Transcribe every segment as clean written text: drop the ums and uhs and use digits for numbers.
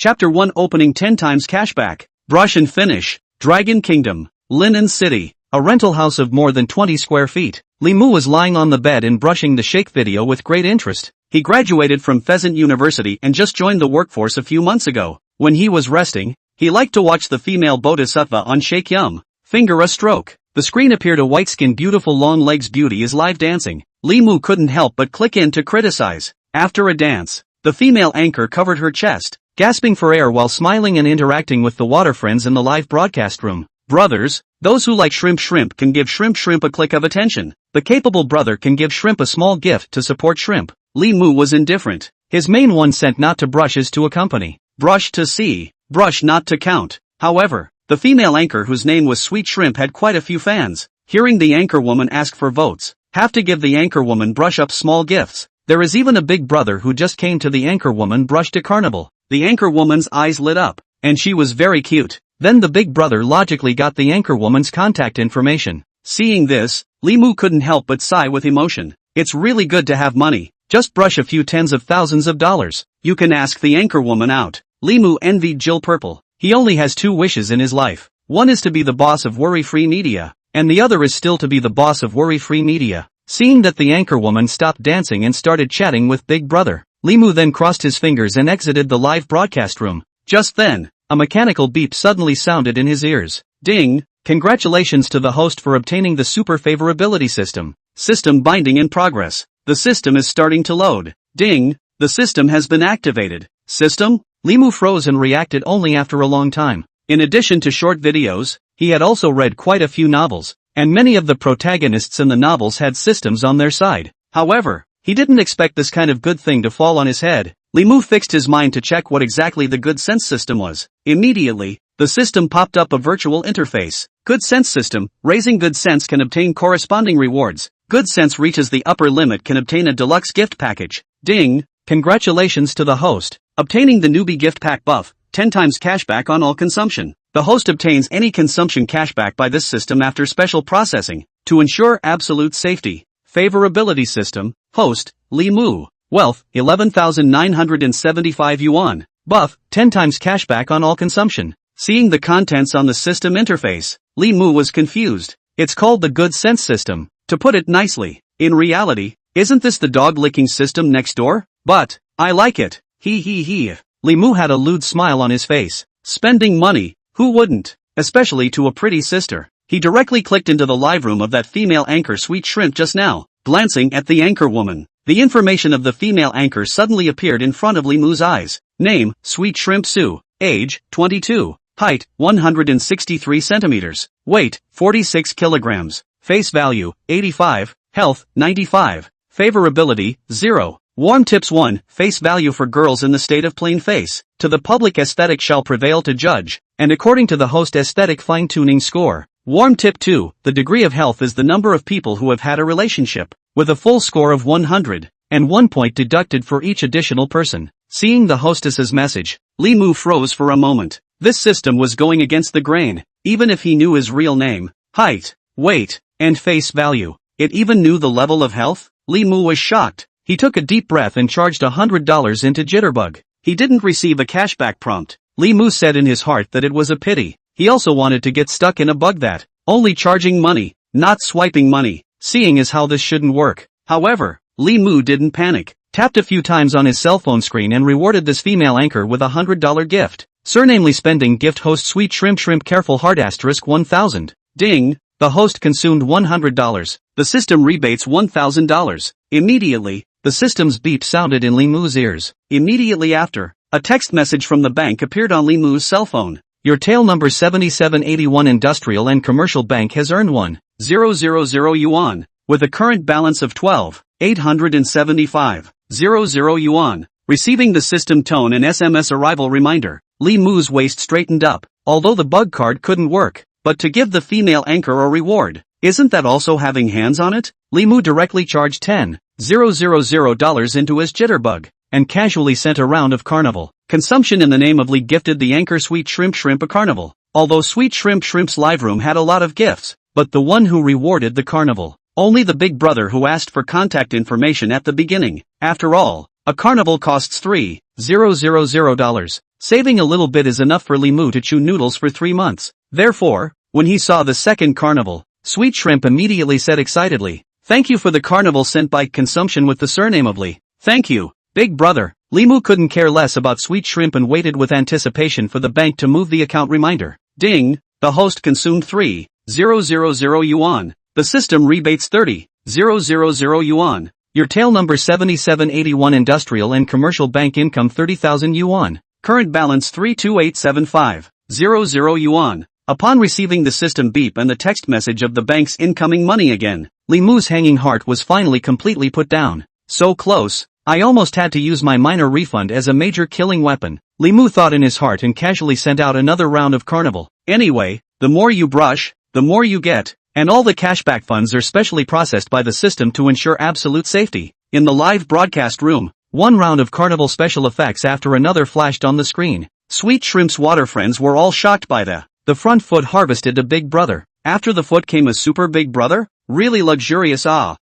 Chapter 1 Opening 10 times cashback. Brush and finish. Dragon Kingdom. Linen City. A rental house of more than 20 square feet. Li Mu was lying on the bed and brushing the shake video with great interest. He graduated from Pheasant University and just joined the workforce a few months ago. When he was resting, he liked to watch the female bodhisattva on Shake Yum. Finger a stroke. The screen appeared a white-skinned beautiful long legs beauty is live dancing. Li Mu couldn't help but click in to criticize. After a dance, the female anchor covered her chest, gasping for air while smiling and interacting with the water friends in the live broadcast room. Brothers, those who like shrimp can give shrimp a click of attention. The capable brother can give shrimp a small gift to support shrimp. Li Mu was indifferent. His main one cent not to brush is to accompany. Brush to see. Brush not to count. However, the female anchor whose name was Sweet Shrimp had quite a few fans. Hearing the anchor woman ask for votes, have to give the anchor woman brush up small gifts. There is even a big brother who just came to the anchor woman brush to carnival. The anchor woman's eyes lit up, and she was very cute. Then the big brother logically got the anchor woman's contact information. Seeing this, Li Mu couldn't help but sigh with emotion. It's really good to have money. Just brush a few tens of thousands of dollars. You can ask the anchor woman out. Li Mu envied Jill Purple. He only has 2 wishes in his life. One is to be the boss of worry-free media, and the other is still to be the boss of worry-free media. Seeing that the anchor woman stopped dancing and started chatting with Big Brother, Li Mu then crossed his fingers and exited the live broadcast room. Just then, a mechanical beep suddenly sounded in his ears. Ding! Congratulations to the host for obtaining the Super Favorability System. System binding in progress. The system is starting to load. Ding! The system has been activated. System? Li Mu froze and reacted only after a long time. In addition to short videos, he had also read quite a few novels, and many of the protagonists in the novels had systems on their side. However, he didn't expect this kind of good thing to fall on his head. Li Mu fixed his mind to check what exactly the Good Sense system was. Immediately, the system popped up a virtual interface. Good Sense system. Raising Good Sense can obtain corresponding rewards. Good Sense reaches the upper limit can obtain a deluxe gift package. Ding! Congratulations to the host. Obtaining the newbie gift pack buff, 10 times cashback on all consumption. The host obtains any consumption cashback by this system after special processing, to ensure absolute safety. Favorability system. Host, Li Mu. Wealth, 11,975 yuan. Buff, 10 times cashback on all consumption. Seeing the contents on the system interface, Li Mu was confused. It's called the Good Sense system. To put it nicely, in reality, isn't this the dog-licking system next door? But, I like it. He. Li Mu had a lewd smile on his face. Spending money, who wouldn't? Especially to a pretty sister. He directly clicked into the live room of that female anchor Sweet Shrimp just now, glancing at the anchor woman. The information of the female anchor suddenly appeared in front of Li Mu's eyes. Name, Sweet Shrimp Sue. Age, 22. Height, 163 centimeters. Weight, 46 kilograms. Face value, 85. Health, 95. Favorability, 0. Warm tips 1. Face value for girls in the state of plain face. To the public aesthetic shall prevail to judge, and according to the host aesthetic fine-tuning score. Warm tip 2. The degree of health is the number of people who have had a relationship, with a full score of 100, and 1 point deducted for each additional person. Seeing the hostess's message, Li Mu froze for a moment. This system was going against the grain, even if he knew his real name, height, weight, and face value. It even knew the level of health? Li Mu was shocked. He took a deep breath and charged $100 into Jitterbug. He didn't receive a cashback prompt. Li Mu said in his heart that it was a pity. He also wanted to get stuck in a bug that, only charging money, not swiping money, seeing as how this shouldn't work. However, Li Mu didn't panic, tapped a few times on his cell phone screen and rewarded this female anchor with a $100 gift. Surnamely spending gift host Sweet Shrimp careful heart asterisk 1000. Ding! The host consumed $100. The system rebates $1,000. Immediately, the system's beep sounded in Li Mu's ears. Immediately after, a text message from the bank appeared on Li Mu's cell phone. Your tail number 7781 Industrial and Commercial Bank has earned 1,000 yuan, with a current balance of 12,875,00 yuan. Receiving the system tone and SMS arrival reminder, Li Mu's waist straightened up, although the bug card couldn't work. But to give the female anchor a reward, isn't that also having hands on it? Li Mu directly charged $10,000 into his Jitterbug, and casually sent a round of carnival. Consumption in the name of Li gifted the anchor Sweet Shrimp a carnival. Although Sweet Shrimp's live room had a lot of gifts, but the one who rewarded the carnival, only the big brother who asked for contact information at the beginning. After all, a carnival costs $3,000. Saving a little bit is enough for Li Mu to chew noodles for 3 months. Therefore, when he saw the second carnival, Sweet Shrimp immediately said excitedly, "Thank you for the carnival sent by consumption with the surname of Li. Thank you, big brother." Li Mu couldn't care less about Sweet Shrimp and waited with anticipation for the bank to move the account reminder. Ding! The host consumed 3,000 yuan. The system rebates 30,000 yuan. Your tail number 7781 industrial and commercial bank income 30,000 yuan. Current balance 32875,000 yuan. Upon receiving the system beep and the text message of the bank's incoming money again, Li Mu's hanging heart was finally completely put down. So close, I almost had to use my minor refund as a major killing weapon, Li Mu thought in his heart and casually sent out another round of carnival. Anyway, the more you brush, the more you get, and all the cashback funds are specially processed by the system to ensure absolute safety. In the live broadcast room, one round of carnival special effects after another flashed on the screen. Sweet Shrimp's water friends were all shocked by the front foot harvested a big brother. After the foot came a super big brother? Really luxurious.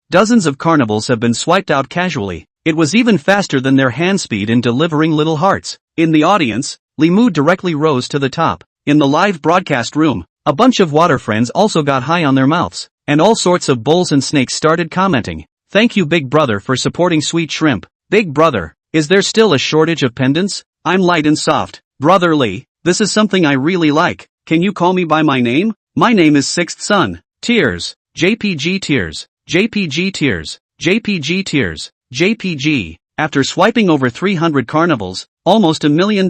Dozens of carnivals have been swiped out casually. It was even faster than their hand speed in delivering little hearts. In the audience, Li Mu directly rose to the top. In the live broadcast room, a bunch of water friends also got high on their mouths, and all sorts of bulls and snakes started commenting. "Thank you big brother for supporting Sweet Shrimp. Big brother, is there still a shortage of pendants? I'm light and soft. Brother Li, this is something I really like. Can you call me by my name? My name is Sixth Son. Tears. JPG Tears. JPG Tears. JPG Tears. JPG." After swiping over 300 carnivals, almost $1 million,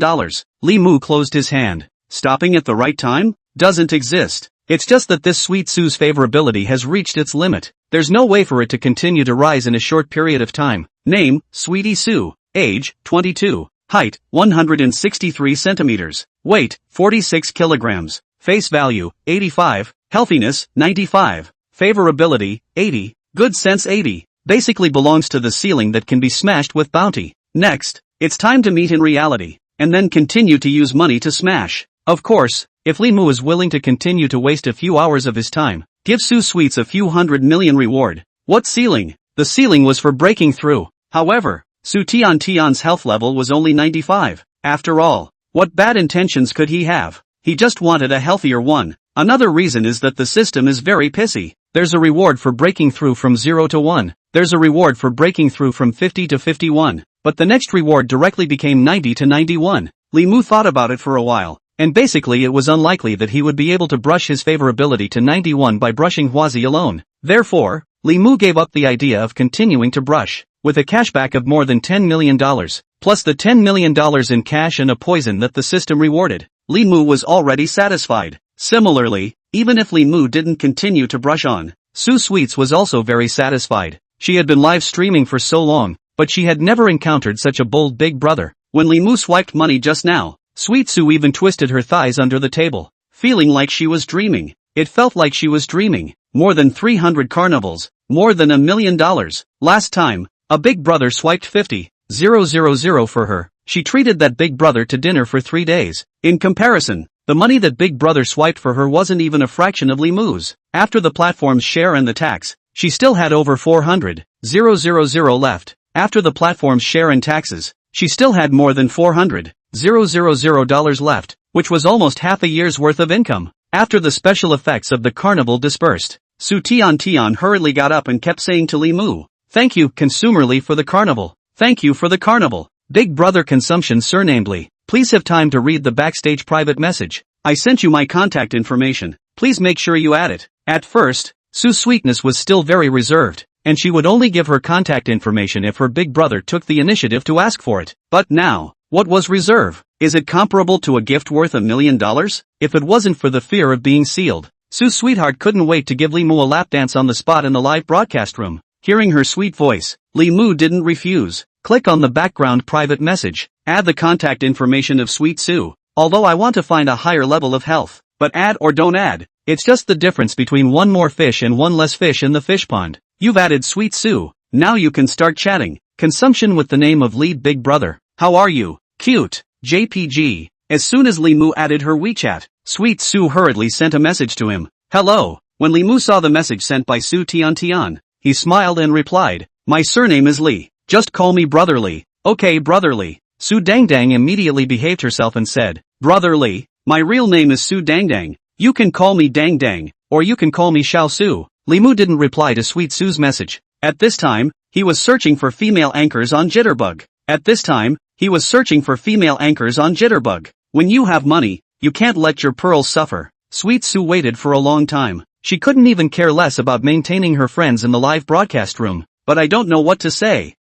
Li Mu closed his hand. Stopping at the right time? Doesn't exist. It's just that this Sweet Sue's favorability has reached its limit. There's no way for it to continue to rise in a short period of time. Name, Sweetie Sue. Age, 22. Height, 163 centimeters. Weight, 46 kilograms. Face value, 85. Healthiness, 95. Favorability, 80. Good sense 80. Basically belongs to the ceiling that can be smashed with bounty. Next, it's time to meet in reality, and then continue to use money to smash. Of course, if Li Mu is willing to continue to waste a few hours of his time, give Sue Sweets a few $100 million reward. What ceiling? The ceiling was for breaking through. However, Su Tian's health level was only 95. After all, what bad intentions could he have? He just wanted a healthier one. Another reason is that the system is very pissy. There's a reward for breaking through from 0 to 1. There's a reward for breaking through from 50 to 51. But the next reward directly became 90 to 91. Li Mu thought about it for a while, and basically it was unlikely that he would be able to brush his favorability to 91 by brushing Huazi alone. Therefore, Li Mu gave up the idea of continuing to brush. With a cashback of more than $10 million, plus the $10 million in cash and a poison that the system rewarded, Li Mu was already satisfied. Similarly, even if Li Mu didn't continue to brush on, Sue Sweets was also very satisfied. She had been live streaming for so long, but she had never encountered such a bold big brother. When Li Mu swiped money just now, Sweet Sue even twisted her thighs under the table, feeling like she was dreaming. It felt like she was dreaming. More than 300 carnivals, more than $1 million. Last time, a big brother swiped 50,000 for her. She treated that big brother to dinner for 3 days. In comparison, the money that big brother swiped for her wasn't even a fraction of Li Mu's. After the platform's share and the tax, she still had over 400,000 left. After the platform's share and taxes, she still had more than $400,000 left, which was almost half a year's worth of income. After the special effects of the carnival dispersed, Su Tian hurriedly got up and kept saying to Li Mu, "Thank you, Consumer Li, for the carnival. Thank you for the carnival. Big brother consumption surnamed Li. Please have time to read the backstage private message. I sent you my contact information. Please make sure you add it." At first, Sue's sweetness was still very reserved, and she would only give her contact information if her big brother took the initiative to ask for it. But now, what was reserve? Is it comparable to a gift worth $1 million? If it wasn't for the fear of being sealed, Sue's sweetheart couldn't wait to give Li Mu a lap dance on the spot in the live broadcast room. Hearing her sweet voice, Li Mu didn't refuse. Click on the background private message. Add the contact information of Sweet Sue. Although I want to find a higher level of health. But add or don't add. It's just the difference between one more fish and one less fish in the fish pond. You've added Sweet Sue. Now you can start chatting. Consumption with the name of lead big brother. How are you? Cute. JPG. As soon as Li Mu added her WeChat, Sweet Sue hurriedly sent a message to him. Hello. When Li Mu saw the message sent by Su Tian, he smiled and replied, "My surname is Li. Just call me Brother Li." "Okay, Brother Li. Su Dangdang immediately behaved herself and said, "Brother Li, my real name is Su Dangdang. You can call me Dang Dang, or you can call me Xiao Su." Li Mu didn't reply to Sweet Su's message. At this time, he was searching for female anchors on Jitterbug. When you have money, you can't let your pearls suffer. Sweet Su waited for a long time. She couldn't even care less about maintaining her friends in the live broadcast room. But I don't know what to say.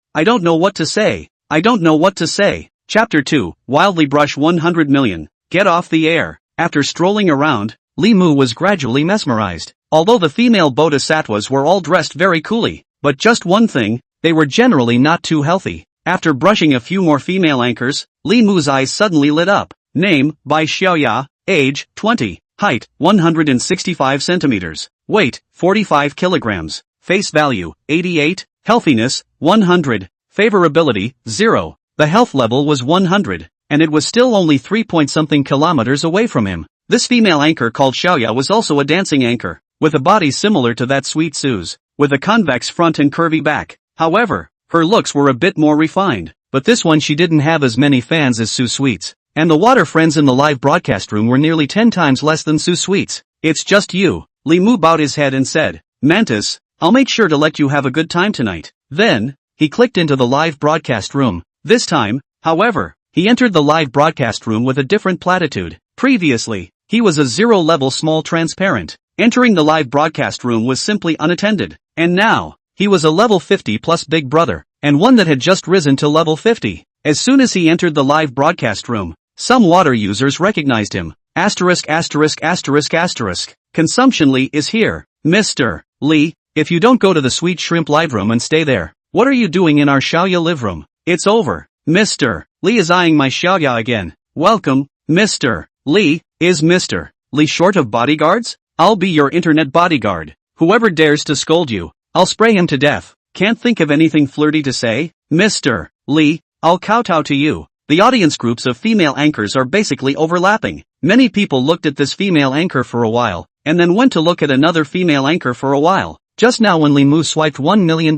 Chapter 2, Wildly Brush 100 Million. Get off the air. After strolling around, Li Mu was gradually mesmerized. Although the female bodhisattvas were all dressed very coolly, but just one thing, they were generally not too healthy. After brushing a few more female anchors, Li Mu's eyes suddenly lit up. Name, Bai Xiaoya, age, 20, height, 165 centimeters, weight, 45 kilograms, face value, 88, healthiness, 100, favorability, 0. The health level was 100, and it was still only 3-point-something kilometers away from him. This female anchor called Xiaoya was also a dancing anchor, with a body similar to that Sweet Su's, with a convex front and curvy back. However, her looks were a bit more refined, but this one she didn't have as many fans as Su Sweet's. And the water friends in the live broadcast room were nearly 10 times less than Su Sweet's. It's just you. Li Mu bowed his head and said, "Mantis, I'll make sure to let you have a good time tonight." Then, he clicked into the live broadcast room. This time, however, he entered the live broadcast room with a different platitude. Previously, he was a 0-level small transparent. Entering the live broadcast room was simply unattended. And now, he was a level 50 plus big brother, and one that had just risen to level 50. As soon as he entered the live broadcast room, some water users recognized him. Consumption Li is here. Mr. Li, if you don't go to the Sweet Shrimp live room and stay there, what are you doing in our Xiaoya live room? It's over. Mr. Li is eyeing my Xiaoya again. Welcome, Mr. Li. Is Mr. Li short of bodyguards? I'll be your internet bodyguard. Whoever dares to scold you, I'll spray him to death. Can't think of anything flirty to say? Mr. Li, I'll kowtow to you. The audience groups of female anchors are basically overlapping. Many people looked at this female anchor for a while, and then went to look at another female anchor for a while. Just now when Li Mu swiped $1 million,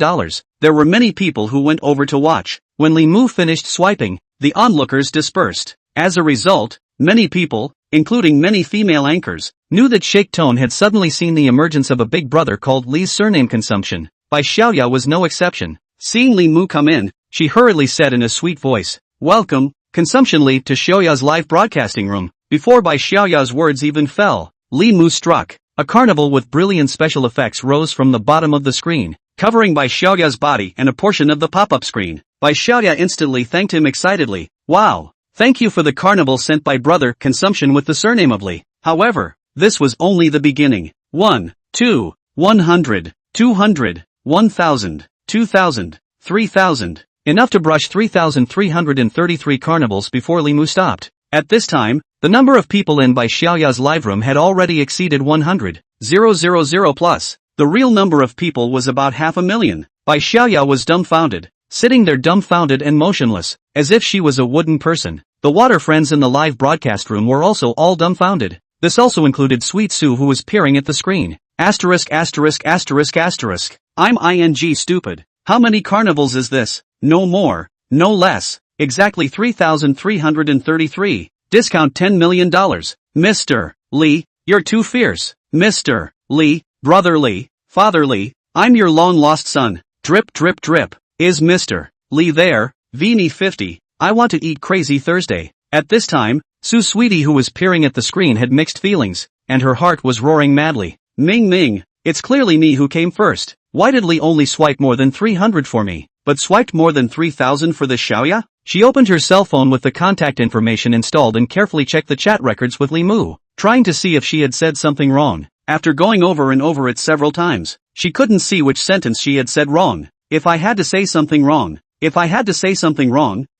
there were many people who went over to watch. When Li Mu finished swiping, the onlookers dispersed. As a result, many people, including many female anchors, knew that Shake Tone had suddenly seen the emergence of a big brother called Li's surname Consumption. Bai Xiaoya was no exception. Seeing Li Mu come in, she hurriedly said in a sweet voice, "Welcome, Consumption Li, to Xiaoya's live broadcasting room." Before Bai Xiaoya's words even fell, Li Mu struck. A carnival with brilliant special effects rose from the bottom of the screen, covering Bai Xiaoya's body and a portion of the pop-up screen. Bai Xiaoya instantly thanked him excitedly. "Wow, thank you for the carnival sent by brother Consumption with the surname of Li." However, this was only the beginning. 1, 2, 100, 200, 1000, 2000, 3000. Enough to brush 3,333 carnivals before Li Mu stopped. At this time, the number of people in Bai Xiaoya's live room had already exceeded 100,000 plus. The real number of people was about 500,000. Bai Xiaoya was dumbfounded, sitting there dumbfounded and motionless, as if she was a wooden person. The water friends in the live broadcast room were also all dumbfounded. This also included Sweet Su, who was peering at the screen. I'm ing stupid. How many carnivals is this? No more, no less. Exactly 3,333. Discount $10 million. Mr. Li, you're too fierce. Mr. Li, brother Li, father Li, I'm your long-lost son. Drip drip drip. Is Mr. Li there? Vini 50. I want to eat Crazy Thursday. At this time, Su Sweetie, who was peering at the screen, had mixed feelings, and her heart was roaring madly. Ming Ming, it's clearly me who came first. Why did Li only swipe more than 300 for me, but swiped more than 3,000 for this Xiaoya? She opened her cell phone with the contact information installed and carefully checked the chat records with Li Mu, trying to see if she had said something wrong. After going over and over it several times, she couldn't see which sentence she had said wrong. If I had to say something wrong,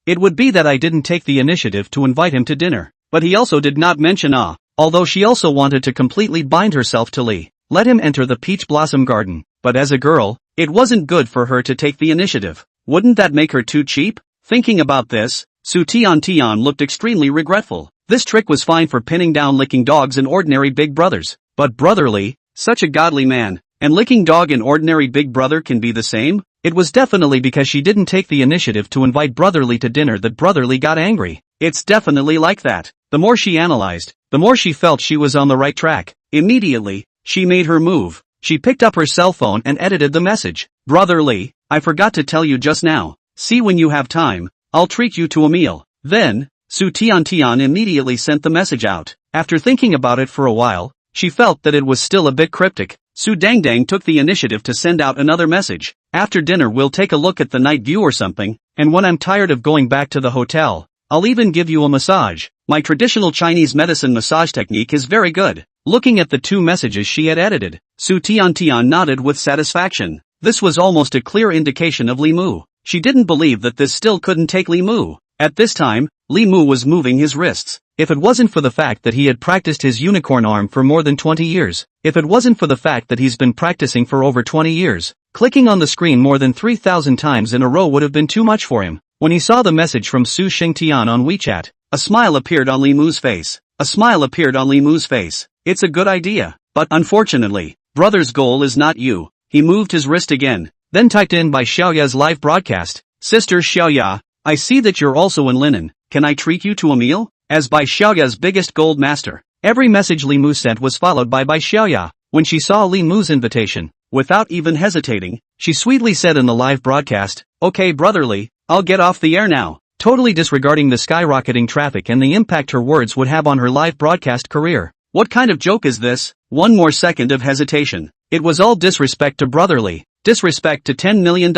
it would be that I didn't take the initiative to invite him to dinner. But he also did not mention although she also wanted to completely bind herself to Li, let him enter the Peach Blossom Garden. But as a girl, it wasn't good for her to take the initiative. Wouldn't that make her too cheap? Thinking about this, Su Tian looked extremely regretful. This trick was fine for pinning down licking dogs and ordinary big brothers. But brother Li, such a godly man, and licking dog and ordinary big brother can be the same? It was definitely because she didn't take the initiative to invite Brotherly to dinner that Brotherly got angry. It's definitely like that. The more she analyzed, the more she felt she was on the right track. Immediately, she made her move. She picked up her cell phone and edited the message. Brotherly, I forgot to tell you just now. See when you have time, I'll treat you to a meal. Then, Su Tian immediately sent the message out. After thinking about it for a while, she felt that it was still a bit cryptic. Su Dangdang took the initiative to send out another message. After dinner we'll take a look at the night view or something, and when I'm tired of going back to the hotel, I'll even give you a massage. My traditional Chinese medicine massage technique is very good. Looking at the two messages she had edited, Su Tian nodded with satisfaction. This was almost a clear indication of Li Mu. She didn't believe that this still couldn't take Li Mu. At this time, Li Mu was moving his wrists. If it wasn't for the fact that he had practiced his unicorn arm for more than 20 years, if it wasn't for the fact that he's been practicing for over 20 years, clicking on the screen more than 3,000 times in a row would have been too much for him. When he saw the message from Su Shengtian on WeChat, a smile appeared on Li Mu's face. A smile appeared on Li Mu's face. It's a good idea, but unfortunately, brother's goal is not you. He moved his wrist again, then typed in by Xiaoya's live broadcast. Sister Xiaoya, I see that you're also in linen. Can I treat you to a meal? As Bai Xiaoya's biggest gold master, every message Li Mu sent was followed by Bai Xiaoya. When she saw Li Mu's invitation, without even hesitating, she sweetly said in the live broadcast, okay brotherly, I'll get off the air now, totally disregarding the skyrocketing traffic and the impact her words would have on her live broadcast career. What kind of joke is this? One more second of hesitation. It was all disrespect to brotherly, disrespect to $10 million.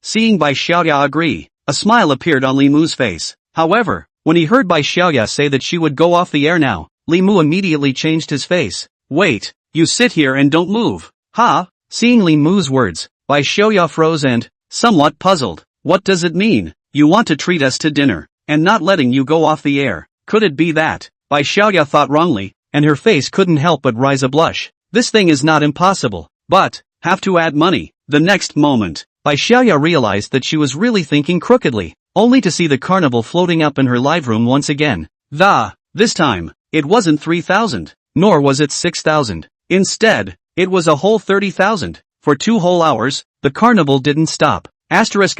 Seeing Bai Xiaoya agree, a smile appeared on Li Mu's face. However, when he heard Bai Xiaoya say that she would go off the air now, Li Mu immediately changed his face. Wait, you sit here and don't move. Ha? Seeing Li Mu's words, Bai Xiaoya froze and, somewhat puzzled. What does it mean? You want to treat us to dinner, and not letting you go off the air. Could it be that? Bai Xiaoya thought wrongly, and her face couldn't help but rise a blush. This thing is not impossible, but, have to add money. The next moment, Bai Xiaoya realized that she was really thinking crookedly, only to see the carnival floating up in her live room once again. This time, it wasn't 3,000, nor was it 6,000. Instead, it was a whole 30,000. For 2 whole hours, the carnival didn't stop. His dad's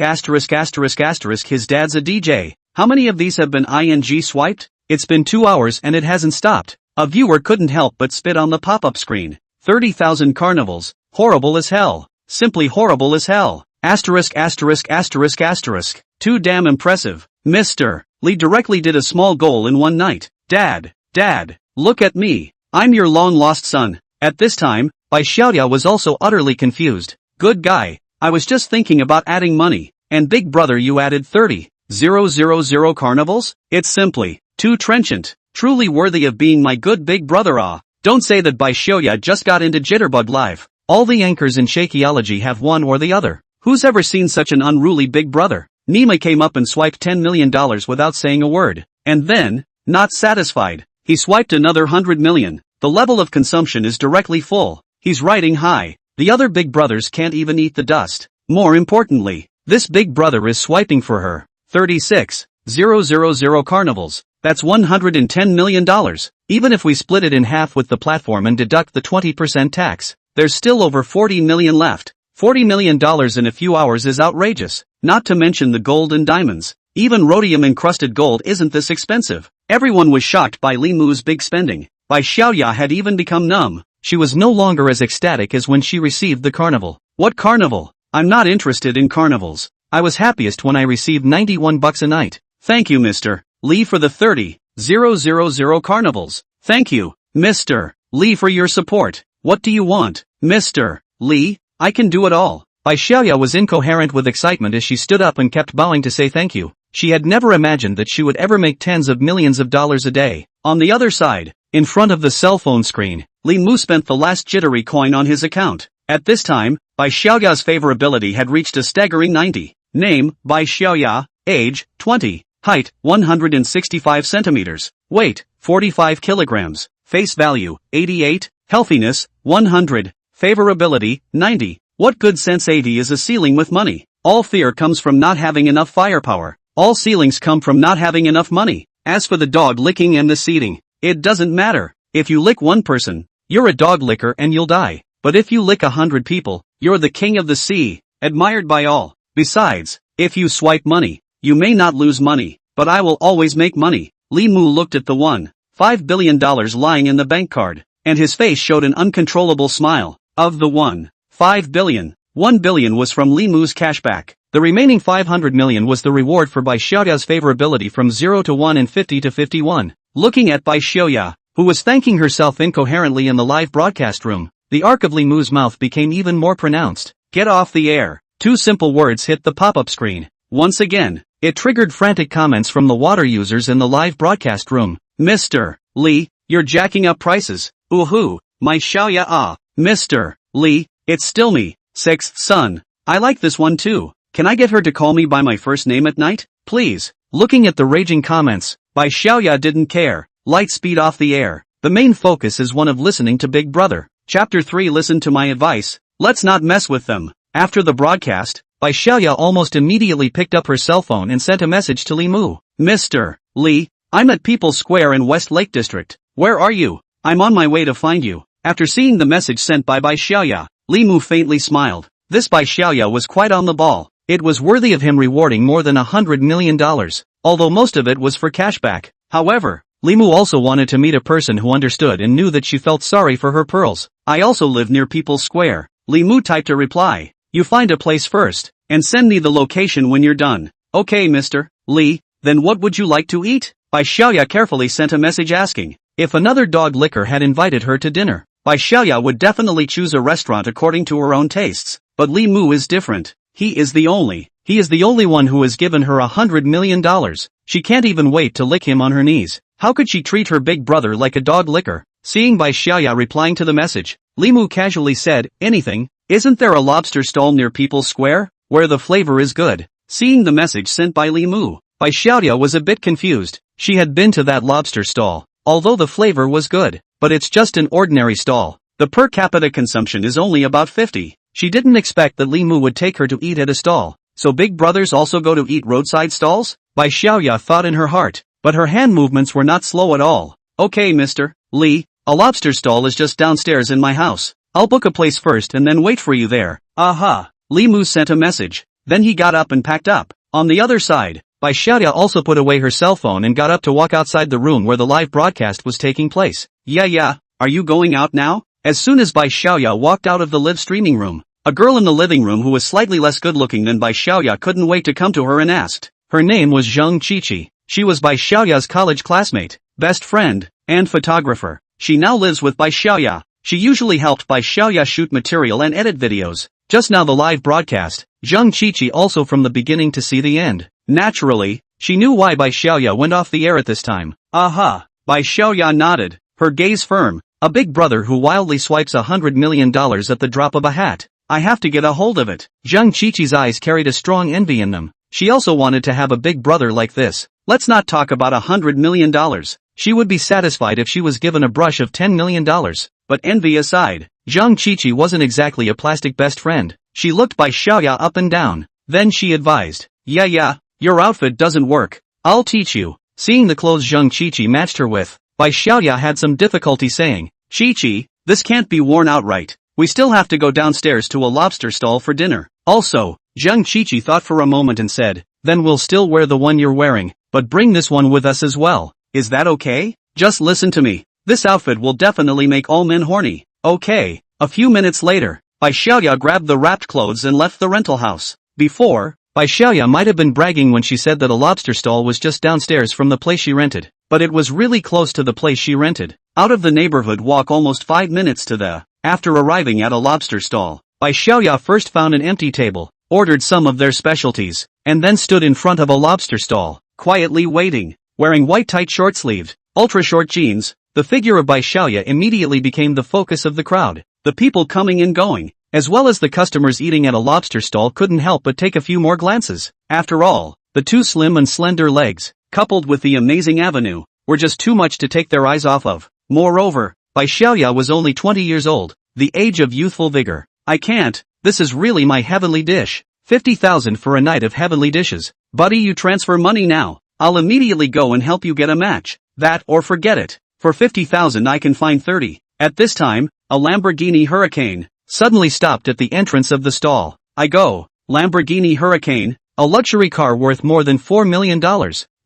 a DJ. How many of these have been ING swiped? It's been 2 hours and it hasn't stopped. A viewer couldn't help but spit on the pop-up screen. 30,000 carnivals. Horrible as hell. Simply horrible as hell. Too damn impressive. Mr. Li directly did a small goal in one night. Dad, look at me. I'm your long-lost son. At this time, Bai Xiaoya was also utterly confused. Good guy, I was just thinking about adding money. And big brother you added 30,000 carnivals? It's simply too trenchant. Truly worthy of being my good big brother. Don't say that Bai Xiaoya just got into Jitterbug Live. All the anchors in Shakeology have one or the other. Who's ever seen such an unruly big brother? Nima came up and swiped $10 million without saying a word. And then, not satisfied, he swiped another 100 million. The level of consumption is directly full. He's riding high. The other big brothers can't even eat the dust. More importantly, this big brother is swiping for her. 36,000 carnivals. That's $110 million. Even if we split it in half with the platform and deduct the 20% tax, there's still over 40 million left. $40 million in a few hours is outrageous. Not to mention the gold and diamonds. Even rhodium-encrusted gold isn't this expensive. Everyone was shocked by Li Mu's big spending. Bai Xiaoya had even become numb. She was no longer as ecstatic as when she received the carnival. What carnival? I'm not interested in carnivals. I was happiest when I received $91 a night. Thank you Mr. Li for the 30,000 carnivals. Thank you, Mr. Li for your support. What do you want, Mr. Li? I can do it all. Bai Xiaoya was incoherent with excitement as she stood up and kept bowing to say thank you. She had never imagined that she would ever make tens of millions of dollars a day. On the other side, in front of the cell phone screen, Li Mu spent the last jittery coin on his account. At this time, Bai Xiaoya's favorability had reached a staggering 90. Name, Bai Xiaoya. Age, 20. Height, 165 centimeters. Weight, 45 kilograms. Face value, 88. Healthiness, 100. Favorability, 90. What good sense 80 is a ceiling with money. All fear comes from not having enough firepower. All ceilings come from not having enough money. As for the dog licking and the seeding, it doesn't matter. If you lick one person, you're a dog licker and you'll die. But if you lick 100 people, you're the king of the sea. admired by all. Besides, if you swipe money, you may not lose money, but I will always make money. Li Mu looked at the $1.5 billion lying in the bank card, and his face showed an uncontrollable smile. Of the $1.5 billion, $1 billion was from Li Mu's cashback. The remaining $500 million was the reward for Bai Xiaoya's favorability from 0 to 1 and 50 to 51. Looking at Bai Xiaoya, who was thanking herself incoherently in the live broadcast room, the arc of Li Mu's mouth became even more pronounced. Get off the air. Two simple words hit the pop-up screen. Once again, it triggered frantic comments from the water users in the live broadcast room. Mr. Li, you're jacking up prices. Ooh, my Xiaoya ah. Mr. Li, it's still me, sixth son. I like this one too. Can I get her to call me by my first name at night, please? Looking at the raging comments, Bai Xiaoya didn't care. Light speed off the air. The main focus is one of listening to Big Brother. Chapter 3. Listen to my advice. Let's not mess with them. After the broadcast, Bai Xiaoya almost immediately picked up her cell phone and sent a message to Li Mu. Mr. Li, I'm at People's Square in West Lake District. Where are you? I'm on my way to find you. After seeing the message sent by Bai Xiaoya, Li Mu faintly smiled. This Bai Xiaoya was quite on the ball. It was worthy of him rewarding more than $100 million, although most of it was for cashback. However, Li Mu also wanted to meet a person who understood and knew that she felt sorry for her pearls. I also live near People's Square. Li Mu typed a reply. You find a place first, and send me the location when you're done. Okay, Mr. Li, then what would you like to eat? Bai Xiaoya carefully sent a message asking if another dog licker had invited her to dinner. Bai Xiaoya would definitely choose a restaurant according to her own tastes, but Li Mu is different. He is the only one who has given her $100 million. She can't even wait to lick him on her knees. How could she treat her big brother like a dog licker? Seeing Bai Xiaoya replying to the message, Li Mu casually said, anything? Isn't there a lobster stall near People's Square, where the flavor is good? Seeing the message sent by Li Mu, Bai Xiaoya was a bit confused. She had been to that lobster stall, although the flavor was good, but it's just an ordinary stall. The per capita consumption is only about 50. She didn't expect that Li Mu would take her to eat at a stall. So big brothers also go to eat roadside stalls? Bai Xiaoya thought in her heart, but her hand movements were not slow at all. Okay, Mr. Li, a lobster stall is just downstairs in my house. I'll book a place first and then wait for you there. Aha. Li Mu sent a message. Then he got up and packed up. On the other side, Bai Xiaoya also put away her cell phone and got up to walk outside the room where the live broadcast was taking place. Yeah, are you going out now? As soon as Bai Xiaoya walked out of the live streaming room, a girl in the living room who was slightly less good looking than Bai Xiaoya couldn't wait to come to her and asked. Her name was Zheng Qiqi. She was Bai Xiaoya's college classmate, best friend, and photographer. She now lives with Bai Xiaoya. She usually helped Bai Xiaoya shoot material and edit videos. Just now the live broadcast, Zheng Qiqi also from the beginning to see the end. Naturally, she knew why Bai Xiaoya went off the air at this time. Aha. Bai Xiaoya nodded, her gaze firm. A big brother who wildly swipes $100 million at the drop of a hat. I have to get a hold of it. Zheng Qiqi's eyes carried a strong envy in them. She also wanted to have a big brother like this. Let's not talk about $100 million. She would be satisfied if she was given a brush of $10 million. But envy aside, Zheng Qiqi wasn't exactly a plastic best friend. She looked Bai Xiaoya up and down. Then she advised, yeah, your outfit doesn't work. I'll teach you. Seeing the clothes Zheng Qiqi matched her with, Bai Xiaoya had some difficulty saying, Qiqi, this can't be worn out right. We still have to go downstairs to a lobster stall for dinner. Also, Zheng Qiqi thought for a moment and said, then we'll still wear the one you're wearing, but bring this one with us as well. Is that okay? Just listen to me. This outfit will definitely make all men horny. Okay. A few minutes later, Bai Xiaoya grabbed the wrapped clothes and left the rental house. Before, Bai Xiaoya might have been bragging when she said that a lobster stall was just downstairs from the place she rented, but it was really close to the place she rented. Out of the neighborhood walk almost 5 minutes to the. After arriving at a lobster stall, Bai Xiaoya first found an empty table, ordered some of their specialties, and then stood in front of a lobster stall, quietly waiting. Wearing white tight short-sleeved, ultra-short jeans, the figure of Bai Xiaoya immediately became the focus of the crowd. The people coming and going, as well as the customers eating at a lobster stall couldn't help but take a few more glances. After all, the two slim and slender legs, coupled with the amazing avenue, were just too much to take their eyes off of. Moreover, Bai Xiaoya was only 20 years old, the age of youthful vigor. I can't, this is really my heavenly dish. 50,000 for a night of heavenly dishes. Buddy, you transfer money now. I'll immediately go and help you get a match. That or forget it. For 50,000 I can find 30. At this time, a Lamborghini Hurricane suddenly stopped at the entrance of the stall. I go. Lamborghini Hurricane, a luxury car worth more than $4 million.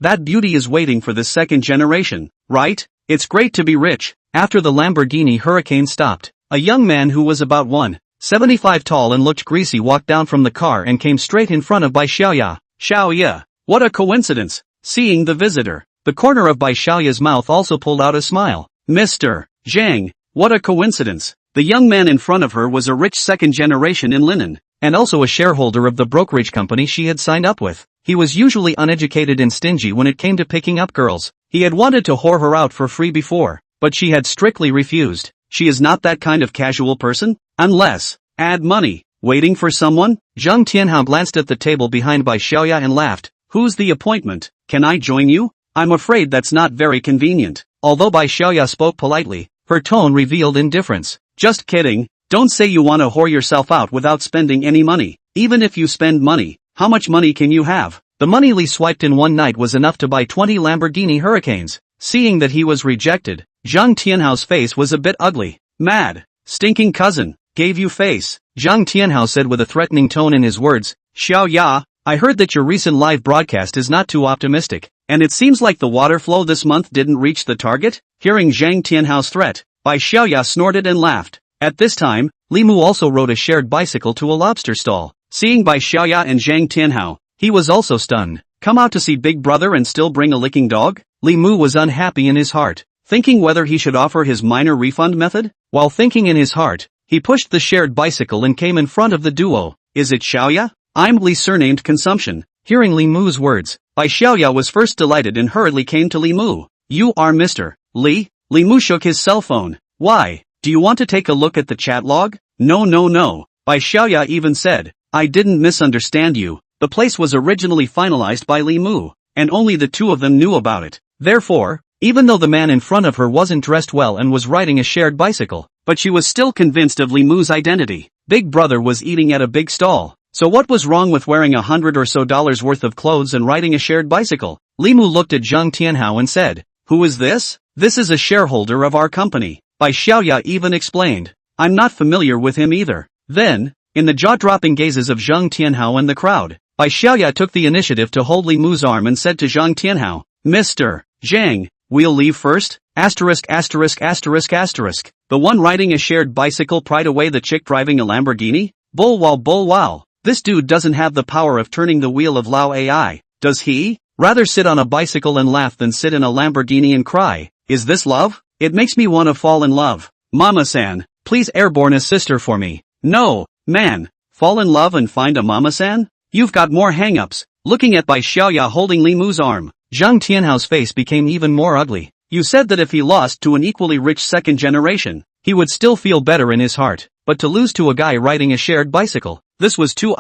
That beauty is waiting for the second generation, right? It's great to be rich. After the Lamborghini Hurricane stopped, a young man who was about 1.75 tall and looked greasy walked down from the car and came straight in front of Bai Xiaoya. Xiaoya, what a coincidence. Seeing the visitor, the corner of Bai Xiaoya's mouth also pulled out a smile. Mr. Zhang, what a coincidence. The young man in front of her was a rich second generation in linen, and also a shareholder of the brokerage company she had signed up with. He was usually uneducated and stingy when it came to picking up girls. He had wanted to whore her out for free before, but she had strictly refused. She is not that kind of casual person, unless, add money. Waiting for someone? Zhang Tianhao glanced at the table behind Bai Xiaoya and laughed. Who's the appointment? Can I join you? I'm afraid that's not very convenient. Although Bai Xiaoya spoke politely, her tone revealed indifference. Just kidding. Don't say you want to whore yourself out without spending any money. Even if you spend money, how much money can you have? The money Li swiped in one night was enough to buy 20 Lamborghini Hurricanes. Seeing that he was rejected, Zhang Tianhao's face was a bit ugly. Mad. Stinking cousin. Gave you face. Zhang Tianhao said with a threatening tone in his words. Xiaoya, I heard that your recent live broadcast is not too optimistic, and it seems like the water flow this month didn't reach the target? Hearing Zhang Tianhao's threat, Bai Xiaoya snorted and laughed. At this time, Li Mu also rode a shared bicycle to a lobster stall. Seeing Bai Xiaoya and Zhang Tianhao, he was also stunned. Come out to see Big Brother and still bring a licking dog? Li Mu was unhappy in his heart, thinking whether he should offer his minor refund method. While thinking in his heart, he pushed the shared bicycle and came in front of the duo. Is it Xiaoya? I'm Li, surnamed Consumption. Hearing Li Mu's words, Bai Xiaoya was first delighted and hurriedly came to Li Mu. You are Mr. Li? Li Mu shook his cell phone. Why? Do you want to take a look at the chat log? No. Bai Xiaoya even said, I didn't misunderstand you. The place was originally finalized by Li Mu, and only the two of them knew about it. Therefore, even though the man in front of her wasn't dressed well and was riding a shared bicycle, but she was still convinced of Li Mu's identity. Big Brother was eating at a big stall. So what was wrong with wearing $100 or so worth of clothes and riding a shared bicycle? Li Mu looked at Zhang Tianhao and said, Who is this? This is a shareholder of our company. Bai Xiaoya even explained. I'm not familiar with him either. Then, in the jaw-dropping gazes of Zhang Tianhao and the crowd, Bai Xiaoya took the initiative to hold Li Mu's arm and said to Zhang Tianhao, Mr. Zhang, we'll leave first? The one riding a shared bicycle pried away the chick driving a Lamborghini? Bull wow. This dude doesn't have the power of turning the wheel of Lao AI, does he? Rather sit on a bicycle and laugh than sit in a Lamborghini and cry. Is this love? It makes me want to fall in love. Mama-san, please airborne a sister for me. No, man. Fall in love and find a mama-san? You've got more hang-ups. Looking at Bai Xiaoya holding Li Mu's arm, Zhang Tianhao's face became even more ugly. You said that if he lost to an equally rich second generation, he would still feel better in his heart, but to lose to a guy riding a shared bicycle, this was too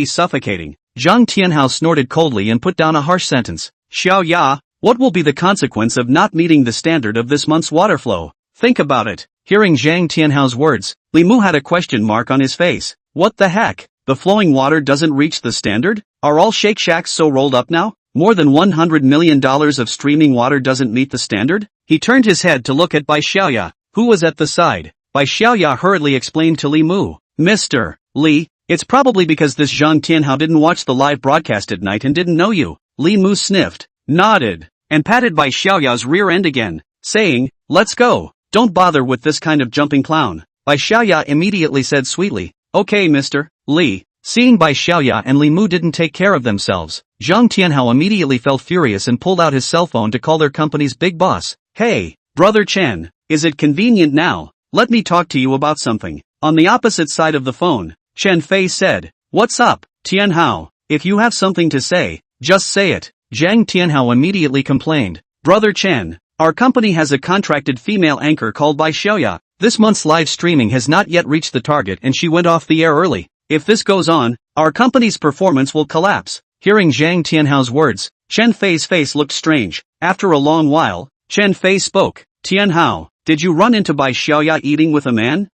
suffocating. Zhang Tianhao snorted coldly and put down a harsh sentence. Xiaoya, what will be the consequence of not meeting the standard of this month's water flow? Think about it. Hearing Zhang Tianhao's words, Li Mu had a question mark on his face. What the heck? The flowing water doesn't reach the standard? Are all Shake Shacks so rolled up now? More than $100 million of streaming water doesn't meet the standard? He turned his head to look at Bai Xiaoya, who was at the side. Bai Xiaoya hurriedly explained to Li Mu. Mr. Li, it's probably because this Zhang Tianhao didn't watch the live broadcast at night and didn't know you. Li Mu sniffed, nodded, and patted Bai Xiaoya's rear end again, saying, Let's go. Don't bother with this kind of jumping clown. Bai Xiaoya immediately said sweetly, Okay Mr. Li. Seeing Bai Xiaoya and Li Mu didn't take care of themselves, Zhang Tianhao immediately felt furious and pulled out his cell phone to call their company's big boss. Hey, Brother Chen, is it convenient now? Let me talk to you about something. On the opposite side of the phone, Chen Fei said, What's up, Tianhao? If you have something to say, just say it. Zhang Tianhao immediately complained. Brother Chen, our company has a contracted female anchor called Bai Xiaoya. This month's live streaming has not yet reached the target and she went off the air early. If this goes on, our company's performance will collapse. Hearing Zhang Tianhao's words, Chen Fei's face looked strange. After a long while, Chen Fei spoke. Tianhao, did you run into Bai Xiaoya eating with a man?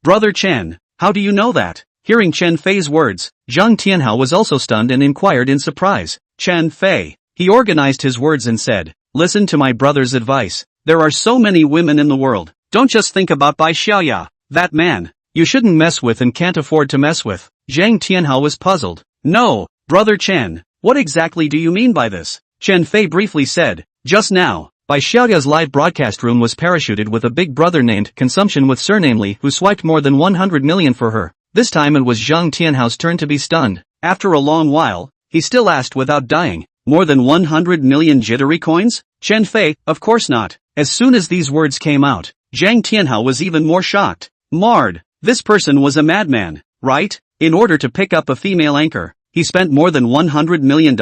Brother Chen, how do you know that? Hearing Chen Fei's words, Zhang Tianhao was also stunned and inquired in surprise. Chen Fei. He organized his words and said, Listen to my brother's advice. There are so many women in the world. Don't just think about Bai Xiaoya. That man. you shouldn't mess with and can't afford to mess with. Zhang Tianhao was puzzled. No, brother Chen, what exactly do you mean by this? Chen Fei briefly said, just now, Bai Xiaoya's live broadcast room was parachuted with a big brother named Consumption with surname Li who swiped more than 100 million for her. This time it was Zhang Tianhao's turn to be stunned. After a long while, he still asked without dying, more than 100 million jittery coins? Chen Fei, of course not. As soon as these words came out, Zhang Tianhao was even more shocked. Marred. This person was a madman, right? In order to pick up a female anchor, he spent more than $100 million?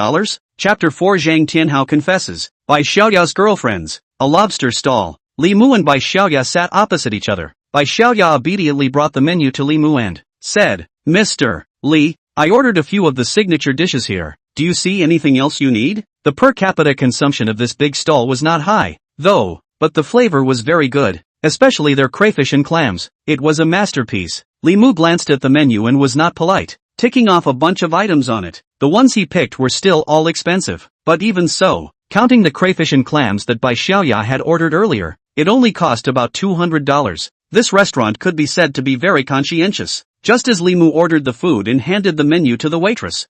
Chapter 4 Zhang Tianhao confesses. Bai Xiaoya's girlfriends. A lobster stall. Li Mu and Bai Xiaoya sat opposite each other. Bai Xiaoya immediately brought the menu to Li Mu and said, Mr. Li, I ordered a few of the signature dishes here. Do you see anything else you need? The per capita consumption of this big stall was not high, though, but the flavor was very good, especially their crayfish and clams. It was a masterpiece. Li Mu glanced at the menu and was not polite, ticking off a bunch of items on it. The ones he picked were still all expensive, but even so, counting the crayfish and clams that Bai Xiaoya had ordered earlier, it only cost about $200. This restaurant could be said to be very conscientious. Just as Li Mu ordered the food and handed the menu to the waitress,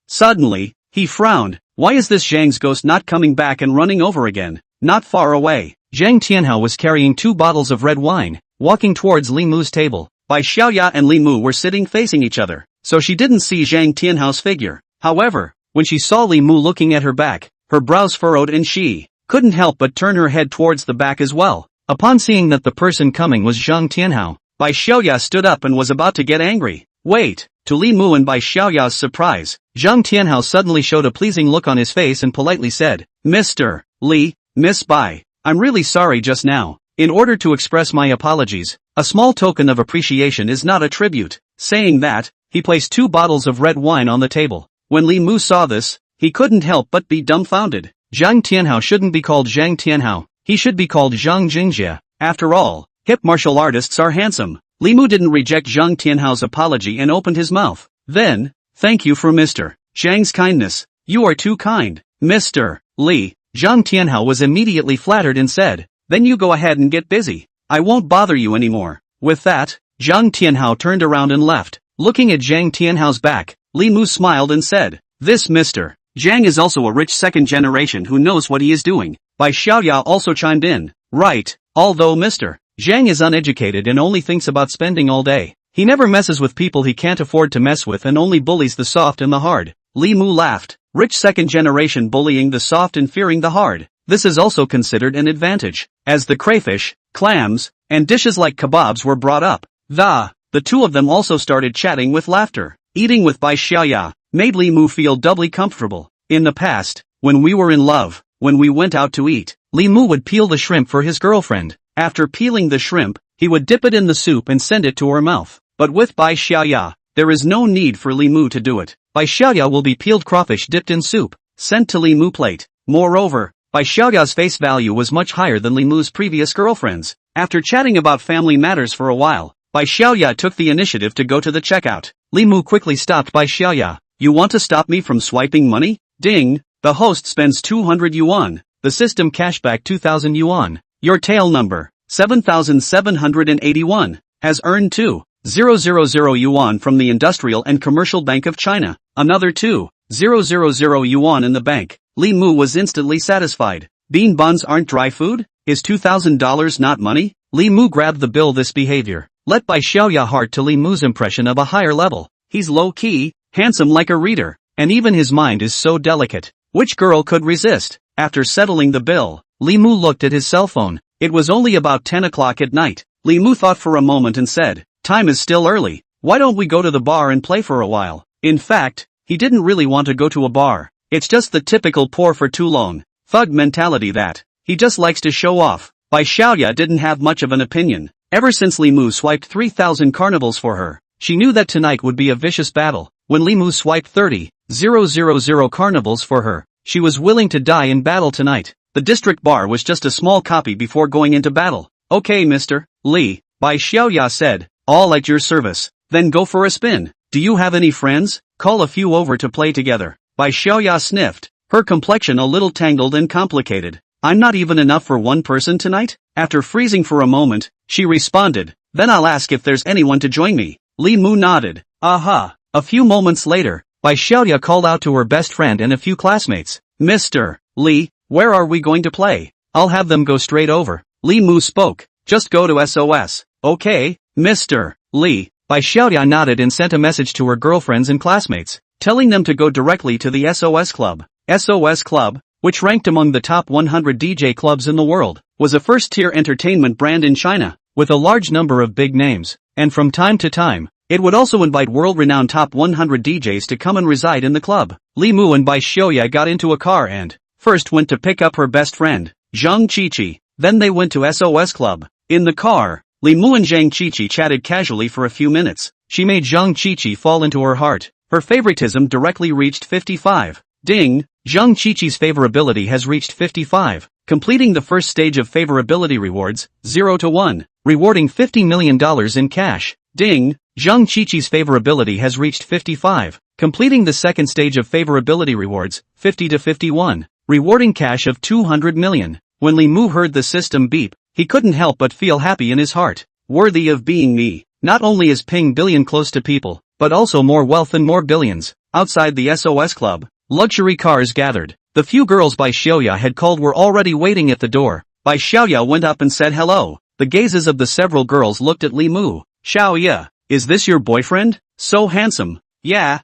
suddenly, he frowned. Why is this Zhang's ghost not coming back and running over again? Not far away, Zhang Tianhao was carrying 2 bottles of red wine, walking towards Li Mu's table. Bai Xiaoya and Li Mu were sitting facing each other, so she didn't see Zhang Tianhao's figure. However, when she saw Li Mu looking at her back, her brows furrowed and she couldn't help but turn her head towards the back as well. Upon seeing that the person coming was Zhang Tianhao, Bai Xiaoya stood up and was about to get angry. Wait! To Li Mu and Bai Xiaoya's surprise, Zhang Tianhao suddenly showed a pleasing look on his face and politely said, Mr. Li, Miss Bai, I'm really sorry just now. In order to express my apologies, a small token of appreciation is not a tribute. Saying that, he placed 2 bottles of red wine on the table. When Li Mu saw this, he couldn't help but be dumbfounded. Zhang Tianhao shouldn't be called Zhang Tianhao, he should be called Zhang Jingjie. After all, hip martial artists are handsome. Li Mu didn't reject Zhang Tianhao's apology and opened his mouth. Then, thank you for Mr. Zhang's kindness. You are too kind, Mr. Li. Zhang Tianhao was immediately flattered and said, then you go ahead and get busy. I won't bother you anymore. With that, Zhang Tianhao turned around and left. Looking at Zhang Tianhao's back, Li Mu smiled and said, this Mr. Zhang is also a rich second generation who knows what he is doing. Bai Xiaoya also chimed in. Right, although Mr. Zhang is uneducated and only thinks about spending all day. He never messes with people he can't afford to mess with and only bullies the soft and the hard. Li Mu laughed. Rich second generation bullying the soft and fearing the hard. This is also considered an advantage. As the crayfish, clams, and dishes like kebabs were brought up, the 2 of them also started chatting with laughter. Eating with Bai Xiaoya made Li Mu feel doubly comfortable. In the past, when we were in love, when we went out to eat, Li Mu would peel the shrimp for his girlfriend. After peeling the shrimp, he would dip it in the soup and send it to her mouth. But with Bai Xiaoya, there is no need for Li Mu to do it. Bai Xiaoya will be peeled crawfish dipped in soup, sent to Li Mu plate. Moreover, Bai Xiaoya's face value was much higher than Li Mu's previous girlfriends. After chatting about family matters for a while, Bai Xiaoya took the initiative to go to the checkout. Li Mu quickly stopped Bai Xiaoya. You want to stop me from swiping money? Ding! The host spends 200 yuan. The system cashback 2,000 yuan. Your tail number, 7,781, has earned 2,000 yuan from the Industrial and Commercial Bank of China. Another 2,000 yuan in the bank. Li Mu was instantly satisfied. Bean buns aren't dry food? Is $2,000 not money? Li Mu grabbed the bill. This behavior let Bai Xiaoya heart to Li Mu's impression of a higher level. He's low-key, handsome like a reader, and even his mind is so delicate. Which girl could resist? After settling the bill, Li Mu looked at his cell phone. It was only about 10 o'clock at night. Li Mu thought for a moment and said, time is still early. Why don't we go to the bar and play for a while? In fact, he didn't really want to go to a bar. It's just the typical pour for too long thug mentality that he just likes to show off. Bai Xiaoya didn't have much of an opinion. Ever since Li Mu swiped 3,000 carnivals for her, she knew that tonight would be a vicious battle. When Li Mu swiped 30,000 carnivals for her, she was willing to die in battle tonight. The district bar was just a small copy before going into battle. Okay Mr. Li, Bai Xiaoya said, all at your service. Then go for a spin. Do you have any friends? Call a few over to play together. Bai Xiaoya sniffed, her complexion a little tangled and complicated. I'm not even enough for one person tonight? After freezing for a moment, she responded, Then I'll ask if there's anyone to join me. Li Mu nodded. Aha. A few moments later, Bai Xiaoya called out to her best friend and a few classmates. Mr. Li, where are we going to play? I'll have them go straight over. Li Mu spoke. Just go to SOS. Okay, Mr. Li. Bai Xiaoya nodded and sent a message to her girlfriends and classmates, telling them to go directly to the SOS Club. SOS Club, which ranked among the top 100 DJ clubs in the world, was a first-tier entertainment brand in China, with a large number of big names, and from time to time, it would also invite world-renowned top 100 DJs to come and reside in the club. Li Mu and Bai Xiaoya got into a car and first went to pick up her best friend, Zhang Qiqi. Then they went to SOS Club. In the car, Li Mu and Zhang Qiqi chatted casually for a few minutes. She made Zhang Qiqi fall into her heart. Her favoritism directly reached 55. Ding! Zhang Qiqi's favorability has reached 55, completing the first stage of favorability rewards, 0 to 1, rewarding $50 million in cash. Ding! Zhang Qiqi's favorability has reached 55, completing the second stage of favorability rewards, 50 to 51, rewarding cash of 200 million. When Li Mu heard the system beep, he couldn't help but feel happy in his heart. Worthy of being me. Not only is ping billion close to people, but also more wealth and more billions. Outside the SOS Club, luxury cars gathered. The few girls Bai Xiaoya had called were already waiting at the door. Bai Xiaoya went up and said hello. The gazes of the several girls looked at Li Mu. Xiaoya, is this your boyfriend? So handsome. Yeah.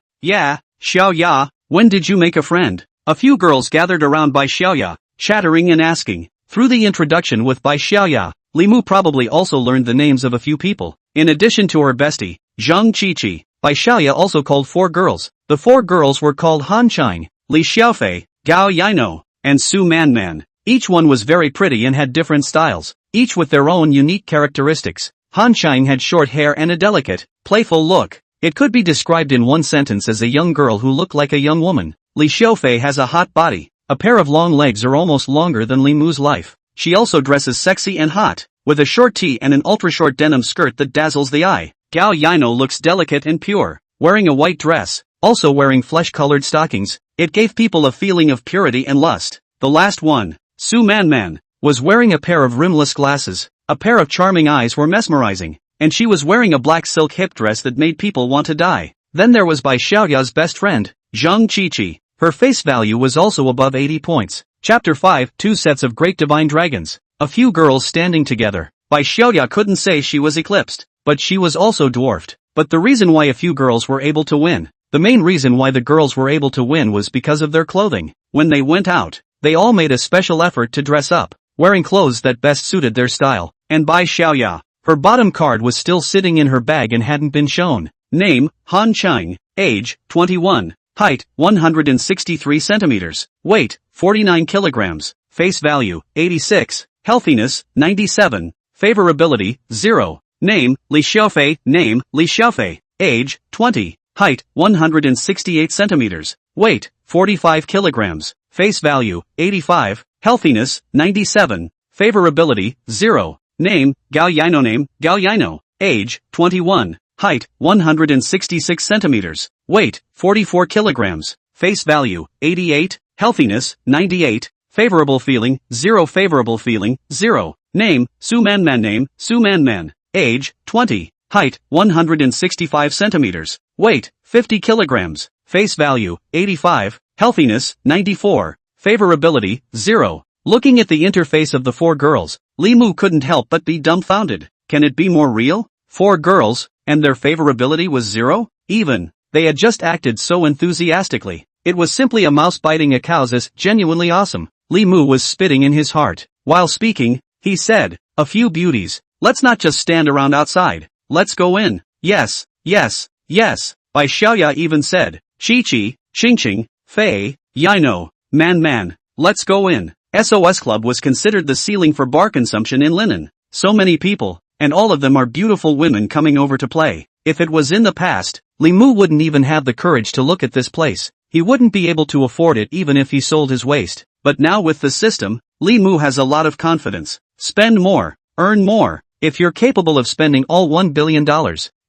Xiaoya, when did you make a friend? A few girls gathered around Bai Xiaoya, chattering and asking. Through the introduction with Bai Xiaoya, Li Mu probably also learned the names of a few people. In addition to her bestie, Zhang Qiqi, Bai Xiaoya also called 4 girls. The 4 girls were called Han Qing, Li Xiaofei, Gao Yaino, and Su Manman. Each one was very pretty and had different styles, each with their own unique characteristics. Han Qing had short hair and a delicate, playful look. It could be described in one sentence as a young girl who looked like a young woman. Li Xiaofei has a hot body. A pair of long legs are almost longer than Li Mu's life. She also dresses sexy and hot, with a short tee and an ultra-short denim skirt that dazzles the eye. Gao Yaino looks delicate and pure, wearing a white dress, also wearing flesh-colored stockings. It gave people a feeling of purity and lust. The last one, Su Manman, was wearing a pair of rimless glasses. A pair of charming eyes were mesmerizing, and she was wearing a black silk hip dress that made people want to die. Then there was Bai Xiaoya's best friend, Zhang Qiqi. Her face value was also above 80 points. Chapter 5, 2 sets of great divine dragons. A few girls standing together. Bai Xiaoya couldn't say she was eclipsed, but she was also dwarfed. But the reason why a few girls were able to win, the main reason why the girls were able to win was because of their clothing. When they went out, they all made a special effort to dress up, wearing clothes that best suited their style. And Bai Xiaoya, her bottom card was still sitting in her bag and hadn't been shown. Name, Han Qing. Age, 21. Height, 163 centimeters. Weight, 49 kilograms. Face value, 86. Healthiness, 97. Favorability, 0. Name, Li Xiaofei. Name, Li Xiaofei. Age, 20. Height, 168 centimeters. Weight, 45 kilograms. Face value, 85. Healthiness, 97. Favorability, 0. Name, Gao Yaino. Name, Gao Yaino. Age, 21. Height, 166 centimeters. Weight, 44 kilograms. Face value, 88. Healthiness, 98. Favorable feeling, 0. Favorable feeling, 0. Name, Su Manman. Name, Su Manman. Age, 20. Height, 165 centimeters. Weight, 50 kilograms. Face value, 85. Healthiness, 94. Favorability, 0. Looking at the interface of the 4 girls, Li Mu couldn't help but be dumbfounded. Can it be more real? 4 girls, and their favorability was 0? Even. They had just acted so enthusiastically. It was simply a mouse biting a cow's ass. Genuinely awesome. Li Mu was spitting in his heart. While speaking, he said, a few beauties. Let's not just stand around outside. Let's go in. Yes. Bai Xiaoya even said, Qiqi, Qingqing, Fei, Yaino, Man. Let's go in. SOS Club was considered the ceiling for bar consumption in Linen. So many people, and all of them are beautiful women coming over to play. If it was in the past, Li Mu wouldn't even have the courage to look at this place. He wouldn't be able to afford it even if he sold his waist. But now with the system, Li Mu has a lot of confidence. Spend more, earn more. If you're capable of spending all $1 billion,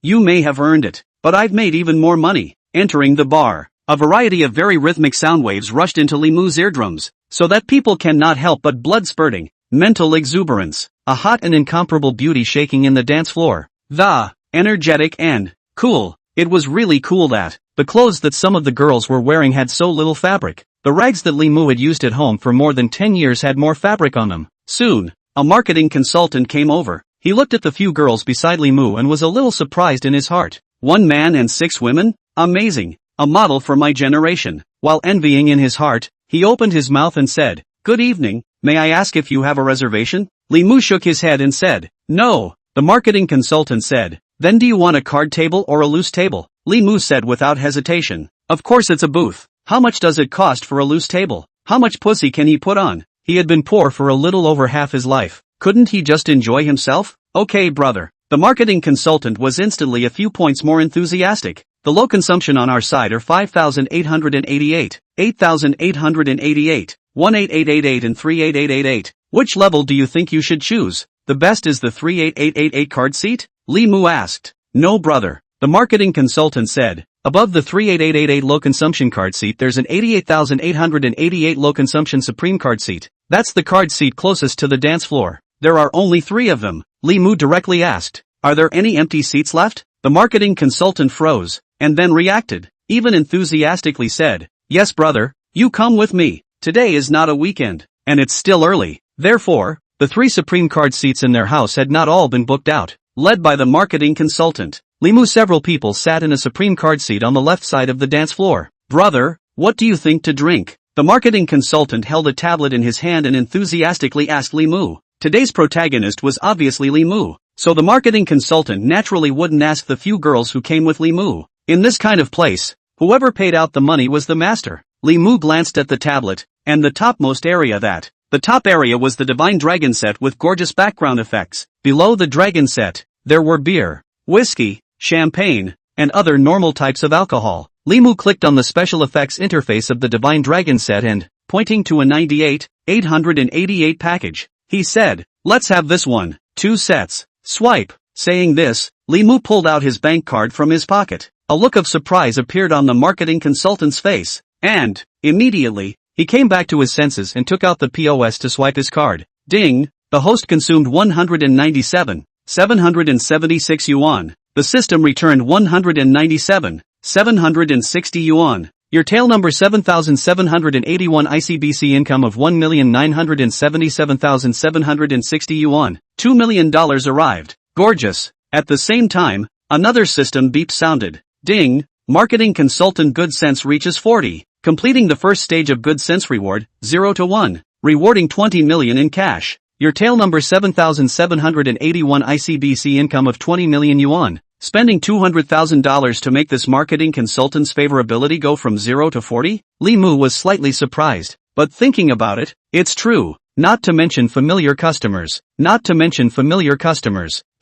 you may have earned it. But I've made even more money. Entering the bar, a variety of very rhythmic sound waves rushed into Li Mu's eardrums, so that people cannot help but blood spurting. mental exuberance, a hot and incomparable beauty shaking in the dance floor. The energetic and cool. It was really cool that the clothes that some of the girls were wearing had so little fabric. The rags that Li Mu had used at home for more than 10 years had more fabric on them. Soon, a marketing consultant came over. He looked at the few girls beside Li Mu and was a little surprised in his heart. 1 man and 6 women? Amazing. A model for my generation. While envying in his heart, he opened his mouth and said, "Good evening, may I ask if you have a reservation?" Li Mu shook his head and said, "No." The marketing consultant said, "Then do you want a card table or a loose table?" Li Mu said without hesitation, "Of course it's a booth. How much does it cost for a loose table? How much pussy can he put on?" He had been poor for a little over half his life. Couldn't he just enjoy himself? "Okay, brother." The marketing consultant was instantly a few points more enthusiastic. "The low consumption on our side are 5,888, 8,888, 18888 and 38888. Which level do you think you should choose? The best is the 38888 card seat?" Li Mu asked. "No, brother." The marketing consultant said. "Above the 38888 low consumption card seat there's an 88,888 low consumption supreme card seat. That's the card seat closest to the dance floor. There are only 3 of them." Li Mu directly asked, "Are there any empty seats left?" The marketing consultant froze, and then reacted, even enthusiastically said, "Yes, brother, you come with me. Today is not a weekend, and it's still early." Therefore, the 3 supreme card seats in their house had not all been booked out. Led by the marketing consultant, Li Mu, several people sat in a supreme card seat on the left side of the dance floor. "Brother, what do you think to drink?" The marketing consultant held a tablet in his hand and enthusiastically asked Li Mu. Today's protagonist was obviously Li Mu, so the marketing consultant naturally wouldn't ask the few girls who came with Li Mu. In this kind of place, whoever paid out the money was the master. Li Mu glanced at the tablet, and the topmost area the top area was the Divine Dragon set with gorgeous background effects. Below the dragon set, there were beer, whiskey, champagne, and other normal types of alcohol. Li Mu clicked on the special effects interface of the Divine Dragon set and, pointing to a 98,888 package, he said, "Let's have this one, 2 sets. Swipe." Saying this, Li Mu pulled out his bank card from his pocket. A look of surprise appeared on the marketing consultant's face, and, immediately, he came back to his senses and took out the POS to swipe his card. Ding! The host consumed 197,776 yuan. The system returned 197,760 yuan. Your tail number 7,781 ICBC income of 1,977,760 yuan. $2 million arrived. Gorgeous. At the same time, another system beep sounded. Ding! Marketing consultant Good Sense reaches 40. Completing the first stage of Good Sense reward, 0 to 1. Rewarding 20 million in cash. Your tail number 7,781 ICBC income of 20 million yuan. Spending $200,000 to make this marketing consultant's favorability go from 0 to 40? Li Mu was slightly surprised. But thinking about it, it's true. Not to mention familiar customers.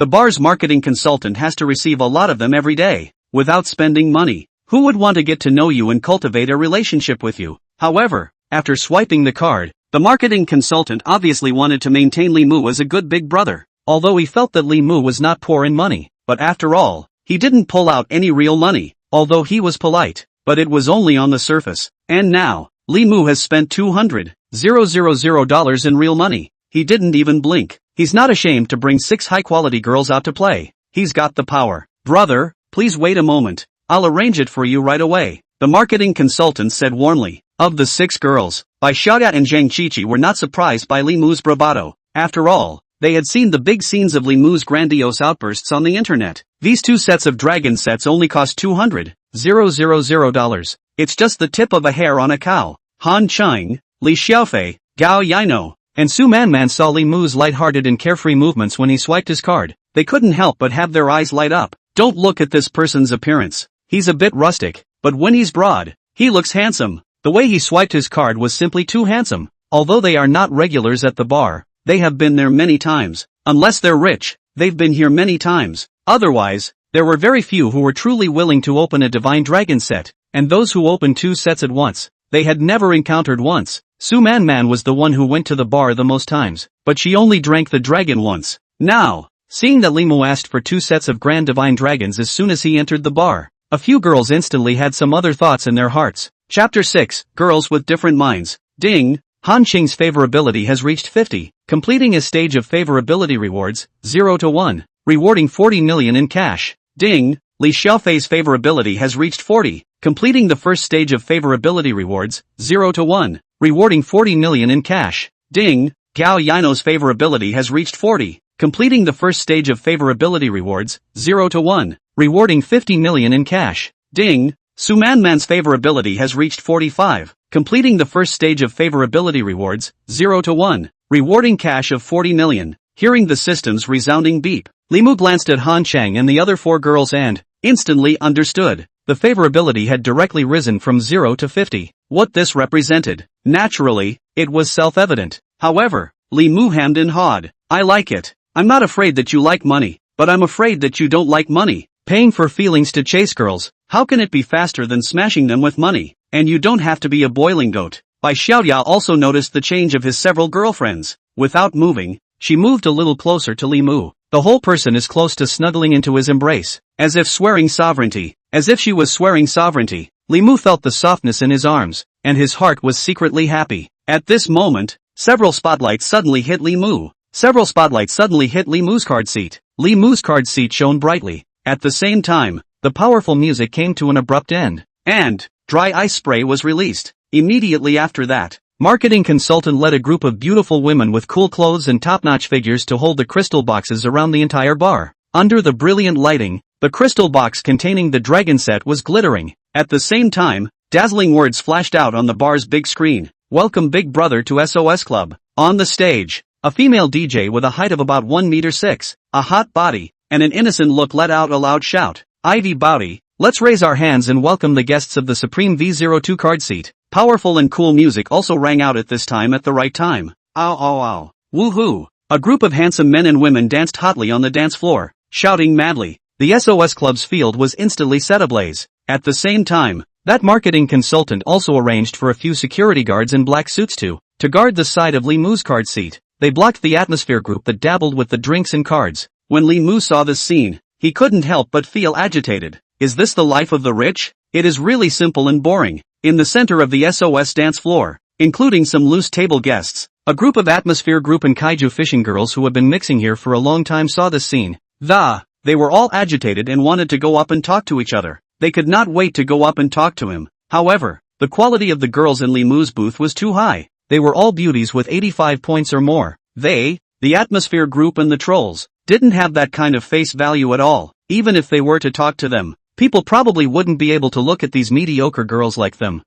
The bar's marketing consultant has to receive a lot of them every day, without spending money. Who would want to get to know you and cultivate a relationship with you? However, after swiping the card, the marketing consultant obviously wanted to maintain Li Mu as a good big brother, although he felt that Li Mu was not poor in money. But after all, he didn't pull out any real money, although he was polite, but it was only on the surface. And now, Li Mu has spent $200,000 in real money. He didn't even blink. He's not ashamed to bring 6 high-quality girls out to play. He's got the power. "Brother, please wait a moment. I'll arrange it for you right away," the marketing consultant said warmly. Of the 6 girls, Bai Xiaoda and Zhang Qiqi were not surprised by Li Mu's bravado. After all, they had seen the big scenes of Li Mu's grandiose outbursts on the internet. These 2 sets of dragon sets only cost $200,000. It's just the tip of a hair on a cow. Han Cheng, Li Xiaofei, Gao Yaino, and Su Manman saw Li Mu's light-hearted and carefree movements when he swiped his card. They couldn't help but have their eyes light up. Don't look at this person's appearance. He's a bit rustic, but when he's broad, he looks handsome. The way he swiped his card was simply too handsome. Although they are not regulars at the bar, they have been there many times. Unless they're rich, they've been here many times. Otherwise, there were very few who were truly willing to open a Divine Dragon set, and those who opened 2 sets at once, they had never encountered once. Su Man was the one who went to the bar the most times, but she only drank the dragon once. Now, seeing that Li Mu asked for 2 sets of Grand Divine Dragons as soon as he entered the bar, a few girls instantly had some other thoughts in their hearts. Chapter 6, Girls with Different Minds. Ding! Han Qing's favorability has reached 50, completing his stage of favorability rewards, 0 to 1, rewarding 40 million in cash. Ding! Li Xiaofei's favorability has reached 40, completing the first stage of favorability rewards, 0 to 1, rewarding 40 million in cash. Ding! Gao Yino's favorability has reached 40, completing the first stage of favorability rewards, 0 to 1, rewarding 50 million in cash. Ding! Su Manman's favorability has reached 45, completing the first stage of favorability rewards, 0 to 1, rewarding cash of 40 million. Hearing the system's resounding beep, Li Mu glanced at Han Chang and the other 4 girls and instantly understood. The favorability had directly risen from 0 to 50. What this represented. Naturally, it was self-evident. However, Li Mu hemmed and hawed. I like it. I'm not afraid that you like money, but I'm afraid that you don't like money. Paying for feelings to chase girls, how can it be faster than smashing them with money? And you don't have to be a boiling goat. Bai Xiaoya also noticed the change of his several girlfriends. Without moving, she moved a little closer to Li Mu. The whole person is close to snuggling into his embrace, as if swearing sovereignty. As if she was swearing sovereignty. Li Mu felt the softness in his arms, and his heart was secretly happy. At this moment, several spotlights suddenly hit Li Mu. Several spotlights suddenly hit Li Mu's card seat. Li Mu's card seat shone brightly. At the same time, the powerful music came to an abrupt end, and dry ice spray was released. Immediately after that, marketing consultant led a group of beautiful women with cool clothes and top-notch figures to hold the crystal boxes around the entire bar. Under the brilliant lighting, the crystal box containing the dragon set was glittering. At the same time, dazzling words flashed out on the bar's big screen. Welcome Big Brother to SOS Club. On the stage, a female DJ with a height of about 1 meter 6, a hot body, and an innocent look let out a loud shout. Ivy Bowdy, let's raise our hands and welcome the guests of the Supreme V02 card seat. Powerful and cool music also rang out at this time at the right time. Ow ow ow. Woohoo! A group of handsome men and women danced hotly on the dance floor, shouting madly. The SOS Club's field was instantly set ablaze. At the same time, that marketing consultant also arranged for a few security guards in black suits to guard the side of Li Mu's card seat. They blocked the atmosphere group that dabbled with the drinks and cards. When Li Mu saw this scene, he couldn't help but feel agitated. Is this the life of the rich? It is really simple and boring. In the center of the SOS dance floor, including some loose table guests, a group of atmosphere group and kaiju fishing girls who had been mixing here for a long time saw this scene. They were all agitated and wanted to go up and talk to each other. They could not wait to go up and talk to him. However, the quality of the girls in Li Mu's booth was too high. They were all beauties with 85 points or more. They, the atmosphere group and the trolls, didn't have that kind of face value at all. Even if they were to talk to them, people probably wouldn't be able to look at these mediocre girls like them.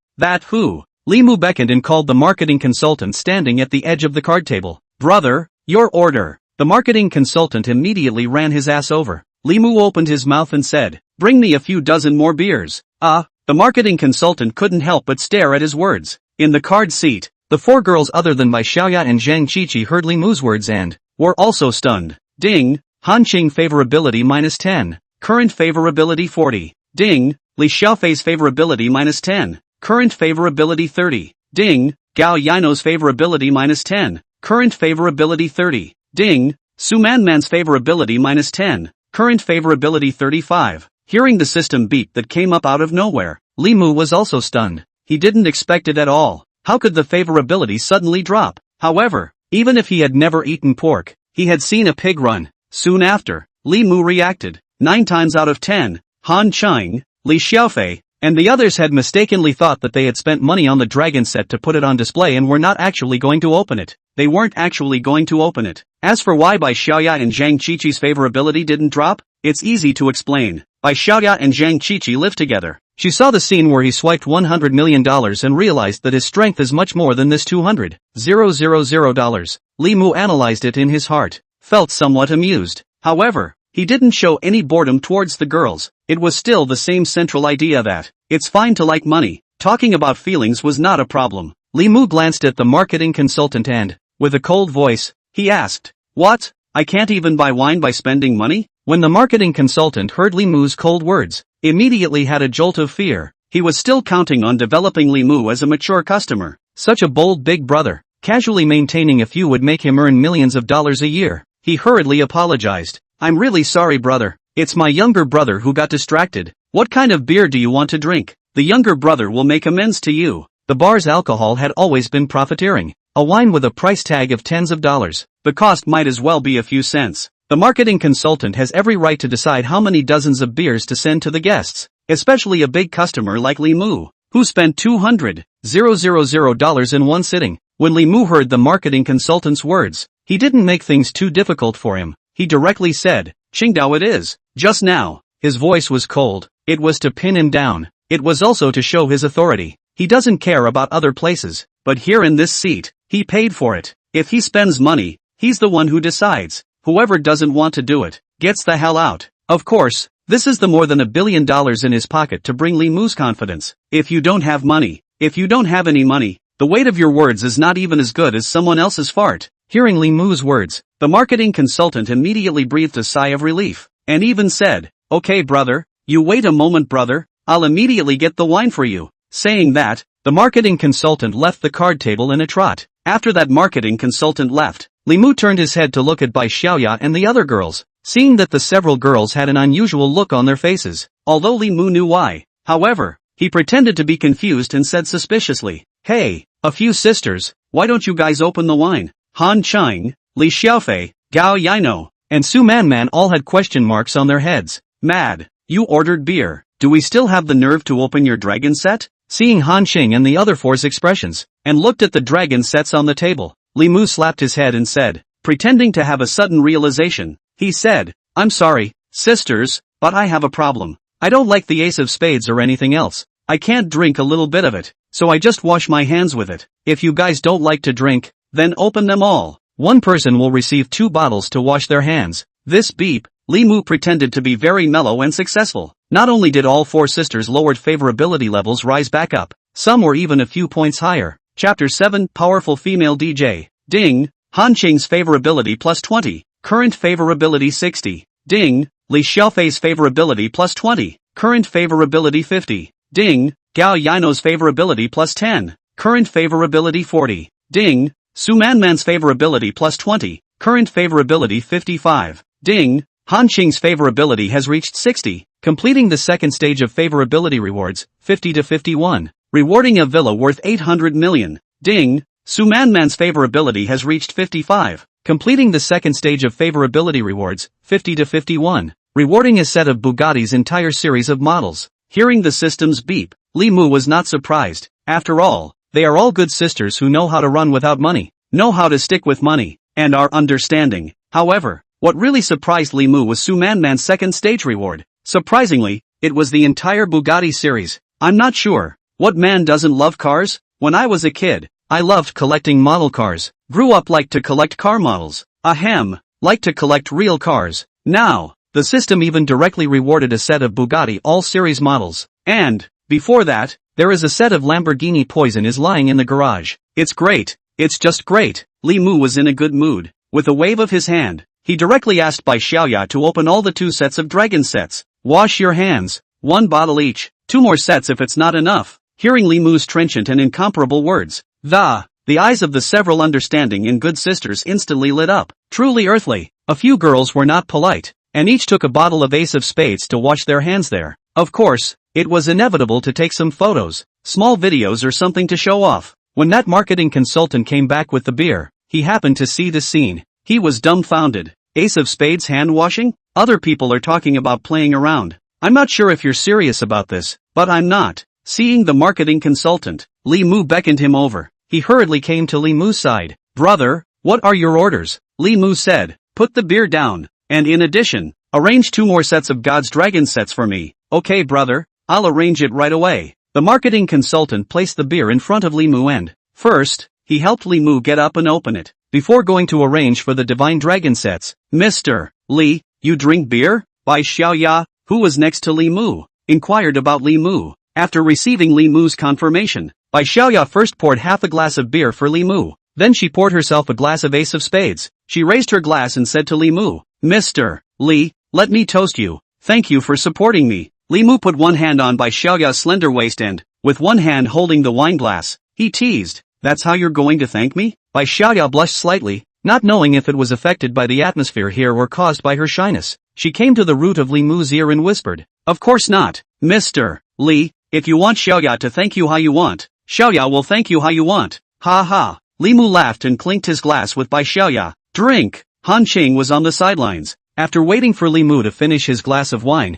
Li Mu beckoned and called the marketing consultant standing at the edge of the card table. Brother, your order. The marketing consultant immediately ran his ass over. Li Mu opened his mouth and said, bring me a few dozen more beers. The marketing consultant couldn't help but stare at his words. In the card seat, the 4 girls other than Bai Xiaoya and Zhang Qiqi heard Li Mu's words and were also stunned. Ding! Han Qing favorability -10. Current favorability 40. Ding! Li Xiaofei's favorability -10. Current favorability 30. Ding! Gao Yino's favorability -10. Current favorability 30. Ding! Su Manman's favorability -10. Current favorability 35. Hearing the system beep that came up out of nowhere, Li Mu was also stunned. He didn't expect it at all. How could the favorability suddenly drop? However, even if he had never eaten pork, he had seen a pig run. Soon after, Li Mu reacted. 9 times out of 10, Han Qing, Li Xiaofei, and the others had mistakenly thought that they had spent money on the dragon set to put it on display and were not actually going to open it. They weren't actually going to open it. As for why Bai Xiaoya and Zhang Qiqi's favorability didn't drop, it's easy to explain. Bai Xiaoya and Zhang Qiqi live together. She saw the scene where he swiped $100 million and realized that his strength is much more than this $200,000. Li Mu analyzed it in his heart, felt somewhat amused. However, he didn't show any boredom towards the girls. It was still the same central idea that it's fine to like money. Talking about feelings was not a problem. Li Mu glanced at the marketing consultant and, with a cold voice, he asked, what? I can't even buy wine by spending money? When the marketing consultant heard Li Mu's cold words, immediately had a jolt of fear. He was still counting on developing Li Mu as a mature customer. Such a bold big brother, casually maintaining a few would make him earn millions of dollars a year. He hurriedly apologized. I'm really sorry, brother. It's my younger brother who got distracted. What kind of beer do you want to drink? The younger brother will make amends to you. The bar's alcohol had always been profiteering. a wine with a price tag of tens of dollars. The cost might as well be a few cents. The marketing consultant has every right to decide how many dozens of beers to send to the guests, especially a big customer like Li Mu, who spent $200,000 in one sitting. When Li Mu heard the marketing consultant's words, he didn't make things too difficult for him. He directly said, "Qingdao it is." Just now, his voice was cold. It was to pin him down. It was also to show his authority. He doesn't care about other places, but here in this seat, he paid for it. If he spends money, he's the one who decides. Whoever doesn't want to do it, gets the hell out. Of course, this is the more than $1 billion in his pocket to bring Li Mu's confidence. If you don't have money, if you don't have any money, the weight of your words is not even as good as someone else's fart. Hearing Li Mu's words, the marketing consultant immediately breathed a sigh of relief, and even said, "Okay brother, you wait a moment brother, I'll immediately get the wine for you." Saying that, the marketing consultant left the card table in a trot. After that marketing consultant left, Li Mu turned his head to look at Bai Xiaoya and the other girls, seeing that the several girls had an unusual look on their faces, although Li Mu knew why. However, he pretended to be confused and said suspiciously, "Hey, a few sisters, why don't you guys open the wine?" Han Chang, Li Xiaofei, Gao Yaino, and Su Manman all had question marks on their heads. "Mad, you ordered beer, do we still have the nerve to open your dragon set?" Seeing Han Qing and the other four's expressions, and looked at the dragon sets on the table, Li Mu slapped his head and said, pretending to have a sudden realization, he said, "I'm sorry, sisters, but I have a problem. I don't like the ace of spades or anything else. I can't drink a little bit of it, so I just wash my hands with it. If you guys don't like to drink, then open them all. One person will receive 2 bottles to wash their hands." This beep, Li Mu pretended to be very mellow and successful. Not only did all 4 sisters' lowered favorability levels rise back up, some were even a few points higher. Chapter 7 Powerful Female DJ. Ding, Han Qing's favorability plus 20, current favorability 60. Ding, Li Xiaofei's favorability plus 20, current favorability 50. Ding, Gao Yaino's favorability plus 10, current favorability 40. Ding, Su Manman's favorability plus 20, current favorability 55. Ding, Han Qing's favorability has reached 60, completing the second stage of favorability rewards, 50 to 51, rewarding a villa worth 800 million. Ding, Su Manman's favorability has reached 55, completing the second stage of favorability rewards, 50 to 51, rewarding a set of Bugatti's entire series of models. Hearing the system's beep, Li Mu was not surprised. After all, they are all good sisters who know how to run without money, know how to stick with money, and are understanding. However, what really surprised Li Mu was Su Manman's second stage reward. Surprisingly, it was the entire Bugatti series. I'm not sure, what man doesn't love cars? When I was a kid, I loved collecting model cars. Grew up like to collect car models. Ahem, like to collect real cars. Now, the system even directly rewarded a set of Bugatti all-series models. And, before that, there is a set of Lamborghini Poison is lying in the garage. It's great, it's just great. Li Mu was in a good mood. With a wave of his hand, he directly asked Bai Xiaoya to open all the 2 sets of dragon sets. Wash your hands, 1 bottle each, 2 more sets if it's not enough. Hearing Li Mu's trenchant and incomparable words, the eyes of the several understanding and good sisters instantly lit up. Truly earthly. A few girls were not polite, and each took a bottle of Ace of Spades to wash their hands there. Of course, it was inevitable to take some photos, small videos or something to show off. When that marketing consultant came back with the beer, he happened to see the scene. He was dumbfounded. Ace of Spades hand washing? Other people are talking about playing around. I'm not sure if you're serious about this, but I'm not. Seeing the marketing consultant, Li Mu beckoned him over. He hurriedly came to Li Mu's side. "Brother, what are your orders?" Li Mu said. "Put the beer down, and in addition, arrange 2 more sets of God's Dragon sets for me." "Okay brother, I'll arrange it right away." The marketing consultant placed the beer in front of Li Mu and, first, he helped Li Mu get up and open it, before going to arrange for the Divine Dragon sets. "Mr. Li, you drink beer?" Bai Xiaoya, who was next to Li Mu, inquired about Li Mu. After receiving Li Mu's confirmation, Bai Xiaoya first poured half a glass of beer for Li Mu, then she poured herself a glass of Ace of Spades. She raised her glass and said to Li Mu, "Mr. Li, let me toast you. Thank you for supporting me." Li Mu put one hand on Bai Xiaoya's slender waist and, with one hand holding the wine glass, he teased, "That's how you're going to thank me?" Bai Xiaoya blushed slightly, not knowing if it was affected by the atmosphere here or caused by her shyness. She came to the root of Li Mu's ear and whispered, "Of course not, Mr. Li, if you want Xiaoya to thank you how you want, Xiaoya will thank you how you want." Ha ha. Li Mu laughed and clinked his glass with Bai Xiaoya. Drink! Han Qing was on the sidelines. After waiting for Li Mu to finish his glass of wine,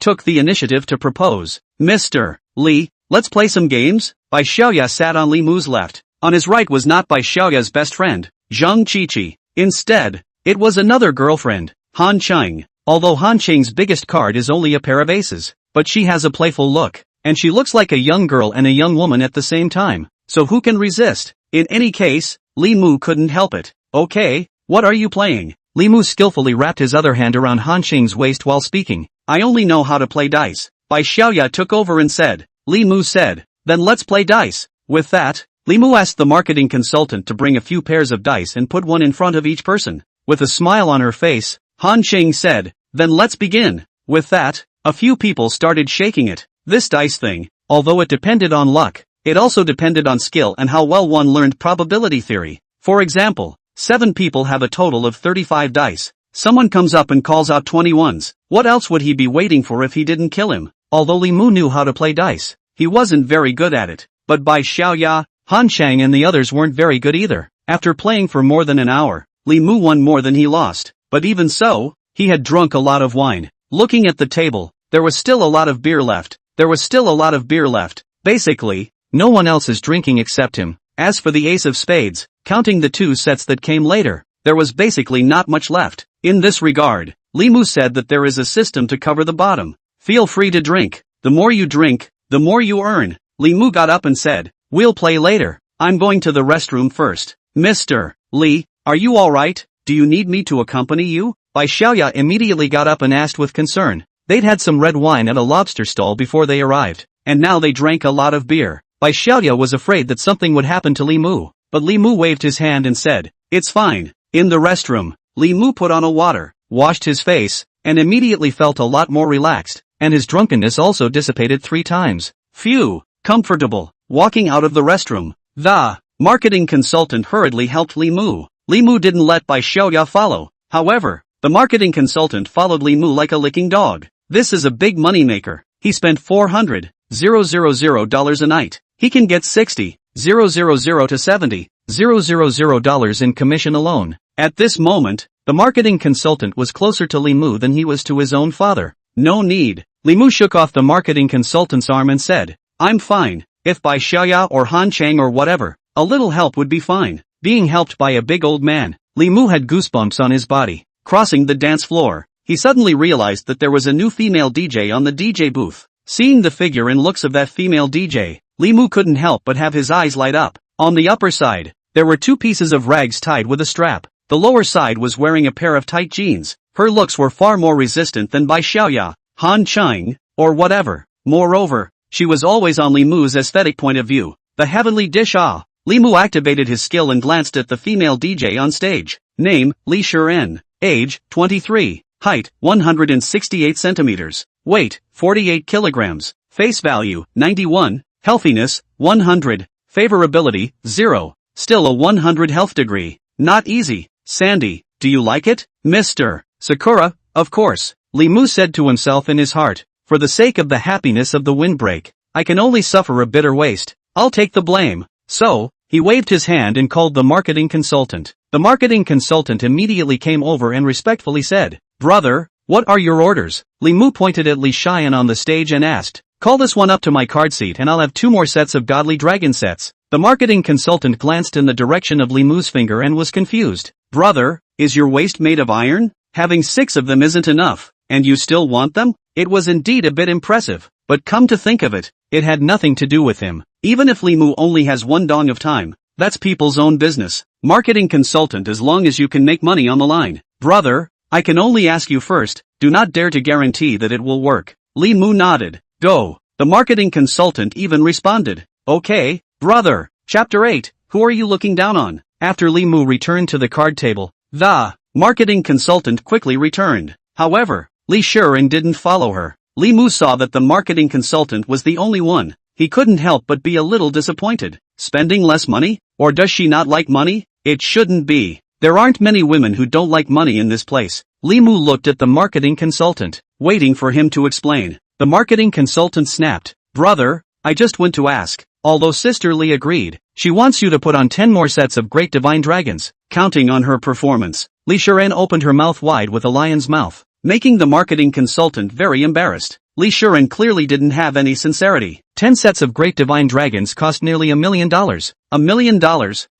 took the initiative to propose. Mr. Li, let's play some games? Bai Xiaoya sat on Li Mu's left. On his right was not Bai Xiaoya's best friend, Zhang Qiqi. Instead, it was another girlfriend, Han Qing. Although Han Qing's biggest card is only a pair of aces, but she has a playful look, and she looks like a young girl and a young woman at the same time. So who can resist? In any case, Li Mu couldn't help it. Okay, what are you playing? Li Mu skillfully wrapped his other hand around Han Qing's waist while speaking. I only know how to play dice. Bai Xiaoya took over and said. Li Mu said, then let's play dice. With that, Li Mu asked the marketing consultant to bring a few pairs of dice and put one in front of each person. With a smile on her face, Han Qing said, then let's begin. With that, a few people started shaking it. This dice thing, although it depended on luck, it also depended on skill and how well one learned probability theory. For example, 7 people have a total of 35 dice. Someone comes up and calls out 21s. What else would he be waiting for if he didn't kill him? Although Li Mu knew how to play dice, he wasn't very good at it. But Bai Xiaoya, Han Chang and the others weren't very good either. After playing for more than an hour, Li Mu won more than he lost. But even so, he had drunk a lot of wine. Looking at the table, there was still a lot of beer left. Basically, no one else is drinking except him. As for the ace of spades, counting the 2 sets that came later, there was basically not much left. In this regard, Li Mu said that there is a system to cover the bottom. Feel free to drink. The more you drink, the more you earn. Li Mu got up and said, we'll play later. I'm going to the restroom first. Mr. Li, are you alright? Do you need me to accompany you? Bai Xiaoya immediately got up and asked with concern. They'd had some red wine at a lobster stall before they arrived, and now they drank a lot of beer. Bai Xiaoya was afraid that something would happen to Li Mu, but Li Mu waved his hand and said, it's fine. In the restroom, Li Mu put on a water, washed his face, and immediately felt a lot more relaxed, and his drunkenness also dissipated 3 times. Phew, comfortable. Walking out of the restroom, the marketing consultant hurriedly helped Li Mu. Li Mu didn't let Bai Xiaoya follow. However, the marketing consultant followed Li Mu like a licking dog. This is a big moneymaker. He spent $400,000 a night. He can get $60,000 to $70,000 in commission alone. At this moment, the marketing consultant was closer to Li Mu than he was to his own father. No need. Li Mu shook off the marketing consultant's arm and said, I'm fine. If Bai Xiaoya or Han Chang or whatever, a little help would be fine. Being helped by a big old man, Li Mu had goosebumps on his body. Crossing the dance floor, he suddenly realized that there was a new female DJ on the DJ booth. Seeing the figure and looks of that female DJ, Li Mu couldn't help but have his eyes light up. On the upper side, there were 2 pieces of rags tied with a strap. The lower side was wearing a pair of tight jeans. Her looks were far more resistant than Bai Xiaoya, Han Chang, or whatever. Moreover, she was always on Li Mu's aesthetic point of view. The heavenly dish. Li Mu activated his skill and glanced at the female DJ on stage. Name, Li Shiren. Age, 23. Height, 168 centimeters. Weight, 48 kilograms. Face value, 91. Healthiness, 100. Favorability, 0. Still a 100 health degree. Not easy. Sandy, do you like it? Mr. Sakura, of course. Li Mu said to himself in his heart. For the sake of the happiness of the windbreak, I can only suffer a bitter waste. I'll take the blame. So, he waved his hand and called the marketing consultant. The marketing consultant immediately came over and respectfully said, Brother, what are your orders? Li Mu pointed at Li Xian on the stage and asked, call this one up to my card seat and I'll have 2 more sets of Godly Dragon sets. The marketing consultant glanced in the direction of Li Mu's finger and was confused. Brother, is your waist made of iron? Having 6 of them isn't enough, and you still want them? It was indeed a bit impressive, but come to think of it, it had nothing to do with him. Even if Li Mu only has 1 dong of time, that's people's own business. Marketing consultant, as long as you can make money on the line. Brother, I can only ask you first, do not dare to guarantee that it will work. Li Mu nodded. Go. The marketing consultant even responded. Okay, brother. Chapter 8, who are you looking down on? After Li Mu returned to the card table, the marketing consultant quickly returned. However, Li Shiren didn't follow her. Li Mu saw that the marketing consultant was the only one. He couldn't help but be a little disappointed. Spending less money? Or does she not like money? It shouldn't be. There aren't many women who don't like money in this place. Li Mu looked at the marketing consultant, waiting for him to explain. The marketing consultant snapped. Brother, I just went to ask. although Sister Li agreed. She wants you to put on 10 more sets of Great Divine Dragons. Counting on her performance, Li Shiren opened her mouth wide with a lion's mouth, making the marketing consultant very embarrassed. Li Shiren clearly didn't have any sincerity. 10 sets of Great Divine Dragons cost nearly $1 million. $1 million?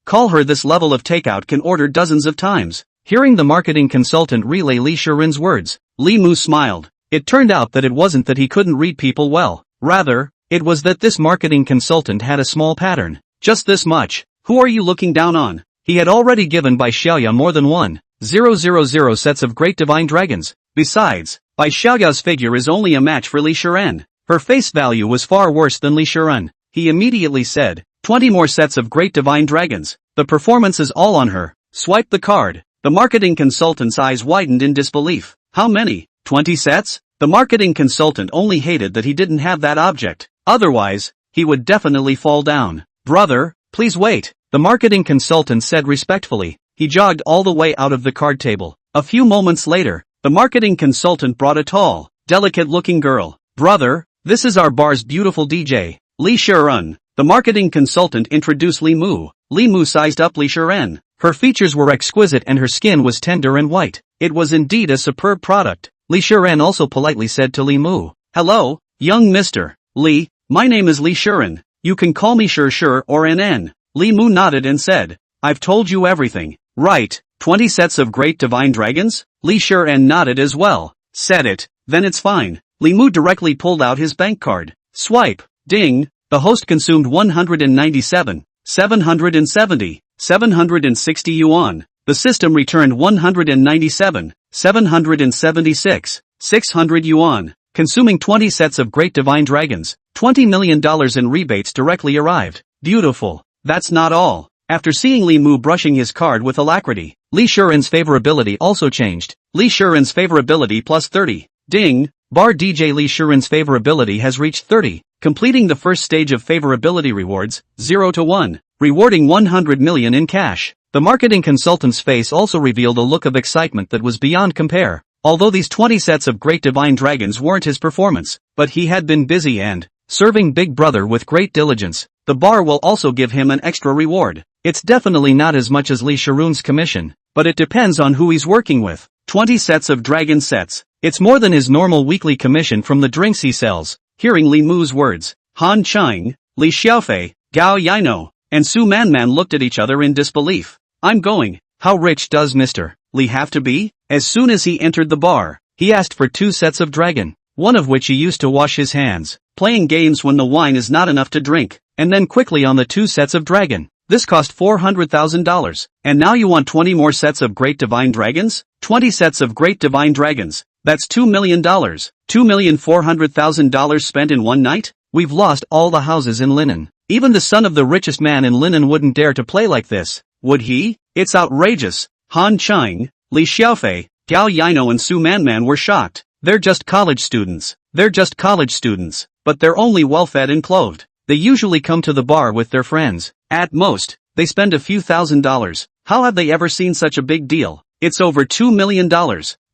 Call her this level of takeout can order dozens of times. Hearing the marketing consultant relay Li Shiren's words, Li Mu smiled. It turned out that it wasn't that he couldn't read people well. Rather, it was that this marketing consultant had a small pattern. Just this much. Who are you looking down on? He had already given Bai Xiaoya more than 1,000 sets of Great Divine Dragons. Besides, Bai Xiaoya's figure is only a match for Li Shiren. Her face value was far worse than Li Shiren. He immediately said, 20 more sets of Great Divine Dragons. The performance is all on her. Swipe the card. The marketing consultant's eyes widened in disbelief. How many? 20 sets? The marketing consultant only hated that he didn't have that object. Otherwise, he would definitely fall down. Brother, please wait, the marketing consultant said respectfully. He jogged all the way out of the card table. A few moments later, the marketing consultant brought a tall, delicate-looking girl. Brother, this is our bar's beautiful DJ, Li Shiren. The marketing consultant introduced Li Mu. Li Mu sized up Li Shiren. Her features were exquisite and her skin was tender and white. It was indeed a superb product. Li Shiren also politely said to Li Mu, hello, young Mr. Li, my name is Li Shiren. You can call me Shir or NN. Li Mu nodded and said, I've told you everything. Right, 20 sets of Great Divine Dragons? Li Shiren nodded as well. Said it, then it's fine. Li Mu directly pulled out his bank card. Swipe, ding, the host consumed 197, 770, 760 yuan. The system returned 197, 776, 600 yuan. Consuming 20 sets of Great Divine Dragons, $20 million in rebates directly arrived. Beautiful. That's not all. After seeing Li Mu brushing his card with alacrity, Li Shiren's favorability also changed. Li Shiren's favorability plus 30. Ding. Bar DJ Li Shiren's favorability has reached 30, completing the first stage of favorability rewards, 0 to 1, rewarding 100 million in cash. The marketing consultant's face also revealed a look of excitement that was beyond compare. Although these 20 sets of Great Divine Dragons weren't his performance, but he had been busy and serving Big Brother with great diligence. The bar will also give him an extra reward. It's definitely not as much as Li Shiren's commission, but it depends on who he's working with. 20 sets of dragon sets. It's more than his normal weekly commission from the drinks he sells. Hearing Li Mu's words, Han Chang, Li Xiaofei, Gao Yino, and Su Manman looked at each other in disbelief. I'm going. How rich does Mr. Li have to be? As soon as he entered the bar, he asked for 2 sets of dragon, one of which he used to wash his hands, playing games when the wine is not enough to drink, and then quickly on the 2 sets of dragon. This cost $400,000. And now you want 20 more sets of Great Divine Dragons? 20 sets of Great Divine Dragons. That's $2 million. $2,400,000 spent in one night? We've lost all the houses in Linen. Even the son of the richest man in Linen wouldn't dare to play like this, would he? It's outrageous. Han Chang, Li Xiaofei, Gao Yino and Su Manman were shocked. They're just college students. But they're only well-fed and clothed. They usually come to the bar with their friends. At most, they spend a few $1,000s. How have they ever seen such a big deal? It's over $2 million.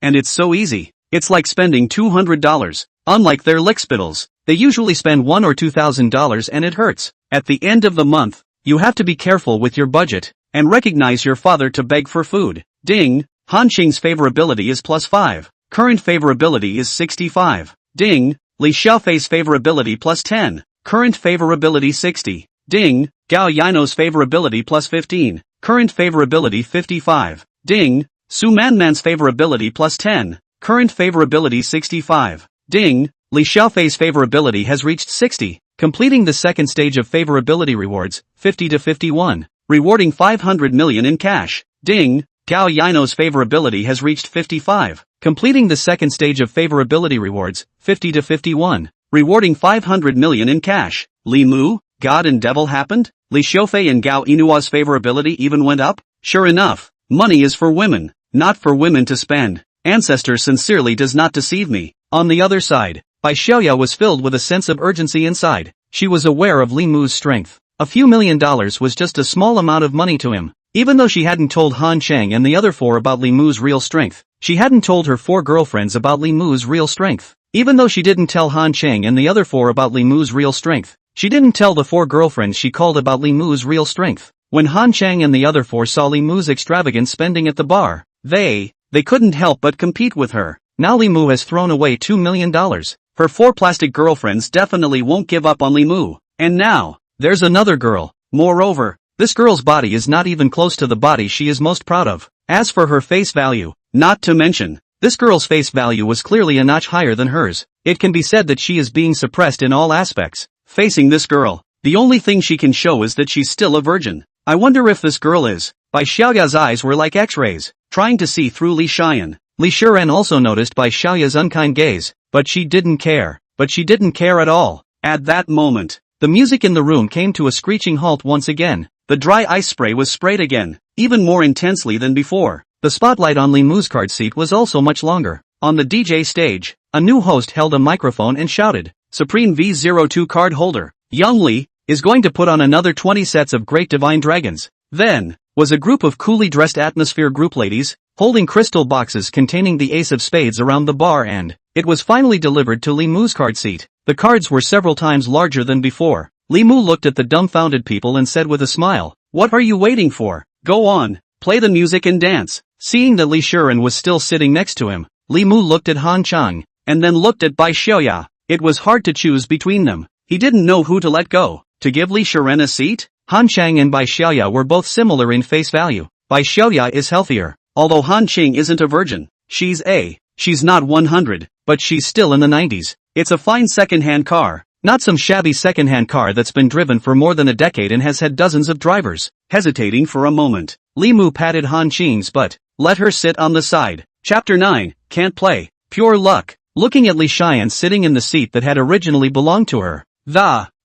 And it's so easy. It's like spending $200. Unlike their lickspittles, they usually spend $1,000 or $2,000 and it hurts. At the end of the month, you have to be careful with your budget, and recognize your father to beg for food. Ding. Han Qing's favorability is plus 5. Current favorability is 65. Ding. Li Xiaofei's favorability plus 10. Current favorability 60. Ding. Gao Yino's favorability plus 15. Current favorability 55. Ding. Su Manman's favorability plus 10. Current favorability 65. Ding. Li Xiaofei's favorability has reached 60, completing the second stage of favorability rewards, 50 to 51, rewarding 500 million in cash. Ding. Gao Yino's favorability has reached 55, completing the second stage of favorability rewards, 50 to 51, rewarding 500 million in cash. Li Mu, God and Devil happened? Li Xiaofei and Gao Yinua's favorability even went up? Sure enough, money is for women, not for women to spend. Ancestor sincerely does not deceive me. On the other side, Bai Xiaoya was filled with a sense of urgency inside. She was aware of Li Mu's strength. A few $1 million was just a small amount of money to him. Even though she hadn't told Han Chang and the other 4 about Li Mu's real strength, she hadn't told her 4 girlfriends about Li Mu's real strength. Even though she didn't tell Han Chang and the other 4 about Li Mu's real strength, She didn't tell the 4 girlfriends she called about Li Mu's real strength. When Han Chang and the other 4 saw Li Mu's extravagant spending at the bar, they couldn't help but compete with her. Now Li Mu has thrown away $2 million. Her 4 plastic girlfriends definitely won't give up on Li Mu. And now, there's another girl. Moreover, this girl's body is not even close to the body she is most proud of. As for her face value, not to mention, this girl's face value was clearly a notch higher than hers. It can be said that she is being suppressed in all aspects. Facing this girl, the only thing she can show is that she's still a virgin. I wonder if this girl is. Bai Xiaoya's eyes were like x-rays, trying to see through Li Xian. Li Shiren also noticed Bai Xiaoya's unkind gaze, but she didn't care. But she didn't care at all. At that moment, the music in the room came to a screeching halt once again. The dry ice spray was sprayed again, even more intensely than before. The spotlight on Li Mu's card seat was also much longer. On the DJ stage, a new host held a microphone and shouted, Supreme V02 card holder, Young Li, is going to put on another 20 sets of Great Divine Dragons. Then, was a group of coolly dressed atmosphere group ladies, holding crystal boxes containing the ace of spades around the bar, and it was finally delivered to Li Mu's card seat. The cards were several times larger than before. Li Mu looked at the dumbfounded people and said with a smile, What are you waiting for? Go on, play the music and dance. Seeing that Li Shiren was still sitting next to him, Li Mu looked at Han Chang, and then looked at Bai Xiaoya. It was hard to choose between them. He didn't know who to let go. To give Li Shiren a seat? Han Chang and Bai Xiaoya were both similar in face value. Bai Xiaoya is healthier. Although Han Ching isn't a virgin. She's not 100, but she's still in the 90s. It's a fine second-hand car. Not some shabby second-hand car that's been driven for more than a decade and has had dozens of drivers. Hesitating for a moment, Li Mu patted Han Ching's butt. Let her sit on the side. Chapter 9, Can't Play. Pure luck. Looking at Li Xian sitting in the seat that had originally belonged to her.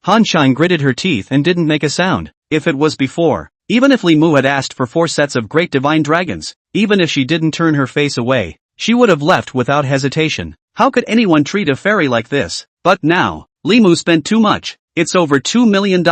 Han Chang gritted her teeth and didn't make a sound. If it was before, even if Li Mu had asked for 4 sets of Great Divine Dragons, even if she didn't turn her face away, she would have left without hesitation. How could anyone treat a fairy like this? But now, Li Mu spent too much. It's over $2 million.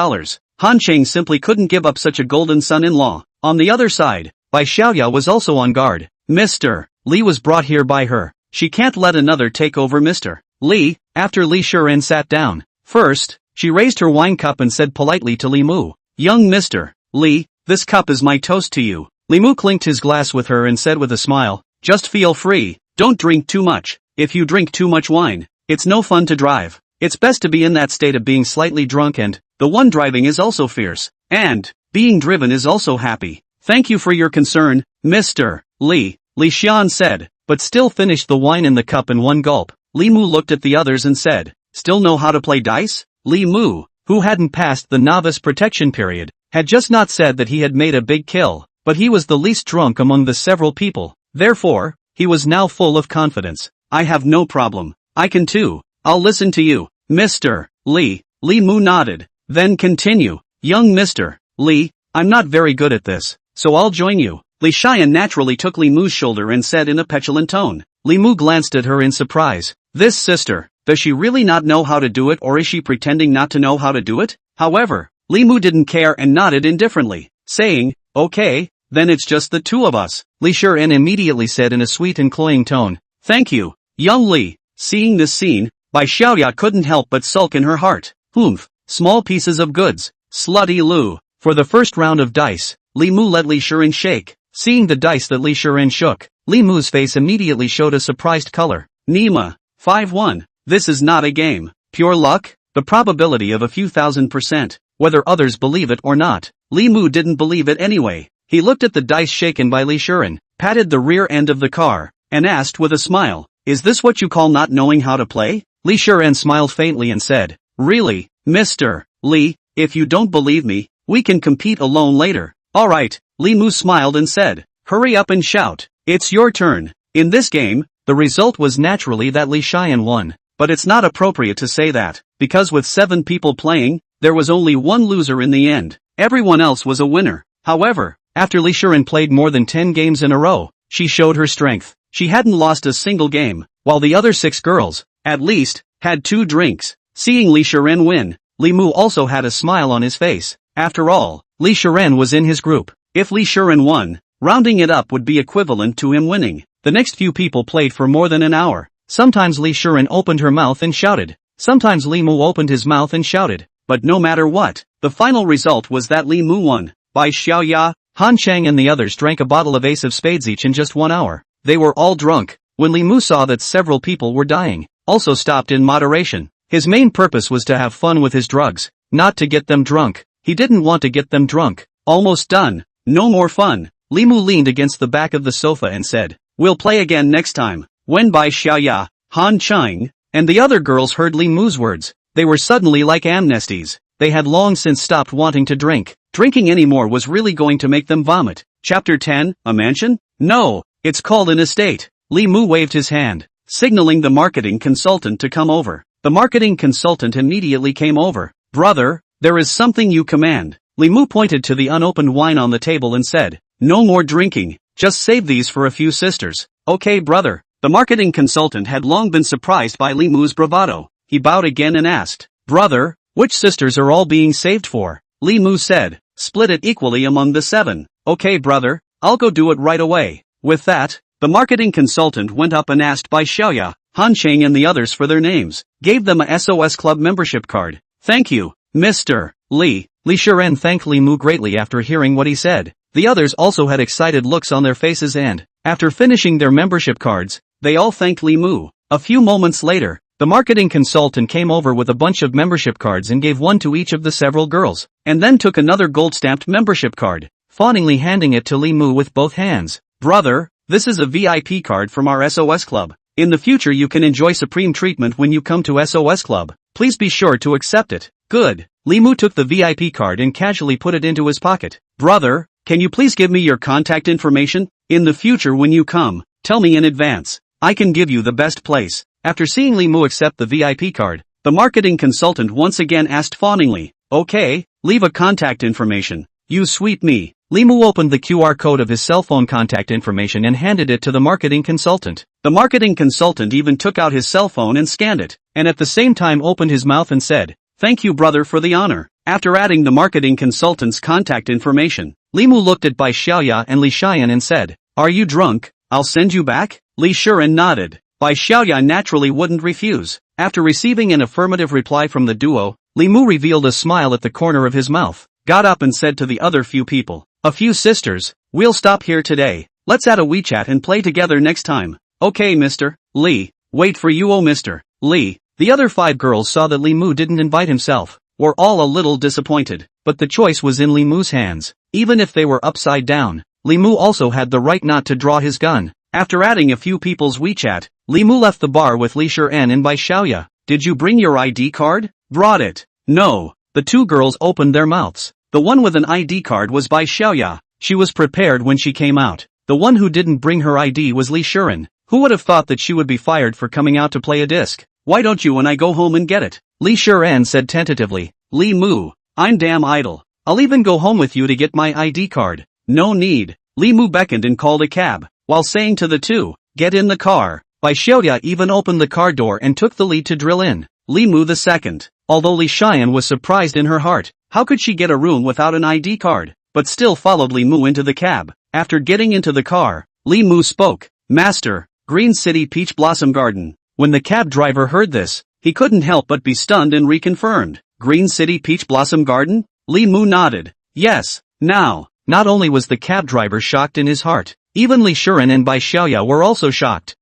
Han Chang simply couldn't give up such a golden son-in-law. On the other side, Bai Xiaoya was also on guard. Mr. Li was brought here by her. She can't let another take over Mr. Li. After Li Shiren sat down, first, she raised her wine cup and said politely to Li Mu, Young Mr. Li, this cup is my toast to you. Li Mu clinked his glass with her and said with a smile, Just feel free, don't drink too much. If you drink too much wine, it's no fun to drive. It's best to be in that state of being slightly drunk, and the one driving is also fierce. And being driven is also happy. Thank you for your concern, Mr. Li, Li Xian said, but still finished the wine in the cup in one gulp. Li Mu looked at the others and said, Still know how to play dice? Li Mu, who hadn't passed the novice protection period, had just not said that he had made a big kill, but he was the least drunk among the several people. Therefore, he was now full of confidence. I have no problem. I can too. I'll listen to you, Mr. Li. Li Mu nodded. Then continue. Young Mr. Li, I'm not very good at this, so I'll join you. Li Xian naturally took Li Mu's shoulder and said in a petulant tone. Li Mu glanced at her in surprise. This sister, does she really not know how to do it, or is she pretending not to know how to do it? However, Li Mu didn't care and nodded indifferently, saying, Okay, then it's just the two of us. Li Shiren immediately said in a sweet and cloying tone, Thank you, young Li. Seeing this scene, Bai Xiaoya couldn't help but sulk in her heart. Humph, small pieces of goods. Slutty Lu. For the first round of dice, Li Mu let Li Shiren shake. Seeing the dice that Li Shiren shook, Li Mu's face immediately showed a surprised color. Nima. 5-1. This is not a game. Pure luck? The probability of a few thousand%, whether others believe it or not. Li Mu didn't believe it anyway. He looked at the dice shaken by Li Shiren, patted the rear end of the car, and asked with a smile, Is this what you call not knowing how to play? Li Shiren smiled faintly and said, Really, Mr. Li, if you don't believe me, we can compete alone later. Alright, Li Mu smiled and said, Hurry up and shout. It's your turn. In this game, the result was naturally that Li Xian won. But it's not appropriate to say that, because with 7 people playing, there was only one loser in the end. Everyone else was a winner. However, after Li Shiren played more than 10 games in a row, she showed her strength. She hadn't lost a single game, while the other 6 girls, at least, had 2 drinks. Seeing Li Shiren win, Li Mu also had a smile on his face. After all, Li Shiren was in his group. If Li Shiren won, rounding it up would be equivalent to him winning. The next few people played for more than an hour. Sometimes Li Shiren opened her mouth and shouted. Sometimes Li Mu opened his mouth and shouted. but no matter what, the final result was that Li Mu won. By Xiaoya, Han Chang and the others drank a bottle of Ace of Spades each in just 1 hour. They were all drunk. When Li Mu saw that several people were dying, also stopped in moderation. His main purpose was to have fun with his drugs, not to get them drunk. He didn't want to get them drunk. Almost done. No more fun. Li Mu leaned against the back of the sofa and said, "We'll play again next time." When Bai Xiaoya, Han Chang, and the other girls heard Li Mu's words, they were suddenly like amnesties. They had long since stopped wanting to drink. Drinking anymore was really going to make them vomit. Chapter 10, a mansion? No, it's called an estate. Li Mu waved his hand, signaling the marketing consultant to come over. The marketing consultant immediately came over. "Brother, there is something you command." Li Mu pointed to the unopened wine on the table and said, "No more drinking, just save these for a few sisters." "Okay, brother." The marketing consultant had long been surprised by Li Mu's bravado. He bowed again and asked, "Brother, which sisters are all being saved for?" Li Mu said, "Split it equally among the 7. "Okay, brother, I'll go do it right away." With that, the marketing consultant went up and asked Bai Xiaoya, Han Chang and the others for their names, gave them a SOS Club membership card. "Thank you, Mr. Li." Li Shiren thanked Li Mu greatly after hearing what he said. The others also had excited looks on their faces and, after finishing their membership cards, they all thanked Li Mu. A few moments later, the marketing consultant came over with a bunch of membership cards and gave one to each of the several girls, and then took another gold-stamped membership card, fawningly handing it to Li Mu with both hands. "Brother, this is a VIP card from our SOS Club. In the future you can enjoy supreme treatment when you come to SOS Club. Please be sure to accept it." "Good." Li Mu took the VIP card and casually put it into his pocket. "Brother, can you please give me your contact information? In the future when you come, tell me in advance. I can give you the best place." After seeing Li Mu accept the VIP card, the marketing consultant once again asked fawningly, "Okay, leave a contact information. You sweet me." Li Mu opened the QR code of his cell phone contact information and handed it to the marketing consultant. The marketing consultant even took out his cell phone and scanned it, and at the same time opened his mouth and said, "Thank you brother for the honor." After adding the marketing consultant's contact information, Li Mu looked at Bai Xiaoya and Li Xian and said, "Are you drunk? I'll send you back?" Li Shiren nodded. Bai Xiaoya naturally wouldn't refuse. After receiving an affirmative reply from the duo, Li Mu revealed a smile at the corner of his mouth, got up and said to the other few people, "A few sisters, we'll stop here today. Let's add a WeChat and play together next time." "Okay Mr. Li, wait for you oh Mr. Li." The other 5 girls saw that Li Mu didn't invite himself, were all a little disappointed, but the choice was in Li Mu's hands. Even if they were upside down, Li Mu also had the right not to draw his gun. After adding a few people's WeChat, Li Mu left the bar with Li Shiren and Bai Xiaoya. "Did you bring your ID card?" "Brought it." "No." The 2 girls opened their mouths. The one with an ID card was Bai Xiaoya. She was prepared when she came out. The one who didn't bring her ID was Li Shiren. Who would have thought that she would be fired for coming out to play a disc? "Why don't you and I go home and get it?" Li Shiren said tentatively. "Li Mu, I'm damn idle. I'll even go home with you to get my ID card." "No need." Li Mu beckoned and called a cab, while saying to the 2, "Get in the car." Bai Xiaoya even opened the car door and took the lead to drill in. Li Mu the second. Although Li Xian was surprised in her heart, how could she get a room without an ID card? But still followed Li Mu into the cab. After getting into the car, Li Mu spoke. "Master, Green City Peach Blossom Garden." When the cab driver heard this, he couldn't help but be stunned and reconfirmed. "Green City Peach Blossom Garden?" Li Mu nodded. "Yes." Now, not only was the cab driver shocked in his heart, even Li Shiren and Bai Xiaoya were also shocked.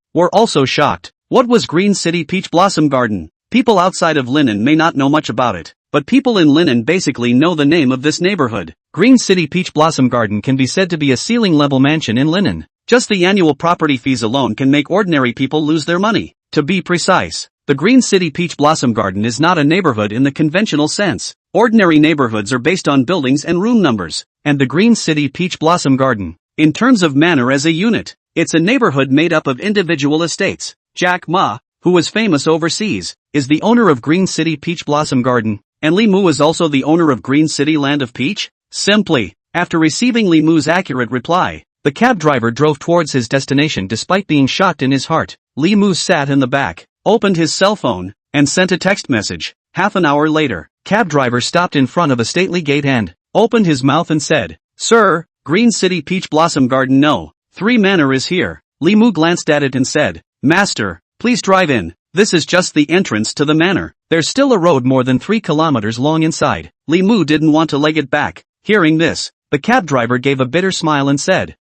What was Green City Peach Blossom Garden? People outside of Linen may not know much about it, but people in Linen basically know the name of this neighborhood. Green City Peach Blossom Garden can be said to be a ceiling-level mansion in Linen. Just the annual property fees alone can make ordinary people lose their money. To be precise, the Green City Peach Blossom Garden is not a neighborhood in the conventional sense. Ordinary neighborhoods are based on buildings and room numbers, and the Green City Peach Blossom Garden, in terms of manner as a unit, it's a neighborhood made up of individual estates. Jack Ma, who was famous overseas, is the owner of Green City Peach Blossom Garden, and Li Mu is also the owner of Green City Land of Peach? Simply, after receiving Li Mu's accurate reply, the cab driver drove towards his destination despite being shocked in his heart. Li Mu sat in the back, opened his cell phone, and sent a text message. Half an hour later, cab driver stopped in front of a stately gate and opened his mouth and said, "Sir, Green City Peach Blossom Garden No. 3 Manor is here." Li Mu glanced at it and said, "Master, please drive in." this is just the entrance to the manor. There's still a road more than 3 kilometers long inside. Li Mu didn't want to leg it back. Hearing this, the cab driver gave a bitter smile and said,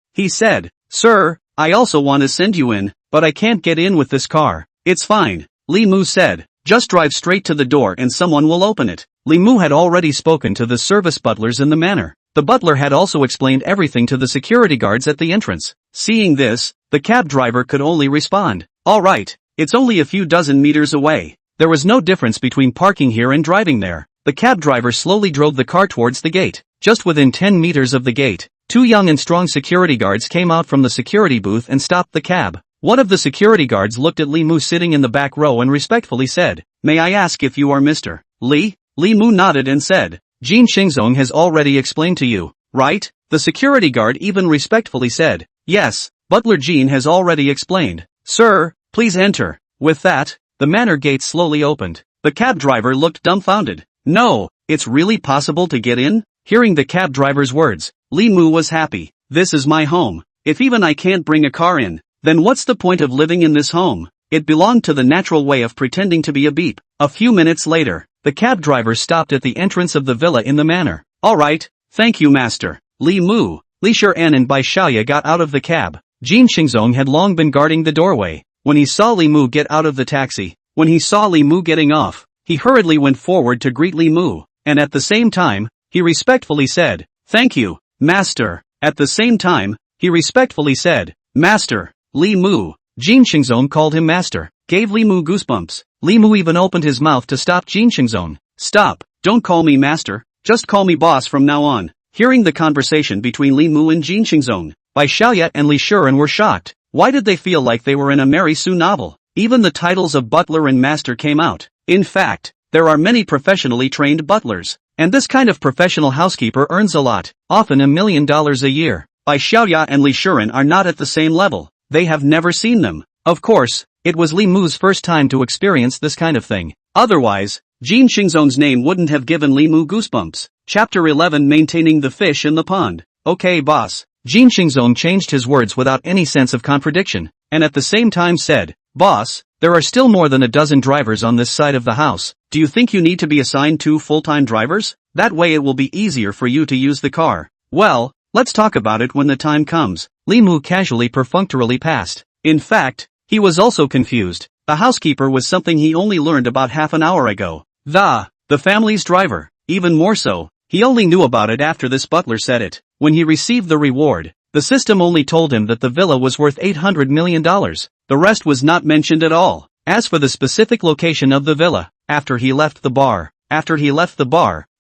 Sir, I also want to send you in, but I can't get in with this car. It's fine. Li Mu said, just drive straight to the door and someone will open it. Li Mu had already spoken to the service butlers in the manor. The butler had also explained everything to the security guards at the entrance. Seeing this, the cab driver could only respond, alright, it's only a few dozen meters away. There was no difference between parking here and driving there. The cab driver slowly drove the car towards the gate. Just within 10 meters of the gate, 2 young and strong security guards came out from the security booth and stopped the cab. One of the security guards looked at Li Mu sitting in the back row and respectfully said, May I ask if you are Mr. Li? Li Mu nodded and said, Jin Xingzong has already explained to you, right? The security guard even respectfully said, Yes, Butler Jin has already explained. Sir, please enter. With that, the manor gate slowly opened. The cab driver looked dumbfounded. No, it's really possible to get in? Hearing the cab driver's words, Li Mu was happy. This is my home. If even I can't bring a car in, then what's the point of living in this home? It belonged to the natural way of pretending to be a beep. A few minutes later, the cab driver stopped at the entrance of the villa in the manor. Alright, thank you master. Li Mu, Li Shiren and Bai Xiaoya got out of the cab. Jin Xingzong had long been guarding the doorway. When he saw Li Mu get out of the taxi, when he saw Li Mu getting off, he hurriedly went forward to greet Li Mu, and at the same time, he respectfully said, Thank you, master. At the same time, he respectfully said, Master, Li Mu. Jin Xingzong called him master, gave Li Mu goosebumps. Li Mu even opened his mouth to stop Jin Xingzong. Stop, don't call me master, just call me boss from now on. Hearing the conversation between Li Mu and Jin Xingzong, Bai Xiaoya and Li Shiren were shocked. Why did they feel like they were in a Mary Sue novel? Even the titles of butler and master came out. In fact, there are many professionally trained butlers, and this kind of professional housekeeper earns a lot, often $1 million a year. Bai Xiaoya and Li Shiren are not at the same level. They have never seen them. Of course, it was Li Mu's first time to experience this kind of thing. Otherwise, Jin Xingzong's name wouldn't have given Li Mu goosebumps. Chapter 11 Maintaining the Fish in the Pond. Okay boss. Jin Xingzong changed his words without any sense of contradiction, and at the same time said, Boss, there are still more than a dozen drivers on this side of the house. Do you think you need to be assigned 2 full-time drivers? That way it will be easier for you to use the car. Well, let's talk about it when the time comes. Li Mu casually perfunctorily passed. In fact, he was also confused. The housekeeper was something he only learned about half an hour ago. The family's driver. Even more so, he only knew about it after this butler said it. When he received the reward, the system only told him that the villa was worth $800 million. The rest was not mentioned at all. As for the specific location of the villa, after he left the bar,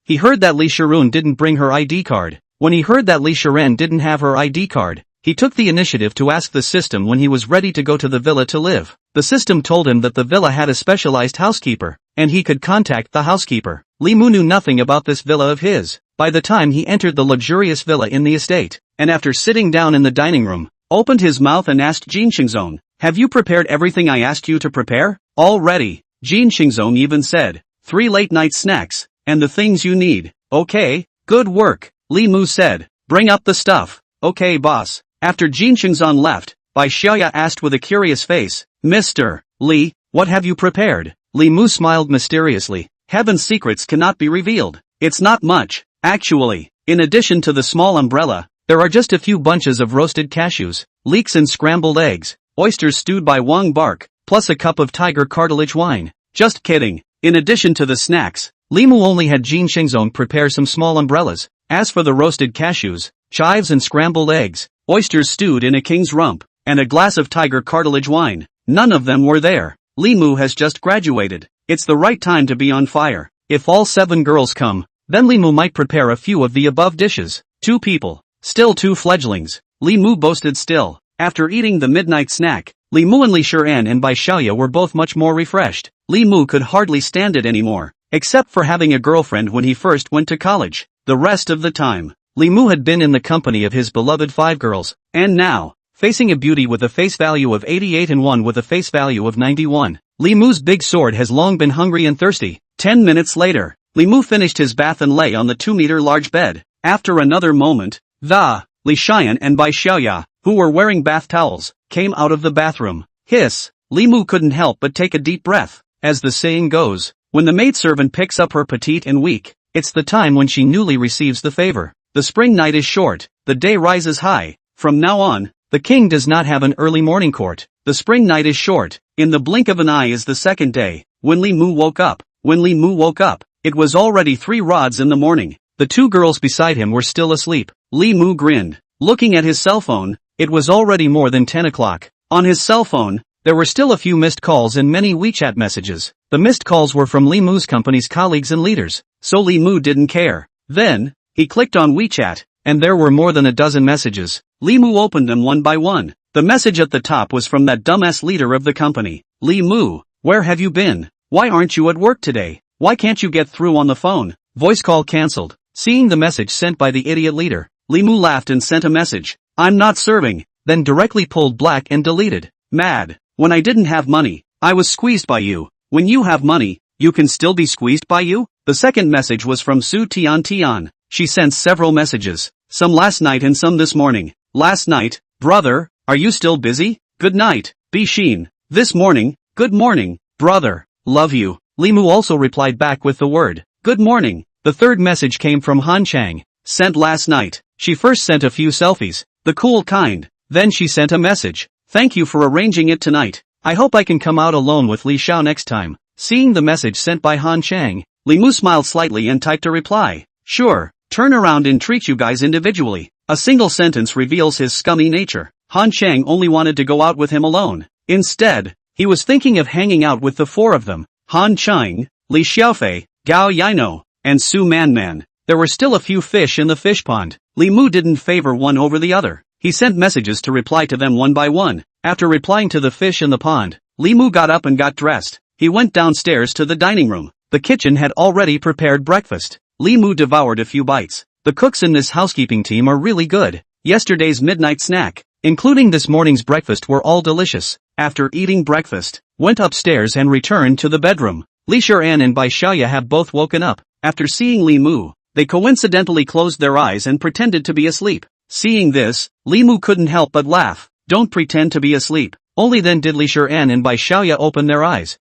he heard that Li Shirun didn't bring her ID card. When he heard that Li Shiren didn't have her ID card, he took the initiative to ask the system when he was ready to go to the villa to live. The system told him that the villa had a specialized housekeeper, and he could contact the housekeeper. Li Mu knew nothing about this villa of his. By the time he entered the luxurious villa in the estate, and after sitting down in the dining room, opened his mouth and asked Jin Xingzong, Have you prepared everything I asked you to prepare? All ready. Jin Xingzong even said, 3 late-night snacks, and the things you need. Okay, good work. Li Mu said, Bring up the stuff. Okay boss. After Jin Xingzong left, Bai Xiaoya asked with a curious face, Mr. Li, what have you prepared? Li Mu smiled mysteriously. Heaven's secrets cannot be revealed. It's not much, actually. In addition to the small umbrella, there are just a few bunches of roasted cashews, leeks and scrambled eggs, oysters stewed by Wang bark, plus a cup of tiger cartilage wine. Just kidding. In addition to the snacks, Li Mu only had Jin Xingzong prepare some small umbrellas. As for the roasted cashews, chives and scrambled eggs, oysters stewed in a king's rump, and a glass of tiger cartilage wine, none of them were there. Li Mu has just graduated. It's the right time to be on fire. If all 7 girls come, then Li Mu might prepare a few of the above dishes. 2 people. Still 2 fledglings. Li Mu boasted still. After eating the midnight snack, Li Mu and Li Shiren and Bai Xiaoya were both much more refreshed. Li Mu could hardly stand it anymore, except for having a girlfriend when he first went to college. The rest of the time, Li Mu had been in the company of his beloved 5 girls, and now, facing a beauty with a face value of 88 and one with a face value of 91, Li Mu's big sword has long been hungry and thirsty. 10 minutes later, Li Mu finished his bath and lay on the 2-meter large bed. After another moment, Li Xian and Bai Xiaoya, who were wearing bath towels, came out of the bathroom. Hiss! Li Mu couldn't help but take a deep breath. As the saying goes, when the maidservant picks up her petite and weak, it's the time when she newly receives the favor. The spring night is short, the day rises high. From now on, the king does not have an early morning court. The spring night is short, in the blink of an eye is the second day. When Li Mu woke up, it was already 3 rods in the morning. The 2 girls beside him were still asleep. Li Mu grinned. Looking at his cell phone, it was already more than 10 o'clock. On his cell phone, there were still a few missed calls and many WeChat messages. The missed calls were from Li Mu's company's colleagues and leaders, so Li Mu didn't care. Then, he clicked on WeChat, and there were more than a dozen messages. Li Mu opened them one by one. The message at the top was from that dumbass leader of the company. Li Mu, where have you been? Why aren't you at work today? Why can't you get through on the phone? Voice call cancelled. Seeing the message sent by the idiot leader, Li Mu laughed and sent a message. I'm not serving. Then directly pulled black and deleted. Mad. When I didn't have money, I was squeezed by you. When you have money, you can still be squeezed by you? The second message was from Su Tian. She sent several messages. Some last night and some this morning. Last night, brother, are you still busy? Good night, Bi Xin. This morning, good morning, brother, love you. Li Mu also replied back with the word, good morning. The third message came from Han Chang. Sent last night. She first sent a few selfies, the cool kind. Then she sent a message. Thank you for arranging it tonight. I hope I can come out alone with Li Xiao next time. Seeing the message sent by Han Chang, Li Mu smiled slightly and typed a reply. Sure, turn around and treat you guys individually. A single sentence reveals his scummy nature. Han Chang only wanted to go out with him alone. Instead, he was thinking of hanging out with the 4 of them. Han Chang, Li Xiaofei, Gao Yaino, and Su Man. There were still a few fish in the fish pond. Li Mu didn't favor one over the other. He sent messages to reply to them one by one. After replying to the fish in the pond, Li Mu got up and got dressed. He went downstairs to the dining room. The kitchen had already prepared breakfast. Li Mu devoured a few bites. The cooks in this housekeeping team are really good. Yesterday's midnight snack, including this morning's breakfast, were all delicious. After eating breakfast, went upstairs and returned to the bedroom. Li Shiran and Bai Xiaoya have both woken up. After seeing Li Mu, they coincidentally closed their eyes and pretended to be asleep. Seeing this, Li Mu couldn't help but laugh. Don't pretend to be asleep. Only then did Li Shiran and Bai Xiaoya open their eyes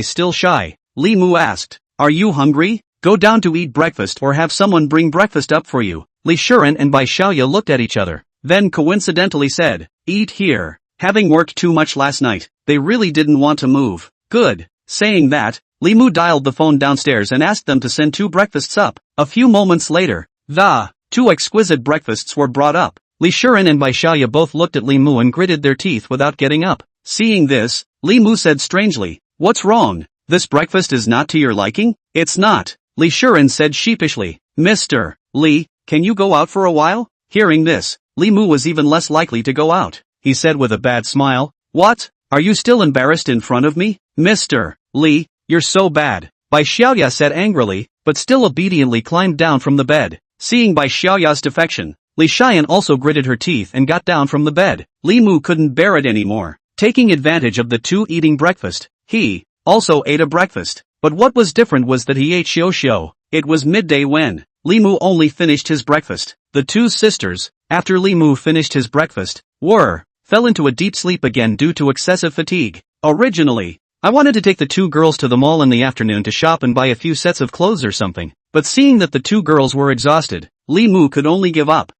still shy. Li Mu asked, are you hungry? Go down to eat breakfast or have someone bring breakfast up for you. Li Shiran and Bai Xiaoya looked at each other, then coincidentally said, eat here. Having worked too much last night, they really didn't want to move. Good. Saying that, Li Mu dialed the phone downstairs and asked them to send 2 breakfasts up. A few moments later, the 2 exquisite breakfasts were brought up. Li Shiran and Bai Xiaoya both looked at Li Mu and gritted their teeth without getting up. Seeing this, Li Mu said strangely, what's wrong? This breakfast is not to your liking? It's not. Li Shiran said sheepishly. Mr. Li, can you go out for a while? Hearing this, Li Mu was even less likely to go out. He said with a bad smile, what? Are you still embarrassed in front of me? Mr. Li, you're so bad. Bai Xiaoya said angrily, but still obediently climbed down from the bed. Seeing Bai Xiaoya's defection, Li Xian also gritted her teeth and got down from the bed. Li Mu couldn't bear it anymore. Taking advantage of the 2 eating breakfast, he also ate a breakfast. But what was different was that he ate xiao. It was midday when Li Mu only finished his breakfast. The 2 sisters, after Li Mu finished his breakfast, fell into a deep sleep again due to excessive fatigue. Originally, I wanted to take the 2 girls to the mall in the afternoon to shop and buy a few sets of clothes or something. But seeing that the 2 girls were exhausted, Li Mu could only give up.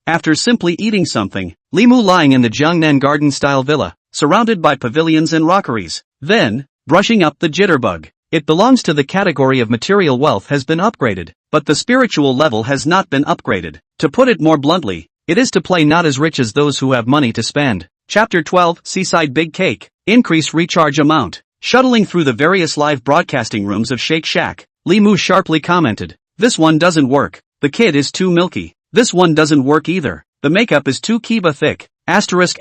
After simply eating something, Li Mu lying in the Jiangnan garden-style villa, surrounded by pavilions and rockeries. Then, brushing up the jitterbug. It belongs to the category of material wealth has been upgraded, but the spiritual level has not been upgraded. To put it more bluntly, it is to play not as rich as those who have money to spend. Chapter 12, Seaside Big Cake. Increase recharge amount. Shuttling through the various live broadcasting rooms of Shake Shack, Li Mu sharply commented, this one doesn't work. The kid is too milky. This one doesn't work either. The makeup is too kiba thick. Asterisk.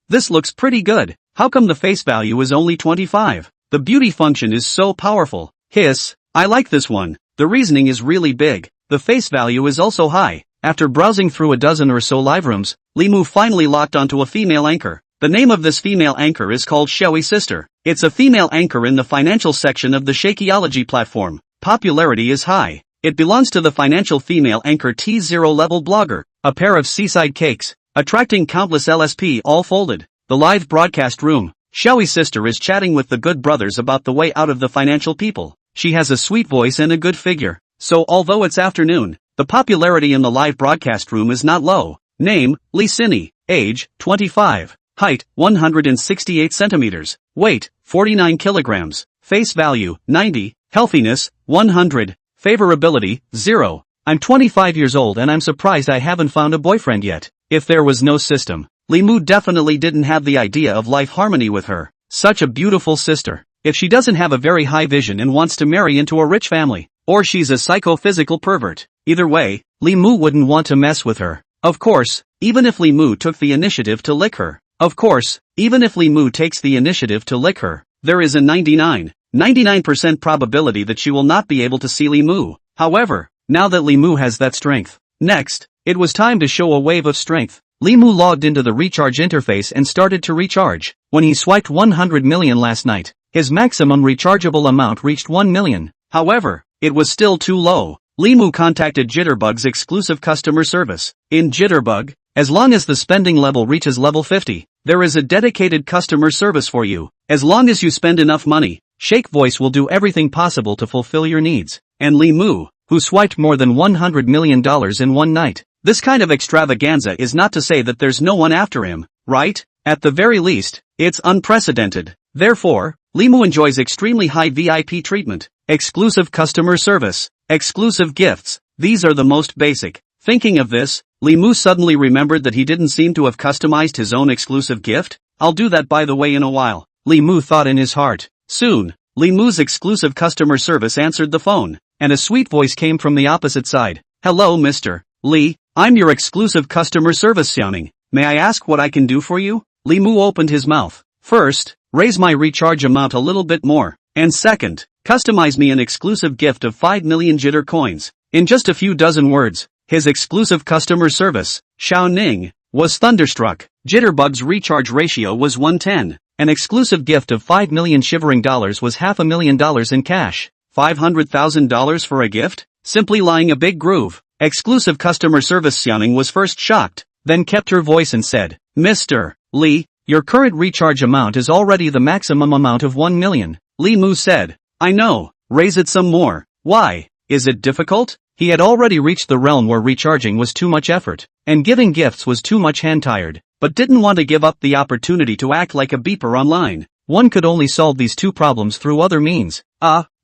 This looks pretty good. How come the face value is only 25? The beauty function is so powerful. Hiss, I like this one. The reasoning is really big. The face value is also high. After browsing through a dozen or so live rooms, Li Mu finally locked onto a female anchor. The name of this female anchor is called Shenhao System. It's a female anchor in the financial section of the Shakeology platform. Popularity is high. It belongs to the financial female anchor T0 level blogger, a pair of seaside cakes, attracting countless LSP all folded. the live broadcast room. Xiaoyi's sister is chatting with the good brothers about the way out of the financial people. She has a sweet voice and a good figure. So although it's afternoon, the popularity in the live broadcast room is not low. Name, Li Sini. Age, 25. Height, 168 centimeters. Weight, 49 kilograms. Face value, 90. Healthiness, 100. Favorability, 0. I'm 25 years old and I'm surprised I haven't found a boyfriend yet. If there was no system, Li Mu definitely didn't have the idea of life harmony with her. Such a beautiful sister. If she doesn't have a very high vision and wants to marry into a rich family, or she's a psychophysical pervert. Either way, Li Mu wouldn't want to mess with her. Of course, even if Li Mu took the initiative to lick her. Of course, even if Li Mu takes the initiative to lick her, there is a 99% probability that she will not be able to see Li Mu. However, now that Li Mu has that strength. Next, it was time to show a wave of strength. Li Mu logged into the recharge interface and started to recharge. When he swiped 100 million last night, his maximum rechargeable amount reached 1 million. However, it was still too low. Li Mu contacted Jitterbug's exclusive customer service. In Jitterbug, as long as the spending level reaches level 50, there is a dedicated customer service for you. As long as you spend enough money, Shake Voice will do everything possible to fulfill your needs. And Li Mu, who swiped more than $100 million in one night. This kind of extravaganza is not to say that there's no one after him, right? At the very least, it's unprecedented. Therefore, Li Mu enjoys extremely high VIP treatment, exclusive customer service, exclusive gifts. These are the most basic. Thinking of this, Li Mu suddenly remembered that he didn't seem to have customized his own exclusive gift. I'll do that by the way in a while, Li Mu thought in his heart. Soon, Li Mu's exclusive customer service answered the phone, and a sweet voice came from the opposite side. Hello Mr. Li, I'm your exclusive customer service Xiaoning. May I ask what I can do for you? Li Mu opened his mouth. First, raise my recharge amount a little bit more. And second, customize me an exclusive gift of 5 million jitter coins. In just a few dozen words, his exclusive customer service, Xiaoning, was thunderstruck. Jitterbug's recharge ratio was 110. An exclusive gift of 5 million shivering dollars was $500,000 in cash. $500,000 for a gift? Simply lying a big groove. Exclusive customer service Xiaoning was first shocked, then kept her voice and said, Mr. Li, your current recharge amount is already the maximum amount of 1 million. Li Mu said, I know, raise it some more. Why? Is it difficult? He had already reached the realm where recharging was too much effort, and giving gifts was too much hand-tired, but didn't want to give up the opportunity to act like a beeper online. One could only solve these two problems through other means.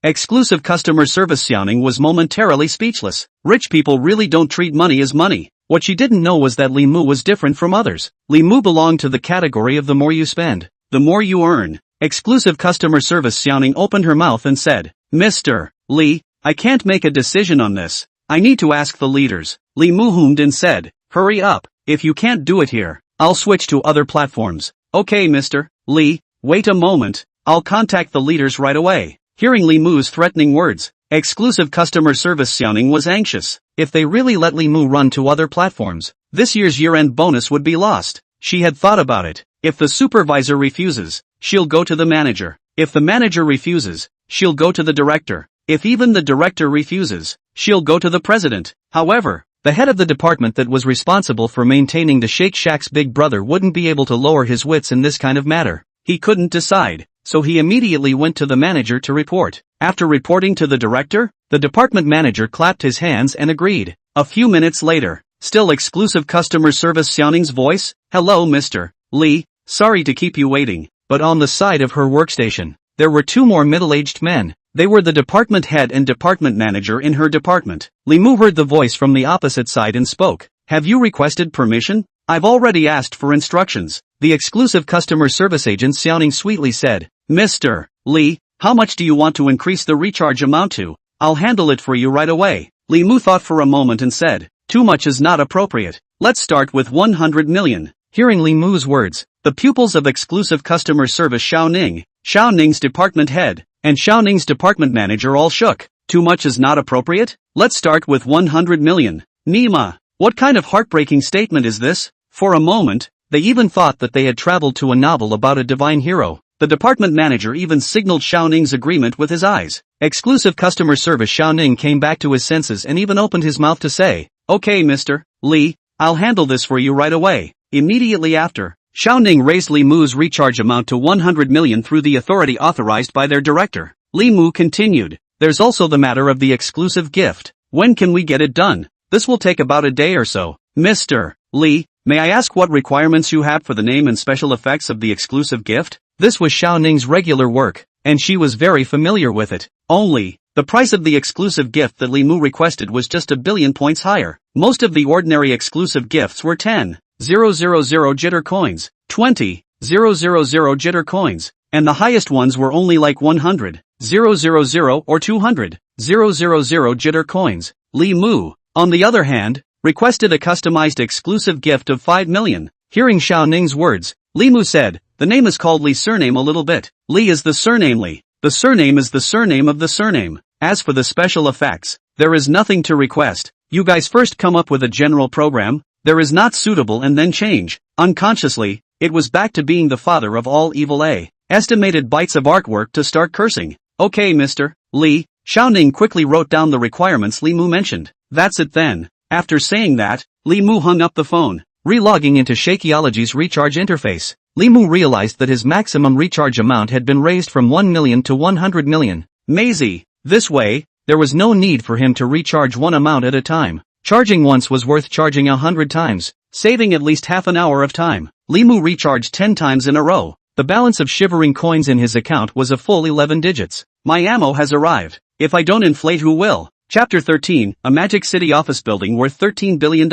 Exclusive customer service Xiaoning was momentarily speechless. Rich people really don't treat money as money. What she didn't know was that Li Mu was different from others. Li Mu belonged to the category of the more you spend, the more you earn. Exclusive customer service Xiaoning opened her mouth and said, Mr. Li, I can't make a decision on this. I need to ask the leaders. Li Mu hummed and said, hurry up. If you can't do it here, I'll switch to other platforms. Okay Mr. Li, wait a moment. I'll contact the leaders right away. Hearing Li Mu's threatening words, exclusive customer service Xiaoning was anxious. If they really let Li Mu run to other platforms, this year's year-end bonus would be lost. She had thought about it. If the supervisor refuses, she'll go to the manager. If the manager refuses, she'll go to the director. If even the director refuses, she'll go to the president. However, the head of the department that was responsible for maintaining the Shake Shack's big brother wouldn't be able to lower his wits in this kind of matter. He couldn't decide, so he immediately went to the manager to report. After reporting to the director, the department manager clapped his hands and agreed. A few minutes later, still exclusive customer service Xiaoning's voice, hello Mr. Li, sorry to keep you waiting, but on the side of her workstation, there were two more middle-aged men. They were the department head and department manager in her department. Li Mu heard the voice from the opposite side and spoke. Have you requested permission? I've already asked for instructions. The exclusive customer service agent Xiaoning sweetly said, Mr. Li, how much do you want to increase the recharge amount to? I'll handle it for you right away. Li Mu thought for a moment and said, too much is not appropriate. Let's start with 100 million. Hearing Li Mu's words, the pupils of exclusive customer service Xiaoning, Xiaoning's department head, and Xiaoning's department manager all shook. Too much is not appropriate? Let's start with 100 million. Nima, what kind of heartbreaking statement is this? For a moment, they even thought that they had traveled to a novel about a divine hero. The department manager even signaled Xiaoning's agreement with his eyes. Exclusive customer service Xiaoning came back to his senses and even opened his mouth to say, okay Mr. Li, I'll handle this for you right away. Immediately after, Xiaoning raised Li Mu's recharge amount to 100 million through the authority authorized by their director. Li Mu continued, there's also the matter of the exclusive gift. When can we get it done? This will take about a day or so. Mr. Li, may I ask what requirements you had for the name and special effects of the exclusive gift? This was Xiaoning's regular work, and she was very familiar with it. Only, the price of the exclusive gift that Li Mu requested was just a billion points higher. Most of the ordinary exclusive gifts were 10,000 jitter coins, 20,000 jitter coins, and the highest ones were only like 100,000 or 200,000 jitter coins. Li Mu, on the other hand, requested a customized exclusive gift of 5 million. Hearing Xiaoning's words, Li Mu said, the name is called Li's surname a little bit. Li is the surname Li. The surname is the surname of the surname. As for the special effects, there is nothing to request. You guys first come up with a general program, there is not suitable and then change. Unconsciously, it was back to being the father of all evil estimated bytes of artwork to start cursing. Okay Mr. Li, Xiaoning quickly wrote down the requirements Li Mu mentioned. That's it then. After saying that, Li Mu hung up the phone. Relogging into Shakeology's recharge interface, Li Mu realized that his maximum recharge amount had been raised from 1 million to 100 million. Mazy. This way, there was no need for him to recharge one amount at a time. Charging once was worth charging 100 times, saving at least half an hour of time. Li Mu recharged 10 times in a row. The balance of shivering coins in his account was a full 11 digits. My ammo has arrived. If I don't inflate, who will? Chapter 13, a Magic City office building worth $13 billion.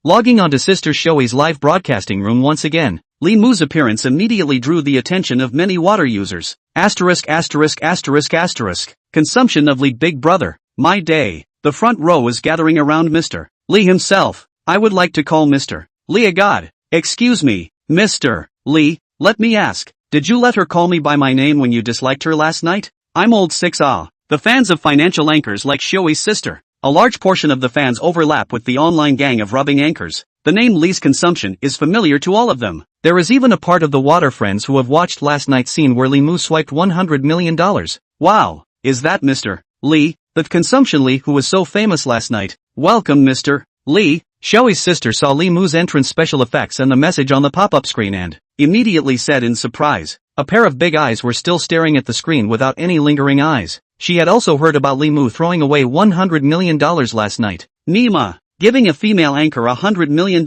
Logging onto Sister Shoei's live broadcasting room once again, Li Mu's appearance immediately drew the attention of many water users. Consumption of Li Big Brother. My day. The front row is gathering around Mr. Li himself. I would like to call Mr. Li a god. Excuse me, Mr. Li, let me ask, did you let her call me by my name when you disliked her last night? I'm old 6A. The fans of financial anchors like Shoei's sister. A large portion of the fans overlap with the online gang of rubbing anchors. The name Li's consumption is familiar to all of them. There is even a part of the water friends who have watched last night's scene where Li Mu swiped $100 million. Wow, is that Mr. Li, that consumption Li who was so famous last night? Welcome Mr. Li. Shoei's sister saw Li Mu's entrance special effects and the message on the pop-up screen and immediately said in surprise. A pair of big eyes were still staring at the screen without any lingering eyes. She had also heard about Li Mu throwing away $100 million last night. Nima, giving a female anchor $100 million.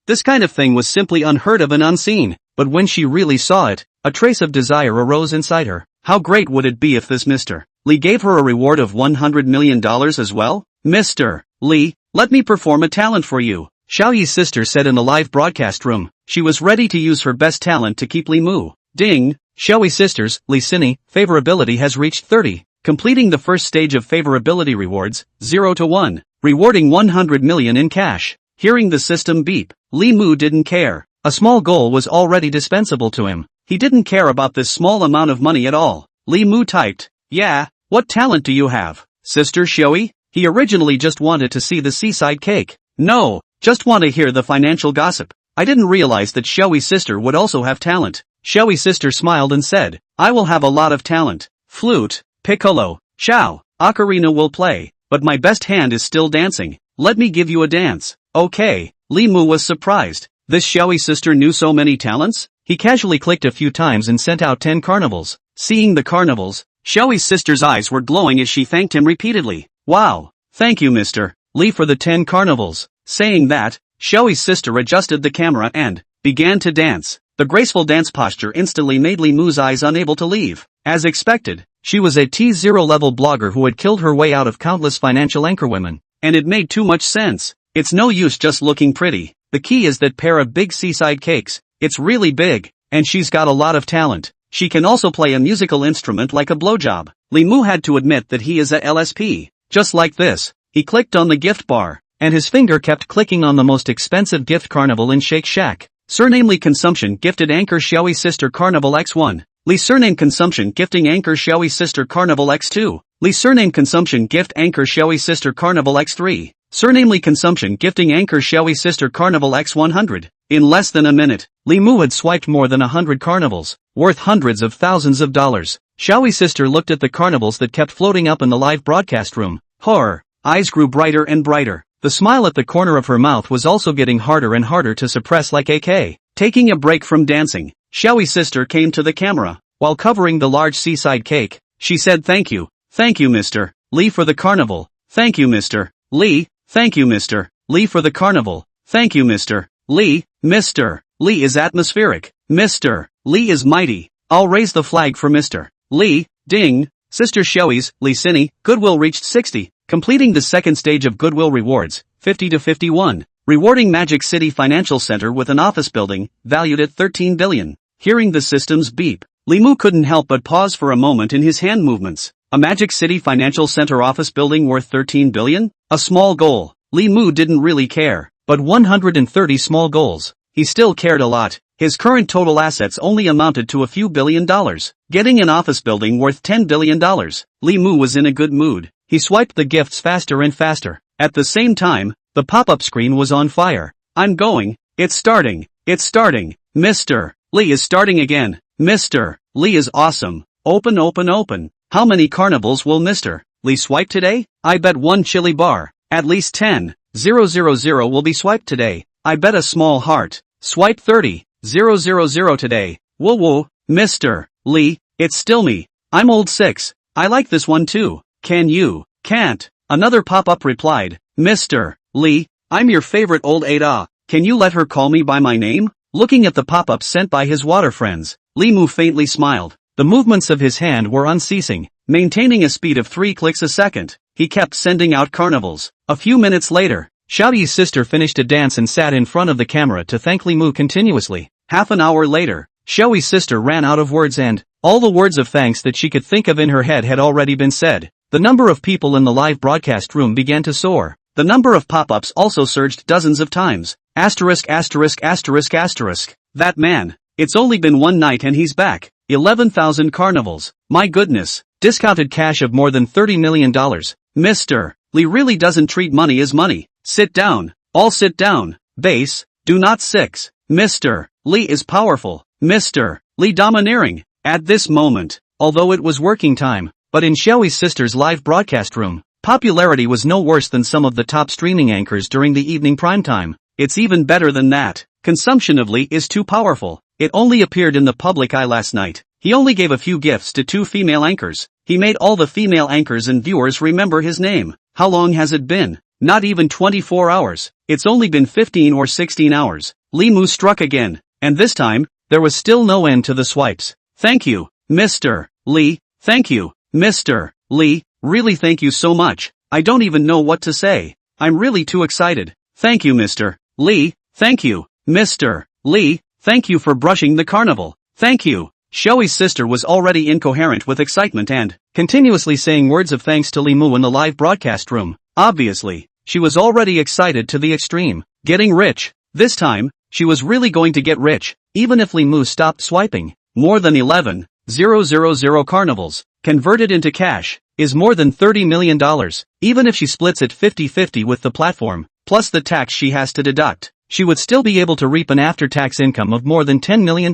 This kind of thing was simply unheard of and unseen. But when she really saw it, a trace of desire arose inside her. How great would it be if this Mr. Li gave her a reward of $100 million as well? Mr. Li, let me perform a talent for you, Xiaoyi's sister said in the live broadcast room. She was ready to use her best talent to keep Li Mu. Ding! Xiaoyi sisters, Li Sini, favorability has reached 30. Completing the first stage of favorability rewards, 0 to 1, rewarding 100 million in cash. Hearing the system beep, Li Mu didn't care. A small goal was already dispensable to him. He didn't care about this small amount of money at all. Li Mu typed, yeah, what talent do you have, Sister Xiaoyi? He originally just wanted to see the seaside cake. No, just want to hear the financial gossip. I didn't realize that Xiaoyi's sister would also have talent. Xiaoyi's sister smiled and said, I will have a lot of talent. Flute, piccolo, xiao, ocarina will play, but my best hand is still dancing. Let me give you a dance. Okay. Li Mu was surprised. This Xiaoyi sister knew so many talents? He casually clicked a few times and sent out 10 carnivals. Seeing the carnivals, Xiaoyi's sister's eyes were glowing as she thanked him repeatedly. Wow. Thank you Mr. Li for the 10 carnivals. Saying that, Xiaoyi's sister adjusted the camera and began to dance. The graceful dance posture instantly made Li Mu's eyes unable to leave. As expected, she was a T0 level blogger who had killed her way out of countless financial anchorwomen. And it made too much sense. It's no use just looking pretty. The key is that pair of big seaside cakes. It's really big, and she's got a lot of talent. She can also play a musical instrument like a blowjob. Li Mu had to admit that he is a LSP. Just like this, he clicked on the gift bar, and his finger kept clicking on the most expensive gift carnival in Shake Shack. Surname Li Consumption gifted anchor Xiaoyi sister Carnival X1. Li surname Consumption gifting anchor Xiaoyi sister Carnival X2. Li surname Consumption gift anchor Xiaoyi sister Carnival X3. Surname Li Consumption gifting anchor Xiaoyi sister Carnival X100. In less than a minute, Li Mu had swiped more than 100 carnivals, worth hundreds of thousands of dollars. Xiaoyi's sister looked at the carnivals that kept floating up in the live broadcast room. Her eyes grew brighter and brighter. The smile at the corner of her mouth was also getting harder and harder to suppress like AK. Taking a break from dancing, Xiaoyi's sister came to the camera. While covering the large seaside cake, she said thank you, Mr. Li for the carnival, thank you Mr. Li, thank you Mr. Li for the carnival, thank you Mr. Li, Mr. Li is atmospheric, Mr. Li is mighty, I'll raise the flag for Mr. Li, ding. Sister Xiaoyi's, Li Sini, goodwill reached 60, completing the second stage of goodwill rewards, 50 to 51, rewarding Magic City Financial Center with an office building, valued at 13 billion. Hearing the system's beep, Li Mu couldn't help but pause for a moment in his hand movements. A Magic City Financial Center office building worth 13 billion? A small goal. Li Mu didn't really care, but 130 small goals. He still cared a lot. His current total assets only amounted to a few $billion. Getting an office building worth $10 billion. Li Mu was in a good mood. He swiped the gifts faster and faster. At the same time, the pop-up screen was on fire. I'm going. It's starting. Mr. Li is starting again. Mr. Li is awesome. Open. How many carnivals will Mr. Li swipe today? I bet 1 chili bar. At least 10. 000 will be swiped today. I bet a small heart. Swipe 30. 000 today. Whoa, Mr. Li, it's still me. I'm old 6. I like this one too. Can you? Can't. Another pop-up replied. Mr. Li, I'm your favorite old 8. Can you let her call me by my name? Looking at the pop-ups sent by his water friends, Li Mu faintly smiled. The movements of his hand were unceasing, maintaining a speed of 3 clicks a second. He kept sending out carnivals. A few minutes later, Xiaoyi's sister finished a dance and sat in front of the camera to thank Li Mu continuously. Half an hour later, Xiaoyi's sister ran out of words and all the words of thanks that she could think of in her head had already been said. The number of people in the live broadcast room began to soar. The number of pop-ups also surged dozens of times. Asterisk. That man. It's only been one night and he's back. 11,000 carnivals. My goodness. Discounted cash of more than $30 million. Mr. Li really doesn't treat money as money. Sit down. All sit down. Base. Do not 6. Mr. Li is powerful. Mr. Li domineering. At this moment, although it was working time, but in Xiaoyi's sister's live broadcast room, popularity was no worse than some of the top streaming anchors during the evening prime time. It's even better than that. Consumption of Li is too powerful. It only appeared in the public eye last night. He only gave a few gifts to 2 female anchors. He made all the female anchors and viewers remember his name. How long has it been? Not even 24 hours. It's only been 15 or 16 hours. Li Mu struck again. And this time, there was still no end to the swipes. Thank you, Mr. Li. Thank you, Mr. Li. Really thank you so much. I don't even know what to say. I'm really too excited. Thank you Mr. Li. Thank you, Mr. Li. Thank you for brushing the carnival. Thank you. Xiaoyi's sister was already incoherent with excitement and continuously saying words of thanks to Li Mu in the live broadcast room. Obviously, she was already excited to the extreme. Getting rich. This time, she was really going to get rich, even if Li Mu stopped swiping. More than 11,000 carnivals, converted into cash, is more than $30 million, even if she splits it 50-50 with the platform, plus the tax she has to deduct. She would still be able to reap an after-tax income of more than $10 million.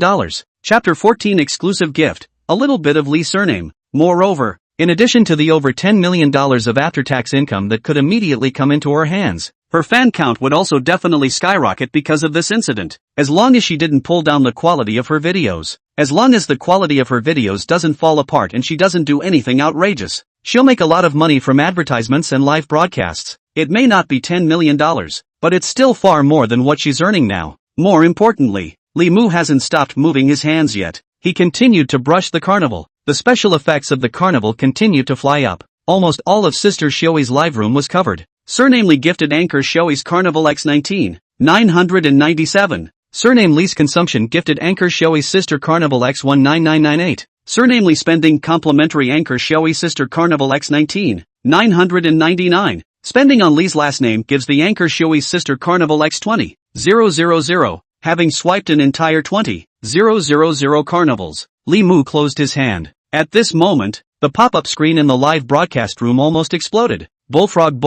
Chapter 14 Exclusive Gift, a little bit of Li's surname. Moreover, in addition to the over $10 million of after-tax income that could immediately come into her hands, her fan count would also definitely skyrocket because of this incident, as long as she didn't pull down the quality of her videos. As long as the quality of her videos doesn't fall apart and she doesn't do anything outrageous, she'll make a lot of money from advertisements and live broadcasts. It may not be $10 million, but it's still far more than what she's earning now. More importantly, Li Mu hasn't stopped moving his hands yet. He continued to brush the carnival. The special effects of the carnival continued to fly up. Almost all of Sister Xiaoyi's live room was covered. Surnamely gifted anchor Xiaoyi's Carnival X19, 997. Surname Li's consumption gifted anchor Xiaoyi's sister Carnival X19998. Surnamely spending complimentary anchor Xiaoyi's sister Carnival X19, 999. Spending on Li's last name gives the anchor Xiaoyi's sister Carnival X20, 000. Having swiped an entire 20,000 carnivals, Li Mu closed his hand. At this moment, the pop-up screen in the live broadcast room almost exploded. Bullfrog,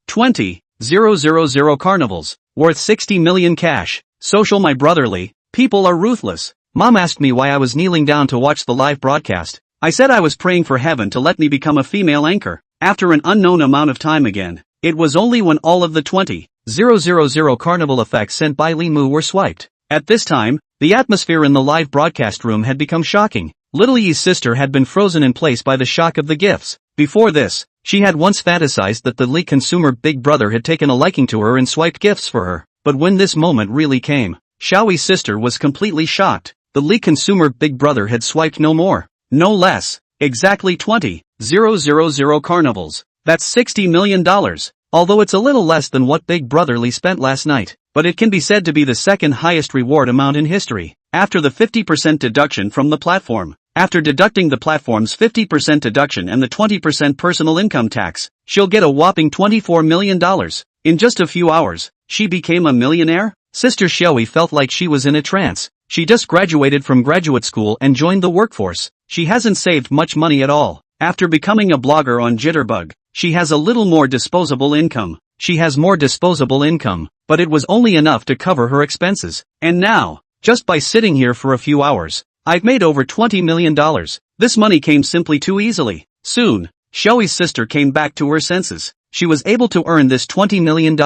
20,000 carnivals, worth 60 million cash. Social my brotherly, people are ruthless. Mom asked me why I was kneeling down to watch the live broadcast. I said I was praying for heaven to let me become a female anchor. After an unknown amount of time again, it was only when all of the 20,000 carnival effects sent by Li Mu were swiped. At this time, the atmosphere in the live broadcast room had become shocking. Little Yi's sister had been frozen in place by the shock of the gifts. Before this, she had once fantasized that the Li consumer big brother had taken a liking to her and swiped gifts for her. But when this moment really came, Xiaoyi's sister was completely shocked. The Li consumer big brother had swiped no more, no less, exactly 20,000 carnivals. That's $60 million. Although it's a little less than what Big Brother Li spent last night, but it can be said to be the second highest reward amount in history, after the 50% deduction from the platform. After deducting the platform's 50% deduction and the 20% personal income tax, she'll get a whopping $24 million. In just a few hours, she became a millionaire? Sister Xiaoyi felt like she was in a trance. She just graduated from graduate school and joined the workforce. She hasn't saved much money at all. After becoming a blogger on Jitterbug, she has a little more disposable income. She has more disposable income, but it was only enough to cover her expenses. And now, just by sitting here for a few hours, I've made over $20 million. This money came simply too easily. Soon, Xiaoyi's sister came back to her senses. She was able to earn this $20 million.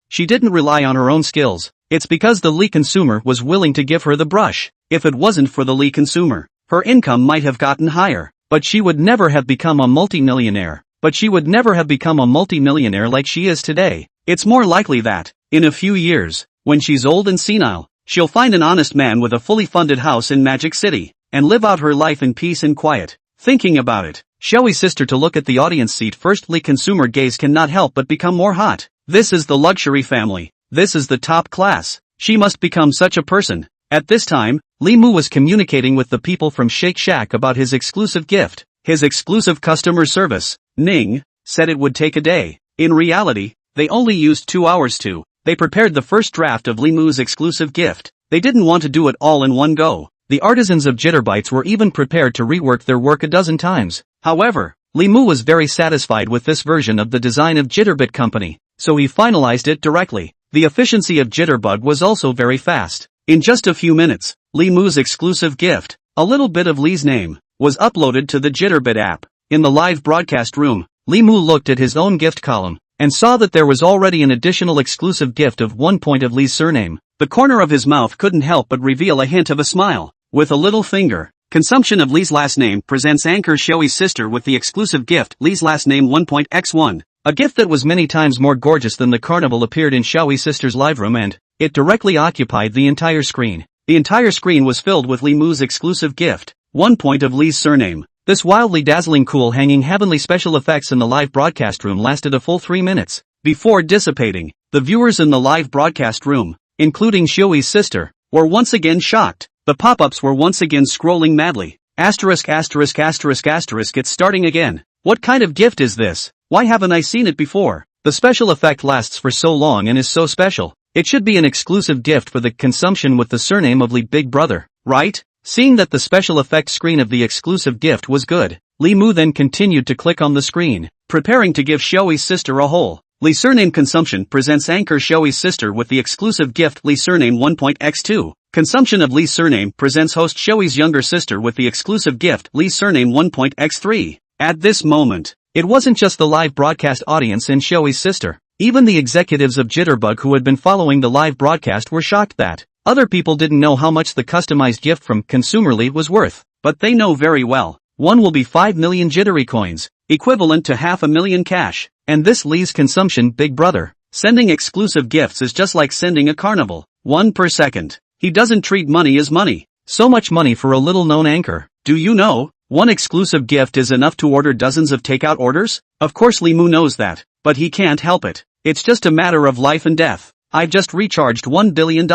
She didn't rely on her own skills. It's because the Li consumer was willing to give her the brush. If it wasn't for the Li consumer, her income might have gotten higher, but she would never have become a multimillionaire. But she would never have become a multimillionaire like she is today. It's more likely that, in a few years, when she's old and senile, she'll find an honest man with a fully funded house in Magic City, and live out her life in peace and quiet. Thinking about it, Xiaoyi's sister to look at the audience seat first. Li consumer gaze cannot help but become more hot. This is the luxury family. This is the top class. She must become such a person. At this time, Li Mu was communicating with the people from Shake Shack about his exclusive gift, his exclusive customer service. Ning said it would take a day. In reality, they only used 2 hours to. They prepared the first draft of Li Mu's exclusive gift. They didn't want to do it all in one go. The artisans of Jitterbytes were even prepared to rework their work a dozen times. However, Li Mu was very satisfied with this version of the design of Jitterbit Company, so he finalized it directly. The efficiency of Jitterbug was also very fast. In just a few minutes, Li Mu's exclusive gift, a little bit of Li's name, was uploaded to the Jitterbit app. In the live broadcast room, Li Mu looked at his own gift column, and saw that there was already an additional exclusive gift of 1 point of Li's surname. The corner of his mouth couldn't help but reveal a hint of a smile. With a little finger, consumption of Li's last name presents anchor Xiaoyi's sister with the exclusive gift Li's last name 1.x1. A gift that was many times more gorgeous than the carnival appeared in Xiaoyi's sister's live room, and it directly occupied the entire screen. The entire screen was filled with Li Mu's exclusive gift, 1 point of Li's surname. This wildly dazzling cool hanging heavenly special effects in the live broadcast room lasted a full 3 minutes. Before dissipating, the viewers in the live broadcast room, including Xiaoyi's sister, were once again shocked. The pop-ups were once again scrolling madly. Asterisk asterisk asterisk asterisk it's starting again. What kind of gift is this? Why haven't I seen it before? The special effect lasts for so long and is so special. It should be an exclusive gift for the consumption with the surname of Li Big Brother, right? Seeing that the special effect screen of the exclusive gift was good, Li Mu then continued to click on the screen, preparing to give Xiaoyi's sister a whole. Li surname consumption presents anchor Xiaoyi's sister with the exclusive gift Li surname 1.x2. Consumption of Li's surname presents host Xiaoyi's younger sister with the exclusive gift Li surname 1.x3. At this moment, it wasn't just the live broadcast audience and Xiaoyi's sister. Even the executives of Jitterbug who had been following the live broadcast were shocked that other people didn't know how much the customized gift from Consumer Li was worth, but they know very well. One will be 5 million jittery coins, equivalent to $500,000 cash. And this Li's consumption Big Brother, sending exclusive gifts is just like sending a carnival, 1 per second. He doesn't treat money as money. So much money for a little known anchor. Do you know, one exclusive gift is enough to order dozens of takeout orders? Of course Li Mu knows that, but he can't help it. It's just a matter of life and death. I've just recharged $1 billion.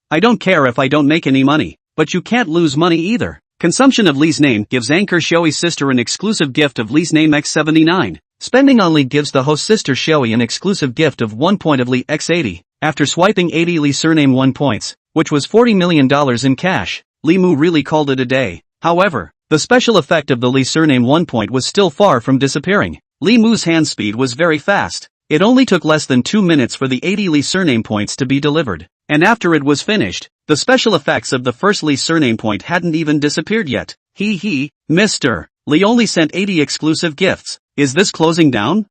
I don't care if I don't make any money, but you can't lose money either. Consumption of Li's name gives anchor Xiaoyi's sister an exclusive gift of Li's name x79. Spending on Li gives the host sister Xiaoyi an exclusive gift of 1 point of Li x80. After swiping 80 Li surname 1 points, which was $40 million in cash, Li Mu really called it a day. However, the special effect of the Li surname 1 point was still far from disappearing. Li Mu's hand speed was very fast. It only took less than 2 minutes for the 80 Li surname points to be delivered. And after it was finished, the special effects of the first Li surname point hadn't even disappeared yet. Mr. Li only sent 80 exclusive gifts. Is this closing down?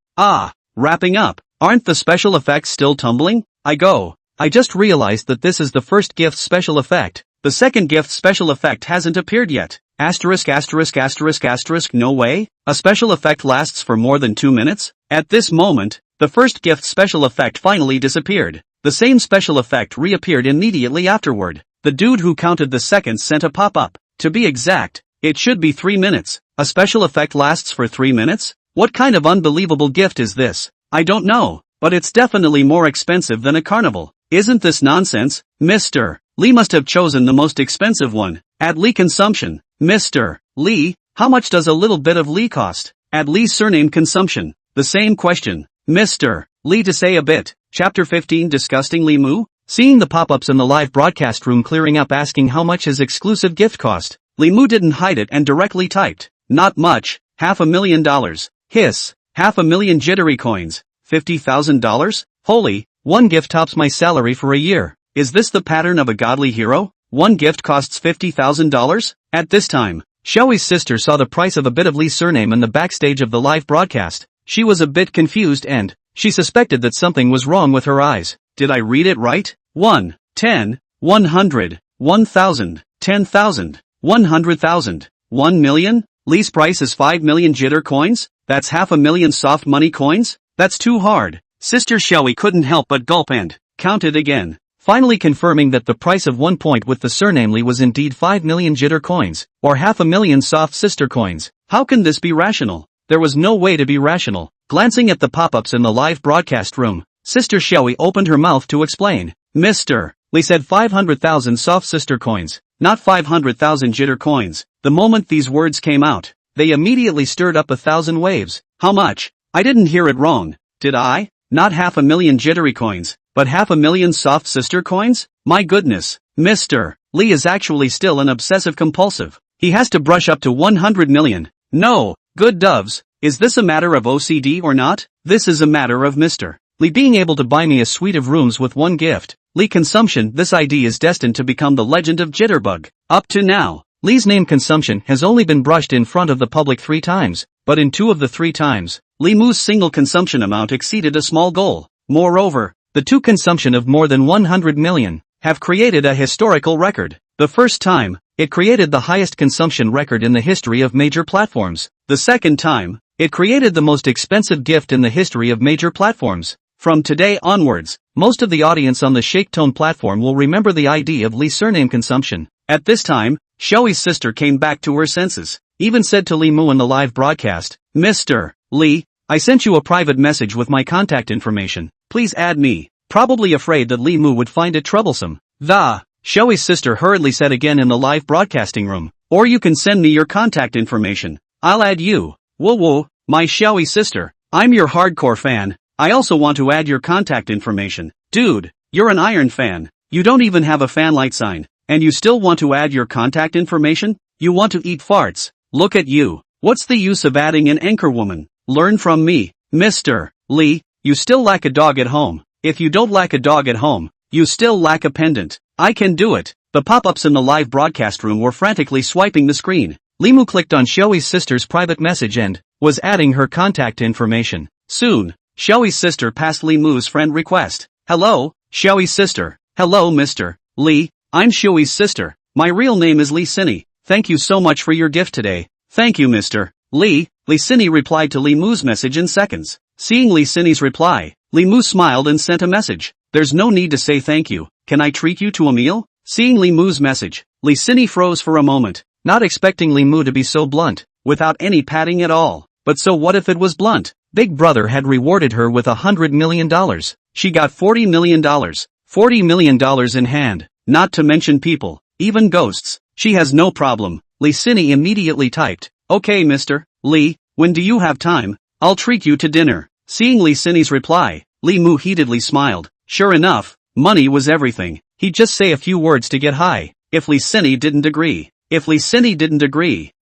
Wrapping up. Aren't the special effects still tumbling? I go. I just realized that this is the first gift special effect. The second gift special effect hasn't appeared yet. Asterisk asterisk asterisk asterisk no way? A special effect lasts for more than 2 minutes? At this moment, the first gift special effect finally disappeared. The same special effect reappeared immediately afterward. The dude who counted the seconds sent a pop-up. To be exact, it should be 3 minutes. A special effect lasts for 3 minutes? What kind of unbelievable gift is this? I don't know, but it's definitely more expensive than a carnival. Isn't this nonsense? Mr. Lee must have chosen the most expensive one. Add Lee consumption. Mr. Lee, how much does a little bit of Lee cost? Add Lee's surname consumption. The same question. Mr. Lee to say a bit. Chapter 15 Disgusting Lee Moo? Seeing the pop-ups in the live broadcast room clearing up asking how much his exclusive gift cost, Lee Moo didn't hide it and directly typed, not much, $500,000. Hiss, 500,000 jittery coins. $50,000? Holy, one gift tops my salary for a year. Is this the pattern of a godly hero? One gift costs $50,000? At this time, Xiaoyi's sister saw the price of a bit of Lee's surname in the backstage of the live broadcast. She was a bit confused and she suspected that something was wrong with her eyes. Did I read it right? 1, 10, 100, 1,000, 10,000, 100,000, 1 million? Lee's price is 5 million jitter coins? That's 500,000 soft money coins? That's too hard. Sister Xiaoyi couldn't help but gulp and counted again, finally confirming that the price of 1 point with the surname Lee was indeed 5 million jitter coins, or 500,000 soft sister coins. How can this be rational? There was no way to be rational. Glancing at the pop-ups in the live broadcast room, Sister Xiaoyi opened her mouth to explain. Mr. Lee said 500,000 soft sister coins, not 500,000 jitter coins. The moment these words came out, they immediately stirred up 1,000 waves. How much? I didn't hear it wrong, did I? Not 500,000 jittery coins, but 500,000 soft sister coins? My goodness, Mr. Lee is actually still an obsessive compulsive. He has to brush up to 100 million. No, good doves, is this a matter of OCD or not? This is a matter of Mr. Lee being able to buy me a suite of rooms with one gift. Lee consumption. This ID is destined to become the legend of Jitterbug. Up to now, Lee's name consumption has only been brushed in front of the public 3 times, but in 2 of the 3 times, Lee Moo's single consumption amount exceeded a small goal. Moreover, the 2 consumption of more than 100 million have created a historical record. The first time, it created the highest consumption record in the history of major platforms. The second time, it created the most expensive gift in the history of major platforms. From today onwards, most of the audience on the Shaketone platform will remember the ID of Lee's surname consumption. At this time, Xiaoyi's sister came back to her senses, even said to Lee Moo in the live broadcast, Mr. Lee, I sent you a private message with my contact information. Please add me. Probably afraid that Lee Moo would find it troublesome. Xiaoyi's sister hurriedly said again in the live broadcasting room. Or you can send me your contact information. I'll add you. Whoa, my Xiaoyi sister. I'm your hardcore fan. I also want to add your contact information. Dude, you're an Iron fan. You don't even have a fan light sign. And you still want to add your contact information? You want to eat farts. Look at you. What's the use of adding an anchor woman? Learn from me. Mr. Lee, you still lack a dog at home. If you don't lack a dog at home, you still lack a pendant. I can do it. The pop-ups in the live broadcast room were frantically swiping the screen. Lee Moo clicked on Xiaoyi's sister's private message and was adding her contact information. Soon, Xiaoyi's sister passed Lee Moo's friend request. Hello, Xiaoyi's sister. Hello, Mr. Lee. I'm Xiaoyi's sister. My real name is Lee Sinny. Thank you so much for your gift today. Thank you, Mr. Lee. Lee Sinny replied to Lee Moo's message in seconds. Seeing Lee Sinny's reply, Lee Moo smiled and sent a message. There's no need to say thank you. Can I treat you to a meal? Seeing Lee Moo's message, Lee Sinny froze for a moment, not expecting Lee Moo to be so blunt, without any padding at all. But so what if it was blunt? Big Brother had rewarded her with $100 million. She got $40 million. $40 million in hand. Not to mention people, even ghosts. She has no problem. Lee Sinny immediately typed, okay Mr. Lee, when do you have time? I'll treat you to dinner. Seeing Lee Sinny's reply, Lee Moo heatedly smiled. Sure enough, money was everything. He'd just say a few words to get high. If Lee Sinny didn't agree,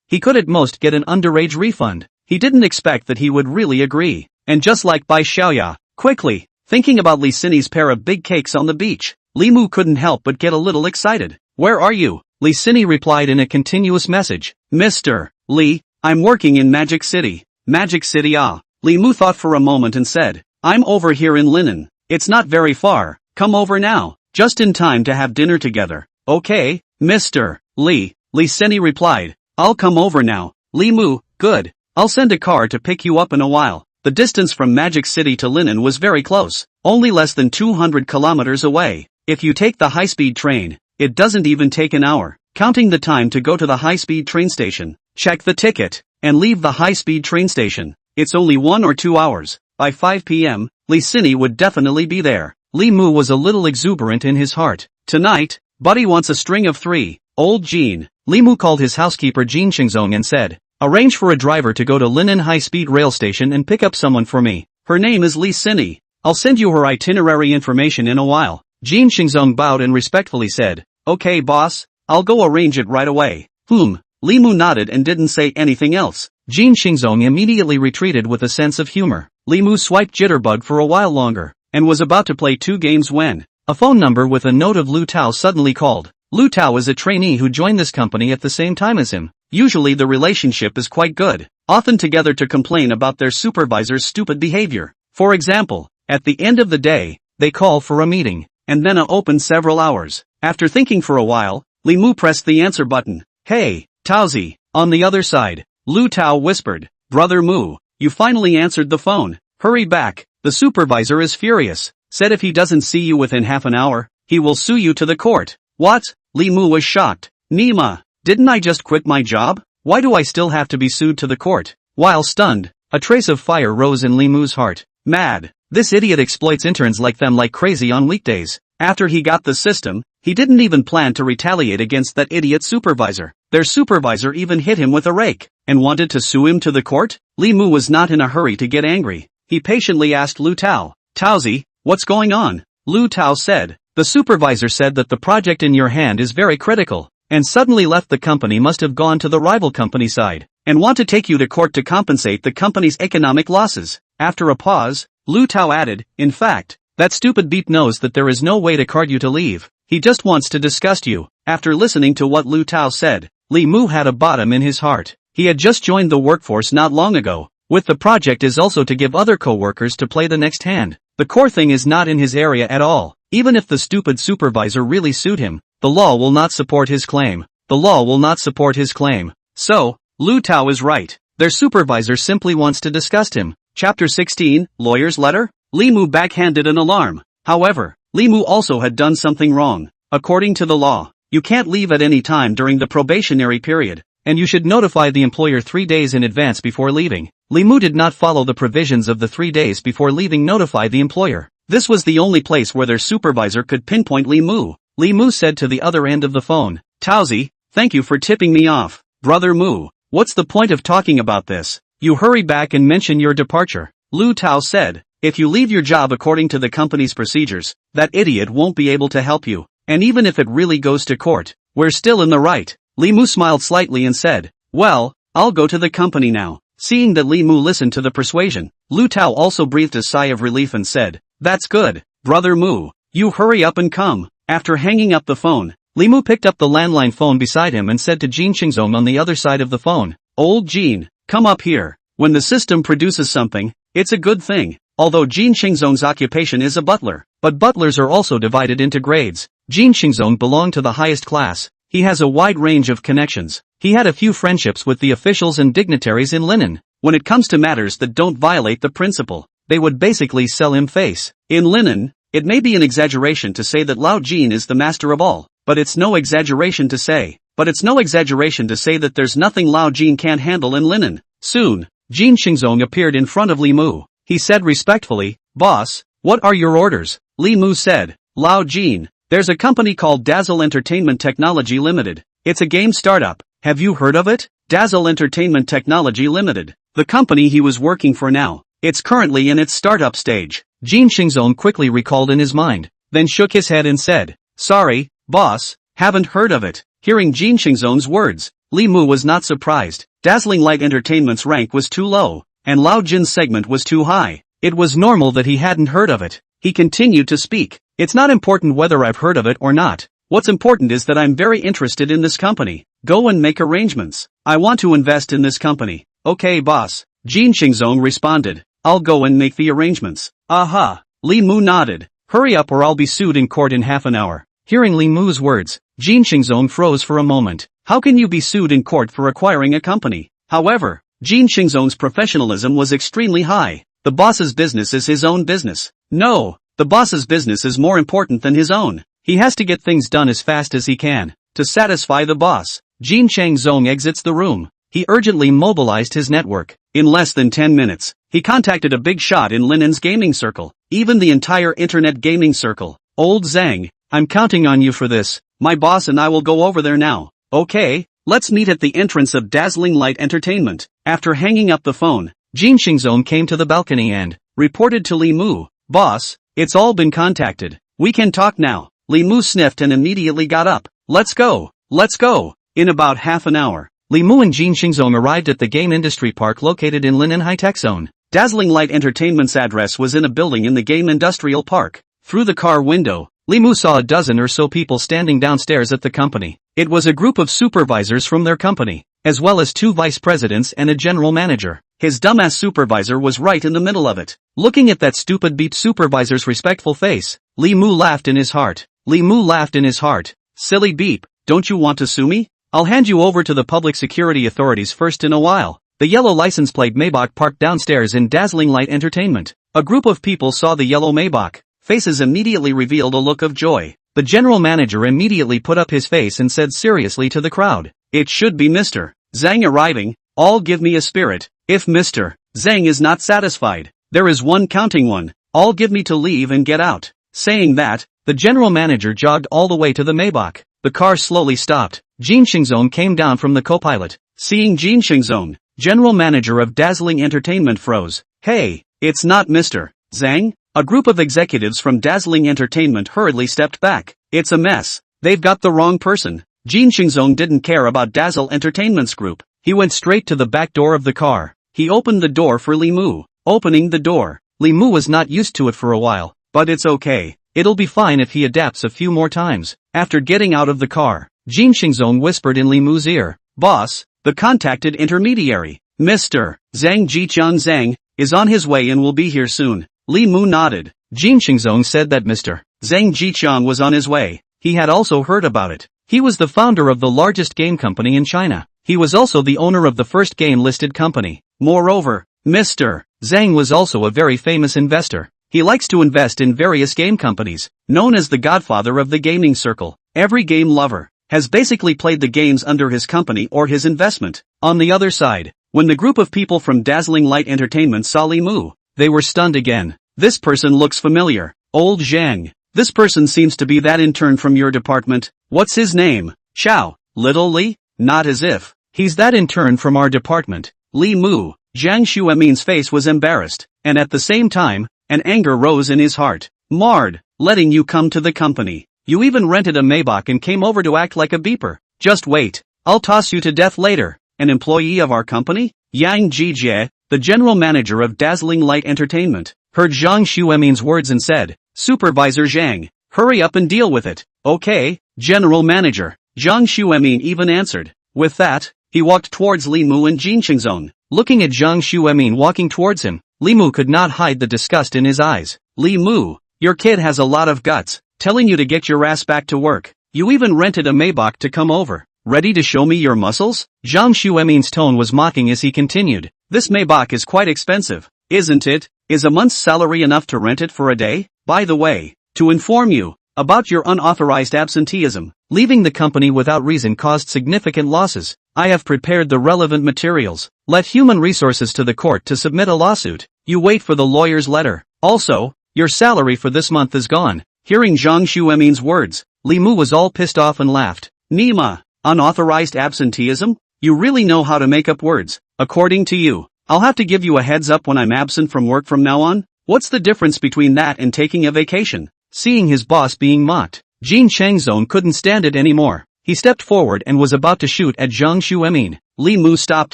he could at most get an underage refund. He didn't expect that he would really agree. And just like Bai Xiaoya, quickly, thinking about Lee Sinny's pair of big cakes on the beach, Lee Moo couldn't help but get a little excited. Where are you? Lee Sinny replied in a continuous message. Mr. Lee, I'm working in Magic City. Magic City ah. Lee Moo thought for a moment and said, I'm over here in Linen. It's not very far. come over now, just in time to have dinner together. Okay, Mr. Li Seni replied. I'll come over now. Li Mu, good. I'll send a car to pick you up in a while. The distance from Magic City to Linen was very close, only less than 200 kilometers away. If you take the high-speed train, it doesn't even take an hour, counting the time to go to the high-speed train station, check the ticket, and leave the high-speed train station. It's only 1 or 2 hours. By 5 p.m., Li Seni would definitely be there. Li Mu was a little exuberant in his heart. Tonight, Buddy wants a string of 3. Old Jean. Li Mu called his housekeeper Jean Xingzong and said, arrange for a driver to go to Linen high-speed rail station and pick up someone for me. Her name is Li Seni. I'll send you her itinerary information in a while. Jean Xingzong bowed and respectfully said, okay boss, I'll go arrange it right away. Li Mu nodded and didn't say anything else. Jean Xingzong immediately retreated with a sense of humor. Li Mu swiped Jitterbug for a while longer, and was about to play 2 games when a phone number with a note of Lu Tao suddenly called. Lu Tao is a trainee who joined this company at the same time as him. Usually the relationship is quite good, often together to complain about their supervisor's stupid behavior. For example, at the end of the day, they call for a meeting, and then open several hours. After thinking for a while, Li Mu pressed the answer button. Hey, Taozi, on the other side, Lu Tao whispered, Brother Mu, you finally answered the phone. Hurry back, the supervisor is furious, said if he doesn't see you within half an hour, he will sue you to the court. What? Li Mu was shocked. Nima, didn't I just quit my job? Why do I still have to be sued to the court? While stunned, a trace of fire rose in Li Mu's heart. Mad. This idiot exploits interns like them like crazy on weekdays. After he got the system, he didn't even plan to retaliate against that idiot supervisor. Their supervisor even hit him with a rake, and wanted to sue him to the court? Li Mu was not in a hurry to get angry. He patiently asked Lu Tao, Taozi, what's going on? Lu Tao said, the supervisor said that the project in your hand is very critical, and suddenly left the company must have gone to the rival company side, and want to take you to court to compensate the company's economic losses. After a pause, Lu Tao added, in fact, that stupid beep knows that there is no way to card you to leave. He just wants to disgust you. After listening to what Lu Tao said, Li Mu had a bottom in his heart. He had just joined the workforce not long ago. With the project is also to give other co-workers to play the next hand. The core thing is not in his area at all. Even if the stupid supervisor really sued him, the law will not support his claim. The law will not support his claim. So, Lu Tao is right. Their supervisor simply wants to disgust him. Chapter 16, Lawyer's Letter? Li Mu backhanded an alarm. However, Li Mu also had done something wrong. According to the law, you can't leave at any time during the probationary period, and you should notify the employer 3 days in advance before leaving. Li Mu did not follow the provisions of the 3 days before leaving notify the employer. This was the only place where their supervisor could pinpoint Li Mu. Li Mu said to the other end of the phone, Taozi, thank you for tipping me off. Brother Mu, what's the point of talking about this? You hurry back and mention your departure. Lu Tao said, if you leave your job according to the company's procedures, that idiot won't be able to help you. And even if it really goes to court, we're still in the right. Li Mu smiled slightly and said, well, I'll go to the company now. Seeing that Li Mu listened to the persuasion, Lu Tao also breathed a sigh of relief and said, that's good, Brother Mu, you hurry up and come. After hanging up the phone, Li Mu picked up the landline phone beside him and said to Jean Xingzong on the other side of the phone, old Jean, come up here. When the system produces something, it's a good thing. Although Jean Xingzong's occupation is a butler, but butlers are also divided into grades. Jean Xingzong belonged to the highest class. He has a wide range of connections. He had a few friendships with the officials and dignitaries in Linen. When it comes to matters that don't violate the principle, they would basically sell him face. In Linen, it may be an exaggeration to say that Lao Jin is the master of all, but it's no exaggeration to say that there's nothing Lao Jin can't handle in Linen. Soon, Jean Xingzong appeared in front of Li Mu. He said respectfully, boss, what are your orders? Li Mu said, Lao Jin, there's a company called Dazzle Entertainment Technology Limited. It's a game startup. Have you heard of it? Dazzle Entertainment Technology Limited. The company he was working for now. It's currently in its startup stage. Jean Xingzong quickly recalled in his mind, then shook his head and said, sorry, boss, haven't heard of it. Hearing Jean Xingzong's words, Li Mu was not surprised. Dazzling Light Entertainment's rank was too low, and Lao Jin's segment was too high. It was normal that he hadn't heard of it. He continued to speak. It's not important whether I've heard of it or not. What's important is that I'm very interested in this company. Go and make arrangements. I want to invest in this company. Okay boss. Jean Xingzong responded. I'll go and make the arrangements. Aha. Li Mu nodded. Hurry up or I'll be sued in court in half an hour. Hearing Li Mu's words, Jin Xingzong froze for a moment. How can you be sued in court for acquiring a company? However, Jin Xingzong's professionalism was extremely high. The boss's business is his own business. No, the boss's business is more important than his own. He has to get things done as fast as he can. To satisfy the boss, Jin Xingzong exits the room. He urgently mobilized his network. In less than 10 minutes, he contacted a big shot in Linen's gaming circle, even the entire internet gaming circle. Old Zhang, I'm counting on you for this. My boss and I will go over there now. Okay, let's meet at the entrance of Dazzling Light Entertainment. After hanging up the phone, Jin Xingzong came to the balcony and reported to Li Mu. Boss, it's all been contacted. We can talk now. Li Mu sniffed and immediately got up. Let's go. Let's go. In about half an hour, Li Mu and Jin Xingzong arrived at the game industry park located in Linen High-Tech Zone. Dazzling Light Entertainment's address was in a building in the game industrial park. Through the car window, Li Mu saw a dozen or so people standing downstairs at the company. It was a group of supervisors from their company, as well as 2 vice presidents and a general manager. His dumbass supervisor was right in the middle of it. Looking at that stupid beat supervisor's respectful face, Li Mu laughed in his heart. Li Mu laughed in his heart. Silly beep, don't you want to sue me? I'll hand you over to the public security authorities first in a while. The yellow license plate Maybach parked downstairs in Dazzling Light Entertainment. A group of people saw the yellow Maybach. Faces immediately revealed a look of joy. The general manager immediately put up his face and said seriously to the crowd, "It should be Mr. Zhang arriving. All give me a spirit. If Mr. Zhang is not satisfied, there is one counting one. All give me to leave and get out." Saying that, the general manager jogged all the way to the Maybach. The car slowly stopped. Jin Xingzong came down from the co-pilot. Seeing Jin Xingzong, general manager of Dazzling Entertainment froze. "Hey, it's not Mr. Zhang?" A group of executives from Dazzling Entertainment hurriedly stepped back. "It's a mess. They've got the wrong person." Jin Xingzong didn't care about Dazzle Entertainment's group. He went straight to the back door of the car. He opened the door for Li Mu. Opening the door, Li Mu was not used to it for a while, but it's okay. It'll be fine if he adapts a few more times. After getting out of the car, Jin Xingzong whispered in Li Mu's ear, "Boss, the contacted intermediary, Mr. Zhang Jiqiang Zhang, is on his way and will be here soon." Li Mu nodded. Jin Xingzong said that Mr. Zhang Jiqiang was on his way. He had also heard about it. He was the founder of the largest game company in China. He was also the owner of the first game-listed company. Moreover, Mr. Zhang was also a very famous investor. He likes to invest in various game companies, known as the godfather of the gaming circle. Every game lover has basically played the games under his company or his investment. On the other side, when the group of people from Dazzling Light Entertainment saw Li Mu, they were stunned again. "This person looks familiar. Old Zhang. This person seems to be that intern from your department. What's his name? Xiao, Little Li? Not as if. He's that intern from our department." Li Mu, Zhang Xuemin's face was embarrassed, and at the same time, an anger rose in his heart. "Marred, letting you come to the company. You even rented a Maybach and came over to act like a beeper. Just wait, I'll toss you to death later. An employee of our company?" Yang Jijie, the general manager of Dazzling Light Entertainment, heard Zhang Xuemin's words and said, "Supervisor Zhang, hurry up and deal with it." "Okay, general manager," Zhang Xuemin even answered. With that, he walked towards Li Mu and Jin Xingzong. Looking at Zhang Xuemin walking towards him, Li Mu could not hide the disgust in his eyes. "Li Mu, your kid has a lot of guts, telling you to get your ass back to work. You even rented a Maybach to come over. Ready to show me your muscles?" Zhang Xuemin's tone was mocking as he continued. "This Maybach is quite expensive, isn't it? Is a month's salary enough to rent it for a day? By the way, to inform you about your unauthorized absenteeism, leaving the company without reason caused significant losses. I have prepared the relevant materials. Let human resources to the court to submit a lawsuit. You wait for the lawyer's letter. Also, your salary for this month is gone." Hearing Zhang Xuemin's words, Li Mu was all pissed off and laughed. "Nima, unauthorized absenteeism? You really know how to make up words. According to you, I'll have to give you a heads up when I'm absent from work from now on? What's the difference between that and taking a vacation?" Seeing his boss being mocked, Jin Changzong couldn't stand it anymore. He stepped forward and was about to shoot at Zhang Xuemin. Li Mu stopped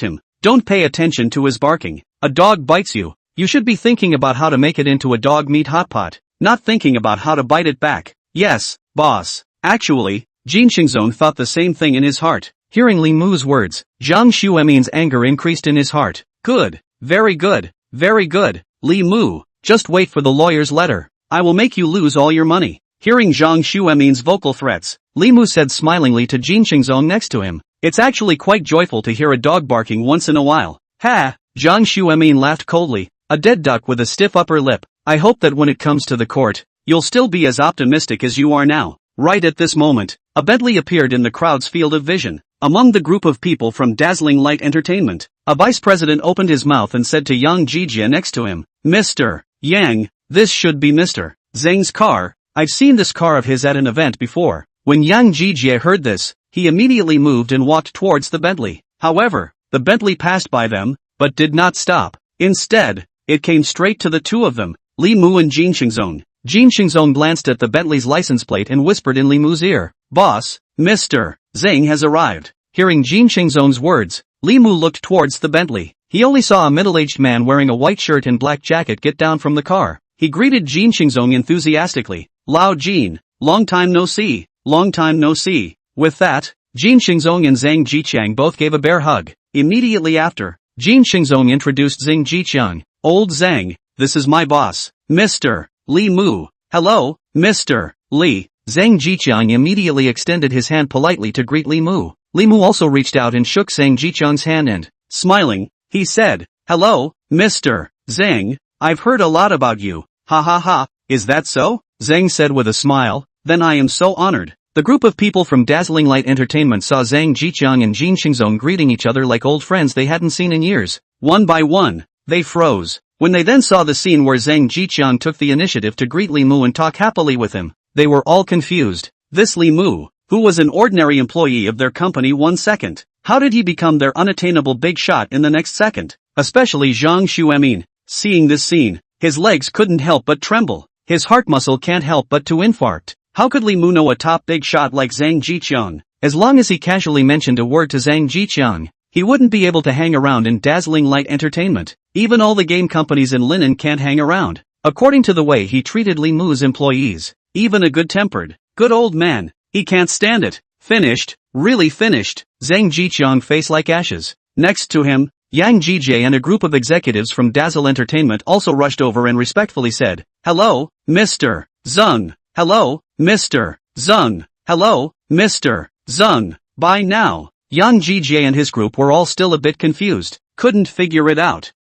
him. "Don't pay attention to his barking. A dog bites you. You should be thinking about how to make it into a dog meat hot pot, not thinking about how to bite it back." "Yes, boss." Actually, Jin Xingzong thought the same thing in his heart. Hearing Li Mu's words, Zhang Xuemin's anger increased in his heart. "Good. Very good. Very good. Li Mu, just wait for the lawyer's letter. I will make you lose all your money. Hearing Zhang Xuemin's vocal threats, Li Mu said smilingly to Jin Qingzong next to him, "It's actually quite joyful to hear a dog barking once in a while." Ha! Zhang Xuemin laughed coldly, a dead duck with a stiff upper lip. "I hope that when it comes to the court, you'll still be as optimistic as you are now." Right at this moment, a Bentley appeared in the crowd's field of vision. Among the group of people from Dazzling Light Entertainment, a vice president opened his mouth and said to Yang Jijie next to him, "Mr. Yang, this should be Mr. Zhang's car. I've seen this car of his at an event before." When Yang Jijie heard this, he immediately moved and walked towards the Bentley. However, the Bentley passed by them, but did not stop. Instead, it came straight to the two of them, Li Mu and Jin Qingzong. Jin Qingzong glanced at the Bentley's license plate and whispered in Li Mu's ear, "Boss, Mr. Zhang has arrived." Hearing Jin Qingzong's words, Li Mu looked towards the Bentley. He only saw a middle-aged man wearing a white shirt and black jacket get down from the car. He greeted Jin Qingzong enthusiastically, "Lao Jin, long time no see, long time no see." With that, Jin Qingzong and Zhang Jiqiang both gave a bear hug. Immediately after, Jin Qingzong introduced Zhang Jiqiang. "Old Zhang, this is my boss, Mr. Li Mu." "Hello, Mr. Li." Zhang Jiqiang immediately extended his hand politely to greet Li Mu. Li Mu also reached out and shook Zhang Jiqiang's hand and, smiling, he said, "Hello, Mr. Zhang, I've heard a lot about you. Ha ha ha, is that so?" Zhang said with a smile, "Then I am so honored." The group of people from Dazzling Light Entertainment saw Zhang Jiqiang and Jin Qingzong greeting each other like old friends they hadn't seen in years. One by one, they froze. When they then saw the scene where Zhang Jiqiang took the initiative to greet Li Mu and talk happily with him, they were all confused. This Li Mu, who was an ordinary employee of their company 1 second, how did he become their unattainable big shot in the next second? Especially Zhang Xuemin. Seeing this scene, his legs couldn't help but tremble. His heart muscle can't help but to infarct. How could Li Mu know a top big shot like Zhang Jiqiang? As long as he casually mentioned a word to Zhang Jiqiang, he wouldn't be able to hang around in Dazzling Light Entertainment. Even all the game companies in Linen can't hang around. According to the way he treated Li Mu's employees, even a good-tempered, good old man, he can't stand it. Finished, really finished. Zhang Jiqiang face like ashes. Next to him, Yang Jijie and a group of executives from Dazzle Entertainment also rushed over and respectfully said, "Hello, Mr. Zhang. Hello, Mr. Zhang. Hello, Mr. Zhang." By now, Yang Jijie and his group were all still a bit confused. Couldn't figure it out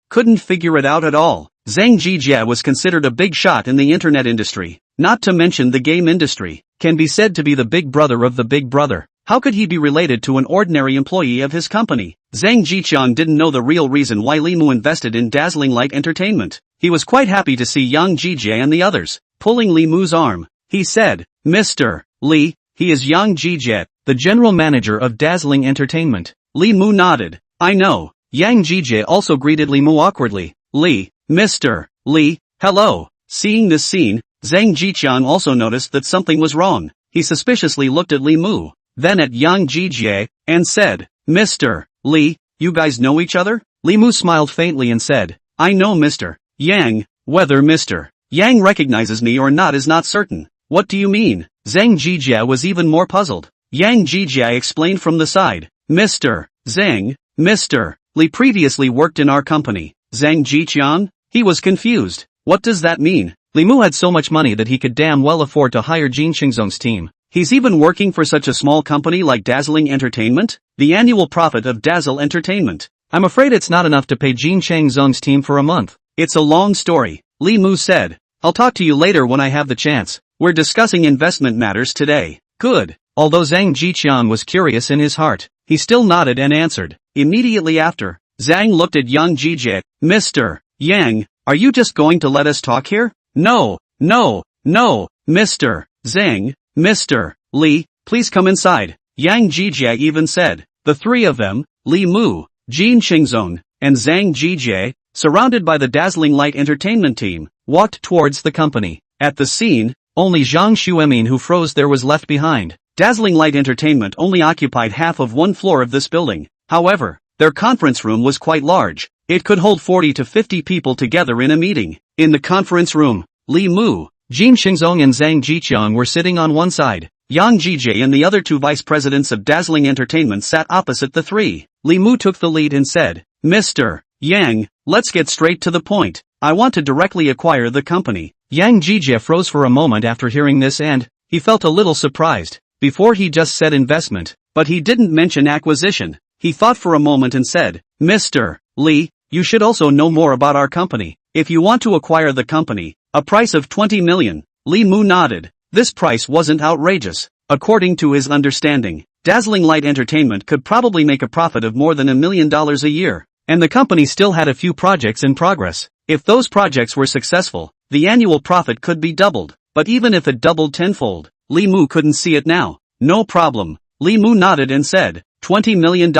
at all. Zhang Jijie was considered a big shot in the internet industry, not to mention the game industry, can be said to be the big brother of the big brother. How could he be related to an ordinary employee of his company? Zhang Jiqiang didn't know the real reason why Li Mu invested in Dazzling Light Entertainment. He was quite happy to see Yang Jijie and the others. Pulling Li Mu's arm, he said, "Mr. Li, he is Yang Jijie, the general manager of Dazzling Entertainment." Li Mu nodded. "I know." Yang Jijie also greeted Li Mu awkwardly. "Li, Mr. Li, hello." Seeing this scene, Zhang Jiqiang also noticed that something was wrong. He suspiciously looked at Li Mu, then at Yang Jijie, and said, "Mr. Li, you guys know each other?" Li Mu smiled faintly and said, "I know Mr. Yang. Whether Mr. Yang recognizes me or not is not certain." "What do you mean?" Zhang Jijie was even more puzzled. Yang Jijie explained from the side, "Mr. Zhang, Mr. Li previously worked in our company." Zhang Jiqiang? He was confused. What does that mean? Li Mu had so much money that he could damn well afford to hire Jin Qingzong's team. He's even working for such a small company like Dazzling Entertainment? The annual profit of Dazzle Entertainment. I'm afraid it's not enough to pay Jin Qingzong's team for a month. It's a long story. Li Mu said, "I'll talk to you later when I have the chance. We're discussing investment matters today." Good. Although Zhang Jiqiang was curious in his heart, he still nodded and answered. Immediately after, Zhang looked at Yang Jijie. "Mr. Yang, are you just going to let us talk here?" No, Mr. Zhang, Mr. Li, please come inside," Yang Jijie even said. The three of them, Li Mu, Jin Qingzong, and Zhang Jijie, surrounded by the Dazzling Light Entertainment team, walked towards the company. At the scene, only Zhang Xuemin who froze there was left behind. Dazzling Light Entertainment only occupied half of one floor of this building. However, their conference room was quite large. It could hold 40 to 50 people together in a meeting. In the conference room, Li Mu, Jin Qingzong and Zhang Jiqiang were sitting on one side. Yang Jijie and the other two vice presidents of Dazzling Entertainment sat opposite the three. Li Mu took the lead and said, "Mr. Yang, let's get straight to the point. I want to directly acquire the company. Yang Jijie froze for a moment after hearing this and he felt a little surprised. Before he just said investment, but he didn't mention acquisition. He thought for a moment and said, Mr. Li, you should also know more about our company. If you want to acquire the company, a price of 20 million. Li Mu nodded. This price wasn't outrageous. According to his understanding, Dazzling Light Entertainment could probably make a profit of more than $1 million a year. And the company still had a few projects in progress. If those projects were successful, the annual profit could be doubled. But even if it doubled tenfold, Li Mu couldn't see it now. No problem. Li Mu nodded and said, $20 million.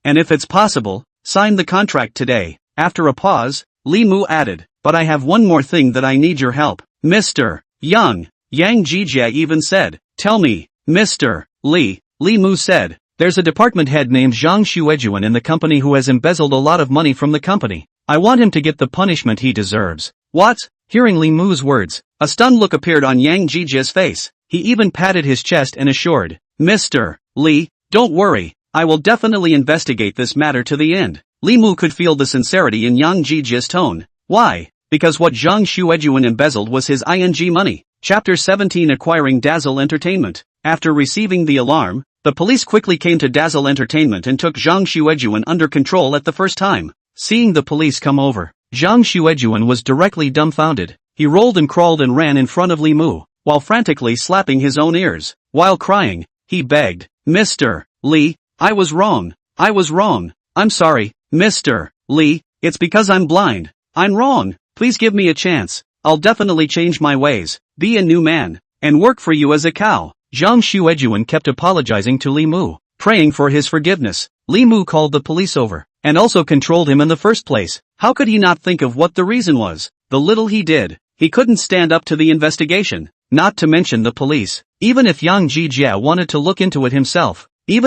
And if it's possible, sign the contract today. After a pause, Li Mu added, but I have one more thing that I need your help. Mr. Yang Jijie even said, tell me, Mr. Li. Li Mu said, there's a department head named Zhang Xuejuan in the company who has embezzled a lot of money from the company. I want him to get the punishment he deserves. What? Hearing Li Mu's words, a stunned look appeared on Yang Jijie's face. He even patted his chest and assured, Mr. Li, don't worry, I will definitely investigate this matter to the end. Li Mu could feel the sincerity in Yang Jijie's tone. Why? Because what Zhang Xuejuan embezzled was his ing money. Chapter 17 Acquiring Dazzle Entertainment. After receiving the alarm, the police quickly came to Dazzle Entertainment and took Zhang Xuejuan under control at the first time. Seeing the police come over, Zhang Xuejuan was directly dumbfounded. He rolled and crawled and ran in front of Li Mu, while frantically slapping his own ears. While crying, he begged, Mr. Li, I was wrong. I'm sorry, Mr. Li, it's because I'm blind. I'm wrong. Please give me a chance. I'll definitely change my ways, be a new man, and work for you as a cow. Zhang Xuejuan kept apologizing to Li Mu, praying for his forgiveness. Li Mu called the police over, and also controlled him in the first place. How could he not think of what the reason was? The little he did, he couldn't stand up to the investigation, not to mention the police. Even if Yang Jijie wanted to look into it himself, he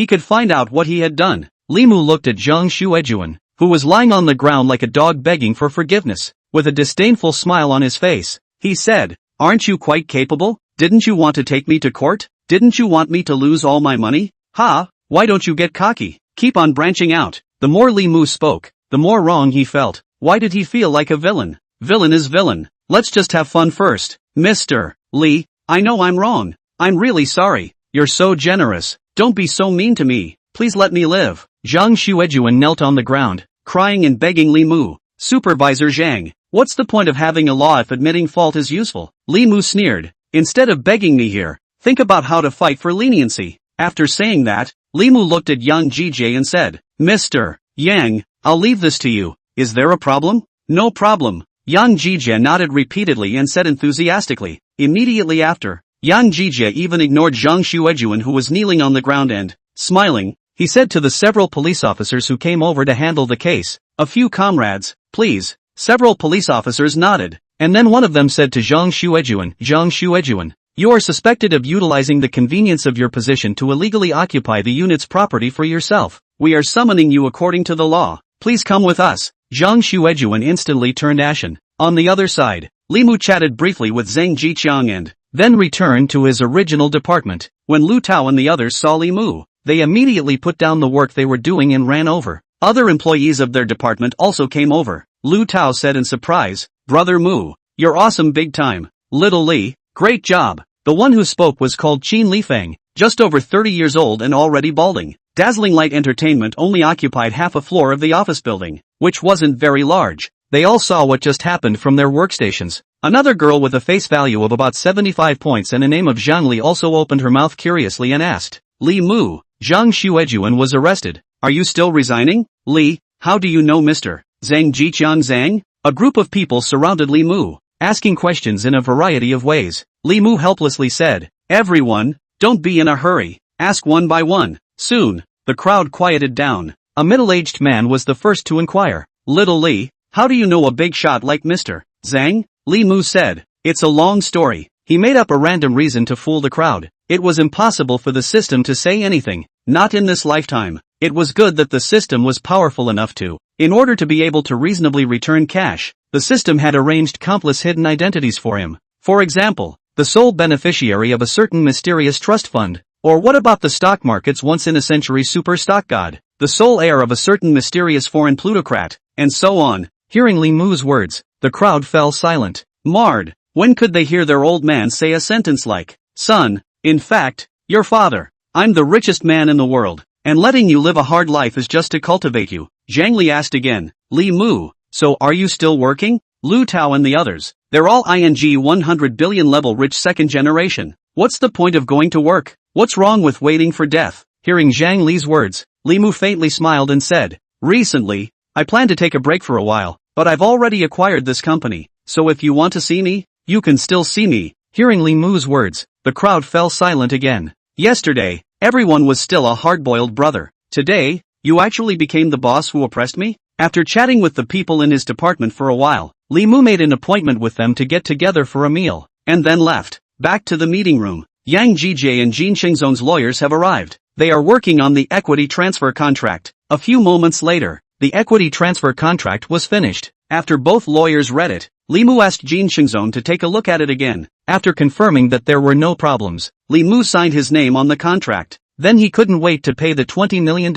could find out what he had done. Li Mu looked at Zhang Xuejuan, who was lying on the ground like a dog begging for forgiveness. With a disdainful smile on his face, he said, aren't you quite capable? Didn't you want to take me to court? Didn't you want me to lose all my money? Ha! Why don't you get cocky? Keep on branching out. The more Li Mu spoke, the more wrong he felt. Why did he feel like a villain? Villain is villain. Let's just have fun first. Mr. Li, I know I'm wrong. I'm really sorry. You're so generous. Don't be so mean to me. Please let me live. Zhang Xuejuan knelt on the ground, crying and begging Li Mu. Supervisor Zhang, what's the point of having a law if admitting fault is useful? Li Mu sneered. Instead of begging me here, think about how to fight for leniency. After saying that, Li Mu looked at Yang Jijie and said, Mr. Yang, I'll leave this to you. Is there a problem? No problem. Yang Jijie nodded repeatedly and said enthusiastically. Immediately after, Yang Jijie even ignored Zhang Xuejuan who was kneeling on the ground and, smiling, he said to the several police officers who came over to handle the case, a few comrades, please. Several police officers nodded, and then one of them said to Zhang Xuejuan, you are suspected of utilizing the convenience of your position to illegally occupy the unit's property for yourself. We are summoning you according to the law. Please come with us. Zhang Xuejuan instantly turned ashen. On the other side, Li Mu chatted briefly with Zhang Jiqiang and then returned to his original department. When Lu Tao and the others saw Li Mu, they immediately put down the work they were doing and ran over. Other employees of their department also came over. Lu Tao said in surprise, Brother Mu, you're awesome big time. Little Li, great job. The one who spoke was called Qin Lifeng, just over 30 years old and already balding. Dazzling Light Entertainment only occupied half a floor of the office building, which wasn't very large. They all saw what just happened from their workstations. Another girl with a face value of about 75 points and a name of Zhang Li also opened her mouth curiously and asked, Li Mu, Zhang Xuejuan was arrested. Are you still resigning? Li, how do you know Mr. Zhang Jiqiang Zhang? A group of people surrounded Li Mu, asking questions in a variety of ways. Li Mu helplessly said, everyone, don't be in a hurry, ask one by one. Soon, the crowd quieted down. A middle-aged man was the first to inquire, Little Li, how do you know a big shot like Mr. Zhang? Li Mu said, it's a long story. He made up a random reason to fool the crowd. It was impossible for the system to say anything, not in this lifetime. It was good that the system was powerful enough to, in order to be able to reasonably return cash, the system had arranged countless hidden identities for him. For example, the sole beneficiary of a certain mysterious trust fund. Or what about the stock market's once-in-a-century super stock god, the sole heir of a certain mysterious foreign plutocrat, and so on. Hearing Li Mu's words, the crowd fell silent. Marred. When could they hear their old man say a sentence like, "Son, in fact, your father. I'm the richest man in the world, and letting you live a hard life is just to cultivate you." Zhang Li asked again, "Li Mu, so are you still working?" Lu Tao and the others, they're all 100 billion level rich second generation. What's the point of going to work? What's wrong with waiting for death? Hearing Zhang Li's words, Li Mu faintly smiled and said, "Recently, I plan to take a break for a while, but I've already acquired this company, so if you want to see me, you can still see me." Hearing Li Mu's words, the crowd fell silent again. Yesterday, everyone was still a hard-boiled brother. Today, you actually became the boss who oppressed me? After chatting with the people in his department for a while, Li Mu made an appointment with them to get together for a meal, and then left. Back to the meeting room. Yang Jie and Jin Qingzong's lawyers have arrived. They are working on the equity transfer contract. A few moments later, the equity transfer contract was finished. After both lawyers read it, Li Mu asked Jin Qingzong to take a look at it again. After confirming that there were no problems, Li Mu signed his name on the contract. Then he couldn't wait to pay the $20 million.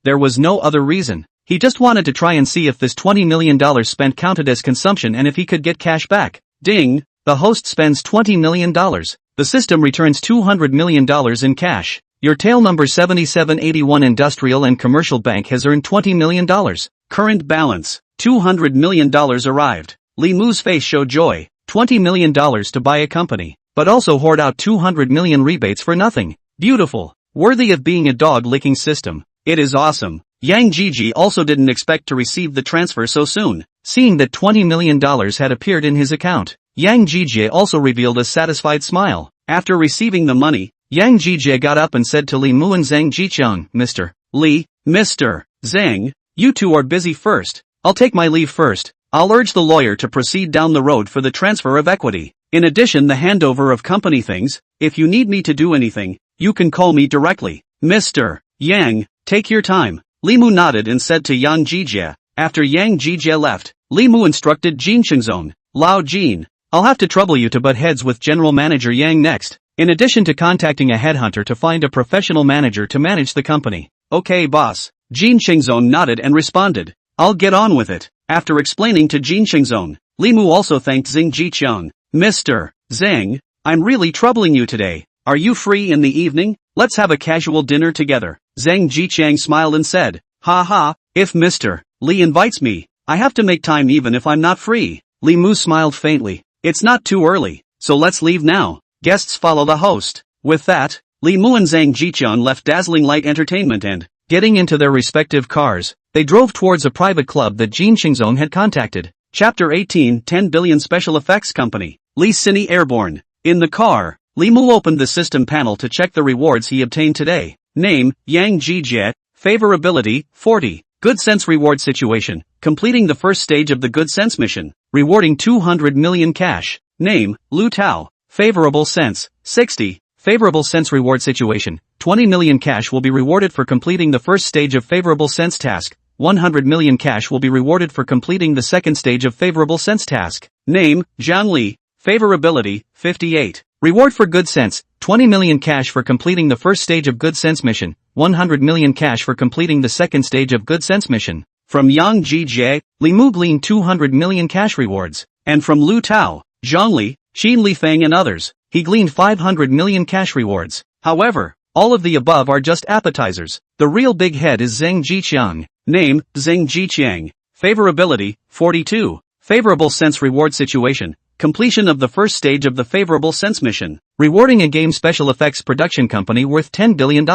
There was no other reason. He just wanted to try and see if this $20 million spent counted as consumption and if he could get cash back. Ding! The host spends $20 million. The system returns $200 million in cash. Your tail number 7781 Industrial and Commercial Bank has earned $20 million. Current balance, $200 million arrived. Li Mu's face showed joy. $20 million to buy a company, but also hoard out 200 million rebates for nothing. Beautiful. Worthy of being a dog-licking system. It is awesome. Yang Jiji also didn't expect to receive the transfer so soon. Seeing that $20 million had appeared in his account, Yang Jiji also revealed a satisfied smile. After receiving the money, Yang Jiji got up and said to Li Mu and Zhang Jiqiang, "Mr. Li, Mr. Zhang, you two are busy first. I'll take my leave first. I'll urge the lawyer to proceed down the road for the transfer of equity. In addition, the handover of company things. If you need me to do anything, you can call me directly. Mr. Yang, take your time." Li Mu nodded and said to Yang Jijie. After Yang Jijie left, Li Mu instructed Jin Qingzong, "Lao Jin, I'll have to trouble you to butt heads with General Manager Yang next, in addition to contacting a headhunter to find a professional manager to manage the company." "Okay, boss." Jin Qingzong nodded and responded, "I'll get on with it." After explaining to Jin Qingzong, Li Mu also thanked Zhang Jiqiang. "Mr. Zhang, I'm really troubling you today. Are you free in the evening? Let's have a casual dinner together." Zhang Jiqiang smiled and said, "Ha ha, if Mr. Li invites me, I have to make time even if I'm not free." Li Mu smiled faintly. "It's not too early, so let's leave now. Guests follow the host." With that, Li Mu and Zhang Jiqiang left Dazzling Light Entertainment and, getting into their respective cars, they drove towards a private club that Jin Qingzong had contacted. Chapter 18, 10 Billion Special Effects Company. Li Sini Airborne. In the car, Li Mu opened the system panel to check the rewards he obtained today. Name, Yang Jijie. Favorability, 40. Good Sense Reward Situation. Completing the first stage of the Good Sense mission. Rewarding 200 million cash. Name, Lu Tao. Favorable Sense, 60. Favorable Sense Reward Situation. 20 million cash will be rewarded for completing the first stage of Favorable Sense Task. 100 million cash will be rewarded for completing the second stage of Favorable Sense Task. Name, Zhang Li. Favorability, 58. Reward for Good Sense, 20 million cash for completing the first stage of Good Sense mission, 100 million cash for completing the second stage of Good Sense mission. From Yang Jijie, Li Mu gleaned 200 million cash rewards, and from Lu Tao, Zhang Li, Xin Lifeng and others, he gleaned 500 million cash rewards. However, all of the above are just appetizers. The real big head is Zhang Jiqiang. Name, Zhang Jiqiang. Favorability, 42. Favorable Sense Reward Situation. Completion of the first stage of the Favorable Sense mission. Rewarding a game special effects production company worth $10 billion.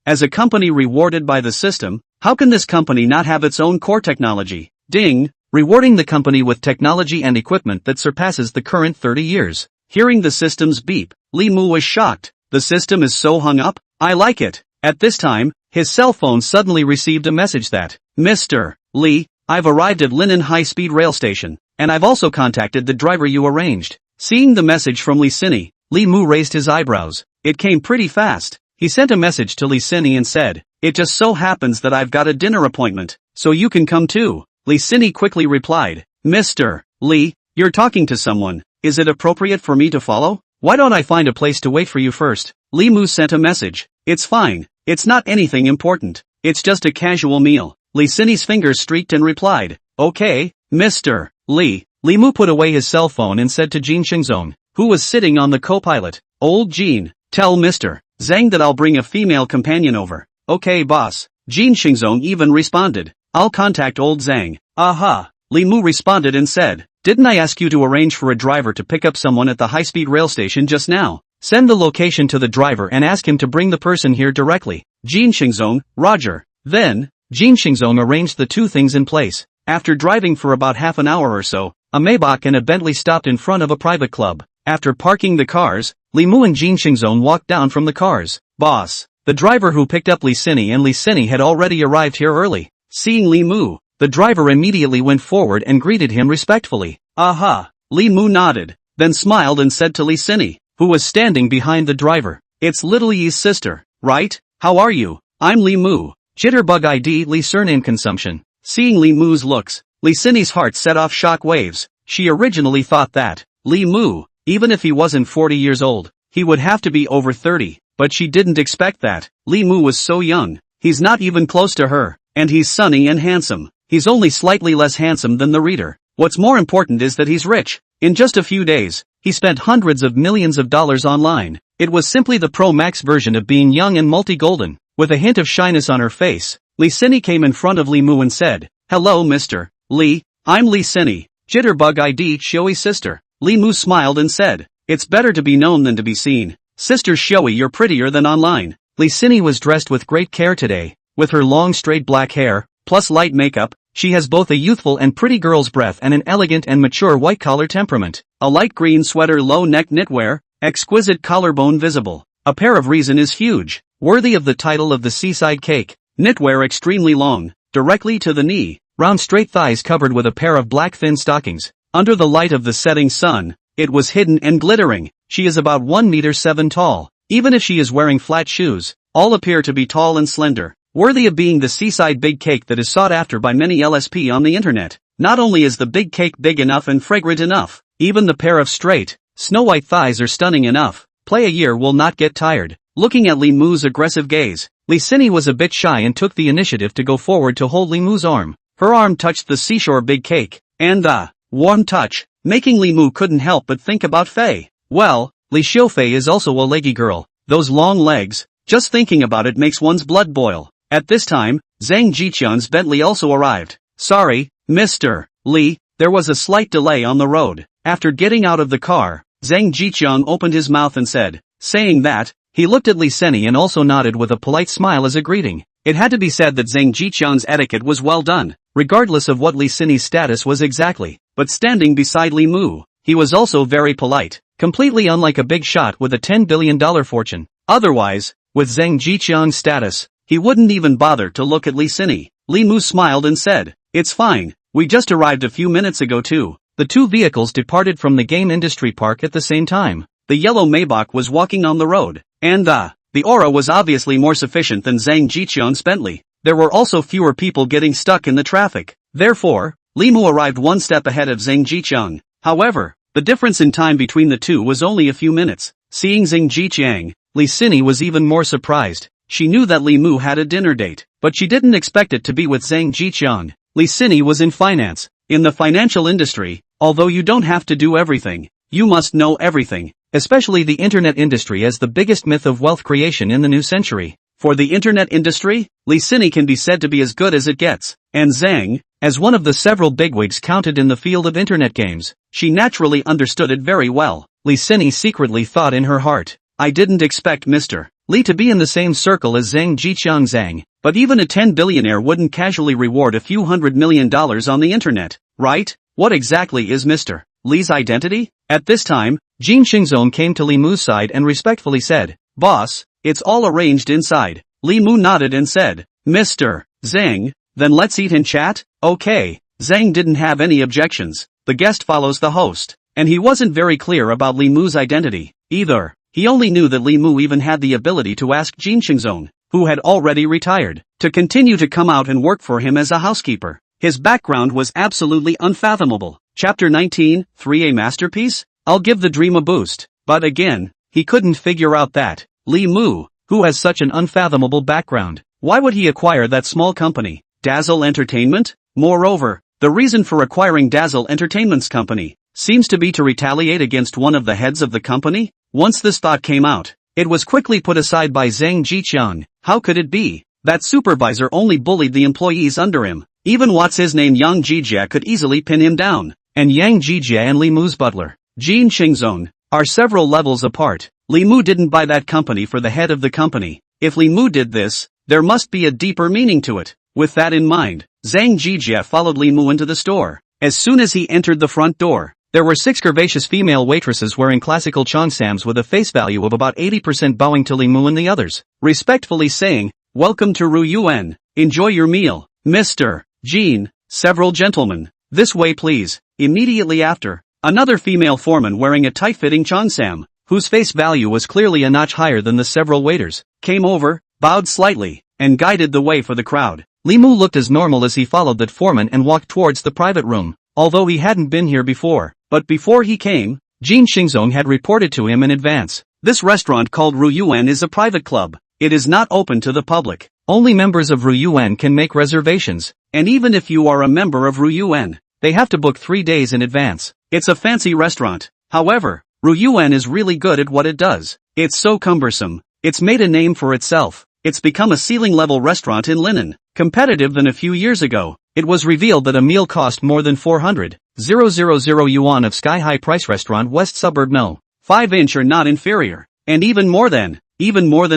As a company rewarded by the system, how can this company not have its own core technology? Ding! Rewarding the company with technology and equipment that surpasses the current 30 years. Hearing the system's beep, Li Mu was shocked. The system is so hung up? I like it. At this time, his cell phone suddenly received a message that, "Mr. Li, I've arrived at Linen High-Speed Rail Station, and I've also contacted the driver you arranged." Seeing the message from Li Sini, Li Mu raised his eyebrows. It came pretty fast. He sent a message to Li Sini and said, "It just so happens that I've got a dinner appointment, so you can come too." Li Sini quickly replied, "Mr. Li, you're talking to someone. Is it appropriate for me to follow? Why don't I find a place to wait for you first?" Li Mu sent a message. "It's fine. It's not anything important. It's just a casual meal. Li Sini's fingers streaked and replied, "Okay, Mr. Li." Li Mu put away his cell phone and said to Jin Xingzong, who was sitting on the co-pilot, "Old Jin, tell Mr. Zhang that I'll bring a female companion over." "Okay boss." Jin Xingzong even responded, "I'll contact old Zhang." "Aha." Li Mu responded and said, "Didn't I ask you to arrange for a driver to pick up someone at the high-speed rail station just now? Send the location to the driver and ask him to bring the person here directly." Jin Xingzong, "Roger." Then, Jin Xingzong arranged the two things in place. After driving for about half an hour or so, a Maybach and a Bentley stopped in front of a private club. After parking the cars, Li Mu and Jin Xingzong walked down from the cars. "Boss." The driver who picked up Li Sini had already arrived here early. Seeing Li Mu, the driver immediately went forward and greeted him respectfully. "Aha." Li Mu nodded, then smiled and said to Li Sini, who was standing behind the driver, "It's little Yi's sister, right? How are you? I'm Li Mu. Jitterbug ID Li surname consumption." Seeing Li Mu's looks, Li Sini's heart set off shock waves. She originally thought that Li Mu, even if he wasn't 40 years old, he would have to be over 30, but she didn't expect that. Li Mu was so young, he's not even close to her, and he's sunny and handsome. He's only slightly less handsome than the reader. What's more important is that he's rich. In just a few days, he spent hundreds of millions of dollars online. It was simply the Pro Max version of being young and multi-golden. With a hint of shyness on her face, Li Sini came in front of Li Mu and said, "Hello Mr. Li, I'm Li Sini, Jitterbug ID Xiui's sister." Li Mu smiled and said, "It's better to be known than to be seen. Sister Xiui, you're prettier than online." Li Sini was dressed with great care today. With her long straight black hair, plus light makeup, she has both a youthful and pretty girl's breath and an elegant and mature white-collar temperament. A light green sweater, low-neck knitwear, exquisite collarbone visible. A pair of reason is huge, worthy of the title of the Seaside Cake. Knitwear extremely long, directly to the knee, round straight thighs covered with a pair of black thin stockings. Under the light of the setting sun, it was hidden and glittering. She is about 1.7 meters tall. Even if she is wearing flat shoes, all appear to be tall and slender, worthy of being the seaside big cake that is sought after by many LSP on the internet. Not only is the big cake big enough and fragrant enough, even the pair of straight, snow-white thighs are stunning enough. Play a year will not get tired. Looking at Li Mu's aggressive gaze, Li Sini was a bit shy and took the initiative to go forward to hold Li Mu's arm. Her arm touched the seashore big cake, and the warm touch, making Li Mu couldn't help but think about Fei. Well, Li Xiufei is also a leggy girl. Those long legs, just thinking about it makes one's blood boil. At this time, Zhang Jiqian's Bentley also arrived. "Sorry, Mr. Li, there was a slight delay on the road." After getting out of the car, Zhang Jiqian opened his mouth and said, saying that, he looked at Li Sini and also nodded with a polite smile as a greeting. It had to be said that Zhang Jiqian's etiquette was well done, regardless of what Li Sini's status was exactly. But standing beside Li Mu, he was also very polite, completely unlike a big shot with a $10 billion fortune. Otherwise, with Zhang Jiqian's status, he wouldn't even bother to look at Li Sini. Li Mu smiled and said, "It's fine, we just arrived a few minutes ago too." The two vehicles departed from the game industry park at the same time. The yellow Maybach was walking on the road, and the aura was obviously more sufficient than Zhang Jiqian's Bentley. There were also fewer people getting stuck in the traffic. Therefore, Li Mu arrived one step ahead of Zhang Jiqiang. However, the difference in time between the two was only a few minutes. Seeing Zhang Jiqiang, Li Sini was even more surprised. She knew that Li Mu had a dinner date, but she didn't expect it to be with Zhang Jiqiang. Li Sini was in finance. In the financial industry, although you don't have to do everything, you must know everything, especially the internet industry as the biggest myth of wealth creation in the new century. For the internet industry, Li Sini can be said to be as good as it gets. And Zhang, as one of the several bigwigs counted in the field of internet games, she naturally understood it very well. Li Sini secretly thought in her heart, "I didn't expect Mr. Li to be in the same circle as Zhang Jiqiang Zhang, but even a 10 billionaire wouldn't casually reward a few $100 million on the internet, right? What exactly is Mr. Li's identity?" At this time, Jin Xingzong came to Li Mu's side and respectfully said, "Boss, it's all arranged inside." Li Mu nodded and said, "Mr. Zhang, then let's eat and chat?" "Okay." Zhang didn't have any objections. The guest follows the host, and he wasn't very clear about Li Mu's identity, either. He only knew that Li Mu even had the ability to ask Jin Xingzong, who had already retired, to continue to come out and work for him as a housekeeper. His background was absolutely unfathomable. Chapter 19, 3A masterpiece? I'll give the dream a boost. But again, he couldn't figure out that Li Mu, who has such an unfathomable background, why would he acquire that small company? Dazzle Entertainment? Moreover, the reason for acquiring Dazzle Entertainment's company seems to be to retaliate against one of the heads of the company? Once this thought came out, it was quickly put aside by Zhang Jiqiang. How could it be? That supervisor only bullied the employees under him. Even what's-his-name Yang Jijia could easily pin him down. And Yang Jijia and Li Mu's butler, Jin Xingzong, are several levels apart. Li Mu didn't buy that company for the head of the company. If Li Mu did this, there must be a deeper meaning to it. With that in mind, Zhang Jijia followed Li Mu into the store. As soon as he entered the front door, there were 6 curvaceous female waitresses wearing classical cheongsams with a face value of about 80% bowing to Li Mu and the others, respectfully saying, "Welcome to Ru Yuan. Enjoy your meal, Mr. Jean, several gentlemen. This way please." Immediately after, another female foreman wearing a tight-fitting cheongsam, whose face value was clearly a notch higher than the several waiters, came over, bowed slightly, and guided the way for the crowd. Li Mu looked as normal as he followed that foreman and walked towards the private room, although he hadn't been here before. But before he came, Jin Xingzong had reported to him in advance. This restaurant called Ru Yuan is a private club. It is not open to the public. Only members of Ru Yuan can make reservations, and even if you are a member of Ru Yuan, they have to book 3 days in advance. It's a fancy restaurant. However, Ru Yuan is really good at what it does. It's so cumbersome. It's made a name for itself. It's become a ceiling-level restaurant in linen, competitive than a few years ago. It was revealed that a meal cost more than 400,000 yuan of sky-high price restaurant West Suburb No. 5-inch or not inferior. And even more than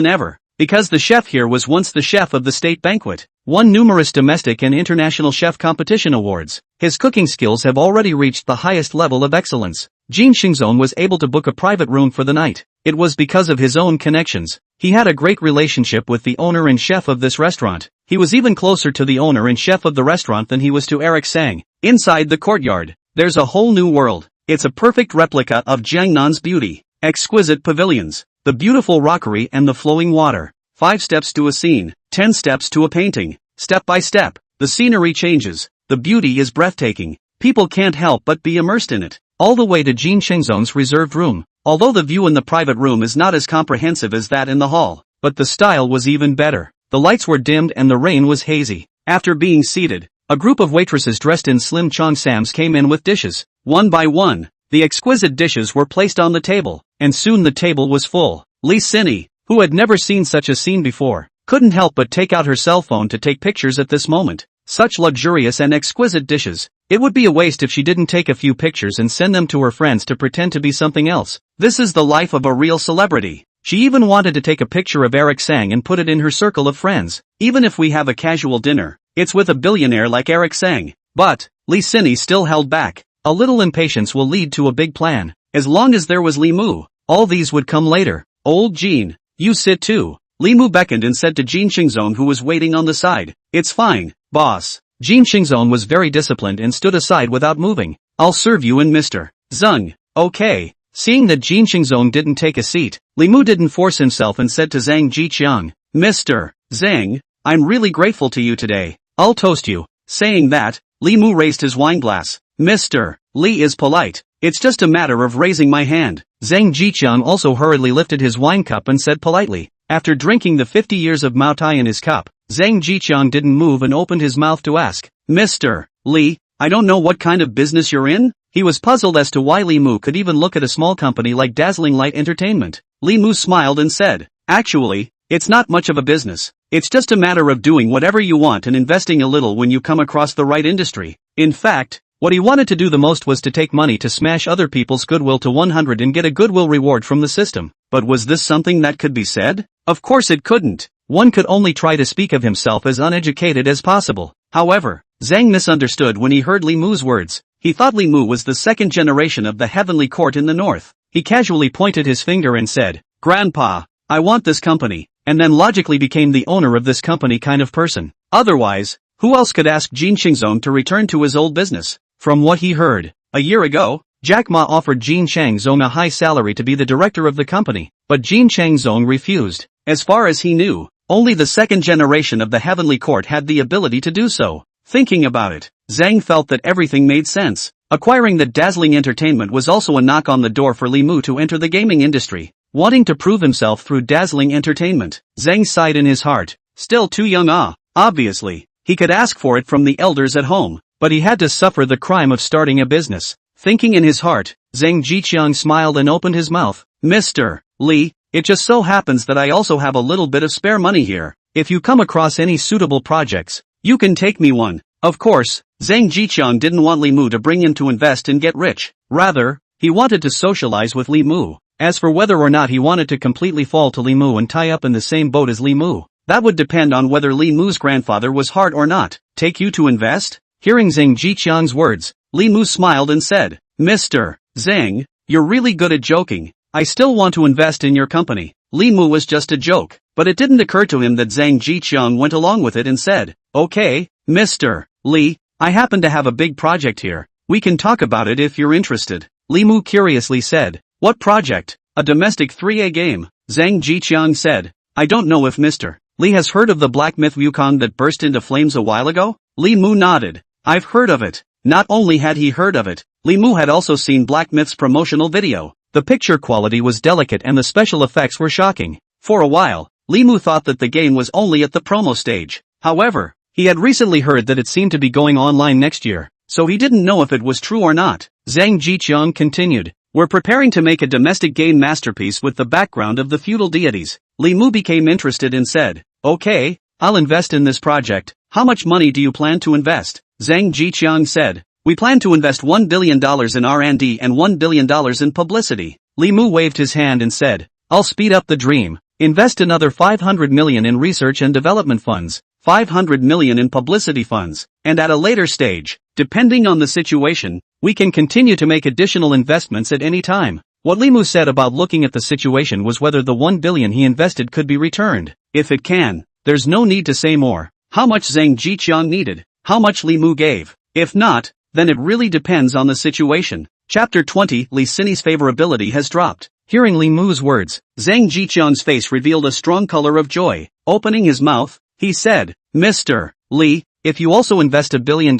ever. Because the chef here was once the chef of the state banquet, won numerous domestic and international chef competition awards. His cooking skills have already reached the highest level of excellence. Jin Xingzong was able to book a private room for the night. It was because of his own connections. He had a great relationship with the owner and chef of this restaurant. He was even closer to the owner and chef of the restaurant than he was to Eric Sang. Inside the courtyard, there's a whole new world. It's a perfect replica of Jiangnan's beauty. Exquisite pavilions, the beautiful rockery and the flowing water. 5 steps to a scene, 10 steps to a painting. Step by step, the scenery changes. The beauty is breathtaking. People can't help but be immersed in it. All the way to Jin Xingzong's reserved room. Although the view in the private room is not as comprehensive as that in the hall, but the style was even better. The lights were dimmed and the rain was hazy. After being seated, a group of waitresses dressed in slim cheongsams came in with dishes. One by one, the exquisite dishes were placed on the table, and soon the table was full. Li Sini, who had never seen such a scene before, couldn't help but take out her cell phone to take pictures at this moment. Such luxurious and exquisite dishes. It would be a waste if she didn't take a few pictures and send them to her friends to pretend to be something else. This is the life of a real celebrity. She even wanted to take a picture of Eric Sang and put it in her circle of friends. Even if we have a casual dinner, it's with a billionaire like Eric Sang. But, Li Sini still held back. A little impatience will lead to a big plan. As long as there was Li Mu, all these would come later. Old Jean, you sit too. Li Mu beckoned and said to Jin Xingzong who was waiting on the side. It's fine, boss. Jin Xingzong was very disciplined and stood aside without moving. I'll serve you in Mr. Zheng. Okay. Seeing that Jin Xingzong didn't take a seat, Li Mu didn't force himself and said to Zhang Jiqiang, Mr. Zheng, I'm really grateful to you today. I'll toast you. Saying that, Li Mu raised his wine glass. Mr. Li is polite. It's just a matter of raising my hand. Zhang Jiqiang also hurriedly lifted his wine cup and said politely. After drinking the 50 years of Mao Tai in his cup, Zhang Jiqiang didn't move and opened his mouth to ask, Mr. Li, I don't know what kind of business you're in? He was puzzled as to why Li Mu could even look at a small company like Dazzling Light Entertainment. Li Mu smiled and said, actually, it's not much of a business. It's just a matter of doing whatever you want and investing a little when you come across the right industry. In fact, what he wanted to do the most was to take money to smash other people's goodwill to 100 and get a goodwill reward from the system. But was this something that could be said? Of course it couldn't. One could only try to speak of himself as uneducated as possible. However, Zhang misunderstood when he heard Li Mu's words. He thought Li Mu was the second generation of the heavenly court in the north. He casually pointed his finger and said, Grandpa, I want this company, and then logically became the owner of this company kind of person. Otherwise, who else could ask Jin Xingzong to return to his old business? From what he heard, a year ago, Jack Ma offered Jin Changzong a high salary to be the director of the company, but Jin Changzong refused. As far as he knew, only the second generation of the heavenly court had the ability to do so. Thinking about it, Zhang felt that everything made sense. Acquiring the Dazzling Entertainment was also a knock on the door for Li Mu to enter the gaming industry. Wanting to prove himself through Dazzling Entertainment, Zhang sighed in his heart. Still too young obviously. He could ask for it from the elders at home, but he had to suffer the crime of starting a business. Thinking in his heart, Zhang Jiqiang smiled and opened his mouth. Mr. Li, it just so happens that I also have a little bit of spare money here. If you come across any suitable projects, you can take me one. Of course, Zhang Jiqiang didn't want Li Mu to bring him to invest and get rich. Rather, he wanted to socialize with Li Mu. As for whether or not he wanted to completely fall to Li Mu and tie up in the same boat as Li Mu, that would depend on whether Li Mu's grandfather was hard or not. Take you to invest? Hearing Zhang Jiqiang's words, Li Mu smiled and said, Mr. Zhang, you're really good at joking. I still want to invest in your company. Li Mu was just a joke, but it didn't occur to him that Zhang Jiqiang went along with it and said, okay, Mr. Li, I happen to have a big project here. We can talk about it if you're interested. Li Mu curiously said, what project? A domestic 3A game. Zhang Jiqiang said, I don't know if Mr. Li has heard of the black myth Wukong that burst into flames a while ago? Li Mu nodded. I've heard of it. Not only had he heard of it, Li Mu had also seen Black Myth's promotional video. The picture quality was delicate and the special effects were shocking. For a while, Li Mu thought that the game was only at the promo stage. However, he had recently heard that it seemed to be going online next year, so he didn't know if it was true or not. Zhang Jiqiang continued, we're preparing to make a domestic game masterpiece with the background of the feudal deities. Li Mu became interested and said, okay, I'll invest in this project. How much money do you plan to invest? Zhang Jiqiang said, we plan to invest $1 billion in R&D and $1 billion in publicity. Li Mu waved his hand and said, I'll speed up the dream. Invest another $500 million in research and development funds, $500 million in publicity funds, and at a later stage, depending on the situation, we can continue to make additional investments at any time. What Li Mu said about looking at the situation was whether the $1 billion he invested could be returned. If it can, there's no need to say more. How much Zhang Jiqiang needed, how much Li Mu gave. If not, then it really depends on the situation. Chapter 20, Li Sini's favorability has dropped. Hearing Li Mu's words, Zhang Jiqiang's face revealed a strong color of joy. Opening his mouth, he said, Mr. Li, if you also invest $1 billion,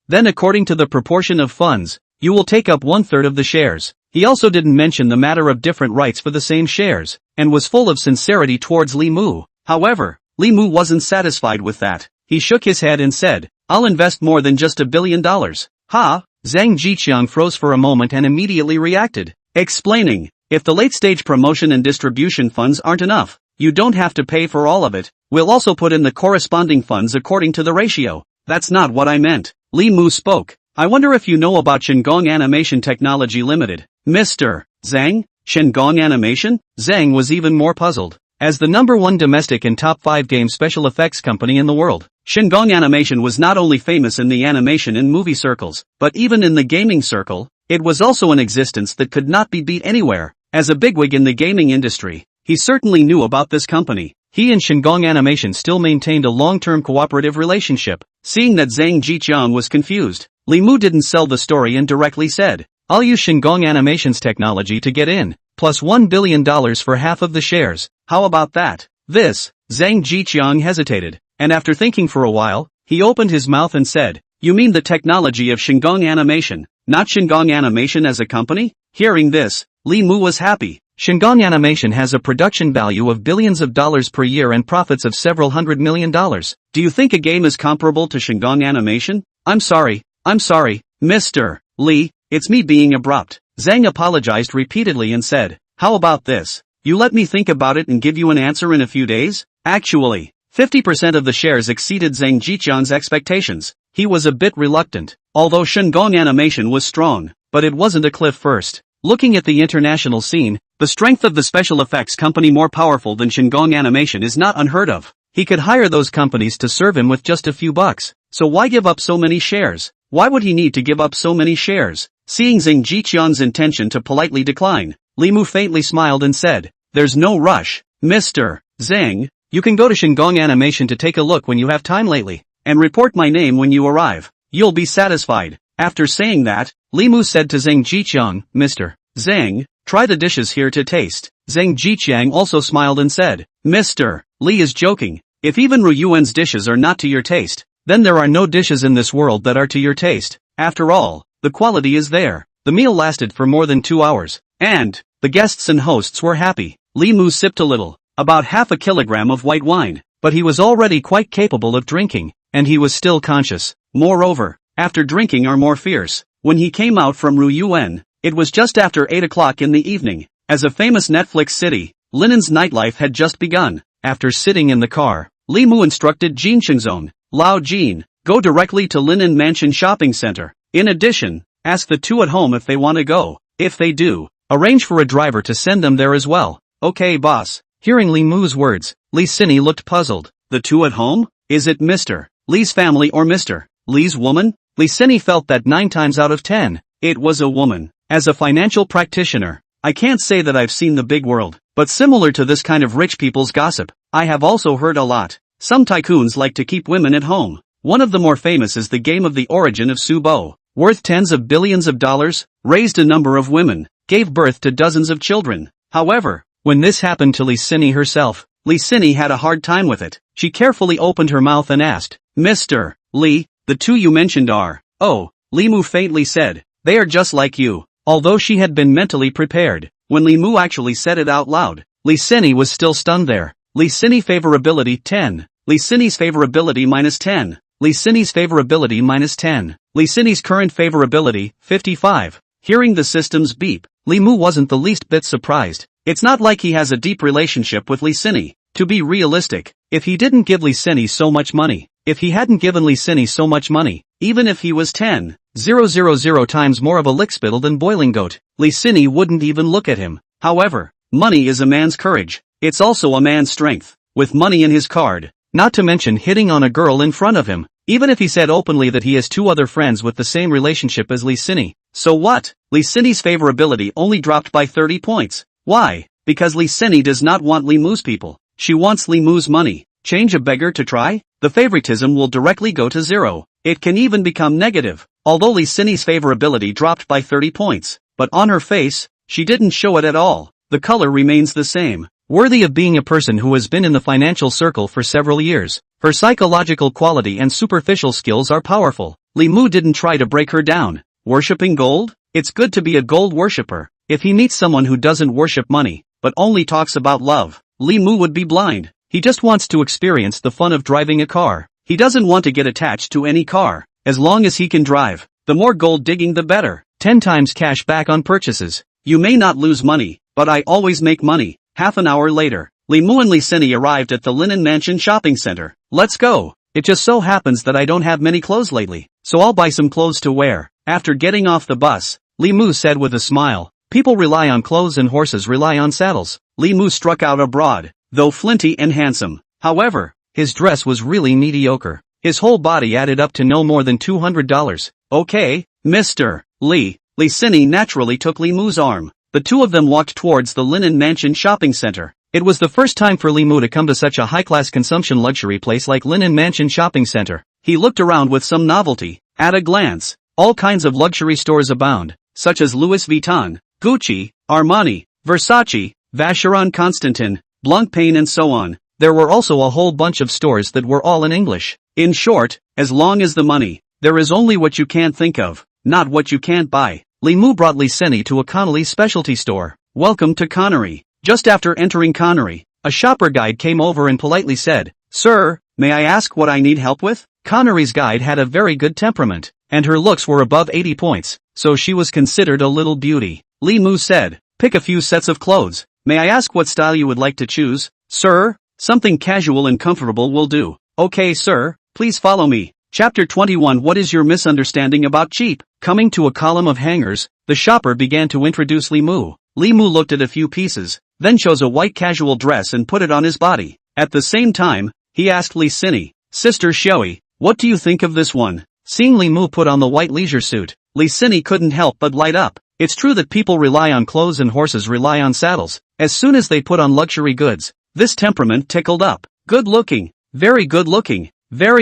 then according to the proportion of funds, you will take up 1/3 of the shares. He also didn't mention the matter of different rights for the same shares, and was full of sincerity towards Li Mu. However, Li Mu wasn't satisfied with that. He shook his head and said, I'll invest more than just $1 billion. Ha! Zhang Jiqiang froze for a moment and immediately reacted, explaining, if the late-stage promotion and distribution funds aren't enough, you don't have to pay for all of it. We'll also put in the corresponding funds according to the ratio. That's not what I meant. Li Mu spoke. I wonder if you know about Shenggong Animation Technology Limited. Mr. Zhang? Shenggong Animation? Zhang was even more puzzled. As the #1 domestic and top 5 game special effects company in the world, Shenggong Animation was not only famous in the animation and movie circles, but even in the gaming circle, it was also an existence that could not be beat anywhere. As a bigwig in the gaming industry, he certainly knew about this company. He and Shenggong Animation still maintained a long-term cooperative relationship. Seeing that Zhang Jiqiang was confused, Li Mu didn't sell the story and directly said, I'll use Shenggong Animation's technology to get in, plus $1 billion for half of the shares. How about that? This, Zhang Jiqiang hesitated, and after thinking for a while, he opened his mouth and said, you mean the technology of Shenggong Animation, not Shenggong Animation as a company? Hearing this, Li Mu was happy. Shenggong Animation has a production value of billions of dollars per year and profits of several $100 million. Do you think a game is comparable to Shenggong Animation? I'm sorry, Mr. Li, it's me being abrupt. Zhang apologized repeatedly and said, how about this? You let me think about it and give you an answer in a few days? Actually, 50% of the shares exceeded Zhang Jiqiang's expectations. He was a bit reluctant, although Shenggong Animation was strong, but it wasn't a cliff first. Looking at the international scene, the strength of the special effects company more powerful than Shenggong Animation is not unheard of. He could hire those companies to serve him with just a few bucks. So why give up so many shares? Why would he need to give up so many shares? Seeing Zhang Jiqiang's intention to politely decline, Li Mu faintly smiled and said, there's no rush. Mr. Zhang, you can go to Shenggong Animation to take a look when you have time lately, and report my name when you arrive. You'll be satisfied. After saying that, Li Mu said to Zhang Jiqiang, Mr. Zhang, try the dishes here to taste. Zhang Jiqiang also smiled and said, Mr. Li is joking. If even Ru Yuan's dishes are not to your taste, then there are no dishes in this world that are to your taste. After all, the quality is there. The meal lasted for more than 2 hours, and the guests and hosts were happy. Li Mu sipped a little, about half a kilogram of white wine, but he was already quite capable of drinking. and he was still conscious. Moreover, after drinking are more fierce. When he came out from Ruyuan, it was just after 8 o'clock in the evening. As a famous Netflix city, Linen's nightlife had just begun. After sitting in the car, Li Mu instructed Jin Shengzong, Lao Jin, go directly to Linen Mansion Shopping Center. In addition, ask the two at home if they want to go. If they do, arrange for a driver to send them there as well. Okay boss. Hearing Li Mu's words, Li Sini looked puzzled. The two at home? Is it Mr. Li's family or Mr. Li's woman? Li Sini felt that 9 times out of 10, it was a woman. As a financial practitioner, I can't say that I've seen the big world, but similar to this kind of rich people's gossip, I have also heard a lot. Some tycoons like to keep women at home. One of the more famous is the game of the origin of Subo, worth tens of billions of dollars, raised a number of women, gave birth to dozens of children. However, when this happened to Li Sini herself, Li Sini had a hard time with it. She carefully opened her mouth and asked, Mr. Li, the two you mentioned are, oh, Li Mu faintly said, they are just like you. Although she had been mentally prepared, when Li Mu actually said it out loud, Li Sini was still stunned there. Li Sini favorability 10. Li Sini's favorability minus 10. Li Sini's favorability minus 10. Li Sini's current favorability, 55. Hearing the system's beep, Li Mu wasn't the least bit surprised. It's not like he has a deep relationship with Li Sini. To be realistic, if he didn't give Li Sini so much money, if he hadn't given Li Sini so much money, even if he was 10,000 times more of a lickspittle than Boiling Goat, Li Sini wouldn't even look at him. However, money is a man's courage. It's also a man's strength. With money in his card, not to mention hitting on a girl in front of him, even if he said openly that he has 2 other friends with the same relationship as Li Sini. So what? Li Sini's favorability only dropped by 30 points. Why? Because Li Sini does not want Li Mu's people. She wants Li Mu's money. Change a beggar to try? The favoritism will directly go to 0. It can even become negative. Although Li Sini's favorability dropped by 30 points, but on her face, she didn't show it at all. The color remains the same. Worthy of being a person who has been in the financial circle for several years. Her psychological quality and superficial skills are powerful. Li Mu didn't try to break her down. Worshipping gold? It's good to be a gold worshipper. If he meets someone who doesn't worship money, but only talks about love, Li Mu would be blind. He just wants to experience the fun of driving a car. He doesn't want to get attached to any car. As long as he can drive, the more gold digging the better. 10 times cash back on purchases. You may not lose money, but I always make money. Half an hour later, Li Mu and Li Sini arrived at the Linen Mansion Shopping Center. Let's go. It just so happens that I don't have many clothes lately, so I'll buy some clothes to wear. After getting off the bus, Li Mu said with a smile, people rely on clothes and horses rely on saddles. Li Mu struck out abroad, though flinty and handsome. However, his dress was really mediocre. His whole body added up to no more than $200. Okay, Mr. Li. Li Sini naturally took Li Mu's arm. The two of them walked towards the Linen Mansion Shopping Center. It was the first time for Li Mu to come to such a high-class consumption luxury place like Linen Mansion Shopping Center. He looked around with some novelty. At a glance, all kinds of luxury stores abound, such as Louis Vuitton, Gucci, Armani, Versace, Vacheron Constantin, Blancpain and so on. There were also a whole bunch of stores that were all in English. In short, as long as the money, there is only what you can't think of, not what you can't buy. Li Mu brought Li Sini to a Connolly specialty store. Welcome to Connery. Just after entering Connery, a shopper guide came over and politely said, Sir, may I ask what I need help with? Connery's guide had a very good temperament, and her looks were above 80 points, so she was considered a little beauty. Li Mu said, pick a few sets of clothes. May I ask what style you would like to choose? Sir, something casual and comfortable will do. Okay sir, please follow me. Chapter 21 What is your misunderstanding about cheap? Coming to a column of hangers, the shopper began to introduce Li Mu. Li Mu looked at a few pieces, then chose a white casual dress and put it on his body. At the same time, he asked Li Sini, Sister Shui, what do you think of this one? Seeing Li Mu put on the white leisure suit, Li Sini couldn't help but light up. It's true that people rely on clothes and horses rely on saddles. As soon as they put on luxury goods, this temperament tickled up. Good looking, very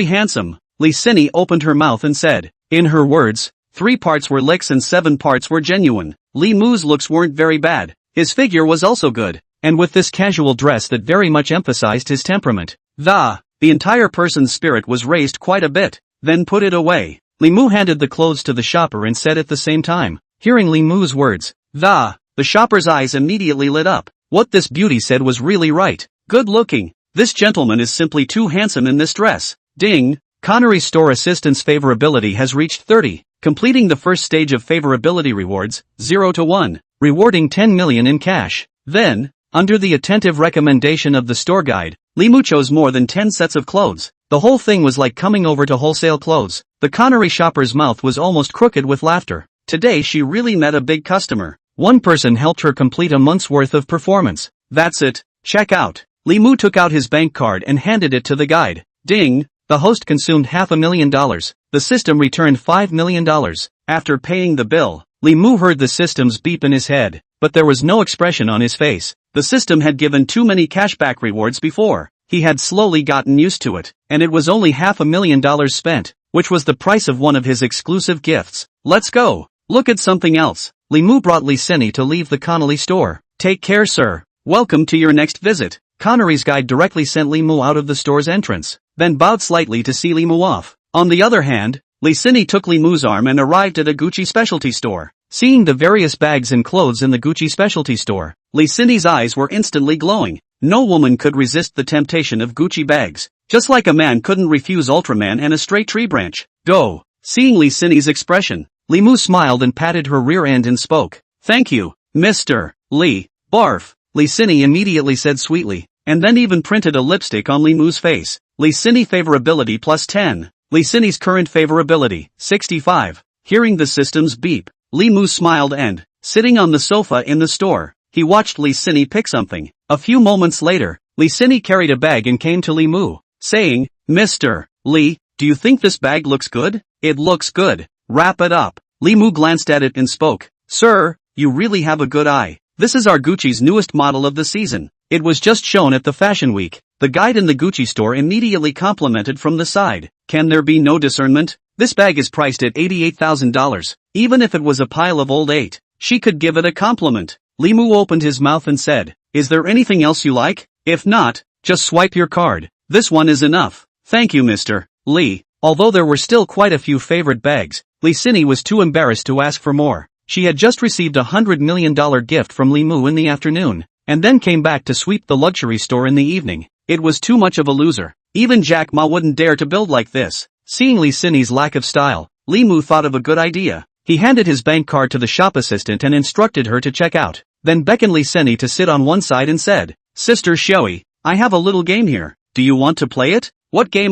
handsome. Li Sini opened her mouth and said, in her words, 3 parts were licks and 7 parts were genuine. Li Mu's looks weren't very bad. His figure was also good, and with this casual dress that very much emphasized his temperament, the entire person's spirit was raised quite a bit. Then put it away. Li Mu handed the clothes to the shopper and said at the same time, hearing Li Mu's words, the shopper's eyes immediately lit up. What this beauty said was really right. Good looking. This gentleman is simply too handsome in this dress. Ding. Connery's store assistant's favorability has reached 30, completing the first stage of favorability rewards, 0 to 1, rewarding 10 million in cash. Then, under the attentive recommendation of the store guide, Limu chose more than 10 sets of clothes. The whole thing was like coming over to wholesale clothes. The Connery shopper's mouth was almost crooked with laughter. Today she really met a big customer. One person helped her complete a month's worth of performance. That's it. Check out. Limu took out his bank card and handed it to the guide. Ding! The host consumed $500,000. The system returned $5 million. After paying the bill, Limu heard the system's beep in his head, but there was no expression on his face. The system had given too many cashback rewards before. He had slowly gotten used to it, and it was only $500,000 spent, which was the price of one of his exclusive gifts. Let's go. Look at something else. Limu brought Li Seni to leave the Connolly store. Take care, sir. Welcome to your next visit. Connery's guide directly sent Limu out of the store's entrance, then bowed slightly to see Limu off. On the other hand, Li Seni took Limu's arm and arrived at a Gucci specialty store. Seeing the various bags and clothes in the Gucci specialty store, Li Seni's eyes were instantly glowing. No woman could resist the temptation of Gucci bags, just like a man couldn't refuse Ultraman and a straight tree branch. Go. Seeing Li Seni's expression, Limu smiled and patted her rear end and spoke. Thank you, Mr. Li. Barf. Li Seni immediately said sweetly, and then even printed a lipstick on Limu's face. Li Seni favorability plus 10. Li Seni's current favorability, 65. Hearing the system's beep, Limu smiled and, sitting on the sofa in the store, he watched Li Seni pick something. A few moments later, Li Seni carried a bag and came to Limu, saying, Mr. Li, do you think this bag looks good? It looks good. Wrap it up. Limu glanced at it and spoke. Sir, you really have a good eye. This is our Gucci's newest model of the season. It was just shown at the Fashion Week. The guide in the Gucci store immediately complimented from the side. Can there be no discernment? This bag is priced at $88,000. Even if it was a pile of old 8, she could give it a compliment. Limu opened his mouth and said, Is there anything else you like? If not, just swipe your card. This one is enough. Thank you, Mr. Li. Although there were still quite a few favorite bags, Li Seni was too embarrassed to ask for more. She had just received a $100 million gift from Limu in the afternoon, and then came back to sweep the luxury store in the evening. It was too much of a loser. Even Jack Ma wouldn't dare to build like this. Seeing Li Seni's lack of style, Limu thought of a good idea. He handed his bank card to the shop assistant and instructed her to check out, then beckoned Li Seni to sit on one side and said, Sister Shoei, I have a little game here. Do you want to play it? What game?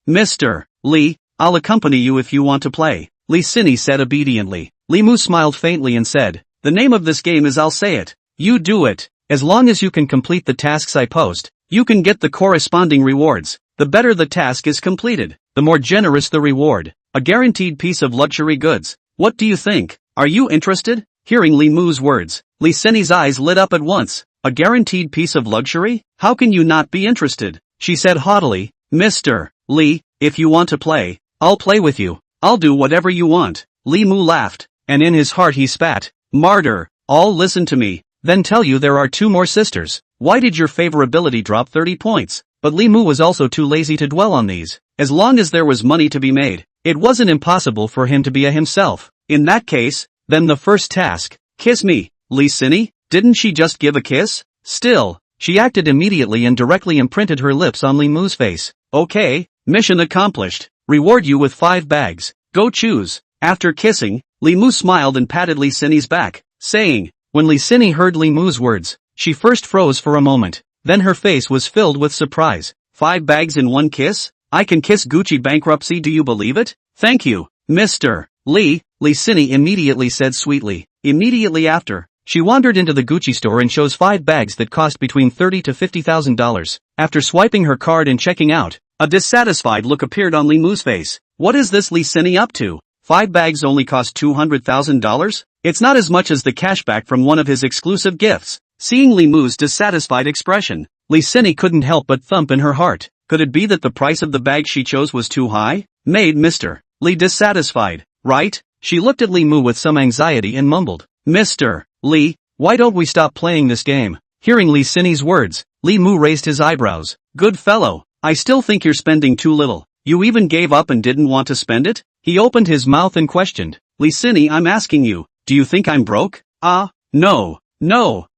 Mr. Li, I'll accompany you if you want to play. Li Seni said obediently. Limu smiled faintly and said, The name of this game is I'll say it. You do it. As long as you can complete the tasks I post, you can get the corresponding rewards. The better the task is completed, the more generous the reward. A guaranteed piece of luxury goods. What do you think? Are you interested? Hearing Limu's words, Li Seni's eyes lit up at once. A guaranteed piece of luxury? How can you not be interested? She said haughtily, Mr. Li, if you want to play, I'll play with you. I'll do whatever you want. Limu laughed, and in his heart he spat. Martyr, all listen to me, then tell you there are 2 more sisters. Why did your favorability drop 30 points? But Limu was also too lazy to dwell on these. As long as there was money to be made, it wasn't impossible for him to be a himself. In that case, then the first task, kiss me. Li Seni, didn't she just give a kiss? Still, she acted immediately and directly imprinted her lips on Limu's face. Okay, mission accomplished. Reward you with 5 bags. Go choose. After kissing, Limu smiled and patted Li Seni's back, saying, when Li Seni heard Limu's words, she first froze for a moment, then her face was filled with surprise. 5 bags in one kiss? I can kiss Gucci bankruptcy, do you believe it? Thank you, Mr. Li, Li Seni immediately said sweetly. Immediately after, she wandered into the Gucci store and chose 5 bags that cost between $30,000 to $50,000. After swiping her card and checking out, a dissatisfied look appeared on Limu's face. What is this Li Seni up to? 5 bags only cost $200,000? It's not as much as the cashback from one of his exclusive gifts. Seeing Limu's dissatisfied expression, Li Seni couldn't help but thump in her heart. Could it be that the price of the bag she chose was too high? Made Mr. Li dissatisfied, right? She looked at Limu with some anxiety and mumbled, Mr. Li, why don't we stop playing this game? Hearing Li Seni's words, Limu raised his eyebrows. Good fellow, I still think you're spending too little. You even gave up and didn't want to spend it? He opened his mouth and questioned. Li Seni, I'm asking you, do you think I'm broke? No.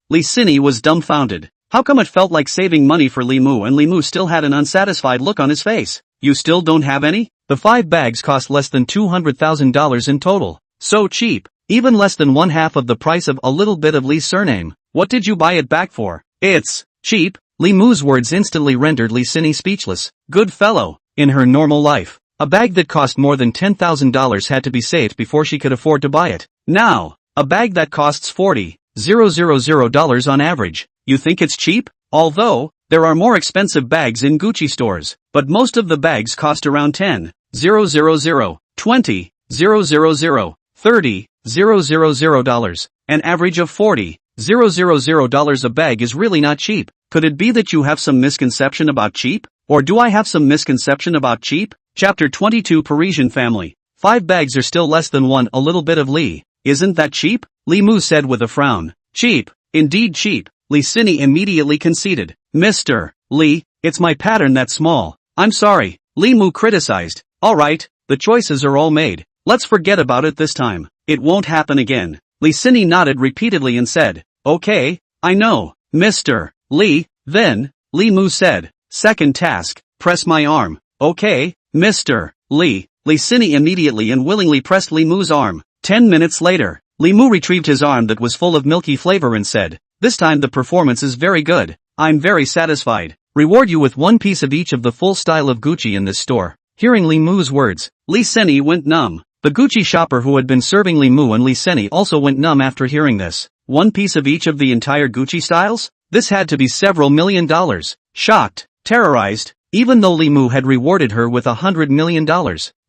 Li Seni was dumbfounded. How come it felt like saving money for Limu and Limu still had an unsatisfied look on his face? You still don't have any? The 5 bags cost less than $200,000 in total. So cheap. Even less than one half of the price of a little bit of Li's surname. What did you buy it back for? It's cheap. Li Mu's words instantly rendered Li Xin speechless. Good fellow. In her normal life, a bag that cost more than $10,000 had to be saved before she could afford to buy it. Now, a bag that costs $40,000 on average. You think it's cheap? Although, there are more expensive bags in Gucci stores, but most of the bags cost around $10,000, $20,000, $30,000, $30,000. An average of $40,000 a bag is really not cheap. Could it be that you have some misconception about cheap? Or do I have some misconception about cheap? Chapter 22 Parisian Family. 5 bags are still less than one a little bit of Li. Isn't that cheap? Li Mu said with a frown. Cheap. Indeed cheap. Li Xin immediately conceded. Mr. Li, it's my pattern that's small. I'm sorry. Li Mu criticized. Alright, the choices are all made. Let's forget about it this time. It won't happen again. Li Xin nodded repeatedly and said, okay, I know, Mr. Li. Then, Li Mu said, second task, press my arm. Okay, Mr. Li. Li Xin immediately and willingly pressed Li Mu's arm. 10 minutes later, Li Mu retrieved his arm that was full of milky flavor and said, this time the performance is very good. I'm very satisfied. Reward you with one piece of each of the full style of Gucci in this store. Hearing Li Mu's words, Li Xin went numb. The Gucci shopper who had been serving Li Mu and Li Xin also went numb after hearing this. One piece of each of the entire Gucci styles? This had to be several $1 million. Shocked, terrorized, even though Li Mu had rewarded her with $100 million.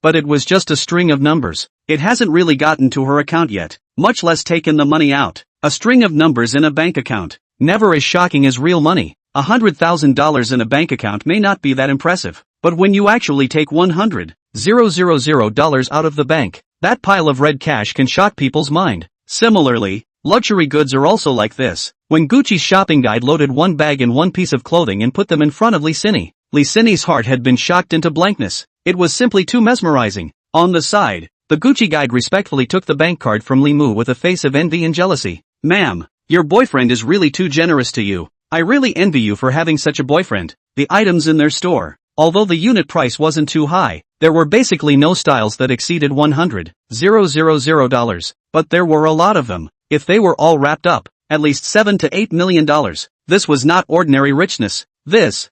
But it was just a string of numbers. It hasn't really gotten to her account yet, much less taken the money out. A string of numbers in a bank account. Never as shocking as real money. $100,000 in a bank account may not be that impressive, but when you actually take $100,000 out of the bank, that pile of red cash can shock people's mind. Similarly, luxury goods are also like this. When Gucci's shopping guide loaded one bag and one piece of clothing and put them in front of Li Xin's heart had been shocked into blankness. It was simply too mesmerizing. On the side, the Gucci guide respectfully took the bank card from Li Mu with a face of envy and jealousy. Ma'am, your boyfriend is really too generous to you. I really envy you for having such a boyfriend. The items in their store, although the unit price wasn't too high, there were basically no styles that exceeded $100,000, but there were a lot of them. If they were all wrapped up, at least $7 to $8 million. This was not ordinary richness. This,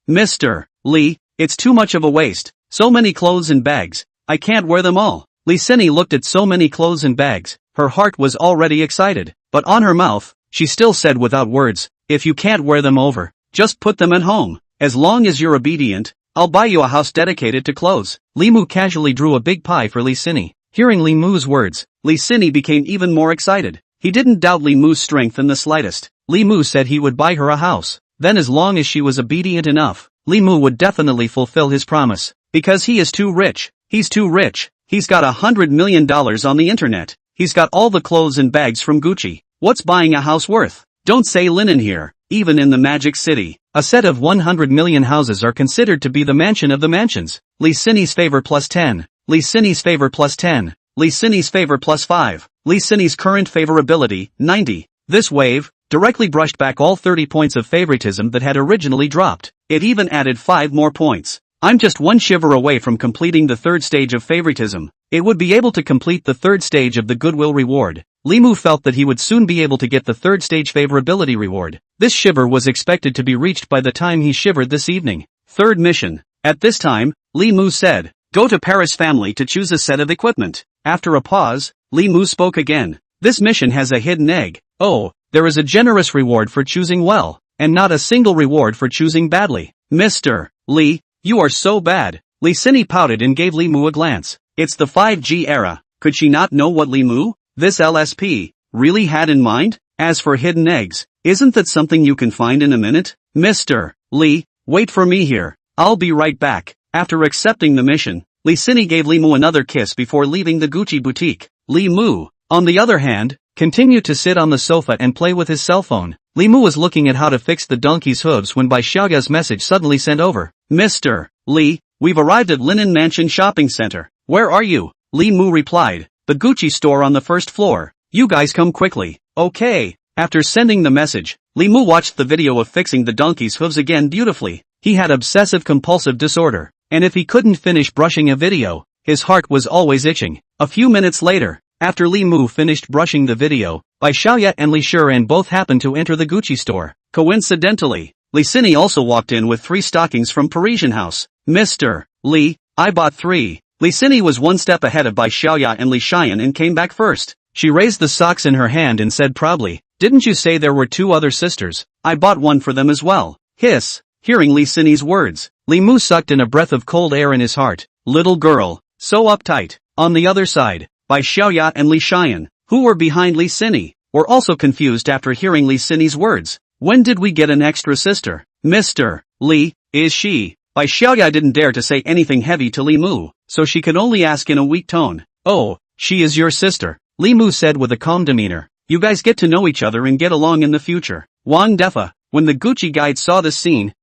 Mr. Li, it's too much of a waste. So many clothes and bags. I can't wear them all. Li Xin looked at so many clothes and bags. Her heart was already excited, but on her mouth, she still said without words, if you can't wear them over, just put them at home. As long as you're obedient, I'll buy you a house dedicated to clothes. Li Mu casually drew a big pie for Li Xin. Hearing Li Mu's words, Li Xin became even more excited. He didn't doubt Li Mu's strength in the slightest. Li Mu said he would buy her a house. Then as long as she was obedient enough, Li Mu would definitely fulfill his promise. Because he is too rich. He's too rich. He's got $100 million on the internet. He's got all the clothes and bags from Gucci. What's buying a house worth? Don't say linen here. Even in the Magic City, a set of 100 million houses are considered to be the mansion of the mansions. Li Xin's favor plus 10. Li Xin's favor plus 10. Li Xin's favor plus 5. Li Xin's current favorability, 90. This wave directly brushed back all 30 points of favoritism that had originally dropped. It even added 5 more points. I'm just one shiver away from completing the third stage of favoritism. It would be able to complete the third stage of the goodwill reward. Li Mu felt that he would soon be able to get the third stage favorability reward. This shiver was expected to be reached by the time he shivered this evening. Third mission. At this time, Li Mu said, go to Paris family to choose a set of equipment. After a pause, Li Mu spoke again. This mission has a hidden egg. Oh, there is a generous reward for choosing well, and not a single reward for choosing badly. Mr. Li, you are so bad. Li Xin pouted and gave Li Mu a glance. It's the 5G era. Could she not know what Li Mu, this LSP, really had in mind? As for hidden eggs, isn't that something you can find in a minute? Mr. Li, wait for me here. I'll be right back. After accepting the mission, Li Xin gave Li Mu another kiss before leaving the Gucci boutique. Li Mu, on the other hand, continued to sit on the sofa and play with his cell phone. Li Mu was looking at how to fix the donkey's hooves when Bai Xiaoga's message suddenly sent over. Mr. Li, we've arrived at Linen Mansion Shopping Center. Where are you? Li Mu replied. The Gucci store on the first floor. You guys come quickly. Okay. After sending the message, Li Mu watched the video of fixing the donkey's hooves again beautifully. He had obsessive-compulsive disorder. and if he couldn't finish brushing a video, his heart was always itching. A few minutes later, after Li Mu finished brushing the video, Bai Xiaoya and Li Shiren both happened to enter the Gucci store. Coincidentally, Li Sini also walked in with 3 stockings from Parisian house. Mr. Li, I bought 3. Li Sini was one step ahead of Bai Xiaoya and Li Shiyan and came back first. She raised the socks in her hand and said proudly, "Didn't you say there were 2 other sisters? I bought one for them as well." Hiss. Hearing Li Sini's words, Li Mu sucked in a breath of cold air in his heart. Little girl, so uptight. On the other side, Bai Xiaoya and Li Shiyan, who were behind Li Sini, were also confused after hearing Li Sini's words. When did we get an extra sister? Mr. Li, is she? Bai Xiaoya didn't dare to say anything heavy to Li Mu, so she could only ask in a weak tone. Oh, she is your sister, Li Mu said with a calm demeanor. You guys get to know each other and get along in the future. Wang Defa, when the Gucci guide saw this scene,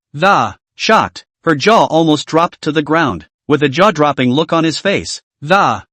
shocked, her jaw almost dropped to the ground, with a jaw-dropping look on his face.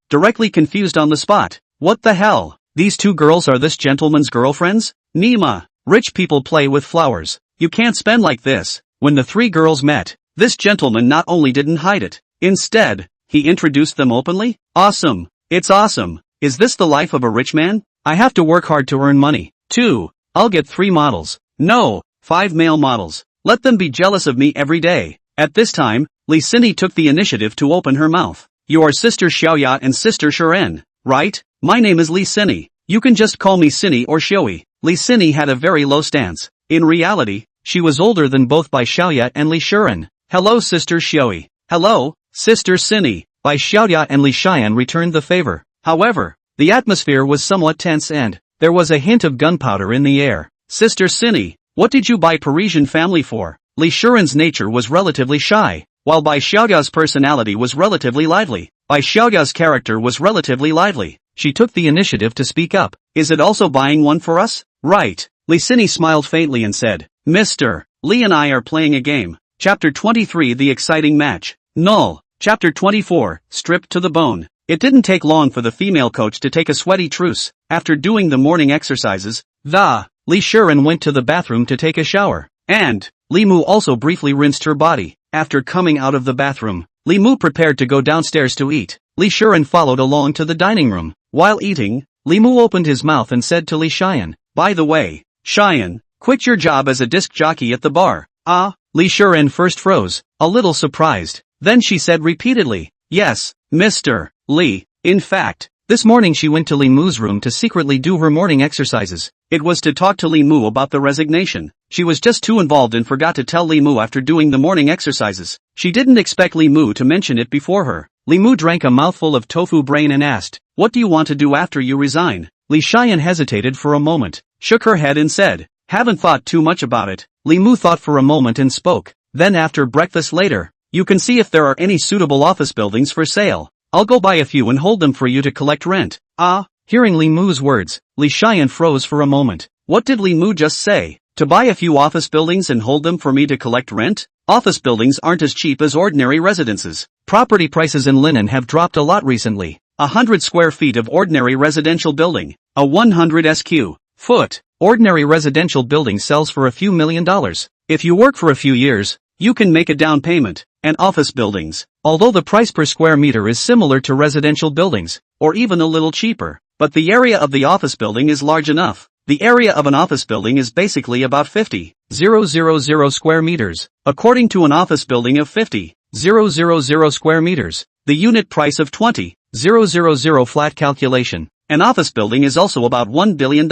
Directly confused on the spot. What the hell? These 2 girls are this gentleman's girlfriends? Nima. Rich people play with flowers. You can't spend like this. When the 3 girls met, this gentleman not only didn't hide it, instead, he introduced them openly. Awesome. It's awesome. Is this the life of a rich man? I have to work hard to earn money. 2. I'll get 3 models. No, 5 male models. Let them be jealous of me every day. At this time, Li Sini took the initiative to open her mouth. You are Sister Xiaoya and Sister Shiren, right? My name is Li Sini. You can just call me Sini or Xiaoyi. Li Sini had a very low stance. In reality, she was older than both Bai Xiaoya and Li Shiren. Hello Sister Xiaoyi. Hello, Sister Sini. Bai Xiaoya and Li Shiyan returned the favor. However, the atmosphere was somewhat tense and there was a hint of gunpowder in the air. Sister Sini, what did you buy Parisian family for? Li Shiren's nature was relatively shy, while Bai Xiaoya's personality was relatively lively. Bai Xiaoya's character was relatively lively. She took the initiative to speak up. Is it also buying one for us? Right. Li Sini smiled faintly and said, Mr. Li and I are playing a game. Chapter 23 The Exciting Match. Null. Chapter 24 Stripped to the Bone. It didn't take long for the female coach to take a sweaty truce. After doing the morning exercises, Li Shiren went to the bathroom to take a shower. And Li Mu also briefly rinsed her body. After coming out of the bathroom, Li Mu prepared to go downstairs to eat. Li Shiren followed along to the dining room. While eating, Li Mu opened his mouth and said to Li Shiyan, by the way, Shiyan, quit your job as a disc jockey at the bar. Li Shiren first froze, a little surprised. Then she said repeatedly, yes, Mr. Li. In fact, this morning she went to Li Mu's room to secretly do her morning exercises. It was to talk to Li Mu about the resignation. She was just too involved and forgot to tell Li Mu after doing the morning exercises. She didn't expect Li Mu to mention it before her. Li Mu drank a mouthful of tofu brain and asked, what do you want to do after you resign? Li Shiyan hesitated for a moment, shook her head and said, haven't thought too much about it. Li Mu thought for a moment and spoke. Then after breakfast later, you can see if there are any suitable office buildings for sale. I'll go buy a few and hold them for you to collect rent. Hearing Li Mu's words, Li Shiyan froze for a moment. What did Li Mu just say? To buy a few office buildings and hold them for me to collect rent? Office buildings aren't as cheap as ordinary residences. Property prices in Linen have dropped a lot recently. 100 square feet of ordinary residential building. A 100 sq.ft. Ordinary residential building sells for a few $1,000,000. If you work for a few years, you can make a down payment. And office buildings, although the price per square meter is similar to residential buildings, or even a little cheaper, but the area of the office building is large enough. The area of an office building is basically about 50,000 square meters. According to an office building of 50,000 square meters, the unit price of 20,000 flat calculation, an office building is also about $1 billion.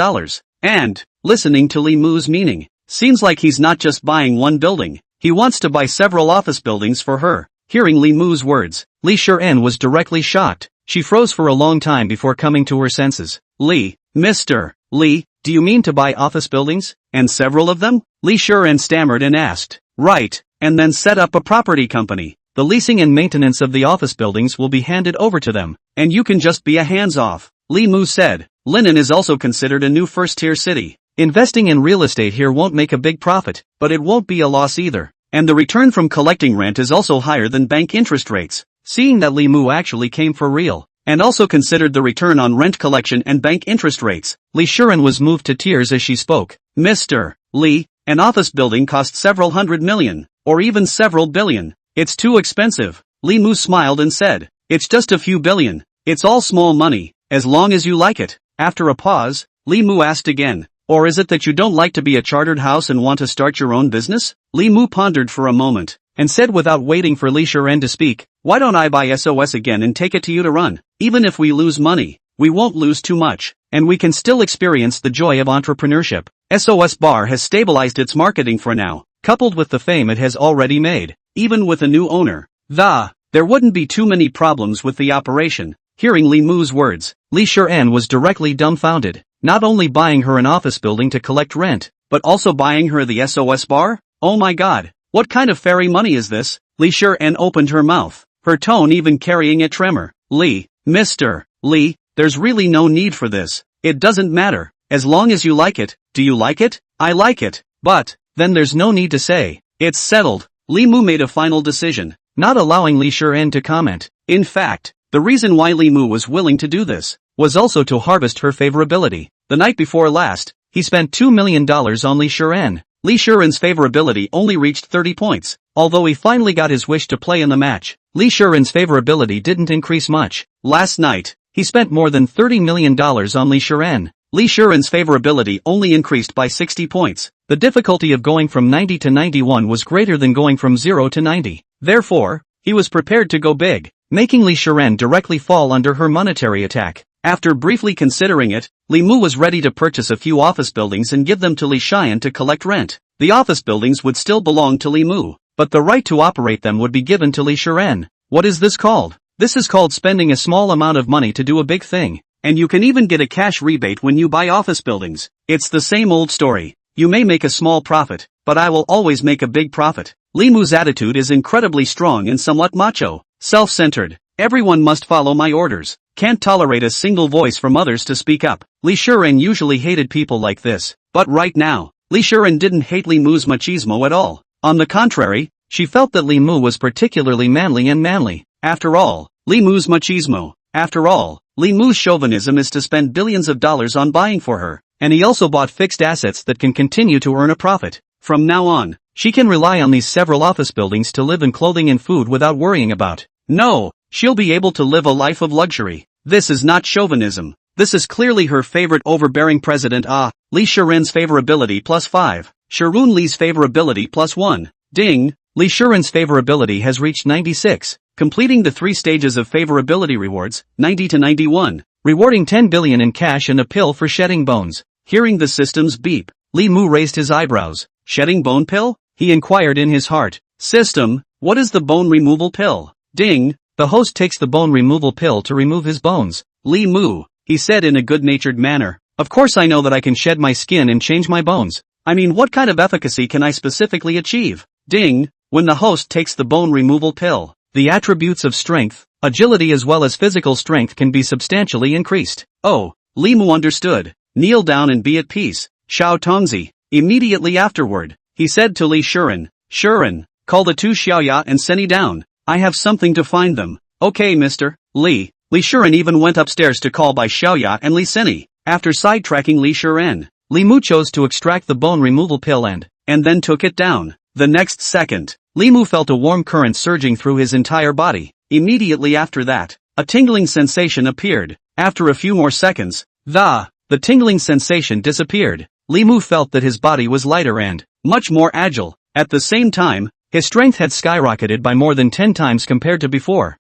And, listening to Li Mu's meaning, seems like he's not just buying one building. He wants to buy several office buildings for her. Hearing Li Mu's words, Li Shiren was directly shocked. She froze for a long time before coming to her senses. Mr. Li, do you mean to buy office buildings? And several of them? Li Shiren stammered and asked. Right, and then set up a property company. The leasing and maintenance of the office buildings will be handed over to them, and you can just be a hands-off. Li Mu said. Linen is also considered a new first-tier city. Investing in real estate here won't make a big profit, but it won't be a loss either. And the return from collecting rent is also higher than bank interest rates. Seeing that Li Mu actually came for real, and also considered the return on rent collection and bank interest rates, Li Shiren was moved to tears as she spoke. Mr. Li, an office building costs several $100 million, or even several billion. It's too expensive. Li Mu smiled and said, "It's just a few billion. It's all small money, as long as you like it." After a pause, Li Mu asked again, "Or is it that you don't like to be a chartered house and want to start your own business?" Li Mu pondered for a moment, and said without waiting for Li Shiren to speak, "Why don't I buy SOS again and take it to you to run? Even if we lose money, we won't lose too much, and we can still experience the joy of entrepreneurship." SOS Bar has stabilized its marketing for now, coupled with the fame it has already made. Even with a new owner, there wouldn't be too many problems with the operation. Hearing Li Mu's words, Li Shiren was directly dumbfounded, not only buying her an office building to collect rent, but also buying her the SOS Bar? Oh my god, what kind of fairy money is this? Li Shiren opened her mouth, her tone even carrying a tremor. Mr. Li, there's really no need for this. It doesn't matter, as long as you like it. Do you like it? I like it. But, then there's no need to say, it's settled. Li Mu made a final decision, not allowing Li Shiren to comment. In fact, the reason why Li Mu was willing to do this, was also to harvest her favorability. The night before last, he spent $2 million on Li Shiren. Li Shiren's favorability only reached 30 points. Although he finally got his wish to play in the match, Li Shiren's favorability didn't increase much. Last night, he spent more than $30 million on Li Shiren. Li Shiren's favorability only increased by 60 points. The difficulty of going from 90 to 91 was greater than going from 0 to 90. Therefore, he was prepared to go big, making Li Shiren directly fall under her monetary attack. After briefly considering it, Li Mu was ready to purchase a few office buildings and give them to Li Shiren to collect rent. The office buildings would still belong to Li Mu, but the right to operate them would be given to Li Shiren. What is this called? This is called spending a small amount of money to do a big thing. And you can even get a cash rebate when you buy office buildings. It's the same old story. You may make a small profit, but I will always make a big profit. Li Mu's attitude is incredibly strong and somewhat macho, self-centered. Everyone must follow my orders. Can't tolerate a single voice from others to speak up. Li Shiren usually hated people like this, but right now, Li Shiren didn't hate Li Mu's machismo at all. On the contrary, she felt that Li Mu was particularly manly. After all, Li Mu's machismo. After all, Li Mu's chauvinism is to spend billions of dollars on buying for her, and he also bought fixed assets that can continue to earn a profit. From now on, she can rely on these several office buildings to live in clothing and food without worrying about. No, she'll be able to live a life of luxury. This is not chauvinism. This is clearly her favorite overbearing president. Li Shiren's favorability plus 5. Shirun Li's favorability plus 1. Ding! Li Shiren's favorability has reached 96. Completing the 3 stages of favorability rewards, 90 to 91, rewarding 10 billion in cash and a pill for shedding bones. Hearing the system's beep, Li Mu raised his eyebrows. Shedding bone pill? He inquired in his heart. System, what is the bone removal pill? Ding! The host takes the bone removal pill to remove his bones. Li Mu, he said in a good-natured manner. Of course I know that I can shed my skin and change my bones. I mean, what kind of efficacy can I specifically achieve? Ding! When the host takes the bone removal pill, the attributes of strength, agility as well as physical strength can be substantially increased. Oh, Li Mu understood. Kneel down and be at peace, Xiao Tongzi. Immediately afterward, he said to Li Shiren, call the 2 Xiaoya and Seni down. I have something to find them. Okay, Mr. Li. Li Shiren even went upstairs to call by Xiaoya and Li Seni. After sidetracking Li Shiren, Li Mu chose to extract the bone removal pill and then took it down. The next second, Li Mu felt a warm current surging through his entire body. Immediately after that, a tingling sensation appeared. After a few more seconds, the tingling sensation disappeared. Li Mu felt that his body was lighter and much more agile. At the same time, his strength had skyrocketed by more than 10 times compared to before.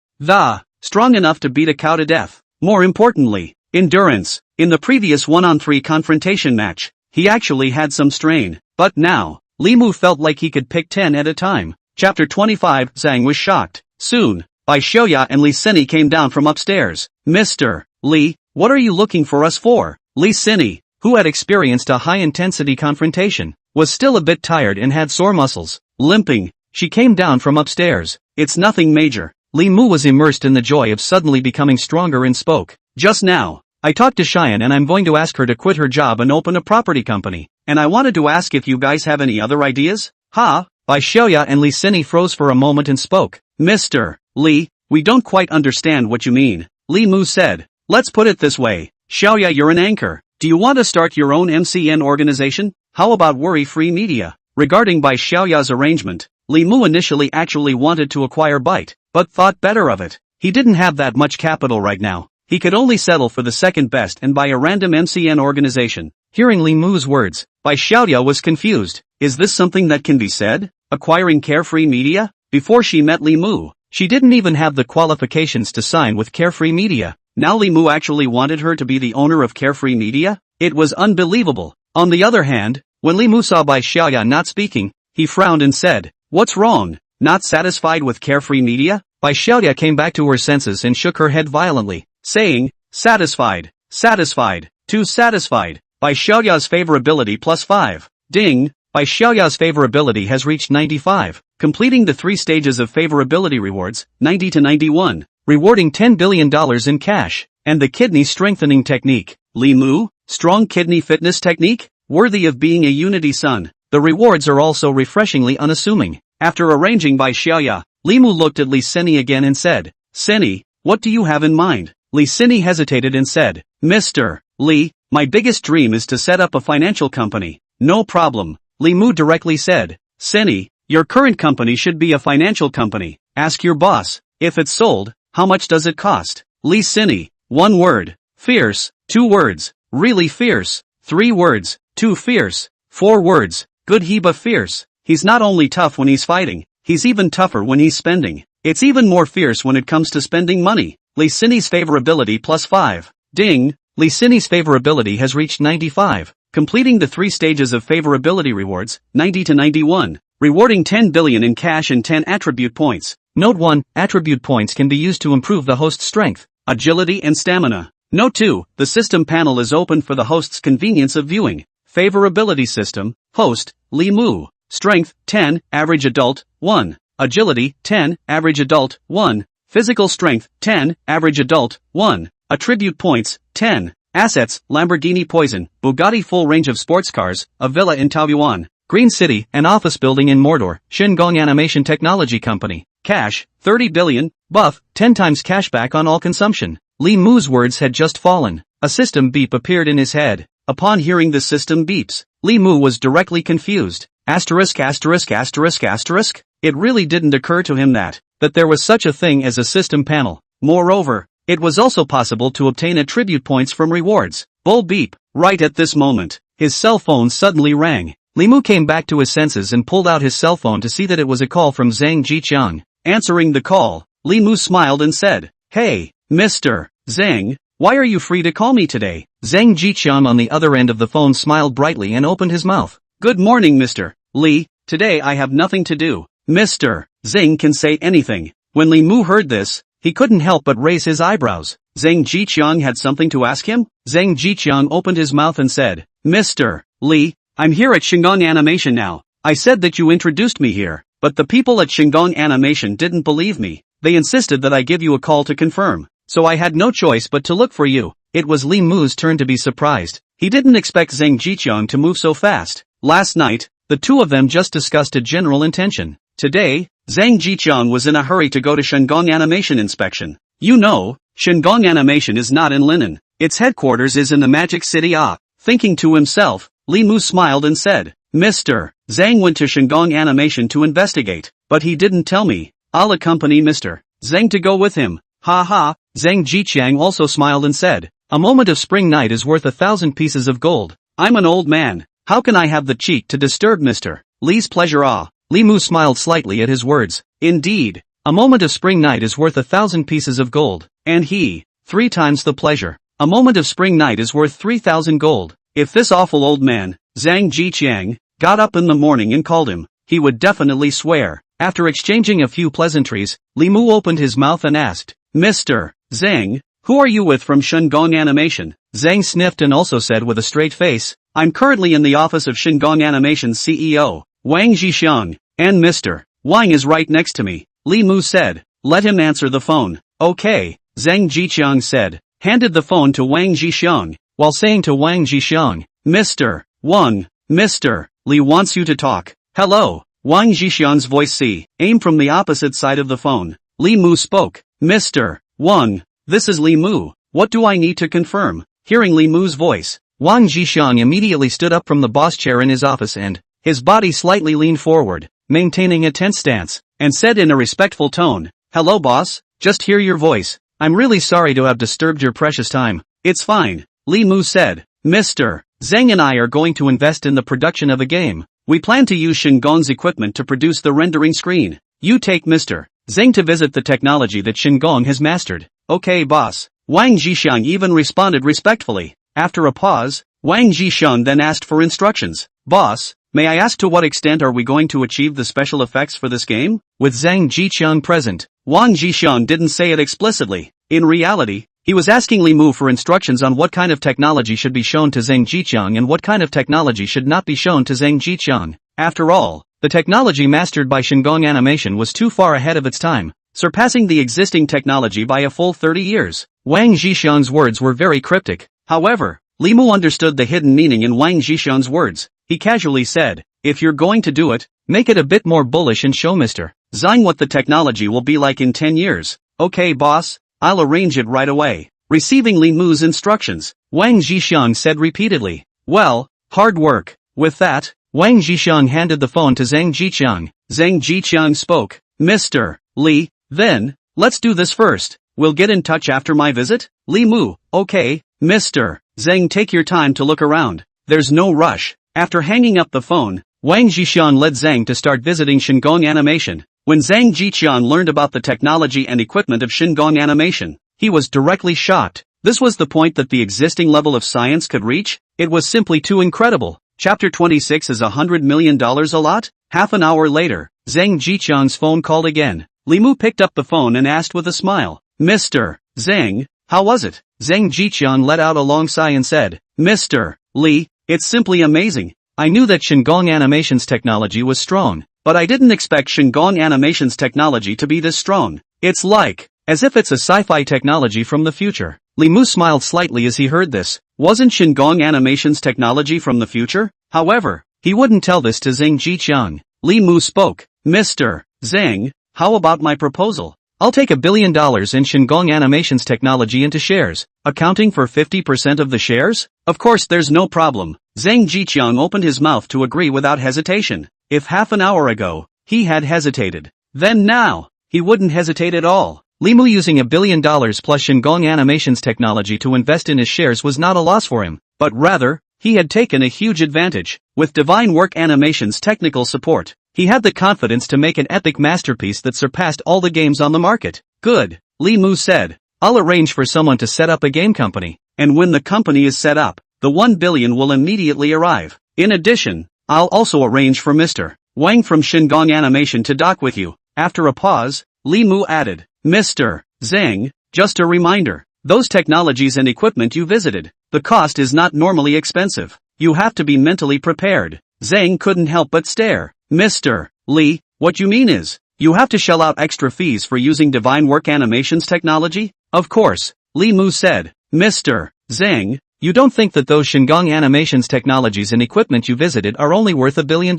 Strong enough to beat a cow to death. More importantly, endurance. In the previous 1-on-3 confrontation match, he actually had some strain. But now, Li Mu felt like he could pick 10 at a time. Chapter 25. Zhang was shocked. Soon, Bai Xiaoya and Li Seni came down from upstairs. Mr. Li, what are you looking for us for? Li Seni, who had experienced a high-intensity confrontation, was still a bit tired and had sore muscles. Limping, she came down from upstairs. It's nothing major. Li Mu was immersed in the joy of suddenly becoming stronger and spoke. Just now, I talked to Cheyenne and I'm going to ask her to quit her job and open a property company. And I wanted to ask if you guys have any other ideas? Bai Xiaoya and Li Seni froze for a moment and spoke. Mr. Li, we don't quite understand what you mean. Li Mu said. Let's put it this way. Xiaoya, you're an anchor. Do you want to start your own MCN organization? How about worry-free media? Regarding Bai Xiaoya's arrangement, Li Mu initially actually wanted to acquire Byte, but thought better of it. He didn't have that much capital right now. He could only settle for the second best and buy a random MCN organization. Hearing Li Mu's words, Bai Xiaoya was confused. Is this something that can be said? Acquiring Carefree Media? Before she met Li Mu, she didn't even have the qualifications to sign with Carefree Media. Now Li Mu actually wanted her to be the owner of Carefree Media? It was unbelievable. On the other hand, when Li Mu saw Bai Xiaoya not speaking, he frowned and said, "What's wrong? Not satisfied with Carefree Media?" Bai Xiaoya came back to her senses and shook her head violently, saying, "Satisfied, satisfied, too satisfied." Bai Xiaoya's favorability +5. Ding! Bai Xiaoya's favorability has reached 95, completing the 3 stages of favorability rewards, 90 to 91, rewarding $10 billion in cash, and the kidney strengthening technique. Li Mu, strong kidney fitness technique? Worthy of being a Unity Sun. The rewards are also refreshingly unassuming. After arranging Bai Xiaoya, Li Mu looked at Li Sini again and said, "Sini, what do you have in mind?" Li Sini hesitated and said, "Mr. Li, my biggest dream is to set up a financial company." "No problem," Li Mu directly said. "Sini, your current company should be a financial company. Ask your boss. If it's sold, how much does it cost?" Li Sini, 1 word. Fierce. 2 words. Really fierce. 3 words. Too fierce. 4 words. Good Heba fierce. He's not only tough when he's fighting, he's even tougher when he's spending. It's even more fierce when it comes to spending money. Li Sini's favorability +5. Ding! Li Sini's favorability has reached 95, completing the 3 stages of favorability rewards, 90 to 91, rewarding 10 billion in cash and 10 attribute points. Note 1, attribute points can be used to improve the host's strength, agility and stamina. Note 2, the system panel is open for the host's convenience of viewing. Favorability system, host, Li Mu. Strength, 10, average adult, 1. Agility, 10, average adult, 1. Physical strength, 10, average adult, 1. Attribute points, 10. Assets, Lamborghini Poison, Bugatti full range of sports cars, a villa in Taoyuan, Green City, an office building in Mordor, Shingon Animation Technology Company. Cash, 30 billion, buff, 10 times cashback on all consumption. Li Mu's words had just fallen. A system beep appeared in his head. Upon hearing the system beeps, Li Mu was directly confused. Asterisk asterisk asterisk asterisk? It really didn't occur to him that there was such a thing as a system panel. Moreover, it was also possible to obtain attribute points from rewards. Bull beep. Right at this moment, his cell phone suddenly rang. Li Mu came back to his senses and pulled out his cell phone to see that it was a call from Zhang Jiqiang. Answering the call, Li Mu smiled and said, "Hey, Mr. Zhang, why are you free to call me today?" Zhang Jiqiang on the other end of the phone smiled brightly and opened his mouth. "Good morning, Mr. Li, today I have nothing to do." Mr. Zhang can say anything. When Li Mu heard this, he couldn't help but raise his eyebrows. Zhang Jiqiang had something to ask him? Zhang Jiqiang opened his mouth and said, "Mr. Li, I'm here at Shingon Animation now. I said that you introduced me here, but the people at Shingon Animation didn't believe me. They insisted that I give you a call to confirm. So I had no choice but to look for you." It was Li Mu's turn to be surprised. He didn't expect Zhang Jiqiang to move so fast. Last night, the two of them just discussed a general intention. Today, Zhang Jiqiang was in a hurry to go to Shingon Animation inspection. You know, Shingon Animation is not in Linen. Its headquarters is in the Magic City. Thinking to himself, Li Mu smiled and said, "Mr. Zhang went to Shingon Animation to investigate, but he didn't tell me. I'll accompany Mr. Zhang to go with him." Ha ha. Zhang Jiqiang also smiled and said, "A moment of spring night is worth 1,000 pieces of gold. I'm an old man. How can I have the cheek to disturb Mr. Li's pleasure?" Li Mu smiled slightly at his words. Indeed, a moment of spring night is worth 1,000 pieces of gold. And he, 3 times the pleasure. A moment of spring night is worth 3,000 gold. If this awful old man, Zhang Jiqiang, got up in the morning and called him, he would definitely swear. After exchanging a few pleasantries, Li Mu opened his mouth and asked, "Mr. Zhang, who are you with from Shingon Animation?" Zhang sniffed and also said with a straight face, "I'm currently in the office of Shingon Animation's CEO, Wang Zhixiang, and Mr. Wang is right next to me." Li Mu said, "Let him answer the phone." "Okay," Zhang Jiqiang said, handed the phone to Wang Zhixiang, while saying to Wang Zhixiang, "Mr. Wang, Mr. Li wants you to talk." "Hello." Wang Zhixiang's voice came from the opposite side of the phone. Li Mu spoke, "Mr. Wang, this is Li Mu. What do I need to confirm?" Hearing Li Mu's voice, Wang Zhixiang immediately stood up from the boss chair in his office and, his body slightly leaned forward. maintaining a tense stance, and said in a respectful tone, "Hello boss, just hear your voice. I'm really sorry to have disturbed your precious time." "It's fine," Li Mu said. "Mr. Zhang and I are going to invest in the production of a game. We plan to use Shingong's equipment to produce the rendering screen. You take Mr. Zhang to visit the technology that Shingong has mastered." "Okay boss." Wang Zhixiang even responded respectfully. After a pause, Wang Zhixiang then asked for instructions. "Boss, may I ask to what extent are we going to achieve the special effects for this game?" With Zhang Zhixiang present, Wang Zhixiang didn't say it explicitly. In reality, he was asking Li Mu for instructions on what kind of technology should be shown to Zhang Zhixiang and what kind of technology should not be shown to Zhang Zhixiang. After all, the technology mastered by Shingong Animation was too far ahead of its time, surpassing the existing technology by a full 30 years. Wang Zhixiang's words were very cryptic. However, Li Mu understood the hidden meaning in Wang Zhixiang's words. He casually said, "If you're going to do it, make it a bit more bullish and show Mr. Zhang what the technology will be like in 10 years. "Okay boss, I'll arrange it right away." Receiving Li Mu's instructions, Wang Zhixiang said repeatedly, "Well, hard work." With that, Wang Zhixiang handed the phone to Zhang Zhixiang. Zhang Zhixiang spoke, "Mr. Li, then, let's do this first. We'll get in touch after my visit?" Li Mu, "Okay, Mr. Zhang, take your time to look around. There's no rush." After hanging up the phone, Wang Zhixiang led Zhang to start visiting Shingong Animation. When Zhang Zhixiang learned about the technology and equipment of Shingong Animation, he was directly shocked. This was the point that the existing level of science could reach? It was simply too incredible. Chapter 26 is $100 million a lot? Half an hour later, Zhang Zhixiang's phone called again. Li Mu picked up the phone and asked with a smile, "Mr. Zhang, how was it?" Zhang Zhixiang let out a long sigh and said, "Mr. Li, it's simply amazing. I knew that Shingong Animation's technology was strong, but I didn't expect Shingong Animation's technology to be this strong. It's like, as if it's a sci-fi technology from the future." Li Mu smiled slightly as he heard this. Wasn't Shingong Animation's technology from the future? However, he wouldn't tell this to Zhang Zhixiang. Li Mu spoke, "Mr. Zhang, how about my proposal? I'll take $1 billion in Shingong Animation's technology into shares, accounting for 50% of the shares?" "Of course there's no problem." Zhang Zhixiang opened his mouth to agree without hesitation. If half an hour ago, he had hesitated, then now, he wouldn't hesitate at all. Li Mu using $1 billion plus Shingong Animation's technology to invest in his shares was not a loss for him, but rather, he had taken a huge advantage. With Divine Work Animation's technical support, he had the confidence to make an epic masterpiece that surpassed all the games on the market. "Good," Li Mu said. "I'll arrange for someone to set up a game company, and when the company is set up, the $1 billion will immediately arrive. In addition, I'll also arrange for Mr. Wang from Shingong Animation to dock with you." After a pause, Li Mu added, "Mr. Zhang, just a reminder, those technologies and equipment you visited, the cost is not normally expensive. You have to be mentally prepared." Zhang couldn't help but stare. "Mr. Li, what you mean is, you have to shell out extra fees for using Divine Work Animation's technology?" "Of course," Li Mu said. "Mr. Zhang, you don't think that those Shingong Animation's technologies and equipment you visited are only worth $1 billion,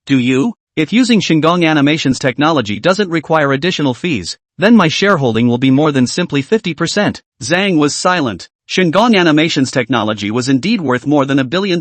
do you? If using Shingong Animation's technology doesn't require additional fees, then my shareholding will be more than simply 50%. Zhang was silent. Shingong Animation's technology was indeed worth more than $1 billion.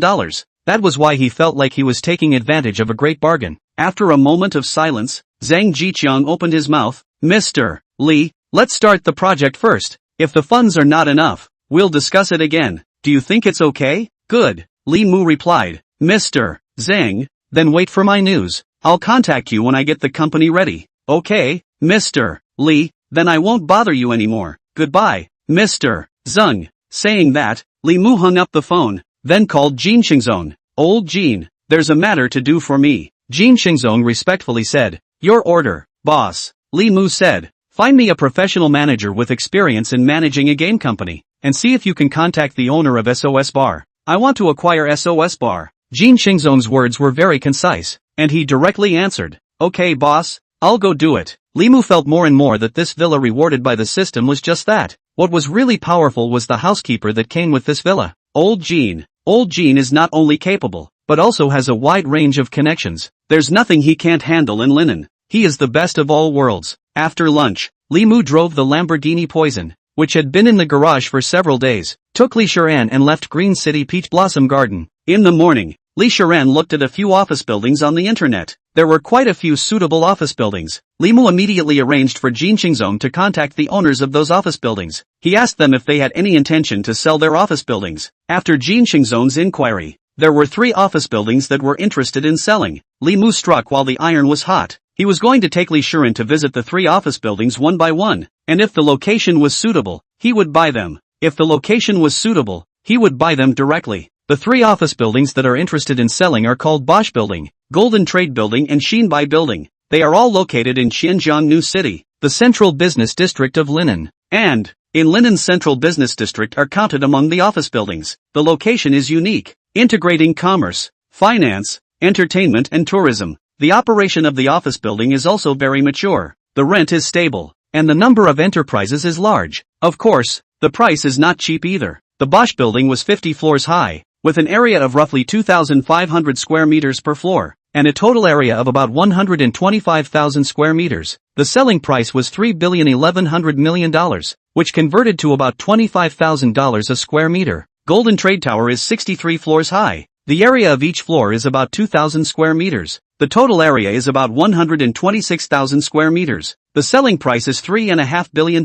That was why he felt like he was taking advantage of a great bargain. After a moment of silence, Zhang Zhiqiang opened his mouth. "Mr. Li, let's start the project first. If the funds are not enough, we'll discuss it again. Do you think it's okay?" "Good," Li Mu replied. "Mr. Zhang, then wait for my news. I'll contact you when I get the company ready." "Okay, Mr. Li, then I won't bother you anymore. Goodbye, Mr. Zheng." Saying that, Li Mu hung up the phone, then called Jin Xingzong. "Old Jin, there's a matter to do for me." Jin Xingzong respectfully said. "Your order, boss." Li Mu said. "Find me a professional manager with experience in managing a game company, and see if you can contact the owner of SOS Bar. I want to acquire SOS Bar." Jin Xingzong's words were very concise, and he directly answered. "Okay boss, I'll go do it." Li Mu felt more and more that this villa rewarded by the system was just that. What was really powerful was the housekeeper that came with this villa. Old Jin. Old Jin is not only capable, but also has a wide range of connections. There's nothing he can't handle in linen. He is the best of all worlds. After lunch, Li Mu drove the Lamborghini Poison, which had been in the garage for several days, took Li Shuran and left Green City Peach Blossom Garden. In the morning, Li Shiren looked at a few office buildings on the internet. There were quite a few suitable office buildings. Li Mu immediately arranged for Jin Qingzong to contact the owners of those office buildings. He asked them if they had any intention to sell their office buildings. After Jin Qingzong's inquiry, there were 3 office buildings that were interested in selling. Li Mu struck while the iron was hot. He was going to take Li Shiren to visit the 3 office buildings one by one, and if the location was suitable, he would buy them. If the location was suitable, he would buy them directly. The 3 office buildings that are interested in selling are called Bosch Building, Golden Trade Building and Xinbai Building. They are all located in Xinjiang New City, the central business district of Linan. And, in Linan's central business district are counted among the office buildings. The location is unique, integrating commerce, finance, entertainment and tourism. The operation of the office building is also very mature. The rent is stable, and the number of enterprises is large. Of course, the price is not cheap either. The Bosch Building was 50 floors high, with an area of roughly 2,500 square meters per floor, and a total area of about 125,000 square meters. The selling price was $3.1 billion, which converted to about $25,000 a square meter. Golden Trade Tower is 63 floors high. The area of each floor is about 2,000 square meters. The total area is about 126,000 square meters. The selling price is $3.5 billion,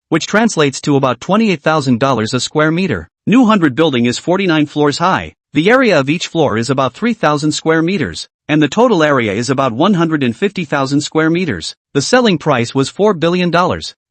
which translates to about $28,000 a square meter. New 100 Building is 49 floors high. The area of each floor is about 3,000 square meters, and the total area is about 150,000 square meters. The selling price was $4 billion,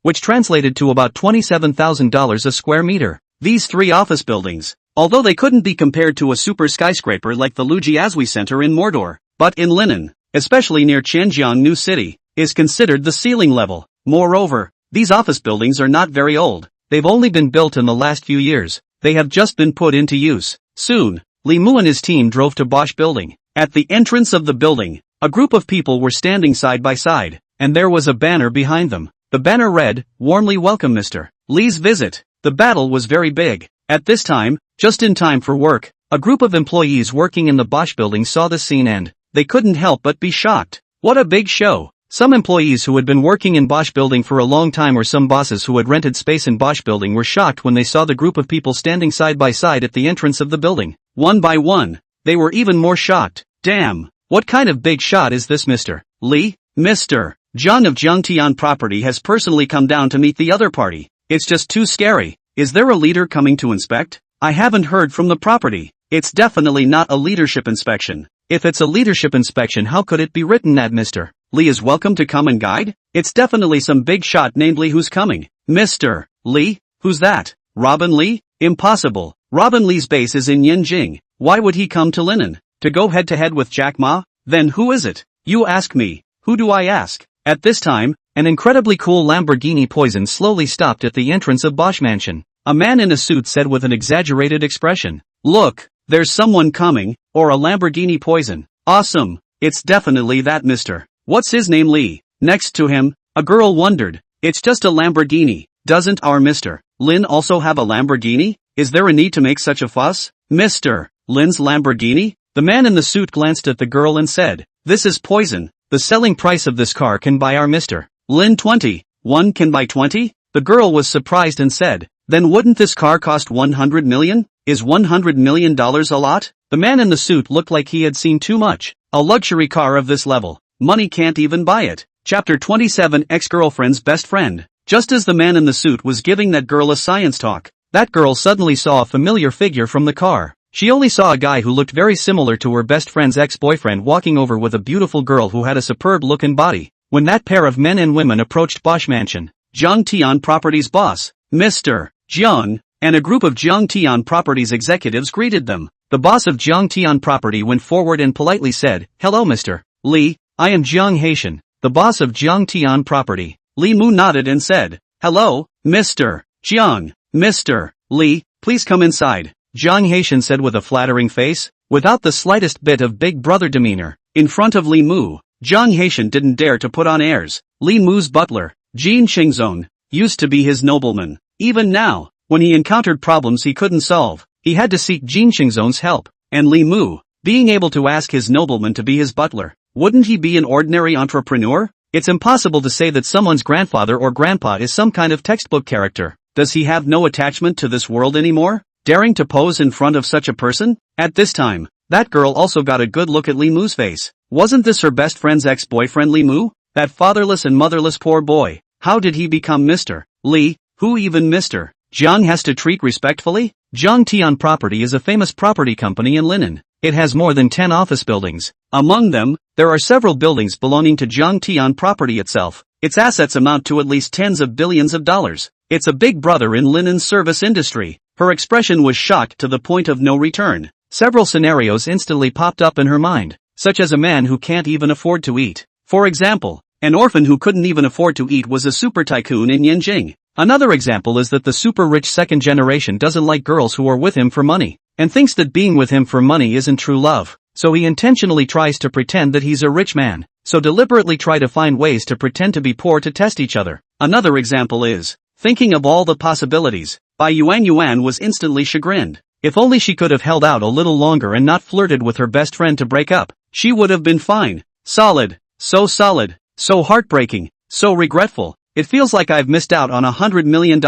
which translated to about $27,000 a square meter. These 3 office buildings, although they couldn't be compared to a super skyscraper like the Lujiazui Center in Mordor, but in Linan, especially near Zhenjiang New City, is considered the ceiling level. Moreover, these office buildings are not very old. They've only been built in the last few years. They have just been put into use. Soon, Li Mu and his team drove to Bosch Building. At the entrance of the building, a group of people were standing side by side, and there was a banner behind them. The banner read, "Warmly welcome Mr. Li's visit." The battle was very big. At this time, just in time for work, a group of employees working in the Bosch Building saw the scene and they couldn't help but be shocked. What a big show! Some employees who had been working in Bosch Building for a long time or some bosses who had rented space in Bosch Building were shocked when they saw the group of people standing side by side at the entrance of the building. One by one, they were even more shocked. Damn! What kind of big shot is this Mr. Li? Mr. Zhang of Jiangtian Property has personally come down to meet the other party. It's just too scary. Is there a leader coming to inspect? I haven't heard from the property. It's definitely not a leadership inspection. If it's a leadership inspection, how could it be written that Mr. Li is welcome to come and guide? It's definitely some big shot named Li who's coming. Mr. Li? Who's that? Robin Li? Impossible. Robin Li's base is in Yanjing. Why would he come to Linan? To go head to head with Jack Ma? Then who is it? You ask me. Who do I ask? At this time, an incredibly cool Lamborghini Poison slowly stopped at the entrance of Bosch Mansion. A man in a suit said with an exaggerated expression, "Look, there's someone coming, or a Lamborghini Poison. Awesome. It's definitely that Mr. What's his name Li?" Next to him, a girl wondered, "It's just a Lamborghini. Doesn't our Mr. Lin also have a Lamborghini? Is there a need to make such a fuss? Mr. Lin's Lamborghini?" The man in the suit glanced at the girl and said, "This is Poison. The selling price of this car can buy our Mr. Lin 20. One can buy 20? The girl was surprised and said, "Then wouldn't this car cost 100 million? Is $100 million a lot?" The man in the suit looked like he had seen too much. A luxury car of this level. Money can't even buy it. Chapter 27 Ex-Girlfriend's Best Friend. Just as the man in the suit was giving that girl a science talk, that girl suddenly saw a familiar figure from the car. She only saw a guy who looked very similar to her best friend's ex-boyfriend walking over with a beautiful girl who had a superb look and body. When that pair of men and women approached Bosch Mansion, Jiangtian Properties boss, Mr. Jiang, and a group of Jiangtian Properties executives greeted them. The boss of Jiangtian Property went forward and politely said, "Hello Mr. Li, I am Jiang Haitian, the boss of Jiangtian Property." Li Mu nodded and said, "Hello, Mr. Jiang. Mr. Li, please come inside," Jiang Haitian said with a flattering face, without the slightest bit of big brother demeanor. In front of Li Mu, Jiang Haitian didn't dare to put on airs. Li Mu's butler, Jin Qingzong, used to be his nobleman. Even now, when he encountered problems he couldn't solve, he had to seek Jin Qingzong's help. And Li Mu, being able to ask his nobleman to be his butler, wouldn't he be an ordinary entrepreneur? It's impossible to say that someone's grandfather or grandpa is some kind of textbook character. Does he have no attachment to this world anymore? Daring to pose in front of such a person? At this time, That girl also got a good look at Li Mu's face. Wasn't this her best friend's ex-boyfriend Li Mu? That fatherless and motherless poor boy. How did he become Mr. Li? Who even Mr. Jiang has to treat respectfully? Jiang Tian Property is a famous property company in Linen. It has more than 10 office buildings. Among them, there are several buildings belonging to Jiang Tian Property itself. Its assets amount to at least tens of billions of dollars. It's a big brother in Linen's service industry. Her expression was shocked to the point of no return. Several scenarios instantly popped up in her mind, such as a man who can't even afford to eat. For example, an orphan who couldn't even afford to eat was a super tycoon in Yanjing. Another example is that the super rich second generation doesn't like girls who are with him for money, and thinks that being with him for money isn't true love. So he intentionally tries to pretend that he's a rich man, so deliberately try to find ways to pretend to be poor to test each other. Another example is, thinking of all the possibilities, Bai Yuan was instantly chagrined. If only she could have held out a little longer and not flirted with her best friend to break up, she would have been fine. Solid, so heartbreaking, so regretful. It feels like I've missed out on $100 million.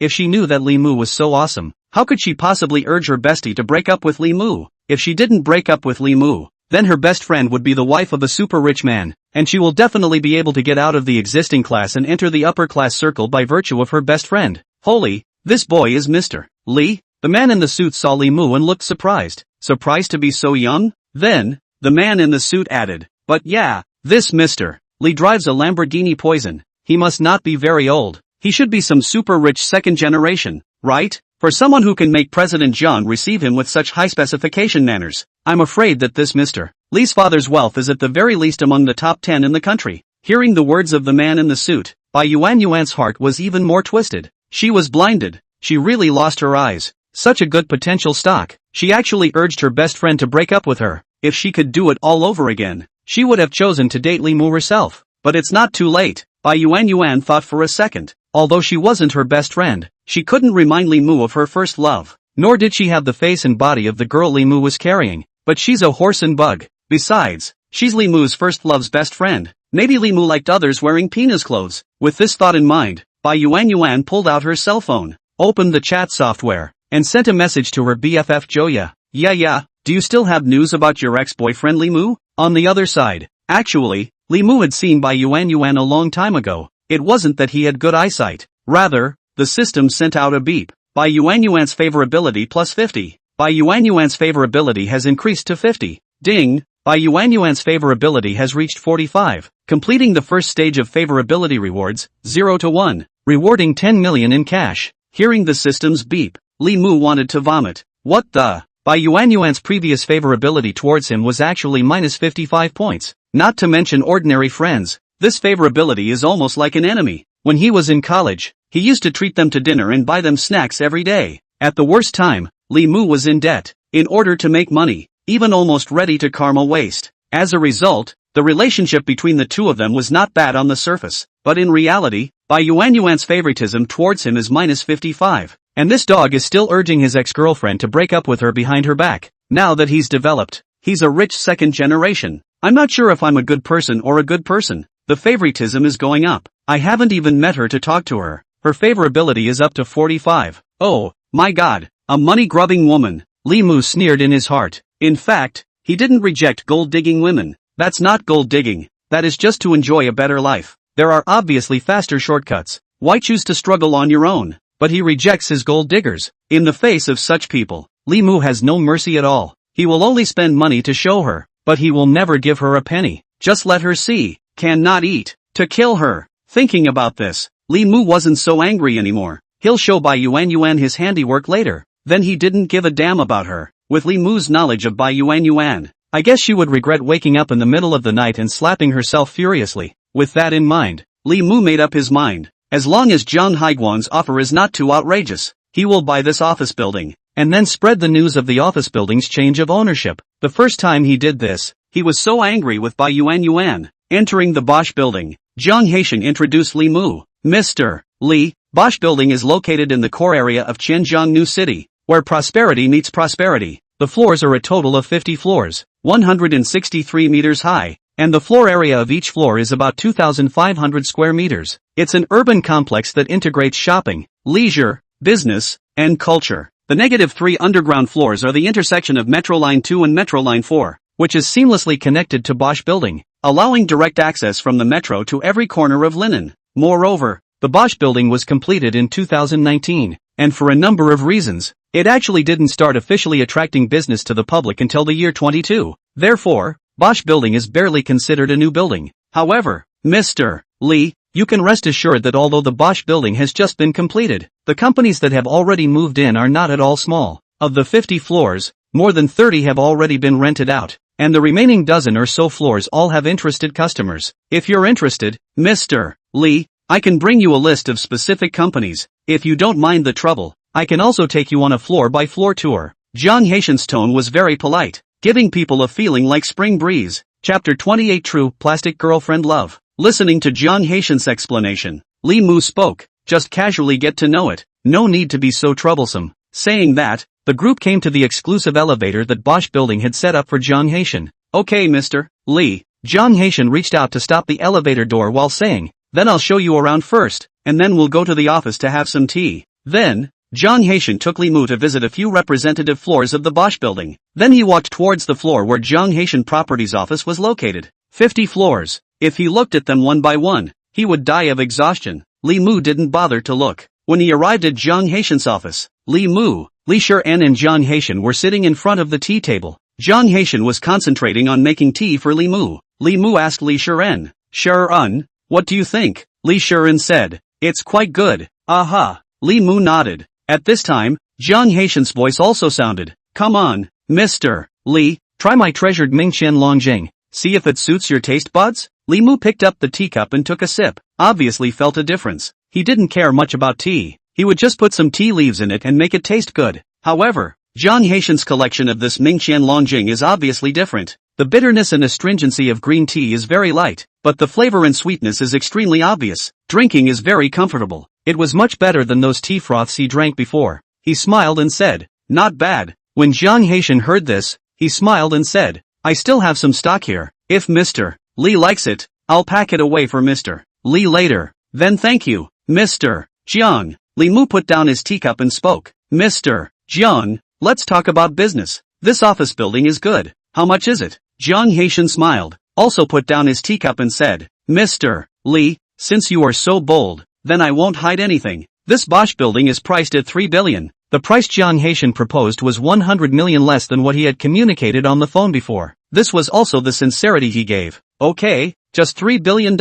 If she knew that Li Mu was so awesome, how could she possibly urge her bestie to break up with Li Mu? If she didn't break up with Li Mu, then her best friend would be the wife of a super rich man, and she will definitely be able to get out of the existing class and enter the upper class circle by virtue of her best friend. Holy, this boy is Mr. Li? The man in the suit saw Li Mu and looked surprised. Surprised to be so young? Then, the man in the suit added, but yeah, this Mr. Li drives a Lamborghini Poison. He must not be very old. He should be some super rich second generation, right? For someone who can make President Jiang receive him with such high specification manners. I'm afraid that this Mr. Li's father's wealth is at the very least among the top 10 in the country. Hearing the words of the man in the suit, Bai Yuan's heart was even more twisted. She was blinded. She really lost her eyes. Such a good potential stock. She actually urged her best friend to break up with her. If she could do it all over again, she would have chosen to date Li Mu herself. But it's not too late. Bai Yuan thought for a second. Although she wasn't her best friend, she couldn't remind Li Mu of her first love. Nor did she have the face and body of the girl Li Mu was carrying. But she's a horse and bug. Besides, she's Li Mu's first love's best friend. Maybe Li Mu liked others wearing penis clothes. With this thought in mind, Bai Yuan pulled out her cell phone, opened the chat software, and sent a message to her BFF Joya. Yeah, do you still have news about your ex-boyfriend Li Mu? On the other side, actually, Li Mu had seen Bai Yuan a long time ago. It wasn't that he had good eyesight. Rather, the system sent out a beep. Bai Yuan's favorability plus 50. Bai Yuan's favorability has increased to 50. Ding! Bai Yuan's favorability has reached 45, completing the first stage of favorability rewards, 0 to 1, rewarding 10 million in cash. Hearing the system's beep, Li Mu wanted to vomit. What the? Bai Yuan's previous favorability towards him was actually minus 55 points. Not to mention ordinary friends. This favorability is almost like an enemy. When he was in college, he used to treat them to dinner and buy them snacks every day. At the worst time, Li Mu was in debt. In order to make money, even almost ready to caramel waste. As a result, the relationship between the two of them was not bad on the surface. But in reality, Bai Yuan's favoritism towards him is minus 55. And this dog is still urging his ex-girlfriend to break up with her behind her back. Now that he's developed, he's a rich second generation. I'm not sure if I'm a good person or a good person. The favoritism is going up. I haven't even met her to talk to her. Her favorability is up to 45. Oh, my god, a money-grubbing woman. Li Mu sneered in his heart. In fact, he didn't reject gold-digging women. That's not gold-digging. That is just to enjoy a better life. There are obviously faster shortcuts. Why choose to struggle on your own? But he rejects his gold diggers. In the face of such people, Li Mu has no mercy at all. He will only spend money to show her, but he will never give her a penny. Just let her see. Cannot eat. To kill her. Thinking about this, Li Mu wasn't so angry anymore. He'll show Bai Yuan his handiwork later. Then he didn't give a damn about her. With Li Mu's knowledge of Bai Yuan, I guess she would regret waking up in the middle of the night and slapping herself furiously. With that in mind, Li Mu made up his mind. As long as Zhang Haiguan's offer is not too outrageous, he will buy this office building, and then spread the news of the office building's change of ownership. The first time he did this, he was so angry with Bai Yuan. Entering the Bosch building, Zhang Haisheng introduced Li Mu. Mr. Li, Bosch building is located in the core area of Qianjiang New City, where prosperity meets prosperity. The floors are a total of 50 floors, 163 meters high. And the floor area of each floor is about 2,500 square meters. It's an urban complex that integrates shopping, leisure, business, and culture. The -3 underground floors are the intersection of Metro Line 2 and Metro Line 4, which is seamlessly connected to Bosch Building, allowing direct access from the metro to every corner of Linen. Moreover, the Bosch Building was completed in 2019, and for a number of reasons, it actually didn't start officially attracting business to the public until the year 22. Therefore, Bosch Building is barely considered a new building. However, Mr. Lee, you can rest assured that although the Bosch Building has just been completed, the companies that have already moved in are not at all small. Of the 50 floors, more than 30 have already been rented out, and the remaining dozen or so floors all have interested customers. If you're interested, Mr. Lee, I can bring you a list of specific companies. If you don't mind the trouble, I can also take you on a floor-by-floor tour. Jiang Haitian's tone was very polite, giving people a feeling like spring breeze. Chapter 28 True Plastic Girlfriend Love. Listening to Jiang Haitian's explanation, Li Mu spoke, just casually get to know it, no need to be so troublesome. Saying that, the group came to the exclusive elevator that Bosch Building had set up for Jiang Haitian. Okay Mr. Lee, Jiang Haitian reached out to stop the elevator door while saying, then I'll show you around first, and then we'll go to the office to have some tea. Then, Jiang Haitian took Li Mu to visit a few representative floors of the Bosch Building. Then he walked towards the floor where Jiang Haitian Properties office was located. 50 floors. If he looked at them one by one, he would die of exhaustion. Li Mu didn't bother to look. When he arrived at Jiang Haitian's office, Li Mu, Li Shiren and Jiang Haitian were sitting in front of the tea table. Jiang Haitian was concentrating on making tea for Li Mu. Li Mu asked Li Shiren, Shiren, what do you think? Li Shiren said, it's quite good. Aha. Li Mu nodded. At this time, Jiang Haitian's voice also sounded, come on, Mr. Li, try my treasured Mingqian Longjing. See if it suits your taste buds? Li Mu picked up the teacup and took a sip, obviously felt a difference. He didn't care much about tea. He would just put some tea leaves in it and make it taste good. However, Jiang Haitian's collection of this Mingqian Longjing is obviously different. The bitterness and astringency of green tea is very light, but the flavor and sweetness is extremely obvious. Drinking is very comfortable. It was much better than those tea froths he drank before. He smiled and said, not bad. When Jiang Haitian heard this, he smiled and said, I still have some stock here. If Mr. Lee likes it, I'll pack it away for Mr. Lee later. Then thank you, Mr. Jiang. Li Mu put down his teacup and spoke. Mr. Jiang, let's talk about business. This office building is good. How much is it? Jiang Haitian smiled, also put down his teacup and said, Mr. Lee, since you are so bold, then I won't hide anything. This Bosch building is priced at 3 billion. The price Jiang Haitian proposed was 100 million less than what he had communicated on the phone before. This was also the sincerity he gave. Okay, just $3 billion.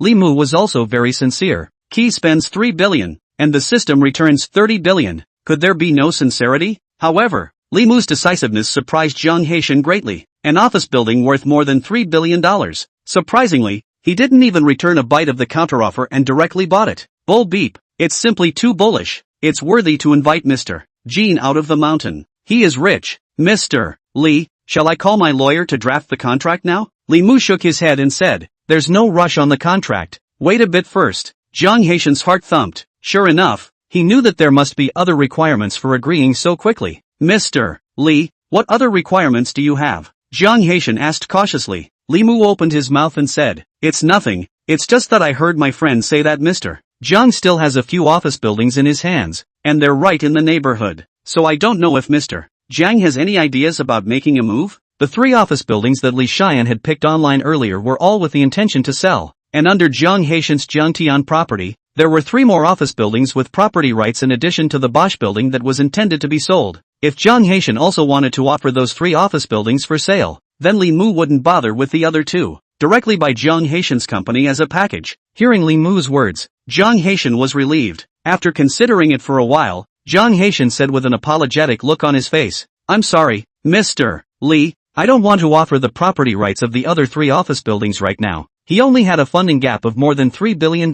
Li Mu was also very sincere. Key spends 3 billion, and the system returns 30 billion. Could there be no sincerity? However, Li Mu's decisiveness surprised Jiang Haitian greatly. An office building worth more than $3 billion. Surprisingly, he didn't even return a bite of the counteroffer and directly bought it. Bull beep. It's simply too bullish. It's worthy to invite Mr. Jean out of the mountain. He is rich. Mr. Lee, shall I call my lawyer to draft the contract now? Li Mu shook his head and said, there's no rush on the contract. Wait a bit first. Jiang Haitian's heart thumped. Sure enough, he knew that there must be other requirements for agreeing so quickly. Mr. Lee, what other requirements do you have? Jiang Haitian asked cautiously. Li Mu opened his mouth and said, it's nothing, it's just that I heard my friend say that Mr. Jiang still has a few office buildings in his hands, and they're right in the neighborhood. So I don't know if Mr. Jiang has any ideas about making a move? The 3 office buildings that Li Xian had picked online earlier were all with the intention to sell, and under Jiang Haitian's Jiangtian property, there were 3 more office buildings with property rights in addition to the Bosch building that was intended to be sold. If Jiang Haitian also wanted to offer those 3 office buildings for sale, then Li Mu wouldn't bother with the other 2, directly by Jiang Haitian's company as a package. Hearing Li Mu's words, Jiang Haitian was relieved. After considering it for a while, Jiang Haitian said with an apologetic look on his face, I'm sorry, Mr. Lee, I don't want to offer the property rights of the other 3 office buildings right now. He only had a funding gap of more than $3 billion.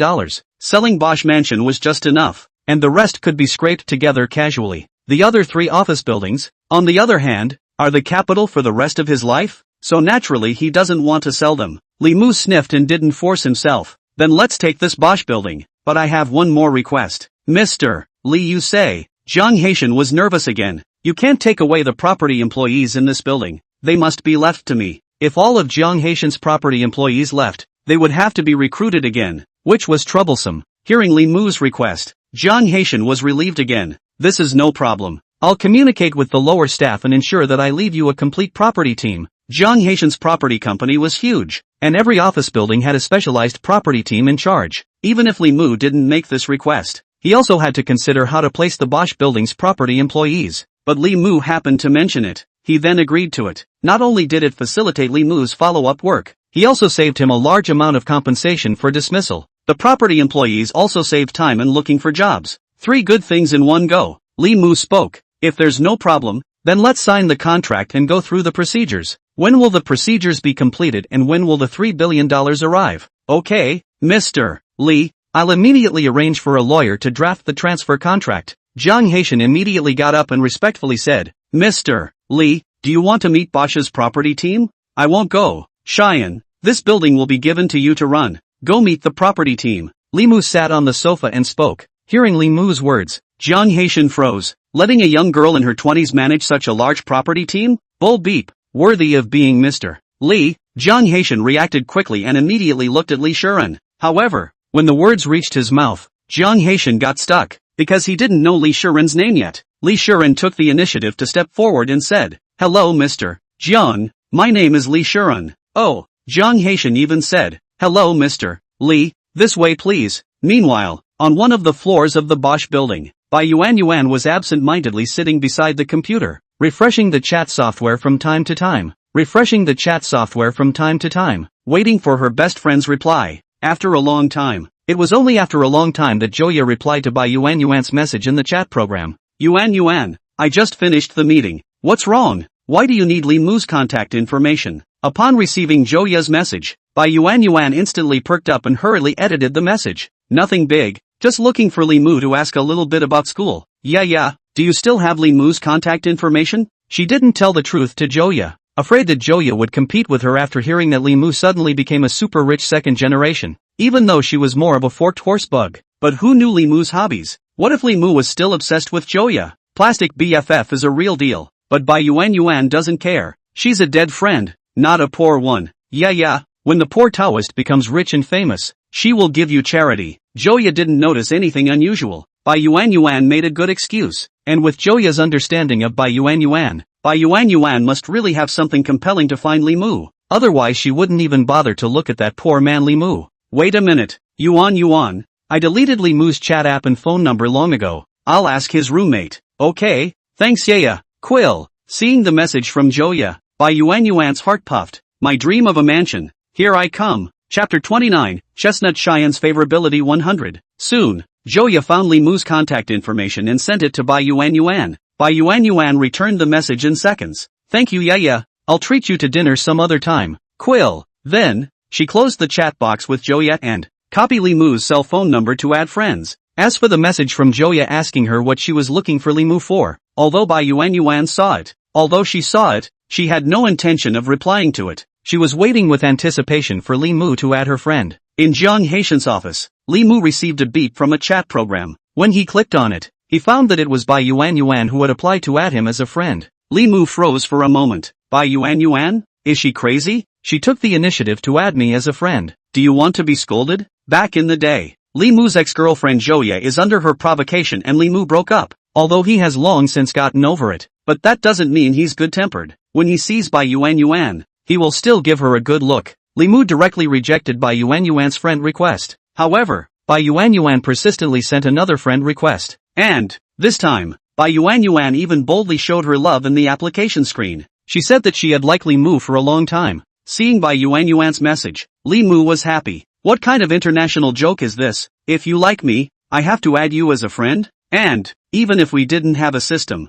Selling Bosch Mansion was just enough, and the rest could be scraped together casually. The other 3 office buildings, on the other hand, are the capital for the rest of his life, so naturally he doesn't want to sell them. Li Mu sniffed and didn't force himself. Then let's take this Bosch building, but I have one more request. Mr. Lee, you say. Jiang Haitian was nervous again. You can't take away the property employees in this building. They must be left to me. If all of Jiang Haitian's property employees left, they would have to be recruited again, which was troublesome. Hearing Li Mu's request, Jiang Haitian was relieved again. This is no problem. I'll communicate with the lower staff and ensure that I leave you a complete property team. Jiang Haitian's property company was huge, and every office building had a specialized property team in charge. Even if Li Mu didn't make this request, he also had to consider how to place the Bosch building's property employees. But Li Mu happened to mention it. He then agreed to it. Not only did it facilitate Li Mu's follow-up work, he also saved him a large amount of compensation for dismissal. The property employees also saved time in looking for jobs. 3 good things in one go. Li Mu spoke. If there's no problem, then let's sign the contract and go through the procedures. When will the procedures be completed and when will the $3 billion arrive? Okay, Mr. Li, I'll immediately arrange for a lawyer to draft the transfer contract. Jiang Haitian immediately got up and respectfully said, Mr. Li, do you want to meet Bosch's property team? I won't go. Cheyenne, this building will be given to you to run. Go meet the property team. Li Mu sat on the sofa and spoke. Hearing Li Mu's words, Jiang Haitian froze. Letting a young girl in her 20s manage such a large property team? Bull beep. Worthy of being Mr. Li, Jiang Haitian reacted quickly and immediately looked at Li Shiren. However, when the words reached his mouth, Jiang Haitian got stuck, because he didn't know Li Shiren's name yet. Li Shiren took the initiative to step forward and said, Hello Mr. Jiang, my name is Li Shiren. Oh, Jiang Haitian even said, Hello Mr. Li, this way please. Meanwhile, on one of the floors of the Bosch building, Bai Yuan was absent-mindedly sitting beside the computer, refreshing the chat software from time to time, waiting for her best friend's reply. After a long time, it was only after a long time that Joya replied to Bai Yuan's message in the chat program. Yuan, I just finished the meeting. What's wrong? Why do you need Li Mu's contact information? Upon receiving Joya's message, Bai Yuan instantly perked up and hurriedly edited the message. Nothing big, just looking for Li Mu to ask a little bit about school. Yeah, do you still have Li Mu's contact information? She didn't tell the truth to Joya, afraid that Joya would compete with her after hearing that Li Mu suddenly became a super rich second generation, even though she was more of a forked horse bug. But who knew Li Mu's hobbies? What if Li Mu was still obsessed with Joya? Plastic BFF is a real deal, but Bai Yuan doesn't care. She's a dead friend, not a poor one. Yeah, when the poor Taoist becomes rich and famous, she will give you charity. Joya didn't notice anything unusual. Bai Yuan made a good excuse, and with Joya's understanding of Bai Yuan must really have something compelling to find Li Mu, otherwise she wouldn't even bother to look at that poor man Li Mu. Wait a minute, Yuan, I deleted Li Mu's chat app and phone number long ago. I'll ask his roommate. Okay, thanks Yaya. Quill. Seeing the message from Joya, Bai Yuan's heart puffed. My dream of a mansion. Here I come. Chapter 29, Chestnut Cheyenne's Favorability 100. Soon, Joya found Li Mu's contact information and sent it to Bai Yuan. Bai Yuan returned the message in seconds. Thank you Yaya, I'll treat you to dinner some other time. Quill. Then, she closed the chat box with Joya and copy Li Mu's cell phone number to add friends. As for the message from Joya asking her what she was looking for Li Mu for, although Bai Yuan saw it, she had no intention of replying to it. She was waiting with anticipation for Li Mu to add her friend. In Jiang Haitian's office, Li Mu received a beep from a chat program. When he clicked on it, he found that it was Bai Yuan who had applied to add him as a friend. Li Mu froze for a moment. Bai Yuan? Is she crazy? She took the initiative to add me as a friend. Do you want to be scolded? Back in the day, Li Mu's ex-girlfriend Joya is under her provocation and Li Mu broke up, although he has long since gotten over it. But that doesn't mean he's good-tempered. When he sees Bai Yuan, he will still give her a good look. Li Mu directly rejected Bai Yuan's friend request. However, Bai Yuan persistently sent another friend request. And, this time, Bai Yuan even boldly showed her love in the application screen. She said that she had liked Li Mu for a long time. Seeing Bai Yuan's message, Li Mu was happy. What kind of international joke is this? If you like me, I have to add you as a friend? And, even if we didn't have a system,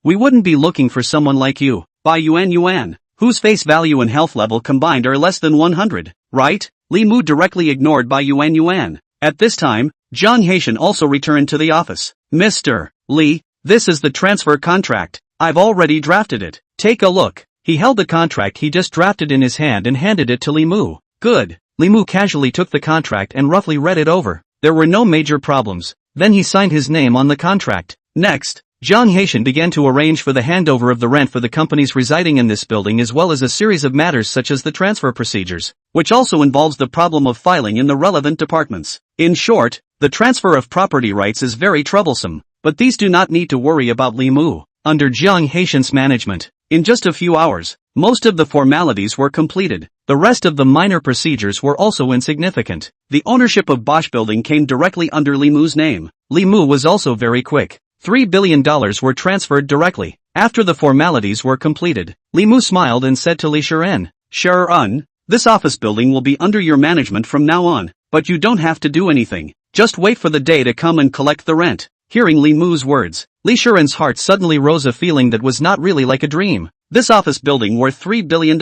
we wouldn't be looking for someone like you, Bai Yuan, whose face value and health level combined are less than 100, right? Li Mu directly ignored Bai Yuan. At this time, Jiang Haitian also returned to the office. Mr. Li, this is the transfer contract. I've already drafted it. Take a look. He held the contract he just drafted in his hand and handed it to Li Mu. Good. Li Mu casually took the contract and roughly read it over. There were no major problems. Then he signed his name on the contract. Next, Jiang Haitian began to arrange for the handover of the rent for the companies residing in this building as well as a series of matters such as the transfer procedures, which also involves the problem of filing in the relevant departments. In short, the transfer of property rights is very troublesome. But these do not need to worry about Li Mu. Under Jiang Haitian's management, in just a few hours, most of the formalities were completed. The rest of the minor procedures were also insignificant. The ownership of Bosch Building came directly under Li Mu's name. Li Mu was also very quick. $3 billion were transferred directly. After the formalities were completed, Li Mu smiled and said to Li Shiren, this office building will be under your management from now on, but you don't have to do anything. Just wait for the day to come and collect the rent. Hearing Li Mu's words, Li Shiren's heart suddenly rose a feeling that was not really like a dream. This office building worth $3 billion.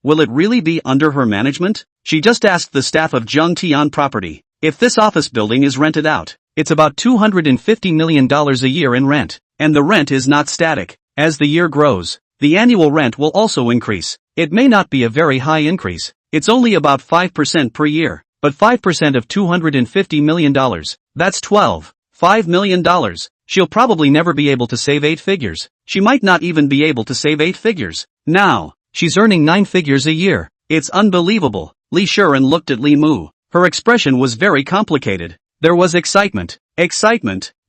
Will it really be under her management? She just asked the staff of Zhangtian Property. If this office building is rented out, it's about $250 million a year in rent. And the rent is not static. As the year grows, the annual rent will also increase. It may not be a very high increase. It's only about 5% per year. But 5% of $250 million, that's $5 million. She'll probably never be able to save 8 figures. She might not even be able to save 8 figures. Now, she's earning 9 figures a year. It's unbelievable. Li Shiren looked at Li Mu. Her expression was very complicated. There was excitement,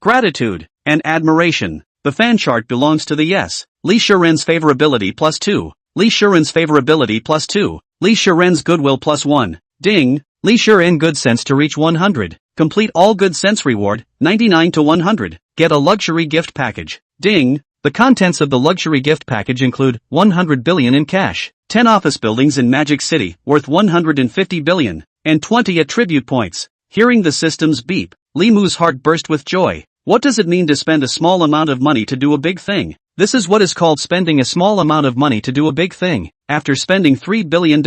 gratitude, and admiration. The fan chart belongs to the yes. Li Shiren's favorability +2. Li Shiren's favorability +2. Li Shiren's goodwill +1. Ding. Li Shiren good sense to reach 100. Complete all good sense reward, 99 to 100. Get a luxury gift package. Ding. The contents of the luxury gift package include 100 billion in cash, 10 office buildings in Magic City worth 150 billion, and 20 attribute points. Hearing the system's beep, Li Mu's heart burst with joy. What does it mean to spend a small amount of money to do a big thing? This is what is called spending a small amount of money to do a big thing. After spending $3 billion,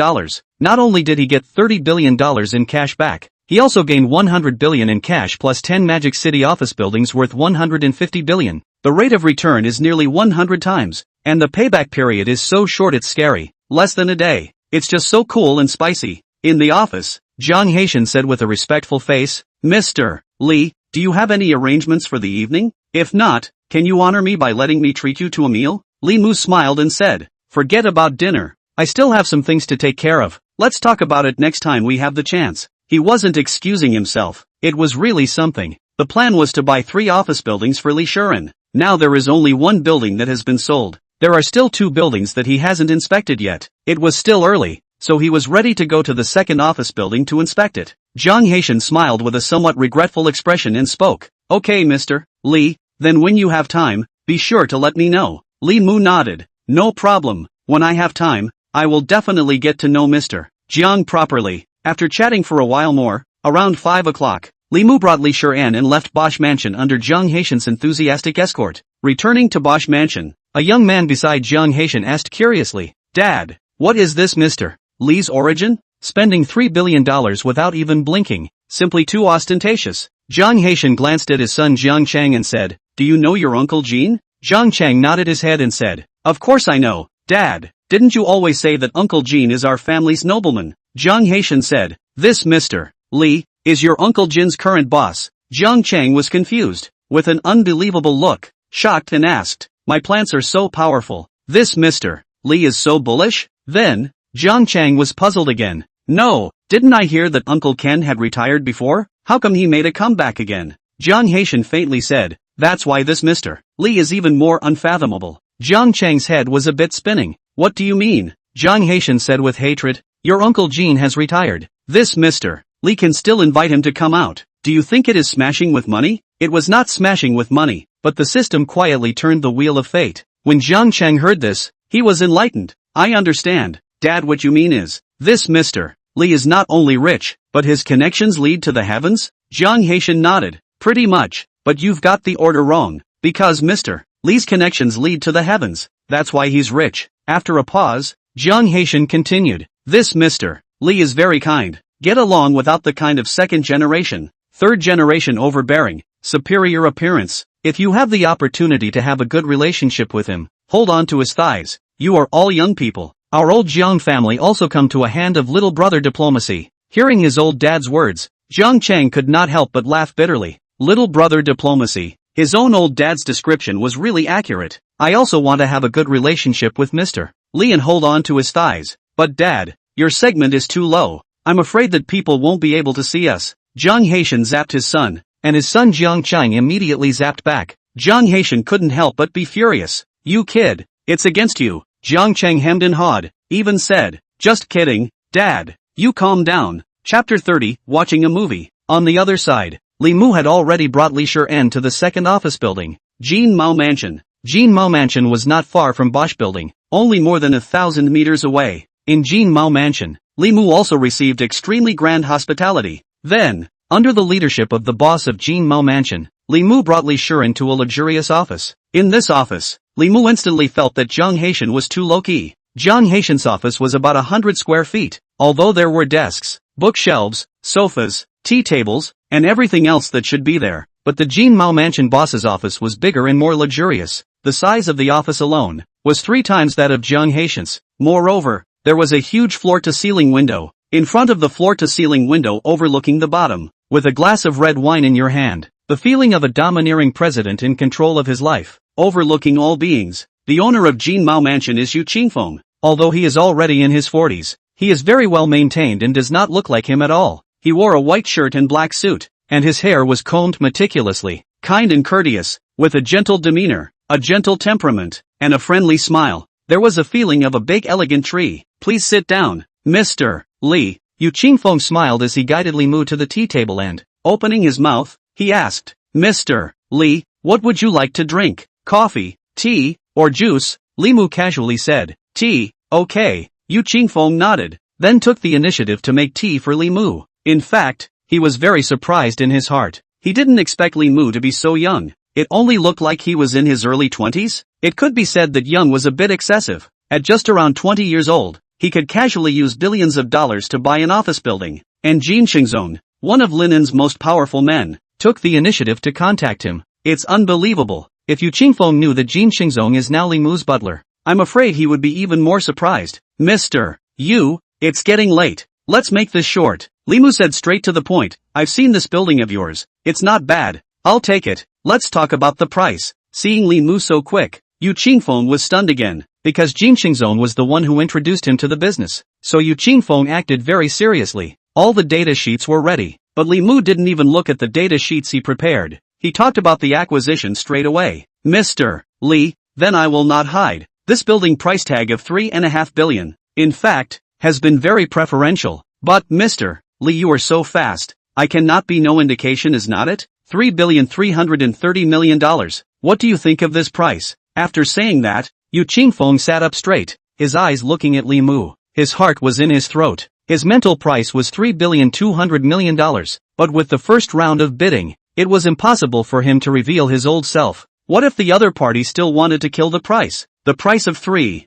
not only did he get $30 billion in cash back, he also gained 100 billion in cash plus 10 Magic City office buildings worth 150 billion. The rate of return is nearly 100 times, and the payback period is so short it's scary. Less than a day. It's just so cool and spicy. In the office, Jiang Haitian said with a respectful face, Mr. Li, do you have any arrangements for the evening? If not, can you honor me by letting me treat you to a meal? Li Mu smiled and said, forget about dinner. I still have some things to take care of. Let's talk about it next time we have the chance. He wasn't excusing himself. It was really something. The plan was to buy 3 office buildings for Li Shiren. Now there is only 1 building that has been sold. There are still 2 buildings that he hasn't inspected yet. It was still early, so he was ready to go to the second office building to inspect it. Jiang Haitian smiled with a somewhat regretful expression and spoke. Okay, Mr. Li, then when you have time, be sure to let me know. Li Mu nodded. No problem. When I have time, I will definitely get to know Mr. Jiang properly. After chatting for a while more, around 5 o'clock, Li Mu brought Li Shiren and left Bosch Mansion under Jiang Haitian's enthusiastic escort. Returning to Bosch Mansion, a young man beside Jiang Haitian asked curiously, Dad, what is this Mr. Li's origin? Spending $3 billion without even blinking, simply too ostentatious. Jiang Haitian glanced at his son Jiang Chang and said, do you know your Uncle Jean? Jiang Chang nodded his head and said, of course I know, Dad. Didn't you always say that Uncle Jean is our family's nobleman? Jiang Haitian said, this Mr. Li is your Uncle Jin's current boss. Jiang Chang was confused, with an unbelievable look, shocked and asked, my plants are so powerful. This Mr. Li is so bullish? Then, Jiang Chang was puzzled again. No, didn't I hear that Uncle Ken had retired before? How come he made a comeback again? Jiang Haitian faintly said, that's why this Mr. Li is even more unfathomable. Jiang Chang's head was a bit spinning. What do you mean? Jiang Haitian said with hatred, your Uncle Jean has retired. This Mr. Li can still invite him to come out. Do you think it is smashing with money? It was not smashing with money, but the system quietly turned the wheel of fate. When Jiang Chang heard this, he was enlightened. I understand, Dad. What you mean is, this Mr. Li is not only rich, but his connections lead to the heavens? Jiang Haitian nodded. Pretty much, but you've got the order wrong, because Mr. Li's connections lead to the heavens. That's why he's rich. After a pause, Jiang Haitian continued, this Mr. Li is very kind. Get along without the kind of second generation, third generation overbearing, superior appearance. If you have the opportunity to have a good relationship with him, hold on to his thighs. You are all young people. Our old Jiang family also come to a hand of little brother diplomacy. Hearing his old dad's words, Jiang Chang could not help but laugh bitterly. Little brother diplomacy. His own old dad's description was really accurate. I also want to have a good relationship with Mr. Li and hold on to his thighs. But Dad, your segment is too low. I'm afraid that people won't be able to see us. Jiang Haitian zapped his son, and his son Jiang Chang immediately zapped back. Jiang Haitian couldn't help but be furious. "You kid, it's against you." Jiang Chang hemmed and hawed, even said, "Just kidding, Dad. You calm down." Chapter 30, Watching a Movie. On the other side, Li Mu had already brought Li Shiren to the second office building, Jin Mao Mansion. Jin Mao Mansion was not far from Bosch Building, only more than 1,000 meters away. In Jin Mao Mansion, Li Mu also received extremely grand hospitality. Then, under the leadership of the boss of Jin Mao Mansion, Li Mu brought Li Shiren to a luxurious office. In this office, Li Mu instantly felt that Jiang Haitian was too low-key. Jiang Haitian's office was about 100 square feet, although there were desks, bookshelves, sofas, tea tables, and everything else that should be there. But the Jin Mao Mansion boss's office was bigger and more luxurious. The size of the office alone was 3 times that of Jiang Haitian's. Moreover, there was a huge floor-to-ceiling window. In front of the floor-to-ceiling window overlooking the bottom, with a glass of red wine in your hand, the feeling of a domineering president in control of his life, overlooking all beings. The owner of Jin Mao Mansion is Yu Qingfeng. Although he is already in his 40s, he is very well maintained and does not look like him at all. He wore a white shirt and black suit, and his hair was combed meticulously, kind and courteous, with a gentle demeanor, a gentle temperament, and a friendly smile. There was a feeling of a big elegant tree. "Please sit down, Mr. Li." Yu Qingfeng smiled as he guided Li Mu to the tea table and, opening his mouth, he asked, "Mr. Li, what would you like to drink? Coffee, tea, or juice?" Li Mu casually said, "Tea, okay." Yu Qingfeng nodded, then took the initiative to make tea for Li Mu. In fact, he was very surprised in his heart. He didn't expect Li Mu to be so young. It only looked like he was in his early 20s. It could be said that young was a bit excessive. At just around 20 years old, he could casually use billions of dollars to buy an office building. And Jin Xingzong, one of Linen's most powerful men, took the initiative to contact him. It's unbelievable. If Yu Qingfeng knew that Jin Xingzong is now Li Mu's butler, I'm afraid he would be even more surprised. "Mr. Yu, it's getting late. Let's make this short." Li Mu said straight to the point, "I've seen this building of yours. It's not bad. I'll take it. Let's talk about the price." Seeing Li Mu so quick, Yu Qingfeng was stunned again, because Jin Xingzong was the one who introduced him to the business. So Yu Qingfeng acted very seriously. All the data sheets were ready, but Li Mu didn't even look at the data sheets he prepared. He talked about the acquisition straight away. "Mr. Li, then I will not hide. This building price tag of 3.5 billion, in fact, has been very preferential. But, Mr. Li, you are so fast. I cannot be no indication, is not it? $3,330,000,000. What do you think of this price?" After saying that, Yu Qingfeng sat up straight, his eyes looking at Li Mu. His heart was in his throat. His mental price was $3,200,000,000. But with the first round of bidding, it was impossible for him to reveal his old self. What if the other party still wanted to kill the price? The price of 3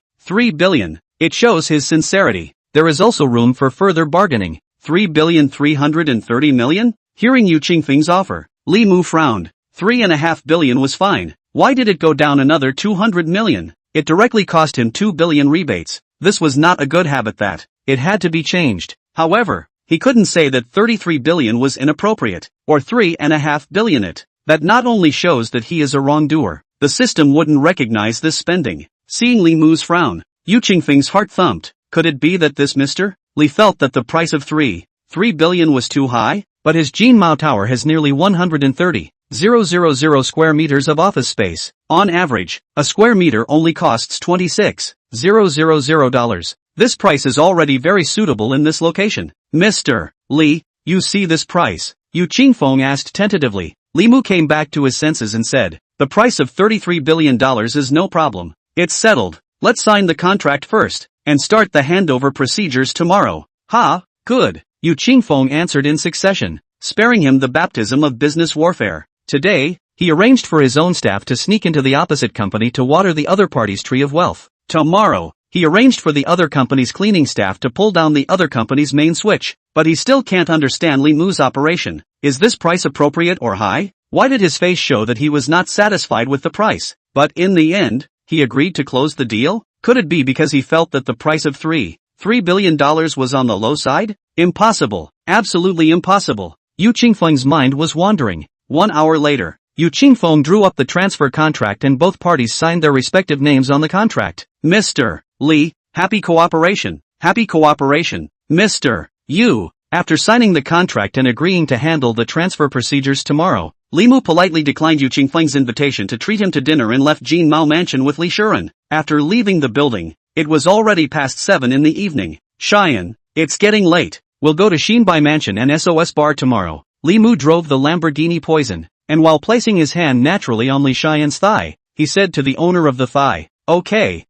billion. It shows his sincerity. There is also room for further bargaining. 3,330,000,000? Hearing Yu Qingfeng's offer, Li Mu frowned. 3.5 billion was fine. Why did it go down another 200 million? It directly cost him 2 billion rebates. This was not a good habit that. It had to be changed. However, he couldn't say that 33 billion was inappropriate, or 3.5 billion it. That not only shows that he is a wrongdoer, the system wouldn't recognize this spending. Seeing Li Mu's frown, Yu Qingfeng's heart thumped. Could it be that this Mr. Li felt that the price of 3 billion was too high? But his Jin Mao Tower has nearly 130,000 square meters of office space. On average, a square meter only costs $26,000. This price is already very suitable in this location. "Mr. Li, you see this price?" Yu Qingfeng asked tentatively. Li Mu came back to his senses and said, "The price of $33 billion is no problem. It's settled. Let's sign the contract first, and start the handover procedures tomorrow." "Ha, good," Yu Qingfeng answered in succession, sparing him the baptism of business warfare. Today, he arranged for his own staff to sneak into the opposite company to water the other party's tree of wealth. Tomorrow, he arranged for the other company's cleaning staff to pull down the other company's main switch. But he still can't understand Li Mu's operation. Is this price appropriate or high? Why did his face show that he was not satisfied with the price? But in the end, he agreed to close the deal? Could it be because he felt that the price of $3 billion was on the low side? Impossible. Absolutely impossible. Yu Qingfeng's mind was wandering. 1 hour later, Yu Qingfeng drew up the transfer contract and both parties signed their respective names on the contract. "Mr. Li, happy cooperation. Happy cooperation. Mr. Yu, After signing the contract and agreeing to handle the transfer procedures tomorrow, Li Mu politely declined Yu Qingfeng's invitation to treat him to dinner and left Jin Mao Mansion with Li Shuren. After leaving the building, it was already past 7 in the evening. Cheyenne, it's getting late. We'll go to Shenbai Mansion and SOS Bar tomorrow. Li Mu drove the Lamborghini Poison, and while placing his hand naturally on Li Cheyenne's thigh, he said to the owner of the thigh, Okay,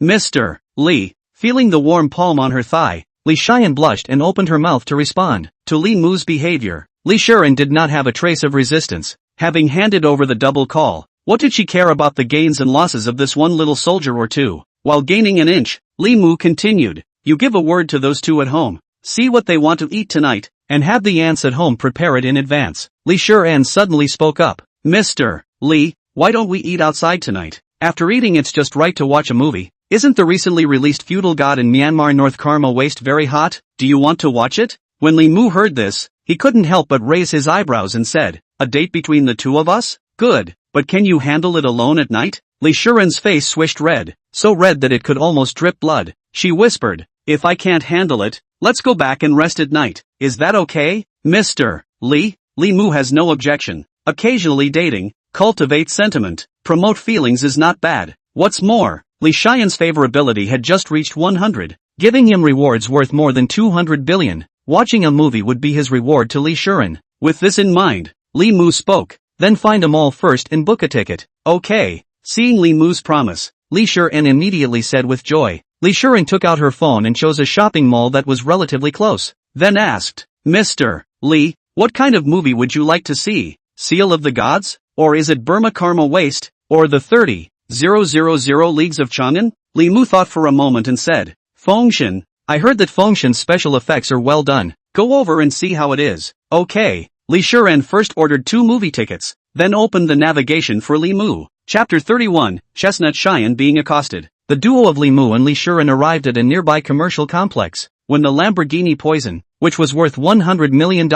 Mr. Li. Feeling the warm palm on her thigh, Li Cheyenne blushed and opened her mouth to respond to Li Mu's behavior. Li Shuren did not have a trace of resistance, having handed over the double call. What did she care about the gains and losses of this one little soldier or two? While gaining an inch, Li Mu continued, You give a word to those two at home, see what they want to eat tonight, and have the ants at home prepare it in advance. Li Shuren suddenly spoke up, Mr. Li, why don't we eat outside tonight? After eating it's just right to watch a movie. Isn't the recently released Feudal God in Myanmar North Karma Waste very hot? Do you want to watch it? When Li Mu heard this, he couldn't help but raise his eyebrows and said, A date between the two of us? Good, but can you handle it alone at night? Li Shuren's face swished red, so red that it could almost drip blood. She whispered, If I can't handle it, let's go back and rest at night. Is that okay, Mr. Li? Li Mu has no objection. Occasionally dating, cultivate sentiment, promote feelings is not bad. What's more, Li Cheyenne's favorability had just reached 100, giving him rewards worth more than 200 billion. Watching a movie would be his reward to Li Shuren. With this in mind, Li Mu spoke, Then find a mall first and book a ticket. Okay. Seeing Li Mu's promise, Li Shuren immediately said with joy. Li Shuren took out her phone and chose a shopping mall that was relatively close, then asked, Mr. Li, what kind of movie would you like to see? Seal of the Gods? Or is it Burma Karma Waste? Or the 30,000 Leagues of Chang'an? Li Mu thought for a moment and said, Fengshen. I heard that Fengshen's special effects are well done. Go over and see how it is. Okay. Li Shuren first ordered 2 movie tickets, then opened the navigation for Li Mu. Chapter 31, Chestnut Cheyenne being accosted. The duo of Li Mu and Li Shuren arrived at a nearby commercial complex. When the Lamborghini Poison, which was worth $100 million,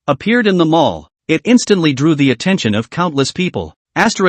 appeared in the mall, it instantly drew the attention of countless people. Isn't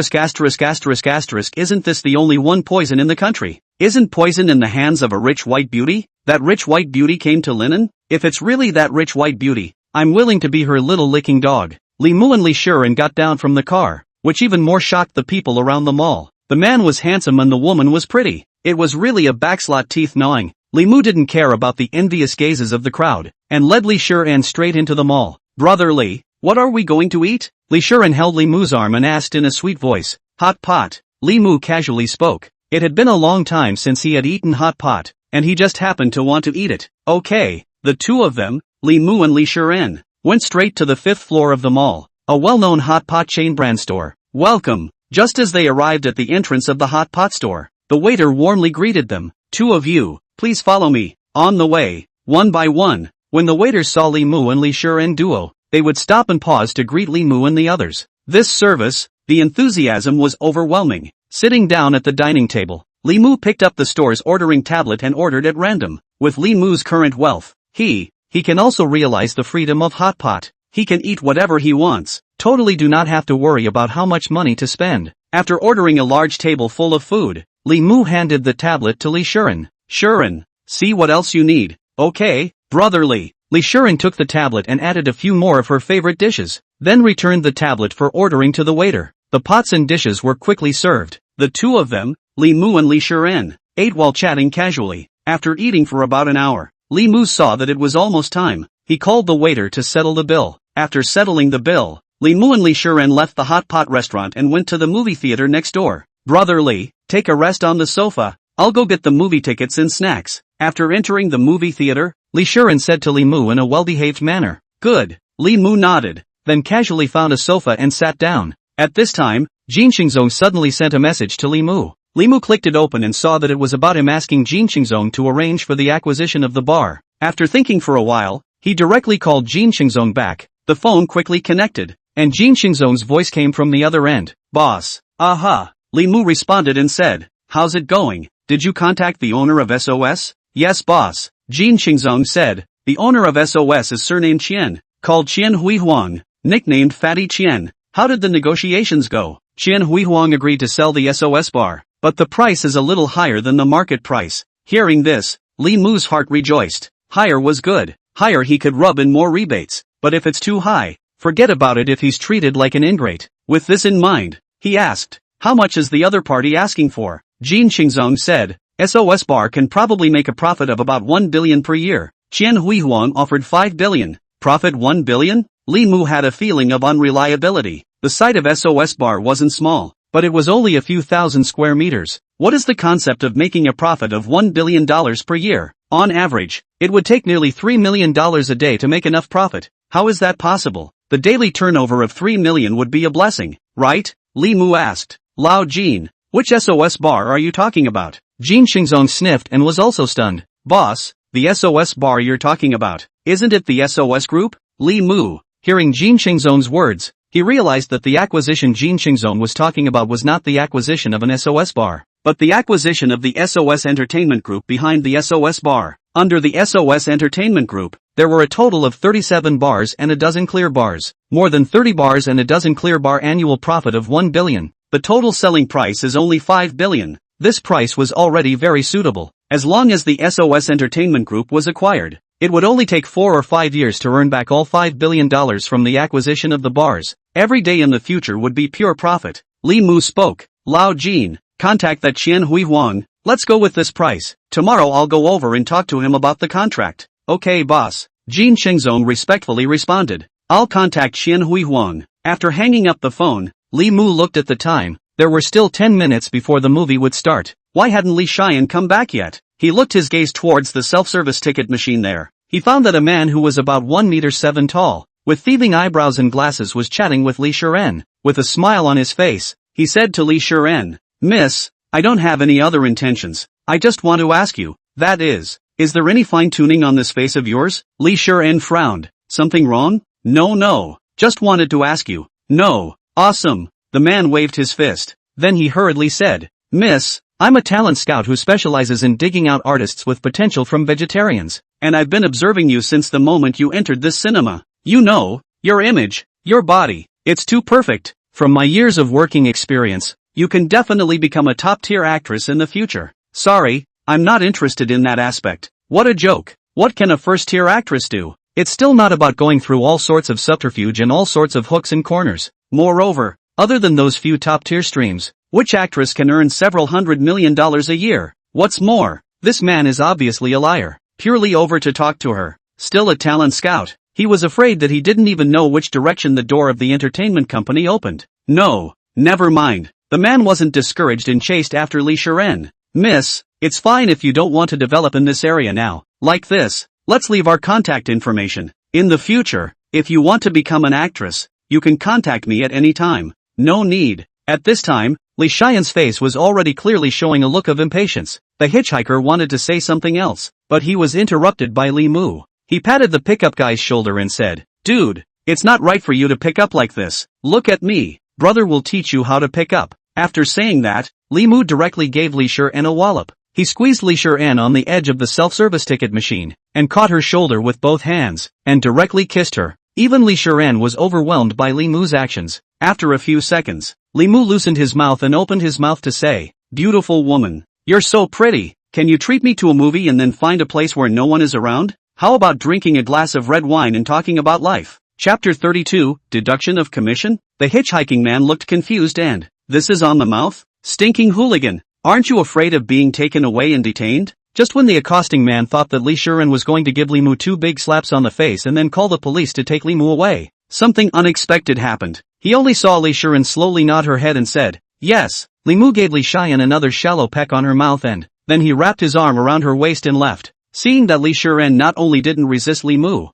this the only one poison in the country? Isn't poison in the hands of a rich white beauty? That rich white beauty came to Linen? If it's really that rich white beauty, I'm willing to be her little licking dog. Li Mu and Li Shuren got down from the car, which even more shocked the people around the mall. The man was handsome and the woman was pretty. It was really a backslot teeth gnawing. Li Mu didn't care about the envious gazes of the crowd, and led Li Shuren straight into the mall. Brother Li, what are we going to eat? Li Shuren held Li Mu's arm and asked in a sweet voice. Hot pot. Li Mu casually spoke. It had been a long time since he had eaten hot pot, and he just happened to want to eat it. Okay. The two of them, Li Mu and Li Shuren, went straight to the 5th floor of the mall, a well-known hot pot chain brand store. Welcome. Just as they arrived at the entrance of the hot pot store, the waiter warmly greeted them. 2 of you, please follow me. On the way, one by one, when the waiters saw Li Mu and Li Shuren duo, they would stop and pause to greet Li Mu and the others. This service, the enthusiasm was overwhelming. Sitting down at the dining table, Li Mu picked up the store's ordering tablet and ordered at random. With Li Mu's current wealth, he can also realize the freedom of hot pot. He can eat whatever he wants, totally do not have to worry about how much money to spend. After ordering a large table full of food, Li Mu handed the tablet to Li Shuren. Shuren, see what else you need. Okay, brother Li. Li Shuren took the tablet and added a few more of her favorite dishes, then returned the tablet for ordering to the waiter. The pots and dishes were quickly served. The two of them, Li Mu and Li Shuren, ate while chatting casually. After eating for about an hour, Li Mu saw that it was almost time. He called the waiter to settle the bill. After settling the bill, Li Mu and Li Shuren left the hot pot restaurant and went to the movie theater next door. Brother Li, take a rest on the sofa. I'll go get the movie tickets and snacks. After entering the movie theater, Li Shuren said to Li Mu in a well-behaved manner. Good. Li Mu nodded, then casually found a sofa and sat down. At this time, Jin Xingzong suddenly sent a message to Li Mu. Li Mu clicked it open and saw that it was about him asking Jin Xingzong to arrange for the acquisition of the bar. After thinking for a while, he directly called Jin Xingzong back. The phone quickly connected, and Jin Xingzong's voice came from the other end. Boss. Aha. Li Mu responded and said, how's it going? Did you contact the owner of SOS? Yes boss. Jin Xingzong said, the owner of SOS is surnamed Qian, called Qian Huihuang, nicknamed Fatty Qian. How did the negotiations go? Qian Huihuang agreed to sell the SOS bar, but the price is a little higher than the market price. Hearing this, Li Mu's heart rejoiced. Higher was good. higher he could rub in more rebates, but if it's too high, forget about it if he's treated like an ingrate. With this in mind, he asked, how much is the other party asking for? Jin Qingzong said, SOS Bar can probably make a profit of about 1 billion per year. Qian Huihuang offered 5 billion. Profit 1 billion? Li Mu had a feeling of unreliability. The site of SOS Bar wasn't small, but it was only a few thousand square meters. What is the concept of making a profit of $1 billion per year? On average, it would take nearly $3 million a day to make enough profit. How is that possible? The daily turnover of 3 million would be a blessing, right? Li Mu asked. Lao Jin, which SOS Bar are you talking about? Jin Qingzong sniffed and was also stunned. Boss, the SOS Bar you're talking about, isn't it the SOS Group? Li Mu, hearing Jin Qingzong's words, he realized that the acquisition Jin Qingzong was talking about was not the acquisition of an SOS Bar, but the acquisition of the SOS Entertainment Group behind the SOS Bar. Under the SOS Entertainment Group, there were a total of 37 bars and a dozen clear bars, more than 30 bars and a dozen clear bar annual profit of 1 billion. The total selling price is only 5 billion. This price was already very suitable. As long as the SOS Entertainment Group was acquired, it would only take 4 or 5 years to earn back all $5 billion from the acquisition of the bars. Every day in the future would be pure profit. Li Mu spoke. Lao Jin, contact that Qian Huihuang. Let's go with this price. Tomorrow I'll go over and talk to him about the contract. Okay boss. Jin Qingzong respectfully responded. I'll contact Qian Huihuang. After hanging up the phone, Li Mu looked at the time. There were still 10 minutes before the movie would start. Why hadn't Li Xian come back yet? He looked his gaze towards the self-service ticket machine there. He found that a man who was about 1.7 meters tall, with thieving eyebrows and glasses was chatting with Li Shiren. With a smile on his face, he said to Li Shiren, Miss, I don't have any other intentions. I just want to ask you, that is there any fine-tuning on this face of yours? Li Shiren frowned. Something wrong? No. Just wanted to ask you. No. Awesome. The man waved his fist. Then he hurriedly said, Miss, I'm a talent scout who specializes in digging out artists with potential from vegetarians, and I've been observing you since the moment you entered this cinema. You know, your image, your body, it's too perfect. From my years of working experience, you can definitely become a top-tier actress in the future. Sorry, I'm not interested in that aspect. What a joke. What can a first-tier actress do? It's still not about going through all sorts of subterfuge and all sorts of hooks and corners. Moreover, other than those few top-tier streams, which actress can earn several $100 million a year? What's more, this man is obviously a liar, purely over to talk to her. Still a talent scout. He was afraid that he didn't even know which direction the door of the entertainment company opened. No, never mind. The man wasn't discouraged and chased after Li Shiren. Miss, it's fine if you don't want to develop in this area now. Like this, let's leave our contact information. In the future, if you want to become an actress, you can contact me at any time. No need. At this time, Li Xian's face was already clearly showing a look of impatience. The hitchhiker wanted to say something else, but he was interrupted by Li Mu. He patted the pickup guy's shoulder and said, Dude, it's not right for you to pick up like this. Look at me. Brother will teach you how to pick up. After saying that, Li Mu directly gave Li Shiren a wallop. He squeezed Li Shiren on the edge of the self-service ticket machine, and caught her shoulder with both hands, and directly kissed her. Even Li Shiren was overwhelmed by Li Mu's actions. After a few seconds, Li Mu loosened his mouth and opened his mouth to say, Beautiful woman. You're so pretty. Can you treat me to a movie and then find a place where no one is around? How about drinking a glass of red wine and talking about life? Chapter 32, Deduction of Commission? The hitchhiking man looked confused and, This is on the mouth? Stinking hooligan. Aren't you afraid of being taken away and detained? Just when the accosting man thought that Li Shiren was going to give Li Mu 2 big slaps on the face and then call the police to take Li Mu away, something unexpected happened. He only saw Li Shiren slowly nod her head and said, Yes. Li Mu gave Li Xian another shallow peck on her mouth and, then he wrapped his arm around her waist and left. Seeing that Li Shiren not only didn't resist Li Mu,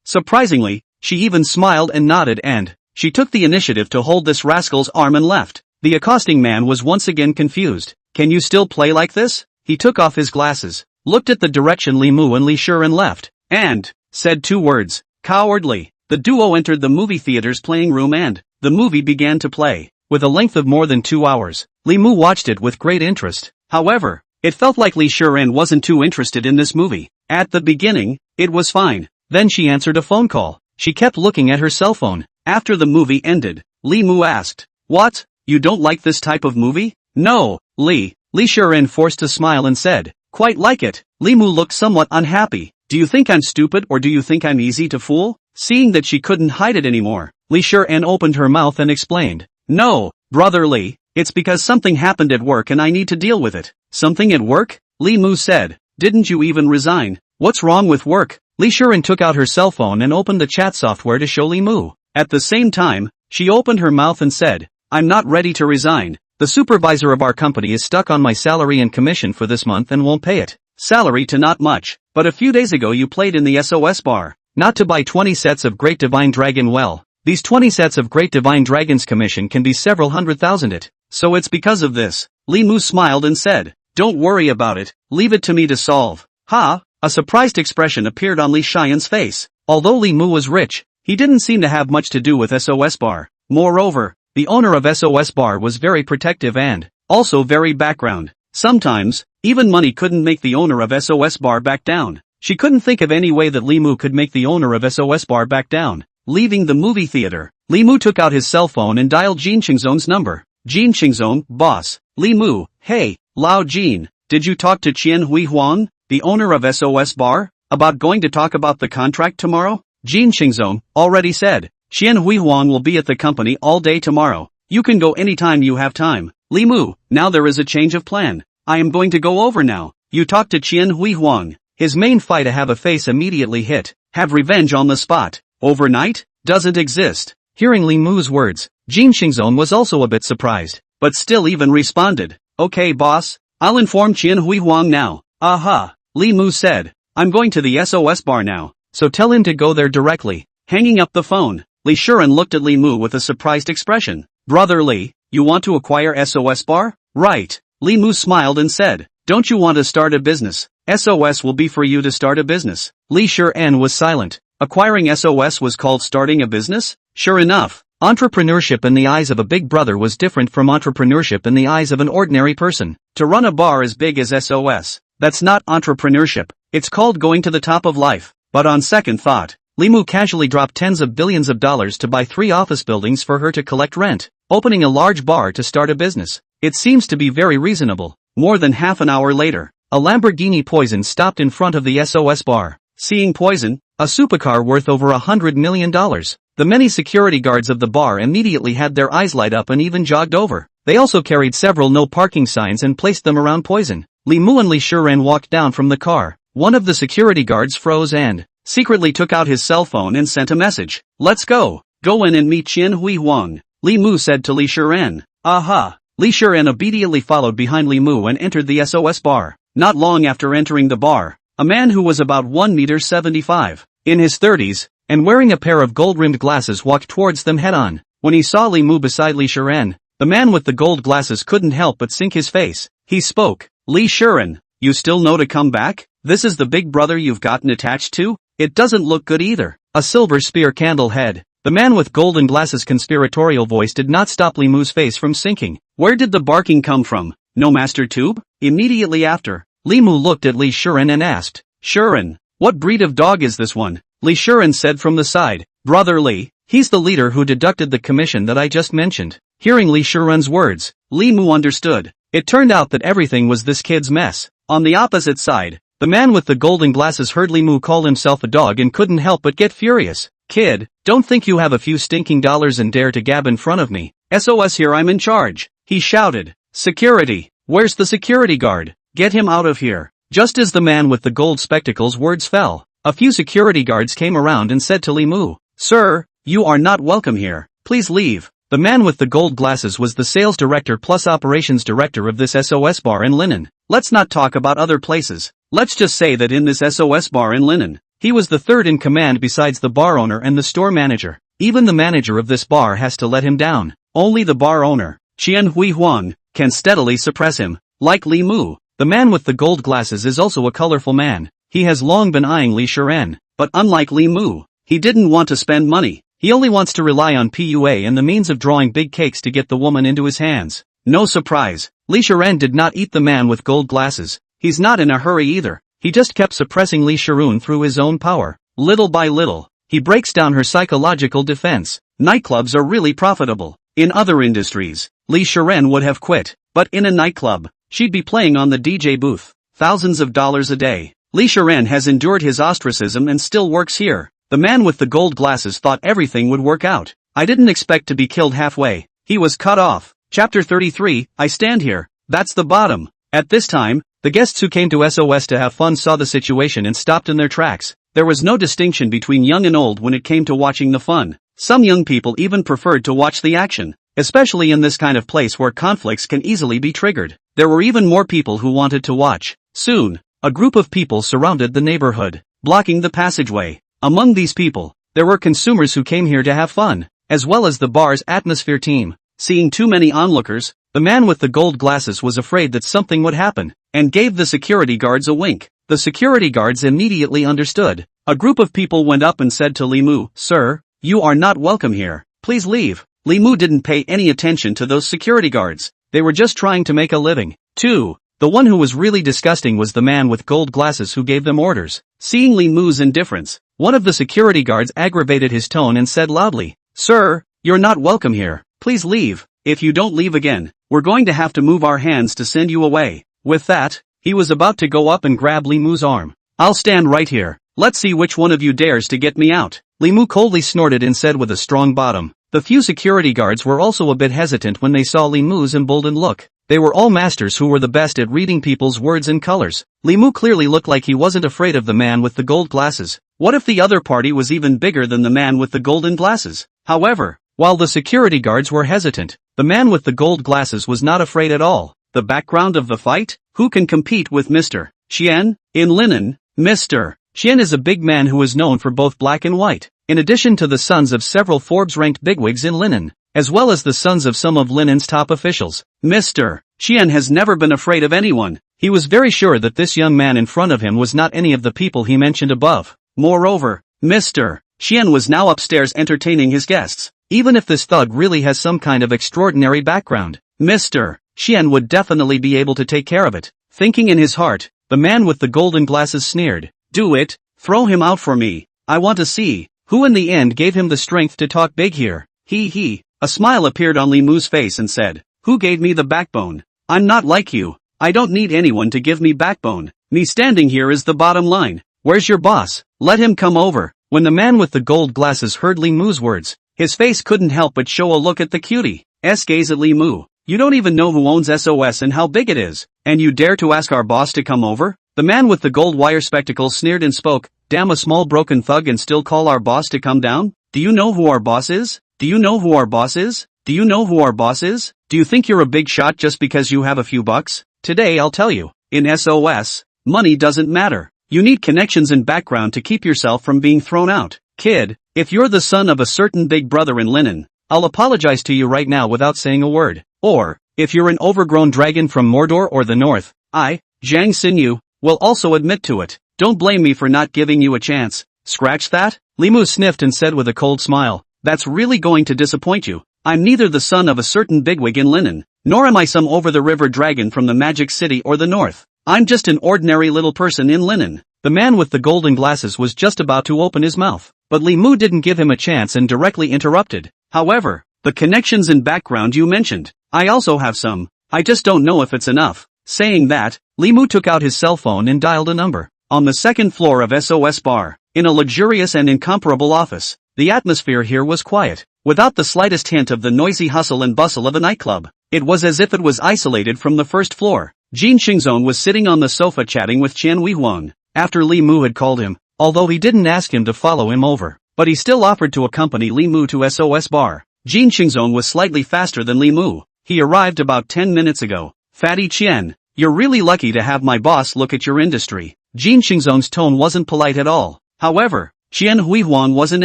surprisingly, she even smiled and nodded and, she took the initiative to hold this rascal's arm and left. The accosting man was once again confused. Can you still play like this? He took off his glasses, looked at the direction Li Mu and Li Shiren left, and, said 2 words, Cowardly. The duo entered the movie theater's playing room and, the movie began to play. With a length of more than 2 hours, Li Mu watched it with great interest. However, it felt like Li Shiren wasn't too interested in this movie. At the beginning, it was fine. Then she answered a phone call. She kept looking at her cell phone. After the movie ended, Li Mu asked, What? You don't like this type of movie? No, Li Shiren forced a smile and said, Quite like it. Li Mu looked somewhat unhappy. Do you think I'm stupid or do you think I'm easy to fool? Seeing that she couldn't hide it anymore, Li Shiren opened her mouth and explained. No, brother Li, it's because something happened at work and I need to deal with it. Something at work? Li Mu said. Didn't you even resign? What's wrong with work? Li Shiren took out her cell phone and opened the chat software to show Li Mu. At the same time, she opened her mouth and said, I'm not ready to resign. The supervisor of our company is stuck on my salary and commission for this month and won't pay it. Salary to not much, but a few days ago you played in the SOS bar. Not to buy 20 sets of Great Divine Dragon. Well, these 20 sets of Great Divine Dragon's commission can be several 100,000 it. So it's because of this. Li Mu smiled and said, don't worry about it, leave it to me to solve. Ha! A surprised expression appeared on Li Shiren's face. Although Li Mu was rich, he didn't seem to have much to do with SOS bar. Moreover, the owner of SOS bar was very protective and also very background. Sometimes, even money couldn't make the owner of SOS bar back down. She couldn't think of any way that Li Mu could make the owner of SOS bar back down. Leaving the movie theater, Li Mu took out his cell phone and dialed Jin Qingzong's number. Jin Qingzong, boss. Li Mu, hey, Lao Jin, did you talk to Qian Hui Huang, the owner of SOS bar, about going to talk about the contract tomorrow? Jin Qingzong already said, Qian Hui Huang will be at the company all day tomorrow. You can go anytime you have time. Li Mu, now there is a change of plan. I am going to go over now. You talk to Qian Hui Huang. His main fight to have a face immediately hit. Have revenge on the spot. Overnight? Doesn't exist. Hearing Li Mu's words, Jin Qingzong was also a bit surprised, but still even responded. Okay boss, I'll inform Qian Hui Huang now. Aha, Li Mu said. I'm going to the SOS bar now, so tell him to go there directly. Hanging up the phone, Li Shiren looked at Li Mu with a surprised expression. Brother Li, you want to acquire SOS bar? Right. Li Mu smiled and said, don't you want to start a business? SOS will be for you to start a business. Li Shiren was silent. Acquiring SOS was called starting a business? Sure enough, entrepreneurship in the eyes of a big brother was different from entrepreneurship in the eyes of an ordinary person. To run a bar as big as SOS, that's not entrepreneurship, it's called going to the top of life. But on second thought, Li Mu casually dropped tens of billions of dollars to buy 3 office buildings for her to collect rent, opening a large bar to start a business. It seems to be very reasonable. More than half an hour later, a Lamborghini Poison stopped in front of the SOS bar. Seeing Poison, a supercar worth over $100 million, the many security guards of the bar immediately had their eyes light up and even jogged over. They also carried several no parking signs and placed them around Poison. Li Mu and Li Shiren walked down from the car. One of the security guards froze and secretly took out his cell phone and sent a message. Let's go. Go in and meet Qian Hui Huang, Li Mu said to Li Shiren. Aha. Li Shiren obediently followed behind Li Mu and entered the SOS bar. Not long after entering the bar, a man who was about 1.75 meters, in his 30s, and wearing a pair of gold-rimmed glasses walked towards them head-on. When he saw Li Mu beside Li Shiren, the man with the gold glasses couldn't help but sink his face. He spoke. Li Shiren, you still know to come back? This is the big brother you've gotten attached to? It doesn't look good either. A silver spear candle head. The man with golden glasses' conspiratorial voice did not stop Li Mu's face from sinking. Where did the barking come from? No master tube? Immediately after, Li Mu looked at Li Shiren and asked, Shiren, what breed of dog is this one? Li Shiren said from the side, Brother Li, he's the leader who deducted the commission that I just mentioned. Hearing Li Shiren's words, Li Mu understood. It turned out that everything was this kid's mess. On the opposite side, the man with the golden glasses heard Li Mu call himself a dog and couldn't help but get furious. Kid, don't think you have a few stinking dollars and dare to gab in front of me. SOS here, I'm in charge. He shouted. Security. Where's the security guard? Get him out of here. Just as the man with the gold spectacles' words fell, a few security guards came around and said to Li Mu, Sir, you are not welcome here. Please leave. The man with the gold glasses was the sales director plus operations director of this SOS bar in Linen. Let's not talk about other places. Let's just say that in this SOS bar in Linen, he was the third in command besides the bar owner and the store manager. Even the manager of this bar has to let him down. Only the bar owner, Qian Hui Huang, can steadily suppress him. Like Li Mu, the man with the gold glasses is also a colorful man. He has long been eyeing Li Shiren, but unlike Li Mu, he didn't want to spend money. He only wants to rely on PUA and the means of drawing big cakes to get the woman into his hands. No surprise, Li Shiren did not eat the man with gold glasses. He's not in a hurry either. He just kept suppressing Li Shiren through his own power. Little by little, he breaks down her psychological defense. Nightclubs are really profitable. In other industries, Li Shiren would have quit. But in a nightclub, she'd be playing on the DJ booth. Thousands of dollars a day. Li Shiren has endured his ostracism and still works here. The man with the gold glasses thought everything would work out. I didn't expect to be killed halfway. He was cut off. Chapter 33, I stand here. That's the bottom. At this time, the guests who came to SOS to have fun saw the situation and stopped in their tracks. There was no distinction between young and old when it came to watching the fun. Some young people even preferred to watch the action, especially in this kind of place where conflicts can easily be triggered. There were even more people who wanted to watch. Soon, a group of people surrounded the neighborhood, blocking the passageway. Among these people, there were consumers who came here to have fun, as well as the bar's atmosphere team. Seeing too many onlookers, the man with the gold glasses was afraid that something would happen, and gave the security guards a wink. The security guards immediately understood. A group of people went up and said to Li Mu, "Sir, you are not welcome here. Please leave." Li Mu didn't pay any attention to those security guards. They were just trying to make a living. 2. The one who was really disgusting was the man with gold glasses who gave them orders. Seeing Li Mu's indifference, one of the security guards aggravated his tone and said loudly, "Sir, you're not welcome here. Please leave. If you don't leave again, we're going to have to move our hands to send you away." With that, he was about to go up and grab Li Mu's arm. "I'll stand right here. Let's see which one of you dares to get me out." Li Mu coldly snorted and said with a strong bottom. The few security guards were also a bit hesitant when they saw Li Mu's emboldened look. They were all masters who were the best at reading people's words and colors. Li Mu clearly looked like he wasn't afraid of the man with the gold glasses. What if the other party was even bigger than the man with the golden glasses? However, while the security guards were hesitant, the man with the gold glasses was not afraid at all. The background of the fight? Who can compete with Mr. Qian? In linen, Mr. Qian is a big man who is known for both black and white. In addition to the sons of several Forbes-ranked bigwigs in linen, as well as the sons of some of linen's top officials, Mr. Qian has never been afraid of anyone. He was very sure that this young man in front of him was not any of the people he mentioned above. Moreover, Mr. Qian was now upstairs entertaining his guests. Even if this thug really has some kind of extraordinary background, Mr. Qian would definitely be able to take care of it. Thinking in his heart, the man with the golden glasses sneered, "Do it, throw him out for me. I want to see who in the end gave him the strength to talk big here." He. A smile appeared on Li Mu's face and said, "Who gave me the backbone? I'm not like you. I don't need anyone to give me backbone. Me standing here is the bottom line. Where's your boss? Let him come over." When the man with the gold glasses heard Li Mu's words, his face couldn't help but show a look at the cutie's gaze at Li Mu. "You don't even know who owns SOS and how big it is, and you dare to ask our boss to come over?" The man with the gold wire spectacles sneered and spoke, "Damn, a small broken thug and still call our boss to come down? Do you know who our boss is? Do you know who our boss is? Do you know who our boss is? Do you think you're a big shot just because you have a few bucks? Today I'll tell you, in SOS, money doesn't matter. You need connections and background to keep yourself from being thrown out. Kid, if you're the son of a certain big brother in linen, I'll apologize to you right now without saying a word. Or, if you're an overgrown dragon from Mordor or the north, I, Zhang Xinyu, will also admit to it. Don't blame me for not giving you a chance." "Scratch that?" Li Mu sniffed and said with a cold smile, "That's really going to disappoint you. I'm neither the son of a certain bigwig in linen, nor am I some over-the-river dragon from the Magic City or the north. I'm just an ordinary little person in linen." The man with the golden glasses was just about to open his mouth, but Li Mu didn't give him a chance and directly interrupted. "However, the connections and background you mentioned, I also have some. I just don't know if it's enough." Saying that, Li Mu took out his cell phone and dialed a number. On the second floor of SOS Bar, in a luxurious and incomparable office, the atmosphere here was quiet, without the slightest hint of the noisy hustle and bustle of a nightclub. It was as if it was isolated from the first floor. Jin Xingzong was sitting on the sofa chatting with Qian Weihuang, after Li Mu had called him, although he didn't ask him to follow him over, but he still offered to accompany Li Mu to SOS Bar. Jin Xingzong was slightly faster than Li Mu. He arrived about 10 minutes ago. "Fatty Qian, you're really lucky to have my boss look at your industry." Jin Xingzong's tone wasn't polite at all. However, Qian Huihuang wasn't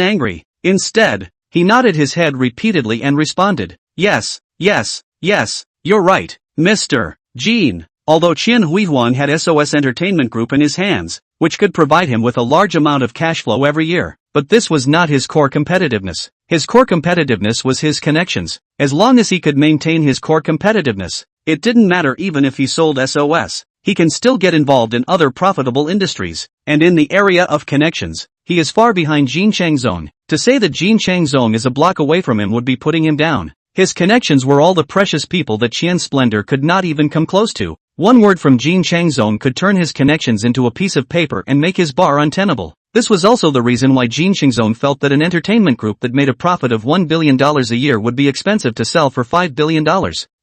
angry. Instead, he nodded his head repeatedly and responded, "Yes, you're right, Mr. Jin." Although Qian Huihuang had SOS Entertainment Group in his hands, which could provide him with a large amount of cash flow every year, but this was not his core competitiveness. His core competitiveness was his connections. As long as he could maintain his core competitiveness, it didn't matter even if he sold SOS. He can still get involved in other profitable industries, and in the area of connections, he is far behind Jin Changzong. To say that Jin Changzong is a block away from him would be putting him down. His connections were all the precious people that Qian Splendor could not even come close to. One word from Jin Changzong could turn his connections into a piece of paper and make his bar untenable. This was also the reason why Jin Changzong felt that an entertainment group that made a profit of $1 billion a year would be expensive to sell for $5 billion.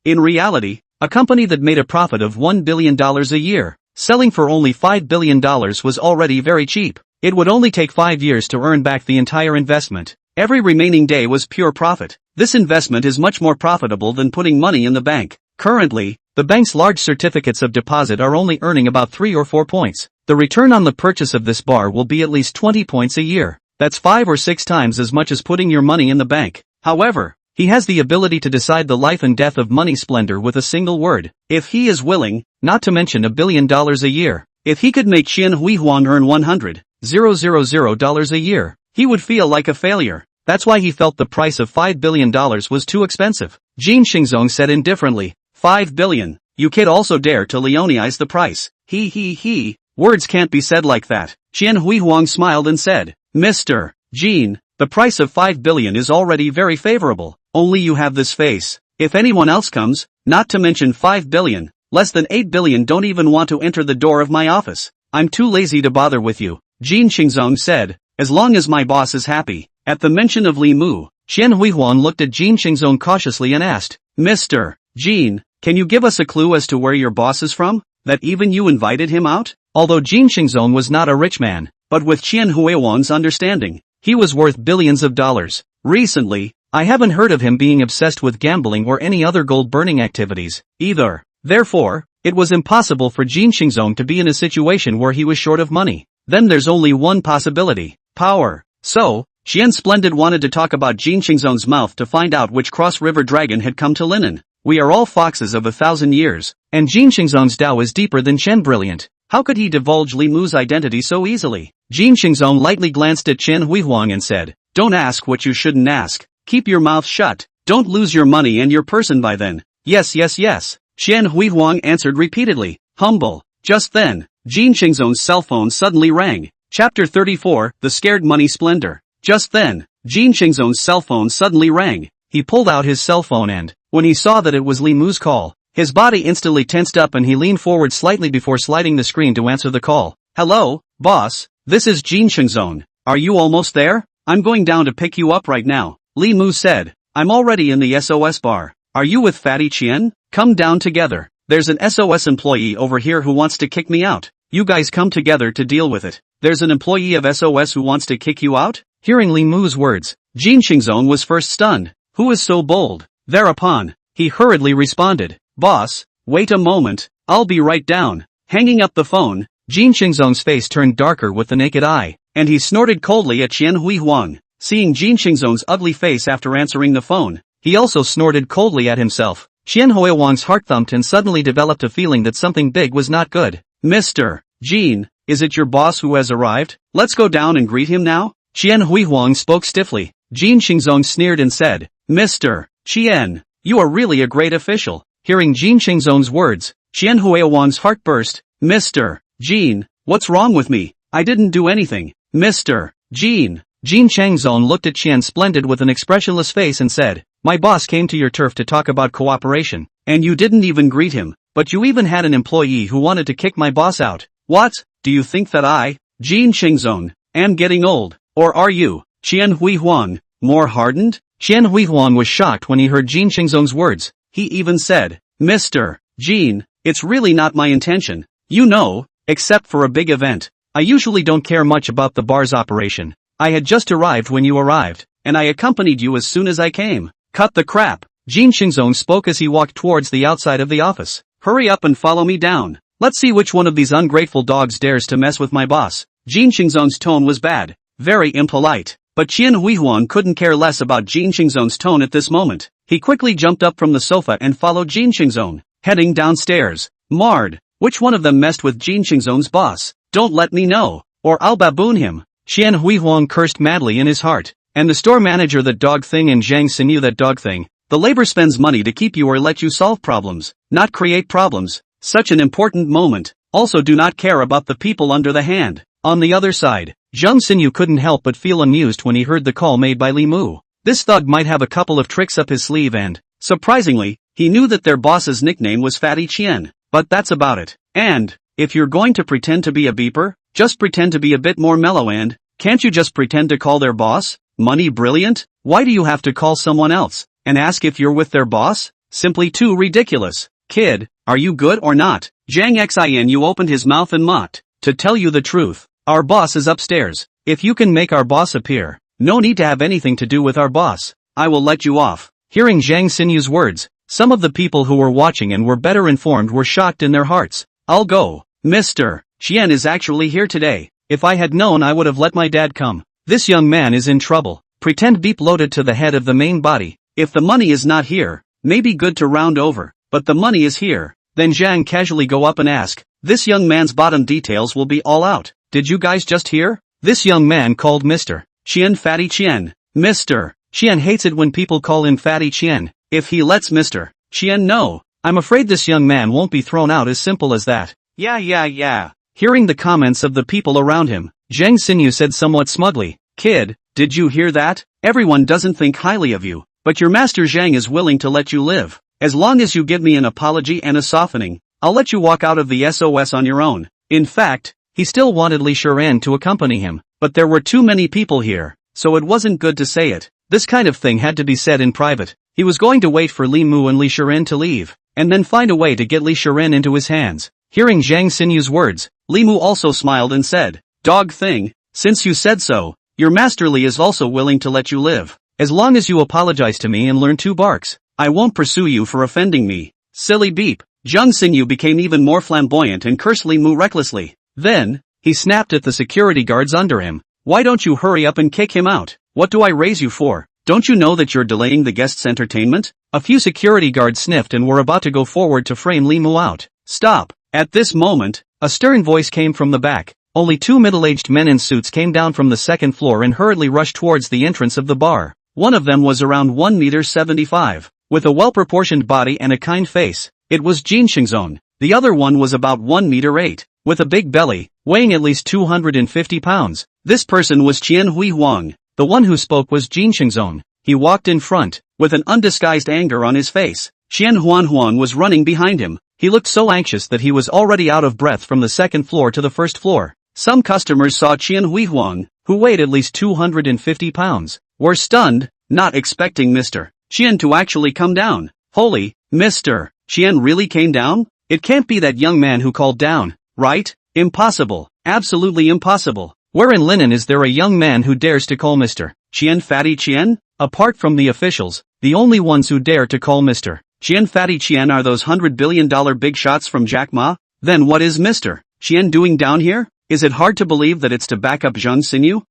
In reality, a company that made a profit of $1 billion a year, selling for only $5 billion was already very cheap. It would only take 5 years to earn back the entire investment. Every remaining day was pure profit. This investment is much more profitable than putting money in the bank. Currently, the bank's large certificates of deposit are only earning about 3 or 4 points. The return on the purchase of this bar will be at least 20 points a year. That's 5 or 6 times as much as putting your money in the bank. However, he has the ability to decide the life and death of money splendor with a single word. If he is willing, not to mention $1 billion a year. If he could make Qian Huihuang earn $100,000 a year, he would feel like a failure. That's why he felt the price of $5 billion was too expensive. Jin Changzong said indifferently, $5 billion. You kid also dare to leonize the price. He. Words can't be said like that. Qian Huihuang smiled and said, Mr. Jin, the price of $5 billion is already very favorable. Only you have this face. If anyone else comes, not to mention $5 billion, less than $8 billion don't even want to enter the door of my office. I'm too lazy to bother with you. Jin Changzong said, as long as my boss is happy. At the mention of Li Mu, Qian Huihuang looked at Jin Changzong cautiously and asked, Mr. Jin, can you give us a clue as to where your boss is from? That even you invited him out? Although Jin Changzong was not a rich man, but with Qian Huihuang's understanding, he was worth billions of dollars. Recently, I haven't heard of him being obsessed with gambling or any other gold-burning activities, either. Therefore, it was impossible for Jin Changzong to be in a situation where he was short of money. Then there's only one possibility, power. So, Qian Splendid wanted to talk about Jin Changzong's mouth to find out which cross-river dragon had come to Linen. We are all foxes of 1,000 years, and Jin Changzong's Dao is deeper than Chen Brilliant. How could he divulge Li Mu's identity so easily? Jin Changzong lightly glanced at Qian Huihuang and said, don't ask what you shouldn't ask. Keep your mouth shut. Don't lose your money and your person by then. Yes. Qian Huihuang answered repeatedly, humble. Just then, Jin Changzong's cell phone suddenly rang. Chapter 34, The Scared Money Splendor. Just then, Jin Changzong's cell phone suddenly rang. He pulled out his cell phone and, when he saw that it was Li Mu's call, his body instantly tensed up and he leaned forward slightly before sliding the screen to answer the call. Hello, boss, this is Jin Changzong. Are you almost there? I'm going down to pick you up right now. Li Mu said, I'm already in the SOS bar. Are you with Fatty Qian? Come down together. There's an SOS employee over here who wants to kick me out. You guys come together to deal with it. There's an employee of SOS who wants to kick you out? Hearing Li Mu's words, Jin Changzong was first stunned. Who is so bold? Thereupon, he hurriedly responded, Boss, wait a moment, I'll be right down. Hanging up the phone, Jin Changzong's face turned darker with the naked eye, and he snorted coldly at Qian Huihuang. Seeing Jin Changzong's ugly face after answering the phone, he also snorted coldly at himself. Qian Huihuang's heart thumped and suddenly developed a feeling that something big was not good. Mr. Jin, is it your boss who has arrived? Let's go down and greet him now? Qian Huihuang spoke stiffly. Jin Changzong sneered and said, Mr. Qian, you are really a great official. Hearing Jin Changzong's words, Qian Huihuang's heart burst. Mr. Jin, what's wrong with me? I didn't do anything. Mr. Jin. Jin Changzong looked at Qian Splendid with an expressionless face and said, my boss came to your turf to talk about cooperation, and you didn't even greet him, but you even had an employee who wanted to kick my boss out. What? Do you think that I, Jin Changzong, am getting old? Or are you, Qian Huihuang, more hardened? Qian Huihuang was shocked when he heard Jin Changzong's words. He even said, Mr. Jin, it's really not my intention. You know, except for a big event. I usually don't care much about the bar's operation. I had just arrived when you arrived, and I accompanied you as soon as I came. Cut the crap. Jin Changzong spoke as he walked towards the outside of the office. Hurry up and follow me down. Let's see which one of these ungrateful dogs dares to mess with my boss. Jin Changzong's tone was bad, very impolite, but Qian Huihuang couldn't care less about Jin Changzong's tone at this moment. He quickly jumped up from the sofa and followed Jin Changzong, heading downstairs. Marred, which one of them messed with Jin Changzong's boss? Don't let me know, or I'll baboon him. Qian Huihuang cursed madly in his heart. And the store manager, that dog thing, and Zhang Xinyu, that dog thing. The labor spends money to keep you or let you solve problems, not create problems. Such an important moment. Also do not care about the people under the hand. On the other side, Zhang Xinyu couldn't help but feel amused when he heard the call made by Li Mu. This thug might have a couple of tricks up his sleeve and, surprisingly, he knew that their boss's nickname was Fatty Qian. but that's about it. And, if you're going to pretend to be a beeper, just pretend to be a bit more mellow and, can't you just pretend to call their boss? Money brilliant? Why do you have to call someone else, and ask if you're with their boss? Simply too ridiculous. Kid, are you good or not? Zhang Xin opened his mouth and mocked. To tell you the truth, our boss is upstairs. If you can make our boss appear, no need to have anything to do with our boss. I will let you off. Hearing Zhang Xinyu's words, some of the people who were watching and were better informed were shocked in their hearts. I'll go. Mr. Qian is actually here today. If I had known, I would have let my dad come. This young man is in trouble. Pretend beep loaded to the head of the main body. If the money is not here, maybe good to round over, but the money is here. Then Zhang casually go up and ask, this young man's bottom details will be all out. Did you guys just hear? This young man called Mr. Qian Fatty Qian. Mr. Qian hates it when people call him Fatty Qian. If he lets Mr. Qian know, I'm afraid this young man won't be thrown out as simple as that. Yeah. Hearing the comments of the people around him, Zhang Xinyu said somewhat smugly, kid, did you hear that? Everyone doesn't think highly of you, but your master Zhang is willing to let you live. As long as you give me an apology and a softening, I'll let you walk out of the SOS on your own. In fact, he still wanted Li Shiren to accompany him, but there were too many people here, so it wasn't good to say it. This kind of thing had to be said in private. He was going to wait for Li Mu and Li Shiren to leave, and then find a way to get Li Shiren into his hands. Hearing Zhang Xinyu's words, Li Mu also smiled and said, dog thing, since you said so, your master Li is also willing to let you live. As long as you apologize to me and learn 2 barks, I won't pursue you for offending me. Silly beep. Zhang Xinyu became even more flamboyant and cursed Li Mu recklessly. Then, he snapped at the security guards under him. Why don't you hurry up and kick him out? What do I raise you for? Don't you know that you're delaying the guests' entertainment? A few security guards sniffed and were about to go forward to frame Li Mu out. Stop. At this moment, a stern voice came from the back. Only 2 middle-aged men in suits came down from the 2nd floor and hurriedly rushed towards the entrance of the bar. One of them was around 1.75 meters, with a well-proportioned body and a kind face. It was Jin Xingzong. The other one was about 1.8 meters, with a big belly, weighing at least 250 pounds. This person was Qian Huihuang. The one who spoke was Jin Xingzong. He walked in front, with an undisguised anger on his face. Qian Huanhuan was running behind him. He looked so anxious that he was already out of breath from the 2nd floor to the 1st floor. Some customers saw Qian Huihuang, who weighed at least 250 pounds, were stunned, not expecting Mr. Qian to actually come down. Holy, Mr. Qian really came down? It can't be that young man who called down, right? Impossible. Absolutely impossible. Where in Linen is there a young man who dares to call Mr. Qian Fatty Qian? Apart from the officials, the only ones who dare to call Mr. Qian Fatty Qian are those $100 billion big shots from Jack Ma? Then what is Mr. Qian doing down here? Is it hard to believe that it's to back up Zhang Xinyu?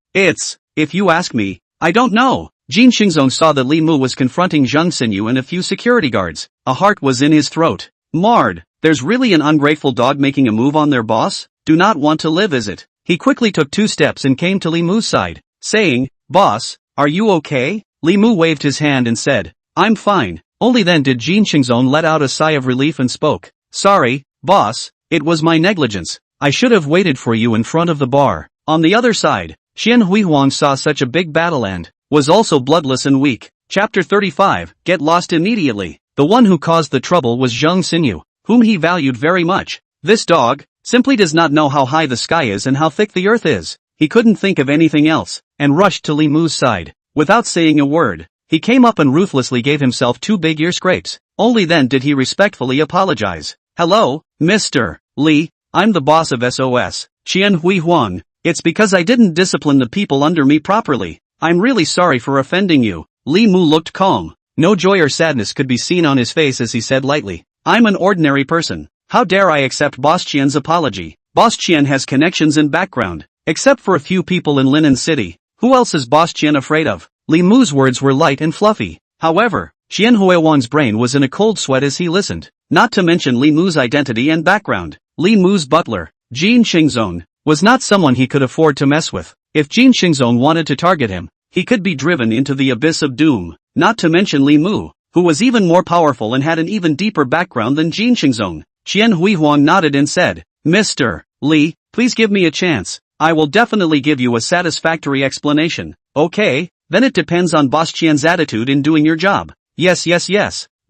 If you ask me, I don't know. Jin Xingzong saw that Li Mu was confronting Zhang Xinyu and a few security guards. A heart was in his throat. Marred. There's really an ungrateful dog making a move on their boss? Do not want to live, is it? He quickly took 2 steps and came to Li Mu's side, saying, boss, are you okay? Li Mu waved his hand and said, I'm fine. Only then did Jin Xingzong let out a sigh of relief and spoke. Sorry, boss, it was my negligence. I should have waited for you in front of the bar. On the other side, Qian Huihuang saw such a big battle and was also bloodless and weak. Chapter 35, Get Lost Immediately. The one who caused the trouble was Zhang Xinyu, whom he valued very much. This dog simply does not know how high the sky is and how thick the earth is. He couldn't think of anything else, and rushed to Li Mu's side. Without saying a word, he came up and ruthlessly gave himself 2 big ear scrapes. Only then did he respectfully apologize. Hello, Mr. Li, I'm the boss of SOS, Qian Huihuang. It's because I didn't discipline the people under me properly. I'm really sorry for offending you. Li Mu looked calm. No joy or sadness could be seen on his face as he said lightly, I'm an ordinary person. How dare I accept Boss Qian's apology? Boss Qian has connections and background. Except for a few people in Linen City, who else is Boss Qian afraid of? Li Mu's words were light and fluffy. However, Qian Huihuang's brain was in a cold sweat as he listened. Not to mention Li Mu's identity and background. Li Mu's butler, Jin Xingzong, was not someone he could afford to mess with. If Jin Xingzong wanted to target him, he could be driven into the abyss of doom. Not to mention Li Mu, who was even more powerful and had an even deeper background than Jin Xingzong. Qian Huihuang nodded and said, Mr. Li, please give me a chance. I will definitely give you a satisfactory explanation. Okay, then it depends on Boss Qian's attitude in doing your job. Yes.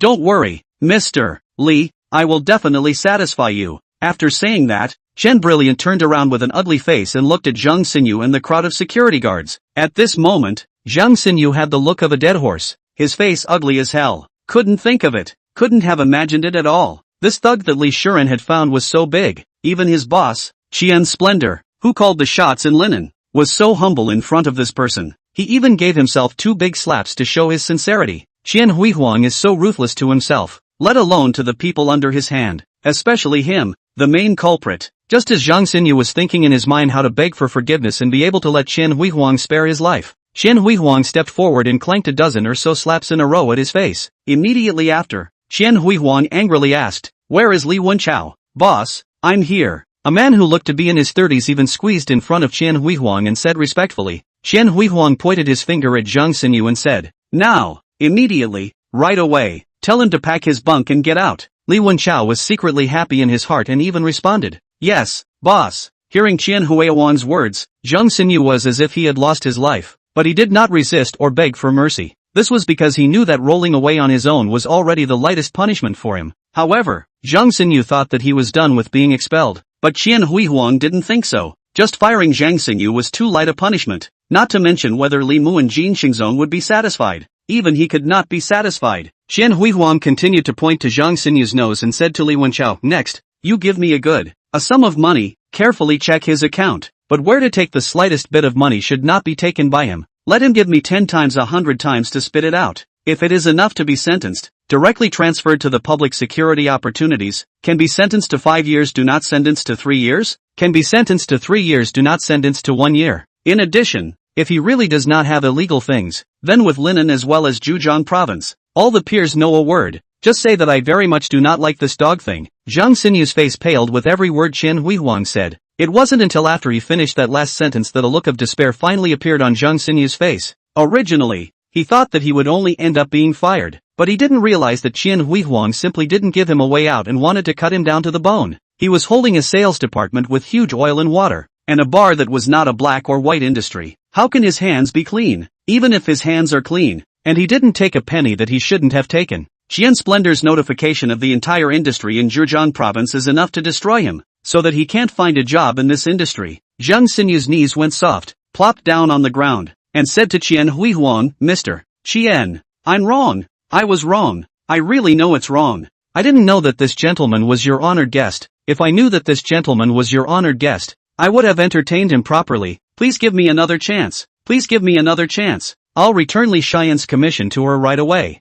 Don't worry, Mr. Li, I will definitely satisfy you. After saying that, Chen Brilliant turned around with an ugly face and looked at Zhang Xinyu and the crowd of security guards. At this moment, Zhang Xinyu had the look of a dead horse. His face ugly as hell. Couldn't think of it. Couldn't have imagined it at all. This thug that Li Shuren had found was so big. Even his boss, Qian Splendor, who called the shots in linen, was so humble in front of this person. He even gave himself 2 big slaps to show his sincerity. Qian Huihuang is so ruthless to himself, let alone to the people under his hand, especially him, the main culprit. Just as Zhang Xinyu was thinking in his mind how to beg for forgiveness and be able to let Qian Huihuang spare his life, Qian Huihuang stepped forward and clanked a dozen or so slaps in a row at his face. Immediately after, Qian Huihuang angrily asked, "Where is Li Wenchao?" "Boss, I'm here." A man who looked to be in his 30s even squeezed in front of Qian Huihuang and said respectfully. Qian Huihuang pointed his finger at Zhang Xinyu and said, "Now, immediately, right away, tell him to pack his bunk and get out." Li Wenchao was secretly happy in his heart and even responded, "Yes, boss." Hearing Qian Huihuang's words, Zhang Xinyu was as if he had lost his life, but he did not resist or beg for mercy. This was because he knew that rolling away on his own was already the lightest punishment for him. However, Zhang Xinyu thought that he was done with being expelled, but Qian Huihuang didn't think so. Just firing Zhang Xinyu was too light a punishment, not to mention whether Li Mu and Jin Xingzong would be satisfied. Even he could not be satisfied. Qian Huihuang continued to point to Zhang Xinyu's nose and said to Li Wenchao, "Next, you give me a sum of money, carefully check his account, but where to take the slightest bit of money should not be taken by him. Let him give me 10 times 100 times to spit it out. If it is enough to be sentenced, directly transferred to the public security opportunities, can be sentenced to 5 years, do not sentence to 3 years, can be sentenced to 3 years, do not sentence to 1 year. In addition, if he really does not have illegal things, then with Linen as well as Zhejiang province, all the peers know a word. Just say that I very much do not like this dog thing." Zhang Xinyu's face paled with every word Qian Huihuang said. It wasn't until after he finished that last sentence that a look of despair finally appeared on Zhang Xinyu's face. Originally, he thought that he would only end up being fired, but he didn't realize that Qian Huihuang simply didn't give him a way out and wanted to cut him down to the bone. He was holding a sales department with huge oil and water, and a bar that was not a black or white industry. How can his hands be clean? Even if his hands are clean, and he didn't take a penny that he shouldn't have taken, Qian Splendor's notification of the entire industry in Zhejiang province is enough to destroy him, so that he can't find a job in this industry. Zhang Xinyu's knees went soft, plopped down on the ground, and said to Qian Huihuang, "Mr. Qian, I'm wrong. I was wrong. I really know it's wrong. I didn't know that this gentleman was your honored guest. If I knew that this gentleman was your honored guest, I would have entertained him properly. Please give me another chance. Please give me another chance. I'll return Li Xian's commission to her right away."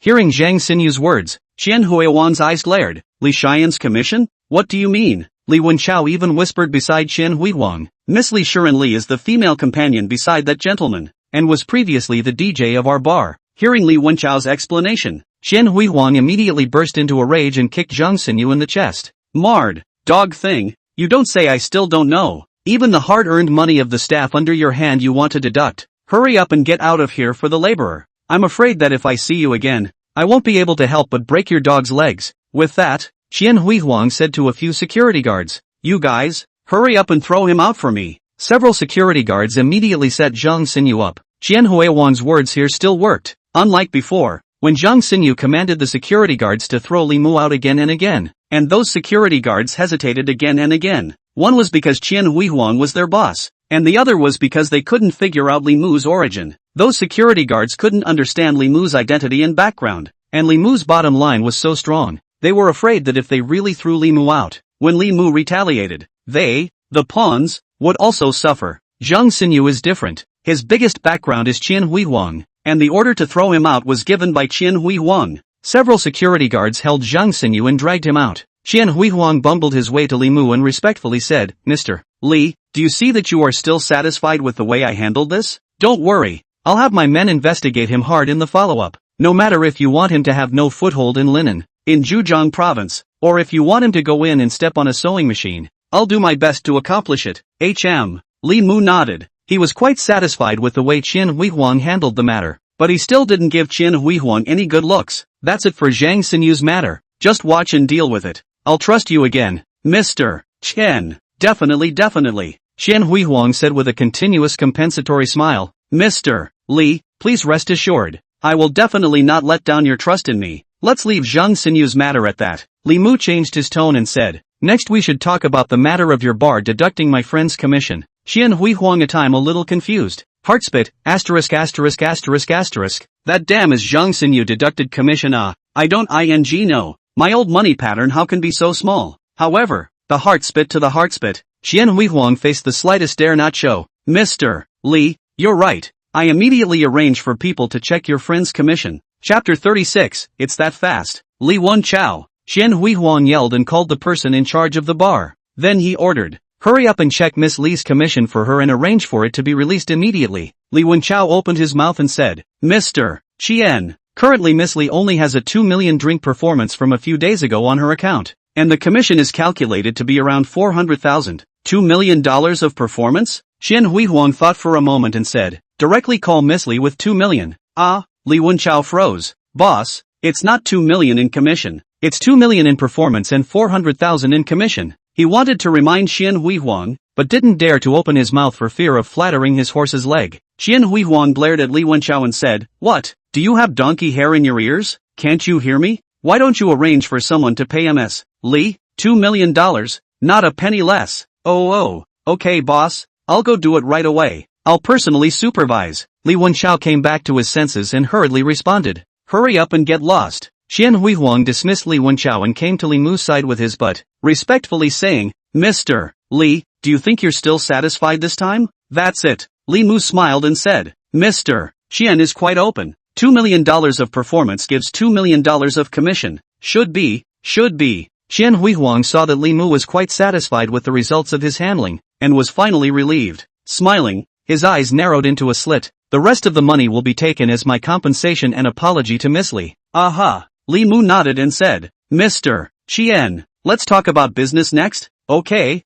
Hearing Zhang Xinyu's words, Qian Huihuang's eyes glared. "Li Xian's commission? What do you mean?" Li Wenchao even whispered beside Qian Huihuang. "Miss Li Shuren Li is the female companion beside that gentleman, and was previously the DJ of our bar." Hearing Li Wenchao's explanation, Qian Huihuang immediately burst into a rage and kicked Zhang Xinyu in the chest. "Marred, dog thing, you don't say I still don't know. Even the hard-earned money of the staff under your hand you want to deduct. Hurry up and get out of here for the laborer. I'm afraid that if I see you again, I won't be able to help but break your dog's legs." With that, Qian Huihuang said to a few security guards, "You guys, hurry up and throw him out for me." Several security guards immediately set Zhang Xinyu up. Qian Huihuang's words here still worked. Unlike before, when Zhang Xinyu commanded the security guards to throw Li Mu out again and again, and those security guards hesitated again and again. One was because Qian Huihuang was their boss, and the other was because they couldn't figure out Li Mu's origin. Those security guards couldn't understand Li Mu's identity and background, and Li Mu's bottom line was so strong, they were afraid that if they really threw Li Mu out, when Li Mu retaliated, they, the pawns, would also suffer. Zhang Xinyu is different. His biggest background is Qian Huihuang, and the order to throw him out was given by Qian Huihuang. Several security guards held Zhang Xinyu and dragged him out. Qian Huihuang bumbled his way to Li Mu and respectfully said, "Mr. Li, do you see that you are still satisfied with the way I handled this? Don't worry. I'll have my men investigate him hard in the follow-up. No matter if you want him to have no foothold in Linen, in Zhejiang province, or if you want him to go in and step on a sewing machine, I'll do my best to accomplish it." Li Mu nodded. He was quite satisfied with the way Qian Huihuang handled the matter, but he still didn't give Qian Huihuang any good looks. "That's it for Zhang Xinyu's matter. Just watch and deal with it. I'll trust you again, Mr. Chen." Definitely. Qian Huihuang said with a continuous compensatory smile. "Mr. Li, please rest assured, I will definitely not let down your trust in me. let's leave Zhang Sinyu's matter at that. Li Mu changed his tone and said, next we should talk about the matter of your bar deducting my friend's commission. Xian Hui Huang a time a little confused. Heartspit, asterisk asterisk asterisk asterisk. That damn is Zhang Sinyu deducted commission I don't know. My old money pattern how can be so small? However, the heart spit to the heart spit. Xian Hui Huang faced the slightest dare not show. Mr. Li, you're right. I immediately arrange for people to check your friend's commission. Chapter 36, it's that fast. Li Wen Chao. Xian Hui Huang yelled and called the person in charge of the bar. Then he ordered, hurry up and check Miss Li's commission for her and arrange for it to be released immediately. Li Wenchao opened his mouth and said, Mr. Qian, currently Miss Li only has a 2 million drink performance from a few days ago on her account, and the commission is calculated to be around 400,000. $2 million of performance? Xian Hui Huang thought for a moment and said, directly call Miss Li with 2 million. Li Wenchao froze. Boss, it's not 2 million in commission. It's 2 million in performance and 400,000 in commission. He wanted to remind Xian Hui Huang, but didn't dare to open his mouth for fear of flattering his horse's leg. Xian Hui Huang glared at Li Wenchao and said, what, do you have donkey hair in your ears? Can't you hear me? Why don't you arrange for someone to pay Ms. Li, $2 million, not a penny less. Oh, okay boss, I'll go do it right away. I'll personally supervise. Li Wenchao came back to his senses and hurriedly responded, hurry up and get lost. Xian Hui Huang dismissed Li Wenchao and came to Li Mu's side with his butt, respectfully saying, Mr. Li, do you think you're still satisfied this time? That's it. Li Mu smiled and said, Mr. Qian is quite open. $2 million of performance gives $2 million of commission. Should be. Xian Hui Huang saw that Li Mu was quite satisfied with the results of his handling, and was finally relieved. Smiling, his eyes narrowed into a slit. The rest of the money will be taken as my compensation and apology to Miss Li. Aha. Li Mu nodded and said, Mr. Qian, let's talk about business next? Okay,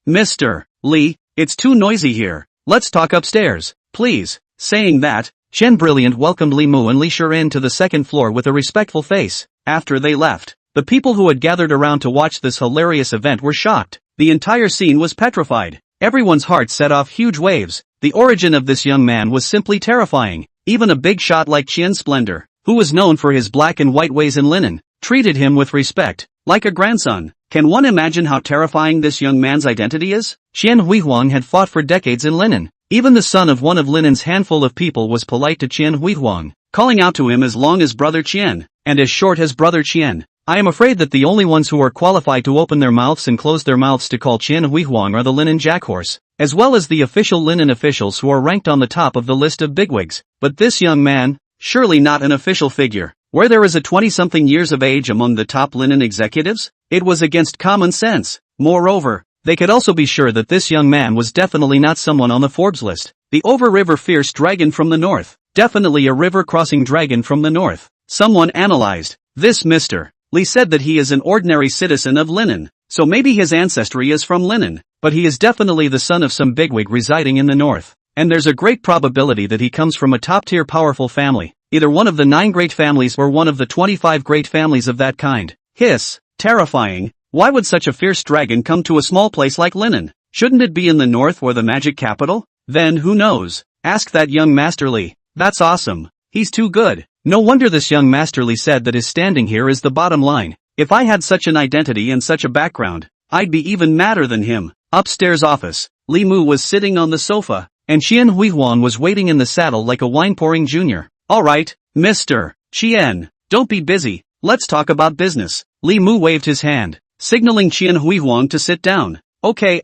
Mr. Li, it's too noisy here. Let's talk upstairs, please. Saying that, Chen Brilliant welcomed Li Mu and Li Shirin to the second floor with a respectful face. After they left, the people who had gathered around to watch this hilarious event were shocked. The entire scene was petrified. Everyone's heart set off huge waves. The origin of this young man was simply terrifying. Even a big shot like Qian Splendor, who was known for his black and white ways in linen, treated him with respect, like a grandson. Can one imagine how terrifying this young man's identity is? Xian Hui Huang had fought for decades in linen. Even the son of one of Linen's handful of people was polite to Qian Hui Huang, calling out to him as long as brother Qian, and as short as brother Qian. I am afraid that the only ones who are qualified to open their mouths and close their mouths to call Qian Hui Huang are the linen jackhorse, as well as the official linen officials who are ranked on the top of the list of bigwigs. But this young man, surely not an official figure, where there is a 20-something years of age among the top linen executives? It was against common sense. Moreover, they could also be sure that this young man was definitely not someone on the Forbes list. The over-river fierce dragon from the north. Definitely a river-crossing dragon from the north. Someone analyzed. This Mr. Li said that he is an ordinary citizen of Linen, so maybe his ancestry is from Linen, but he is definitely the son of some bigwig residing in the north. And there's a great probability that he comes from a top-tier powerful family, either one of the 9 great families or one of the 25 great families of that kind. Hiss. Terrifying. Why would such a fierce dragon come to a small place like Linen? Shouldn't it be in the north or the magic capital? Then who knows? Ask that young Master Li. That's awesome. He's too good. No wonder this young Master Li said that his standing here is the bottom line. If I had such an identity and such a background, I'd be even madder than him. Upstairs office. Li Mu was sitting on the sofa, and Qian Hui Huang was waiting in the saddle like a wine-pouring junior. Alright, Mr. Qian, don't be busy, let's talk about business. Li Mu waved his hand, signaling Qian Hui Huang to sit down. Okay,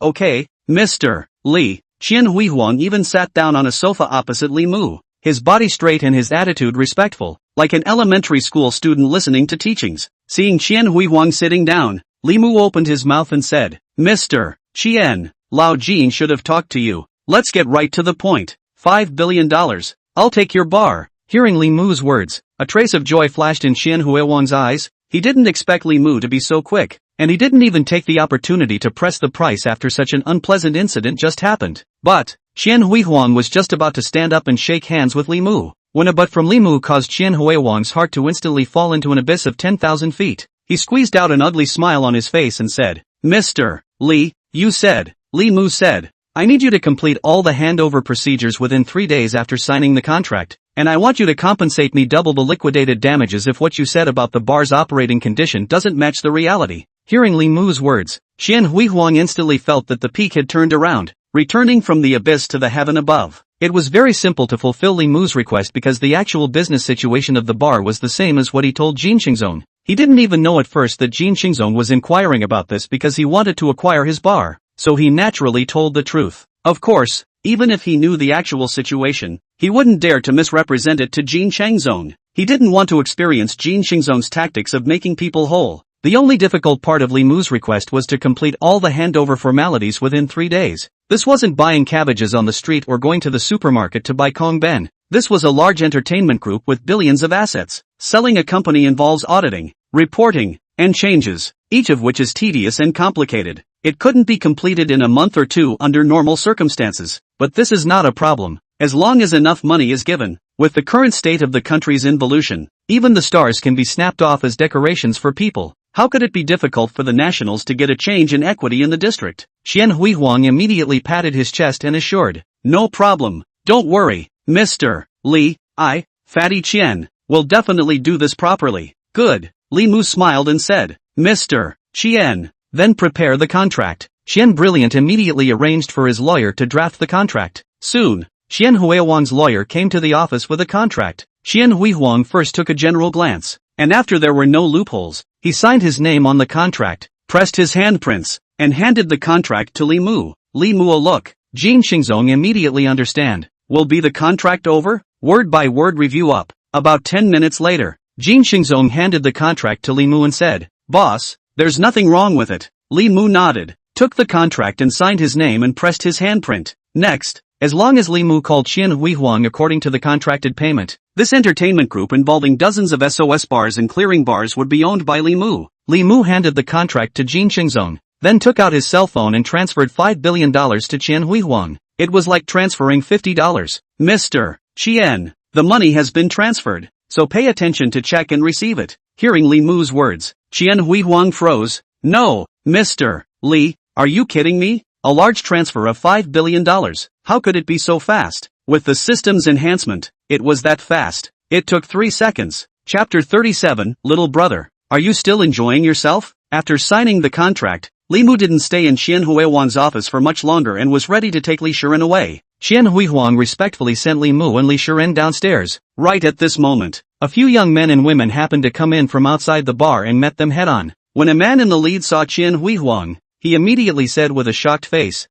Mr. Li. Qian Hui Huang even sat down on a sofa opposite Li Mu, his body straight and his attitude respectful, like an elementary school student listening to teachings. Seeing Qian Hui Huang sitting down, Li Mu opened his mouth and said, Mr. Qian, Lao Jin should have talked to you. Let's get right to the point. $5 billion. I'll take your bar. Hearing Li Mu's words, a trace of joy flashed in Qian Hui Huang's eyes. He didn't expect Li Mu to be so quick, and he didn't even take the opportunity to press the price after such an unpleasant incident just happened. But Qian Hui Huang was just about to stand up and shake hands with Li Mu, when a but from Li Mu caused Qian Hui Huang's heart to instantly fall into an abyss of 10,000 feet. He squeezed out an ugly smile on his face and said, Mr. Li, you said. Li Mu said, I need you to complete all the handover procedures within 3 days after signing the contract, and I want you to compensate me double the liquidated damages if what you said about the bar's operating condition doesn't match the reality. Hearing Li Mu's words, Qian Huihuang instantly felt that the peak had turned around, returning from the abyss to the heaven above. It was very simple to fulfill Li Mu's request because the actual business situation of the bar was the same as what he told Jin Xingzong. He didn't even know at first that Jin Xingzong was inquiring about this because he wanted to acquire his bar, so he naturally told the truth. Of course, even if he knew the actual situation, he wouldn't dare to misrepresent it to Jin Xingzong. He didn't want to experience Jin Xingzong's tactics of making people whole. The only difficult part of Li Mu's request was to complete all the handover formalities within 3 days. This wasn't buying cabbages on the street or going to the supermarket to buy Kong Ben. This was a large entertainment group with billions of assets. Selling a company involves auditing, reporting, and changes, each of which is tedious and complicated. It couldn't be completed in a month or two under normal circumstances, but this is not a problem, as long as enough money is given. With the current state of the country's involution, even the stars can be snapped off as decorations for people. How could it be difficult for the nationals to get a change in equity in the district? Qian Huihuang immediately patted his chest and assured, "No problem, don't worry, Mr. Li, Fatty Qian, will definitely do this properly." "Good," Li Mu smiled and said, "Mr. Qian, then prepare the contract." Qian Brilliant immediately arranged for his lawyer to draft the contract. Soon, Qian Huihuang's lawyer came to the office with a contract. Qian Huihuang first took a general glance, and after there were no loopholes, he signed his name on the contract, pressed his handprints, and handed the contract to Li Mu. Li Mu a look. Jin Xingzong immediately understand. Will be the contract over? Word by word review up. About 10 minutes later, Jin Xingzong handed the contract to Li Mu and said, "Boss, there's nothing wrong with it." Li Mu nodded, took the contract and signed his name and pressed his handprint. Next, as long as Li Mu called Qian Huihuang according to the contracted payment, this entertainment group involving dozens of SOS bars and clearing bars would be owned by Li Mu. Li Mu handed the contract to Jin Xingzong, then took out his cell phone and transferred $5 billion to Qian Huihuang. It was like transferring $50. "Mr. Qian, the money has been transferred, so pay attention to check and receive it." Hearing Li Mu's words, Qian Huihuang froze. "No, Mr. Li, are you kidding me? A large transfer of $5 billion. How could it be so fast?" With the system's enhancement, it was that fast. It took 3 seconds. Chapter 37, Little Brother. Are you still enjoying yourself? After signing the contract, Li Mu didn't stay in Qian Huihuang's office for much longer and was ready to take Li Shiren away. Qian Huihuang respectfully sent Li Mu and Li Shiren downstairs. Right at this moment, a few young men and women happened to come in from outside the bar and met them head-on. When a man in the lead saw Qian Huihuang, he immediately said with a shocked face,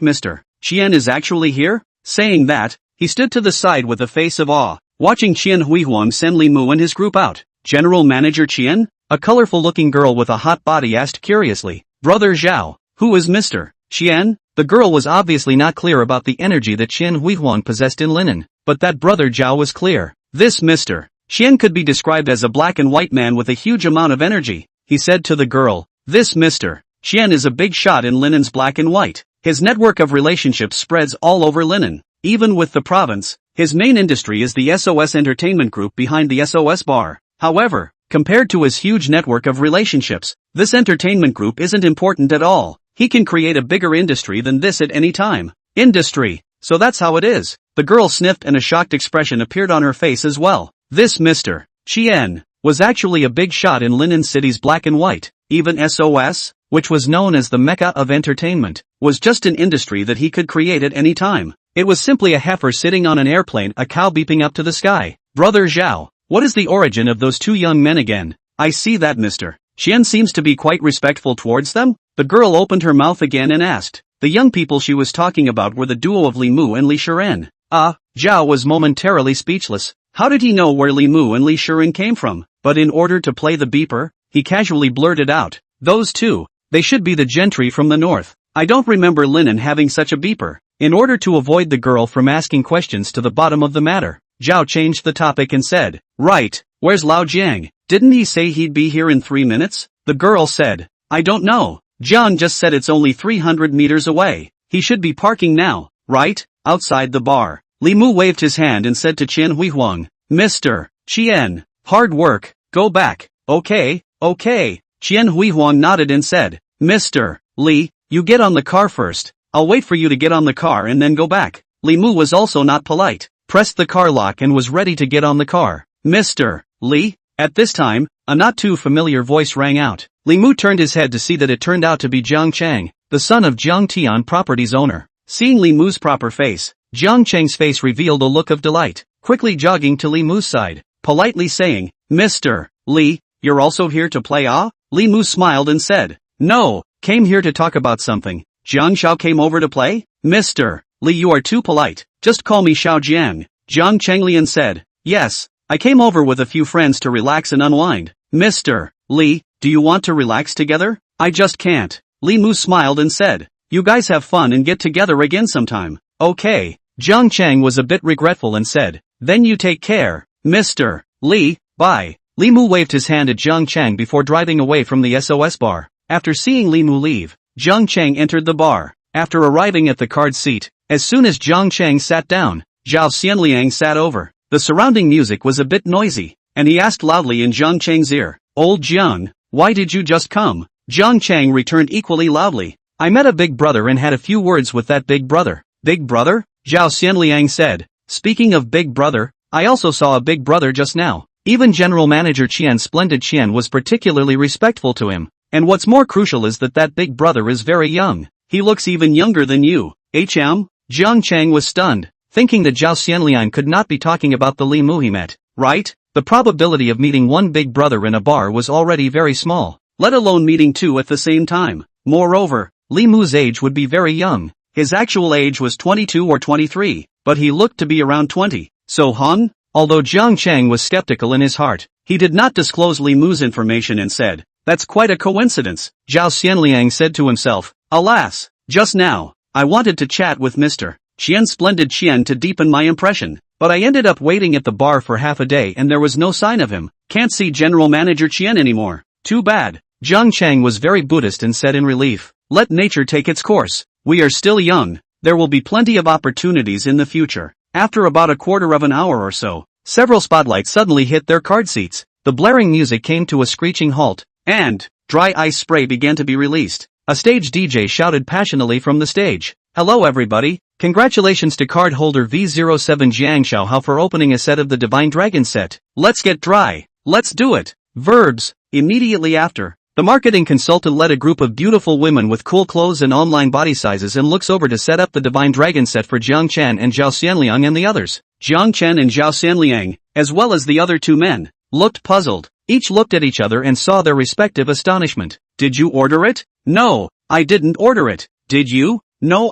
Mr. Qian is actually here? Saying that, he stood to the side with a face of awe, watching Qian Huihuang send Li Mu and his group out. "General Manager Qian?" A colorful-looking girl with a hot body asked curiously. "Brother Zhao, who is Mr. Qian?" The girl was obviously not clear about the energy that Qian Huihuang possessed in linen, but that Brother Zhao was clear. "This Mr. Qian could be described as a black and white man with a huge amount of energy," he said to the girl. "This Mr. Qian is a big shot in linen's black and white. His network of relationships spreads all over linen, even with the province. His main industry is the SOS Entertainment Group behind the SOS Bar. However, compared to his huge network of relationships, this entertainment group isn't important at all. He can create a bigger industry than this at any time." "Industry, so that's how it is." The girl sniffed and a shocked expression appeared on her face as well. This Mr. Qian was actually a big shot in Linen City's black and white. Even SOS, which was known as the Mecca of entertainment, was just an industry that he could create at any time. It was simply a heifer sitting on an airplane, a cow beeping up to the sky. "Brother Zhao, what is the origin of those two young men again? I see that Mr. Qian seems to be quite respectful towards them." The girl opened her mouth again and asked. The young people she was talking about were the duo of Li Mu and Li Shiren. Zhao was momentarily speechless. How did he know where Li Mu and Li Shiren came from? But in order to play the beeper, he casually blurted out, "Those two, they should be the gentry from the north. I don't remember Linen having such a beeper." In order to avoid the girl from asking questions to the bottom of the matter, Zhao changed the topic and said, "Right, where's Lao Jiang? Didn't he say he'd be here in 3 minutes? The girl said, "I don't know. John just said it's only 300 meters away. He should be parking now, right, outside the bar." Li Mu waved his hand and said to Qian Huihuang, "Mr. Qian, hard work, go back." Okay. Qian Huihuang nodded and said, "Mr. Li, you get on the car first. I'll wait for you to get on the car and then go back." Li Mu was also not polite, pressed the car lock and was ready to get on the car. Mr. Li? At this time, a not too familiar voice rang out. Li Mu turned his head to see that it turned out to be Jiang Chang, the son of Jiang Tian Properties owner. Seeing Li Mu's proper face, Jiang Chang's face revealed a look of delight, quickly jogging to Li Mu's side, politely saying, Mr. Li, you're also here to play ah? Li Mu smiled and said, No, came here to talk about something. Jiang Xiao came over to play? Mr. Li, you are too polite, just call me Xiao Jiang. Jiang Changlian said, Yes, I came over with a few friends to relax and unwind. Mr. Li, do you want to relax together? I just can't. Li Mu smiled and said, You guys have fun and get together again sometime. Okay. Jiang Chang was a bit regretful and said, Then you take care. Mr. Li, bye. Li Mu waved his hand at Jiang Chang before driving away from the SOS bar. After seeing Li Mu leave, Jiang Chang entered the bar. After arriving at the card seat, as soon as Jiang Chang sat down, Zhao Xianliang sat over. The surrounding music was a bit noisy, and he asked loudly in Jiang Chang's ear, Old Jiang, why did you just come? Jiang Chang returned equally loudly, I met a big brother and had a few words with that big brother. Big brother? Zhao Xianliang said, Speaking of big brother, I also saw a big brother just now. Even General Manager Qian Splendid Qian was particularly respectful to him, and what's more crucial is that big brother is very young. He looks even younger than you. HM? Jiang Chang was stunned, thinking that Zhao Xianliang could not be talking about the Li Mu he met, right? The probability of meeting one big brother in a bar was already very small, let alone meeting two at the same time. Moreover, Li Mu's age would be very young. His actual age was 22 or 23, but he looked to be around 20. So Han? Although Jiang Chang was skeptical in his heart, he did not disclose Li Mu's information and said, That's quite a coincidence. Zhao Xianliang said to himself, Alas, just now, I wanted to chat with Mr. Qian Splendid Qian to deepen my impression, but I ended up waiting at the bar for half a day and there was no sign of him. Can't see General Manager Qian anymore. Too bad. Jiang Chang was very Buddhist and said in relief, Let nature take its course. We are still young. There will be plenty of opportunities in the future. After about a quarter of an hour or so, several spotlights suddenly hit their card seats. The blaring music came to a screeching halt, and dry ice spray began to be released. A stage DJ shouted passionately from the stage, Hello everybody, congratulations to card holder V07 Jiang Xiaohao for opening a set of the Divine Dragon set. Let's get dry. Let's do it. Verbs. Immediately after, the marketing consultant led a group of beautiful women with cool clothes and online body sizes and looks over to set up the Divine Dragon set for Jiang Chen and Zhao Xianliang and the others. Jiang Chen and Zhao Xianliang, as well as the other two men, looked puzzled. Each looked at each other and saw their respective astonishment. Did you order it? No, I didn't order it. Did you? No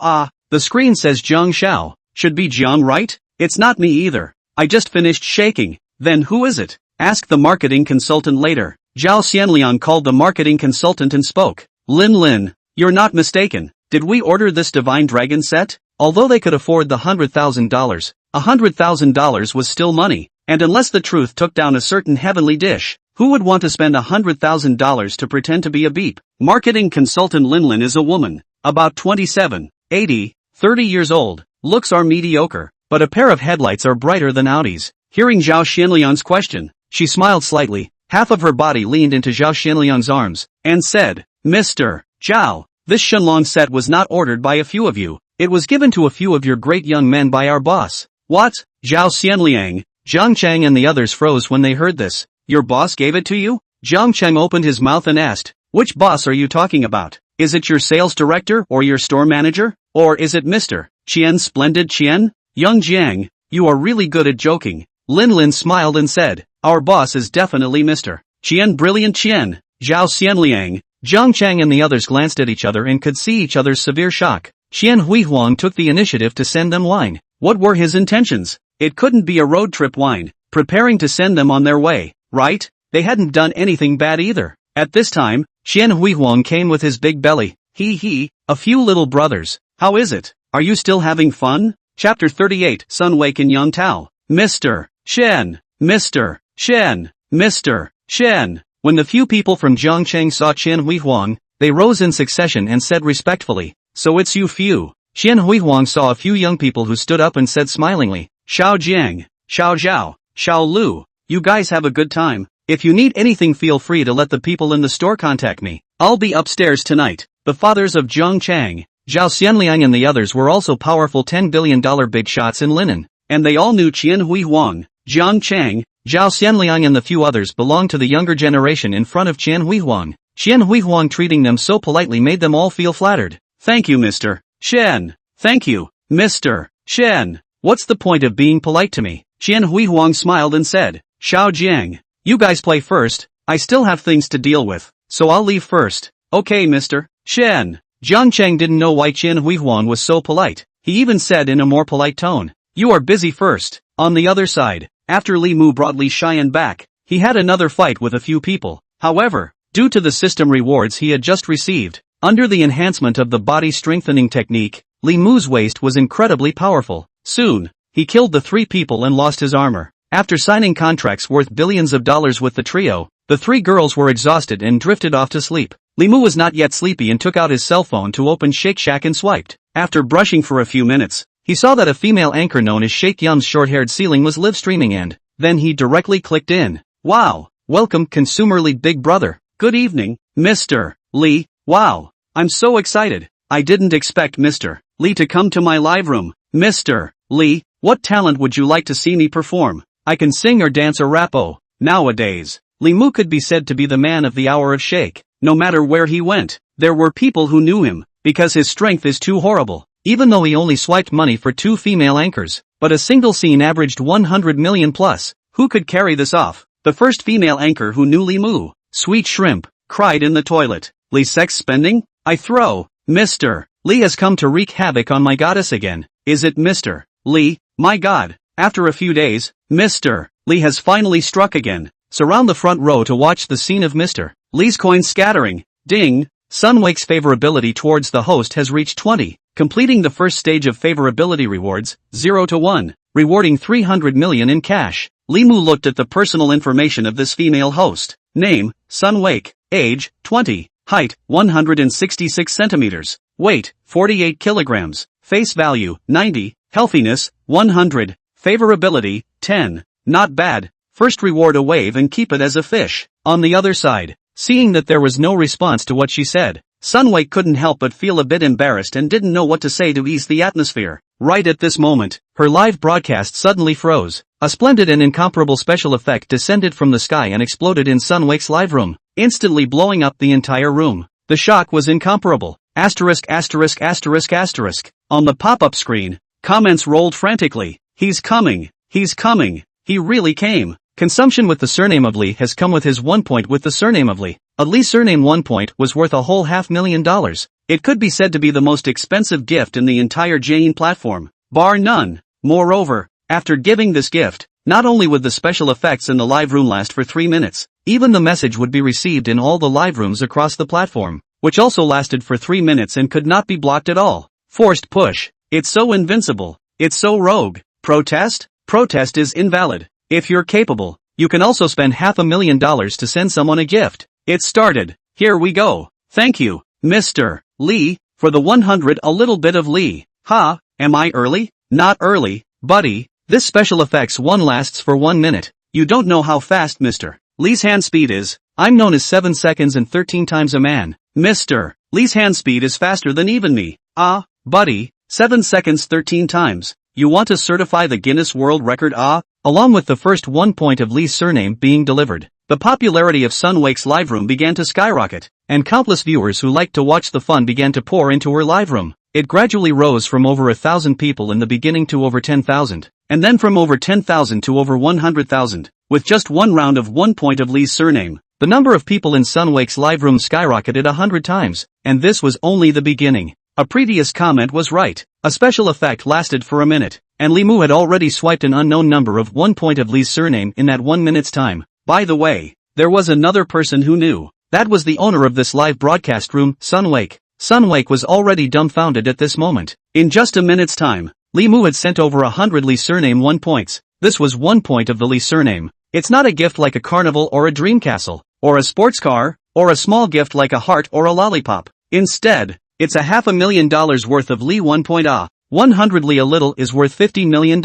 the screen says Jiang Xiao. Should be Jiang, right? It's not me either. I just finished shaking. Then who is it? Asked the marketing consultant later. Zhao Xianliang called the marketing consultant and spoke. Lin, you're not mistaken. Did we order this Divine Dragon set? Although they could afford the $100,000, $100,000 was still money, and unless the truth took down a certain heavenly dish, who would want to spend $100,000 to pretend to be a beep? Marketing consultant Lin is a woman, about 27, 80, 30 years old. Looks are mediocre, but a pair of headlights are brighter than Audis. Hearing Zhao Xianliang's question, she smiled slightly, half of her body leaned into Zhao Xianliang's arms, and said, Mr. Zhao, this Shenlong set was not ordered by a few of you, it was given to a few of your great young men by our boss. What? Zhao Xianliang, Jiang Chang and the others froze when they heard this. Your boss gave it to you? Jiang Chang opened his mouth and asked, Which boss are you talking about? Is it your sales director or your store manager? Or is it Mr. Qian Splendid Qian? Young Jiang, you are really good at joking. Lin smiled and said, Our boss is definitely Mr. Qian Brilliant Qian. Zhao Xianliang, Jiang Chang and the others glanced at each other and could see each other's severe shock. Qian Huihuang took the initiative to send them wine. What were his intentions? It couldn't be a road trip wine, preparing to send them on their way, right? They hadn't done anything bad either. At this time, Qian Huihuang came with his big belly. A few little brothers. How is it? Are you still having fun? Chapter 38, Sun Wake in Yangtao. Mr. Shen. Mr. Shen. Mr. Shen. When the few people from Zhongcheng saw Qian Huihuang, they rose in succession and said respectfully, So it's you few. Qian Huihuang saw a few young people who stood up and said smilingly, Xiao Jiang, Xiao Zhao, Xiao Lu, you guys have a good time. If you need anything feel free to let the people in the store contact me. I'll be upstairs tonight. The fathers of Zhongcheng, Zhao Xianliang and the others were also powerful $10 billion big shots in linen. And they all knew Qian Huihuang, Jiang Chang, Zhao Xianliang and the few others belonged to the younger generation in front of Qian Huihuang. Qian Huihuang treating them so politely made them all feel flattered. Thank you, Mr. Shen. Thank you, Mr. Shen. What's the point of being polite to me? Qian Huihuang smiled and said, Xiao Jiang, you guys play first, I still have things to deal with, so I'll leave first. Okay, Mr. Shen. Jiang Chang didn't know why Qian Huihuang was so polite. He even said in a more polite tone, you are busy first. On the other side, after Li Mu brought Li Xian back, he had another fight with a few people. However, due to the system rewards he had just received, under the enhancement of the body strengthening technique, Li Mu's waist was incredibly powerful. Soon, he killed the 3 people and lost his armor. After signing contracts worth billions of dollars with the trio, the 3 girls were exhausted and drifted off to sleep. Li Mu was not yet sleepy and took out his cell phone to open Shake Shack and swiped. After brushing for a few minutes, he saw that a female anchor known as Shake Yun's short-haired ceiling was live streaming and, then he directly clicked in. Wow, welcome Consumer League Big Brother. Good evening, Mr. Li. Wow, I'm so excited. I didn't expect Mr. Li to come to my live room. Mr. Li, what talent would you like to see me perform? I can sing or dance or rap. Oh, nowadays, Li Mu could be said to be the man of the hour of Shake. No matter where he went, there were people who knew him, because his strength is too horrible. Even though he only swiped money for 2 female anchors, but a single scene averaged 100 million plus, who could carry this off? The first female anchor who knew Li Mu, Sweet Shrimp, cried in the toilet. Li sex spending? I throw. Mr. Li has come to wreak havoc on my goddess again. Is it Mr. Li? My god. After a few days, Mr. Li has finally struck again. Surround the front row to watch the scene of Mr. Li's coins scattering. Ding. Sunwake's favorability towards the host has reached 20, completing the first stage of favorability rewards, 0 to 1, rewarding 300 million in cash. Li Mu looked at the personal information of this female host. Name, Sunwake. Age, 20. Height, 166 centimeters. Weight, 48 kilograms. Face value, 90. Healthiness, 100. Favorability, 10. Not bad. First reward a wave and keep it as a fish. On the other side, seeing that there was no response to what she said, Sunwake couldn't help but feel a bit embarrassed and didn't know what to say to ease the atmosphere. Right at this moment, her live broadcast suddenly froze. A splendid and incomparable special effect descended from the sky and exploded in Sunwake's live room, instantly blowing up the entire room. The shock was incomparable. Asterisk asterisk asterisk asterisk. On the pop-up screen, comments rolled frantically. He's coming. He's coming. He really came. Consumption with the surname of Li has come with his 1 point with the surname of Li. A Li surname 1 point was worth a whole $500,000. It could be said to be the most expensive gift in the entire Jane platform, bar none. Moreover, after giving this gift, not only would the special effects in the live room last for 3 minutes, even the message would be received in all the live rooms across the platform, which also lasted for 3 minutes and could not be blocked at all. Forced push. It's so invincible. It's so rogue. Protest? Protest is invalid. If you're capable, you can also spend $500,000 to send someone a gift. It started. Here we go. Thank you, Mr. Li, for the 100 a little bit of Li. Ha, am I early? Not early, buddy. This special effects one lasts for 1 minute. You don't know how fast Mr. Li's hand speed is. I'm known as 7 seconds and 13 times a man. Mr. Li's hand speed is faster than even me. Ah, buddy, 7 seconds 13 times. You want to certify the Guinness World Record? Ah? Along with the first 1 point of Li's surname being delivered, the popularity of Sunwake's live room began to skyrocket, and countless viewers who liked to watch the fun began to pour into her live room. It gradually rose from over 1,000 people in the beginning to over 10,000, and then from over 10,000 to over 100,000, with just one round of 1 point of Li's surname. The number of people in Sunwake's live room skyrocketed 100 times, and this was only the beginning. A previous comment was right. A special effect lasted for a minute, and Li Mu had already swiped an unknown number of 1 point of Li's surname in that 1 minute's time. By the way, there was another person who knew. That was the owner of this live broadcast room, Sunwake. Sunwake was already dumbfounded at this moment. In just a minute's time, Li Mu had sent over 100 Li surname 1 points. This was 1 point of the Li surname. It's not a gift like a carnival or a dream castle, or a sports car, or a small gift like a heart or a lollipop. Instead, it's a $500,000 worth of Li 1 point. 100 Li a little is worth $50 million.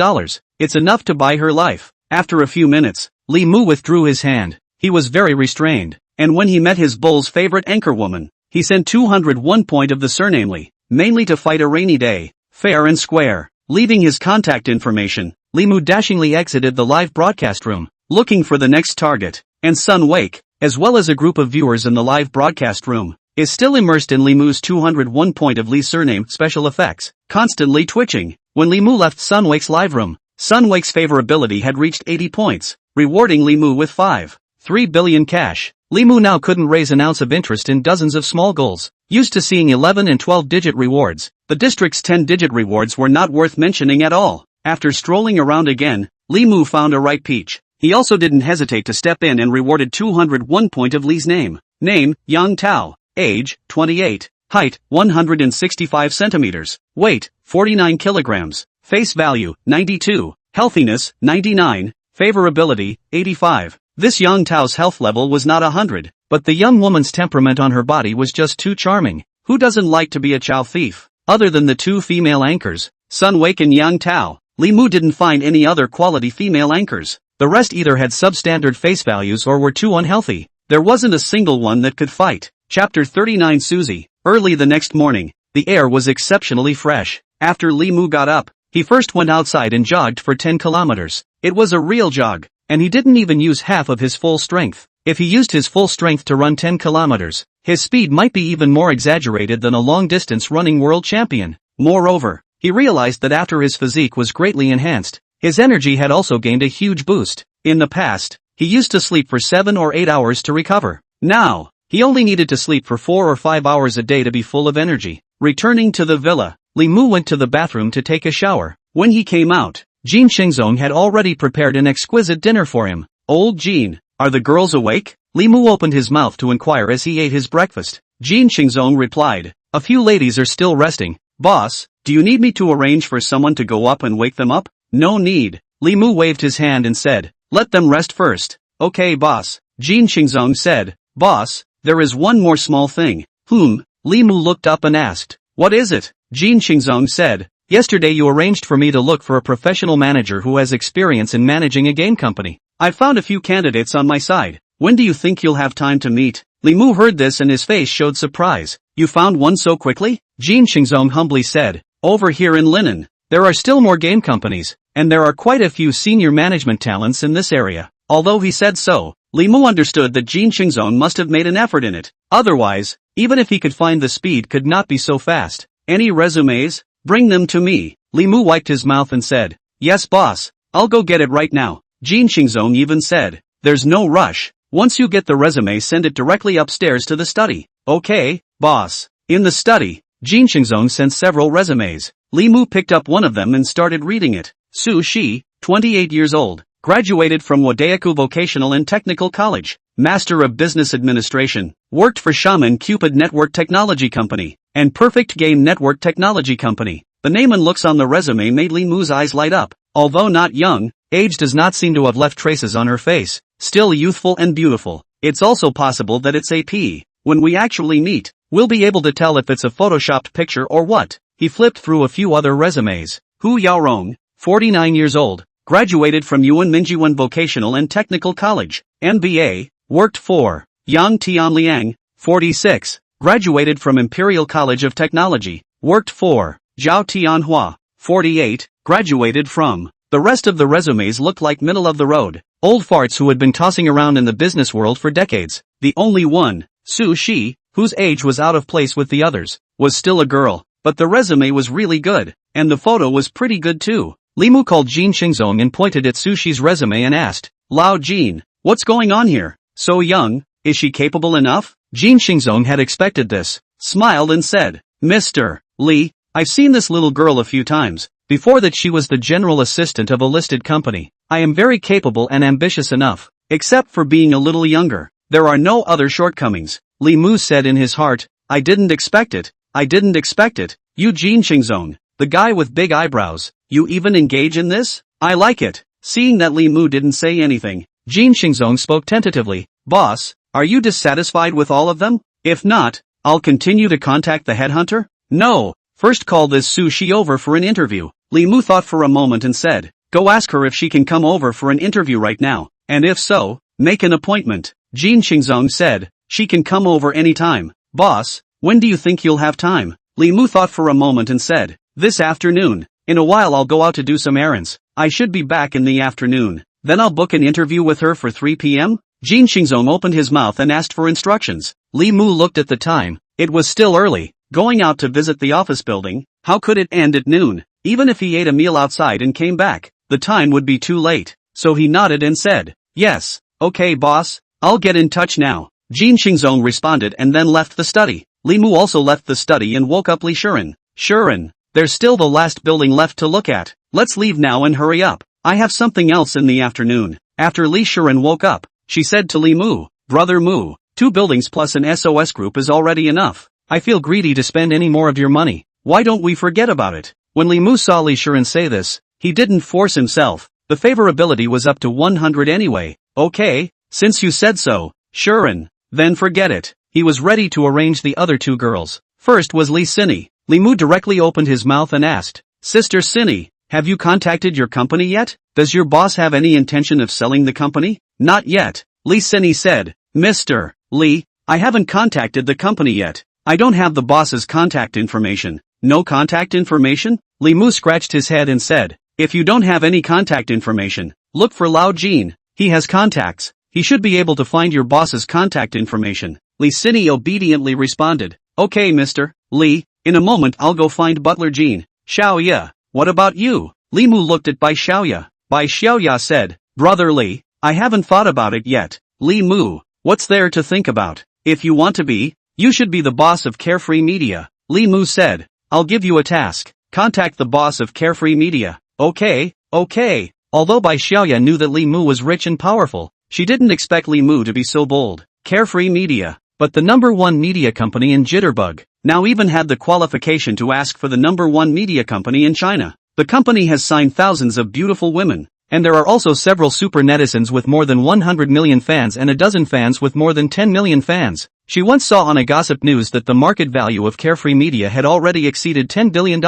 It's enough to buy her life. After a few minutes, Li Mu withdrew his hand. He was very restrained, and when he met his bull's favorite anchorwoman, he sent 201 point of the surname Li. mainly to fight a rainy day, fair and square. Leaving his contact information, Li Mu dashingly exited the live broadcast room, looking for the next target, and Sun Wake, as well as a group of viewers in the live broadcast room, is still immersed in Li Mu's 201 point of Li's surname special effects, constantly twitching. When Li Mu left Sun Wake's live room, Sun Wake's favorability had reached 80 points, rewarding Li Mu with 5.3 billion cash. Li Mu now couldn't raise an ounce of interest in dozens of small goals. Used to seeing 11 and 12-digit rewards, the district's 10-digit rewards were not worth mentioning at all. After strolling around again, Li Mu found a ripe peach. He also didn't hesitate to step in and rewarded 201 point of Li's name. Name, Yang Tao. Age, 28. Height, 165 centimeters. Weight, 49 kilograms. Face value, 92. Healthiness, 99. Favorability, 85. This Yang Tao's health level was not 100, but the young woman's temperament on her body was just too charming. Who doesn't like to be a chow thief? Other than the two female anchors, Sun Wake and Yang Tao, Li Mu didn't find any other quality female anchors. The rest either had substandard face values or were too unhealthy. There wasn't a single one that could fight. Chapter 39 Susie. Early the next morning, the air was exceptionally fresh. After Li Mu got up, he first went outside and jogged for 10 kilometers. It was a real jog, and he didn't even use half of his full strength. If he used his full strength to run 10 kilometers, his speed might be even more exaggerated than a long-distance running world champion. Moreover, he realized that after his physique was greatly enhanced, his energy had also gained a huge boost. In the past, he used to sleep for 7 or 8 hours to recover. Now, he only needed to sleep for 4 or 5 hours a day to be full of energy. Returning to the villa, Li Mu went to the bathroom to take a shower. When he came out, Jean Xingzong had already prepared an exquisite dinner for him. Old Jean, are the girls awake? Li Mu opened his mouth to inquire as he ate his breakfast. Jean Xingzong replied, a few ladies are still resting. Boss, do you need me to arrange for someone to go up and wake them up? No need. Li Mu waved his hand and said, let them rest first. Okay boss. Jean Xingzong said, boss, there is one more small thing. Li Mu looked up and asked, what is it? Jean Xingzong said, yesterday you arranged for me to look for a professional manager who has experience in managing a game company. I found a few candidates on my side. When do you think you'll have time to meet? Li Mu heard this and his face showed surprise. You found one so quickly? Jean Xingzong humbly said, over here in Linen, there are still more game companies, and there are quite a few senior management talents in this area. Although he said so, Li Mu understood that Jean Xingzong must have made an effort in it. Otherwise, even if he could find the speed could not be so fast. Any resumes? Bring them to me. Li Mu wiped his mouth and said, yes boss, I'll go get it right now. Jean Xingzong even said, there's no rush. Once you get the resume send it directly upstairs to the study. Okay, boss. In the study, Jean Xingzong sent several resumes. Li Mu picked up one of them and started reading it. Su Shi, 28 years old, graduated from Wadayaku Vocational and Technical College, Master of Business Administration, worked for Shaman Cupid Network Technology Company, and Perfect Game Network Technology Company. The name and looks on the resume made Li Mu's eyes light up. Although not young, age does not seem to have left traces on her face. Still youthful and beautiful. It's also possible that it's AP. When we actually meet, we'll be able to tell if it's a photoshopped picture or what. He flipped through a few other resumes. Hu Yaorong, 49 years old, graduated from Yuan Minjiwan Vocational and Technical College, MBA, worked for Yang Tianliang, 46, graduated from Imperial College of Technology, worked for Zhao Tianhua, 48, graduated from. The rest of the resumes looked like middle of the road, old farts who had been tossing around in the business world for decades. The only one, Su Shi, whose age was out of place with the others, was still a girl, but the resume was really good, and the photo was pretty good too. Li Mu called Jean Xingzong and pointed at Su Shi's resume and asked, Lao Jean, what's going on here? So young, is she capable enough? Jean Xingzong had expected this, smiled and said, Mr. Li, I've seen this little girl a few times. Before that she was the general assistant of a listed company. I am very capable and ambitious enough, except for being a little younger. There are no other shortcomings. Li Mu said in his heart, I didn't expect it. I didn't expect it. You Jean Xingzong, the guy with big eyebrows, you even engage in this? I like it. Seeing that Li Mu didn't say anything, Jean Xingzong spoke tentatively. Boss, are you dissatisfied with all of them? If not, I'll continue to contact the headhunter? No. First call this Su Shi over for an interview. Li Mu thought for a moment and said, go ask her if she can come over for an interview right now, and if so, make an appointment. Jean Xingzong said, she can come over anytime. Boss, when do you think you'll have time? Li Mu thought for a moment and said, "This afternoon. In a while I'll go out to do some errands. I should be back in the afternoon. Then I'll book an interview with her for 3 p.m. Jin Xingzong opened his mouth and asked for instructions. Li Mu looked at the time. It was still early. Going out to visit the office building, how could it end at noon? Even if he ate a meal outside and came back, the time would be too late. So he nodded and said, "Yes, okay boss, I'll get in touch now." Jin Xingzong responded and then left the study. Li Mu also left the study and woke up Li Shuren. "Shuren, there's still the last building left to look at. Let's leave now and hurry up. I have something else in the afternoon." After Li Shuren woke up, she said to Li Mu, "Brother Mu, 2 buildings plus an SOS group is already enough. I feel greedy to spend any more of your money. Why don't we forget about it?" When Li Mu saw Li Shuren say this, he didn't force himself. The favorability was up to 100 anyway. "Okay, since you said so, Shuren, then forget it." He was ready to arrange the other 2 girls. First was Li Sinny. Li Mu directly opened his mouth and asked, "Sister Sinny, have you contacted your company yet? Does your boss have any intention of selling the company?" "Not yet," Li Sinny said. "Mr. Li, I haven't contacted the company yet. I don't have the boss's contact information." "No contact information?" Li Mu scratched his head and said, "If you don't have any contact information, look for Lao Jin. He has contacts. He should be able to find your boss's contact information." Li Sinny obediently responded, "Okay Mr. Li, in a moment I'll go find Butler Jin." "Xiaoya, what about you?" Li Mu looked at Bai Xiaoya. Bai Xiaoya said, "Brother Li, I haven't thought about it yet." "Li Mu, what's there to think about? If you want to be, you should be the boss of Carefree Media." Li Mu said, "I'll give you a task. Contact the boss of Carefree Media." Okay. Although Bai Xiaoya knew that Li Mu was rich and powerful, she didn't expect Li Mu to be so bold. Carefree Media, but the #1 media company in Jitterbug, now even had the qualification to ask for the #1 media company in China. The company has signed thousands of beautiful women, and there are also several super netizens with more than 100 million fans and a dozen fans with more than 10 million fans. She once saw on a gossip news that the market value of Carefree Media had already exceeded $10 billion.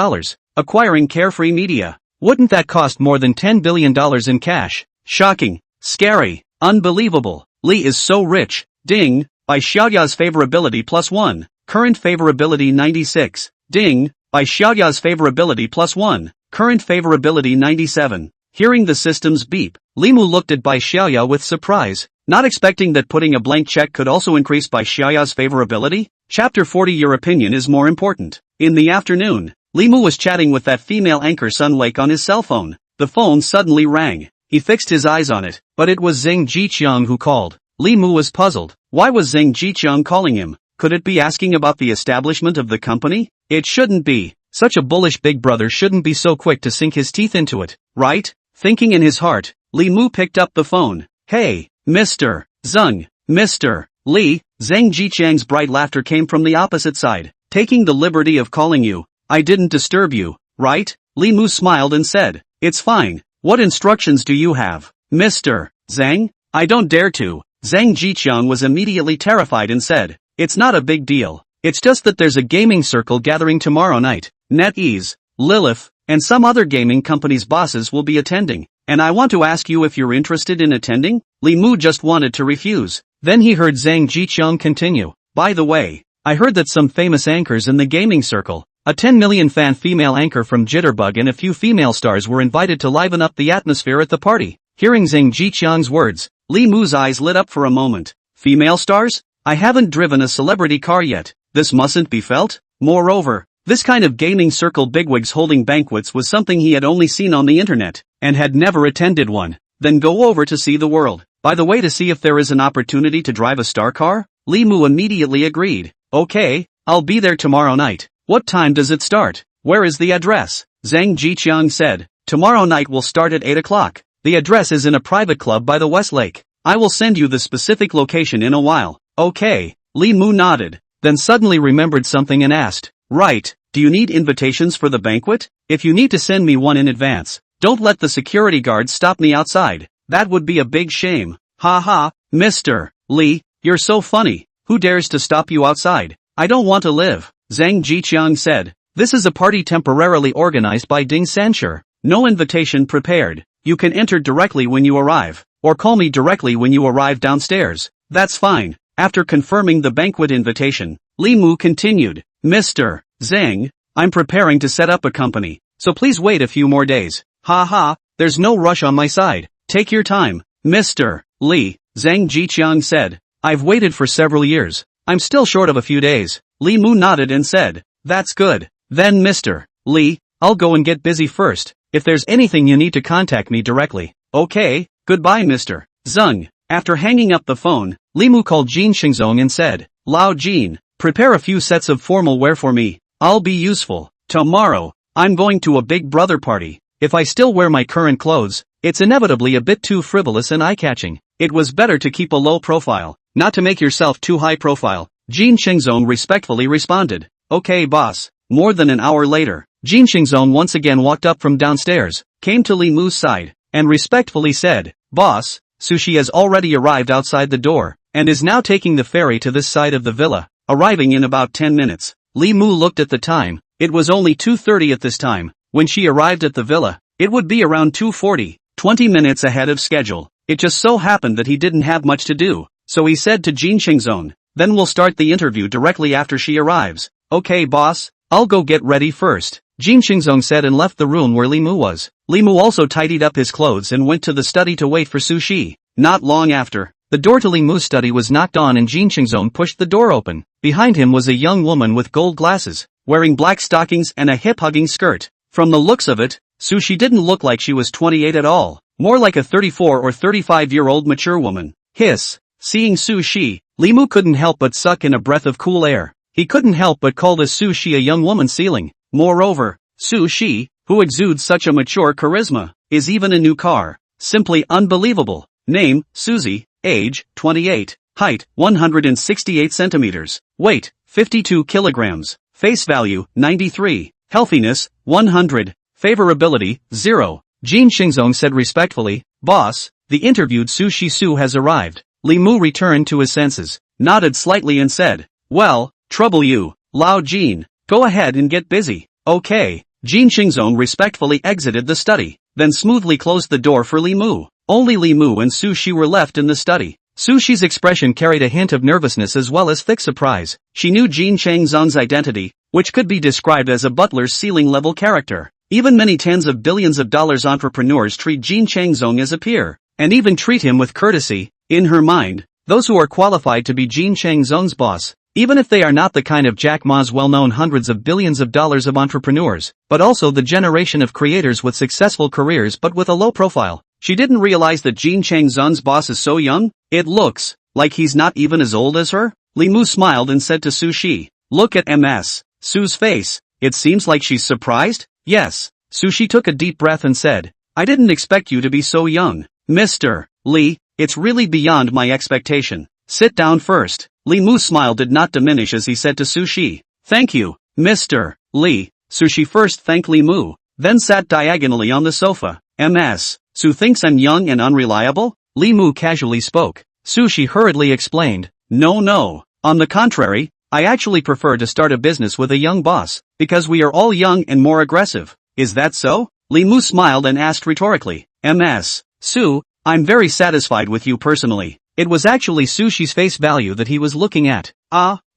Acquiring Carefree Media, wouldn't that cost more than $10 billion in cash? Shocking, scary, unbelievable. Li is so rich. Ding, by Xiaoya's favorability +1, current favorability 96. Ding, by Xiaoya's favorability +1, current favorability 97. Hearing the system's beep, Li Mu looked at Bai Xiaoya with surprise, not expecting that putting a blank check could also increase Bai Xiaoya's favorability. Chapter 40. Your opinion is more important. In the afternoon, Li Mu was chatting with that female anchor Sun Wake on his cell phone. The phone suddenly rang. He fixed his eyes on it, but it was Zheng Jiqiang who called. Li Mu was puzzled. Why was Zheng Jiqiang calling him? Could it be asking about the establishment of the company? It shouldn't be. Such a bullish big brother shouldn't be so quick to sink his teeth into it, right? Thinking in his heart, Li Mu picked up the phone. "Hey, Mr. Zheng, Mr. Li." Zheng Jiqiang's bright laughter came from the opposite side. "Taking the liberty of calling you. I didn't disturb you, right?" Li Mu smiled and said, "It's fine. What instructions do you have, Mr. Zheng?" "I don't dare to." Zheng Jiqiang was immediately terrified and said, "It's not a big deal. It's just that there's a gaming circle gathering tomorrow night. NetEase, Lilith, and some other gaming company's bosses will be attending, and I want to ask you if you're interested in attending." Li Mu just wanted to refuse. Then he heard Zhang Jiqiang continue, "By the way, I heard that some famous anchors in the gaming circle, a 10 million fan female anchor from Jitterbug and a few female stars were invited to liven up the atmosphere at the party." Hearing Zhang Jiqiang's words, Li Mu's eyes lit up for a moment. Female stars? I haven't driven a celebrity car yet. This mustn't be felt. Moreover, this kind of gaming circle bigwigs holding banquets was something he had only seen on the internet, and had never attended one. Then go over to see the world. By the way, to see if there is an opportunity to drive a star car? Li Mu immediately agreed. "Okay, I'll be there tomorrow night. What time does it start? Where is the address?" Zhang Jiqiang said, "Tomorrow night will start at 8 o'clock. The address is in a private club by the West Lake. I will send you the specific location in a while." "Okay." Li Mu nodded, then suddenly remembered something and asked, "Right, do you need invitations for the banquet? If you need to send me one in advance, don't let the security guards stop me outside. That would be a big shame." "Ha ha, Mr. Li, you're so funny. Who dares to stop you outside? I don't want to live." Zhang Jiqiang said, "This is a party temporarily organized by Ding Sanshur. No invitation prepared. You can enter directly when you arrive, or call me directly when you arrive downstairs." "That's fine." After confirming the banquet invitation, Li Mu continued, "Mr. Zhang, I'm preparing to set up a company, so please wait a few more days. Ha, there's no rush on my side. Take your time, Mr. Li, Zhang Jiqiang said. I've waited for several years. I'm still short of a few days. Li Mu nodded and said, that's good. Then Mr. Li, I'll go and get busy first. If there's anything you need to contact me directly. Okay, goodbye Mr. Zheng. After hanging up the phone, Li Mu called Jin Xingzong and said, Lao Jin, prepare a few sets of formal wear for me. I'll be useful. Tomorrow, I'm going to a big brother party. If I still wear my current clothes, it's inevitably a bit too frivolous and eye-catching. It was better to keep a low profile, not to make yourself too high profile. Jin Xingzong respectfully responded. Okay boss. More than an hour later, Jin Xingzong once again walked up from downstairs, came to Li Mu's side, and respectfully said, Boss, Sushi has already arrived outside the door, and is now taking the ferry to this side of the villa, arriving in about 10 minutes. Li Mu looked at the time. It was only 2:30 at this time. When she arrived at the villa, it would be around 2:40, 20 minutes ahead of schedule. It just so happened that he didn't have much to do, so he said to Jin Xingzong, then we'll start the interview directly after she arrives. Okay boss, I'll go get ready first. Jin Xingzong said and left the room where Li Mu was. Li Mu also tidied up his clothes and went to the study to wait for Sushi. Not long after, the door to Li Mu's study was knocked on and Jin Xingzong pushed the door open. Behind him was a young woman with gold glasses, wearing black stockings and a hip-hugging skirt. From the looks of it, Sushi didn't look like she was 28 at all, more like a 34 or 35-year-old mature woman. Hiss. Seeing Sushi, Li Mu couldn't help but suck in a breath of cool air. He couldn't help but call this Sushi a young woman's ceiling. Moreover, Sushi, who exudes such a mature charisma, is even a new car. Simply unbelievable. Name, Suzy. Age, 28. Height, 168 centimeters. Weight, 52 kilograms. Face value, 93. Healthiness, 100. Favorability, 0. Jin Xingzong said respectfully, Boss, the interviewed Sushi Su has arrived. Li Mu returned to his senses, nodded slightly and said, Well, trouble you, Lao Jin. Go ahead and get busy. Okay. Jin Xingzong respectfully exited the study, then smoothly closed the door for Li Mu. Only Li Mu and Sushi were left in the study. Sushi's expression carried a hint of nervousness as well as thick surprise. She knew Jin Xingzong's identity, which could be described as a butler's ceiling-level character. Even many tens of billions of dollars entrepreneurs treat Jin Xingzong as a peer, and even treat him with courtesy. In her mind, those who are qualified to be Jin Xingzong's boss, even if they are not the kind of Jack Ma's well-known hundreds of billions of dollars of entrepreneurs, but also the generation of creators with successful careers but with a low profile. She didn't realize that Jin Xingzong's boss is so young. It looks like he's not even as old as her. Li Mu smiled and said to Sushi, Look at Ms. Su's face. It seems like she's surprised? Yes. Sushi took a deep breath and said, I didn't expect you to be so young. Mr. Li, it's really beyond my expectation. Sit down first. Li Mu's smile did not diminish as he said to Sushi, Thank you, Mr. Li. Sushi first thanked Li Mu, then sat diagonally on the sofa. Ms. Su thinks I'm young and unreliable? Li Mu casually spoke. Sushi hurriedly explained, No. On the contrary, I actually prefer to start a business with a young boss, because we are all young and more aggressive. Is that so? Li Mu smiled and asked rhetorically. Ms. Su, I'm very satisfied with you personally. It was actually Sushi's face value that he was looking at.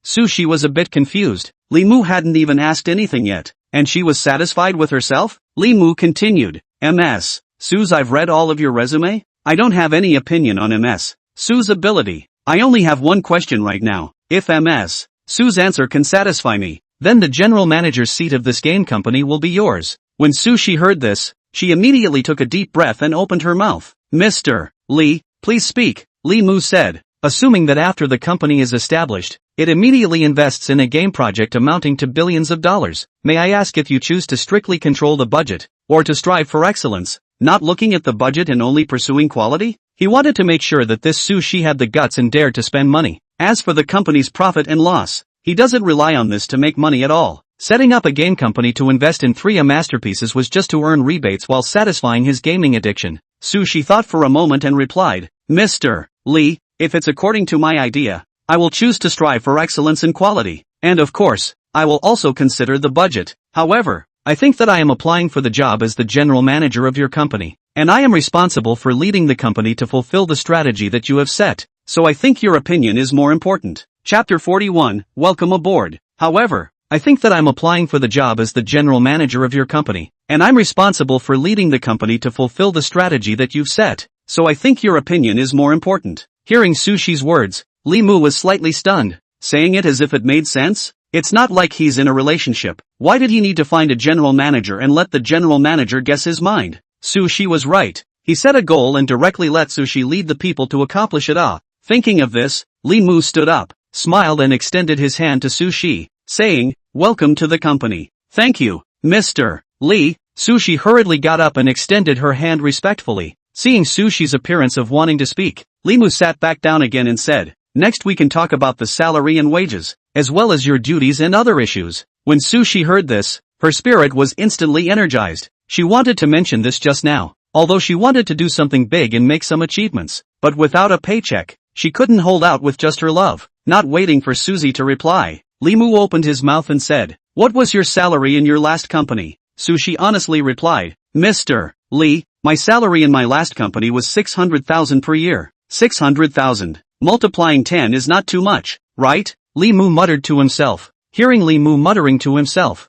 Sushi was a bit confused. Li Mu hadn't even asked anything yet, and she was satisfied with herself? Li Mu continued. Ms. Su's, I've read all of your resume. I don't have any opinion on Ms. Su's ability. I only have one question right now. If Ms. Su's answer can satisfy me, then the general manager's seat of this game company will be yours. When Sushi heard this, she immediately took a deep breath and opened her mouth. Mr. Li, please speak, Li Mu said. Assuming that after the company is established, it immediately invests in a game project amounting to billions of dollars. May I ask if you choose to strictly control the budget, or to strive for excellence, not looking at the budget and only pursuing quality? He wanted to make sure that this Sushi had the guts and dared to spend money. As for the company's profit and loss, he doesn't rely on this to make money at all. Setting up a game company to invest in 3A masterpieces was just to earn rebates while satisfying his gaming addiction. Sushi thought for a moment and replied, Mr. Li, if it's according to my idea, I will choose to strive for excellence in quality. And of course, I will also consider the budget. However, I think that I am applying for the job as the general manager of your company, and I am responsible for leading the company to fulfill the strategy that you have set. So I think your opinion is more important. Chapter 41, Welcome aboard. However, I think that I'm applying for the job as the general manager of your company, and I'm responsible for leading the company to fulfill the strategy that you've set, so I think your opinion is more important. Hearing Sushi's words, Li Mu was slightly stunned, saying it as if it made sense. It's not like he's in a relationship. Why did he need to find a general manager and let the general manager guess his mind? Sushi was right. He set a goal and directly let Sushi lead the people to accomplish it. Thinking of this, Li Mu stood up, smiled and extended his hand to Sushi, saying, "Welcome to the company." "Thank you, Mr. Li." Sushi hurriedly got up and extended her hand respectfully. Seeing Sushi's appearance of wanting to speak, Li Mu sat back down again and said, "Next we can talk about the salary and wages, as well as your duties and other issues." When Sushi heard this, her spirit was instantly energized. She wanted to mention this just now, although she wanted to do something big and make some achievements, but without a paycheck, she couldn't hold out with just her love. Not waiting for Suzy to reply, Li Mu opened his mouth and said, "What was your salary in your last company?" Sushi honestly replied, "Mr. Li, my salary in my last company was 600,000 per year. 600,000. Multiplying 10 is not too much, right?" Li Mu muttered to himself. Hearing Li Mu muttering to himself,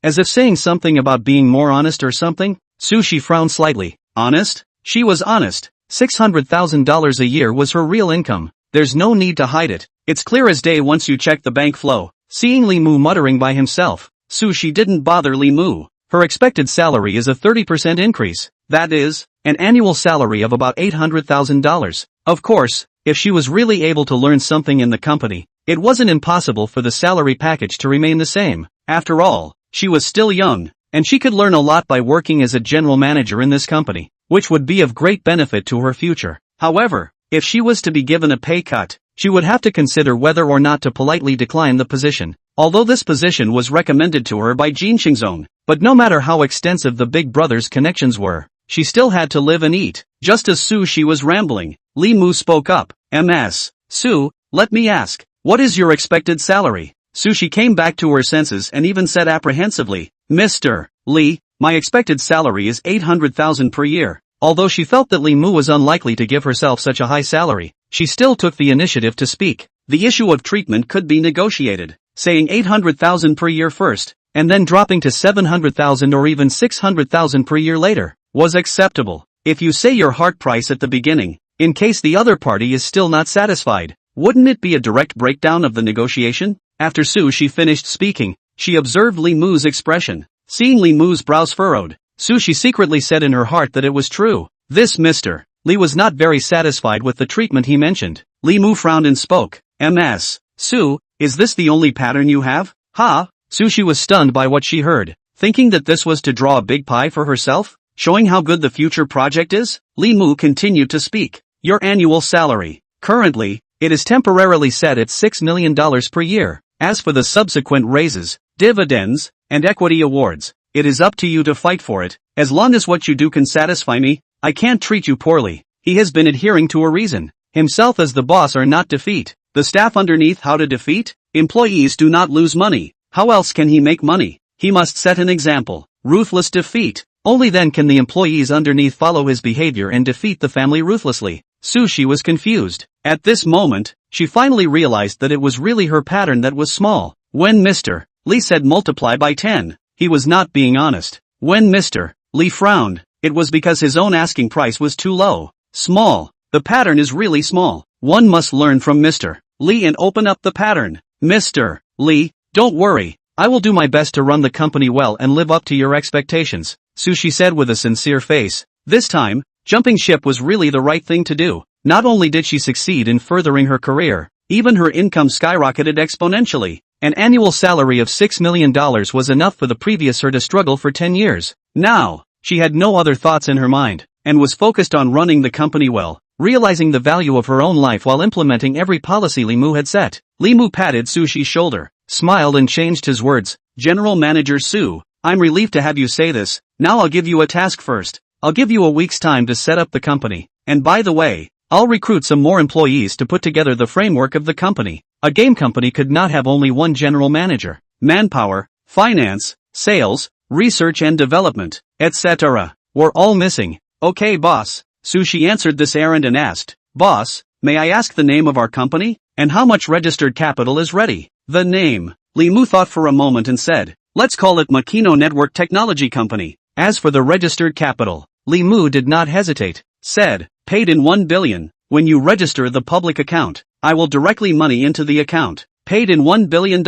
as if saying something about being more honest or something, Sushi frowned slightly. Honest? She was honest. $600,000 a year was her real income. There's no need to hide it. It's clear as day once you check the bank flow. Seeing Li Mu muttering by himself, Sushi didn't bother Li Mu. Her expected salary is a 30% increase. That is, an annual salary of about $800,000. Of course, if she was really able to learn something in the company, it wasn't impossible for the salary package to remain the same. After all, she was still young, and she could learn a lot by working as a general manager in this company, which would be of great benefit to her future. However, if she was to be given a pay cut, she would have to consider whether or not to politely decline the position. Although this position was recommended to her by Jin Xingzong, but no matter how extensive the big brother's connections were, she still had to live and eat. Just as Sushi was rambling, Li Mu spoke up. "Ms. Su, let me ask, what is your expected salary?" Sushi came back to her senses and even said apprehensively, "Mr. Li, my expected salary is 800,000 per year." Although she felt that Li Mu was unlikely to give herself such a high salary, she still took the initiative to speak. The issue of treatment could be negotiated, saying 800,000 per year first, and then dropping to 700,000 or even 600,000 per year later, was acceptable. If you say your heart price at the beginning, in case the other party is still not satisfied, wouldn't it be a direct breakdown of the negotiation? After Sushi finished speaking, she observed Li Mu's expression. Seeing Li Mu's brows furrowed, Sushi secretly said in her heart that it was true. This Mr. Li was not very satisfied with the treatment he mentioned. Li Mu frowned and spoke. "Ms. Su, is this the only pattern you have?" "Ha?" Sushi was stunned by what she heard, thinking that this was to draw a big pie for herself, showing how good the future project is. Li Mu continued to speak. "Your annual salary. Currently, it is temporarily set at $6 million per year. As for the subsequent raises, dividends, and equity awards, it is up to you to fight for it. As long as what you do can satisfy me, I can't treat you poorly." He has been adhering to a reason. Himself as the boss are not defeat. The staff underneath how to defeat? Employees do not lose money. How else can he make money? He must set an example. Ruthless defeat. Only then can the employees underneath follow his behavior and defeat the family ruthlessly. Sushi was confused. At this moment, she finally realized that it was really her pattern that was small. When Mr. Li said multiply by 10, he was not being honest. When Mr. Li frowned, it was because his own asking price was too low. Small. The pattern is really small. One must learn from Mr. Li and open up the pattern. "Mr. Li, don't worry. I will do my best to run the company well and live up to your expectations," Sushi said with a sincere face. This time, jumping ship was really the right thing to do. Not only did she succeed in furthering her career, even her income skyrocketed exponentially. An annual salary of $6 million was enough for the previous her to struggle for 10 years. Now, she had no other thoughts in her mind, and was focused on running the company well, realizing the value of her own life while implementing every policy Li Mu had set. Li Mu patted Sushi's shoulder, smiled and changed his words. "General Manager Su, I'm relieved to have you say this. Now I'll give you a task first. I'll give you a week's time to set up the company. And by the way, I'll recruit some more employees to put together the framework of the company. A game company could not have only one general manager. Manpower, finance, sales, research and development, etc. were all missing." "Okay boss." Sushi answered this errand and asked, "Boss, may I ask the name of our company? And how much registered capital is ready?" "The name Li Mu thought for a moment and said, let's call it Makino Network Technology Company. As for the registered capital, Li Mu did not hesitate, said, paid in 1 billion. When you register the public account, I will directly money into the account. Paid in $1 billion.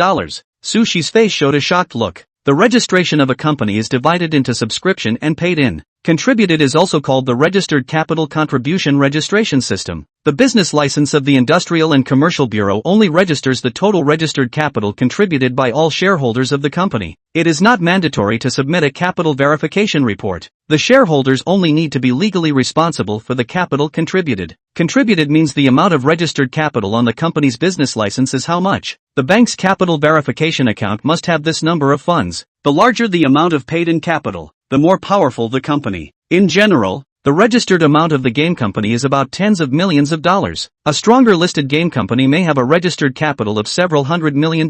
Su Shi's face showed a shocked look. The registration of a company is divided into subscription and paid in. Contributed is also called the Registered Capital Contribution Registration System. The business license of the Industrial and Commercial Bureau only registers the total registered capital contributed by all shareholders of the company. It is not mandatory to submit a capital verification report. The shareholders only need to be legally responsible for the capital contributed. Contributed means the amount of registered capital on the company's business license is how much. The bank's capital verification account must have this number of funds. The larger the amount of paid-in capital, the more powerful the company. In general, the registered amount of the game company is about tens of millions of dollars. A stronger listed game company may have a registered capital of several $100 million,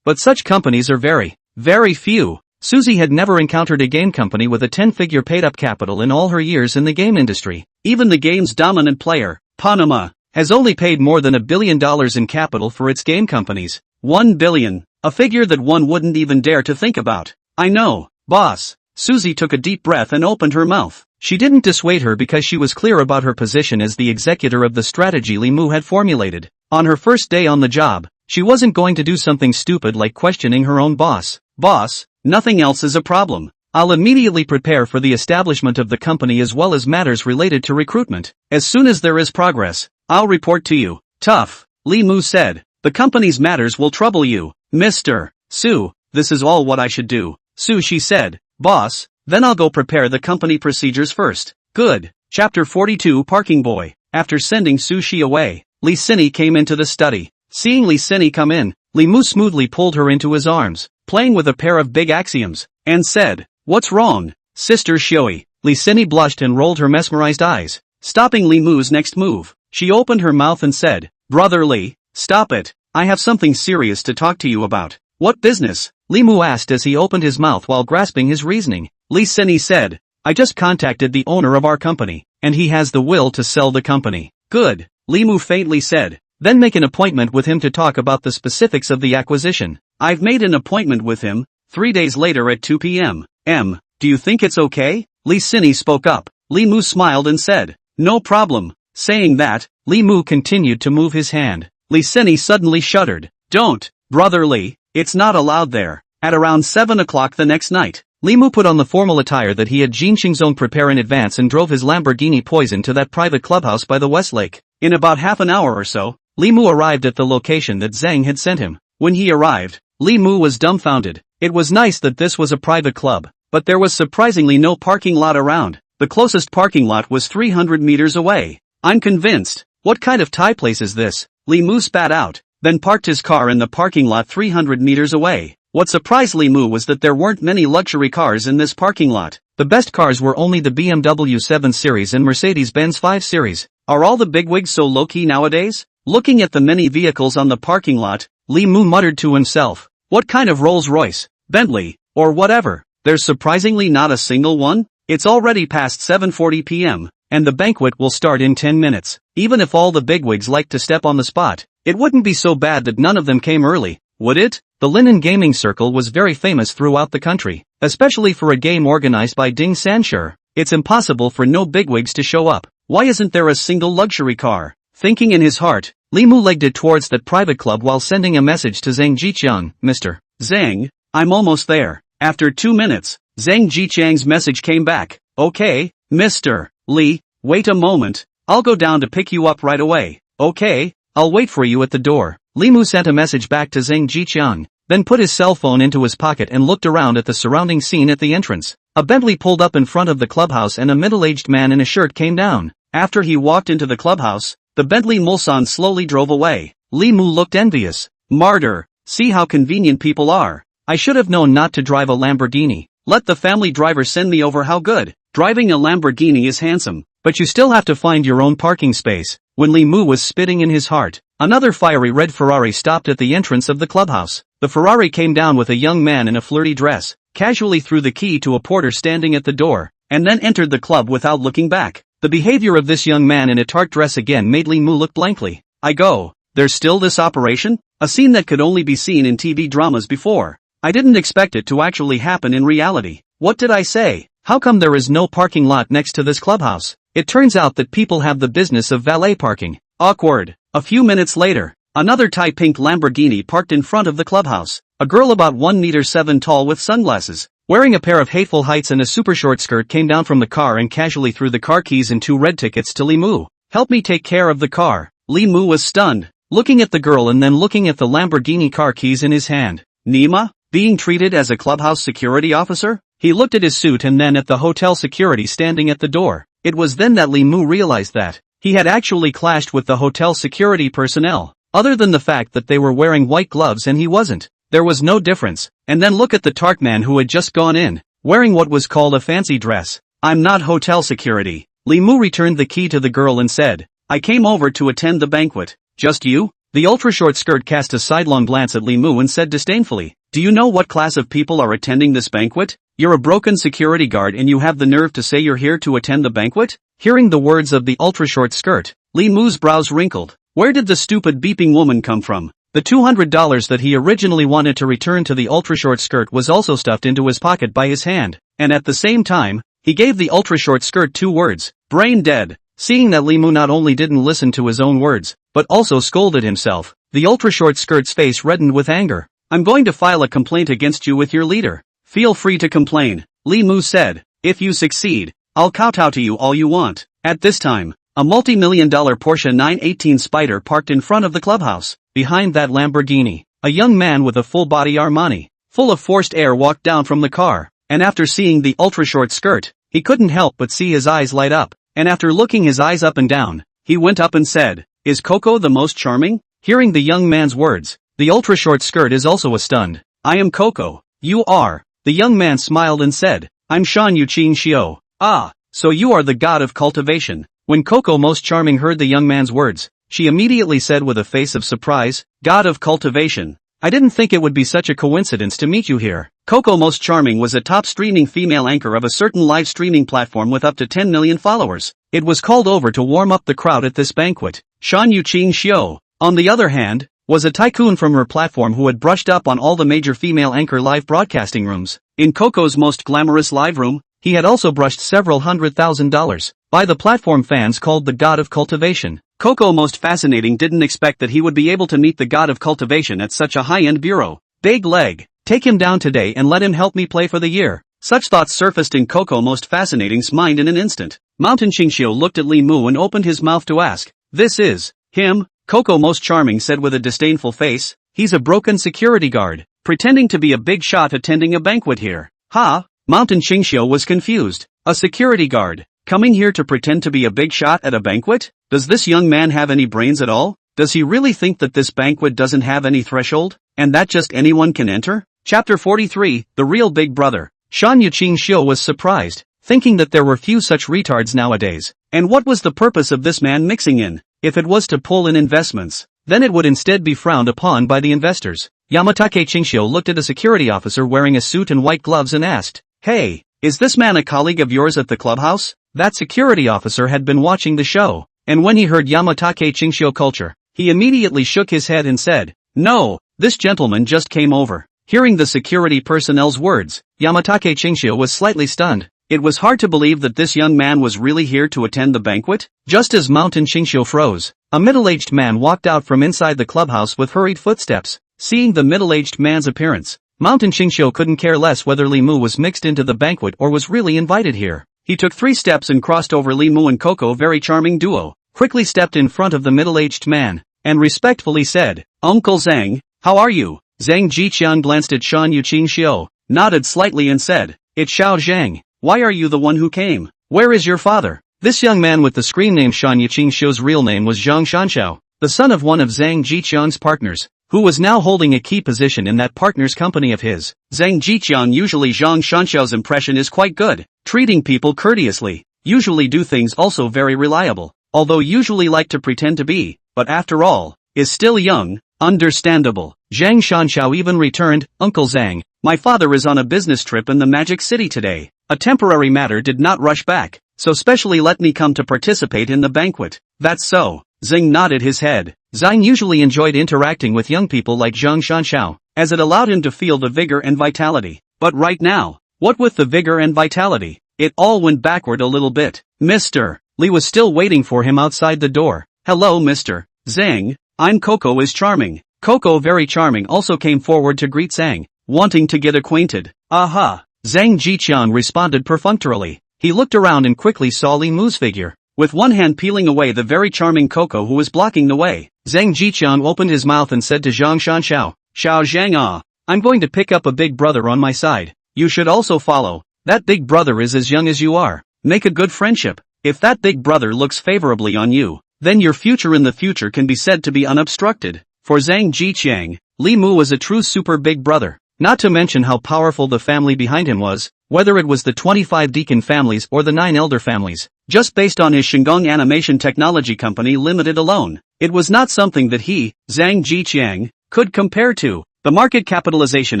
but such companies are very, very few. Susie had never encountered a game company with a 10-figure paid-up capital in all her years in the game industry. Even the game's dominant player, Panama, has only paid more than $1 billion in capital for its game companies. 1 billion, a figure that one wouldn't even dare to think about. I know, boss. Susie took a deep breath and opened her mouth. She didn't dissuade her because she was clear about her position as the executor of the strategy Li Mu had formulated. On her first day on the job, she wasn't going to do something stupid like questioning her own boss. Boss, nothing else is a problem. I'll immediately prepare for the establishment of the company as well as matters related to recruitment. As soon as there is progress, I'll report to you. Tough, Li Mu said. The company's matters will trouble you, Mr. Su. This is all what I should do. Su Shi said. Boss, then I'll go prepare the company procedures first. Good. Chapter 42 Parking Boy. After sending Su Shi away, Li Sini came into the study. Seeing Li Sini come in, Li Mu smoothly pulled her into his arms, playing with a pair of big axioms, and said, what's wrong, Sister Xioi? Li Sini blushed and rolled her mesmerized eyes. Stopping Li Mu's next move, she opened her mouth and said, Brother Li, stop it. I have something serious to talk to you about. What business? Li Mu asked as he opened his mouth while grasping his reasoning. Li Sini said, I just contacted the owner of our company, and he has the will to sell the company. Good, Li Mu faintly said. Then make an appointment with him to talk about the specifics of the acquisition. I've made an appointment with him, 3 days later at 2 p.m. Do you think it's okay? Li Sini spoke up. Li Mu smiled and said, no problem. Saying that, Li Mu continued to move his hand. Li Sini suddenly shuddered. Don't, Brother Li. It's not allowed there. At around 7 o'clock the next night, Li Mu put on the formal attire that he had Jin Xingzong prepare in advance and drove his Lamborghini Poison to that private clubhouse by the West Lake. In about half an hour or so, Li Mu arrived at the location that Zhang had sent him. When he arrived, Li Mu was dumbfounded. It was nice that this was a private club, but there was surprisingly no parking lot around. The closest parking lot was 300 meters away. I'm convinced. What kind of Thai place is this? Li Mu spat out, then parked his car in the parking lot 300 meters away. What surprised Li Mu was that there weren't many luxury cars in this parking lot. The best cars were only the BMW 7 Series and Mercedes-Benz 5 Series. Are all the bigwigs so low-key nowadays? Looking at the many vehicles on the parking lot, Li Mu muttered to himself, what kind of Rolls-Royce, Bentley, or whatever? There's surprisingly not a single one? It's already past 7:40 p.m., and the banquet will start in 10 minutes. Even if all the bigwigs like to step on the spot, it wouldn't be so bad that none of them came early, would it? The Linen Gaming Circle was very famous throughout the country, especially for a game organized by Ding Sanshur. It's impossible for no bigwigs to show up. Why isn't there a single luxury car? Thinking in his heart, Li Mu legged it towards that private club while sending a message to Zhang Jiqiang. Mr. Zhang, I'm almost there. After 2 minutes, Zhang Jiqiang's message came back. Okay, Mr. Li, wait a moment. I'll go down to pick you up right away. Okay, I'll wait for you at the door. Li Mu sent a message back to Zhang Jiqiang, then put his cell phone into his pocket and looked around at the surrounding scene at the entrance. A Bentley pulled up in front of the clubhouse and a middle-aged man in a shirt came down. After he walked into the clubhouse, the Bentley Mulsanne slowly drove away. Li Mu looked envious. Martyr, see how convenient people are. I should have known not to drive a Lamborghini. Let the family driver send me over. How good. Driving a Lamborghini is handsome, but you still have to find your own parking space. When Li Mu was spitting in his heart, another fiery red Ferrari stopped at the entrance of the clubhouse. The Ferrari came down with a young man in a flirty dress, casually threw the key to a porter standing at the door, and then entered the club without looking back. The behavior of this young man in a tart dress again made Li Mu look blankly. I go, There's still this operation? A scene that could only be seen in TV dramas before. I didn't expect it to actually happen in reality. What did I say? How come there is no parking lot next to this clubhouse? It turns out that people have the business of valet parking. Awkward. A few minutes later, another pink Lamborghini parked in front of the clubhouse. A girl about 1.7 meters tall with sunglasses, wearing a pair of hateful heights and a super short skirt came down from the car and casually threw the car keys and 2 red tickets to Li Mu. Help me take care of the car. Li Mu was stunned, looking at the girl and then looking at the Lamborghini car keys in his hand. Nima? Being treated as a clubhouse security officer? He looked at his suit and then at the hotel security standing at the door. It was then that Li Mu realized that he had actually clashed with the hotel security personnel. Other than the fact that they were wearing white gloves and he wasn't, there was no difference. And then look at the Tark man who had just gone in, wearing what was called a fancy dress. I'm not hotel security. Li Mu returned the key to the girl and said, I came over to attend the banquet. Just you? The ultra-short skirt cast a sidelong glance at Li Mu and said disdainfully, do you know what class of people are attending this banquet? You're a broken security guard and you have the nerve to say you're here to attend the banquet? Hearing the words of the ultra-short skirt, Li Mu's brows wrinkled. Where did the stupid beeping woman come from? The $200 that he originally wanted to return to the ultra-short skirt was also stuffed into his pocket by his hand, and at the same time, he gave the ultra-short skirt 2 words, brain dead. Seeing that Li Mu not only didn't listen to his own words, but also scolded himself, the ultra-short skirt's face reddened with anger. I'm going to file a complaint against you with your leader. Feel free to complain, Li Mu said. If you succeed, I'll kowtow to you all you want. At this time, a multi-million-dollar Porsche 918 Spider parked in front of the clubhouse. Behind that Lamborghini, a young man with a full-body Armani, full of forced air walked down from the car, and after seeing the ultra-short skirt, he couldn't help but see his eyes light up, and after looking his eyes up and down, he went up and said, Is Coco the most charming? Hearing the young man's words, the ultra-short skirt is also stunned. I am Coco. You are. The young man smiled and said, I'm Shan Yuqing Xiao. Ah, so you are the god of cultivation. When Coco Most Charming heard the young man's words, she immediately said with a face of surprise, God of cultivation. I didn't think it would be such a coincidence to meet you here. Coco Most Charming was a top streaming female anchor of a certain live streaming platform with up to 10 million followers. It was called over to warm up the crowd at this banquet. Shan Yuqing Xiao, on the other hand, was a tycoon from her platform who had brushed up on all the major female anchor live broadcasting rooms. In Coco's most glamorous live room, he had also brushed several $100,000 by the platform fans called the God of Cultivation. Coco Most Fascinating didn't expect that he would be able to meet the God of Cultivation at such a high-end bureau. Big leg, take him down today and let him help me play for the year. Such thoughts surfaced in Coco Most Fascinating's mind in an instant. Mountain Qingxiu looked at Li Mu and opened his mouth to ask, This is him? Coco Most Charming said with a disdainful face, He's a broken security guard, pretending to be a big shot attending a banquet here. Ha? Mountain Qingxiu was confused. A security guard, coming here to pretend to be a big shot at a banquet? Does this young man have any brains at all? Does he really think that this banquet doesn't have any threshold, and that just anyone can enter? Chapter 43, The Real Big Brother. Shan Yuqing Xiu was surprised, thinking that there were few such retards nowadays. And what was the purpose of this man mixing in? If it was to pull in investments, then it would instead be frowned upon by the investors. Yamatake Qingxiu looked at a security officer wearing a suit and white gloves and asked, Hey, is this man a colleague of yours at the clubhouse? That security officer had been watching the show, and when he heard Yamatake Qingxiu culture, he immediately shook his head and said, No, this gentleman just came over. Hearing the security personnel's words, Yamatake Qingxiu was slightly stunned. It was hard to believe that this young man was really here to attend the banquet. Just as Mountain Qingxiu froze, a middle-aged man walked out from inside the clubhouse with hurried footsteps. Seeing the middle-aged man's appearance, Mountain Qingxiu couldn't care less whether Li Mu was mixed into the banquet or was really invited here. He took 3 steps and crossed over Li Mu and Coco very charming duo, quickly stepped in front of the middle-aged man, and respectfully said, Uncle Zhang, how are you? Zhang Jiqian glanced at Shan Yuqing Xiu, nodded slightly and said, It's Xiao Zhang. Why are you the one who came? Where is your father? This young man with the screen name Shan Yuqing Xiu's real name was Zhang Shanxiao, the son of one of Zhang Jiqian's partners, who was now holding a key position in that partner's company of his. Zhang Jiqian usually Zhang Shanxiao's impression is quite good, treating people courteously, usually do things also very reliable, although usually like to pretend to be, but after all, is still young, understandable. Zhang Shanxiao even returned, Uncle Zhang, my father is on a business trip in the Magic City today. A temporary matter did not rush back, so specially let me come to participate in the banquet. That's so. Zhang nodded his head. Zhang usually enjoyed interacting with young people like Zhang Shanshao, as it allowed him to feel the vigor and vitality. But right now, what with the vigor and vitality, it all went backward a little bit. Mr. Li was still waiting for him outside the door. Hello Mr. Zhang, I'm Coco is charming. Coco very charming also came forward to greet Zhang, wanting to get acquainted. Aha! Zhang Jiqian responded perfunctorily. He looked around and quickly saw Li Mu's figure, with one hand peeling away the very charming Coco who was blocking the way. Zhang Jiqian opened his mouth and said to Zhang Shanshao, Xiao Zhang I'm going to pick up a big brother on my side. You should also follow. That big brother is as young as you are. Make a good friendship. If that big brother looks favorably on you, then your future in the future can be said to be unobstructed. For Zhang Jiqiang, Li Mu was a true super big brother. Not to mention how powerful the family behind him was, whether it was the 25 deacon families or the 9 elder families. Just based on his Shinggong Animation Technology Company Limited alone, it was not something that he, Zhang Jiqiang, could compare to. The market capitalization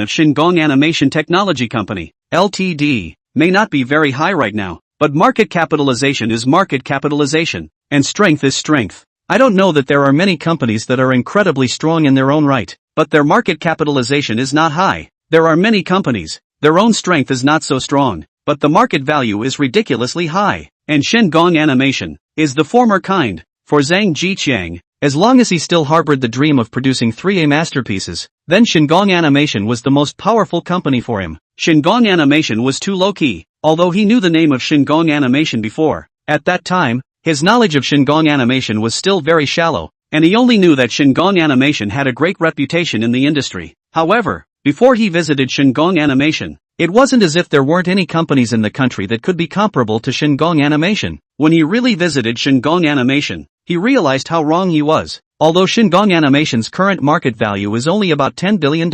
of Shinggong Animation Technology Company, Ltd., may not be very high right now, but market capitalization is market capitalization, and strength is strength. I don't know that there are many companies that are incredibly strong in their own right, but their market capitalization is not high. There are many companies, their own strength is not so strong, but the market value is ridiculously high, and Shinggong Animation is the former kind. For Zhang Jiqiang, as long as he still harbored the dream of producing 3A masterpieces, then Shinggong Animation was the most powerful company for him. Shinggong Animation was too low-key, although he knew the name of Shinggong Animation before. At that time, his knowledge of Shinggong Animation was still very shallow, and he only knew that Shinggong Animation had a great reputation in the industry. However, before he visited Shinggong Animation, it wasn't as if there weren't any companies in the country that could be comparable to Shinggong Animation. When he really visited Shinggong Animation, he realized how wrong he was. Although Shinggong Animation's current market value is only about $10 billion,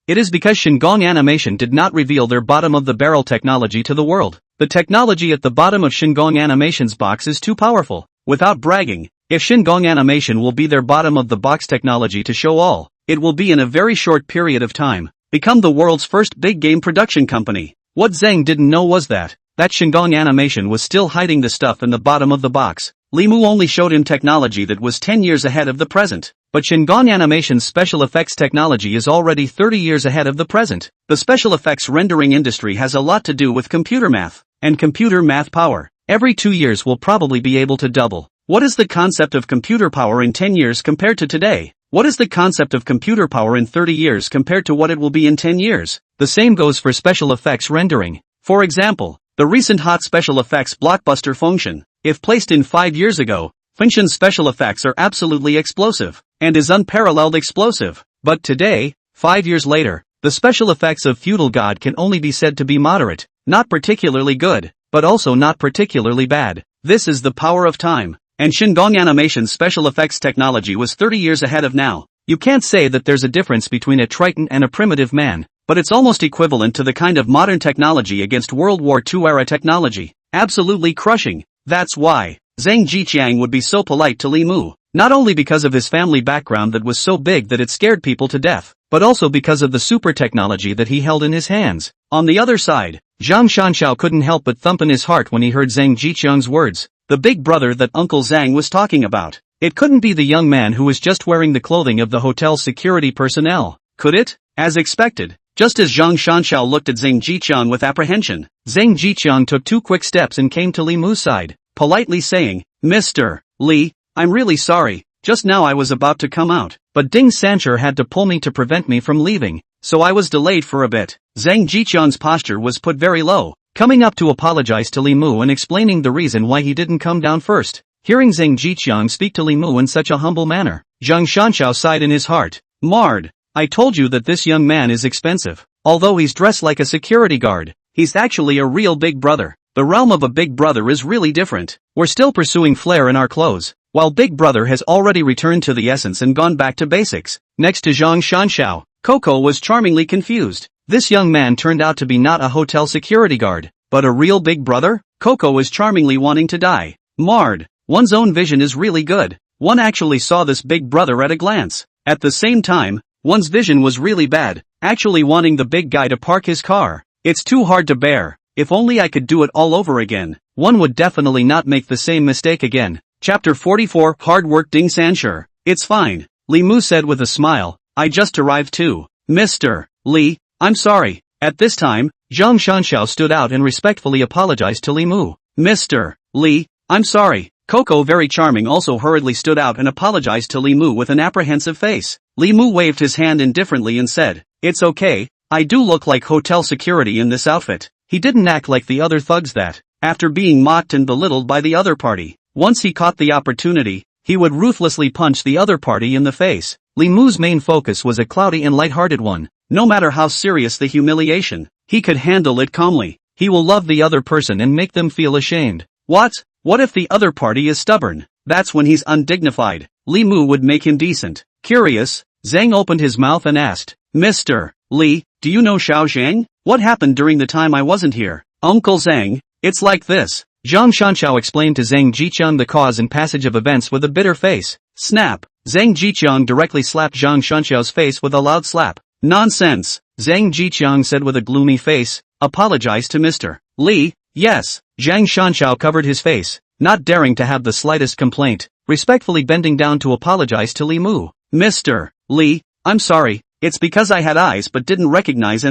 it is because Shinggong Animation did not reveal their bottom-of-the-barrel technology to the world. The technology at the bottom of Shinggong Animation's box is too powerful. Without bragging, if Shinggong Animation will be their bottom-of-the-box technology to show all, it will be in a very short period of time, become the world's first big game production company. What Zhang didn't know was that Shinggong Animation was still hiding the stuff in the bottom of the box. Li Mu only showed him technology that was 10 years ahead of the present. But Shinggong Animation's special effects technology is already 30 years ahead of the present. The special effects rendering industry has a lot to do with computer math, and computer math power. Every 2 years will probably be able to double. What is the concept of computer power in 10 years compared to today? What is the concept of computer power in 30 years compared to what it will be in 10 years? The same goes for special effects rendering. For example, the recent hot special effects blockbuster function, if placed in 5 years ago, Function's special effects are absolutely explosive, and is unparalleled explosive. But today, 5 years later, the special effects of Feudal God can only be said to be moderate, not particularly good, but also not particularly bad. This is the power of time, and Shinggong Animation's special effects technology was 30 years ahead of now. You can't say that there's a difference between a Triton and a primitive man, but it's almost equivalent to the kind of modern technology against World War II era technology. Absolutely crushing. That's why Zhang Jiqiang would be so polite to Li Mu, not only because of his family background that was so big that it scared people to death, but also because of the super technology that he held in his hands. On the other side, Zhang Shanshao couldn't help but thump in his heart when he heard Zhang Jiqiang's words, the big brother that Uncle Zhang was talking about. It couldn't be the young man who was just wearing the clothing of the hotel's security personnel, could it? As expected, just as Zhang Shanshao looked at Zhang Jiqiang with apprehension, Zhang Jiqiang took 2 quick steps and came to Li Mu's side, politely saying, Mr. Li, I'm really sorry, just now I was about to come out, but Ding Sancher had to pull me to prevent me from leaving, so I was delayed for a bit. Zhang Jiqiang's posture was put very low, coming up to apologize to Li Mu and explaining the reason why he didn't come down first. Hearing Zhang Jiqiang speak to Li Mu in such a humble manner, Zhang Shanshao sighed in his heart. Marred, I told you that this young man is expensive. Although he's dressed like a security guard, he's actually a real big brother. The realm of a big brother is really different. We're still pursuing flair in our clothes, while Big Brother has already returned to the essence and gone back to basics. Next to Zhang Shanshao, Coco was charmingly confused. This young man turned out to be not a hotel security guard, but a real big brother? Coco was charmingly wanting to die. Marred, one's own vision is really good. One actually saw this big brother at a glance. At the same time, one's vision was really bad, actually wanting the big guy to park his car. It's too hard to bear. If only I could do it all over again, one would definitely not make the same mistake again. Chapter 44 Hard Work Ding Sancher. It's fine, Li Mu said with a smile, I just arrived too. Mr. Li, I'm sorry. At this time, Zhang Shanxiao stood out and respectfully apologized to Li Mu. Mr. Li, I'm sorry. Coco, very charming, also hurriedly stood out and apologized to Li Mu with an apprehensive face. Li Mu waved his hand indifferently and said, It's okay, I do look like hotel security in this outfit. He didn't act like the other thugs that, after being mocked and belittled by the other party, once he caught the opportunity, he would ruthlessly punch the other party in the face. Li Mu's main focus was a cloudy and light-hearted one. No matter how serious the humiliation, he could handle it calmly. He will love the other person and make them feel ashamed. What if the other party is stubborn? That's when he's undignified. Li Mu would make him decent. Curious, Zhang opened his mouth and asked, Mr. Li, do you know Xiao Zhang? What happened during the time I wasn't here? Uncle Zhang, it's like this. Zhang Shanxiao explained to Zhang Jiqiang the cause and passage of events with a bitter face. Snap! Zhang Jiqiang directly slapped Zhang Shanxiao's face with a loud slap. Nonsense! Zhang Jiqiang said with a gloomy face. Apologize to Mr. Li. Yes. Zhang Shanxiao covered his face, not daring to have the slightest complaint, respectfully bending down to apologize to Li Mu. Mr. Li, I'm sorry, it's because I had eyes but didn't recognize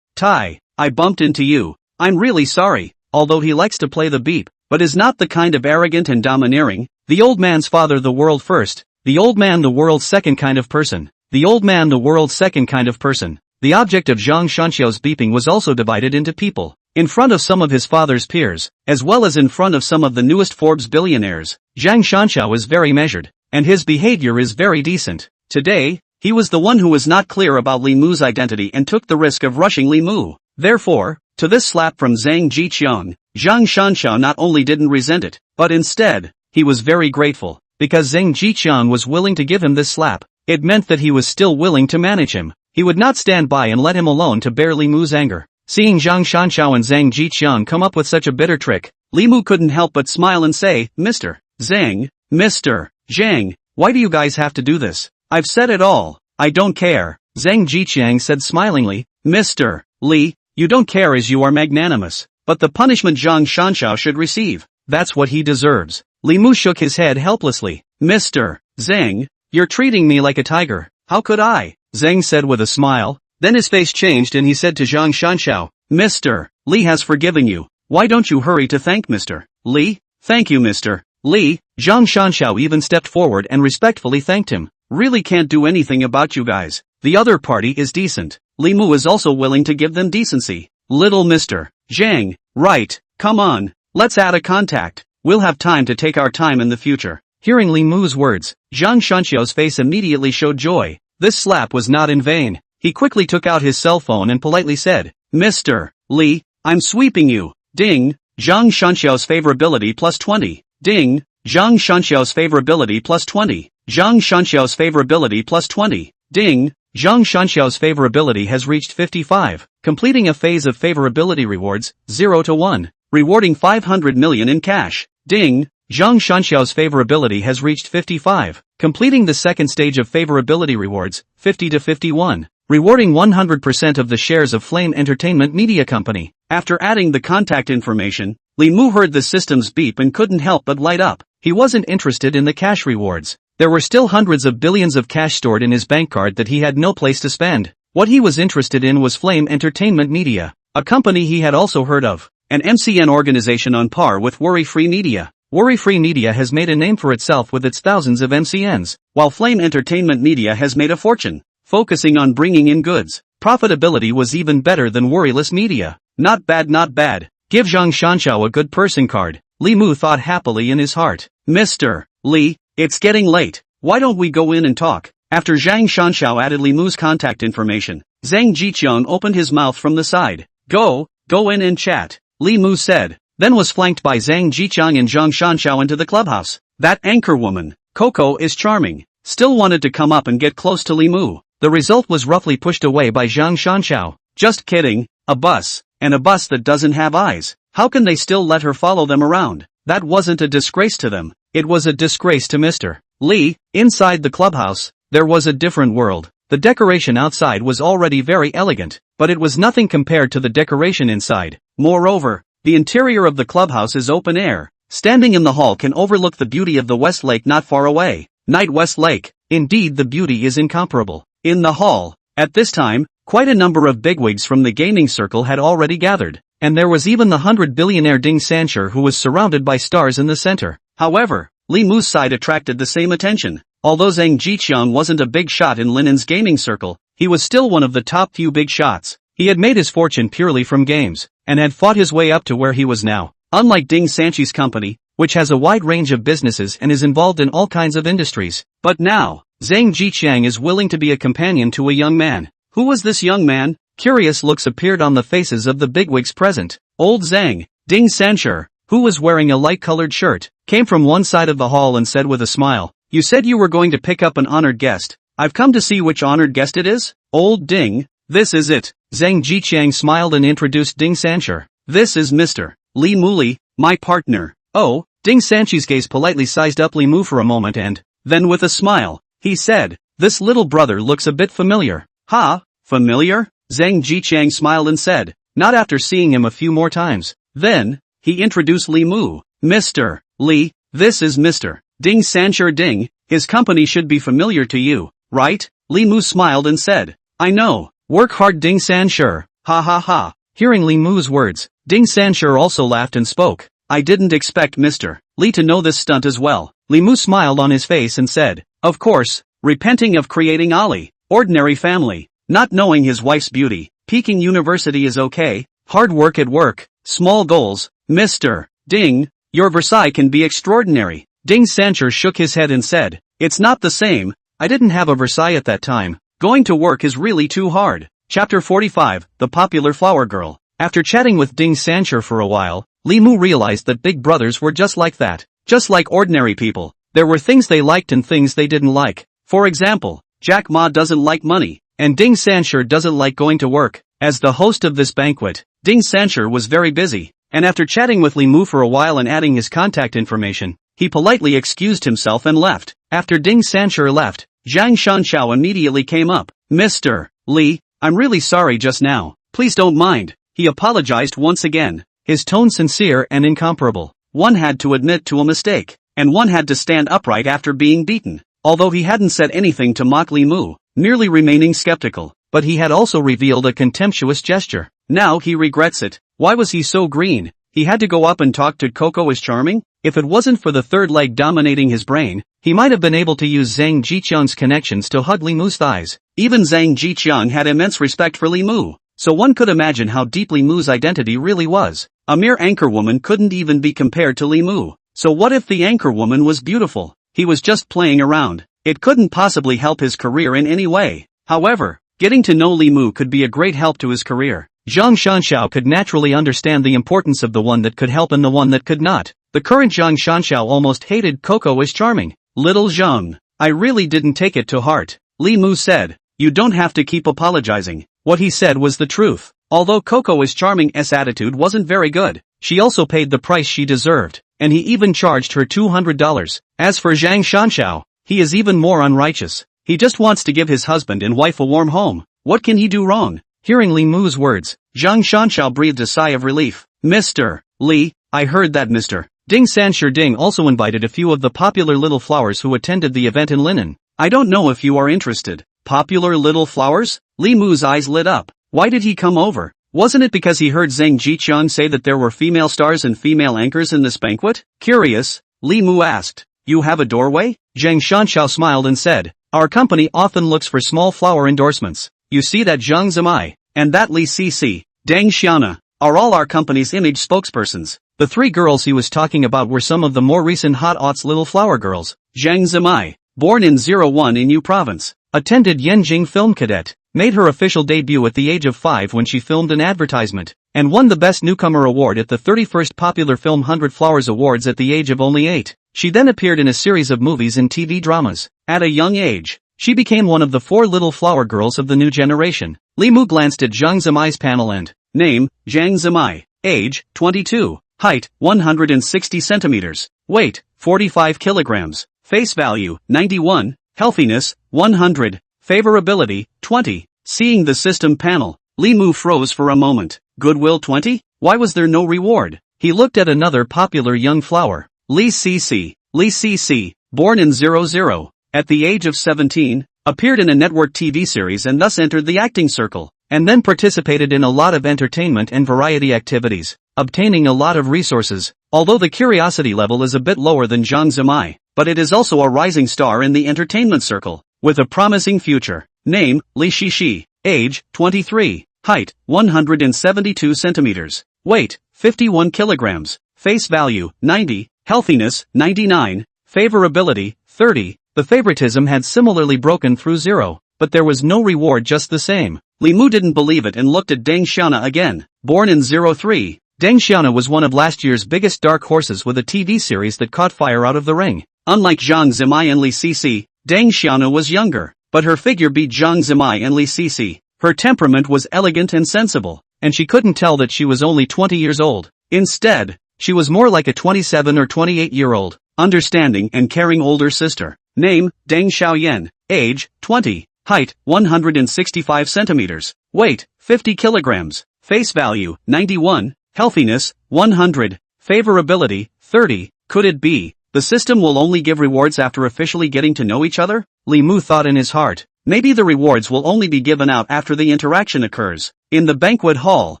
Tai. I bumped into you. I'm really sorry. Although he likes to play the beep, but is not the kind of arrogant and domineering, the old man's father the world first, the old man the world's second kind of person, the old man the world's second kind of person. The object of Zhang Shanxiao's beeping was also divided into people. In front of some of his father's peers, as well as in front of some of the newest Forbes billionaires, Zhang Shanxiao is very measured, and his behavior is very decent. Today, he was the one who was not clear about Li Mu's identity and took the risk of rushing Li Mu. Therefore, to this slap from Zhang Jiqiang, Zhang Shanxiao not only didn't resent it, but instead, he was very grateful, because Zhang Jiqiang was willing to give him this slap. It meant that he was still willing to manage him. He would not stand by and let him alone to bear Li Mu's anger. Seeing Zhang Shanxiao and Zhang Jiqiang come up with such a bitter trick, Li Mu couldn't help but smile and say, Mr. Zhang, Mr. Zhang, why do you guys have to do this? I've said it all. I don't care. Zhang Jiqiang said smilingly, Mr. Li, you don't care as you are magnanimous, but the punishment Zhang Shanxiao should receive, that's what he deserves. Li Mu shook his head helplessly. Mr. Zhang, you're treating me like a tiger. How could I? Zhang said with a smile. Then his face changed and he said to Zhang Shanxiao, Mr. Li has forgiven you. Why don't you hurry to thank Mr. Li? Thank you, Mr. Li. Zhang Shanxiao even stepped forward and respectfully thanked him. Really can't do anything about you guys. The other party is decent. Li Mu is also willing to give them decency. Little Mr. Zhang, right, come on, let's add a contact. We'll have time to take our time in the future. Hearing Li Mu's words, Zhang Shanxiao's face immediately showed joy. This slap was not in vain. He quickly took out his cell phone and politely said, Mr. Li, I'm sweeping you. Ding, Zhang Shanxiao's favorability plus 20. Ding, Zhang Shanxiao's favorability plus 20. Zhang Shanxiao's favorability plus 20. Ding, Zhang Shanxiao's favorability has reached 55, completing a phase of favorability rewards, 0 to 1, rewarding 500 million in cash. Ding, Zhang Shanxiao's favorability has reached 55, completing the second stage of favorability rewards, 50 to 51. Rewarding 100% of the shares of Flame Entertainment Media Company. After adding the contact information, Li Mu heard the system's beep and couldn't help but light up. He wasn't interested in the cash rewards. There were still hundreds of billions of cash stored in his bank card that he had no place to spend. What he was interested in was Flame Entertainment Media, a company he had also heard of, an MCN organization on par with Worry-Free Media. Worry-Free Media has made a name for itself with its thousands of MCNs, while Flame Entertainment Media has made a fortune, focusing on bringing in goods. Profitability was even better than Worryless Media. Not bad, not bad. Give Zhang Shanxiao a good person card. Li Mu thought happily in his heart. Mr. Li, it's getting late. Why don't we go in and talk? After Zhang Shanxiao added Li Mu's contact information, Zhang Jiqiang opened his mouth from the side. Go in and chat, Li Mu said, then was flanked by Zhang Jiqiang and Zhang Shanxiao into the clubhouse. That anchor woman, Coco, is charming. Still wanted to come up and get close to Li Mu. The result was roughly pushed away by Zhang Shanxiao. Just kidding, a bus, and a bus that doesn't have eyes. How can they still let her follow them around? That wasn't a disgrace to them, it was a disgrace to Mr. Li. Inside the clubhouse, there was a different world. The decoration outside was already very elegant, but it was nothing compared to the decoration inside. Moreover, the interior of the clubhouse is open air. Standing in the hall can overlook the beauty of the West Lake not far away. Night West Lake. Indeed, the beauty is incomparable. In the hall, at this time, quite a number of bigwigs from the gaming circle had already gathered, and there was even the 100-billionaire Ding Sancher who was surrounded by stars in the center. However, Li Mu's side attracted the same attention. Although Zhang Jiqiang wasn't a big shot in Linen's gaming circle, he was still one of the top few big shots. He had made his fortune purely from games, and had fought his way up to where he was now. Unlike Ding Sanchi's company, which has a wide range of businesses and is involved in all kinds of industries. But now, Zhang Jiqiang is willing to be a companion to a young man. Who was this young man? Curious looks appeared on the faces of the bigwigs present. Old Zhang, Ding Sancher, who was wearing a light-colored shirt, came from one side of the hall and said with a smile, "You said you were going to pick up an honored guest. I've come to see which honored guest it is? Old Ding, this is it." Zhang Jiqiang smiled and introduced Ding Sancher. "This is Mr. Li Mu, my partner." Oh, Ding Sanchi's gaze politely sized up Li Mu for a moment and, then with a smile, he said, "This little brother looks a bit familiar." "Ha, familiar?" Zhang Jiqiang smiled and said, not after seeing him a few more times. Then, he introduced Li Mu. "Mr. Li, this is Mr. Ding Sancher Ding, his company should be familiar to you, right?" Li Mu smiled and said, "I know, work hard Ding Sancher, ha ha ha." Hearing Li Mu's words, Ding Sancher also laughed and spoke. "I didn't expect Mr. Li to know this stunt as well." Li Mu smiled on his face and said, "Of course, repenting of creating Ali, ordinary family, not knowing his wife's beauty, Peking University is okay, hard work at work, small goals, Mr. Ding, your Versailles can be extraordinary." Ding Sancher shook his head and said, "It's not the same, I didn't have a Versailles at that time. Going to work is really too hard." Chapter 45, The Popular Flower Girl. After chatting with Ding Sancher for a while, Li Mu realized that big brothers were just like that. Just like ordinary people, there were things they liked and things they didn't like. For example, Jack Ma doesn't like money, and Ding Sancher doesn't like going to work. As the host of this banquet, Ding Sancher was very busy, and after chatting with Li Mu for a while and adding his contact information, he politely excused himself and left. After Ding Sancher left, Zhang Shanxiao immediately came up. "Mr. Li, I'm really sorry just now, please don't mind." He apologized once again, his tone sincere and incomparable. One had to admit to a mistake, and one had to stand upright after being beaten. Although he hadn't said anything to mock Li Mu, merely remaining skeptical, but he had also revealed a contemptuous gesture. Now he regrets it. Why was he so green? He had to go up and talk to Coco as charming? If it wasn't for the third leg dominating his brain, he might have been able to use Zhang Jiqiang's connections to hug Li Mu's thighs. Even Zhang Jiqiang had immense respect for Li Mu, so one could imagine how deep Li Mu's identity really was. A mere anchorwoman couldn't even be compared to Li Mu. So what if the anchorwoman was beautiful? He was just playing around. It couldn't possibly help his career in any way. However, getting to know Li Mu could be a great help to his career. Zhang Shanxiao could naturally understand the importance of the one that could help and the one that could not. The current Zhang Shanxiao almost hated Coco as charming. "Little Zhang, I really didn't take it to heart," Li Mu said. "You don't have to keep apologizing." What he said was the truth. Although Coco as charming's attitude wasn't very good, she also paid the price she deserved, and he even charged her $200. As for Zhang Shanxiao, he is even more unrighteous. He just wants to give his husband and wife a warm home. What can he do wrong? Hearing Li Mu's words, Zhang Shanxiao breathed a sigh of relief. "Mr. Li, I heard that Mr. Ding Sancher Ding also invited a few of the popular little flowers who attended the event in Linen. I don't know if you are interested." "Popular little flowers?" Li Mu's eyes lit up. Why did he come over? Wasn't it because he heard Zhang Jiqiang say that there were female stars and female anchors in this banquet? Curious, Li Mu asked. "You have a doorway?" Zhang Shanxiao smiled and said, "Our company often looks for small flower endorsements. You see that Zhang Zimai, and that Li Cici, Dang Xiana, are all our company's image spokespersons." The three girls he was talking about were some of the more recent hot aughts little flower girls. Zhang Zimai, born in 01 in Yu Province, attended Yanjing Film Cadet, made her official debut at the age of 5 when she filmed an advertisement, and won the Best Newcomer Award at the 31st Popular Film 100 Flowers Awards at the age of only 8. She then appeared in a series of movies and TV dramas. At a young age, she became one of the 4 little flower girls of the new generation. Li Mu glanced at Zhang Zimai's panel and, name, Zhang Zimai, age, 22, height, 160 centimeters, weight, 45 kilograms, face value, 91, healthiness, 100, favorability, 20. Seeing the system panel, Li Mu froze for a moment. Goodwill 20? Why was there no reward? He looked at another popular young flower, Li Cici, born in 00. at the age of 17, appeared in a network TV series and thus entered the acting circle, and then participated in a lot of entertainment and variety activities, obtaining a lot of resources, although the curiosity level is a bit lower than Zhang Zimai, but it is also a rising star in the entertainment circle, with a promising future. Name, Li Shishi. Age, 23. Height, 172 centimeters. Weight, 51 kilograms. Face value, 90. Healthiness, 99. Favorability, 30. The favoritism had similarly broken through 0, but there was no reward just the same. Li Mu didn't believe it and looked at Deng Xiaona again. Born in 03, Deng Xiaona was one of last year's biggest dark horses with a TV series that caught fire out of the ring. Unlike Zhang Zimai and Li Sisi, Deng Xiaona was younger, but her figure beat Zhang Zimai and Li Sisi. Her temperament was elegant and sensible, and she couldn't tell that she was only 20 years old. Instead, she was more like a 27 or 28-year-old, understanding and caring older sister. Name, Deng Xiaoyan. Age, 20. Height, 165 centimeters. Weight, 50 kilograms. Face value, 91. Healthiness, 100. Favorability, 30. Could it be the system will only give rewards after officially getting to know each other? Li Mu thought in his heart. Maybe the rewards will only be given out after the interaction occurs. In the banquet hall,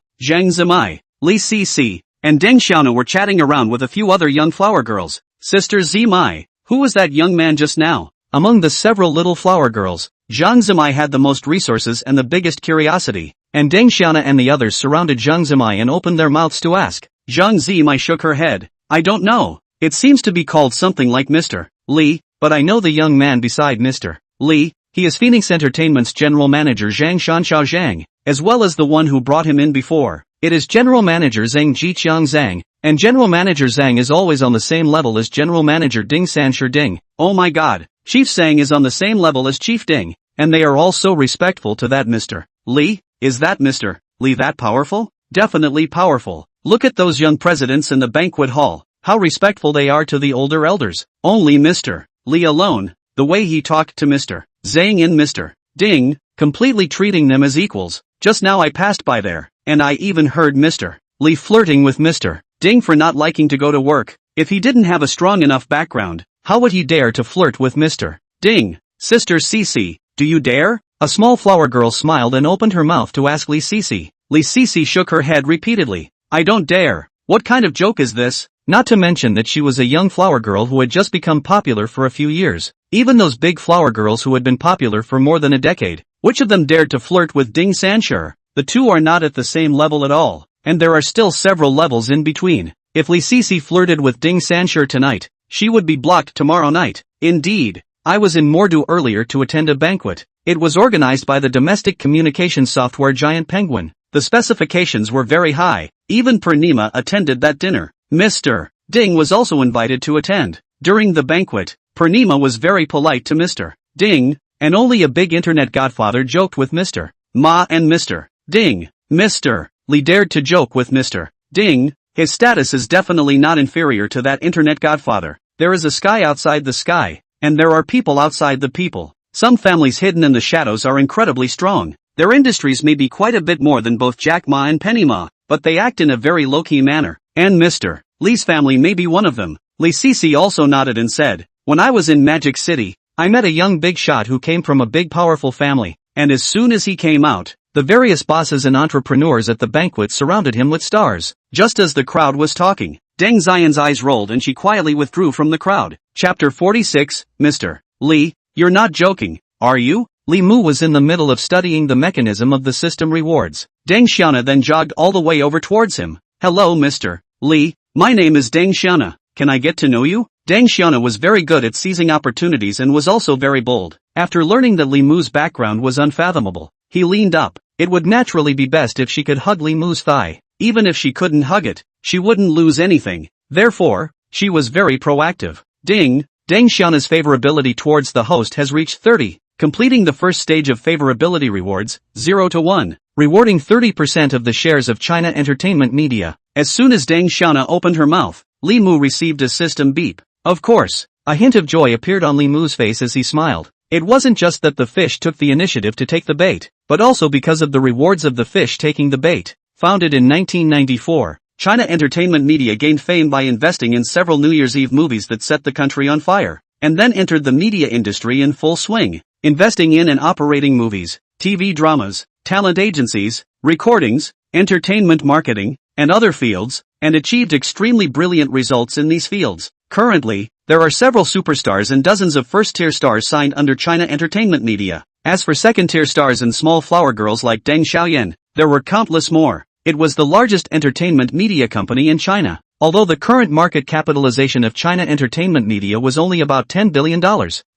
Zhang Zimai, Li Sisi, and Deng Xiaona were chatting around with a few other young flower girls. Sister Zimai, who was that young man just now? Among the several little flower girls, Zhang Zimai had the most resources and the biggest curiosity, and Deng Xiaona and the others surrounded Zhang Zimai and opened their mouths to ask. Zhang Zimai shook her head. I don't know. It seems to be called something like Mr. Li, but I know the young man beside Mr. Li. He is Phoenix Entertainment's general manager Zhang Shanshao Zhang, as well as the one who brought him in before. It is general manager Zhang Jiqiang Zhang, and general manager Zhang is always on the same level as general manager Ding Sanshur Ding. Oh my god, Chief Zhang is on the same level as Chief Ding, and they are all so respectful to that Mr. Li. Is that Mr. Li that powerful? Definitely powerful. Look at those young presidents in the banquet hall, how respectful they are to the older elders. Only Mr. Li alone, the way he talked to Mr. Zhang and Mr. Ding, completely treating them as equals. Just now I passed by there, and I even heard Mr. Li flirting with Mr. Ding for not liking to go to work. If he didn't have a strong enough background, how would he dare to flirt with Mr. Ding? Sister Sisi, do you dare? A small flower girl smiled and opened her mouth to ask Li Sisi. Li Sisi shook her head repeatedly. I don't dare. What kind of joke is this? Not to mention that she was a young flower girl who had just become popular for a few years. Even those big flower girls who had been popular for more than a decade, which of them dared to flirt with Ding Sanshur? The two are not at the same level at all, and there are still several levels in between. If Li Sisi flirted with Ding Sanshur tonight, she would be blocked tomorrow night. Indeed, I was in Mordu earlier to attend a banquet. It was organized by the domestic communication software giant Penguin. The specifications were very high. Even Purnima attended that dinner. Mr. Ding was also invited to attend. During the banquet, Purnima was very polite to Mr. Ding, and only a big internet godfather joked with Mr. Ma and Mr. Ding. Mr. Li dared to joke with Mr. Ding. His status is definitely not inferior to that internet godfather. There is a sky outside the sky, and there are people outside the people. Some families hidden in the shadows are incredibly strong. Their industries may be quite a bit more than both Jack Ma and Penny Ma, but they act in a very low-key manner, and Mr. Li's family may be one of them. Li Sisi also nodded and said, when I was in Magic City, I met a young big shot who came from a big powerful family, and as soon as he came out, the various bosses and entrepreneurs at the banquet surrounded him with stars. Just as the crowd was talking, Deng Xian's eyes rolled and she quietly withdrew from the crowd. Chapter 46, Mr. Li, you're not joking, are you? Li Mu was in the middle of studying the mechanism of the system rewards. Deng Xiaona then jogged all the way over towards him. Hello Mr. Li, my name is Deng Xiaona, can I get to know you? Deng Xiaona was very good at seizing opportunities and was also very bold. After learning that Li Mu's background was unfathomable, he leaned up. It would naturally be best if she could hug Li Mu's thigh. Even if she couldn't hug it, she wouldn't lose anything. Therefore, she was very proactive. Deng Xiaona's favorability towards the host has reached 30, completing the first stage of favorability rewards, 0 to 1, rewarding 30% of the shares of China Entertainment Media. As soon as Deng Xiaona opened her mouth, Li Mu received a system beep. Of course, a hint of joy appeared on Li Mu's face as he smiled. It wasn't just that the fish took the initiative to take the bait, but also because of the rewards of the fish taking the bait. Founded in 1994, China Entertainment Media gained fame by investing in several New Year's Eve movies that set the country on fire. and then entered the media industry in full swing, investing in and operating movies, TV dramas, talent agencies, recordings, entertainment marketing, and other fields, and achieved extremely brilliant results in these fields. Currently, there are several superstars and dozens of first-tier stars signed under China Entertainment Media. As for second-tier stars and small flower girls like Deng Xiaoyan, there were countless more. It was the largest entertainment media company in China. Although the current market capitalization of China Entertainment Media was only about $10 billion,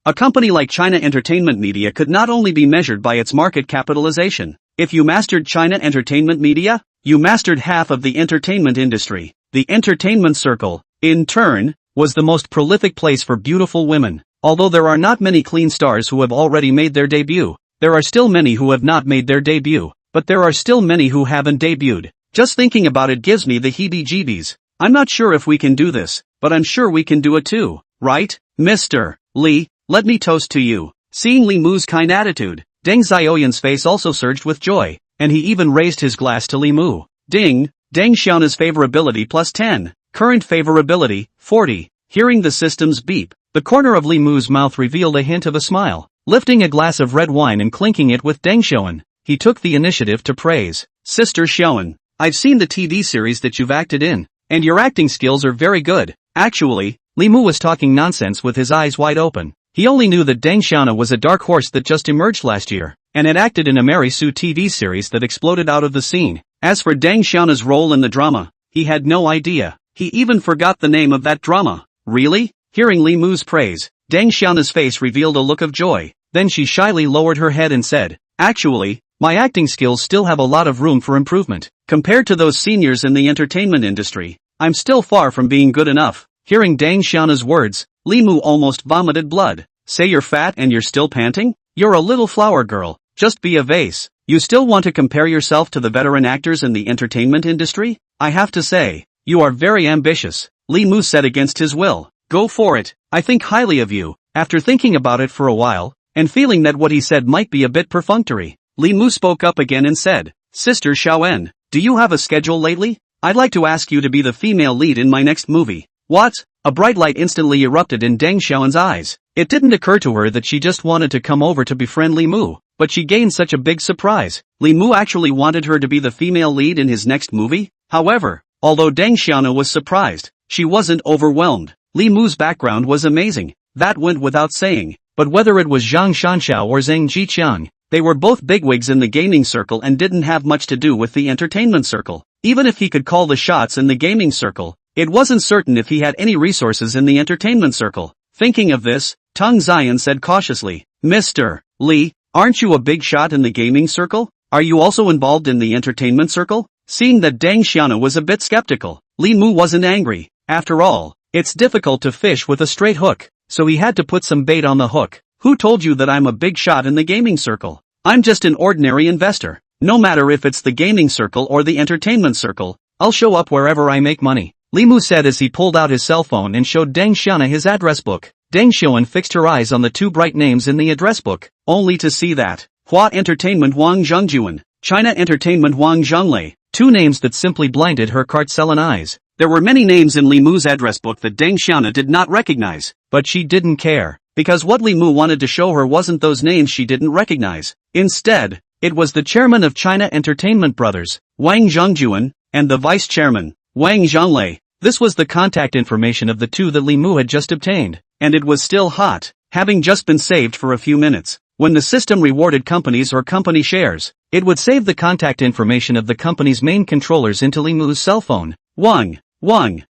a company like China Entertainment Media could not only be measured by its market capitalization. If you mastered China Entertainment Media, you mastered half of the entertainment industry. The entertainment circle, in turn, was the most prolific place for beautiful women. Although there are not many clean stars who have already made their debut, there are still many who have not made their debut, but there are still many who haven't debuted. Just thinking about it gives me the heebie-jeebies. I'm not sure if we can do this, but I'm sure we can do it too, right? Mr. Li, let me toast to you. Seeing Li Mu's kind attitude, Deng Xiaoyan's face also surged with joy, and he even raised his glass to Li Mu. Ding, Deng Xiaona's favorability plus 10. Current favorability, 40. Hearing the system's beep, the corner of Li Mu's mouth revealed a hint of a smile. Lifting a glass of red wine and clinking it with Deng Xiaoyan, he took the initiative to praise. Sister Xiaoyan, I've seen the TV series that you've acted in, and your acting skills are very good. Actually, Li Mu was talking nonsense with his eyes wide open. He only knew that Deng Xiaoyan was a dark horse that just emerged last year, and had acted in a Mary Sue TV series that exploded out of the scene. As for Deng Xiaoyan's role in the drama, he had no idea. He even forgot the name of that drama. Really? Hearing Li Mu's praise, Deng Xiaoyan's face revealed a look of joy. Then she shyly lowered her head and said, actually, my acting skills still have a lot of room for improvement. Compared to those seniors in the entertainment industry, I'm still far from being good enough. Hearing Deng Xiaoyan's words, Li Mu almost vomited blood. Say you're fat and you're still panting? You're a little flower girl. Just be a vase. You still want to compare yourself to the veteran actors in the entertainment industry? I have to say, you are very ambitious. Li Mu said against his will. Go for it. I think highly of you. After thinking about it for a while, and feeling that what he said might be a bit perfunctory, Li Mu spoke up again and said, Sister Xiaoyan, do you have a schedule lately? I'd like to ask you to be the female lead in my next movie. What? A bright light instantly erupted in Deng Xiaoyan's eyes. It didn't occur to her that she just wanted to come over to befriend Li Mu, but she gained such a big surprise. Li Mu actually wanted her to be the female lead in his next movie? However, although Deng Xiaoyan was surprised, she wasn't overwhelmed. Li Mu's background was amazing. That went without saying. But whether it was Zhang Shanshao or Zhang Jiqiang, they were both bigwigs in the gaming circle and didn't have much to do with the entertainment circle. Even if he could call the shots in the gaming circle, it wasn't certain if he had any resources in the entertainment circle. Thinking of this, Teng Ziyan said cautiously, Mr. Li, aren't you a big shot in the gaming circle? Are you also involved in the entertainment circle? Seeing that Deng Xiaoyan was a bit skeptical, Li Mu wasn't angry. After all, it's difficult to fish with a straight hook, so he had to put some bait on the hook. Who told you that I'm a big shot in the gaming circle? I'm just an ordinary investor. No matter if it's the gaming circle or the entertainment circle, I'll show up wherever I make money. Li Mu said as he pulled out his cell phone and showed Deng Xiaoyan his address book. Deng Xiaoyan fixed her eyes on the two bright names in the address book, only to see that Hua Entertainment Wang Zhengjuan, China Entertainment Wang Zhonglei, two names that simply blinded her Cartcellin eyes. There were many names in Li Mu's address book that Deng Xiaoyan did not recognize, but she didn't care, because what Li Mu wanted to show her wasn't those names she didn't recognize. Instead, it was the chairman of China Entertainment Brothers, Wang Zhengjuan, and the vice chairman, Wang Zhonglei. This was the contact information of the two that Li Mu had just obtained, and it was still hot, having just been saved for a few minutes. When the system rewarded companies or company shares, it would save the contact information of the company's main controllers into Li Mu's cell phone. Wang. Deng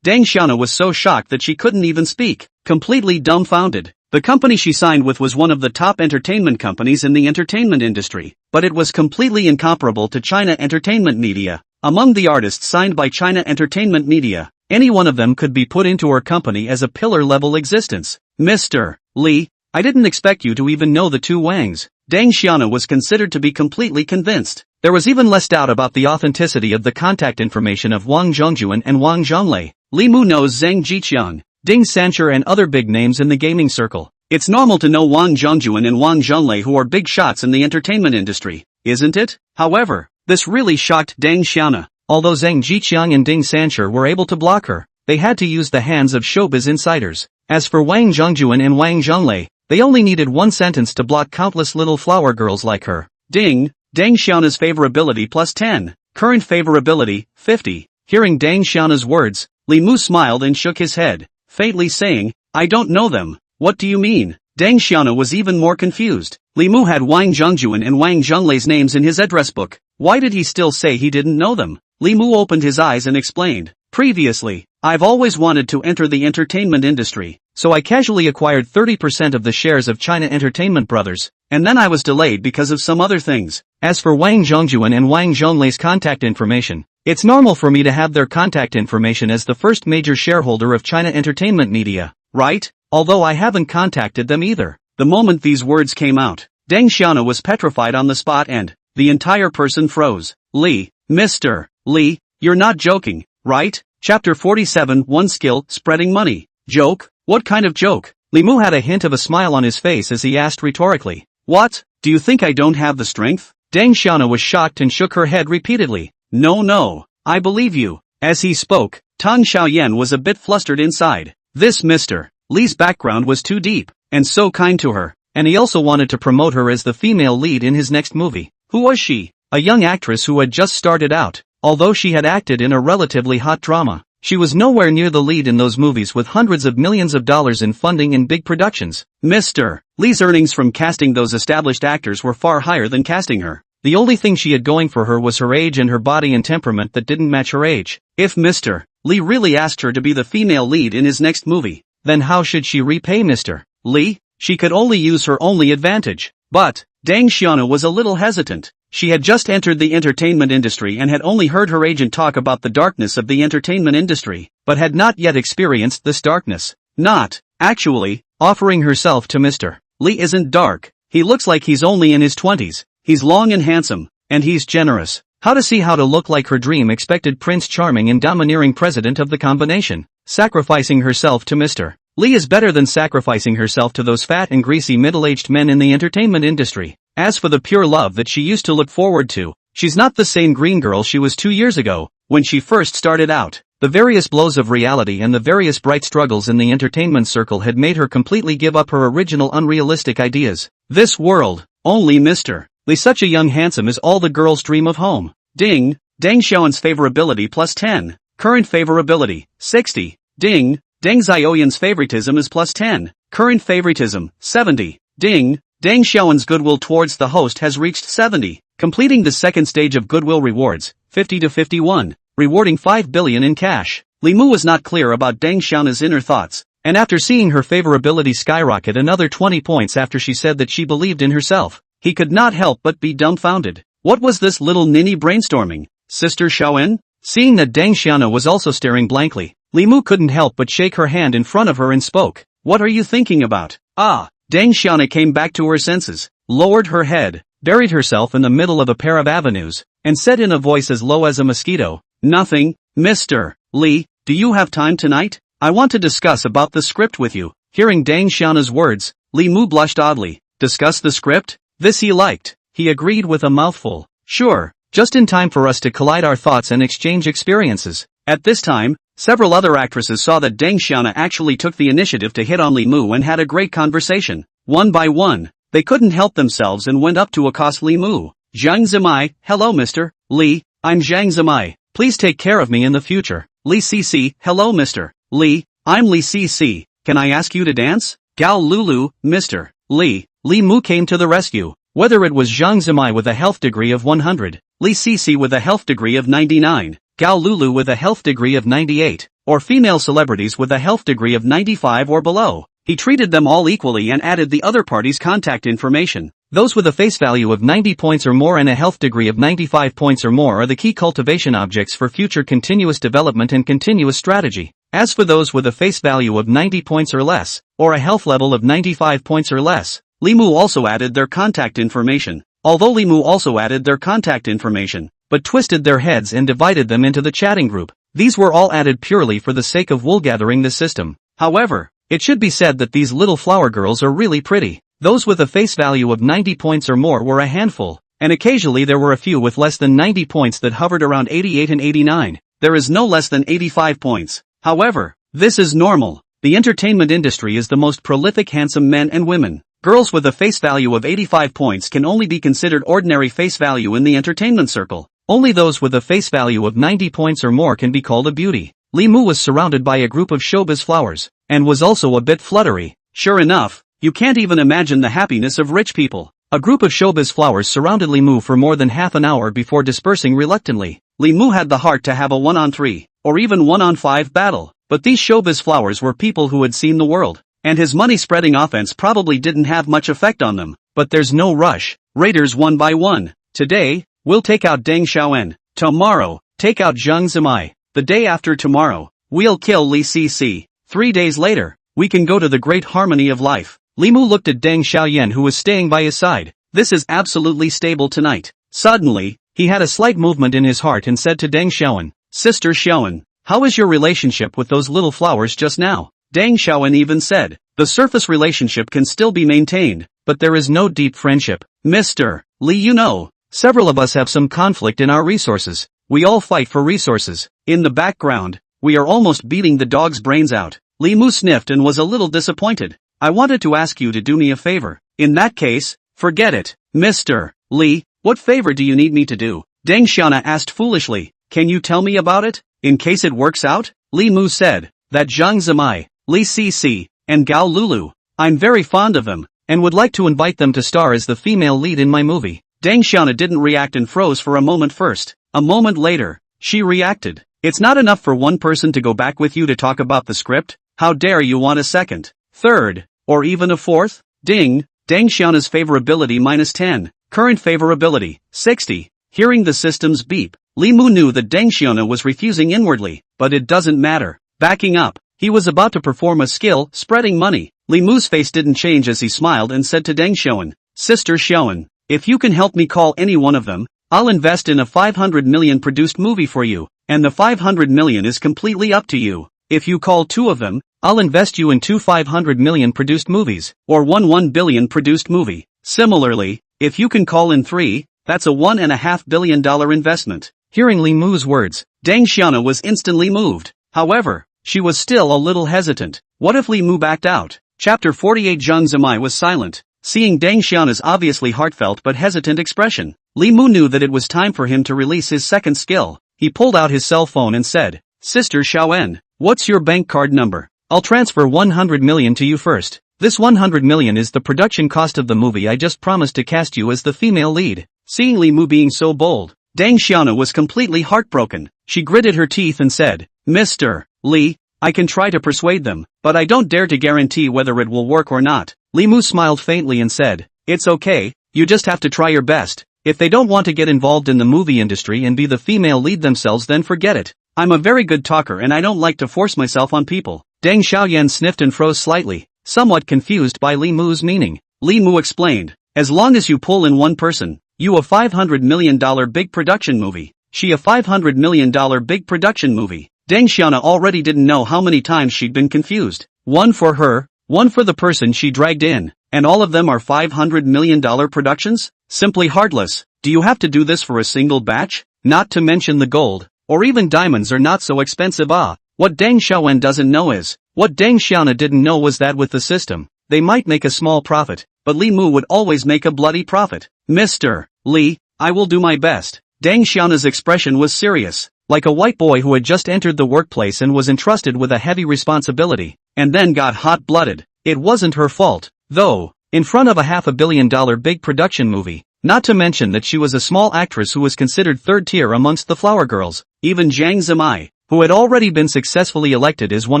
Xiaoyan was so shocked that she couldn't even speak, completely dumbfounded. The company she signed with was one of the top entertainment companies in the entertainment industry, but it was completely incomparable to China Entertainment Media. Among the artists signed by China Entertainment Media, any one of them could be put into her company as a pillar-level existence. Mr. Li, I didn't expect you to even know the two Wangs. Deng Xiaoyan was considered to be completely convinced. There was even less doubt about the authenticity of the contact information of Wang Zhengjuan and Wang Zhonglei. Li Mu knows Zhang Jiqiang, Ding Sancher and other big names in the gaming circle. It's normal to know Wang Zhengjuan and Wang Zhonglei who are big shots in the entertainment industry, isn't it? However, this really shocked Deng Xiaoyan. Although Zhang Jiqiang and Ding Sancher were able to block her, they had to use the hands of showbiz insiders. As for Wang Zhongjuan and Wang Zhonglei, they only needed one sentence to block countless little flower girls like her. Ding! Deng Xiaona's favorability plus 10. Current favorability, 50. Hearing Deng Xiaona's words, Li Mu smiled and shook his head, faintly saying, I don't know them. What do you mean? Deng Xiaona was even more confused. Li Mu had Wang Zhongjuan and Wang Zhonglei's names in his address book. Why did he still say he didn't know them? Li Mu opened his eyes and explained. Previously, I've always wanted to enter the entertainment industry, so I casually acquired 30% of the shares of China Entertainment Brothers, and then I was delayed because of some other things. As for Wang Zhongjuan and Wang Zhonglei's contact information, it's normal for me to have their contact information as the first major shareholder of China Entertainment Media, right? Although I haven't contacted them either. The moment these words came out, Deng Xiaona was petrified on the spot and the entire person froze. Li, Mr. Li, you're not joking, right? Chapter 47 One Skill, Spreading Money. Joke? What kind of joke? Li Mu had a hint of a smile on his face as he asked rhetorically. What? Do you think I don't have the strength? Deng Xiaona was shocked and shook her head repeatedly. No, I believe you. As he spoke, Tang Xiaoyan was a bit flustered inside. This Mr. Li's background was too deep, and so kind to her, and he also wanted to promote her as the female lead in his next movie. Who was she? A young actress who had just started out. Although she had acted in a relatively hot drama, she was nowhere near the lead in those movies with hundreds of millions of dollars in funding in big productions. Mr. Li's earnings from casting those established actors were far higher than casting her. The only thing she had going for her was her age and her body and temperament that didn't match her age. If Mr. Li really asked her to be the female lead in his next movie, then how should she repay Mr. Li? She could only use her only advantage. But Deng Xiaona was a little hesitant. She had just entered the entertainment industry and had only heard her agent talk about the darkness of the entertainment industry, but had not yet experienced this darkness. Not, actually, offering herself to Mr. Li isn't dark. He looks like he's only in his 20s. He's long and handsome, and he's generous. How to see how to look like her dream expected Prince Charming and domineering president of the combination. Sacrificing herself to Mr. Li is better than sacrificing herself to those fat and greasy middle-aged men in the entertainment industry. As for the pure love that she used to look forward to, she's not the same green girl she was 2 years ago, when she first started out. The various blows of reality and the various bright struggles in the entertainment circle had made her completely give up her original unrealistic ideas. This world, only Mr. Li such a young handsome is all the girls dream of home. Ding, Deng Xiaoyan's favorability plus 10. Current favorability, 60. Ding, Deng Xiaoyan's favoritism is plus 10. Current favoritism, 70. Ding, Deng Xiaoyan's goodwill towards the host has reached 70. Completing the second stage of goodwill rewards, 50 to 51. Rewarding 5 billion in cash. Li Mu was not clear about Deng Xiaona's inner thoughts, and after seeing her favorability skyrocket another 20 points after she said that she believed in herself, he could not help but be dumbfounded. What was this little ninny brainstorming? Sister Xiaoyan? Seeing that Deng Xiaona was also staring blankly, Li Mu couldn't help but shake her hand in front of her and spoke. What are you thinking about? Ah! Deng Xiaona came back to her senses, lowered her head, buried herself in the middle of a pair of avenues, and said in a voice as low as a mosquito, Nothing, Mr. Li, do you have time tonight? I want to discuss about the script with you. Hearing Deng Xiaona's words, Li Mu blushed oddly. Discuss the script? This he liked. He agreed with a mouthful. Sure, just in time for us to collide our thoughts and exchange experiences. At this time, several other actresses saw that Deng Xiaona actually took the initiative to hit on Li Mu and had a great conversation. One by one, they couldn't help themselves and went up to accost Li Mu. Zhang Zimai, hello Mr. Li, I'm Zhang Zimai. Please take care of me in the future. Li Cc, hello Mr. Li, I'm Li Cc. Can I ask you to dance? Gao Lulu, Mr. Li. Li Mu came to the rescue. Whether it was Zhang Zimai with a health degree of 100, Li Cc with a health degree of 99, Gao Lulu with a health degree of 98, or female celebrities with a health degree of 95 or below, he treated them all equally and added the other party's contact information. Those with a face value of 90 points or more and a health degree of 95 points or more are the key cultivation objects for future continuous development and continuous strategy. As for those with a face value of 90 points or less, or a health level of 95 points or less, Li Mu also added their contact information. Although Li Mu also added their contact information, but twisted their heads and divided them into the chatting group, these were all added purely for the sake of wool-gathering the system. However, it should be said that these little flower girls are really pretty. Those with a face value of 90 points or more were a handful, and occasionally there were a few with less than 90 points that hovered around 88 and 89. There is no less than 85 points. However, this is normal. the entertainment industry is the most prolific handsome men and women. Girls with a face value of 85 points can only be considered ordinary face value in the entertainment circle. Only those with a face value of 90 points or more can be called a beauty. Li Mu was surrounded by a group of showbiz flowers, and was also a bit fluttery. Sure enough, you can't even imagine the happiness of rich people. A group of showbiz flowers surrounded Li Mu for more than half an hour before dispersing reluctantly. Li Mu had the heart to have a 1-on-3, or even 1-on-5 battle, but these showbiz flowers were people who had seen the world, and his money-spreading offense probably didn't have much effect on them. But there's no rush. Raiders one by one. Today, we'll take out Deng Xiaoen. Tomorrow, take out Zhang Zimai. The day after tomorrow, we'll kill Li Cc. 3 days later, we can go to the great harmony of life. Li Mu looked at Deng Xiaoyan who was staying by his side. This is absolutely stable tonight. Suddenly, he had a slight movement in his heart and said to Deng Xiaoyan, Sister Xiaoyan, how is your relationship with those little flowers just now? Deng Xiaoyan even said, the surface relationship can still be maintained, but there is no deep friendship. Mr. Li, you know, several of us have some conflict in our resources. We all fight for resources. In the background, we are almost beating the dog's brains out. Li Mu sniffed and was a little disappointed. I wanted to ask you to do me a favor. In that case, forget it. Mr. Li, what favor do you need me to do? Deng Xiaoyan asked foolishly. Can you tell me about it? In case it works out? Li Mu said, that Zhang Zimai, Li Cc, and Gao Lulu. I'm very fond of them, and would like to invite them to star as the female lead in my movie. Deng Xiaoyan didn't react and froze for a moment first. A moment later, she reacted. It's not enough for one person to go back with you to talk about the script? How dare you want a second, third, or even a fourth? Ding, Deng Xiaoyan's favorability -10, current favorability, 60. Hearing the system's beep, Li Mu knew that Deng Xiaoyan was refusing inwardly, but it doesn't matter. Backing up, he was about to perform a skill, spreading money. Li Mu's face didn't change as he smiled and said to Deng Xiaoyan, Sister Xiaoyan, if you can help me call any one of them, I'll invest in a 500 million produced movie for you, and the 500 million is completely up to you. If you call 2 of them, I'll invest you in 2 500 million produced movies, or 1 billion produced movie. Similarly, if you can call in 3, that's a $1.5 billion investment. Hearing Li Mu's words, Deng Xiaoyan was instantly moved. However, she was still a little hesitant. What if Li Mu backed out? Chapter 48. Zhang Zimai was silent. Seeing Deng Xiaoyan's obviously heartfelt but hesitant expression, Li Mu knew that it was time for him to release his second skill. He pulled out his cell phone and said, Sister Xiaoyan, what's your bank card number? I'll transfer 100 million to you first. This 100 million is the production cost of the movie I just promised to cast you as the female lead. Seeing Li Mu being so bold, Deng Xiaoyan was completely heartbroken. She gritted her teeth and said, Mr. Li, I can try to persuade them, but I don't dare to guarantee whether it will work or not. Li Mu smiled faintly and said, it's okay, you just have to try your best. If they don't want to get involved in the movie industry and be the female lead themselves, then forget it. I'm a very good talker and I don't like to force myself on people. Deng Xiaoyan sniffed and froze slightly, somewhat confused by Li Mu's meaning. Li Mu explained, as long as you pull in one person, you a $500 million big production movie, she a $500 million big production movie. Deng Xiaoyan already didn't know how many times she'd been confused. One for her, one for the person she dragged in, and all of them are $500 million productions? Simply heartless. Do you have to do this for a single batch? Not to mention the gold, or even diamonds are not so expensive. What Deng Xiaoyan doesn't know is, what Deng Xiaoyan didn't know was that with the system, they might make a small profit, but Li Mu would always make a bloody profit. Mr. Li, I will do my best. Deng Xiaoyan's expression was serious, like a white boy who had just entered the workplace and was entrusted with a heavy responsibility, and then got hot-blooded. It wasn't her fault, though, in front of a $500 million big production movie, not to mention that she was a small actress who was considered third tier amongst the flower girls. Even Zhang Zimai, who had already been successfully elected as one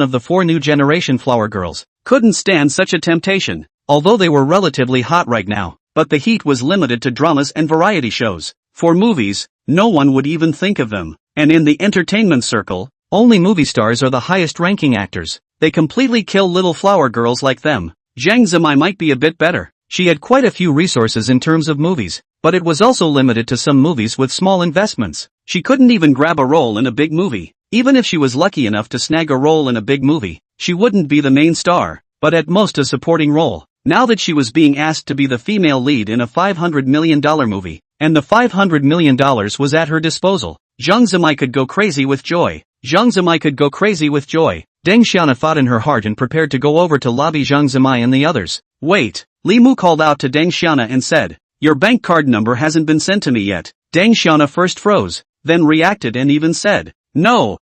of the 4 new generation flower girls, couldn't stand such a temptation, although they were relatively hot right now, but the heat was limited to dramas and variety shows. For movies, no one would even think of them, and in the entertainment circle, only movie stars are the highest ranking actors. They completely kill little flower girls like them. Zhang Zimai might be a bit better. She had quite a few resources in terms of movies, but it was also limited to some movies with small investments. She couldn't even grab a role in a big movie. Even if she was lucky enough to snag a role in a big movie, she wouldn't be the main star, but at most a supporting role. Now that she was being asked to be the female lead in a $500 million movie, and the $500 million was at her disposal, Zhang Zimai could go crazy with joy. Zhang Zimai could go crazy with joy. Deng Xiaona thought in her heart and prepared to go over to lobby Zhang Zimai and the others. Wait, Li Mu called out to Deng Xiaona and said, "Your bank card number hasn't been sent to me yet." Deng Xiaona first froze, then reacted and even said, No,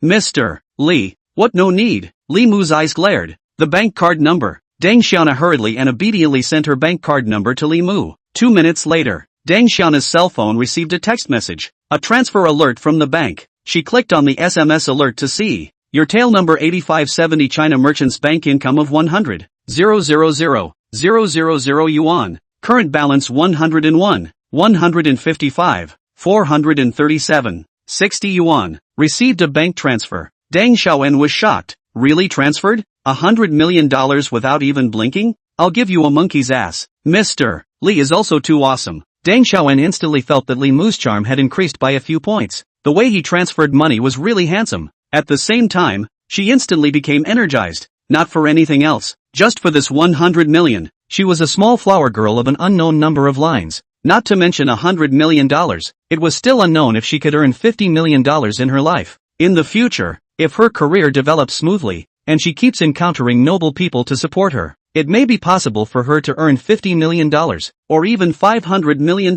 Mr. Li, what no need?" Li Mu's eyes glared. The bank card number. Deng Xiaona hurriedly and obediently sent her bank card number to Li Mu. 2 minutes later, Deng Xiaona's cell phone received a text message, a transfer alert from the bank. She clicked on the SMS alert to see, your tail number 8570 China Merchants Bank income of 100,000,000 yuan, current balance 101, 155, 437, 60 yuan, received a bank transfer. Deng Xiaoen was shocked. Really transferred? $100 million without even blinking? I'll give you a monkey's ass. Mr. Li is also too awesome. Deng Xiaoen instantly felt that Li Mu's charm had increased by a few points. The way he transferred money was really handsome. At the same time, she instantly became energized. Not for anything else, just for this 100 million. She was a small flower girl of an unknown number of lines. Not to mention $100 million. It was still unknown if she could earn $50 million in her life. In the future, if her career develops smoothly, and she keeps encountering noble people to support her, it may be possible for her to earn $50 million, or even $500 million.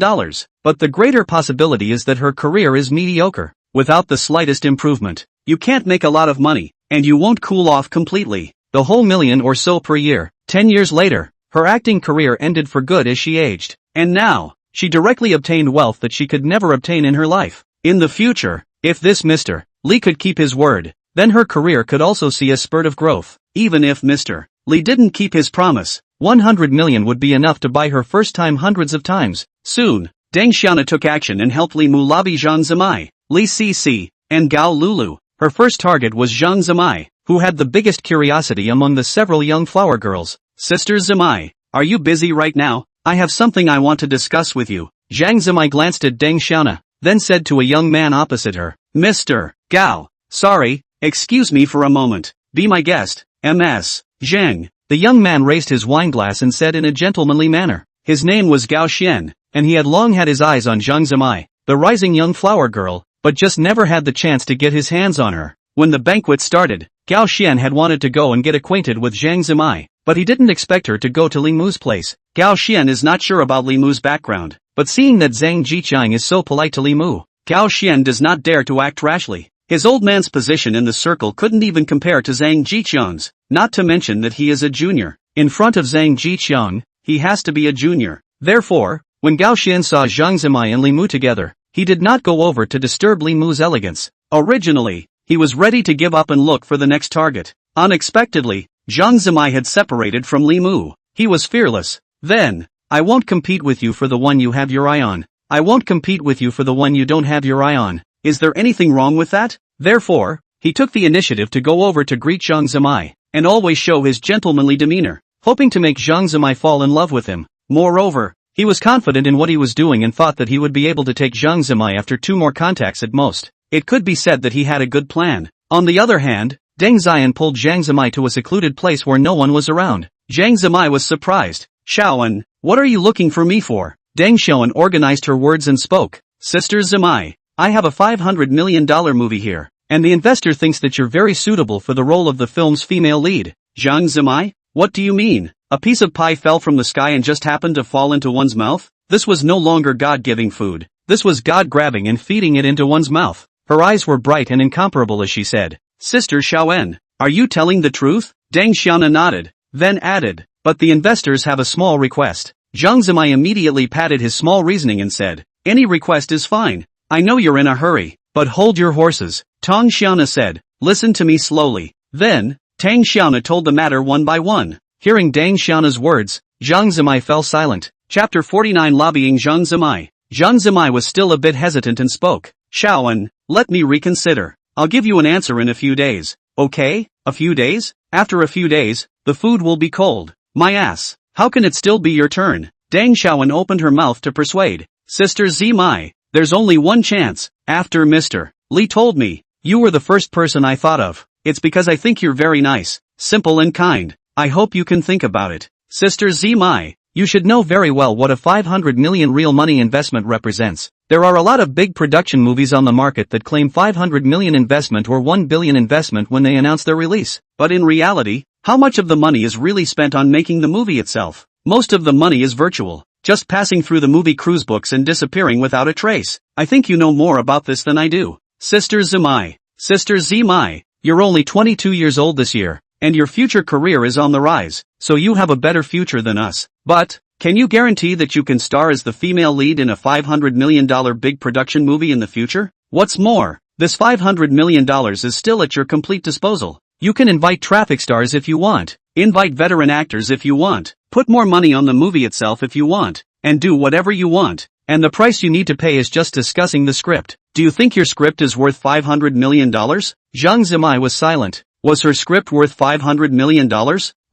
But the greater possibility is that her career is mediocre, without the slightest improvement. You can't make a lot of money, and you won't cool off completely. The whole million or so per year. 10 years later, her acting career ended for good as she aged. And now, she directly obtained wealth that she could never obtain in her life. In the future, if this Mr. Li could keep his word, then her career could also see a spurt of growth. Even if Mr. Li didn't keep his promise, 100 million would be enough to buy her first time hundreds of times. Soon, Deng Xiaona took action and helped Li Mu lobby Zhang Zimai, Li Cici, and Gao Lulu. Her first target was Zhang Zimai, who had the biggest curiosity among the several young flower girls. Sister Zimai, are you busy right now? I have something I want to discuss with you. Zhang Zimai glanced at Deng Xiaona, then said to a young man opposite her, Mr. Gao, sorry, excuse me for a moment. Be my guest, Ms. Zhang. The young man raised his wineglass and said in a gentlemanly manner. His name was Gao Xian, and he had long had his eyes on Zhang Zimai, the rising young flower girl, but just never had the chance to get his hands on her. When the banquet started, Gao Xian had wanted to go and get acquainted with Zhang Zimai, but he didn't expect her to go to Li Mu's place. Gao Xian is not sure about Li Mu's background, but seeing that Zhang Jiqiang is so polite to Li Mu, Gao Xian does not dare to act rashly. His old man's position in the circle couldn't even compare to Zhang Jiqiang's, not to mention that he is a junior. In front of Zhang Jiqiang, he has to be a junior. Therefore, when Gao Xian saw Zhang Zimai and Li Mu together, he did not go over to disturb Li Mu's elegance. Originally, he was ready to give up and look for the next target. Unexpectedly, Zhang Zimai had separated from Li Mu. He was fearless. Then, I won't compete with you for the one you have your eye on. I won't compete with you for the one you don't have your eye on. Is there anything wrong with that? Therefore, he took the initiative to go over to greet Zhang Zimai, and always show his gentlemanly demeanor, hoping to make Zhang Zimai fall in love with him. Moreover, he was confident in what he was doing and thought that he would be able to take Zhang Zimai after 2 more contacts at most. It could be said that he had a good plan. On the other hand, Deng Xian pulled Zhang Zimai to a secluded place where no one was around. Zhang Zimai was surprised. Xiaoan, what are you looking for me for? Deng Xiaoan organized her words and spoke. Sister Zimai, I have a $500 million movie here, and the investor thinks that you're very suitable for the role of the film's female lead. Zhang Zimai? What do you mean? A piece of pie fell from the sky and just happened to fall into one's mouth? This was no longer God-giving food. This was God grabbing and feeding it into one's mouth. Her eyes were bright and incomparable as she said, Sister Xiaoen, are you telling the truth? Deng Xiaona nodded, then added, but the investors have a small request. Zhang Zimai immediately patted his small reasoning and said, any request is fine. I know you're in a hurry, but hold your horses. Tang Xiaona said, listen to me slowly. Then, Tang Xiaona told the matter one by one. Hearing Deng Xiaona's words, Zhang Zimai fell silent. Chapter 49 Lobbying Zhang Zimai. Zhang Zimai was still a bit hesitant and spoke. Xiaoan, let me reconsider. I'll give you an answer in a few days. Okay? A few days? After a few days, the food will be cold. My ass. How can it still be your turn? Deng Xiaoan opened her mouth to persuade. Sister Zimai, there's only one chance. After Mr. Li told me, you were the first person I thought of. It's because I think you're very nice, simple and kind. I hope you can think about it. Sister Zimai, You should know very well what a 500 million real money investment represents. There are a lot of big production movies on the market that claim 500 million investment or 1 billion investment when they announce their release. But in reality, how much of the money is really spent on making the movie itself? Most of the money is virtual, just passing through the movie cruise books and disappearing without a trace. I think you know more about this than I do. Sister Zimai. Sister Zimai, you're only 22 years old this year, and your future career is on the rise, so you have a better future than us. But, can you guarantee that you can star as the female lead in a $500 million big production movie in the future? What's more, this $500 million is still at your complete disposal. You can invite traffic stars if you want, invite veteran actors if you want, put more money on the movie itself if you want, and do whatever you want. And the price you need to pay is just discussing the script. Do you think your script is worth $500 million? Zhang Zimai was silent. Was her script worth $500 million?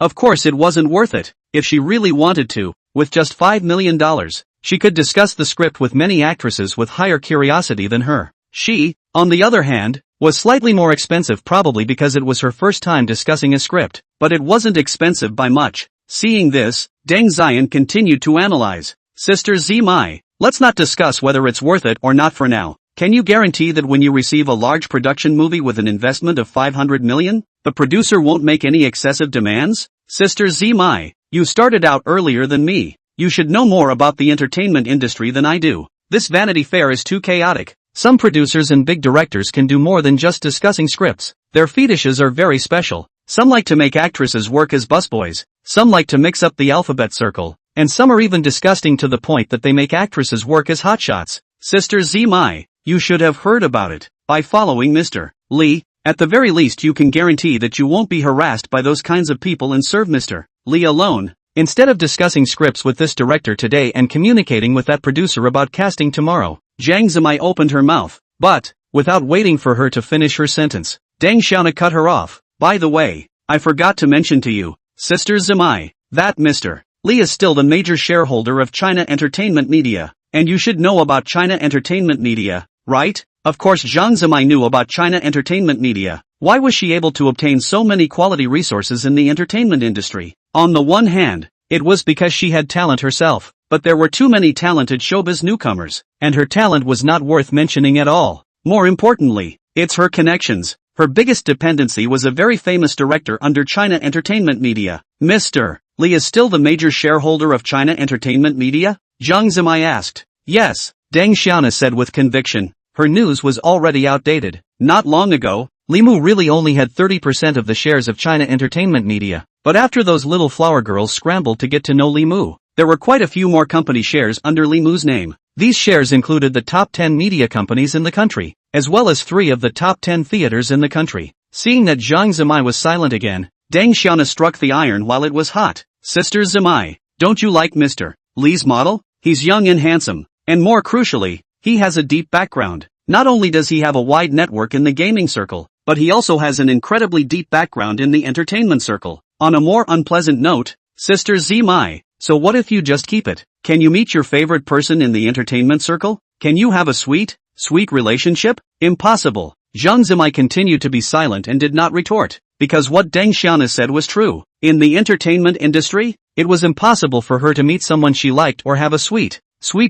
Of course it wasn't worth it. If she really wanted to, with just $5 million, she could discuss the script with many actresses with higher curiosity than her. She, on the other hand, was slightly more expensive probably because it was her first time discussing a script, but it wasn't expensive by much. Seeing this, Deng Xian continued to analyze. Sister Zimai, let's not discuss whether it's worth it or not for now. Can you guarantee that when you receive a large production movie with an investment of 500 million, the producer won't make any excessive demands? Sister Zimai, you started out earlier than me. You should know more about the entertainment industry than I do. This Vanity Fair is too chaotic. Some producers and big directors can do more than just discussing scripts. Their fetishes are very special. Some like to make actresses work as busboys. Some like to mix up the alphabet circle. And some are even disgusting to the point that they make actresses work as hotshots. Sister Zimai, you should have heard about it. By following Mr. Li, at the very least you can guarantee that you won't be harassed by those kinds of people and serve Mr. Li alone. Instead of discussing scripts with this director today and communicating with that producer about casting tomorrow, Zhang Zimai opened her mouth, but, without waiting for her to finish her sentence, Deng Xiaona cut her off. By the way, I forgot to mention to you, Sister Zimai, that Mr. Li is still the major shareholder of China Entertainment Media, and you should know about China Entertainment Media, right? Of course Zhang Zimai knew about China Entertainment Media. Why was she able to obtain so many quality resources in the entertainment industry? On the one hand, it was because she had talent herself, but there were too many talented showbiz newcomers, and her talent was not worth mentioning at all. More importantly, it's her connections. Her biggest dependency was a very famous director under China Entertainment Media. Mr. Li is still the major shareholder of China Entertainment Media? Zhang Zimai asked. Yes, Deng Xiaona said with conviction. Her news was already outdated. Not long ago, Li Mu really only had 30% of the shares of China Entertainment Media. But after those little flower girls scrambled to get to know Li Mu, there were quite a few more company shares under Li Mu's name. These shares included the top 10 media companies in the country, as well as 3 of the top 10 theaters in the country. Seeing that Zhang Zimai was silent again, Deng Xiaona struck the iron while it was hot. Sister Zimai, don't you like Mr. Li's model? He's young and handsome, and more crucially, he has a deep background. Not only does he have a wide network in the gaming circle, but he also has an incredibly deep background in the entertainment circle. On a more unpleasant note, Sister Zimai, so what if you just keep it? Can you meet your favorite person in the entertainment circle? Can you have a sweet relationship? Impossible. Zhang Zimai continued to be silent and did not retort, because what Deng Xiaona said was true. In the entertainment industry, it was impossible for her to meet someone she liked or have a sweet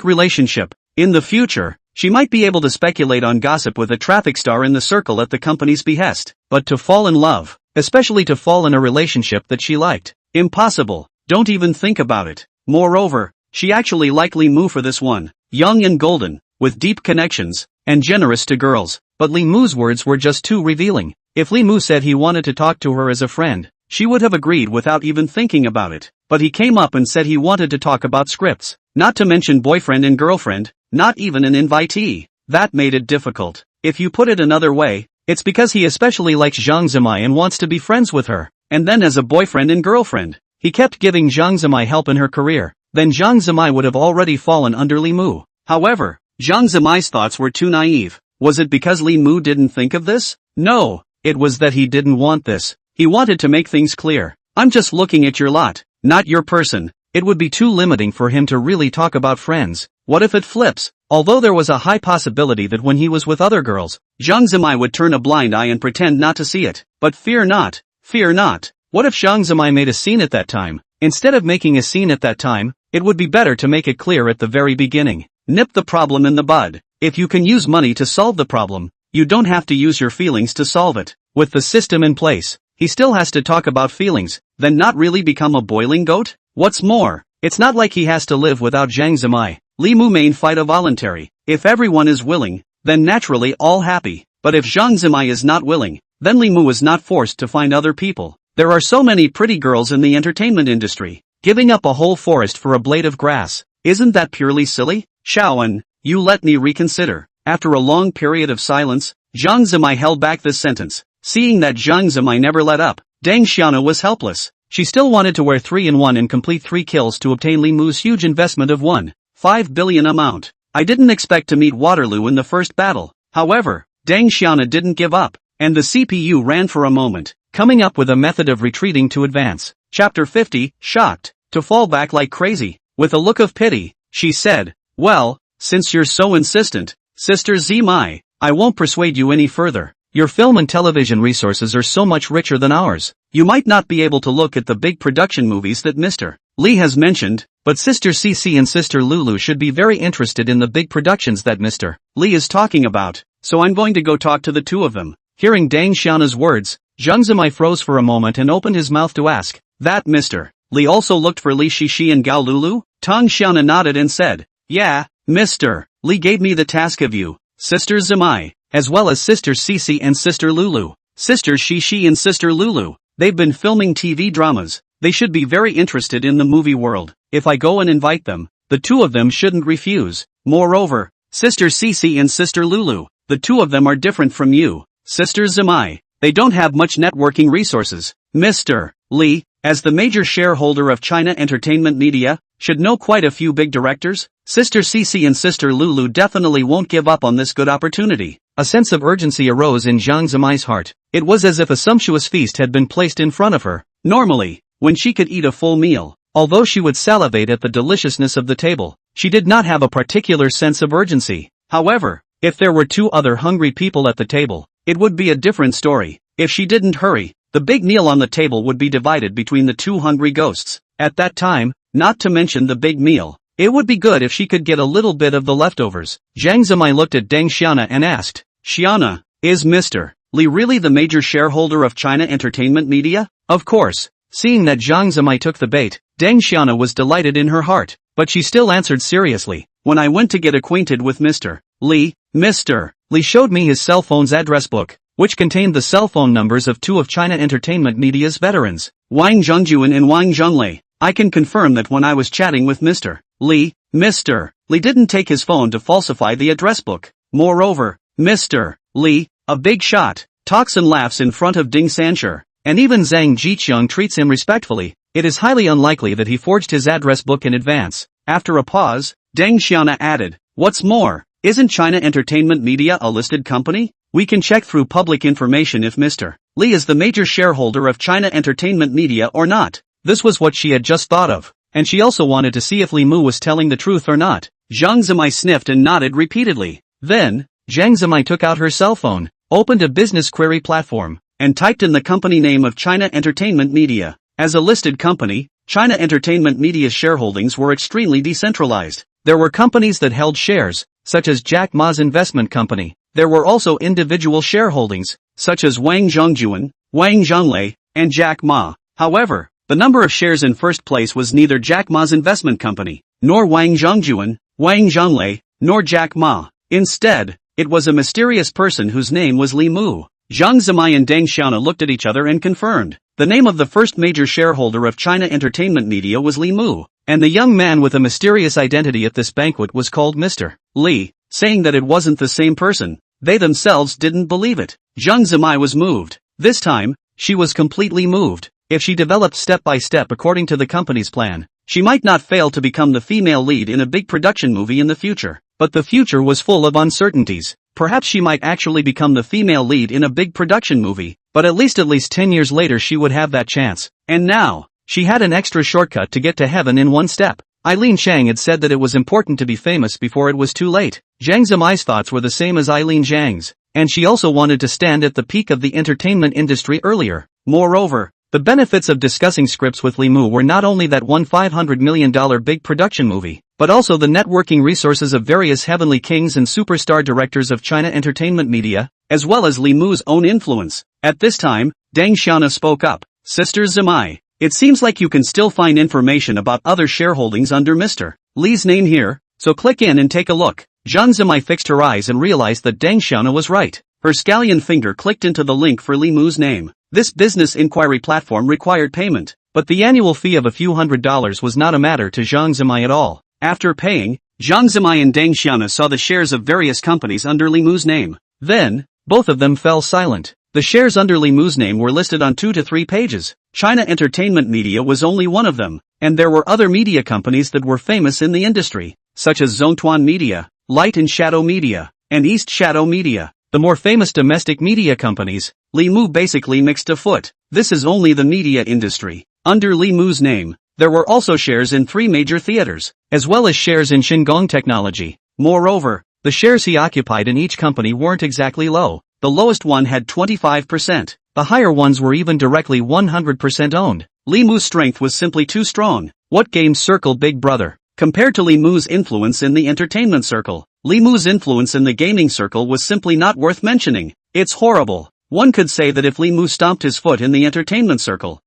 relationship. In the future, she might be able to speculate on gossip with a traffic star in the circle at the company's behest, but to fall in love, especially to fall in a relationship that she liked, impossible. Don't even think about it. Moreover, she actually liked Li Mu for this one. Young and golden, with deep connections, and generous to girls. But Li Mu's words were just too revealing. If Li Mu said he wanted to talk to her as a friend, she would have agreed without even thinking about it. But he came up and said he wanted to talk about scripts, not to mention boyfriend and girlfriend, not even an invitee. That made it difficult. If you put it another way, it's because he especially likes Zhang Zimai and wants to be friends with her. And then as a boyfriend and girlfriend, he kept giving Zhang Zimai help in her career. Then Zhang Zimai would have already fallen under Li Mu. However, Zhang Zimai's thoughts were too naive. Was it because Li Mu didn't think of this? No, it was that he didn't want this. He wanted to make things clear. I'm just looking at your lot, not your person. It would be too limiting for him to really talk about friends. What if it flips? Although there was a high possibility that when he was with other girls, Zhang Zimai would turn a blind eye and pretend not to see it. But fear not, fear not. What if Zhang Zimai made a scene at that time? Instead of making a scene at that time, it would be better to make it clear at the very beginning. Nip the problem in the bud. If you can use money to solve the problem, you don't have to use your feelings to solve it. With the system in place, he still has to talk about feelings, then not really become a boiling goat? What's more, it's not like he has to live without Zhang Zimai. Li Mu main fight a voluntary. If everyone is willing, then naturally all happy. But if Zhang Zimai is not willing, then Li Mu is not forced to find other people. There are so many pretty girls in the entertainment industry. Giving up a whole forest for a blade of grass, isn't that purely silly? Shaoan, you let me reconsider. After a long period of silence, Zhang Zimai held back this sentence. Seeing that Zhang Zimai never let up, Deng Xiana was helpless. She still wanted to wear 3-in-1 and complete 3 kills to obtain Li Mu's huge investment of 1.5 billion amount. I didn't expect to meet Waterloo in the first battle. However, Deng Xiana didn't give up, and the CPU ran for a moment, coming up with a method of retreating to advance. Chapter 50, shocked, to fall back like crazy. With a look of pity, she said, well, since you're so insistent, Sister Zimai, I won't persuade you any further. Your film and television resources are so much richer than ours. You might not be able to look at the big production movies that Mr. Li has mentioned, but Sister Cici and Sister Lulu should be very interested in the big productions that Mr. Li is talking about, so I'm going to go talk to the two of them. Hearing Deng Xiana's words, Zhang Zimai froze for a moment and opened his mouth to ask, that Mr. Li also looked for Li Shishi and Gao Lulu? Tang Xiana nodded and said, yeah, Mr. Li gave me the task of you, Sister Zimai, as well as Sister Cici and Sister Lulu. Sister Shishi and Sister Lulu, they've been filming TV dramas. They should be very interested in the movie world. If I go and invite them, the two of them shouldn't refuse. Moreover, Sister Cici and Sister Lulu, the two of them are different from you, Sister Zimai. They don't have much networking resources. Mr. Li, as the major shareholder of China Entertainment Media, should know quite a few big directors. Sister Cici and Sister Lulu definitely won't give up on this good opportunity. A sense of urgency arose in Zhang Zimai's heart. It was as if a sumptuous feast had been placed in front of her. Normally, when she could eat a full meal, although she would salivate at the deliciousness of the table, she did not have a particular sense of urgency. However, if there were 2 other hungry people at the table, it would be a different story. If she didn't hurry, the big meal on the table would be divided between the 2 hungry ghosts. At that time, not to mention the big meal, it would be good if she could get a little bit of the leftovers. Zhang Zimai looked at Deng Xiana and asked, Xiana, is Mr. Li really the major shareholder of China Entertainment Media? Of course. Seeing that Zhang Zimai took the bait, Deng Xiana was delighted in her heart, but she still answered seriously, when I went to get acquainted with Mr. Li, Mr. Li showed me his cell phone's address book, which contained the cell phone numbers of 2 of China Entertainment Media's veterans, Wang Zhongjuan and Wang Zhonglei. I can confirm that when I was chatting with Mr. Li, Mr. Li didn't take his phone to falsify the address book. Moreover, Mr. Li, a big shot, talks and laughs in front of Ding Sanshur, and even Zhang Jiqiang treats him respectfully. It is highly unlikely that he forged his address book in advance. After a pause, Deng Xiana added, what's more, isn't China Entertainment Media a listed company? We can check through public information if Mr. Li is the major shareholder of China Entertainment Media or not. This was what she had just thought of, and she also wanted to see if Li Mu was telling the truth or not. Zhang Zimai sniffed and nodded repeatedly. Then, Zhang Zimai took out her cell phone, opened a business query platform, and typed in the company name of China Entertainment Media. As a listed company, China Entertainment Media's shareholdings were extremely decentralized. There were companies that held shares, such as Jack Ma's investment company. There were also individual shareholdings, such as Wang Zhongjuan, Wang Zhonglei, and Jack Ma. However, the number of shares in first place was neither Jack Ma's investment company, nor Wang Zhongjuan, Wang Zhonglei, nor Jack Ma. Instead, it was a mysterious person whose name was Li Mu. Zhang Zimai and Deng Xiana looked at each other and confirmed. The name of the first major shareholder of China Entertainment Media was Li Mu, and the young man with a mysterious identity at this banquet was called Mr. Li, saying that it wasn't the same person. They themselves didn't believe it. Zhang Zimai was moved. This time, she was completely moved. If she developed step by step according to the company's plan, she might not fail to become the female lead in a big production movie in the future. But the future was full of uncertainties. Perhaps she might actually become the female lead in a big production movie, but at least 10 years later she would have that chance. And now, she had an extra shortcut to get to heaven in one step. Eileen Chang had said that it was important to be famous before it was too late. Zhang Zimai's thoughts were the same as Eileen Zhang's, and she also wanted to stand at the peak of the entertainment industry earlier. Moreover, The benefits of discussing scripts with Li Mu were not only that one $500 million big production movie, but also the networking resources of various heavenly kings and superstar directors of China entertainment media, as well as Li Mu's own influence. At this time, Deng Xiaona spoke up. Sister Zimai, it seems like you can still find information about other shareholdings under Mr. Li's name here, so click in and take a look. Zhang Zimai fixed her eyes and realized that Deng Xiaona was right. Her scallion finger clicked into the link for Li Mu's name. This business inquiry platform required payment, but the annual fee of a few $100s was not a matter to Zhang Zimai at all. After paying, Zhang Zimai and Deng Xiaona saw the shares of various companies under Li Mu's name. Then, both of them fell silent. The shares under Li Mu's name were listed on 2 to 3 pages. China Entertainment Media was only one of them, and there were other media companies that were famous in the industry, such as Zhongtuan Media, Light and Shadow Media, and East Shadow Media. The more famous domestic media companies, Li Mu basically mixed a foot. This is only the media industry. Under Li Mu's name, there were also shares in 3 major theaters, as well as shares in Shinggong Technology. Moreover, the shares he occupied in each company weren't exactly low. The lowest one had 25%. The higher ones were even directly 100% owned. Li Mu's strength was simply too strong. What games circle Big Brother? Compared to Li Mu's influence in the entertainment circle, Li Mu's influence in the gaming circle was simply not worth mentioning. It's horrible. One could say that if Li Mu stomped his foot in the entertainment circle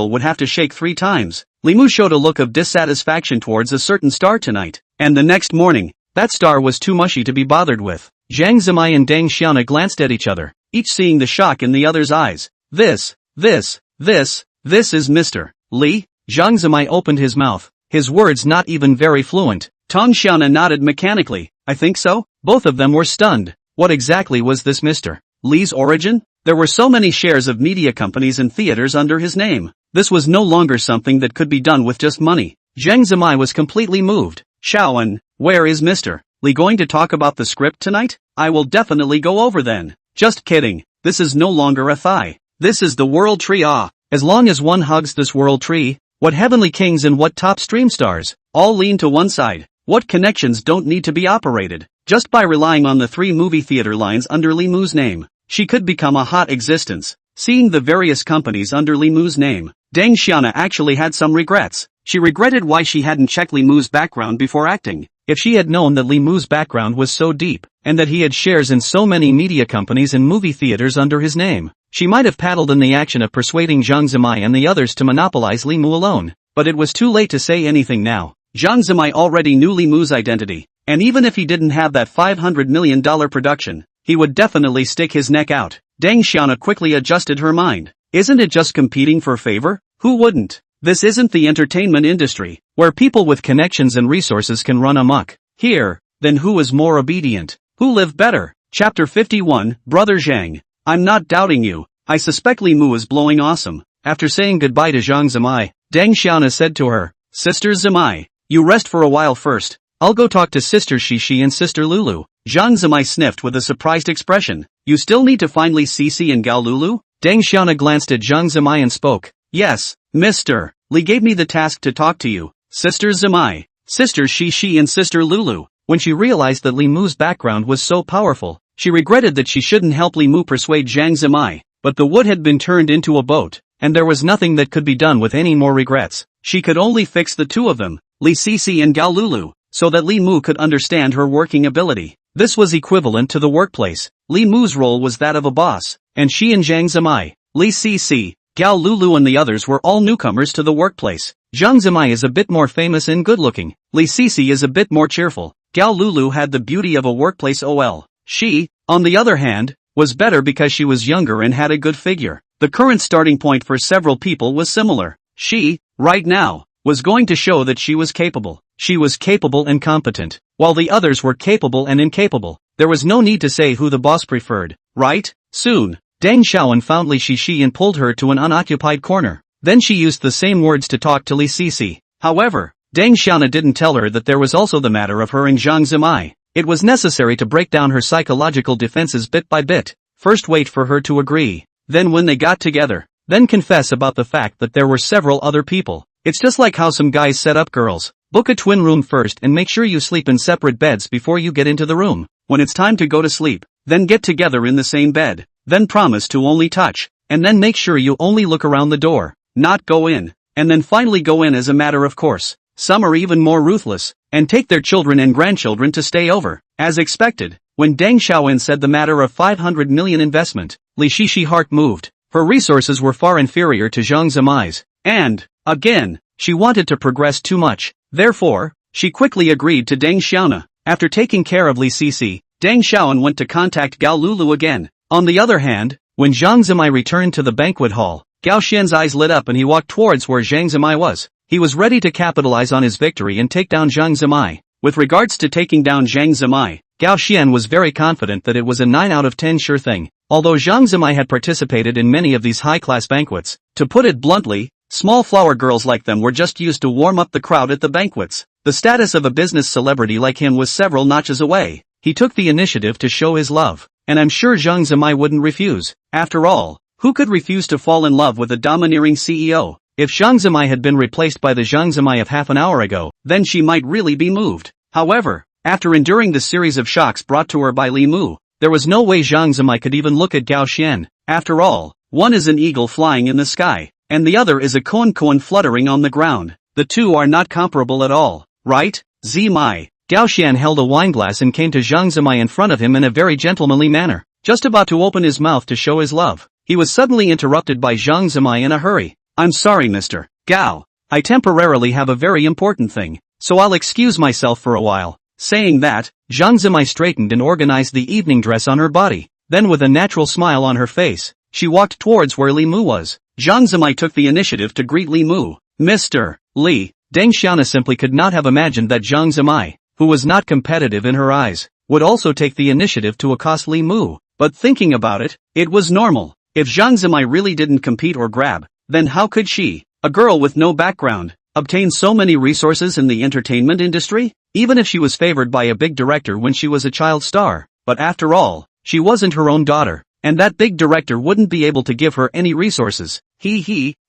would have to shake 3 times. Li Mu showed a look of dissatisfaction towards a certain star tonight, and the next morning, that star was too mushy to be bothered with. Zhang Zimai and Deng Xiaona glanced at each other, each seeing the shock in the other's eyes. This is Mr. Li? Zhang Zimai opened his mouth, his words not even very fluent. Tong Xiaona nodded mechanically. I think so? Both of them were stunned. What exactly was this Mr. Li's origin? There were so many shares of media companies and theaters under his name. This was no longer something that could be done with just money. Zhang Zimai was completely moved. Shaoan, where is Mr. Li going to talk about the script tonight? I will definitely go over then. Just kidding. This is no longer a thigh. This is the world tree. As long as one hugs this world tree, what heavenly kings and what top stream stars, all lean to one side. What connections don't need to be operated? Just by relying on the 3 movie theater lines under Li Mu's name, she could become a hot existence. Seeing the various companies under Li Mu's name, Deng Xiaona actually had some regrets. She regretted why she hadn't checked Li Mu's background before acting. If she had known that Li Mu's background was so deep, and that he had shares in so many media companies and movie theaters under his name, she might have paddled in the action of persuading Zhang Zimai and the others to monopolize Li Mu alone. But it was too late to say anything now. Zhang Zimai already knew Li Mu's identity, and even if he didn't have that $500 million production, he would definitely stick his neck out. Deng Xiaona quickly adjusted her mind. Isn't it just competing for favor? Who wouldn't? This isn't the entertainment industry, where people with connections and resources can run amok. Here, then who is more obedient? Who lived better? Chapter 51, Brother Zhang. I'm not doubting you. I suspect Li Mu is blowing awesome. After saying goodbye to Zhang Zimai, Deng Xiaona said to her, Sister Zimai, you rest for a while first. I'll go talk to Sister Shishi and Sister Lulu. Zhang Zimai sniffed with a surprised expression. You still need to find Li Sisi and Gao Lulu? Deng Xiaona glanced at Zhang Zimai and spoke. Yes, Mr. Li gave me the task to talk to you. Sister Zimai, Sister Shishi and Sister Lulu. When she realized that Li Mu's background was so powerful, she regretted that she shouldn't help Li Mu persuade Zhang Zimai. But the wood had been turned into a boat, and there was nothing that could be done with any more regrets. She could only fix the 2 of them, Li Sisi and Gao Lulu, so that Li Mu could understand her working ability. This was equivalent to the workplace. Li Mu's role was that of a boss, and she and Zhang Zimai, Li Sisi, Gao Lulu and the others were all newcomers to the workplace. Zhang Zimai is a bit more famous and good-looking. Li Sisi is a bit more cheerful. Gao Lulu had the beauty of a workplace OL. She, on the other hand, was better because she was younger and had a good figure. The current starting point for several people was similar. She, right now, was going to show that she was capable. She was capable and competent, while the others were capable and incapable. There was no need to say who the boss preferred, right? Soon, Deng Xiaoan found Li Shishi and pulled her to an unoccupied corner. Then she used the same words to talk to Li Sisi. However, Deng Xiaona didn't tell her that there was also the matter of her and Zhang Zimai. It was necessary to break down her psychological defenses bit by bit. First wait for her to agree. Then when they got together, then confess about the fact that there were several other people. It's just like how some guys set up girls. Book a twin room first and make sure you sleep in separate beds before you get into the room. When it's time to go to sleep, then get together in the same bed. Then promise to only touch. and then make sure you only look around the door, not go in, and then finally go in as a matter of course. Some are even more ruthless, and take their children and grandchildren to stay over. As expected, when Deng Xiaoyan said the matter of 500 million investment, Li Shishi heart moved. Her resources were far inferior to Zhang Zimai's, and, again, she wanted to progress too much. Therefore, she quickly agreed to Deng Xiaoyan. After taking care of Li Sisi, Deng Xiaoyan went to contact Gao Lulu again. On the other hand, when Zhang Zimai returned to the banquet hall, Gao Xian's eyes lit up and he walked towards where Zhang Zimai was. He was ready to capitalize on his victory and take down Zhang Zimai. With regards to taking down Zhang Zimai, Gao Xian was very confident that it was a 9 out of 10 sure thing. Although Zhang Zimai had participated in many of these high-class banquets, to put it bluntly, small flower girls like them were just used to warm up the crowd at the banquets. The status of a business celebrity like him was several notches away. He took the initiative to show his love, and I'm sure Zhang Zimai wouldn't refuse. After all, who could refuse to fall in love with a domineering CEO? If Zhang Zimai had been replaced by the Zhang Zimai of half an hour ago, then she might really be moved. However, after enduring the series of shocks brought to her by Li Mu, there was no way Zhang Zimai could even look at Gao Xian. After all, one is an eagle flying in the sky, and the other is a koan fluttering on the ground. The two are not comparable at all, right? Zimai. Gao Xian held a wineglass and came to Zhang Zimai in front of him in a very gentlemanly manner, just about to open his mouth to show his love. He was suddenly interrupted by Zhang Zimai in a hurry. I'm sorry, Mr. Gao. I temporarily have a very important thing, so I'll excuse myself for a while. Saying that, Zhang Zimai straightened and organized the evening dress on her body. Then with a natural smile on her face, she walked towards where Li Mu was. Zhang Zimai took the initiative to greet Li Mu. Mr. Li. Deng Xiaoyan simply could not have imagined that Zhang Zimai, who was not competitive in her eyes, would also take the initiative to accost Li Mu. But thinking about it, it was normal. If Zhang Zimai really didn't compete or grab, then how could she, a girl with no background, obtain so many resources in the entertainment industry? Even if she was favored by a big director when she was a child star. But after all, she wasn't her own daughter, and that big director wouldn't be able to give her any resources.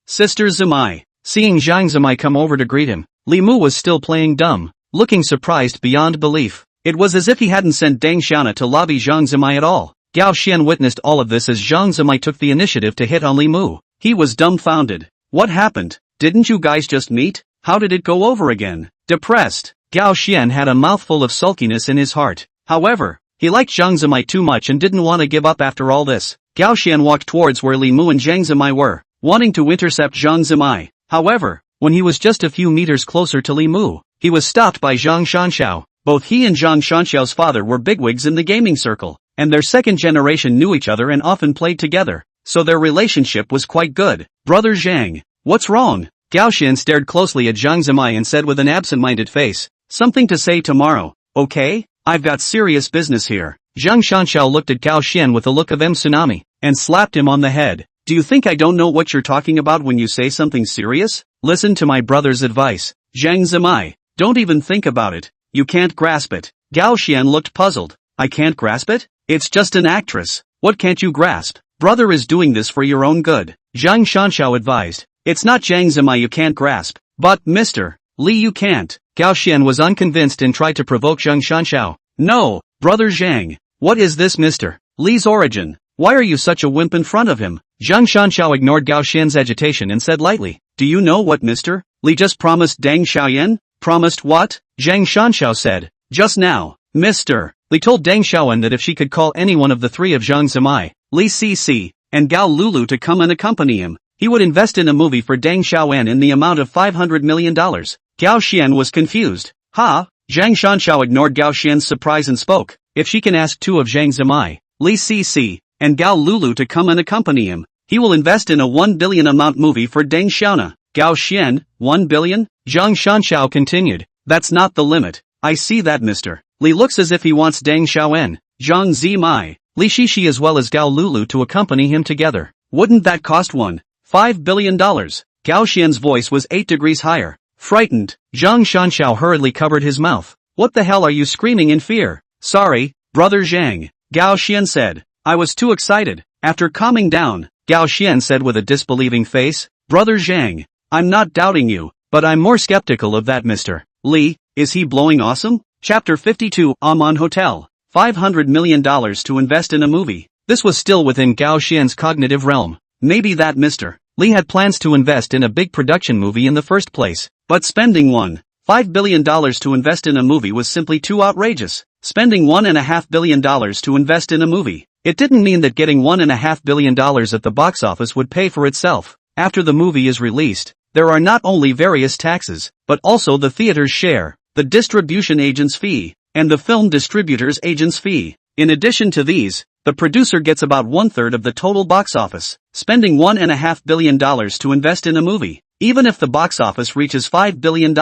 Sister Zimai. Seeing Zhang Zimai come over to greet him, Li Mu was still playing dumb, looking surprised beyond belief. It was as if he hadn't sent Deng Xiaoyan to lobby Zhang Zimai at all. Gao Xian witnessed all of this as Zhang Zimai took the initiative to hit on Li Mu. He was dumbfounded. What happened? Didn't you guys just meet? How did it go over again? Depressed. Gao Xian had a mouthful of sulkiness in his heart. However, he liked Zhang Zimai too much and didn't want to give up after all this. Gao Xian walked towards where Li Mu and Zhang Zimai were, wanting to intercept Zhang Zimai. However, when he was just a few meters closer to Li Mu, he was stopped by Zhang Shanxiao. Both he and Zhang Shanxiao's father were bigwigs in the gaming circle, and their second generation knew each other and often played together, so their relationship was quite good. Brother Zhang, what's wrong? Gao Xian stared closely at Zhang Zimai and said with an absent-minded face, something to say tomorrow, okay? I've got serious business here. Zhang Shanxiao looked at Gao Xian with a look of tsunami, and slapped him on the head. Do you think I don't know what you're talking about when you say something serious? Listen to my brother's advice. Zhang Zimai, don't even think about it. You can't grasp it. Gao Xian looked puzzled. I can't grasp it? It's just an actress. What can't you grasp? Brother is doing this for your own good. Zhang Shanxiao advised. It's not Zhang Zimai you can't grasp, but Mr. Li you can't. Gao Xian was unconvinced and tried to provoke Zhang Shanxiao. No, brother Zhang. What is this Mr. Li's origin? Why are you such a wimp in front of him? Zhang Shanxiao ignored Gao Xian's agitation and said lightly. Do you know what Mr. Li just promised Deng Xiaoyan? Promised what? Zhang Shanxiao said. Just now, Mr. Li told Deng Xiaoyan that if she could call any one of the three of Zhang Zimai, Li Sisi, and Gao Lulu to come and accompany him, he would invest in a movie for Deng Xiaoyan in the amount of $500 million. Gao Xian was confused. Ha? Zhang Shanxiao ignored Gao Xian's surprise and spoke. If she can ask two of Zhang Zimai, Li Sisi, and Gao Lulu to come and accompany him, he will invest in a 1 billion amount movie for Deng Xiaoyan. Gao Xian, 1 billion? Zhang Shanxiao continued. That's not the limit. I see that Mr. Li looks as if he wants Deng Xiaoyan, Zhang Zimai, Li Shishi as well as Gao Lulu to accompany him together. Wouldn't that cost $1.5 billion? Gao Xian's voice was 8 degrees higher. Frightened, Zhang Shanxiao hurriedly covered his mouth. What the hell are you screaming in fear? Sorry, brother Zhang, Gao Xian said. I was too excited. After calming down, Gao Xian said with a disbelieving face, Brother Zhang, I'm not doubting you, but I'm more skeptical of that Mr. Li. Is he blowing awesome? Chapter 52 Aman Hotel. $500 million to invest in a movie. This was still within Gao Xian's cognitive realm. maybe that Mr. Li had plans to invest in a big production movie in the first place, but spending $1.5 billion to invest in a movie was simply too outrageous. Spending $1.5 billion to invest in a movie. It didn't mean that getting $1.5 billion at the box office would pay for itself. After the movie is released, there are not only various taxes, but also the theater's share, the distribution agent's fee, and the film distributor's agent's fee. In addition to these, the producer gets about 1/3 of the total box office. Spending $1.5 billion to invest in a movie. Even if the box office reaches $5 billion,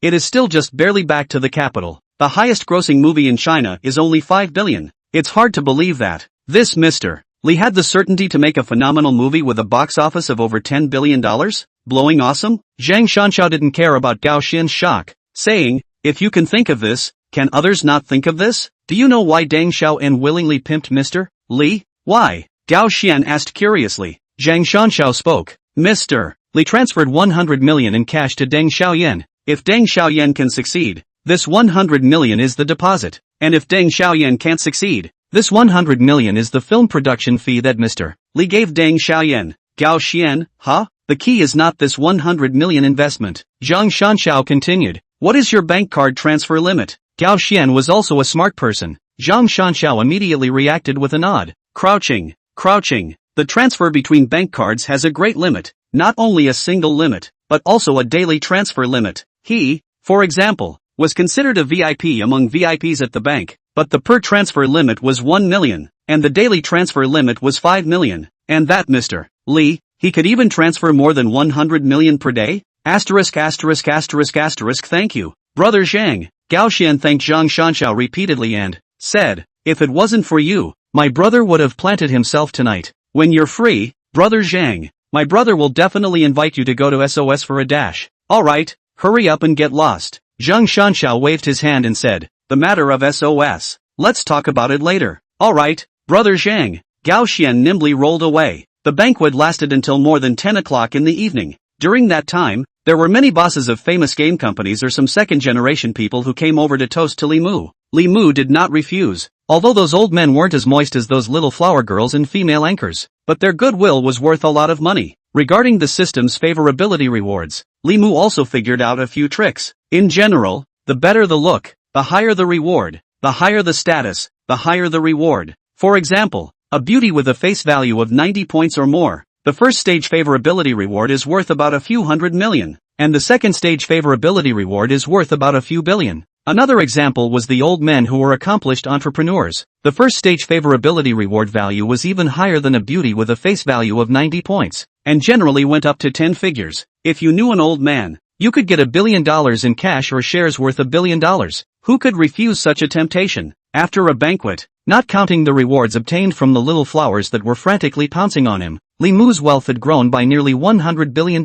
it is still just barely back to the capital. The highest grossing movie in China is only $5 billion. It's hard to believe that this Mr. Li had the certainty to make a phenomenal movie with a box office of over $10 billion? Blowing awesome? Zhang Shanshao didn't care about Gao Xian's shock, saying, if you can think of this, can others not think of this? Do you know why Deng Xiaoyan willingly pimped Mr. Li? Why? Gao Xian asked curiously. Zhang Shanshao spoke. Mr. Li transferred 100 million in cash to Deng Xiaoyan. If Deng Xiaoyan can succeed, this 100 million is the deposit. And if Deng Xiaoyan can't succeed, this 100 million is the film production fee that Mr. Li gave Deng Xiaoyan. Gao Xian, huh? The key is not this 100 million investment. Zhang Shanshao continued. What is your bank card transfer limit? Gao Xian was also a smart person. Zhang Shanshao immediately reacted with a nod. Crouching. The transfer between bank cards has a great limit. Not only a single limit, but also a daily transfer limit. He, for example, was considered a VIP among VIPs at the bank, but the per transfer limit was 1 million, and the daily transfer limit was 5 million, and that Mr. Li, he could even transfer more than 100 million per day? Thank you, Brother Zhang. Gao Xian thanked Zhang Shanshao repeatedly and said, if it wasn't for you, my brother would have planted himself tonight. When you're free, Brother Zhang, my brother will definitely invite you to go to SOS for a dash. Alright, hurry up and get lost. Zhang Shanshao waved his hand and said, the matter of SOS. Let's talk about it later. Alright, Brother Zhang. Gao Xian nimbly rolled away. The banquet lasted until more than 10 o'clock in the evening. During that time, there were many bosses of famous game companies or some second-generation people who came over to toast to Li Mu. Li Mu did not refuse, although those old men weren't as moist as those little flower girls and female anchors, but their goodwill was worth a lot of money. Regarding the system's favorability rewards, Li Mu also figured out a few tricks. In general, the better the look, the higher the reward, the higher the status, the higher the reward. For example, a beauty with a face value of 90 points or more. The first stage favorability reward is worth about a few hundred million, and the second stage favorability reward is worth about a few billion. Another example was the old men who were accomplished entrepreneurs. The first stage favorability reward value was even higher than a beauty with a face value of 90 points, and generally went up to 10 figures. If you knew an old man, you could get $1 billion in cash or shares worth $1 billion. Who could refuse such a temptation? After a banquet, not counting the rewards obtained from the little flowers that were frantically pouncing on him, Li Mu's wealth had grown by nearly $100 billion.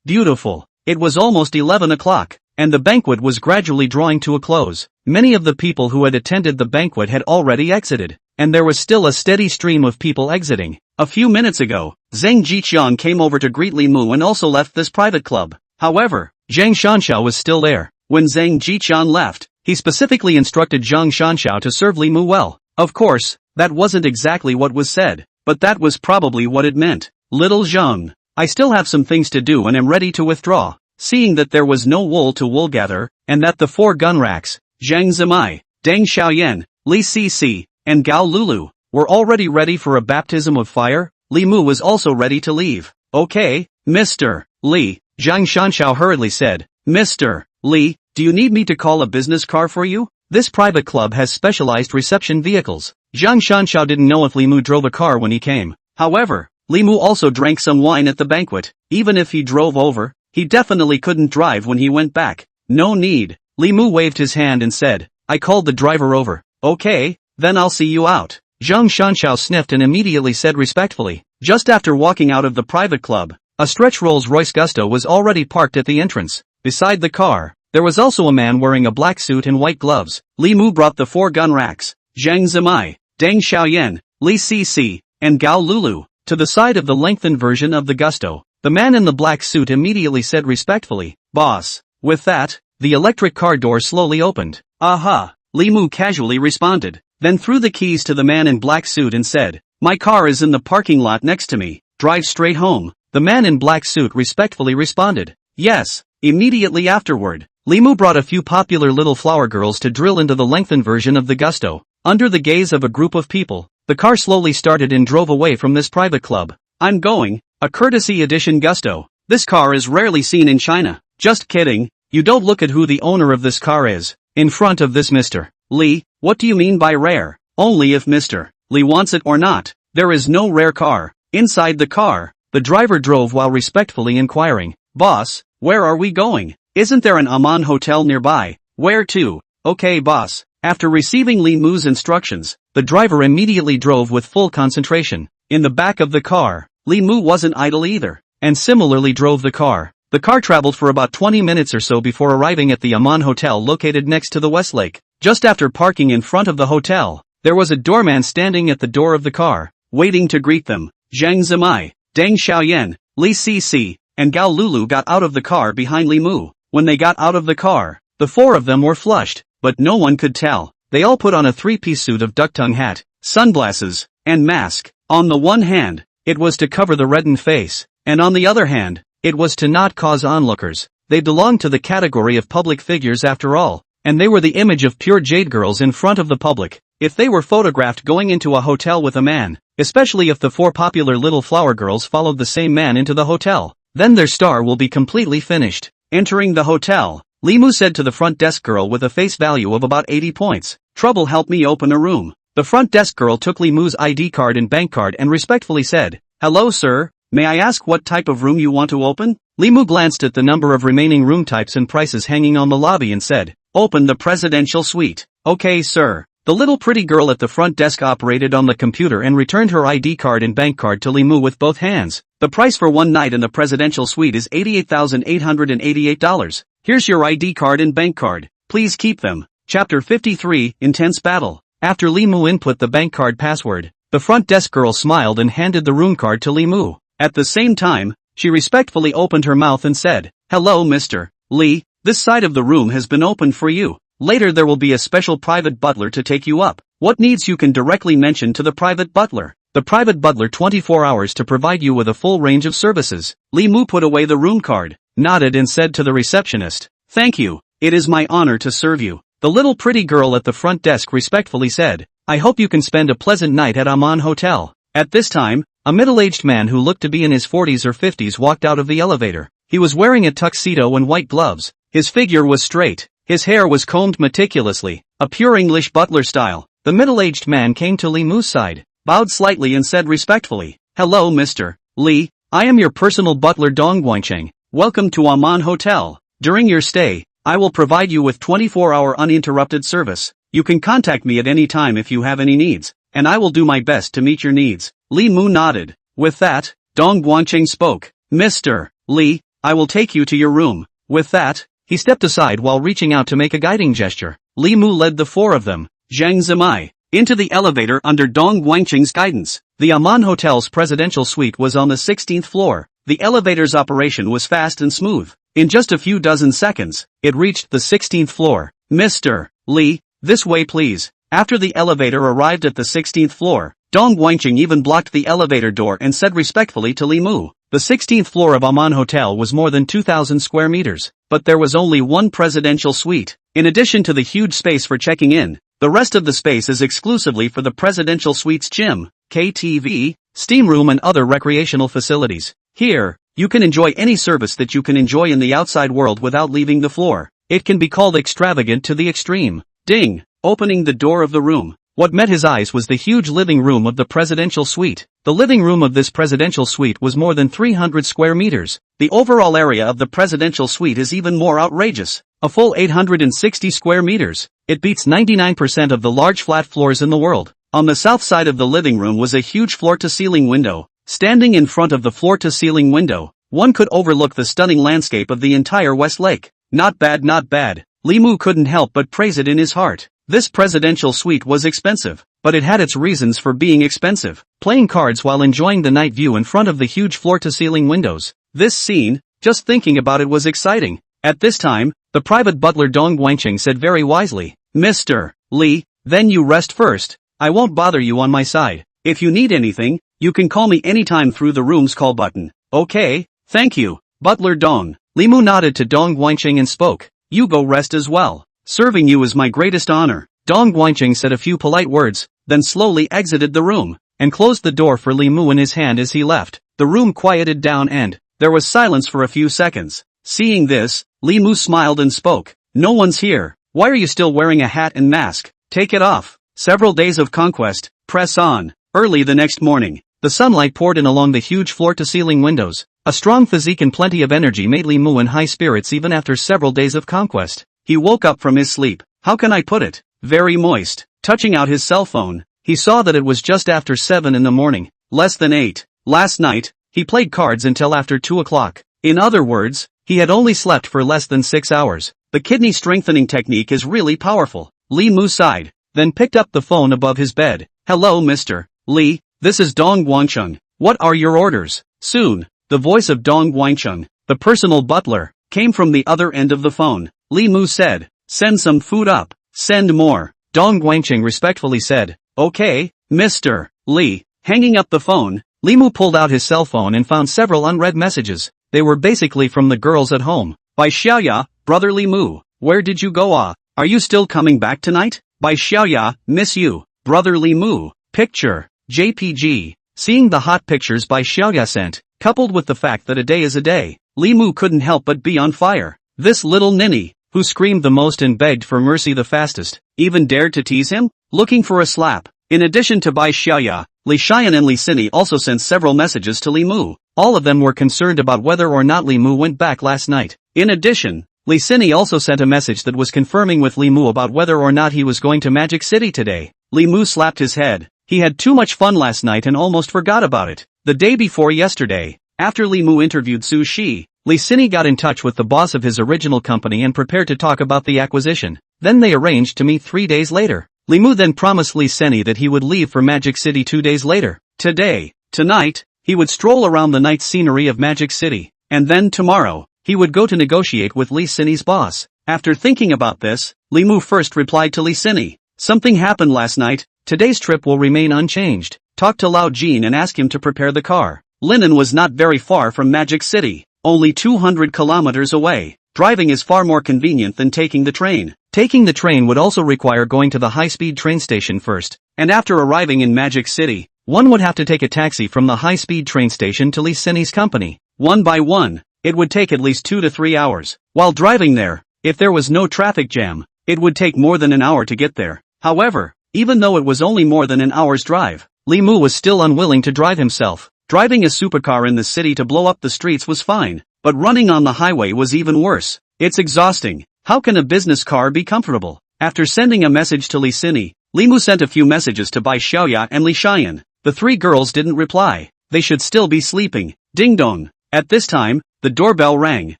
Beautiful. It was almost 11 o'clock, and the banquet was gradually drawing to a close. Many of the people who had attended the banquet had already exited, and there was still a steady stream of people exiting. A few minutes ago, Zhang Jiqiang came over to greet Li Mu and also left this private club. However, Zhang Shanshao was still there. When Zhang Jiqiang left, he specifically instructed Zhang Shanshao to serve Li Mu well. Of course, that wasn't exactly what was said, but that was probably what it meant. Little Zhang, I still have some things to do and am ready to withdraw. Seeing that there was no wool to wool gather, and that the 4 gun racks, Zhang Zimai, Deng Xiaoyan, Li Cici, and Gao Lulu, were already ready for a baptism of fire, Li Mu was also ready to leave. Okay, Mr. Li, Zhang Shanshao hurriedly said. Mr. Li, do you need me to call a business car for you? This private club has specialized reception vehicles. Zhang Shanshao didn't know if Li Mu drove a car when he came. However, Li Mu also drank some wine at the banquet. Even if he drove over, he definitely couldn't drive when he went back. No need. Li Mu waved his hand and said, I called the driver over. Okay, then I'll see you out. Zhang Shanshao sniffed and immediately said respectfully. Just after walking out of the private club, a stretch Rolls-Royce Gusto was already parked at the entrance. Beside the car, there was also a man wearing a black suit and white gloves. Li Mu brought the 4 gun racks, Zhang Zimai, Deng Xiaoyan, Li Cici, and Gao Lulu, to the side of the lengthened version of the Gusto. The man in the black suit immediately said respectfully, Boss. With that, the electric car door slowly opened. Aha, Li Mu casually responded, then threw the keys to the man in black suit and said, My car is in the parking lot next to me. drive straight home. The man in black suit respectfully responded, yes. Immediately afterward, Li Mu brought a few popular little flower girls to drill into the lengthened version of the Gusto. Under the gaze of a group of people, the car slowly started and drove away from this private club. I'm going, a courtesy edition Gusto. This car is rarely seen in China. Just kidding, you don't look at who the owner of this car is. In front of this Mr. Li, what do you mean by rare? Only if Mr. Li wants it or not. There is no rare car. Inside the car, the driver drove while respectfully inquiring, boss, where are we going? Isn't there an Aman hotel nearby? Where to? Okay boss. After receiving Li Mu's instructions, the driver immediately drove with full concentration. In the back of the car, Li Mu wasn't idle either, and similarly drove the car. The car traveled for about 20 minutes or so before arriving at the Aman Hotel located next to the Westlake. Just after parking in front of the hotel, there was a doorman standing at the door of the car, waiting to greet them. Zhang Zimai, Deng Xiaoyan, Li Cici, and Gao Lulu got out of the car behind Li Mu. When they got out of the car, the four of them were flushed, but no one could tell. They all put on a three-piece suit of duck-tongue hat, sunglasses, and mask. On the one hand, it was to cover the reddened face, and on the other hand, it was to not cause onlookers. They belonged to the category of public figures after all, and they were the image of pure jade girls in front of the public. If they were photographed going into a hotel with a man, especially if the four popular little flower girls followed the same man into the hotel, then their star will be completely finished. Entering the hotel, Li Mu said to the front desk girl with a face value of about 80 points, trouble help me open a room. The front desk girl took Li Mu's ID card and bank card and respectfully said, hello sir, may I ask what type of room you want to open? Li Mu glanced at the number of remaining room types and prices hanging on the lobby and said, open the presidential suite. Okay sir. The little pretty girl at the front desk operated on the computer and returned her ID card and bank card to Li Mu with both hands. The price for one night in the presidential suite is $88,888. Here's your ID card and bank card. Please keep them. Chapter 53, Intense Battle. After Li Mu input the bank card password, the front desk girl smiled and handed the room card to Li Mu. At the same time, she respectfully opened her mouth and said, hello Mr. Li, this side of the room has been opened for you. Later there will be a special private butler to take you up. What needs you can directly mention to the private butler. The private butler 24 hours to provide you with a full range of services. Li Mu put away the room card, nodded and said to the receptionist, thank you, it is my honor to serve you. The little pretty girl at the front desk respectfully said, I hope you can spend a pleasant night at Aman Hotel. At this time, a middle-aged man who looked to be in his 40s or 50s walked out of the elevator. He was wearing a tuxedo and white gloves. His figure was straight. His hair was combed meticulously, a pure English butler style. The middle-aged man came to Li Mu's side, bowed slightly and said respectfully, hello Mr. Li, I am your personal butler Dong Guangcheng. Welcome to Aman Hotel. During your stay, I will provide you with 24-hour uninterrupted service. You can contact me at any time if you have any needs, and I will do my best to meet your needs. Li Mu nodded. With that, Dong Guangcheng spoke. Mr. Li, I will take you to your room. With that, he stepped aside while reaching out to make a guiding gesture. Li Mu led the four of them, Zhang Zimai, into the elevator under Dong Guangcheng's guidance. The Aman Hotel's presidential suite was on the 16th floor. The elevator's operation was fast and smooth. In just a few dozen seconds, it reached the 16th floor. Mr. Li, this way please. After the elevator arrived at the 16th floor, Dong Guangcheng even blocked the elevator door and said respectfully to Li Mu, the 16th floor of Aman Hotel was more than 2,000 square meters, but there was only one presidential suite. In addition to the huge space for checking in, the rest of the space is exclusively for the presidential suite's gym, KTV, steam room and other recreational facilities. Here, you can enjoy any service that you can enjoy in the outside world without leaving the floor. It can be called extravagant to the extreme. Ding! Opening the door of the room. What met his eyes was the huge living room of the presidential suite. The living room of this presidential suite was more than 300 square meters. The overall area of the presidential suite is even more outrageous. A full 860 square meters. It beats 99% of the large flat floors in the world. On the south side of the living room was a huge floor-to-ceiling window. Standing in front of the floor-to-ceiling window, one could overlook the stunning landscape of the entire West Lake. Not bad, not bad. Li Mu couldn't help but praise it in his heart. This presidential suite was expensive, but it had its reasons for being expensive. Playing cards while enjoying the night view in front of the huge floor-to-ceiling windows. This scene, just thinking about it was exciting. At this time, the private butler Dong Guangcheng said very wisely, Mr. Li, then you rest first. I won't bother you on my side. If you need anything, You can call me anytime through the room's call button. Okay, thank you, Butler Dong. Li Mu nodded to Dong Guanqing and spoke. You go rest as well. Serving you is my greatest honor. Dong Guanqing said a few polite words, then slowly exited the room, and closed the door for Li Mu in his hand as he left. The room quieted down and there was silence for a few seconds. Seeing this, Li Mu smiled and spoke. No one's here. Why are you still wearing a hat and mask? Take it off. Several days of conquest. Press on. Early the next morning, the sunlight poured in along the huge floor-to-ceiling windows. A strong physique and plenty of energy made Li Mu in high spirits even after several days of conquest. He woke up from his sleep. How can I put it? Very moist. Touching out his cell phone, he saw that it was just after 7 in the morning. Less than 8. Last night, he played cards until after 2 o'clock. In other words, he had only slept for less than 6 hours. The kidney strengthening technique is really powerful. Li Mu sighed, then picked up the phone above his bed. Hello Mr. Li, this is Dong Guangcheng. What are your orders? Soon, the voice of Dong Guangcheng, the personal butler, came from the other end of the phone. Li Mu said, send some food up. Send more. Dong Guangcheng respectfully said, okay, Mr. Li. Hanging up the phone, Li Mu pulled out his cell phone and found several unread messages. They were basically from the girls at home. By Xiaoya, brother Li Mu, where did you go Are you still coming back tonight? By Xiaoya, miss you, brother Li Mu. Picture, JPG. Seeing the hot pictures by Xiaoya sent, coupled with the fact that a day is a day, Li Mu couldn't help but be on fire. This little ninny, who screamed the most and begged for mercy the fastest, even dared to tease him, looking for a slap. In addition to Bai Xiaoya, Li Xian and Li Sini also sent several messages to Li Mu. All of them were concerned about whether or not Li Mu went back last night. In addition, Li Sini also sent a message that was confirming with Li Mu about whether or not he was going to Magic City today. Li Mu slapped his head. He had too much fun last night and almost forgot about it. The day before yesterday, after Li Mu interviewed Su Shi, Li Sini got in touch with the boss of his original company and prepared to talk about the acquisition. Then they arranged to meet 3 days later. Li Mu then promised Li Sini that he would leave for Magic City 2 days later. Tonight, he would stroll around the night scenery of Magic City. And then tomorrow, he would go to negotiate with Li Sini's boss. After thinking about this, Li Mu first replied to Li Sini. Something happened last night. Today's trip will remain unchanged. Talk to Lao Jin and ask him to prepare the car. Linen was not very far from Magic City. Only 200 kilometers away. Driving is far more convenient than taking the train. Taking the train would also require going to the high-speed train station first. And after arriving in Magic City, one would have to take a taxi from the high-speed train station to Li Sini's company. One by one, it would take at least 2 to 3 hours. While driving there, if there was no traffic jam, it would take more than an hour to get there. However, even though it was only more than an hour's drive, Li Mu was still unwilling to drive himself. Driving a supercar in the city to blow up the streets was fine, but running on the highway was even worse. It's exhausting. How can a business car be comfortable? After sending a message to Li Sini, Li Mu sent a few messages to Bai Xiaoya and Li Xian. The 3 girls didn't reply. They should still be sleeping. Ding dong. At this time, the doorbell rang.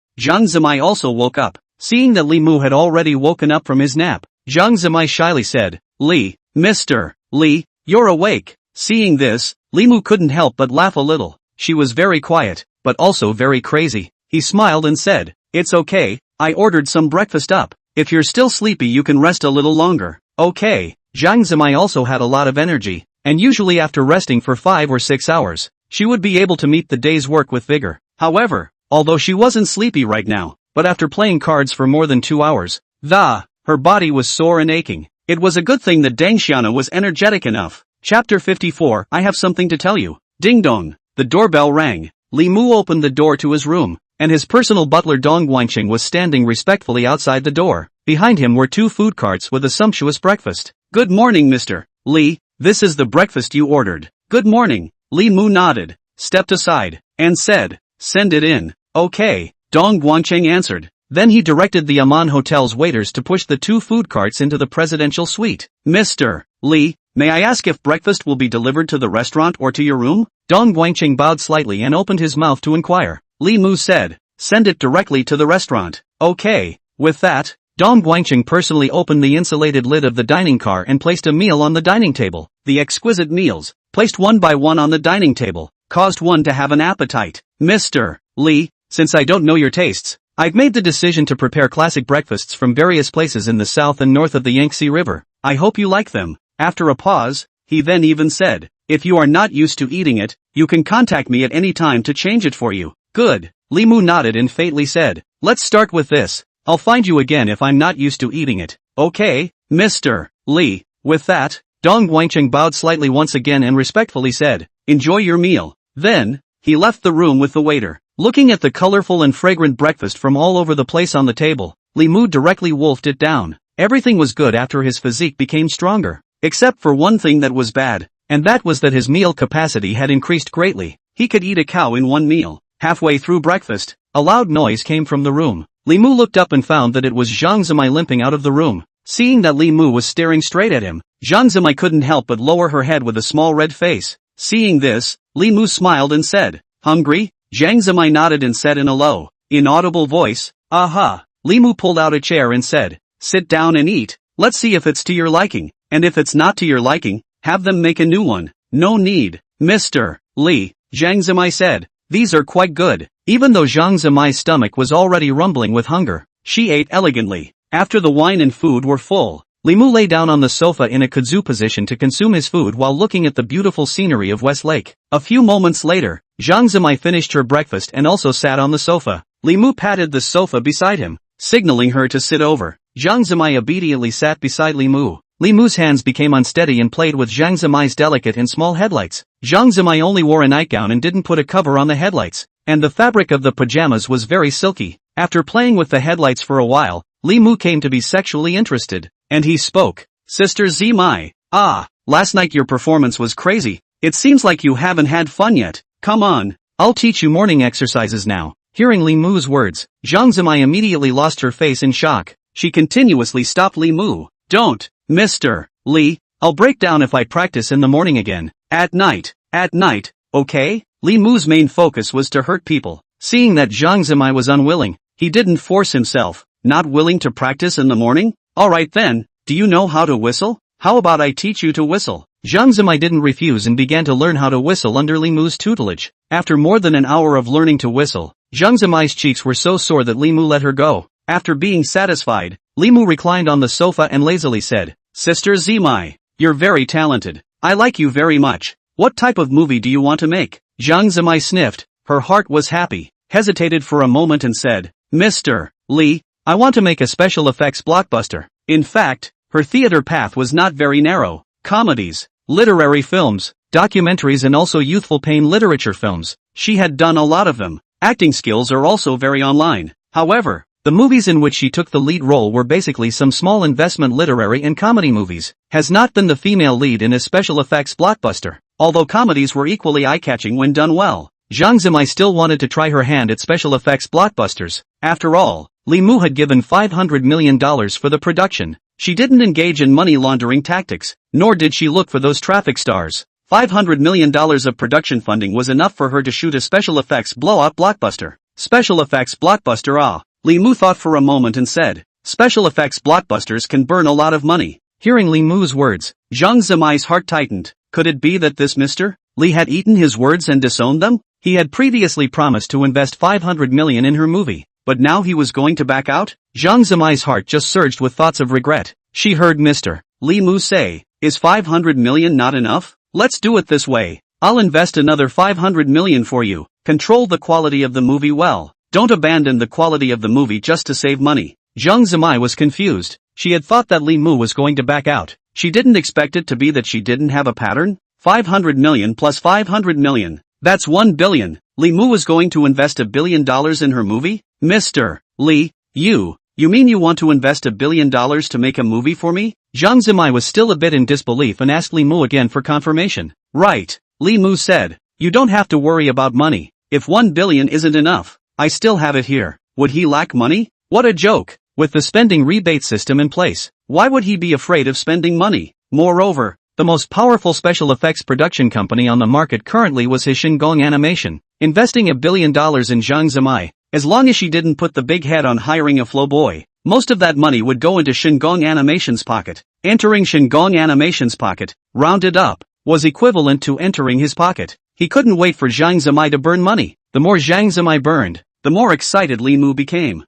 Zhang Zimai also woke up. Seeing that Li Mu had already woken up from his nap, Zhang Zimai shyly said, Li, Mr. Li, you're awake. Seeing this, Li Mu couldn't help but laugh a little. She was very quiet, but also very crazy. He smiled and said, it's okay, I ordered some breakfast up. If you're still sleepy you can rest a little longer. Okay. Zhang Zimai also had a lot of energy, and usually after resting for 5 or 6 hours, she would be able to meet the day's work with vigor. However, although she wasn't sleepy right now, but after playing cards for more than 2 hours, her body was sore and aching. It was a good thing that Deng Xiana was energetic enough. Chapter 54, I have something to tell you. Ding dong. The doorbell rang. Li Mu opened the door to his room, and his personal butler Dong Guanqing was standing respectfully outside the door. Behind him were 2 food carts with a sumptuous breakfast. Good morning Mr. Li, this is the breakfast you ordered. Good morning. Li Mu nodded, stepped aside, and said, send it in. Okay, Dong Guanqing answered. Then he directed the Aman Hotel's waiters to push the 2 food carts into the presidential suite. Mr. Li, may I ask if breakfast will be delivered to the restaurant or to your room? Dong Guanqing bowed slightly and opened his mouth to inquire. Li Mu said, send it directly to the restaurant. Okay. With that, Dong Guanqing personally opened the insulated lid of the dining car and placed a meal on the dining table. The exquisite meals, placed one by one on the dining table, caused one to have an appetite. Mr. Li, since I don't know your tastes, I've made the decision to prepare classic breakfasts from various places in the south and north of the Yangtze River. I hope you like them. After a pause, he then even said, If you are not used to eating it, you can contact me at any time to change it for you. Good. Li Mu nodded and faintly said, let's start with this. I'll find you again if I'm not used to eating it. Okay, Mr. Li. With that, Dong Guangcheng bowed slightly once again and respectfully said, enjoy your meal. Then, he left the room with the waiter. Looking at the colorful and fragrant breakfast from all over the place on the table, Li Mu directly wolfed it down. Everything was good after his physique became stronger. Except for one thing that was bad, and that was that his meal capacity had increased greatly. He could eat a cow in one meal. Halfway through breakfast, a loud noise came from the room. Li Mu looked up and found that it was Zhang Zimai limping out of the room. Seeing that Li Mu was staring straight at him, Zhang Zimai couldn't help but lower her head with a small red face. Seeing this, Li Mu smiled and said, hungry? Zhang Zimai nodded and said in a low, inaudible voice, aha. Li Mu pulled out a chair and said, sit down and eat. Let's see if it's to your liking, and if it's not to your liking, have them make a new one. No need, Mr. Li, Zhang Zimai said. These are quite good. Even though Zhang Zimai's stomach was already rumbling with hunger, she ate elegantly. After the wine and food were full, Li Mu lay down on the sofa in a kudzu position to consume his food while looking at the beautiful scenery of West Lake. A few moments later, Zhang Zimai finished her breakfast and also sat on the sofa. Li Mu patted the sofa beside him, signaling her to sit over. Zhang Zimai obediently sat beside Li Mu. Li Mu's hands became unsteady and played with Zhang Zimai's delicate and small headlights. Zhang Zimai only wore a nightgown and didn't put a cover on the headlights, and the fabric of the pajamas was very silky. After playing with the headlights for a while, Li Mu came to be sexually interested, and he spoke. Sister Zimai, last night your performance was crazy. It seems like you haven't had fun yet. Come on, I'll teach you morning exercises now. Hearing Li Mu's words, Zhang Zimai immediately lost her face in shock. She continuously stopped Li Mu. Don't, Mr. Li, I'll break down if I practice in the morning again. At night, okay? Li Mu's main focus was to hurt people. Seeing that Zhang Zimai was unwilling, he didn't force himself. Not willing to practice in the morning? Alright then, do you know how to whistle? How about I teach you to whistle? Zhang Zimai didn't refuse and began to learn how to whistle under Li Mu's tutelage. After more than an hour of learning to whistle, Zhang Zimai's cheeks were so sore that Li Mu let her go. After being satisfied, Li Mu reclined on the sofa and lazily said, Sister Zimai, you're very talented. I like you very much. What type of movie do you want to make? Zhang Zimai sniffed. Her heart was happy, hesitated for a moment and said, Mr. Li, I want to make a special effects blockbuster. In fact, her theater path was not very narrow. Comedies, literary films, documentaries and also youthful pain literature films. She had done a lot of them. Acting skills are also very online. However, the movies in which she took the lead role were basically some small investment literary and comedy movies. Has not been the female lead in a special effects blockbuster. Although comedies were equally eye-catching when done well, Zhang Zimai still wanted to try her hand at special effects blockbusters. After all, Li Mu had given $500 million for the production. She didn't engage in money laundering tactics, nor did she look for those traffic stars. $500 million of production funding was enough for her to shoot a special effects blowout blockbuster. Special effects blockbuster. Li Mu thought for a moment and said, special effects blockbusters can burn a lot of money. Hearing Li Mu's words, Zhang Zimai's heart tightened. Could it be that this Mr. Li had eaten his words and disowned them? He had previously promised to invest $500 million in her movie, but now he was going to back out? Zhang Zimai's heart just surged with thoughts of regret. She heard Mr. Li Mu say, is $500 million not enough? Let's do it this way. I'll invest another $500 million for you. Control the quality of the movie well. Don't abandon the quality of the movie just to save money. Zhang Zimai was confused. She had thought that Li Mu was going to back out. She didn't expect it to be that she didn't have a pattern. 500 million plus 500 million. That's 1 billion. Li Mu was going to invest $1 billion in her movie? Mr. Li, you mean you want to invest $1 billion to make a movie for me? Zhang Zimai was still a bit in disbelief and asked Li Mu again for confirmation. Right, Li Mu said. You don't have to worry about money. If 1 billion isn't enough, I still have it here. Would he lack money? What a joke. With the spending rebate system in place, why would he be afraid of spending money? Moreover, the most powerful special effects production company on the market currently was his Shingon Animation, investing $1 billion in Zhang Zimai. As long as she didn't put the big head on hiring a flow boy, most of that money would go into Shingon Animation's pocket. Entering Shingon Animation's pocket, rounded up, was equivalent to entering his pocket. He couldn't wait for Zhang Zimai to burn money. The more Zhang Zimai burned, the more excited Li Mu became.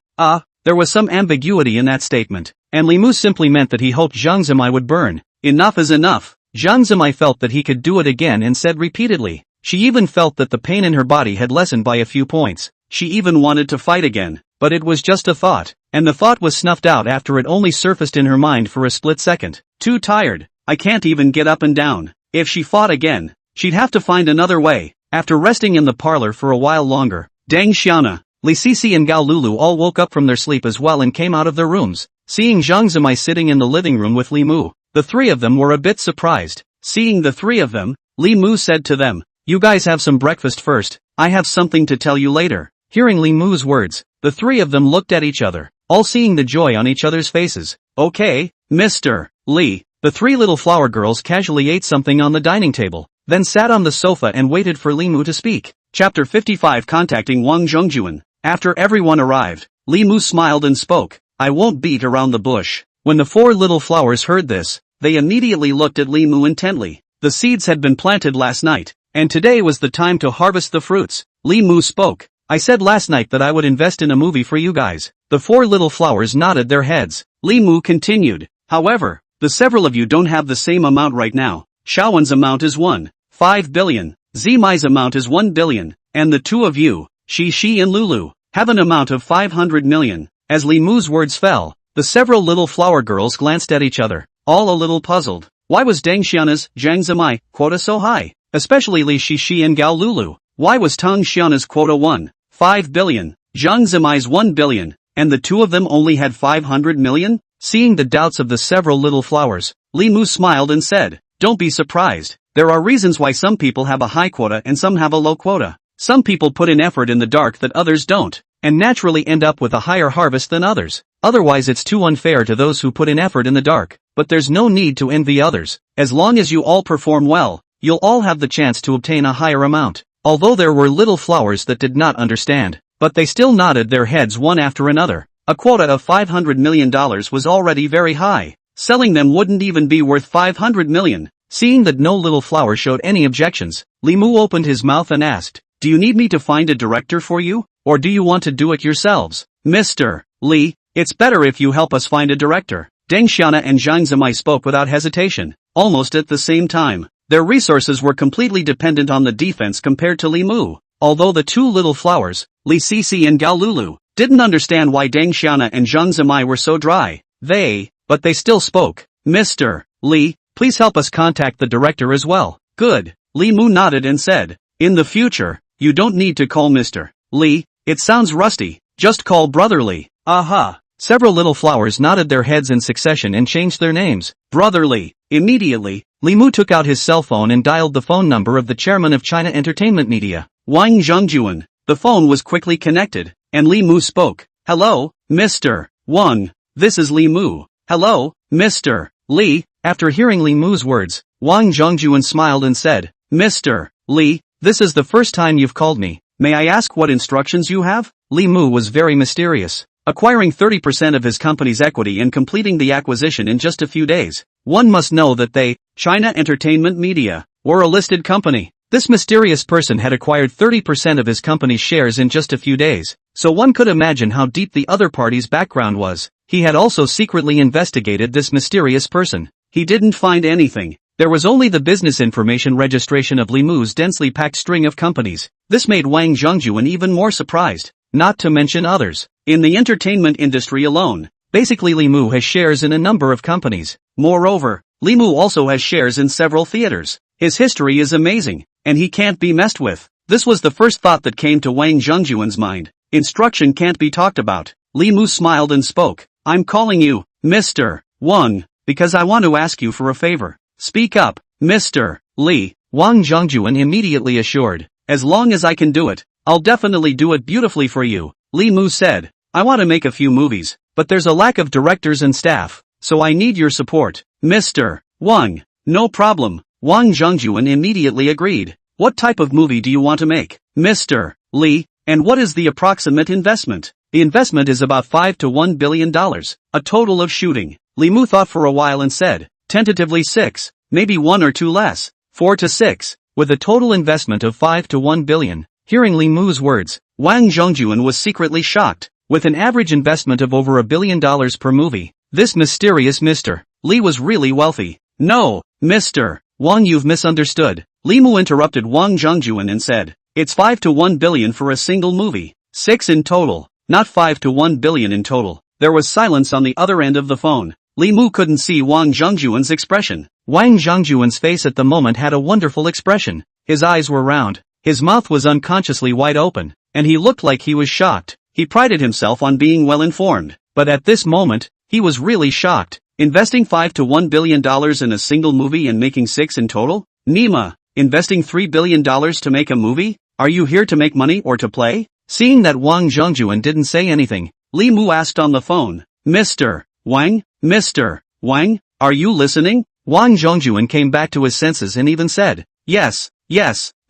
There was some ambiguity in that statement, and Li Mu simply meant that he hoped Zhang Zimai would burn. Enough is enough. Zhang Zimai felt that he could do it again and said repeatedly. She even felt that the pain in her body had lessened by a few points. She even wanted to fight again, but it was just a thought, and the thought was snuffed out after it only surfaced in her mind for a split second. Too tired. I can't even get up and down. If she fought again, she'd have to find another way. After resting in the parlor for a while longer, Deng Xiana, Li Sisi and Gao Lulu all woke up from their sleep as well and came out of their rooms. Seeing Zhang Zimai sitting in the living room with Li Mu, the three of them were a bit surprised. Seeing the three of them, Li Mu said to them, "You guys have some breakfast first, I have something to tell you later." Hearing Li Mu's words, the three of them looked at each other, all seeing the joy on each other's faces. "Okay, Mr. Li." The three little flower girls casually ate something on the dining table, then sat on the sofa and waited for Li Mu to speak. Chapter 55 Contacting Wang Zhongjuan. After everyone arrived, Li Mu smiled and spoke, "I won't beat around the bush." When the four little flowers heard this, they immediately looked at Li Mu intently. The seeds had been planted last night, and today was the time to harvest the fruits. Li Mu spoke, "I said last night that I would invest in a movie for you guys." The four little flowers nodded their heads. Li Mu continued, "However, the several of you don't have the same amount right now. Xiaowen's amount is 1.5 billion, Zimai's amount is 1 billion, and the two of you, Shi and Lulu, have an amount of 500 million. As Li Mu's words fell, the several little flower girls glanced at each other, all a little puzzled. Why was Deng Xiana's, Zhang Zimai, quota so high? Especially Li Shi and Gao Lulu. Why was Tang Xiana's quota 1.5 billion, Zhang Zimai's 1 billion, and the two of them only had 500 million? Seeing the doubts of the several little flowers, Li Mu smiled and said, "Don't be surprised. There are reasons why some people have a high quota and some have a low quota. Some people put in effort in the dark that others don't, and naturally end up with a higher harvest than others. Otherwise it's too unfair to those who put in effort in the dark. But there's no need to envy others. As long as you all perform well, you'll all have the chance to obtain a higher amount." Although there were little flowers that did not understand, but they still nodded their heads one after another. A quota of $500 million was already very high. Selling them wouldn't even be worth 500 million. Seeing that no little flower showed any objections, Li Mu opened his mouth and asked, "Do you need me to find a director for you, or do you want to do it yourselves?" "Mr. Li, it's better if you help us find a director." Deng Xiana and Zhang Zimai spoke without hesitation, almost at the same time. Their resources were completely dependent on the defense compared to Li Mu. Although the two little flowers, Li Sisi and Gao Lulu, didn't understand why Deng Xiana and Zhang Zimai were so dry, but they still spoke. "Mr. Li, please help us contact the director as well." "Good." Li Mu nodded and said, "In the future, you don't need to call Mr. Li, it sounds rusty, just call Brother Li." "Aha." Several little flowers nodded their heads in succession and changed their names. Brother Li. Immediately, Li Mu took out his cell phone and dialed the phone number of the chairman of China Entertainment Media, Wang Zhongjuan. The phone was quickly connected, and Li Mu spoke. "Hello, Mr. Wang. This is Li Mu." "Hello, Mr. Li." After hearing Li Mu's words, Wang Zhongjuan smiled and said, "Mr. Li, this is the first time you've called me. May I ask what instructions you have?" Li Mu was very mysterious. Acquiring 30% of his company's equity and completing the acquisition in just a few days. One must know that they, China Entertainment Media, were a listed company. This mysterious person had acquired 30% of his company's shares in just a few days, so one could imagine how deep the other party's background was. He had also secretly investigated this mysterious person. He didn't find anything. There was only the business information registration of Li Mu's densely packed string of companies. This made Wang Zhongjuan even more surprised, not to mention others. In the entertainment industry alone, basically Li Mu has shares in a number of companies. Moreover, Li Mu also has shares in several theaters. His history is amazing, and he can't be messed with. This was the first thought that came to Wang Zhongjuan's mind. Instruction can't be talked about. Li Mu smiled and spoke. "I'm calling you, Mr. Wang, because I want to ask you for a favor." "Speak up, Mr. Li," Wang Zhongjuan immediately assured. "As long as I can do it, I'll definitely do it beautifully for you." Li Mu said, "I want to make a few movies, but there's a lack of directors and staff, so I need your support." "Mr. Wang, no problem." Wang Zhongjuan immediately agreed. "What type of movie do you want to make, Mr. Li, and what is the approximate investment?" "The investment is about $5 to $1 billion, a total of shooting." Li Mu thought for a while and said, "Tentatively 6, maybe 1 or 2 less, 4 to 6, with a total investment of 5 to 1 billion. Hearing Li Mu's words, Wang Zhongjuan was secretly shocked. With an average investment of over $1 billion per movie, this mysterious Mr. Li was really wealthy. "No, Mr. Wang, you've misunderstood. Li Mu interrupted Wang Zhongjuan and said, it's 5 to 1 billion for a single movie. 6 in total, not 5 to 1 billion in total. There was silence on the other end of the phone. Li Mu couldn't see Wang Zhongjuan's expression. Wang Zhongjuan's face at the moment had a wonderful expression. His eyes were round, his mouth was unconsciously wide open, and he looked like he was shocked. He prided himself on being well informed, but at this moment, he was really shocked. Investing 5 to 1 billion dollars in a single movie and making 6 in total? Nima, investing $3 billion to make a movie? Are you here to make money or to play? Seeing that Wang Zhongjuan didn't say anything, Li Mu asked on the phone, Mr. Wang, are you listening? Wang Zhongjuan came back to his senses and even said, yes,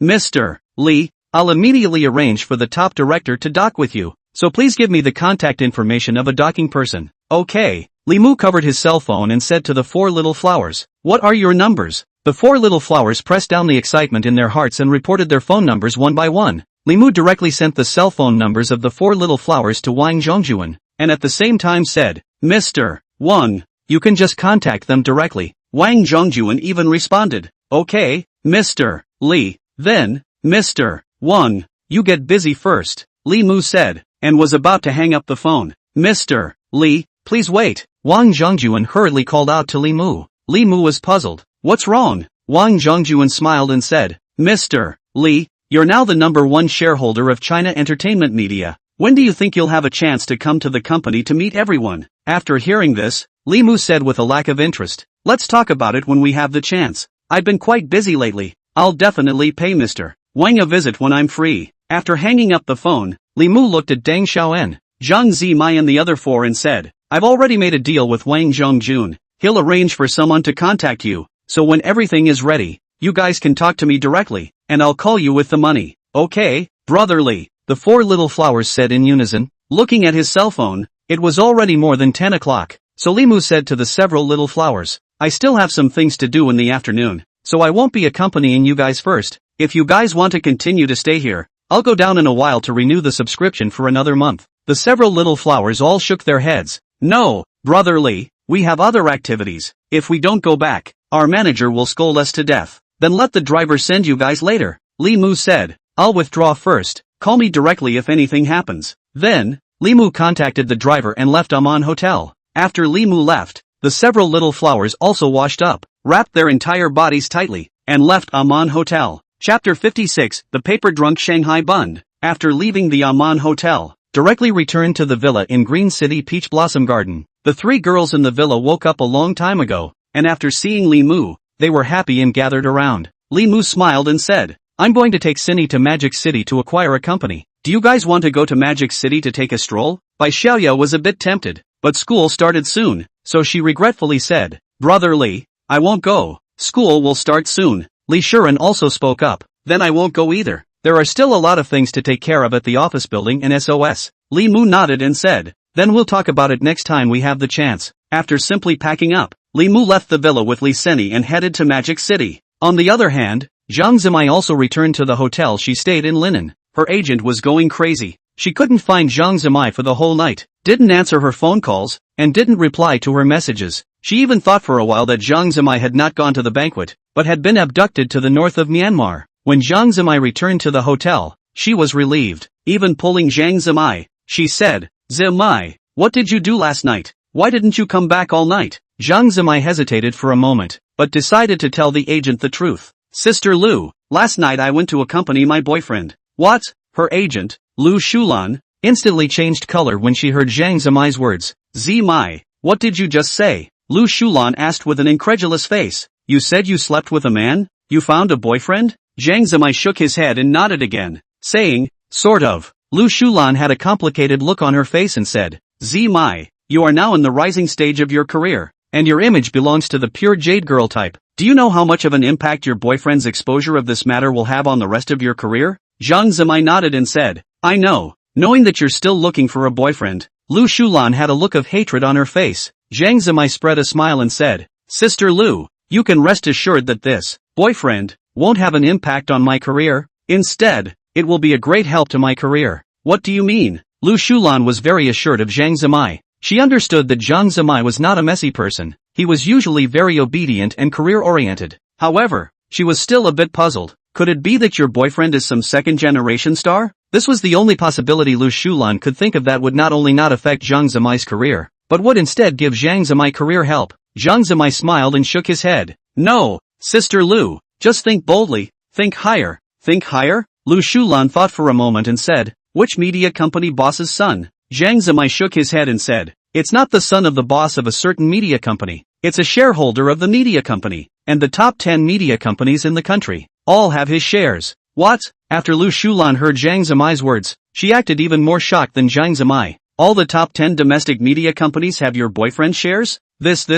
Mr. Li, I'll immediately arrange for the top director to dock with you, so please give me the contact information of a docking person. Okay. Li Mu covered his cell phone and said to the 4 little flowers, what are your numbers? The 4 little flowers pressed down the excitement in their hearts and reported their phone numbers one by one. Li Mu directly sent the cell phone numbers of the 4 little flowers to Wang Zhongjuan, and at the same time said, Mr. Wang, you can just contact them directly. Wang Zhongjuan even responded, okay, Mr. Li, then, Mr. Wang, you get busy first, Li Mu said, and was about to hang up the phone. Mr. Li, please wait. Wang Zhongjuan hurriedly called out to Li Mu. Li Mu was puzzled. What's wrong? Wang Zhongjuan smiled and said, Mr. Li, you're now the #1 shareholder of China Entertainment Media. When do you think you'll have a chance to come to the company to meet everyone? After hearing this, Li Mu said with a lack of interest, let's talk about it when we have the chance. I've been quite busy lately. I'll definitely pay Mr. Wang a visit when I'm free. After hanging up the phone, Li Mu looked at Deng Xiaoen, Zhang Zimai and the other 4 and said, I've already made a deal with Wang Zhongjun. He'll arrange for someone to contact you, so when everything is ready, you guys can talk to me directly, and I'll call you with the money. Okay, brotherly, the 4 little flowers said in unison. Looking at his cell phone, it was already more than 10 o'clock, so Li Mu said to the several little flowers, I still have some things to do in the afternoon, so I won't be accompanying you guys first. If you guys want to continue to stay here, I'll go down in a while to renew the subscription for another month. The several little flowers all shook their heads. No, brotherly, we have other activities. If we don't go back, our manager will scold us to death. Then let the driver send you guys later. Li Mu said, I'll withdraw first. Call me directly if anything happens. Then, Li Mu contacted the driver and left Aman Hotel. After Li Mu left, the several little flowers also washed up, wrapped their entire bodies tightly, and left Aman Hotel. Chapter 56, The Paper Drunk Shanghai Bund. After leaving the Aman Hotel, directly returned to the villa in Green City Peach Blossom Garden. The 3 girls in the villa woke up a long time ago, and after seeing Li Mu, they were happy and gathered around. Li Mu smiled and said, I'm going to take Cindy to Magic City to acquire a company. Do you guys want to go to Magic City to take a stroll? Bai Xiaoya was a bit tempted, but school started soon, so she regretfully said, Brother Li, I won't go. School will start soon. Li Shuren also spoke up, then I won't go either. There are still a lot of things to take care of at the office building and SOS. Li Mu nodded and said, then we'll talk about it next time we have the chance. After simply packing up, Li Mu left the villa with Li Seni and headed to Magic City. On the other hand, Zhang Zimai also returned to the hotel she stayed in Linen. Her agent was going crazy. She couldn't find Zhang Zimai for the whole night, didn't answer her phone calls, and didn't reply to her messages. She even thought for a while that Zhang Zimai had not gone to the banquet, but had been abducted to the north of Myanmar. When Zhang Zimai returned to the hotel, she was relieved. Even pulling Zhang Zimai, she said, Zimai, what did you do last night? Why didn't you come back all night? Zhang Zimai hesitated for a moment, but decided to tell the agent the truth. Sister Lu, last night I went to accompany my boyfriend. What? Her agent, Lu Shulan, instantly changed color when she heard Zhang Zimai's words. Zimai, what did you just say? Lu Shulan asked with an incredulous face. You said you slept with a man? You found a boyfriend? Zhang Zimai shook his head and nodded again, saying, sort of. Lu Shulan had a complicated look on her face and said, Zimai, you are now in the rising stage of your career, and your image belongs to the pure jade girl type. Do you know how much of an impact your boyfriend's exposure of this matter will have on the rest of your career? Zhang Zimai nodded and said, I know. Knowing that you're still looking for a boyfriend, Lu Shulan had a look of hatred on her face. Zhang Zimai spread a smile and said, Sister Lu, you can rest assured that this boyfriend won't have an impact on my career. Instead, it will be a great help to my career. What do you mean? Lu Shulan was very assured of Zhang Zimai. She understood that Zhang Zimai was not a messy person, he was usually very obedient and career-oriented. However, she was still a bit puzzled. Could it be that your boyfriend is some second-generation star? This was the only possibility Lu Shulan could think of that would not only not affect Zhang Zimai's career, but would instead give Zhang Zimai career help. Zhang Zimai smiled and shook his head. No, Sister Lu, just think boldly, think higher. Think higher? Lu Shulan thought for a moment and said, which media company boss's son? Zhang Zimai shook his head and said, it's not the son of the boss of a certain media company. It's a shareholder of the media company, and the top 10 media companies in the country all have his shares. What? After Lu Shulan heard Zhang Zimai's words, she acted even more shocked than Zhang Zimai. All the top 10 domestic media companies have your boyfriend's shares? This.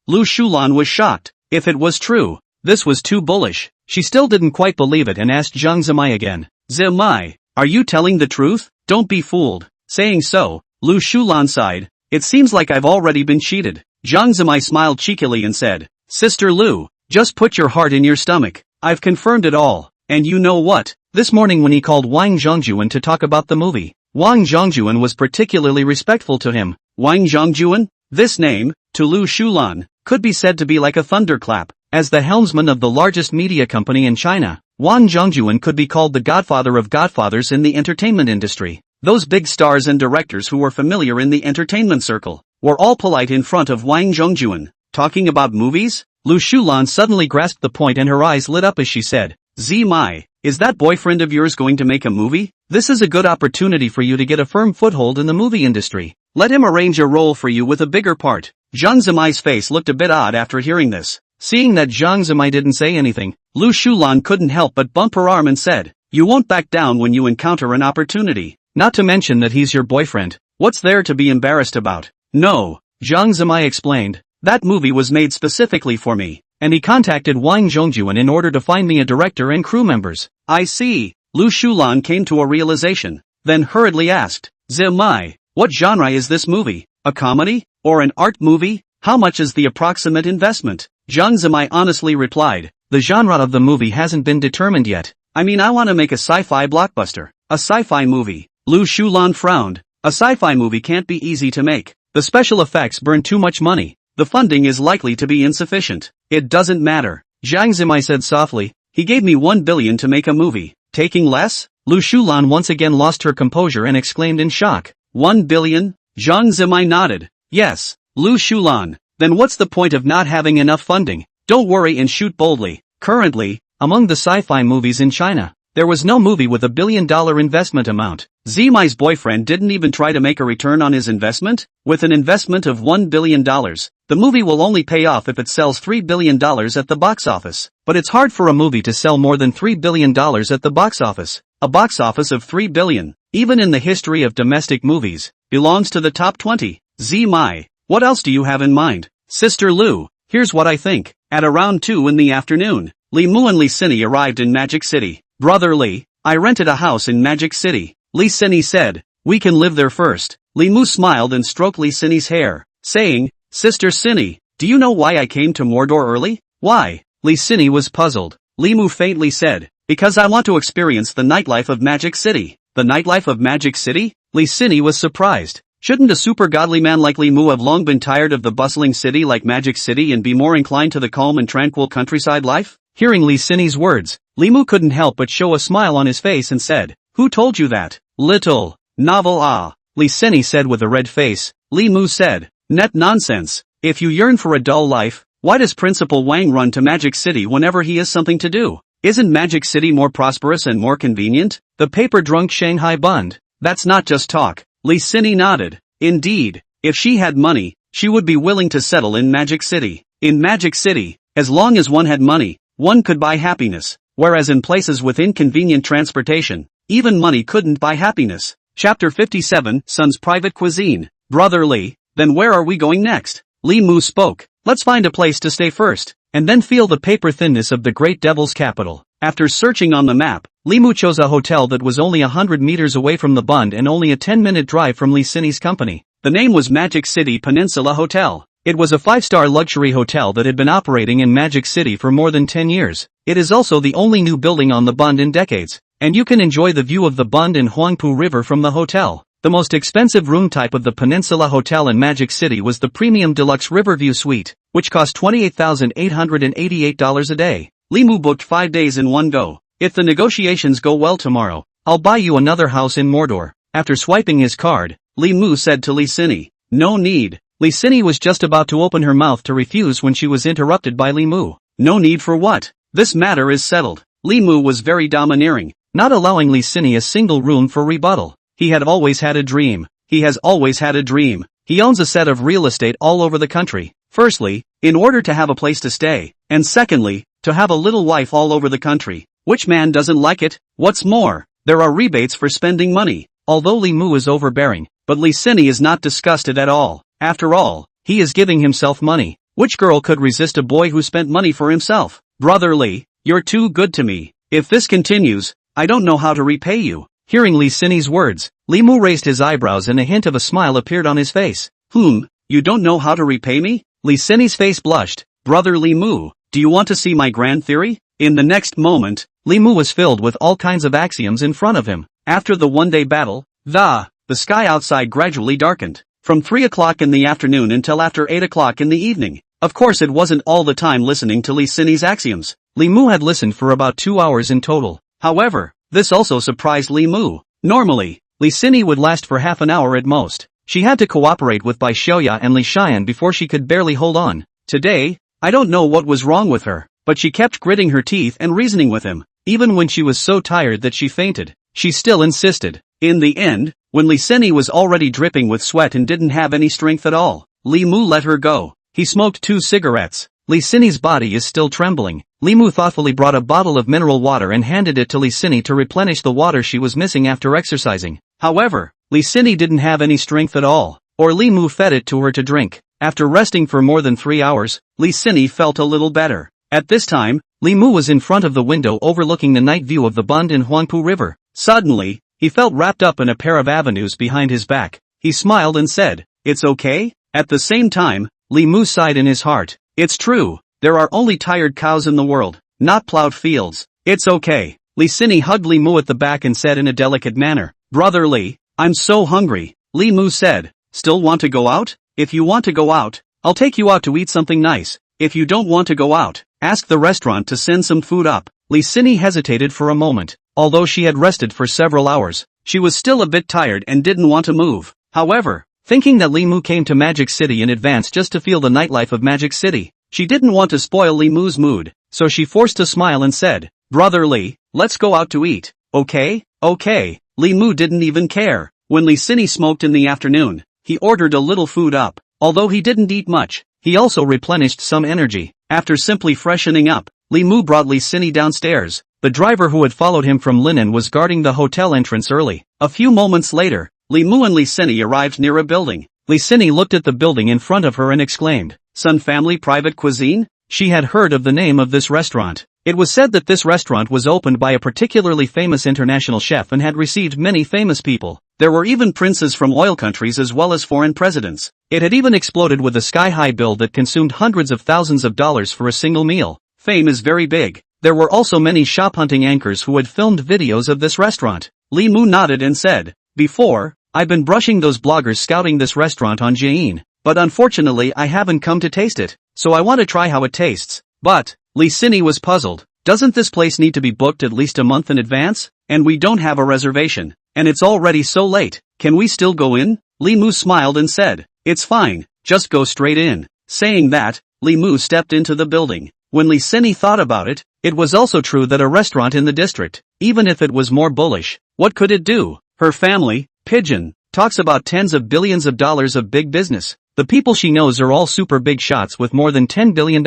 Lu Shulan was shocked. If it was true, this was too bullish. She still didn't quite believe it and asked Zhang Zimai again. Zimai, are you telling the truth? Don't be fooled. Saying so, Lu Shulan sighed. It seems like I've already been cheated. Zhang Zimai smiled cheekily and said, Sister Lu, just put your heart in your stomach. I've confirmed it all. And you know what? This morning when he called Wang Zhongjuan to talk about the movie, Wang Zhongjuan was particularly respectful to him. Wang Zhongjuan? This name, to Lu Shulan, could be said to be like a thunderclap. As the helmsman of the largest media company in China, Wang Zhongjuan could be called the godfather of godfathers in the entertainment industry. Those big stars and directors who were familiar in the entertainment circle were all polite in front of Wang Zhongjuan. Talking about movies? Lu Shulan suddenly grasped the point and her eyes lit up as she said, Zimai, is that boyfriend of yours going to make a movie? This is a good opportunity for you to get a firm foothold in the movie industry. Let him arrange a role for you with a bigger part. Zhang Zimai's face looked a bit odd after hearing this. Seeing that Zhang Zimai didn't say anything, Lu Shulan couldn't help but bump her arm and said, you won't back down when you encounter an opportunity. Not to mention that he's your boyfriend. What's there to be embarrassed about? No, Zhang Zimai explained. That movie was made specifically for me, and he contacted Wang Zhongjuan in order to find me a director and crew members. I see. Lu Shulan came to a realization, then hurriedly asked, Zimai, what genre is this movie? A comedy? Or an art movie? How much is the approximate investment? Zhang Zimai honestly replied, the genre of the movie hasn't been determined yet. I mean, I want to make a sci-fi blockbuster. A sci-fi movie. Lu Shulan frowned. A sci-fi movie can't be easy to make. The special effects burn too much money. The funding is likely to be insufficient. It doesn't matter. Zhang Zimai said softly, he gave me 1 billion to make a movie. Taking less? Lu Shulan once again lost her composure and exclaimed in shock. 1 billion? Zhang Zimai nodded. Yes. Lu Shulan. Then what's the point of not having enough funding? Don't worry and shoot boldly. Currently, among the sci-fi movies in China, there was no movie with $1 billion investment amount. Zimai's boyfriend didn't even try to make a return on his investment? With an investment of $1 billion, the movie will only pay off if it sells $3 billion at the box office. But it's hard for a movie to sell more than $3 billion at the box office. A box office of $3 billion, even in the history of domestic movies, belongs to the top 20. Zimai, what else do you have in mind? Sister Lu, here's what I think. At around 2 in the afternoon, Li Mu and Li Sini arrived in Magic City. Brother Li, I rented a house in Magic City. Li Sini said, we can live there first. Li Mu smiled and stroked Li Sini's hair, saying, Sister Sini, do you know why I came to Mordor early? Why? Li Sini was puzzled. Li Mu faintly said, because I want to experience the nightlife of Magic City. The nightlife of Magic City? Li Sini was surprised. Shouldn't a super godly man like Li Mu have long been tired of the bustling city like Magic City and be more inclined to the calm and tranquil countryside life? Hearing Li Sini's words, Li Mu couldn't help but show a smile on his face and said, who told you that? Little novel Li Sini said with a red face. Li Mu said, net nonsense. If you yearn for a dull life, why does Principal Wang run to Magic City whenever he has something to do? Isn't Magic City more prosperous and more convenient? The paper-drunk Shanghai bund. That's not just talk. Li Sini nodded. Indeed, if she had money, she would be willing to settle in Magic City. In Magic City, as long as one had money, one could buy happiness, whereas in places with inconvenient transportation, even money couldn't buy happiness. Chapter 57, Son's Private Cuisine. Brother Li, then where are we going next? Li Mu spoke. Let's find a place to stay first, and then feel the paper thinness of the great devil's capital. After searching on the map, Li Mu chose a hotel that was only 100 meters away from the bund and only a 10-minute drive from Li Sini's company. The name was Magic City Peninsula Hotel. It was a 5-star luxury hotel that had been operating in Magic City for more than 10 years. It is also the only new building on the bund in decades, and you can enjoy the view of the bund and Huangpu River from the hotel. The most expensive room type of the Peninsula Hotel in Magic City was the Premium Deluxe Riverview Suite. which cost $28,888 a day. Li Mu booked 5 days in one go. If the negotiations go well tomorrow, I'll buy you another house in Mordor. After swiping his card, Li Mu said to Li Sini, "No need." Li Sini was just about to open her mouth to refuse when she was interrupted by Li Mu. "No need for what? This matter is settled." Li Mu was very domineering, not allowing Li Sini a single room for rebuttal. He had always had a dream. He has always had a dream. He owns a set of real estate all over the country. Firstly, in order to have a place to stay, and secondly, to have a little wife all over the country. Which man doesn't like it? What's more, there are rebates for spending money. Although Li Mu is overbearing, but Li Sini is not disgusted at all. After all, he is giving himself money. Which girl could resist a boy who spent money for himself? "Brother Li, you're too good to me. If this continues, I don't know how to repay you." Hearing Li Sini's words, Li Mu raised his eyebrows and a hint of a smile appeared on his face. You don't know how to repay me?" Li Sini's face blushed. "Brother Li Mu, do you want to see my grand theory?" In the next moment, Li Mu was filled with all kinds of axioms in front of him. After the one-day battle, the sky outside gradually darkened. From 3 o'clock in the afternoon until after 8 o'clock in the evening. Of course it wasn't all the time listening to Li Sini's axioms. Li Mu had listened for about 2 hours in total. However, this also surprised Li Mu. Normally, Li Sini would last for half an hour at most. She had to cooperate with Bai Xiaoya and Li Xian before she could barely hold on. Today, I don't know what was wrong with her, but she kept gritting her teeth and reasoning with him. Even when she was so tired that she fainted, she still insisted. In the end, when Li Sini was already dripping with sweat and didn't have any strength at all, Li Mu let her go. He smoked 2 cigarettes. Li Sini's body is still trembling. Li Mu thoughtfully brought a bottle of mineral water and handed it to Li Sini to replenish the water she was missing after exercising. However, Li Sini didn't have any strength at all, or Li Mu fed it to her to drink. After resting for more than 3 hours, Li Sini felt a little better. At this time, Li Mu was in front of the window overlooking the night view of the Bund and Huangpu River. Suddenly, he felt wrapped up in a pair of avenues behind his back. He smiled and said, "It's okay?" At the same time, Li Mu sighed in his heart. "It's true, there are only tired cows in the world, not plowed fields. It's okay." Li Sini hugged Li Mu at the back and said in a delicate manner, "Brother Li, I'm so hungry." Li Mu said, "Still want to go out? If you want to go out, I'll take you out to eat something nice. If you don't want to go out, ask the restaurant to send some food up." Li Sini hesitated for a moment. Although she had rested for several hours, she was still a bit tired and didn't want to move. However, thinking that Li Mu came to Magic City in advance just to feel the nightlife of Magic City, she didn't want to spoil Li Mu's mood, so she forced a smile and said, "Brother Li, let's go out to eat, okay?" "Okay." Li Mu didn't even care. When Li Sini smoked in the afternoon, he ordered a little food up. Although he didn't eat much, he also replenished some energy. After simply freshening up, Li Mu brought Li Sini downstairs. The driver who had followed him from Linen was guarding the hotel entrance early. A few moments later, Li Mu and Li Sini arrived near a building. Li Sini looked at the building in front of her and exclaimed, "Sun Family Private Cuisine?" She had heard of the name of this restaurant. It was said that this restaurant was opened by a particularly famous international chef and had received many famous people. There were even princes from oil countries as well as foreign presidents. It had even exploded with a sky-high bill that consumed hundreds of thousands of dollars for a single meal. Fame is very big. There were also many shop-hunting anchors who had filmed videos of this restaurant. Li Mu nodded and said, "Before, I've been brushing those bloggers scouting this restaurant on Jian, but unfortunately I haven't come to taste it, so I want to try how it tastes." But, Li Sini was puzzled. Doesn't this place need to be booked at least a month in advance? And we don't have a reservation, and it's already so late. Can we still go in? Li Mu smiled and said, "It's fine, just go straight in." Saying that, Li Mu stepped into the building. When Li Sini thought about it, it was also true that a restaurant in the district, even if it was more bullish, what could it do? Her family, Pigeon, talks about tens of billions of dollars of big business. The people she knows are all super big shots with more than $10 billion.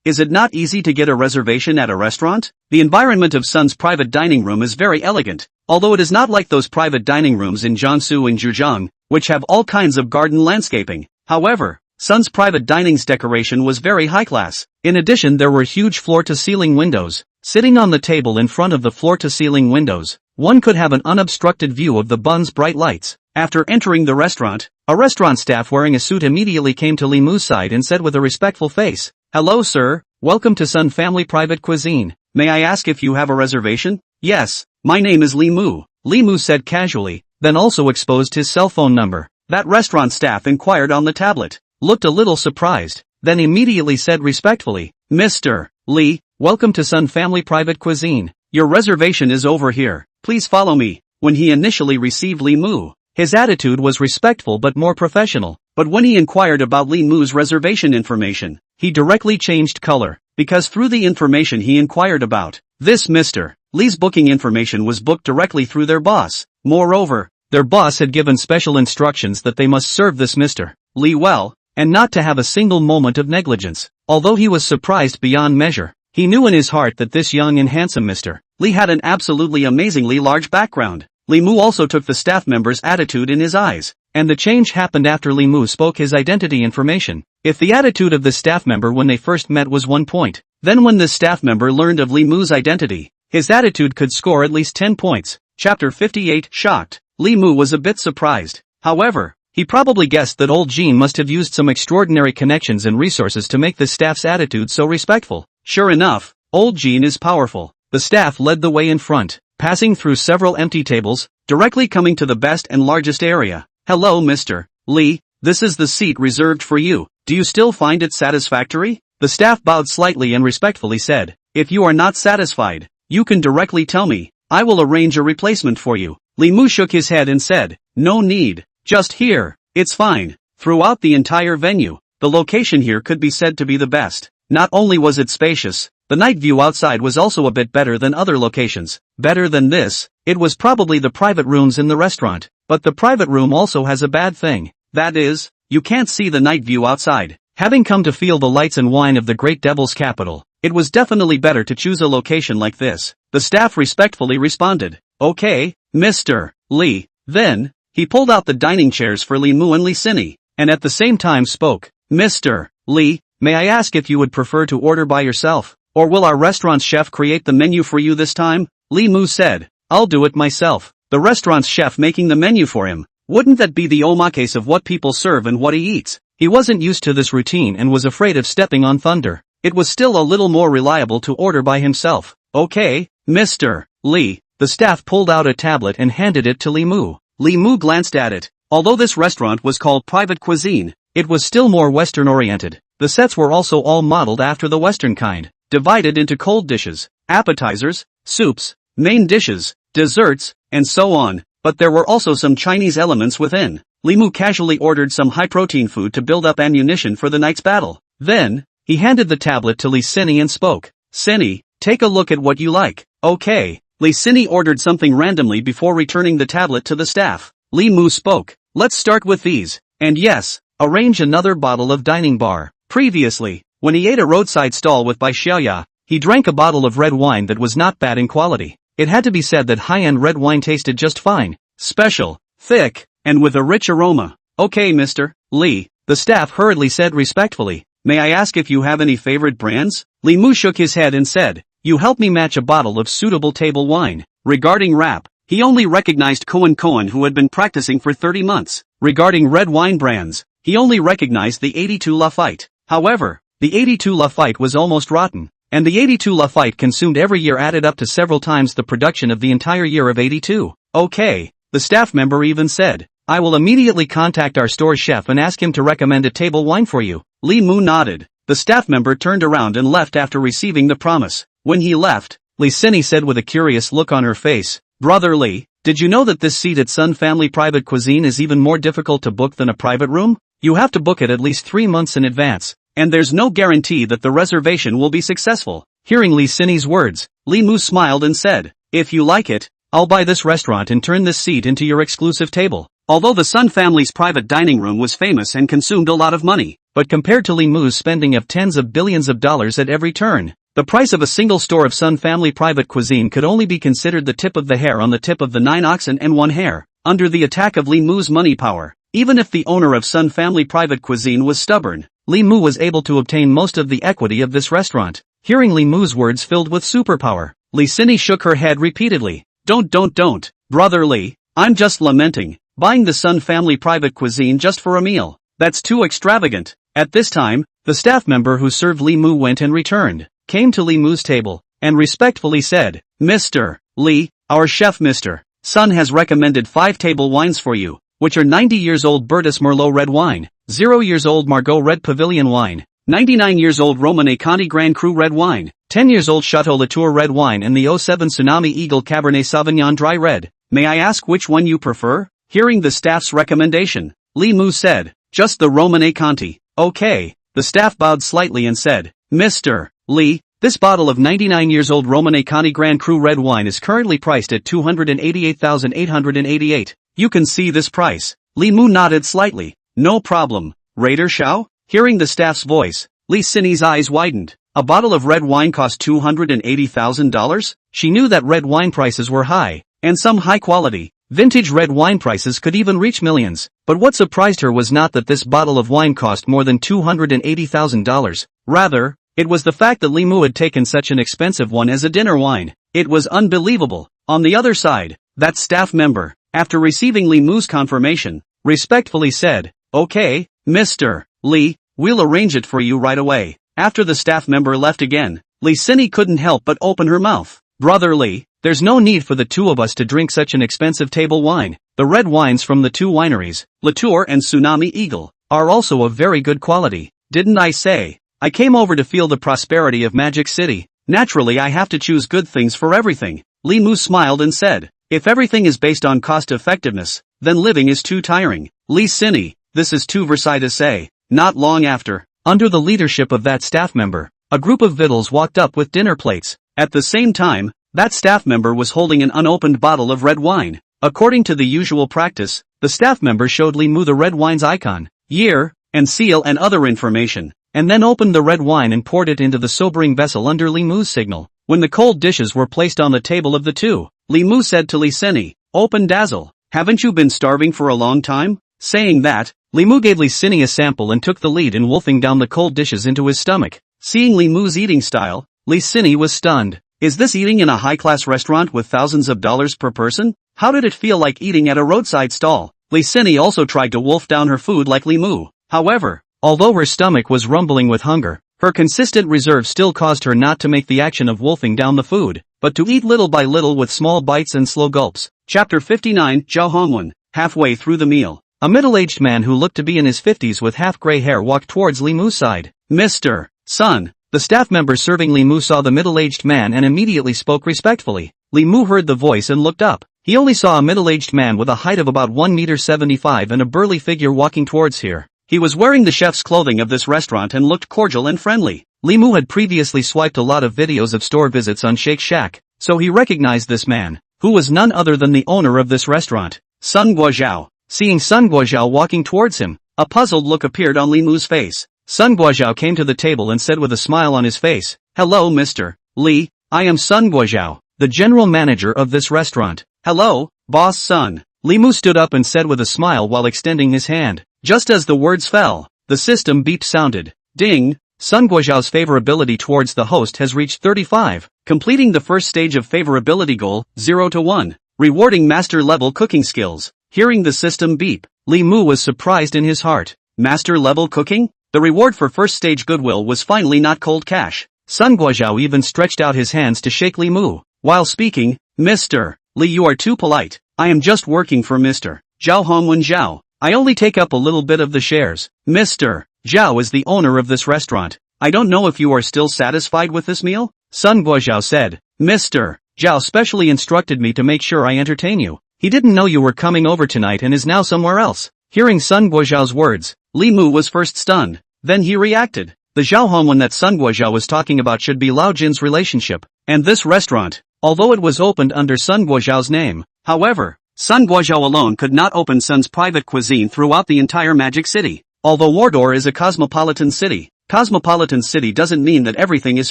Is it not easy to get a reservation at a restaurant? The environment of Sun's private dining room is very elegant, although it is not like those private dining rooms in Jiangsu and Zhejiang, which have all kinds of garden landscaping. However, Sun's private dining's decoration was very high class. In addition, there were huge floor-to-ceiling windows. Sitting on the table in front of the floor-to-ceiling windows, one could have an unobstructed view of the Bun's bright lights. After entering the restaurant, a restaurant staff wearing a suit immediately came to Li Mu's side and said with a respectful face, "Hello sir, welcome to Sun Family Private Cuisine. May I ask if you have a reservation?" "Yes, my name is Li Mu," Li Mu said casually, then also exposed his cell phone number. That restaurant staff inquired on the tablet. Looked a little surprised. then immediately said respectfully, "Mr. Li, welcome to Sun Family Private Cuisine. Your reservation is over here. Please follow me." When he initially received Li Mu, his attitude was respectful but more professional. But when he inquired about Li Mu's reservation information, he directly changed color, because through the information he inquired about, this Mr. Li's booking information was booked directly through their boss. Moreover, their boss had given special instructions that they must serve this Mr. Li well, and not to have a single moment of negligence. Although he was surprised beyond measure, he knew in his heart that this young and handsome Mr. Li had an absolutely amazingly large background. Li Mu also took the staff member's attitude in his eyes, and the change happened after Li Mu spoke his identity information. If the attitude of the staff member when they first met was 1 point, then when the staff member learned of Li Mu's identity, his attitude could score at least 10 points. Chapter 58. Shocked. Li Mu was a bit surprised. However, he probably guessed that old Jean must have used some extraordinary connections and resources to make the staff's attitude so respectful. Sure enough, old Jean is powerful. The staff led the way in front, passing through several empty tables, directly coming to the best and largest area. "Hello Mr. Li, this is the seat reserved for you. Do you still find it satisfactory?" The staff bowed slightly and respectfully said, "If you are not satisfied, you can directly tell me. I will arrange a replacement for you." Li Mu shook his head and said, "No need. Just here. It's fine." Throughout the entire venue, the location here could be said to be the best. Not only was it spacious, the night view outside was also a bit better than other locations. Better than this, it was probably the private rooms in the restaurant. But the private room also has a bad thing. That is, you can't see the night view outside. Having come to feel the lights and wine of the great devil's capital, it was definitely better to choose a location like this. The staff respectfully responded, "Okay, Mr. Li." Then, he pulled out the dining chairs for Li Mu and Li Sini, and at the same time spoke, "Mr. Li, may I ask if you would prefer to order by yourself, or will our restaurant's chef create the menu for you this time?" Li Mu said, "I'll do it myself." The restaurant's chef making the menu for him. Wouldn't that be the omakase of what people serve and what he eats? He wasn't used to this routine and was afraid of stepping on thunder. It was still a little more reliable to order by himself. "Okay, Mr. Li." The staff pulled out a tablet and handed it to Li Mu. Li Mu glanced at it. Although this restaurant was called Private Cuisine, it was still more Western-oriented. The sets were also all modeled after the Western kind, divided into cold dishes, appetizers, soups, main dishes, desserts, and so on, but there were also some Chinese elements within. Li Mu casually ordered some high-protein food to build up ammunition for the night's battle. Then, he handed the tablet to Li Sini and spoke, "Sini, take a look at what you like." "Okay." Li Sini ordered something randomly before returning the tablet to the staff. Li Mu spoke, "Let's start with these, and yes, arrange another bottle of dining bar." Previously, when he ate a roadside stall with Bai Xiaoya, he drank a bottle of red wine that was not bad in quality. It had to be said that high-end red wine tasted just fine, special, thick, and with a rich aroma. "Okay Mr. Li," the staff hurriedly said respectfully, "may I ask if you have any favorite brands?" Li Mu shook his head and said, "You help me match a bottle of suitable table wine." Regarding rap, he only recognized Cohen who had been practicing for 30 months. Regarding red wine brands, he only recognized the 82 Lafite. However, the 82 Lafite was almost rotten, and the 82 Lafite consumed every year added up to several times the production of the entire year of 82. "Okay," the staff member even said, "I will immediately contact our store chef and ask him to recommend a table wine for you." Li Mu nodded. The staff member turned around and left after receiving the promise. When he left, Li Sini said with a curious look on her face, "Brother Li, did you know that this seat at Sun Family Private Cuisine is even more difficult to book than a private room? You have to book it at least 3 months in advance, and there's no guarantee that the reservation will be successful." Hearing Li Sini's words, Li Mu smiled and said, "If you like it, I'll buy this restaurant and turn this seat into your exclusive table." Although the Sun family's private dining room was famous and consumed a lot of money, but compared to Li Mu's spending of tens of billions of dollars at every turn, the price of a single store of Sun Family Private Cuisine could only be considered the tip of the hair on the tip of the 9 oxen and 1 hair. Under the attack of Li Mu's money power, even if the owner of Sun Family Private Cuisine was stubborn, Li Mu was able to obtain most of the equity of this restaurant. Hearing Li Mu's words filled with superpower, Li Sini shook her head repeatedly. Don't, Brother Li, I'm just lamenting. Buying the Sun Family Private Cuisine just for a meal. That's too extravagant." At this time, the staff member who served Li Mu went and returned, came to Li Mu's table, and respectfully said, "Mr. Li, our chef Mr. Sun has recommended 5 table wines for you, which are 90 years old Burtis Merlot red wine, 0 years old Margaux red pavilion wine, 99 years old Romanée Conti Grand Cru red wine, 10 years old Chateau Latour red wine and the 07 Tsunami Eagle Cabernet Sauvignon dry red. May I ask which one you prefer? Hearing the staff's recommendation, Li Mu said, just the Romanée Conti. Okay. The staff bowed slightly and said, Mr. Li, this bottle of 99 years old Romanée Conti Grand Cru red wine is currently priced at 288,888. You can see this price. Li Mu nodded slightly. No problem. Raider Xiao? Hearing the staff's voice, Li Xinyi's eyes widened. A bottle of red wine cost $280,000? She knew that red wine prices were high, and some high quality, vintage red wine prices could even reach millions. But what surprised her was not that this bottle of wine cost more than $280,000. Rather, it was the fact that Li Mu had taken such an expensive one as a dinner wine. It was unbelievable. On the other side, that staff member, after receiving Li Mu's confirmation, respectfully said, Okay, Mr. Li, we'll arrange it for you right away. After the staff member left again, Li Xinyi couldn't help but open her mouth. Brother Li, there's no need for the two of us to drink such an expensive table wine. The red wines from the two wineries, Latour and Tsunami Eagle, are also of very good quality. Didn't I say? I came over to feel the prosperity of Magic City. Naturally I have to choose good things for everything. Li Mu smiled and said, if everything is based on cost effectiveness, then living is too tiring. Li Xinyi, this is too Versailles to say. Not long after, under the leadership of that staff member, a group of victuals walked up with dinner plates. At the same time, that staff member was holding an unopened bottle of red wine. According to the usual practice, the staff member showed Li Mu the red wine's icon, year, and seal and other information, and then opened the red wine and poured it into the sobering vessel under Li Mu's signal. When the cold dishes were placed on the table of the two, Li Mu said to Li Xinyi, Open dazzle, haven't you been starving for a long time? Saying that, Li Mu gave Li Xinyi a sample and took the lead in wolfing down the cold dishes into his stomach. Seeing Li Mu's eating style, Li Xinyi was stunned. Is this eating in a high-class restaurant with thousands of dollars per person? How did it feel like eating at a roadside stall? Li Xinyi also tried to wolf down her food like Li Mu. However, although her stomach was rumbling with hunger, her consistent reserve still caused her not to make the action of wolfing down the food, but to eat little by little with small bites and slow gulps. Chapter 59, Zhao Hongwen. Halfway through the meal, a middle-aged man who looked to be in his 50s with half-gray hair walked towards Li Mu's side. Mr. Sun. The staff member serving Li Mu saw the middle-aged man and immediately spoke respectfully. Li Mu heard the voice and looked up. He only saw a middle-aged man with a height of about 1.75 m and a burly figure walking towards here. He was wearing the chef's clothing of this restaurant and looked cordial and friendly. Li Mu had previously swiped a lot of videos of store visits on Shake Shack, so he recognized this man, who was none other than the owner of this restaurant, Sun Guozhao. Seeing Sun Guozhao walking towards him, a puzzled look appeared on Li Mu's face. Sun Guozhao came to the table and said with a smile on his face, Hello Mr. Li, I am Sun Guozhao, the general manager of this restaurant. Hello, boss Sun. Li Mu stood up and said with a smile while extending his hand. Just as the words fell, the system beep sounded. Ding! Sun Guozhao's favorability towards the host has reached 35, completing the first stage of favorability goal, 0 to 1, rewarding master-level cooking skills. Hearing the system beep, Li Mu was surprised in his heart. Master-level cooking? The reward for first-stage goodwill was finally not cold cash. Sun Guozhao even stretched out his hands to shake Li Mu. While speaking, Mr. Li, you are too polite. I am just working for Mr. Zhao Hongwen Zhao. I only take up a little bit of the shares. Mr. Zhao is the owner of this restaurant. I don't know if you are still satisfied with this meal? Sun Guozhao said. Mr. Zhao specially instructed me to make sure I entertain you. He didn't know you were coming over tonight and is now somewhere else. Hearing Sun Guozhao's words, Li Mu was first stunned. Then he reacted. The Zhao Hongwen that Sun Guozhao was talking about should be Lao Jin's relationship, and this restaurant, although it was opened under Sun Guozhao's name. However, Sun Guozhao alone could not open Sun's private cuisine throughout the entire Magic City. Although Wardor is a cosmopolitan city doesn't mean that everything is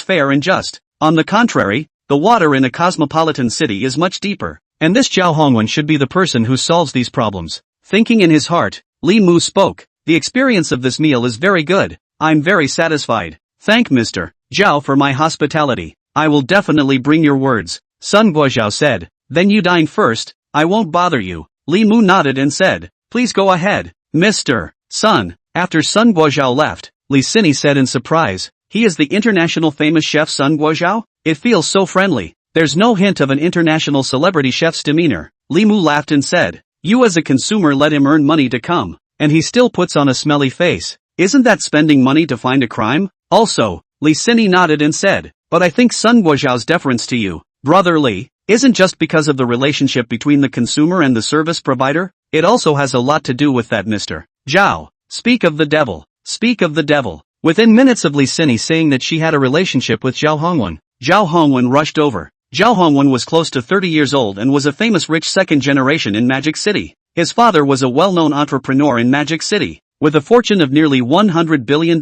fair and just. On the contrary, the water in a cosmopolitan city is much deeper, and this Zhao Hongwen should be the person who solves these problems. Thinking in his heart, Li Mu spoke. The experience of this meal is very good. I'm very satisfied. Thank Mr. Zhao for my hospitality. I will definitely bring your words. Sun Guozhao said. Then you dine first. I won't bother you. Li Mu nodded and said, Please go ahead, Mr. Sun. After Sun Guozhao left, Li Xinyi said in surprise, He is the international famous chef Sun Guozhao? It feels so friendly. There's no hint of an international celebrity chef's demeanor. Li Mu laughed and said, You as a consumer let him earn money to come, and he still puts on a smelly face. Isn't that spending money to find a crime? Also, Li Sini nodded and said, but I think Sun Guozhao's deference to you, Brother Li, isn't just because of the relationship between the consumer and the service provider, it also has a lot to do with that Mr. Zhao. Speak of the devil. Speak of the devil. Within minutes of Li Sini saying that she had a relationship with Zhao Hongwen rushed over. Zhao Hongwen was close to 30 years old and was a famous rich second generation in Magic City. His father was a well-known entrepreneur in Magic City, with a fortune of nearly $100 billion,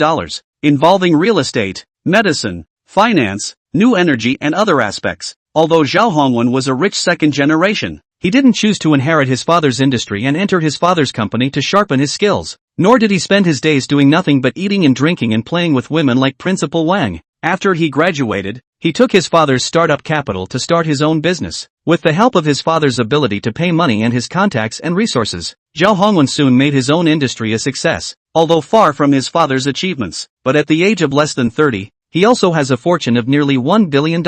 involving real estate, medicine, finance, new energy and other aspects. Although Zhao Hongwen was a rich second generation, he didn't choose to inherit his father's industry and enter his father's company to sharpen his skills, nor did he spend his days doing nothing but eating and drinking and playing with women like Principal Wang. After he graduated, he took his father's startup capital to start his own business. With the help of his father's ability to pay money and his contacts and resources, Zhao Hongwen soon made his own industry a success, although far from his father's achievements. But at the age of less than 30, he also has a fortune of nearly $1 billion.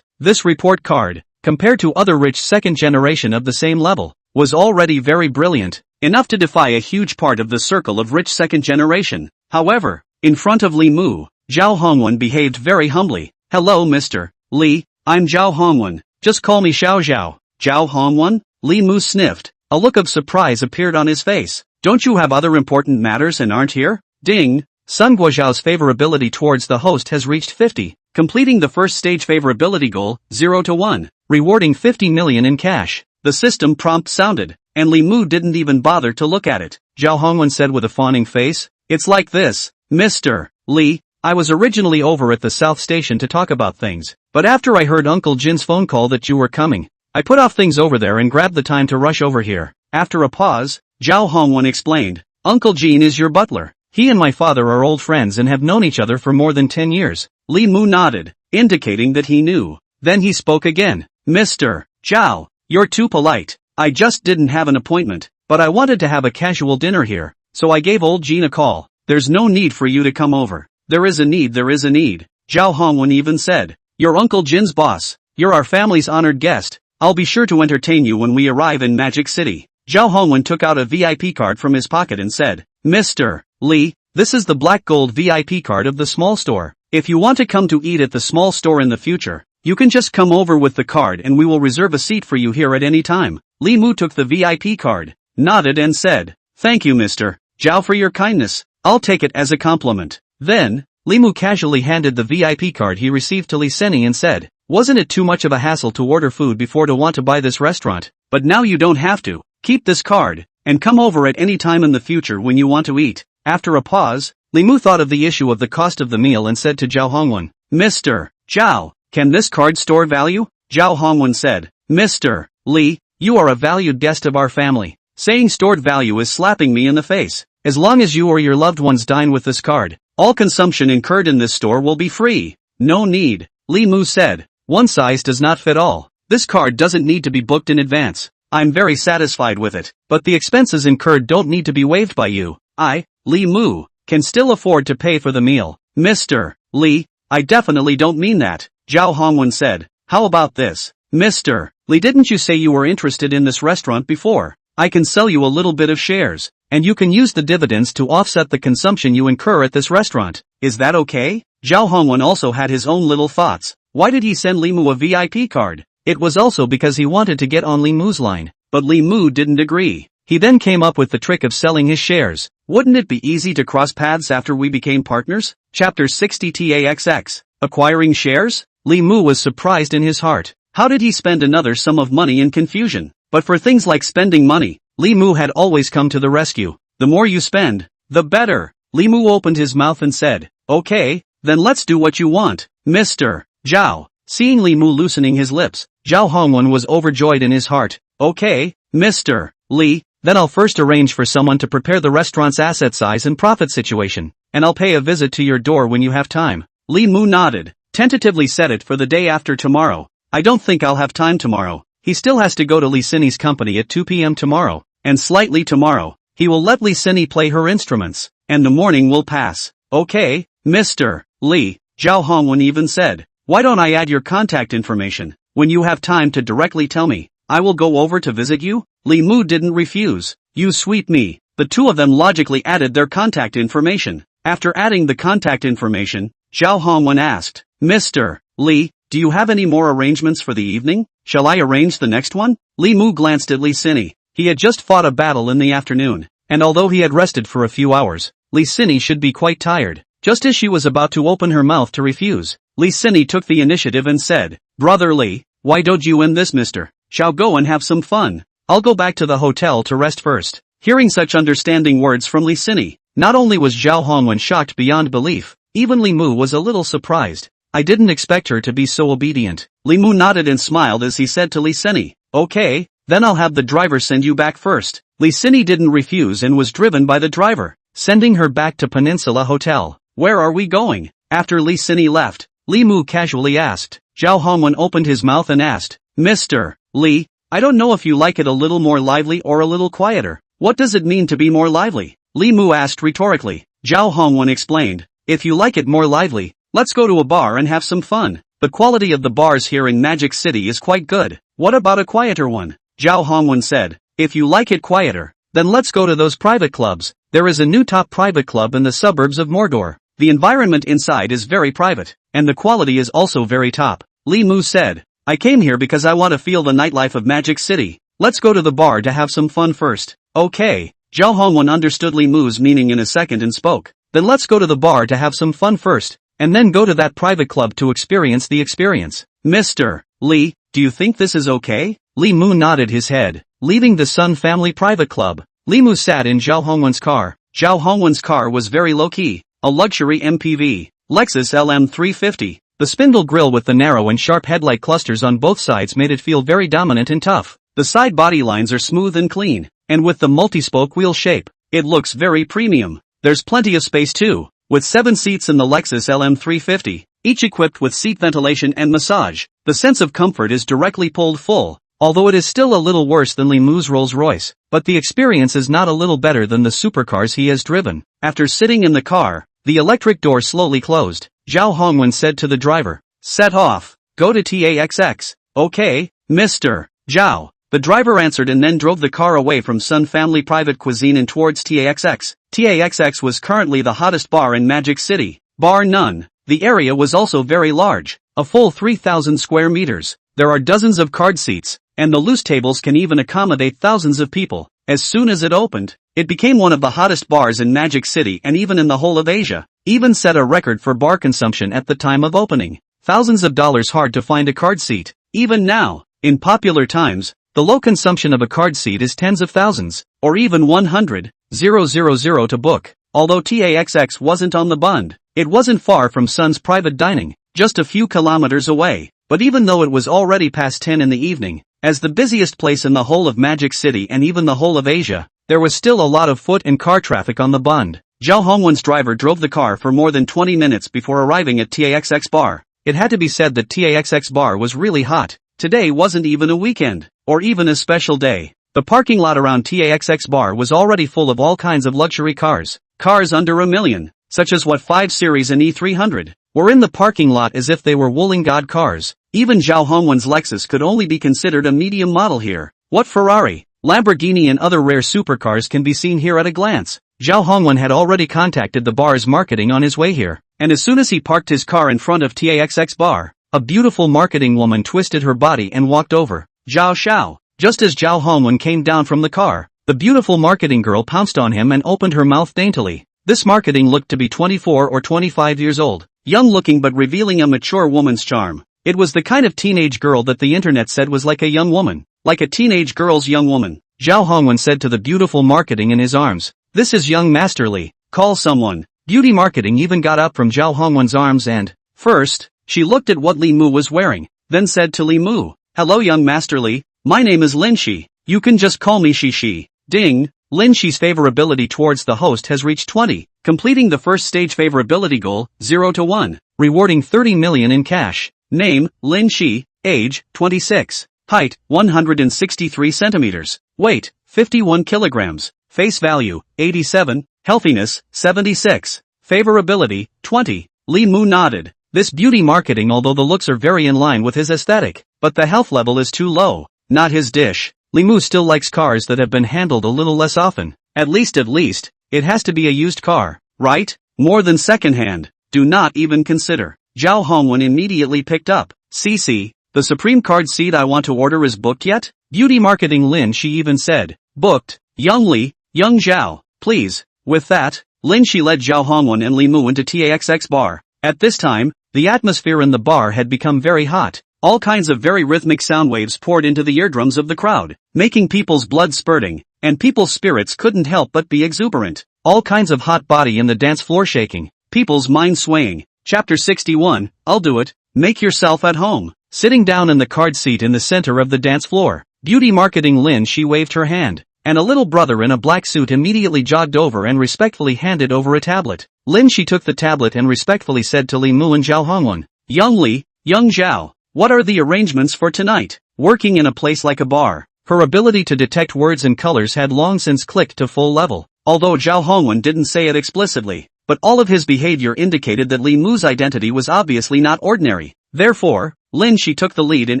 This report card, compared to other rich second generation of the same level, was already very brilliant, enough to defy a huge part of the circle of rich second generation. However, in front of Li Mu, Zhao Hongwen behaved very humbly. Hello Mr. Li, I'm Zhao Hongwen, just call me Xiao Zhao. Zhao Hongwen? Li Mu sniffed. A look of surprise appeared on his face. Don't you have other important matters and aren't here? Ding! Sun Guozhao's favorability towards the host has reached 50, completing the first stage favorability goal, 0 to 1, rewarding 50 million in cash. The system prompt sounded, and Li Mu didn't even bother to look at it. Zhao Hongwen said with a fawning face, it's like this, Mr. Li, I was originally over at the South Station to talk about things, but after I heard Uncle Jin's phone call that you were coming, I put off things over there and grabbed the time to rush over here. After a pause, Zhao Hongwen explained, Uncle Jin is your butler. He and my father are old friends and have known each other for more than 10 years. Li Mu nodded, indicating that he knew. Then he spoke again. Mr. Zhao, you're too polite. I just didn't have an appointment, but I wanted to have a casual dinner here, so I gave old Jin a call. There's no need for you to come over. There is a need. Zhao Hongwen even said, you're Uncle Jin's boss. You're our family's honored guest. I'll be sure to entertain you when we arrive in Magic City. Zhao Hongwen took out a VIP card from his pocket and said, Mr. Li, this is the black gold VIP card of the small store. If you want to come to eat at the small store in the future, you can just come over with the card and we will reserve a seat for you here at any time. Li Mu took the VIP card, nodded and said, thank you Mr. Zhao for your kindness. I'll take it as a compliment. Then, Li Mu casually handed the VIP card he received to Li Seni and said, wasn't it too much of a hassle to order food before to want to buy this restaurant? But now you don't have to. Keep this card, and come over at any time in the future when you want to eat. After a pause, Li Mu thought of the issue of the cost of the meal and said to Zhao Hongwen, Mr. Zhao, can this card store value? Zhao Hongwen said, Mr. Li, you are a valued guest of our family. Saying stored value is slapping me in the face. As long as you or your loved ones dine with this card, all consumption incurred in this store will be free. No need, Li Mu said. One size does not fit all. This card doesn't need to be booked in advance. I'm very satisfied with it, but the expenses incurred don't need to be waived by you. I, Li Mu, can still afford to pay for the meal. Mr. Li, I definitely don't mean that, Zhao Hongwen said. How about this? Mr. Li, didn't you say you were interested in this restaurant before? I can sell you a little bit of shares, and you can use the dividends to offset the consumption you incur at this restaurant. Is that okay? Zhao Hongwen also had his own little thoughts. Why did he send Li Mu a VIP card? It was also because he wanted to get on Li Mu's line, but Li Mu didn't agree. He then came up with the trick of selling his shares. Wouldn't it be easy to cross paths after we became partners? Chapter 60 TAXX. Acquiring shares? Li Mu was surprised in his heart. How did he spend another sum of money in confusion? But for things like spending money, Li Mu had always come to the rescue. The more you spend, the better. Li Mu opened his mouth and said, okay, then let's do what you want, Mr. Zhao. Seeing Li Mu loosening his lips, Zhao Hongwen was overjoyed in his heart. Okay, Mr. Li, then I'll first arrange for someone to prepare the restaurant's asset size and profit situation, and I'll pay a visit to your door when you have time. Li Mu nodded, tentatively set it for the day after tomorrow. I don't think I'll have time tomorrow. He still has to go to Li Sini's company at 2 p.m. tomorrow, and slightly tomorrow, he will let Li Sini play her instruments, and the morning will pass. Okay, Mr. Li, Zhao Hongwen even said, why don't I add your contact information? When you have time to directly tell me, I will go over to visit you. Li Mu didn't refuse. You sweet me. The two of them logically added their contact information. After adding the contact information, Zhao Hongwen asked, Mr. Li, do you have any more arrangements for the evening? Shall I arrange the next one? Li Mu glanced at Li Sini. He had just fought a battle in the afternoon, and although he had rested for a few hours, Li Sini should be quite tired. Just as she was about to open her mouth to refuse, Li Sini took the initiative and said, Brother Li, why don't you and this Mr. Shall go and have some fun? I'll go back to the hotel to rest first. Hearing such understanding words from Li Sini, not only was Zhao Hongwen shocked beyond belief, even Li Mu was a little surprised. I didn't expect her to be so obedient. Li Mu nodded and smiled as he said to Li Sini, okay, then I'll have the driver send you back first. Li Sini didn't refuse and was driven by the driver, sending her back to Peninsula Hotel. Where are we going? After Li Sini left, Li Mu casually asked. Zhao Hongwen opened his mouth and asked, Mr. Li, I don't know if you like it a little more lively or a little quieter. What does it mean to be more lively? Li Mu asked rhetorically. Zhao Hongwen explained, if you like it more lively, let's go to a bar and have some fun. The quality of the bars here in Magic City is quite good. What about a quieter one? Zhao Hongwen said, if you like it quieter, then let's go to those private clubs. There is a new top private club in the suburbs of Mordor. The environment inside is very private, and the quality is also very top. Li Mu said, I came here because I want to feel the nightlife of Magic City. Let's go to the bar to have some fun first. Okay. Zhao Hongwen understood Li Mu's meaning in a second and spoke. Then let's go to the bar to have some fun first, and then go to that private club to experience the experience. Mr. Li, do you think this is okay? Li Mu nodded his head. Leaving the Sun Family Private Club, Li Mu sat in Zhao Hongwen's car. Zhao Hongwen's car was very low-key, a luxury MPV, Lexus LM350. The spindle grille with the narrow and sharp headlight clusters on both sides made it feel very dominant and tough. The side body lines are smooth and clean, and with the multi-spoke wheel shape, it looks very premium. There's plenty of space too, with 7 seats in the Lexus LM350, each equipped with seat ventilation and massage. The sense of comfort is directly pulled full, although it is still a little worse than Li Mu's Rolls-Royce, but the experience is not a little better than the supercars he has driven. After sitting in the car, the electric door slowly closed. Zhao Hongwen said to the driver, set off, go to TAXX. Okay, Mr. Zhao. The driver answered and then drove the car away from Sun Family Private Cuisine and towards TAXX. TAXX was currently the hottest bar in Magic City, bar none. The area was also very large, a full 3,000 square meters. There are dozens of card seats, and the loose tables can even accommodate thousands of people. As soon as it opened, it became one of the hottest bars in Magic City and even in the whole of Asia. Even set a record for bar consumption at the time of opening. Thousands of dollars hard to find a card seat. Even now, in popular times, the low consumption of a card seat is tens of thousands, or even 100,000 to book. Although TAXX wasn't on the Bund, it wasn't far from Sun's private dining, just a few kilometers away. But even though it was already past 10 in the evening, as the busiest place in the whole of Magic City and even the whole of Asia, there was still a lot of foot and car traffic on the Bund. Zhao Hongwen's driver drove the car for more than 20 minutes before arriving at TAXX bar. It had to be said that TAXX bar was really hot. Today wasn't even a weekend, or even a special day. The parking lot around TAXX bar was already full of all kinds of luxury cars. Cars under $1 million, such as what 5 Series and E300, were in the parking lot as if they were Wooling God cars. Even Zhao Hongwen's Lexus could only be considered a medium model here. What Ferrari, Lamborghini and other rare supercars can be seen here at a glance. Zhao Hongwen had already contacted the bar's marketing on his way here, and as soon as he parked his car in front of TAXX bar, a beautiful marketing woman twisted her body and walked over. Zhao Xiao. Just as Zhao Hongwen came down from the car, the beautiful marketing girl pounced on him and opened her mouth daintily. This marketing looked to be 24 or 25 years old, young looking but revealing a mature woman's charm. It was the kind of teenage girl that the internet said was like a young woman, like a teenage girl's young woman. Zhao Hongwen said to the beautiful marketing in his arms, this is young Master Li, call someone. Beauty marketing even got up from Zhao Hongwen's arms and, first, she looked at what Li Mu was wearing, then said to Li Mu, hello young Master Li, my name is Lin Shi, you can just call me Shi. Ding, Lin Shi's favorability towards the host has reached 20, completing the first stage favorability goal, 0 to 1, rewarding 30 million in cash. Name, Lin Shi, age, 26, height, 163 centimeters, weight, 51 kilograms, face value, 87, healthiness, 76, favorability, 20. Li Mu nodded. This beauty marketing, although the looks are very in line with his aesthetic, but the health level is too low, not his dish. Li Mu still likes cars that have been handled a little less often. At least, it has to be a used car, right? More than secondhand. Do not even consider. Zhao Hongwen immediately picked up. CC, the Supreme Card seat I want to order is booked yet? Beauty marketing Lin Shi even said. Booked. Young Li, Young Zhao, please. With that, Lin Shi led Zhao Hongwen and Li Mu into TAXX bar. At this time, the atmosphere in the bar had become very hot. All kinds of very rhythmic sound waves poured into the eardrums of the crowd, making people's blood spurting, and people's spirits couldn't help but be exuberant. All kinds of hot body in the dance floor shaking, people's minds swaying. Chapter 61, I'll do it. Make yourself at home. Sitting down in the card seat in the center of the dance floor, beauty marketing Lin Shi waved her hand, and a little brother in a black suit immediately jogged over and respectfully handed over a tablet. Lin Shi took the tablet and respectfully said to Li Mu and Zhao Hongwen, Young Li, Young Zhao, what are the arrangements for tonight? Working in a place like a bar, her ability to detect words and colors had long since clicked to full level, although Zhao Hongwen didn't say it explicitly, but all of his behavior indicated that Li Mu's identity was obviously not ordinary. Therefore, Lin Shi took the lead in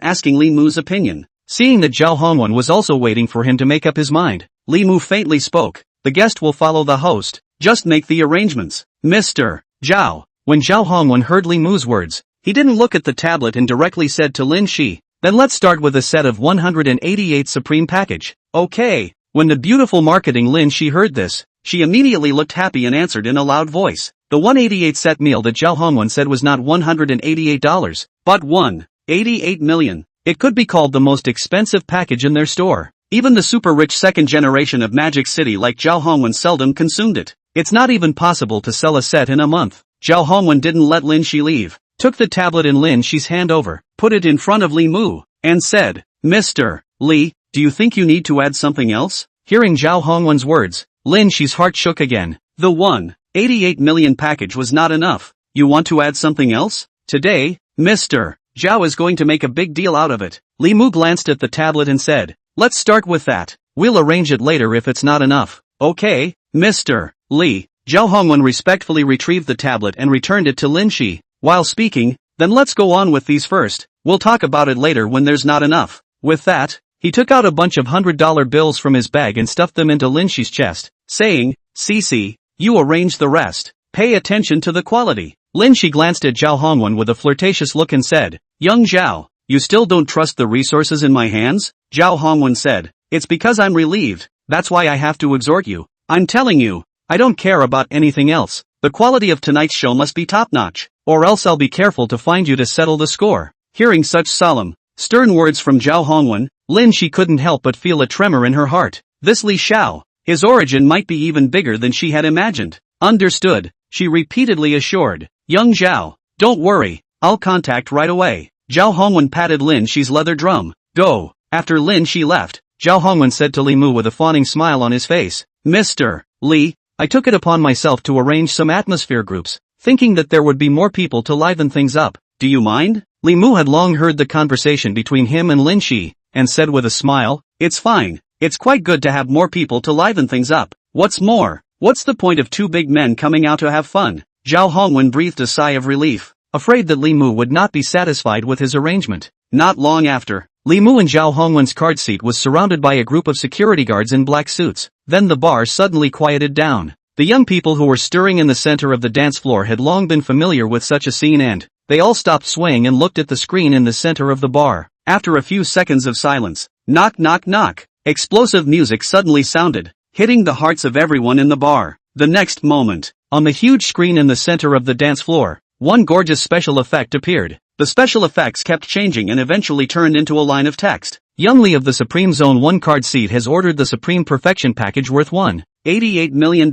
asking Li Mu's opinion. Seeing that Zhao Hongwen was also waiting for him to make up his mind, Li Mu faintly spoke, the guest will follow the host, just make the arrangements. Mr. Zhao. When Zhao Hongwen heard Li Mu's words, he didn't look at the tablet and directly said to Lin Shi, then let's start with a set of 188 Supreme package. Okay. When the beautiful marketing Lin Shi heard this, she immediately looked happy and answered in a loud voice. The 188 set meal that Zhao Hongwen said was not $188, but 188 million. It could be called the most expensive package in their store. Even the super rich second generation of Magic City like Zhao Hongwen seldom consumed it. It's not even possible to sell a set in a month. Zhao Hongwen didn't let Lin Shi leave, took the tablet in Lin Shi's hand over, put it in front of Li Mu, and said, Mr. Li, do you think you need to add something else? Hearing Zhao Hongwen's words, Lin Shi's heart shook again. The 188 million package was not enough. You want to add something else? Today, Mr. Zhao is going to make a big deal out of it. Li Mu glanced at the tablet and said, let's start with that. We'll arrange it later if it's not enough. Okay, Mr. Li. Zhao Hongwen respectfully retrieved the tablet and returned it to Lin Shi, while speaking, then let's go on with these first. We'll talk about it later when there's not enough. With that, he took out a bunch of $100 bills from his bag and stuffed them into Lin Shi's chest, saying, CC, you arrange the rest. Pay attention to the quality. Lin Shi glanced at Zhao Hongwen with a flirtatious look and said, Young Zhao, you still don't trust the resources in my hands? Zhao Hongwen said, it's because I'm relieved, that's why I have to exhort you. I'm telling you, I don't care about anything else. The quality of tonight's show must be top-notch, or else I'll be careful to find you to settle the score. Hearing such solemn, stern words from Zhao Hongwen, Lin Shi couldn't help but feel a tremor in her heart. This Li Xiao, his origin might be even bigger than she had imagined. Understood, she repeatedly assured. Young Zhao, don't worry, I'll contact right away. Zhao Hongwen patted Lin Shi's leather drum. Go. After Lin Shi left, Zhao Hongwen said to Li Mu with a fawning smile on his face, Mr. Li, I took it upon myself to arrange some atmosphere groups, thinking that there would be more people to liven things up. Do you mind? Li Mu had long heard the conversation between him and Lin Shi, and said with a smile, it's fine. It's quite good to have more people to liven things up. What's more, what's the point of two big men coming out to have fun? Zhao Hongwen breathed a sigh of relief, afraid that Li Mu would not be satisfied with his arrangement. Not long after, Li Mu and Zhao Hongwen's card seat was surrounded by a group of security guards in black suits. Then the bar suddenly quieted down. The young people who were stirring in the center of the dance floor had long been familiar with such a scene and, they all stopped swaying and looked at the screen in the center of the bar. After a few seconds of silence, knock knock knock, explosive music suddenly sounded, hitting the hearts of everyone in the bar. The next moment, on the huge screen in the center of the dance floor, one gorgeous special effect appeared. The special effects kept changing and eventually turned into a line of text. Young Li of the Supreme Zone 1 card seat has ordered the Supreme Perfection package worth $188 million.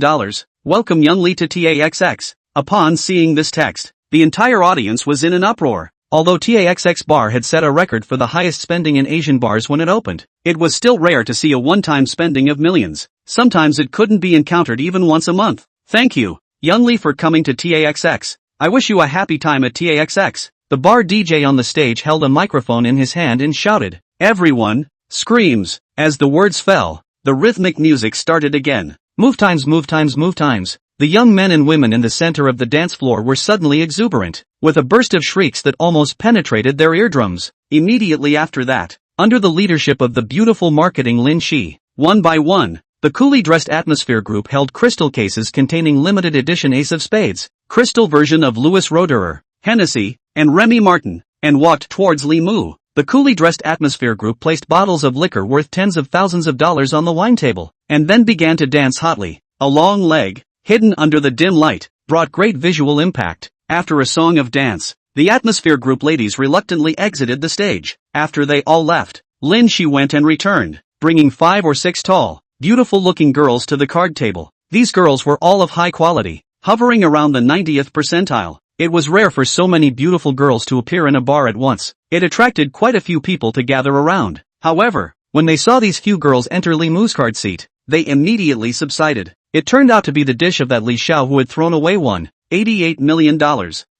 Welcome Young Li to TAXX. Upon seeing this text, the entire audience was in an uproar. Although TAXX bar had set a record for the highest spending in Asian bars when it opened, it was still rare to see a one-time spending of millions. Sometimes it couldn't be encountered even once a month. Thank you, Young Li, for coming to TAXX. I wish you a happy time at TAXX. The bar DJ on the stage held a microphone in his hand and shouted, everyone, screams. As the words fell, the rhythmic music started again. Move times, move times, move times. The young men and women in the center of the dance floor were suddenly exuberant, with a burst of shrieks that almost penetrated their eardrums. Immediately after that, under the leadership of the beautiful marketing Lin Shi, one by one, The coolly dressed Atmosphere Group held crystal cases containing limited edition Ace of Spades, crystal version of Louis Roederer, Hennessy, and Remy Martin, and walked towards Li Mu. The coolly dressed Atmosphere Group placed bottles of liquor worth tens of thousands of dollars on the wine table, and then began to dance hotly. A long leg, hidden under the dim light, brought great visual impact. After a song of dance, the Atmosphere Group ladies reluctantly exited the stage. After they all left, Lin Shi went and returned, bringing 5 or 6 tall, beautiful-looking girls to the card table. These girls were all of high quality, hovering around the 90th percentile. It was rare for so many beautiful girls to appear in a bar at once. It attracted quite a few people to gather around. However, when they saw these few girls enter Li Mu's card seat, they immediately subsided. It turned out to be the dish of that Li Xiao who had thrown away $88 million.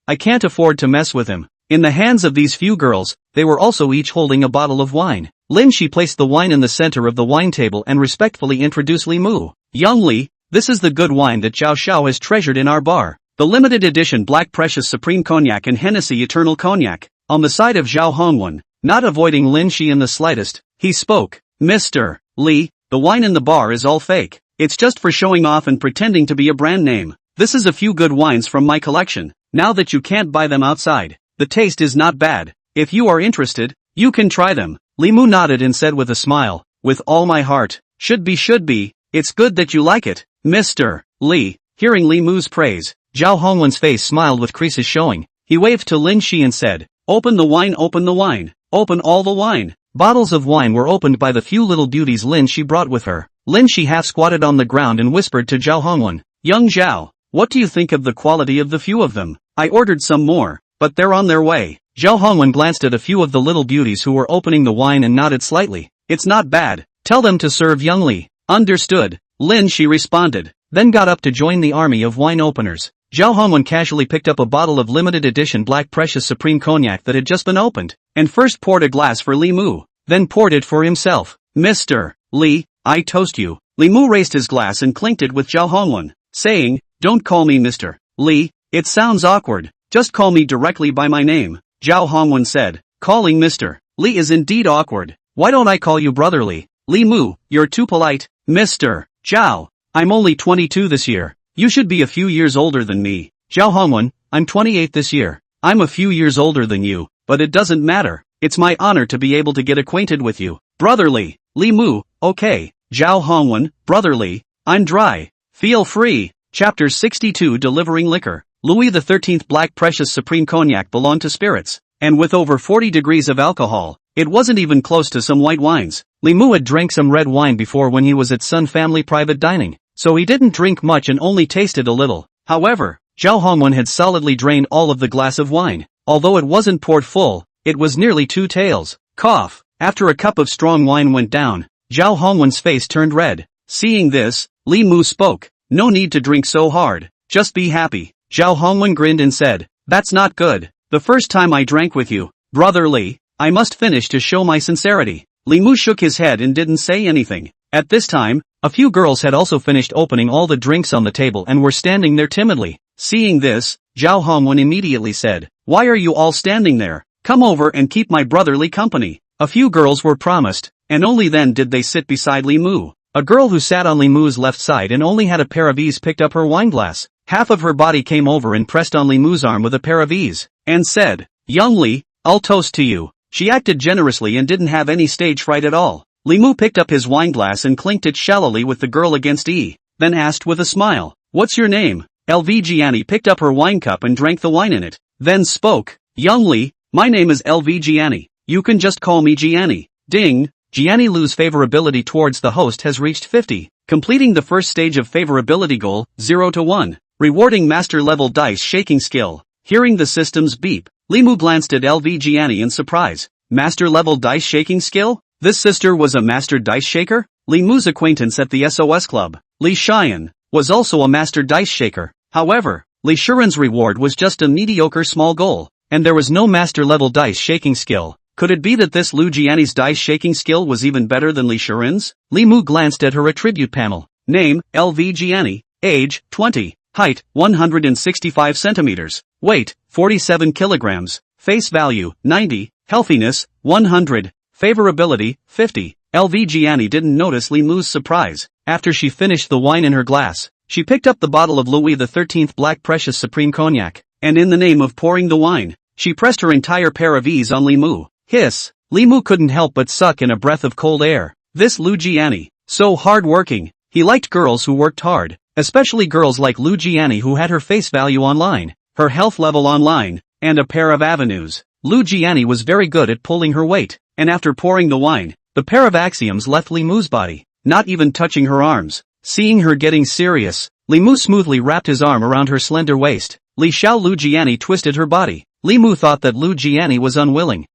I can't afford to mess with him. In the hands of these few girls, they were also each holding a bottle of wine. Lin Shi placed the wine in the center of the wine table and respectfully introduced Li Mu. Young Li, this is the good wine that Zhao Xiao has treasured in our bar. The limited edition Black Precious Supreme Cognac and Hennessy Eternal Cognac. On the side of Zhao Hongwen, not avoiding Lin Shi in the slightest, he spoke. Mr. Li, the wine in the bar is all fake. It's just for showing off and pretending to be a brand name. This is a few good wines from my collection. Now that you can't buy them outside, the taste is not bad. If you are interested, you can try them. Li Mu nodded and said with a smile, with all my heart. Should be. It's good that you like it, Mr. Li. Hearing Li Mu's praise, Zhao Hongwen's face smiled with creases showing. He waved to Lin Shi and said, open the wine, open the wine, open all the wine. Bottles of wine were opened by the few little beauties Lin Shi brought with her. Lin Shi half squatted on the ground and whispered to Zhao Hongwen, young Zhao, what do you think of the quality of the few of them? I ordered some more, but they're on their way. Zhao Hongwen glanced at a few of the little beauties who were opening the wine and nodded slightly. It's not bad. Tell them to serve young Li. Understood. Lin Shi responded, then got up to join the army of wine openers. Zhao Hongwen casually picked up a bottle of limited edition Black Precious Supreme Cognac that had just been opened, and first poured a glass for Li Mu, then poured it for himself. Mr. Li, I toast you. Li Mu raised his glass and clinked it with Zhao Hongwen, saying, don't call me Mr. Li, it sounds awkward, just call me directly by my name. Zhao Hongwen said, calling Mr. Li is indeed awkward. Why don't I call you Brother Li? Li Mu, you're too polite. Mr. Zhao, I'm only 22 this year. You should be a few years older than me. Zhao Hongwen, I'm 28 this year. I'm a few years older than you, but it doesn't matter. It's my honor to be able to get acquainted with you. Brother Li, Li Mu, okay. Zhao Hongwen, Brother Li, I'm dry. Feel free. Chapter 62 Delivering Liquor. Louis XIII Black Precious Supreme Cognac belonged to spirits, and with over 40 degrees of alcohol, it wasn't even close to some white wines. Li Mu had drank some red wine before when he was at Sun Family private dining, so he didn't drink much and only tasted a little. However, Zhao Hongwen had solidly drained all of the glass of wine. Although it wasn't poured full, it was nearly 2 taels. Cough. After a cup of strong wine went down, Zhao Hongwen's face turned red. Seeing this, Li Mu spoke. No need to drink so hard. Just be happy. Zhao Hongwen grinned and said, that's not good. The first time I drank with you, Brother Li, I must finish to show my sincerity. Li Mu shook his head and didn't say anything. At this time, a few girls had also finished opening all the drinks on the table and were standing there timidly. Seeing this, Zhao Hongwen immediately said, why are you all standing there? Come over and keep my brotherly company. A few girls were promised, and only then did they sit beside Li Mu. A girl who sat on Li Mu's left side and only had a pair of ease picked up her wine glass. Half of her body came over and pressed on Li Mu's arm with a pair of ease, and said, young Li, I'll toast to you. She acted generously and didn't have any stage fright at all. Li Mu picked up his wine glass and clinked it shallowly with the girl against E, then asked with a smile, what's your name? LV Gianni picked up her wine cup and drank the wine in it, then spoke, young Li, my name is LV Gianni. You can just call me Gianni. Ding. Gianni Lu's favorability towards the host has reached 50, completing the first stage of favorability goal, 0 to 1. Rewarding master level dice shaking skill. Hearing the system's beep, Li Mu glanced at LV Gianni in surprise. Master level dice shaking skill? This sister was a master dice shaker? Li Mu's acquaintance at the SOS Club, Li Xian, was also a master dice shaker. However, Li Shiren's reward was just a mediocre small goal, and there was no master level dice shaking skill. Could it be that this Lu Jiani's dice shaking skill was even better than Li Shiren's? Li Mu glanced at her attribute panel. Name, LV Gianni. Age, 20. Height, 165 centimeters. Weight, 47 kilograms. Face value, 90. Healthiness, 100. Favorability, 50. LV didn't notice Li Mu's surprise. After she finished the wine in her glass, she picked up the bottle of Louis XIII Black Precious Supreme Cognac, and in the name of pouring the wine, she pressed her entire pair of E's on Li Mu. Hiss! Li Mu couldn't help but suck in a breath of cold air. This Lu Jiani, so hard-working. He liked girls who worked hard, especially girls like Lu Jiani who had her face value online, her health level online, and a pair of avenues. Lu Jiani was very good at pulling her weight, and after pouring the wine, the pair of axioms left Li Mu's body, not even touching her arms. Seeing her getting serious, Li Mu smoothly wrapped his arm around her slender waist. Li Xiao Lu Jiani twisted her body. Li Mu thought that Lu Jiani was unwilling.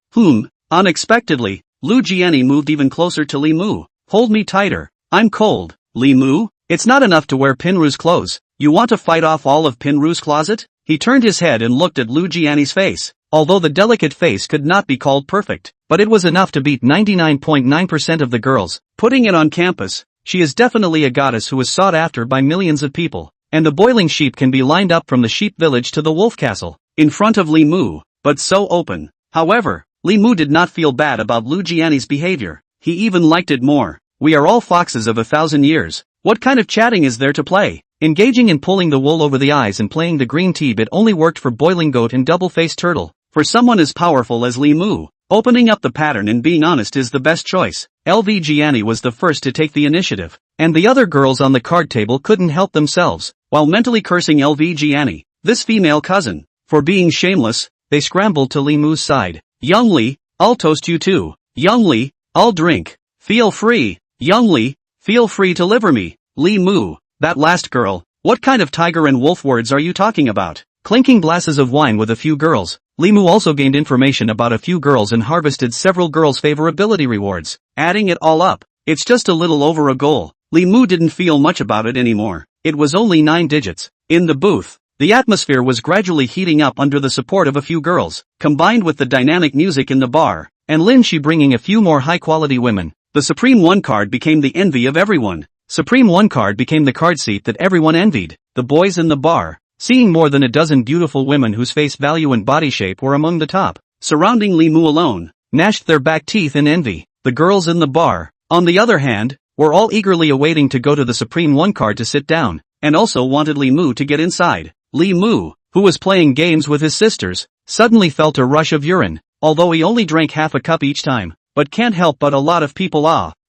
Unexpectedly, Lu Jiani moved even closer to Li Mu. Hold me tighter. I'm cold. Li Mu, it's not enough to wear Pinru's clothes. You want to fight off all of Pinru's closet? He turned his head and looked at Lu Jiani's face. Although the delicate face could not be called perfect, but it was enough to beat 99.9% of the girls. Putting it on campus, she is definitely a goddess who is sought after by millions of people, and the boiling sheep can be lined up from the sheep village to the wolf castle, in front of Li Mu, but so open. However, Li Mu did not feel bad about Lu Jiani's behavior. He even liked it more. We are all foxes of 1,000 years. What kind of chatting is there to play? Engaging in pulling the wool over the eyes and playing the green tea bit only worked for boiling goat and double-faced turtle. For someone as powerful as Li Mu, opening up the pattern and being honest is the best choice. LV Jiani was the first to take the initiative, and the other girls on the card table couldn't help themselves, while mentally cursing LV Jiani, this female cousin, for being shameless. They scrambled to Li Mu's side. Young Li, I'll toast you too. Young Li, I'll drink. Feel free. Young Li, feel free to liver me. Li Mu, that last girl, what kind of tiger and wolf words are you talking about? Clinking glasses of wine with a few girls, Li Mu also gained information about a few girls and harvested several girls' favorability rewards. Adding it all up, it's just a little over a goal. Li Mu didn't feel much about it anymore. It was only 9 digits. In the booth, the atmosphere was gradually heating up under the support of a few girls, combined with the dynamic music in the bar, and Lin Shi bringing a few more high-quality women. The Supreme 1 card became the envy of everyone. Supreme 1 card became the card seat that everyone envied. The boys in the bar, seeing more than a dozen beautiful women whose face value and body shape were among the top, surrounding Li Mu alone, gnashed their back teeth in envy. The girls in the bar, on the other hand, were all eagerly awaiting to go to the Supreme 1 card to sit down, and also wanted Li Mu to get inside. Li Mu, who was playing games with his sisters, suddenly felt a rush of urine, although he only drank half a cup each time, but can't help but a lot of people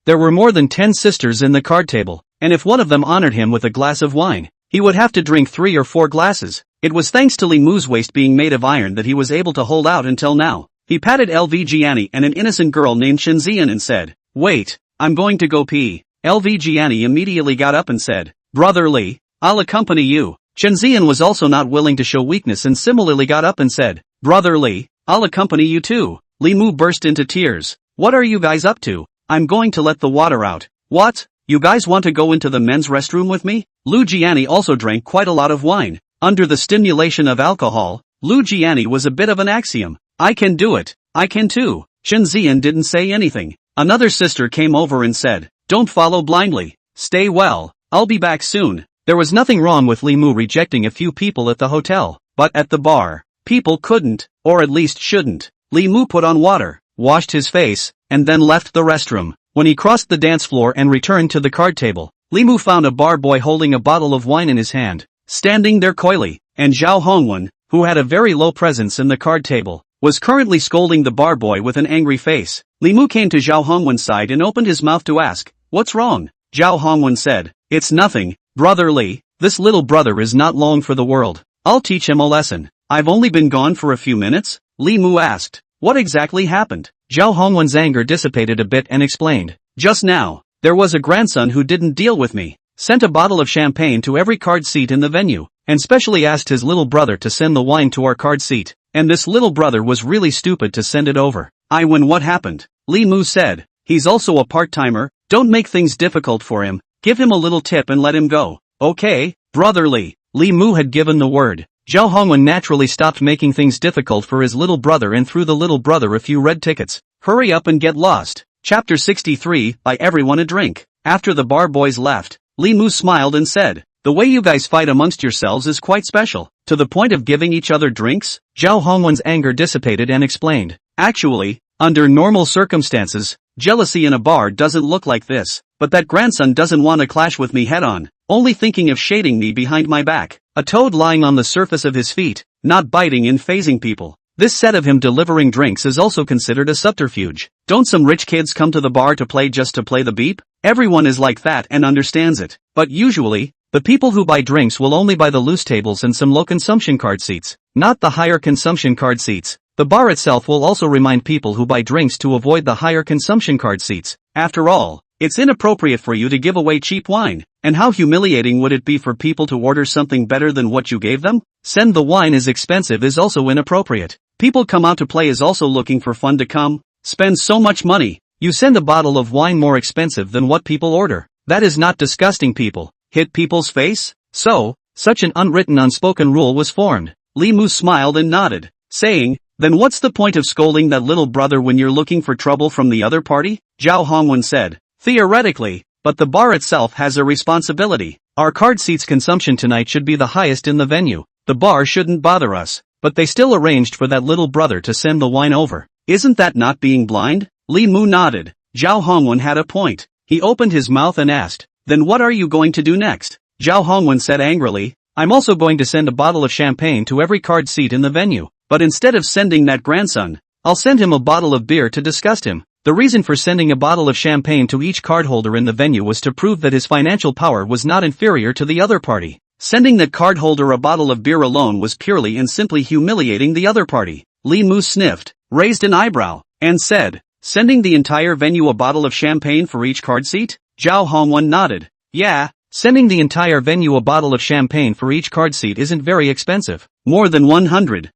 there were more than 10 sisters in the card table, and if one of them honored him with a glass of wine, he would have to drink 3 or 4 glasses. It was thanks to Li Mu's waist being made of iron that he was able to hold out until now. He patted LV Jiani and an innocent girl named Shenzian and said, "Wait, I'm going to go pee." LV Jiani immediately got up and said, "Brother Li, I'll accompany you." Shenzian was also not willing to show weakness and similarly got up and said, "Brother Li, I'll accompany you too." Li Mu burst into tears. "What are you guys up to? I'm going to let the water out." "What? You guys want to go into the men's restroom with me?" Lu Jiani also drank quite a lot of wine. Under the stimulation of alcohol, Lu Jiani was a bit of an axiom. "I can do it. I can too." Shenzian didn't say anything. Another sister came over and said, "Don't follow blindly. Stay well. I'll be back soon." There was nothing wrong with Li Mu rejecting a few people at the hotel, but at the bar, people couldn't, or at least shouldn't. Li Mu put on water, washed his face, and then left the restroom. When he crossed the dance floor and returned to the card table, Li Mu found a bar boy holding a bottle of wine in his hand, standing there coyly, and Zhao Hongwen, who had a very low presence in the card table, was currently scolding the bar boy with an angry face. Li Mu came to Zhao Hongwen's side and opened his mouth to ask, "What's wrong?" Zhao Hongwen said, "It's nothing, Brother Li. This little brother is not long for the world. I'll teach him a lesson." "I've only been gone for a few minutes?" Li Mu asked. "What exactly happened?" Zhao Hongwen's anger dissipated a bit and explained. "Just now, there was a grandson who didn't deal with me, sent a bottle of champagne to every card seat in the venue, and specially asked his little brother to send the wine to our card seat, and this little brother was really stupid to send it over. What happened?" Li Mu said. "He's also a part-timer, don't make things difficult for him, give him a little tip and let him go." "Okay, Brother Li." Li Mu had given the word. Zhao Hongwen naturally stopped making things difficult for his little brother and threw the little brother a few red tickets. Hurry up and get lost. Chapter 63, Buy everyone a drink. After the bar boys left, Li Mu smiled and said, "The way you guys fight amongst yourselves is quite special. To the point of giving each other drinks?" Zhao Hongwen's anger dissipated and explained. "Actually, under normal circumstances, jealousy in a bar doesn't look like this, but that grandson doesn't want to clash with me head-on, only thinking of shading me behind my back. A toad lying on the surface of his feet, not biting and phasing people. This set of him delivering drinks is also considered a subterfuge. Don't some rich kids come to the bar to play just to play the beep? Everyone is like that and understands it. But usually, the people who buy drinks will only buy the loose tables and some low consumption card seats, not the higher consumption card seats. The bar itself will also remind people who buy drinks to avoid the higher consumption card seats. After all, it's inappropriate for you to give away cheap wine. And how humiliating would it be for people to order something better than what you gave them? Send the wine is expensive is also inappropriate. People come out to play is also looking for fun to come. Spend so much money. You send a bottle of wine more expensive than what people order. That is not disgusting people. Hit people's face? So, such an unwritten unspoken rule was formed. Li Mu smiled and nodded, saying, then what's the point of scolding that little brother when you're looking for trouble from the other party? Zhao Hongwen said, theoretically, but the bar itself has a responsibility. Our card seats consumption tonight should be the highest in the venue. The bar shouldn't bother us, but they still arranged for that little brother to send the wine over. Isn't that not being blind? Li Mu nodded. Zhao Hongwen had a point. He opened his mouth and asked, then what are you going to do next? Zhao Hongwen said angrily, I'm also going to send a bottle of champagne to every card seat in the venue. But instead of sending that grandson, I'll send him a bottle of beer to disgust him. The reason for sending a bottle of champagne to each cardholder in the venue was to prove that his financial power was not inferior to the other party. Sending that cardholder a bottle of beer alone was purely and simply humiliating the other party. Li Mu sniffed, raised an eyebrow, and said, sending the entire venue a bottle of champagne for each card seat? Zhao Hongwen nodded. Yeah, sending the entire venue a bottle of champagne for each card seat isn't very expensive. More than 100,000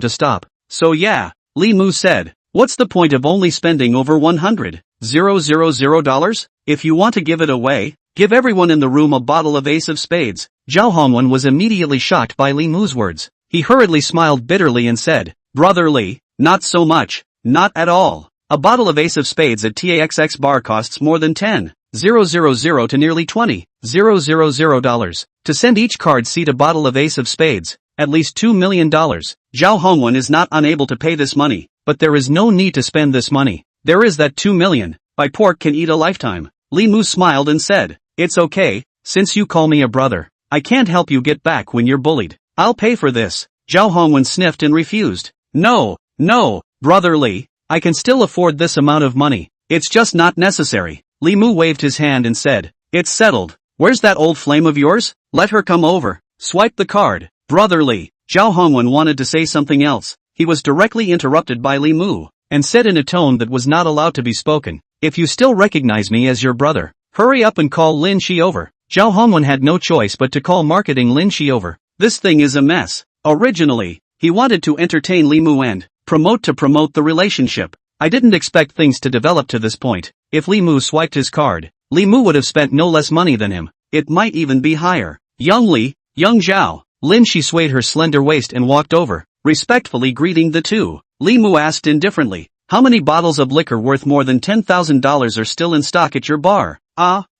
to stop. So yeah, Li Mu said. What's the point of only spending over $100,000? If you want to give it away, give everyone in the room a bottle of Ace of Spades. Zhao Hongwen was immediately shocked by Li Mu's words. He hurriedly smiled bitterly and said, Brother Li, not so much, not at all. A bottle of Ace of Spades at TAXX bar costs more than $10,000 to nearly $20,000. To send each card seat a bottle of Ace of Spades, at least $2 million. Zhao Hongwen is not unable to pay this money. But there is no need to spend this money. There is that 2 million. Buy pork can eat a lifetime. Li Mu smiled and said, it's okay, since you call me a brother. I can't help you get back when you're bullied. I'll pay for this. Zhao Hongwen sniffed and refused. No, Brother Li, I can still afford this amount of money. It's just not necessary. Li Mu waved his hand and said, it's settled. Where's that old flame of yours? Let her come over. Swipe the card. Brother Li. Zhao Hongwen wanted to say something else. He was directly interrupted by Li Mu, and said in a tone that was not allowed to be spoken, if you still recognize me as your brother, hurry up and call Lin Shi over. Zhao Hongwen had no choice but to call marketing Lin Shi over. This thing is a mess. Originally, he wanted to entertain Li Mu and promote the relationship. I didn't expect things to develop to this point. If Li Mu swiped his card, Li Mu would have spent no less money than him. It might even be higher. Young Li, young Zhao. Lin Shi swayed her slender waist and walked over, respectfully greeting the two. Li Mu asked indifferently, how many bottles of liquor worth more than $10,000 are still in stock at your bar?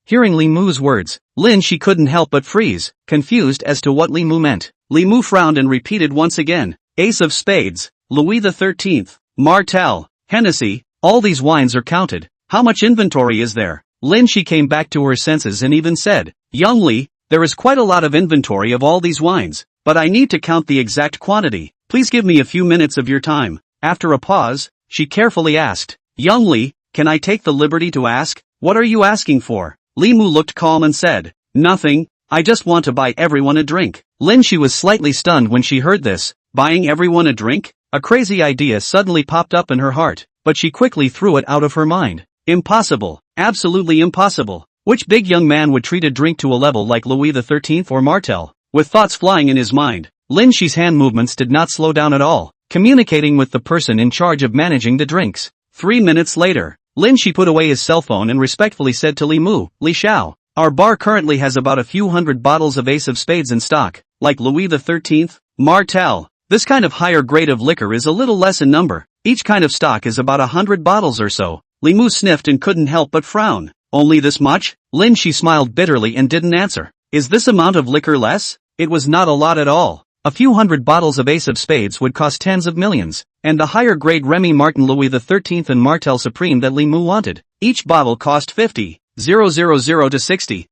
Hearing Li Mu's words, Lin Shi couldn't help but freeze, confused as to what Li Mu meant. Li Mu frowned and repeated once again, Ace of Spades, Louis XIII, Martel, Hennessy, all these wines are counted. How much inventory is there? Lin Shi came back to her senses and even said, young Li, there is quite a lot of inventory of all these wines, but I need to count the exact quantity. Please give me a few minutes of your time. After a pause, she carefully asked, young Li, can I take the liberty to ask, what are you asking for? Li Mu looked calm and said, nothing, I just want to buy everyone a drink. Lin Shi was slightly stunned when she heard this. Buying everyone a drink? A crazy idea suddenly popped up in her heart, but she quickly threw it out of her mind. Impossible, absolutely impossible. Which big young man would treat a drink to a level like Louis XIII or Martel? With thoughts flying in his mind, Lin Shi's hand movements did not slow down at all, communicating with the person in charge of managing the drinks. 3 minutes later, Lin Shi put away his cell phone and respectfully said to Li Mu, Li Xiao, our bar currently has about a few hundred bottles of Ace of Spades in stock, like Louis XIII, Martel. This kind of higher grade of liquor is a little less in number. Each kind of stock is about 100 bottles or so. Li Mu sniffed and couldn't help but frown. Only this much? Lin Shi smiled bitterly and didn't answer. Is this amount of liquor less? It was not a lot at all. A few hundred bottles of Ace of Spades would cost tens of millions, and the higher-grade Remy Martin Louis XIII and Martell Supreme that Li Mu wanted. Each bottle cost 50,000 to 60,000,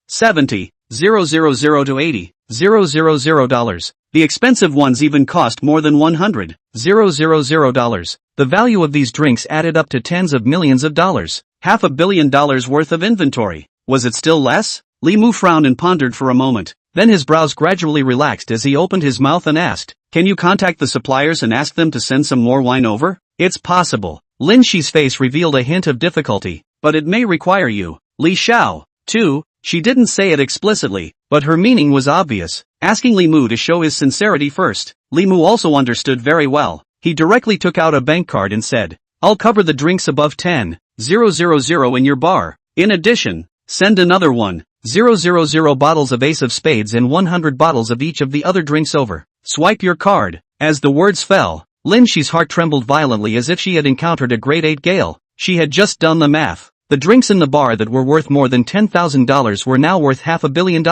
70,000 to 80,000 dollars. The expensive ones even cost more than $100,000. The value of these drinks added up to tens of millions of dollars. $500 million worth of inventory. Was it still less? Li Mu frowned and pondered for a moment. Then his brows gradually relaxed as he opened his mouth and asked, "Can you contact the suppliers and ask them to send some more wine over?" "It's possible." Lin Shi's face revealed a hint of difficulty. "But it may require you. Li Xiao, too." She didn't say it explicitly, but her meaning was obvious, asking Li Mu to show his sincerity first. Li Mu also understood very well. He directly took out a bank card and said, "I'll cover the drinks above 10,000 in your bar. In addition, send another 1,000 bottles of Ace of Spades and 100 bottles of each of the other drinks over. Swipe your card." As the words fell, Lin Shi's heart trembled violently as if she had encountered a grade 8 gale. She had just done the math. The drinks in the bar that were worth more than $10,000 were now worth $500 million,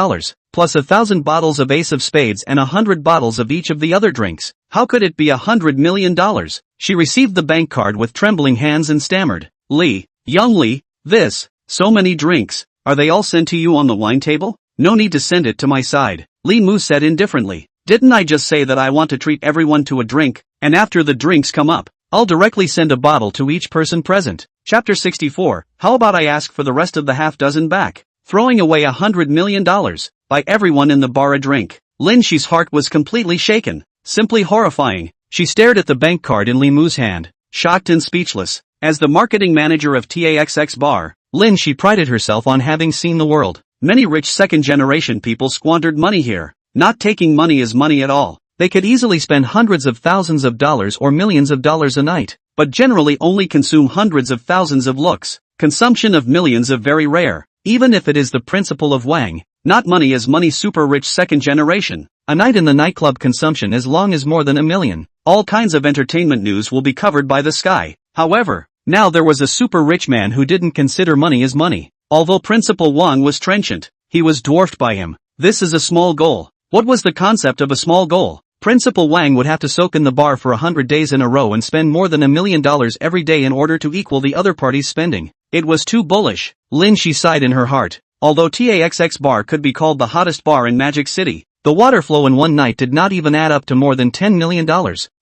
plus 1,000 bottles of Ace of Spades and 100 bottles of each of the other drinks. How could it be $100 million? She received the bank card with trembling hands and stammered, Young Li, so many drinks, are they all sent to you on the wine table?" "No need to send it to my side," Li Mu said indifferently. "Didn't I just say that I want to treat everyone to a drink, and after the drinks come up, I'll directly send a bottle to each person present." Chapter 64, how about I ask for the rest of the half dozen back? Throwing away $100 million, buy everyone in the bar a drink. Lin Shi's heart was completely shaken, simply horrifying. She stared at the bank card in Li Mu's hand, shocked and speechless. As the marketing manager of TAXX Bar, Lin Shi prided herself on having seen the world. Many rich second-generation people squandered money here, not taking money as money at all. They could easily spend hundreds of thousands of dollars or millions of dollars a night, but generally only consume hundreds of thousands of looks. Consumption of millions of very rare, even if it is the principle of Wang, not money as money super rich second generation. A night in the nightclub consumption as long as more than $1 million. All kinds of entertainment news will be covered by the sky. However, now there was a super rich man who didn't consider money as money. Although Principal Wang was trenchant, he was dwarfed by him. This is a small goal. What was the concept of a small goal? Principal Wang would have to soak in the bar for 100 days in a row and spend more than $1 million every day in order to equal the other party's spending. It was too bullish. Lin Shi sighed in her heart. Although TAXX Bar could be called the hottest bar in Magic City, the water flow in one night did not even add up to more than $10 million.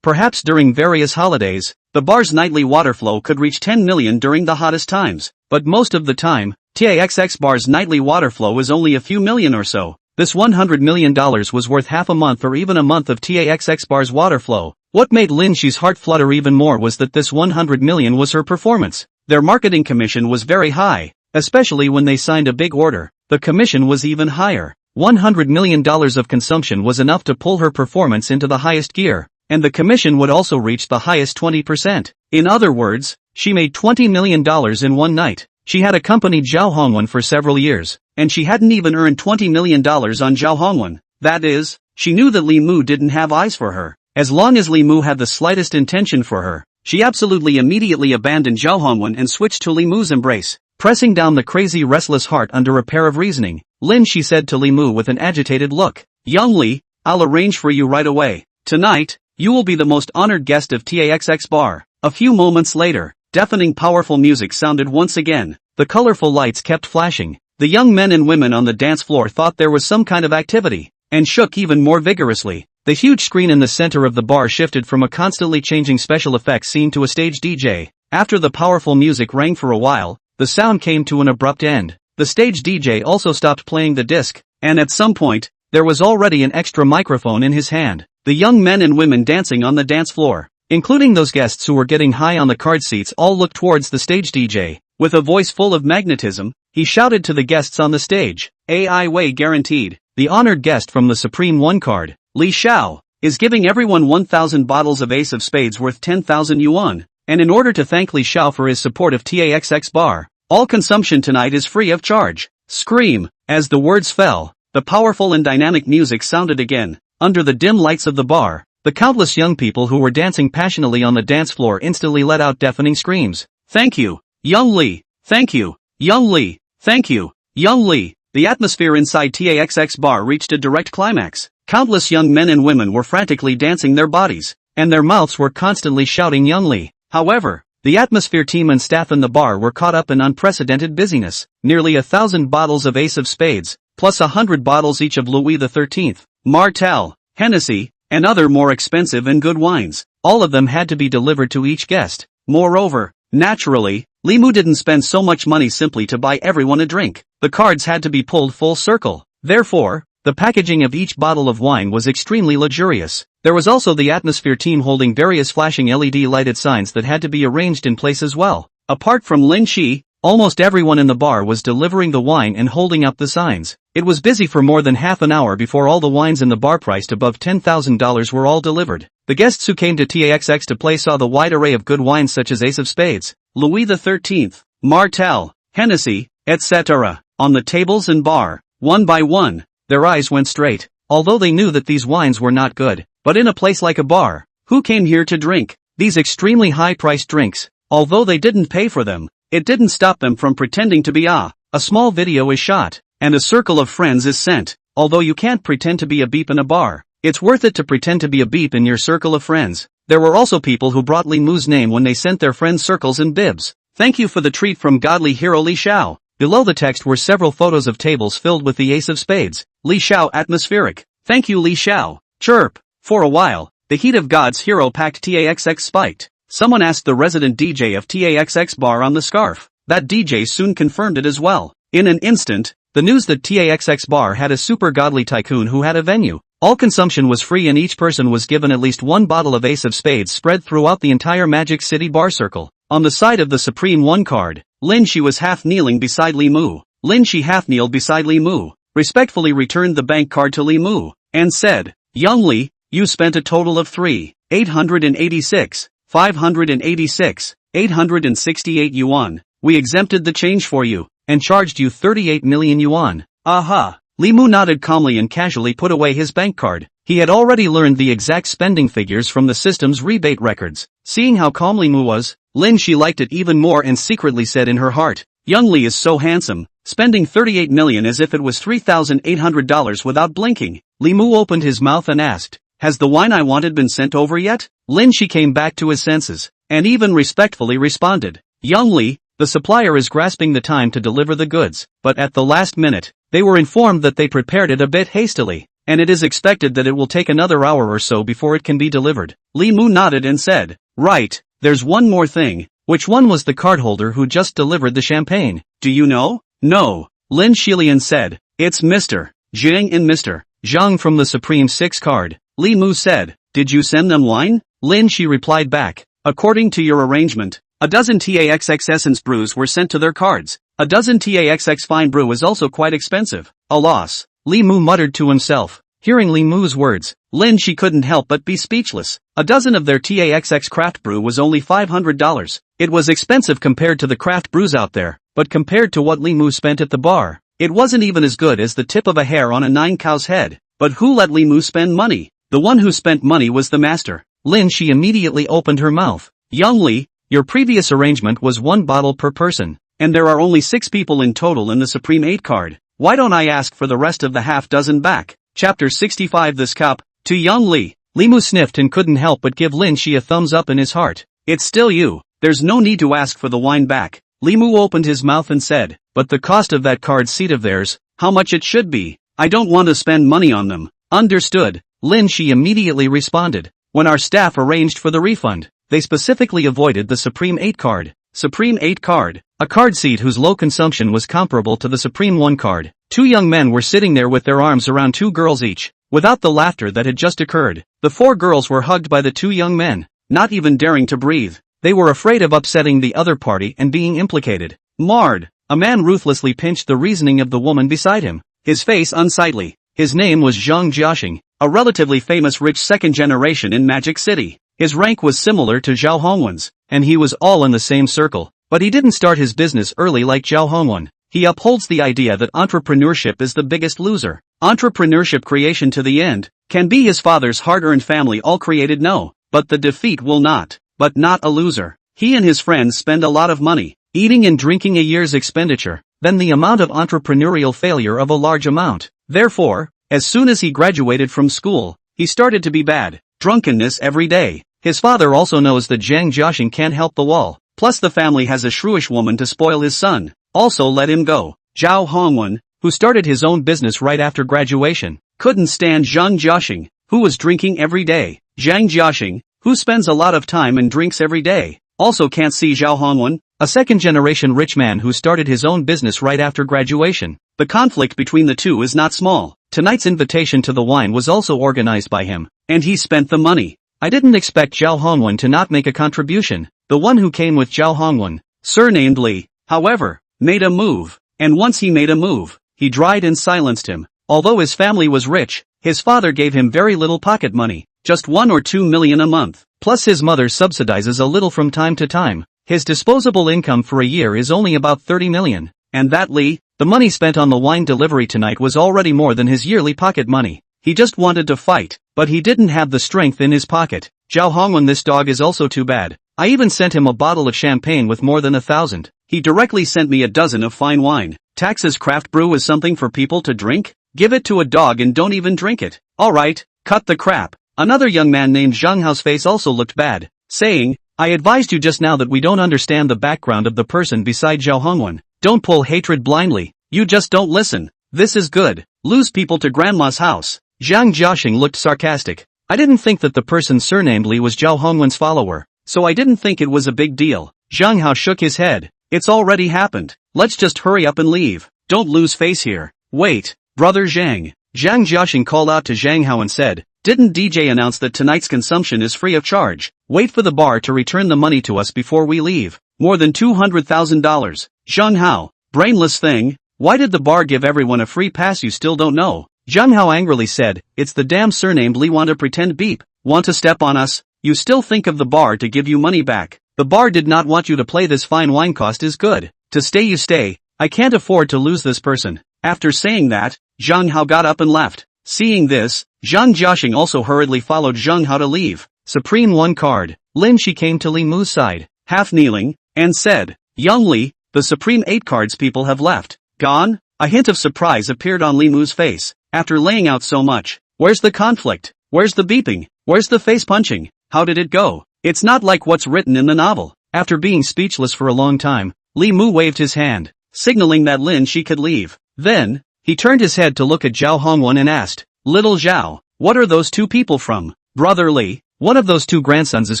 Perhaps during various holidays, the bar's nightly water flow could reach 10 million during the hottest times, but most of the time, TAXX Bar's nightly water flow is only a few million or so. This $100 million was worth half a month or even a month of TAXX Bar's water flow. What made Lin Shi's heart flutter even more was that this $100 million was her performance. Their marketing commission was very high, especially when they signed a big order. The commission was even higher. $100 million of consumption was enough to pull her performance into the highest gear, and the commission would also reach the highest 20%. In other words, she made $20 million in one night. She had accompanied Zhao Hongwen for several years, and she hadn't even earned $20 million on Zhao Hongwen. That is, she knew that Li Mu didn't have eyes for her. As long as Li Mu had the slightest intention for her, she absolutely immediately abandoned Zhao Hongwen and switched to Li Mu's embrace. Pressing down the crazy restless heart under a pair of reasoning, Lin Shi said to Li Mu with an agitated look, "Young Li, I'll arrange for you right away. Tonight, you will be the most honored guest of TAXX Bar." A few moments later, deafening powerful music sounded once again. The colorful lights kept flashing. The young men and women on the dance floor thought there was some kind of activity, and shook even more vigorously. The huge screen in the center of the bar shifted from a constantly changing special effects scene to a stage DJ. After the powerful music rang for a while, the sound came to an abrupt end. The stage DJ also stopped playing the disc, and at some point, there was already an extra microphone in his hand. The young men and women dancing on the dance floor, including those guests who were getting high on the card seats, all looked towards the stage DJ. With a voice full of magnetism, he shouted to the guests on the stage, "AI Wei guaranteed. The honored guest from the Supreme One card, Li Xiao, is giving everyone 1,000 bottles of Ace of Spades worth 10,000 yuan, and in order to thank Li Xiao for his support of TAXX Bar, all consumption tonight is free of charge." Scream! As the words fell, the powerful and dynamic music sounded again. Under the dim lights of the bar, the countless young people who were dancing passionately on the dance floor instantly let out deafening screams. "Thank you, Young Li! Thank you, Young Li! Thank you, Young Li!" The atmosphere inside TAXX Bar reached a direct climax. Countless young men and women were frantically dancing their bodies. and their mouths were constantly shouting Young Li. However, the atmosphere team and staff in the bar were caught up in unprecedented busyness. Nearly 1,000 bottles of Ace of Spades, plus 100 bottles each of Louis XIII, Martel, Hennessy, and other more expensive and good wines. All of them had to be delivered to each guest. Moreover, naturally, Li Mu didn't spend so much money simply to buy everyone a drink. The cards had to be pulled full circle. Therefore, the packaging of each bottle of wine was extremely luxurious. There was also the atmosphere team holding various flashing LED lighted signs that had to be arranged in place as well. Apart from Lin Shi, almost everyone in the bar was delivering the wine and holding up the signs. It was busy for more than half an hour before all the wines in the bar priced above $10,000 were all delivered. The guests who came to TAXX to play saw the wide array of good wines such as Ace of Spades, Louis XIII, Martel, Hennessy, etc. on the tables and bar. One by one, their eyes went straight, although they knew that these wines were not good. But in a place like a bar, who came here to drink these extremely high-priced drinks? Although they didn't pay for them, it didn't stop them from pretending to be a small video is shot, and a circle of friends is sent. Although you can't pretend to be a beep in a bar, it's worth it to pretend to be a beep in your circle of friends. There were also people who brought Li Mu's name when they sent their friends circles and bibs. Thank you for the treat from godly hero Li Xiao. Below the text were several photos of tables filled with the Ace of Spades. Li Xiao atmospheric. Thank you Li Xiao. Chirp. For a while, the heat of God's hero packed TAXX spiked. Someone asked the resident DJ of TAXX bar on the scarf. That DJ soon confirmed it as well. In an instant, the news that TAXX bar had a super godly tycoon who had a venue. All consumption was free and each person was given at least one bottle of Ace of Spades spread throughout the entire Magic City bar circle. On the side of the Supreme One card, Lin Shi was half kneeling beside Li Mu. Lin Shi half kneeled beside Li Mu, respectfully returned the bank card to Li Mu, and said, Young Li, you spent a total of 3,886, 586, 868 yuan. We exempted the change for you, and charged you 38 million yuan. Aha! Li Mu nodded calmly and casually put away his bank card. He had already learned the exact spending figures from the system's rebate records. Seeing how calm Li Mu was, Lin Shi liked it even more and secretly said in her heart, Young Li is so handsome, spending 38 million as if it was $3,800 without blinking. Li Mu opened his mouth and asked, has the wine I wanted been sent over yet? Lin Shi came back to his senses, and even respectfully responded, Young Li, the supplier is grasping the time to deliver the goods, but at the last minute, they were informed that they prepared it a bit hastily, and it is expected that it will take another hour or so before it can be delivered. Li Mu nodded and said, right, there's one more thing. Which one was the cardholder who just delivered the champagne? Do you know? No. Lin Shilian said, it's Mr. Zhang and Mr. Zhang from the Supreme 6 card. Li Mu said, did you send them wine? Lin Shi replied back, according to your arrangement, a dozen TAXX Essence brews were sent to their cards. A dozen TAXX Fine brew is also quite expensive. A loss. Li Mu muttered to himself. Hearing Li Mu's words, Lin Shi couldn't help but be speechless. A dozen of their TAXX craft brew was only $500. It was expensive compared to the craft brews out there, but compared to what Li Mu spent at the bar, it wasn't even as good as the tip of a hair on a 9-cow's head. But who let Li Mu spend money? The one who spent money was the master. Lin Shi immediately opened her mouth. Young Li, your previous arrangement was 1 bottle per person, and there are only 6 people in total in the Supreme 8 card. Why don't I ask for the rest of the half dozen back? Chapter 65 This cup, to Young Li. Li Mu sniffed and couldn't help but give Lin Shi a thumbs up in his heart. It's still you. There's no need to ask for the wine back. Li Mu opened his mouth and said, but the cost of that card seat of theirs, how much it should be. I don't want to spend money on them. Understood. Lin Shi immediately responded. When our staff arranged for the refund, they specifically avoided the Supreme 8 card. Supreme 8 card, a card seat whose low consumption was comparable to the Supreme 1 card. 2 young men were sitting there with their arms around 2 girls each. Without the laughter that had just occurred, the 4 girls were hugged by the 2 young men, not even daring to breathe. They were afraid of upsetting the other party and being implicated. Marred, a man ruthlessly pinched the reasoning of the woman beside him, his face unsightly. His name was Zhang Jiaxing, a relatively famous rich second generation in Magic City. His rank was similar to Zhao Hongwen's, and he was all in the same circle. But he didn't start his business early like Zhao Hongwen. He upholds the idea that entrepreneurship is the biggest loser. Entrepreneurship creation to the end. Can be his father's hard-earned family all created? No. But the defeat will not. But not a loser. He and his friends spend a lot of money, eating and drinking a year's expenditure, then the amount of entrepreneurial failure of a large amount. Therefore, as soon as he graduated from school, he started to be bad. drunkenness every day. His father also knows that Zhang Jiaxing can't help the wall, plus the family has a shrewish woman to spoil his son. Also let him go. Zhao Hongwen, who started his own business right after graduation, couldn't stand Zhang Jiaxing, who was drinking every day. Zhang Jiaxing, who spends a lot of time and drinks every day, also can't see Zhao Hongwen, a second-generation rich man who started his own business right after graduation. The conflict between the two is not small. Tonight's invitation to the wine was also organized by him, and he spent the money. I didn't expect Zhao Hongwen to not make a contribution. The one who came with Zhao Hongwen, surnamed Li, however, made a move, and once he made a move, he dried and silenced him. Although his family was rich, his father gave him very little pocket money, just 1 or 2 million a month, plus his mother subsidizes a little from time to time. His disposable income for a year is only about 30 million, and that Li, the money spent on the wine delivery tonight was already more than his yearly pocket money. He just wanted to fight, but he didn't have the strength in his pocket. Zhao Hongwen, this dog is also too bad. I even sent him a bottle of champagne with more than 1,000. He directly sent me a dozen of fine wine. Taxes craft brew is something for people to drink? Give it to a dog and don't even drink it. Alright, cut the crap. Another young man named Zhang Hao's face also looked bad, saying, I advised you just now that we don't understand the background of the person beside Zhao Hongwen. Don't pull hatred blindly, you just don't listen. This is good. Lose people to grandma's house. Zhang Jiaxing looked sarcastic. I didn't think that the person surnamed Li was Zhao Hongwen's follower, so I didn't think it was a big deal. Zhang Hao shook his head. It's already happened. Let's just hurry up and leave. Don't lose face here. Wait, brother Zhang. Zhang Jiaxing called out to Zhang Hao and said, didn't DJ announce that tonight's consumption is free of charge? Wait for the bar to return the money to us before we leave. More than $200,000. Zhang Hao, brainless thing. Why did the bar give everyone a free pass you still don't know? Zhang Hao angrily said, it's the damn surnamed Li. Want to pretend beep? Want to step on us? You still think of the bar to give you money back. The bar did not want you to play. This fine wine cost is good. To stay you stay. I can't afford to lose this person. After saying that, Zhang Hao got up and left. Seeing this, Zhang Jiaxing also hurriedly followed Zhang Hao to leave. Supreme 1 card. Lin Shi came to Li Mu's side, half kneeling, and said, Young Li, the Supreme 8 cards people have left. Gone? A hint of surprise appeared on Li Mu's face. After laying out so much, where's the conflict? Where's the beeping? Where's the face punching? How did it go? It's not like what's written in the novel. After being speechless for a long time, Li Mu waved his hand, signaling that Lin Shi could leave. Then, he turned his head to look at Zhao Hongwen and asked, Little Zhao, what are those two people from? Brother Li, one of those two grandsons is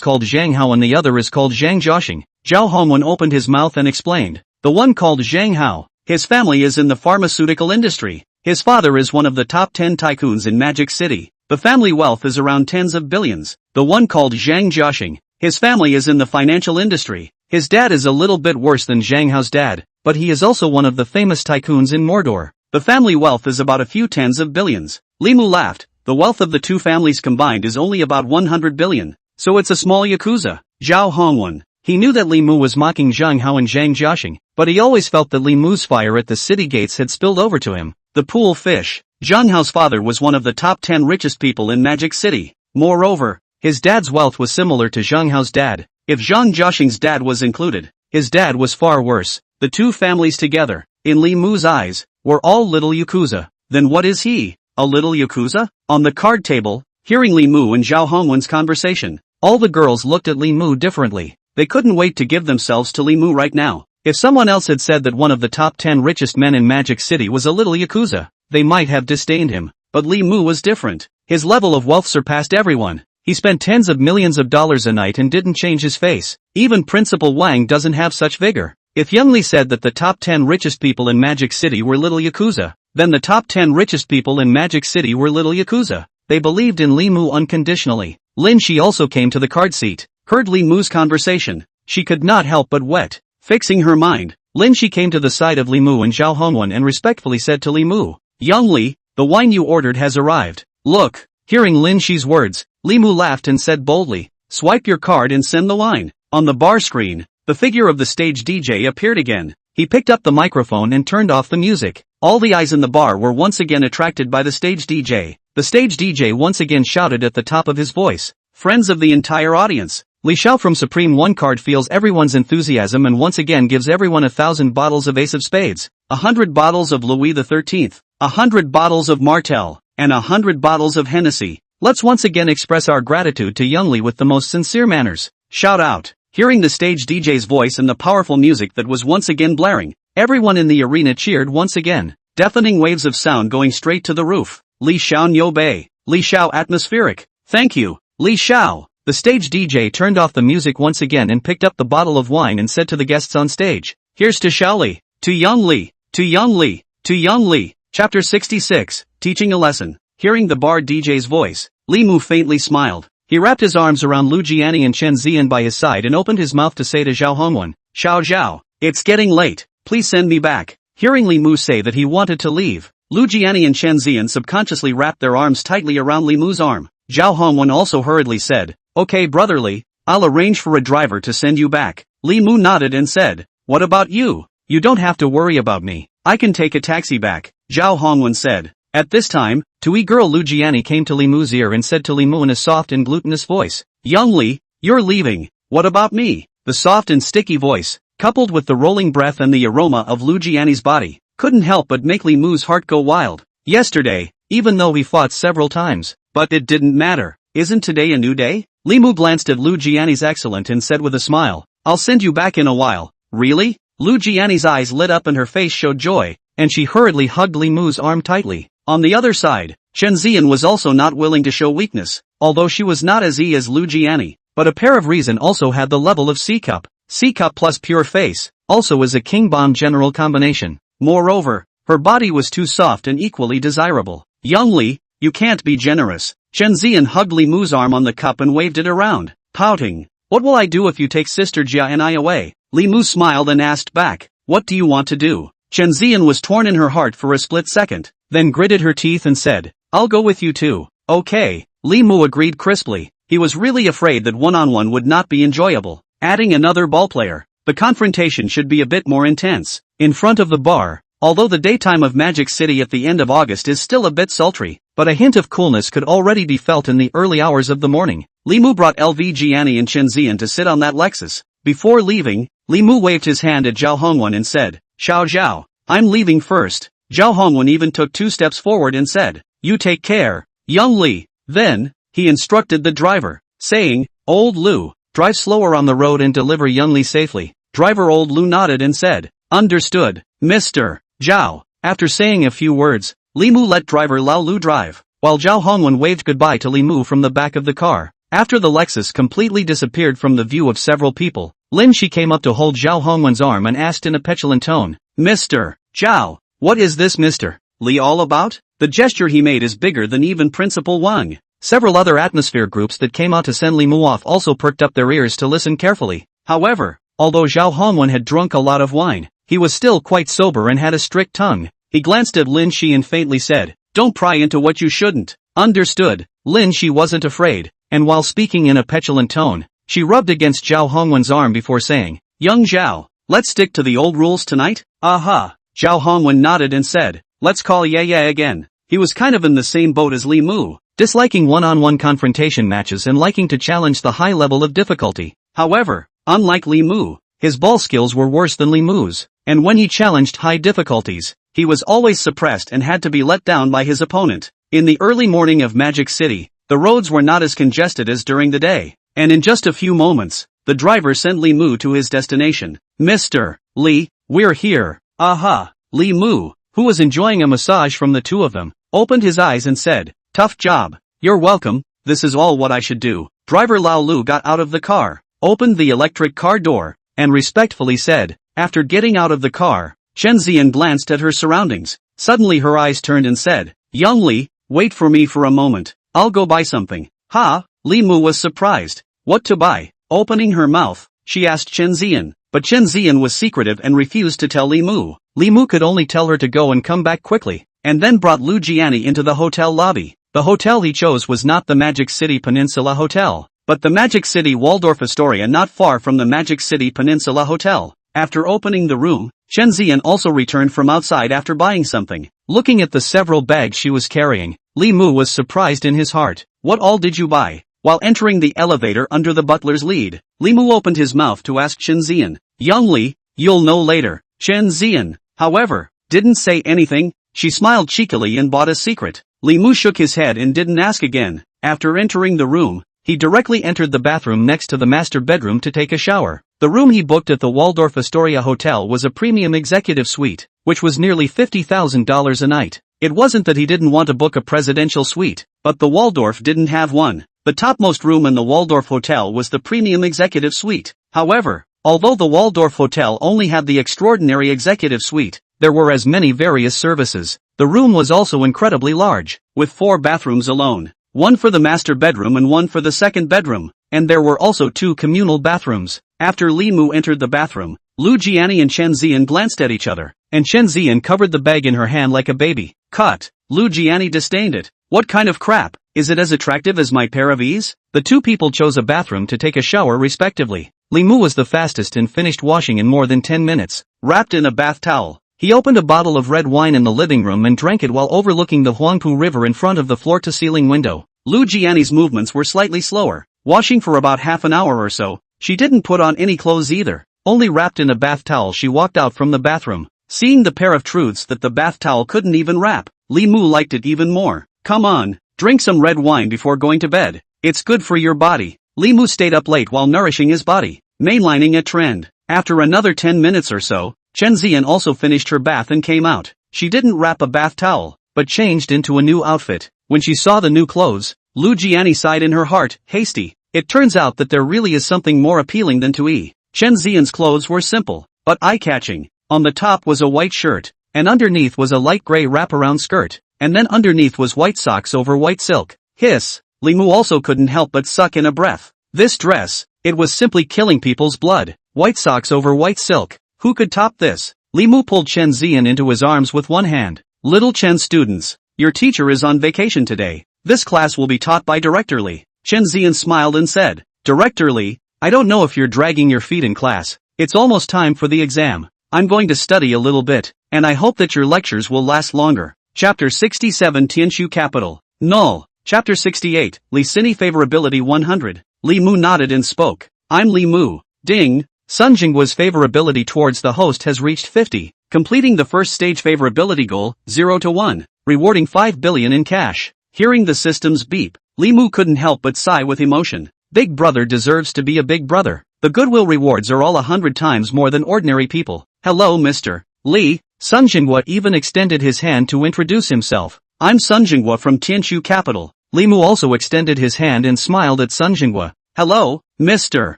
called Zhang Hao and the other is called Zhang Jiaxing. Zhao Hongwen opened his mouth and explained, the one called Zhang Hao, his family is in the pharmaceutical industry. His father is one of the top 10 tycoons in Magic City. The family wealth is around tens of billions. The one called Zhang Jiaxing, his family is in the financial industry. His dad is a little bit worse than Zhang Hao's dad, but he is also one of the famous tycoons in Mordor. The family wealth is about a few tens of billions. Li Mu laughed. The wealth of the two families combined is only about 100 billion, so it's a small yakuza. Zhao Hongwen. He knew that Li Mu was mocking Zhang Hao and Zhang Jiaxing, but he always felt that Li Mu's fire at the city gates had spilled over to him. The pool fish. Zhang Hao's father was one of the top 10 richest people in Magic City. Moreover, his dad's wealth was similar to Zhang Hao's dad. If Zhang Jiaxing's dad was included, his dad was far worse. The two families together, in Li Mu's eyes, were all little yakuza. Then what is he? A little yakuza? On the card table, hearing Li Mu and Zhao Hongwen's conversation, all the girls looked at Li Mu differently. They couldn't wait to give themselves to Li Mu right now. If someone else had said that one of the top 10 richest men in Magic City was a little yakuza, they might have disdained him. But Li Mu was different. His level of wealth surpassed everyone. He spent tens of millions of dollars a night and didn't change his face. Even Principal Wang doesn't have such vigor. If Young Li said that the top 10 richest people in Magic City were little yakuza, then the top 10 richest people in Magic City were little yakuza. They believed in Li Mu unconditionally. Lin Shi also came to the card seat, heard Li Mu's conversation. She could not help but wet. Fixing her mind, Lin Shi came to the side of Li Mu and Zhao Hongwen and respectfully said to Li Mu, Young Li, the wine you ordered has arrived. Look. Hearing Lin Shi's words, Li Mu laughed and said boldly, swipe your card and send the wine. On the bar screen, the figure of the stage DJ appeared again. He picked up the microphone and turned off the music. All the eyes in the bar were once again attracted by the stage DJ. The stage DJ once again shouted at the top of his voice, friends of the entire audience. Li Xiao from Supreme 1 card feels everyone's enthusiasm and once again gives everyone 1,000 bottles of Ace of Spades, 100 bottles of Louis XIII, 100 bottles of Martel, and 100 bottles of Hennessy. Let's once again express our gratitude to Young Li with the most sincere manners. Shout out. Hearing the stage DJ's voice and the powerful music that was once again blaring, everyone in the arena cheered once again. Deafening waves of sound going straight to the roof. Li Xiao Niu Bei. Li Xiao atmospheric. Thank you, Li Xiao. The stage DJ turned off the music once again and picked up the bottle of wine and said to the guests on stage, here's to Xiaoli, to Young Li, to Young Li, to Young Li. Chapter 66, Teaching a Lesson. Hearing the bar DJ's voice, Li Mu faintly smiled. He wrapped his arms around Lu Jiani and Chen Ziyan by his side and opened his mouth to say to Zhao Hongwen, Xiao Zhao, it's getting late, please send me back. Hearing Li Mu say that he wanted to leave, Lu Jiani and Chen Ziyan subconsciously wrapped their arms tightly around Li Mu's arm. Zhao Hongwen also hurriedly said, okay brotherly, I'll arrange for a driver to send you back. Li Mu nodded and said, what about you? You don't have to worry about me, I can take a taxi back, Zhao Hongwen said. At this time, Tui girl Lu Jiani came to Li Mu's ear and said to Li Mu in a soft and glutinous voice, Young Li, you're leaving, what about me? The soft and sticky voice, coupled with the rolling breath and the aroma of Lu Jiani's body, couldn't help but make Li Mu's heart go wild. Yesterday, even though he fought several times, but it didn't matter, isn't today a new day? Li Mu glanced at Lu Jiani's excellent and said with a smile, I'll send you back in a while. Really? Lu Jiani's eyes lit up and her face showed joy, and she hurriedly hugged Li Mu's arm tightly. On the other side, Chen Ziyan was also not willing to show weakness, although she was not as E as Lu Jiani, but a pair of reason also had the level of C-cup. C-cup plus pure face, also is a king bomb general combination. Moreover, her body was too soft and equally desirable. Young Li, you can't be generous. Chen Ziyan hugged Li Mu's arm on the cup and waved it around, pouting. What will I do if you take Sister Jia and I away? Li Mu smiled and asked back, what do you want to do? Chen Ziyan was torn in her heart for a split second, then gritted her teeth and said, I'll go with you too. Okay, Li Mu agreed crisply. He was really afraid that one-on-one would not be enjoyable. Adding another ballplayer, the confrontation should be a bit more intense. In front of the bar, although the daytime of Magic City at the end of August is still a bit sultry, but a hint of coolness could already be felt in the early hours of the morning. Li Mu brought LV Jiani and Chen Ziyan to sit on that Lexus. Before leaving, Li Mu waved his hand at Zhao Hongwen and said, Xiao Zhao, I'm leaving first. Zhao Hongwen even took 2 steps forward and said, you take care, Young Li. Then, he instructed the driver, saying, Old Lu, drive slower on the road and deliver Young Li safely. Driver Old Lu nodded and said, understood, Mr. Zhao. After saying a few words, Li Mu let driver Lao Lu drive, while Zhao Hongwen waved goodbye to Li Mu from the back of the car. After the Lexus completely disappeared from the view of several people, Lin Shi came up to hold Zhao Hongwen's arm and asked in a petulant tone, Mr. Zhao, what is this Mr. Li all about? The gesture he made is bigger than even Principal Wang. Several other atmosphere groups that came out to send Li Mu off also perked up their ears to listen carefully. However, although Zhao Hongwen had drunk a lot of wine, he was still quite sober and had a strict tongue. He glanced at Lin Shi and faintly said, don't pry into what you shouldn't. Understood. Lin Shi wasn't afraid, and while speaking in a petulant tone, she rubbed against Zhao Hongwen's arm before saying, Young Zhao, let's stick to the old rules tonight? Aha. Zhao Hongwen nodded and said, let's call yeah again. He was kind of in the same boat as Li Mu, disliking one-on-one confrontation matches and liking to challenge the high level of difficulty. However, unlike Li Mu, his ball skills were worse than Li Mu's, and when he challenged high difficulties, he was always suppressed and had to be let down by his opponent. In the early morning of Magic City, the roads were not as congested as during the day, and in just a few moments, the driver sent Li Mu to his destination. Mr. Li, we're here. Aha. Li Mu, who was enjoying a massage from the two of them, opened his eyes and said, tough job. You're welcome, this is all what I should do. Driver Lao Lu got out of the car, opened the electric car door, and respectfully said, after getting out of the car, Chen Ziyan glanced at her surroundings. Suddenly her eyes turned and said, Young Li, wait for me for a moment, I'll go buy something. Ha, Li Mu was surprised. What to buy? Opening her mouth, she asked Chen Ziyan, but Chen Ziyan was secretive and refused to tell Li Mu. Li Mu could only tell her to go and come back quickly, and then brought Lu Jiani into the hotel lobby. The hotel he chose was not the Magic City Peninsula Hotel, but the Magic City Waldorf Astoria not far from the Magic City Peninsula Hotel. After opening the room, Chen Ziyan also returned from outside after buying something. Looking at the several bags she was carrying, Li Mu was surprised in his heart. What all did you buy? While entering the elevator under the butler's lead, Li Mu opened his mouth to ask Chen Ziyan, Young Li, you'll know later. Chen Ziyan, however, didn't say anything. She smiled cheekily and bought a secret. Li Mu shook his head and didn't ask again. After entering the room, he directly entered the bathroom next to the master bedroom to take a shower. The room he booked at the Waldorf Astoria Hotel was a premium executive suite, which was nearly $50,000 a night. It wasn't that he didn't want to book a presidential suite, but the Waldorf didn't have one. The topmost room in the Waldorf Hotel was the premium executive suite. However, although the Waldorf Hotel only had the extraordinary executive suite, there were as many various services. The room was also incredibly large, with 4 bathrooms alone. One for the master bedroom and one for the second bedroom, and there were also 2 communal bathrooms. After Li Mu entered the bathroom, Lu Jiani and Chen Ziyan glanced at each other, and Chen Ziyan covered the bag in her hand like a baby. Cut. Lu Jiani disdained it. What kind of crap? Is it as attractive as my pair of E's? The 2 people chose a bathroom to take a shower respectively. Li Mu was the fastest and finished washing in more than 10 minutes, wrapped in a bath towel. He opened a bottle of red wine in the living room and drank it while overlooking the Huangpu River in front of the floor-to-ceiling window. Lu Jiani's movements were slightly slower, washing for about half an hour or so. She didn't put on any clothes either. Only wrapped in a bath towel she walked out from the bathroom. Seeing the pair of truths that the bath towel couldn't even wrap, Li Mu liked it even more. Come on, drink some red wine before going to bed. It's good for your body. Li Mu stayed up late while nourishing his body, mainlining a trend. After another 10 minutes or so, Chen Ziyan also finished her bath and came out. She didn't wrap a bath towel, but changed into a new outfit. When she saw the new clothes, Lu Jiani sighed in her heart, hasty. It turns out that there really is something more appealing than to E. Chen Ziyan's clothes were simple, but eye-catching. On the top was a white shirt, and underneath was a light gray wraparound skirt, and then underneath was white socks over white silk. Hiss! Li Mu also couldn't help but suck in a breath. This dress, it was simply killing people's blood. White socks over white silk. Who could top this? Li Mu pulled Chen Ziyan into his arms with one hand. Little Chen students, your teacher is on vacation today. This class will be taught by Director Li. Chen Ziyan smiled and said, Director Li, I don't know if you're dragging your feet in class. It's almost time for the exam. I'm going to study a little bit, and I hope that your lectures will last longer. Chapter 67 Tianshu Capital. Null. Chapter 68, Li Sini Favorability 100. Li Mu nodded and spoke. I'm Li Mu. Ding. Sun Jinghua's favorability towards the host has reached 50, completing the first stage favorability goal, 0 to 1, rewarding 5 billion in cash. Hearing the system's beep, Li Mu couldn't help but sigh with emotion. Big brother deserves to be a big brother. The goodwill rewards are all 100 times more than ordinary people. Hello Mr. Li. Sun Jinghua even extended his hand to introduce himself. I'm Sun Jinghua from Tianshu Capital. Li Mu also extended his hand and smiled at Sun Jinghua. Hello, Mr.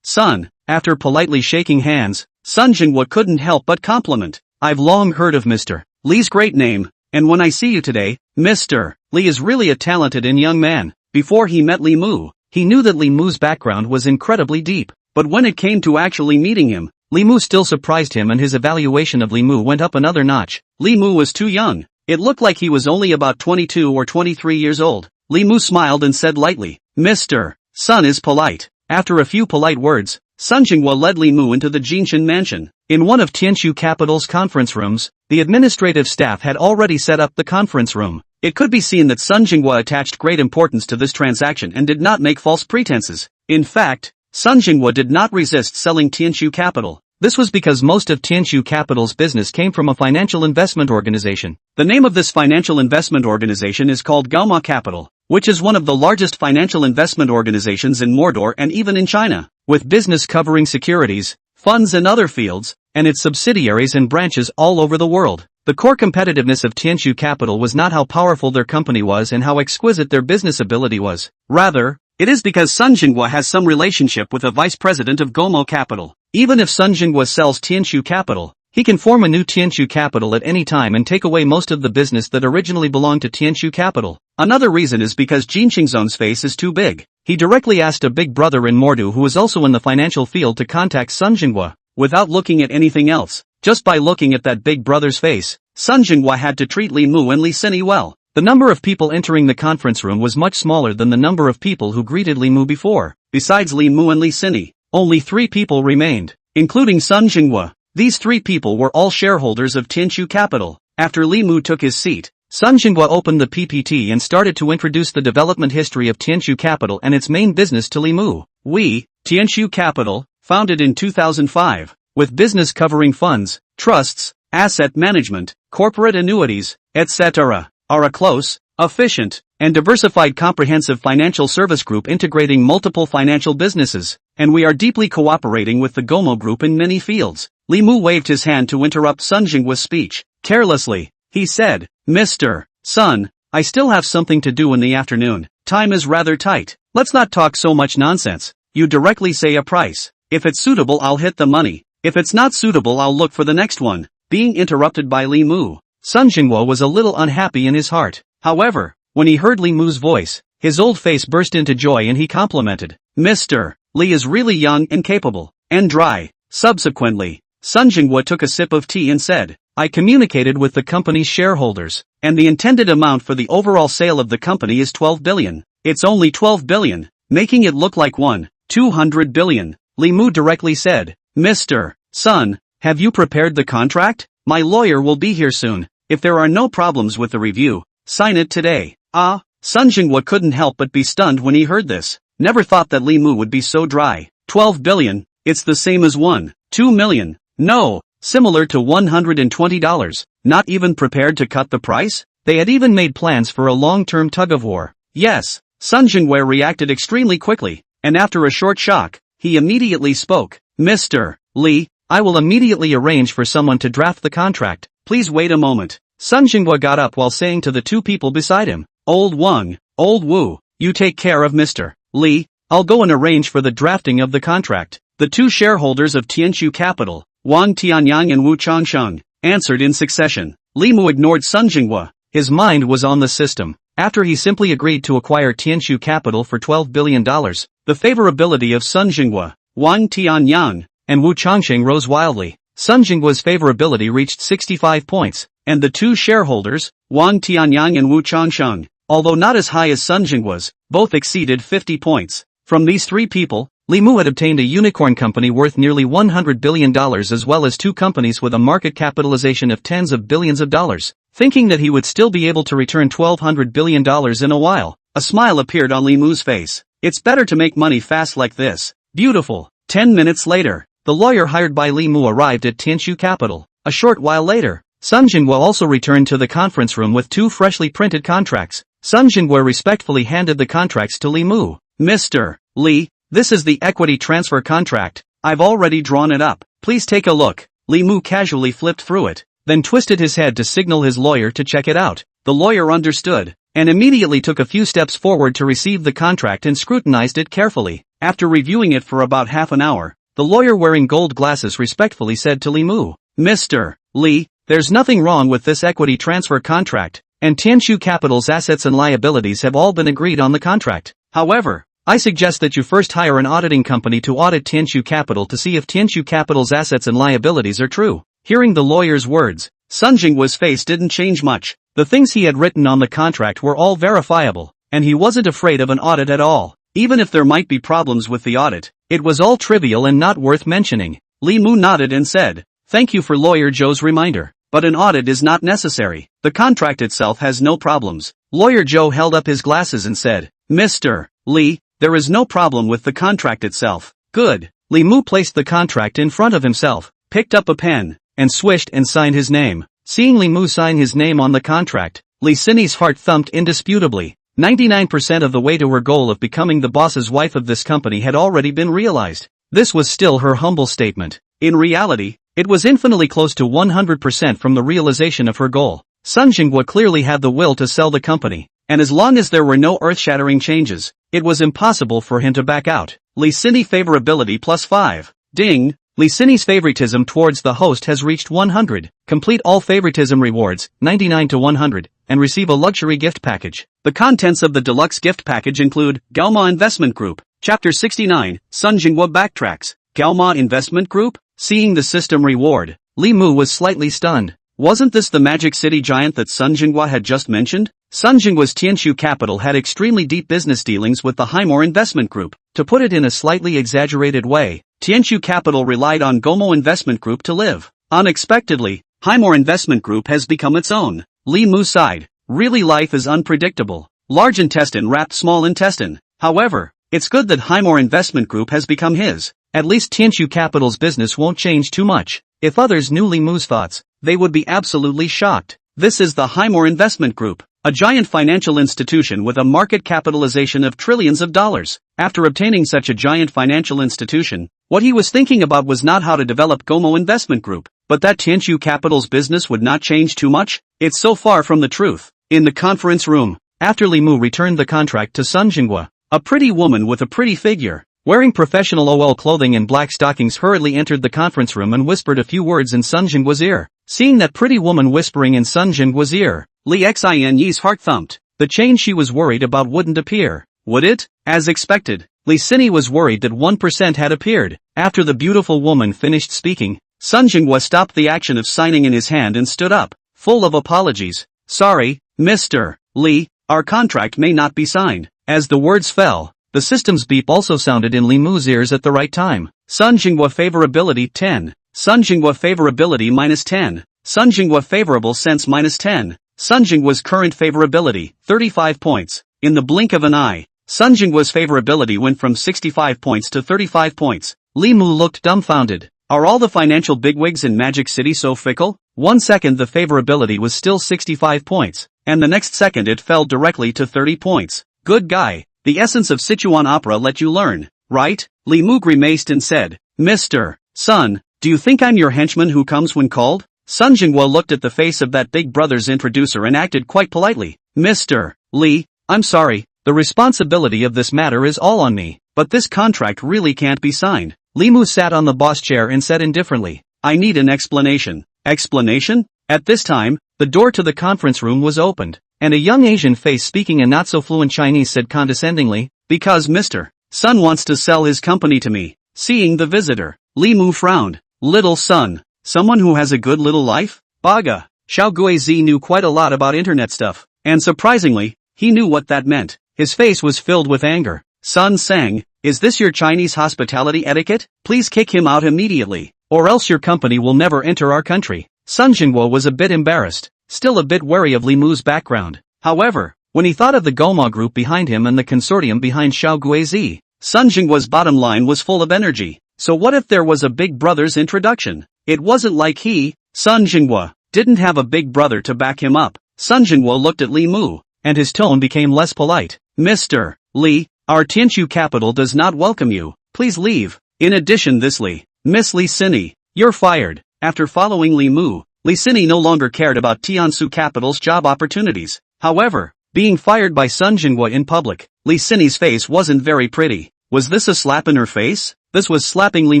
Sun. After politely shaking hands, Sun Jinghua couldn't help but compliment. I've long heard of Mr. Li's great name, and when I see you today, Mr. Li is really a talented and young man. Before he met Li Mu, he knew that Li Mu's background was incredibly deep, but when it came to actually meeting him, Li Mu still surprised him and his evaluation of Li Mu went up another notch. Li Mu was too young. It looked like he was only about 22 or 23 years old. Li Mu smiled and said lightly, Mr. Sun is polite. After a few polite words, Sun Jinghua led Li Mu into the Jinshan mansion. In one of Tianshu Capital's conference rooms, the administrative staff had already set up the conference room. It could be seen that Sun Jinghua attached great importance to this transaction and did not make false pretenses. In fact, Sun Jinghua did not resist selling Tianshu Capital. This was because most of Tianshu Capital's business came from a financial investment organization. The name of this financial investment organization is called Gaoma Capital, which is one of the largest financial investment organizations in Mordor and even in China, with business covering securities, funds and other fields, and its subsidiaries and branches all over the world. The core competitiveness of Tianshu Capital was not how powerful their company was and how exquisite their business ability was. Rather, it is because Sun Jinghua has some relationship with a vice president of Gomo Capital. Even if Sun Jinghua sells Tianshu Capital, he can form a new Tianshu Capital at any time and take away most of the business that originally belonged to Tianshu Capital. Another reason is because Jin Qingzong's face is too big. He directly asked a big brother in Mordu who was also in the financial field to contact Sun Jinghua, without looking at anything else. Just by looking at that big brother's face, Sun Jinghua had to treat Li Mu and Li Sini well. The number of people entering the conference room was much smaller than the number of people who greeted Li Mu before. Besides Li Mu and Li Sini, only 3 people remained, including Sun Jinghua. These 3 people were all shareholders of Tianshu Capital. After Li Mu took his seat, Sun Jinghua opened the PPT and started to introduce the development history of Tianshu Capital and its main business to Li Mu. Tianshu Capital, founded in 2005, with business covering funds, trusts, asset management, corporate annuities, etc., are a close, efficient, and diversified comprehensive financial service group integrating multiple financial businesses, and we are deeply cooperating with the Gomo Group in many fields. Li Mu waved his hand to interrupt Sun Jinghua's speech. Carelessly, he said, Mr. Sun, I still have something to do in the afternoon. Time is rather tight. Let's not talk so much nonsense. You directly say a price. If it's suitable, I'll hit the money. If it's not suitable, I'll look for the next one. Being interrupted by Li Mu, Sun Jinghua was a little unhappy in his heart. However, when he heard Li Mu's voice, his old face burst into joy and he complimented. Mr. Li is really young and capable, and dry. Subsequently, Sun Jinghua took a sip of tea and said, I communicated with the company's shareholders, and the intended amount for the overall sale of the company is 12 billion. It's only 12 billion, making it look like 200 billion. Li Mu directly said, Mr. Sun, have you prepared the contract? My lawyer will be here soon. If there are no problems with the review, sign it today. Sun Jinghua couldn't help but be stunned when he heard this. Never thought that Li Mu would be so dry. 12 billion, it's the same as 2 million. No, similar to $120. Not even prepared to cut the price? They had even made plans for a long-term tug-of-war. Yes, Sun Jinghua reacted extremely quickly, and after a short shock, he immediately spoke. Mr. Li, I will immediately arrange for someone to draft the contract. Please wait a moment. Sun Jinghua got up while saying to the two people beside him, Old Wang, Old Wu, you take care of Mr. Li, I'll go and arrange for the drafting of the contract. The two shareholders of Tianshu Capital, Wang Tianyang and Wu Changsheng, answered in succession. Li Mu ignored Sun Jinghua. His mind was on the system. After he simply agreed to acquire Tianshu Capital for $12 billion, the favorability of Sun Jinghua, Wang Tianyang, and Wu Changsheng rose wildly. Sun Jinghua's favorability reached 65 points, and the two shareholders, Wang Tianyang and Wu Changsheng, although not as high as Sun Jinghua's, both exceeded 50 points. From these three people, Li Mu had obtained a unicorn company worth nearly $100 billion as well as two companies with a market capitalization of tens of billions of dollars. Thinking that he would still be able to return $1,200 billion in a while, a smile appeared on Li Mu's face. It's better to make money fast like this. Beautiful. 10 minutes later, the lawyer hired by Li Mu arrived at Tianshu Capital. A short while later, Sun Jinghua also returned to the conference room with two freshly printed contracts. Sun Jinghua respectfully handed the contracts to Li Mu. Mr. Li, this is the equity transfer contract. I've already drawn it up. Please take a look. Li Mu casually flipped through it, then twisted his head to signal his lawyer to check it out. The lawyer understood, and immediately took a few steps forward to receive the contract and scrutinized it carefully. After reviewing it for about half an hour, the lawyer wearing gold glasses respectfully said to Li Mu, Mr. Li, there's nothing wrong with this equity transfer contract, and Tianshu Capital's assets and liabilities have all been agreed on the contract. However, I suggest that you first hire an auditing company to audit Tianshu Capital to see if Tianshu Capital's assets and liabilities are true. Hearing the lawyer's words, Sun Jinghua's face didn't change much. The things he had written on the contract were all verifiable, and he wasn't afraid of an audit at all. Even if there might be problems with the audit, it was all trivial and not worth mentioning. Li Mu nodded and said, Thank you for Lawyer Zhou's reminder, but an audit is not necessary. The contract itself has no problems. Lawyer Zhou held up his glasses and said, Mr. Li, there is no problem with the contract itself. Good. Li Mu placed the contract in front of himself, picked up a pen, and swished and signed his name. Seeing Li Mu sign his name on the contract, Li Xinyi's heart thumped indisputably. 99% of the way to her goal of becoming the boss's wife of this company had already been realized. This was still her humble statement. In reality, it was infinitely close to 100% from the realization of her goal. Sun Jinghua clearly had the will to sell the company, and as long as there were no earth-shattering changes, it was impossible for him to back out. Li Xinyi favorability +5. Ding! Li Xinyi's favoritism towards the host has reached 100. Complete all favoritism rewards, 99 to 100, and receive a luxury gift package. The contents of the deluxe gift package include Goldman Investment Group. Chapter 69, Sun Jinghua backtracks. Goldman Investment Group? Seeing the system reward, Li Mu was slightly stunned. Wasn't this the magic city giant that Sun Jinghua had just mentioned? Sun Jinghua's Tianshu Capital had extremely deep business dealings with the Highmore Investment Group. To put it in a slightly exaggerated way, Tianshu Capital relied on Goldman Investment Group to live. Unexpectedly, Highmore Investment Group has become its own. Li Mu sighed. Really, life is unpredictable. Large intestine wrapped small intestine. However, it's good that Highmore Investment Group has become his. At least Tianshu Capital's business won't change too much. If others knew Li Mu's thoughts, they would be absolutely shocked. This is the Highmore Investment Group. a giant financial institution with a market capitalization of trillions of dollars. After obtaining such a giant financial institution, what he was thinking about was not how to develop Goldman Investment Group, but that Tianqiu Capital's business would not change too much. It's so far from the truth. In the conference room, after Li Mu returned the contract to Sun Jinghua, a pretty woman with a pretty figure, wearing professional OL clothing and black stockings hurriedly entered the conference room and whispered a few words in Sun Jinghua's ear. Seeing that pretty woman whispering in Sun Jinghua's ear, Li Xinyi's heart thumped. The change she was worried about wouldn't appear, would it? As expected, Li Xinyi was worried that 1% had appeared. After the beautiful woman finished speaking, Sun Jinghua stopped the action of signing in his hand and stood up, full of apologies. Sorry, Mr. Li, our contract may not be signed. As the words fell, the system's beep also sounded in Li Mu's ears at the right time. Sun Jinghua favorability 10. Sun Jinghua favorability -10. Sun Jinghua favorable sense -10. Sun Jinghua's current favorability, 35 points. In the blink of an eye, Sun Jinghua's favorability went from 65 points to 35 points. Li Mu looked dumbfounded. Are all the financial bigwigs in Magic City so fickle? 1 second the favorability was still 65 points, and the next second it fell directly to 30 points. Good guy, the essence of Sichuan opera let you learn, right? Li Mu grimaced and said, Mr. Sun, do you think I'm your henchman who comes when called? Sun Jinghua looked at the face of that big brother's introducer and acted quite politely. Mr. Li, I'm sorry, the responsibility of this matter is all on me, but this contract really can't be signed. Li Mu sat on the boss chair and said indifferently, I need an explanation. Explanation? At this time, the door to the conference room was opened, and a young Asian face speaking a not-so-fluent Chinese said condescendingly, because Mr. Sun wants to sell his company to me. Seeing the visitor, Li Mu frowned. Little Sun. Someone who has a good little life? Baga. Xiao Guizi knew quite a lot about internet stuff, and surprisingly, he knew what that meant. His face was filled with anger. Sun sang, is this your Chinese hospitality etiquette? Please kick him out immediately, or else your company will never enter our country. Sun Jinghua was a bit embarrassed, still a bit wary of Li Mu's background. However, when he thought of the Goldman Group behind him and the consortium behind Xiao Guizi, Sun Jinghua's bottom line was full of energy. So what if there was a big brother's introduction? It wasn't like he, Sun Jinghua, didn't have a big brother to back him up. Sun Jinghua looked at Li Mu, and his tone became less polite. Mr. Li, our Tianqiu capital does not welcome you. Please leave. In addition this Li, Miss Li Xinyi, you're fired. After following Li Mu, Li Xinyi no longer cared about Tianqiu Capital's job opportunities. However, being fired by Sun Jinghua in public, Li Xinyi's face wasn't very pretty. Was this a slap in her face? This was slapping Li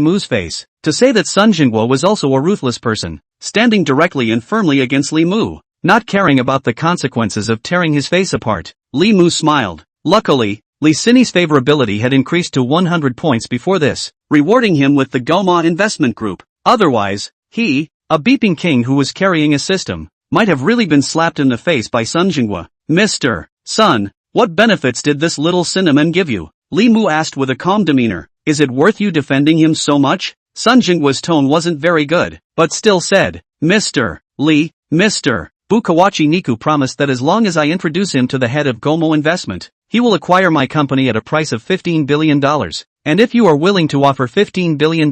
Mu's face. To say that Sun Jinghua was also a ruthless person, standing directly and firmly against Li Mu, not caring about the consequences of tearing his face apart. Li Mu smiled. Luckily, Li Xinyi's favorability had increased to 100 points before this, rewarding him with the Goldman Investment Group. Otherwise, he, a beeping king who was carrying a system, might have really been slapped in the face by Sun Jinghua. Mr. Sun, what benefits did this little cinnamon give you? Li Mu asked with a calm demeanor. Is it worth you defending him so much? Sun Jinghua's tone wasn't very good, but still said, Mr. Li, Mr. Bukawachi Niku promised that as long as I introduce him to the head of Goldman Investment, he will acquire my company at a price of $15 billion. And if you are willing to offer $15 billion,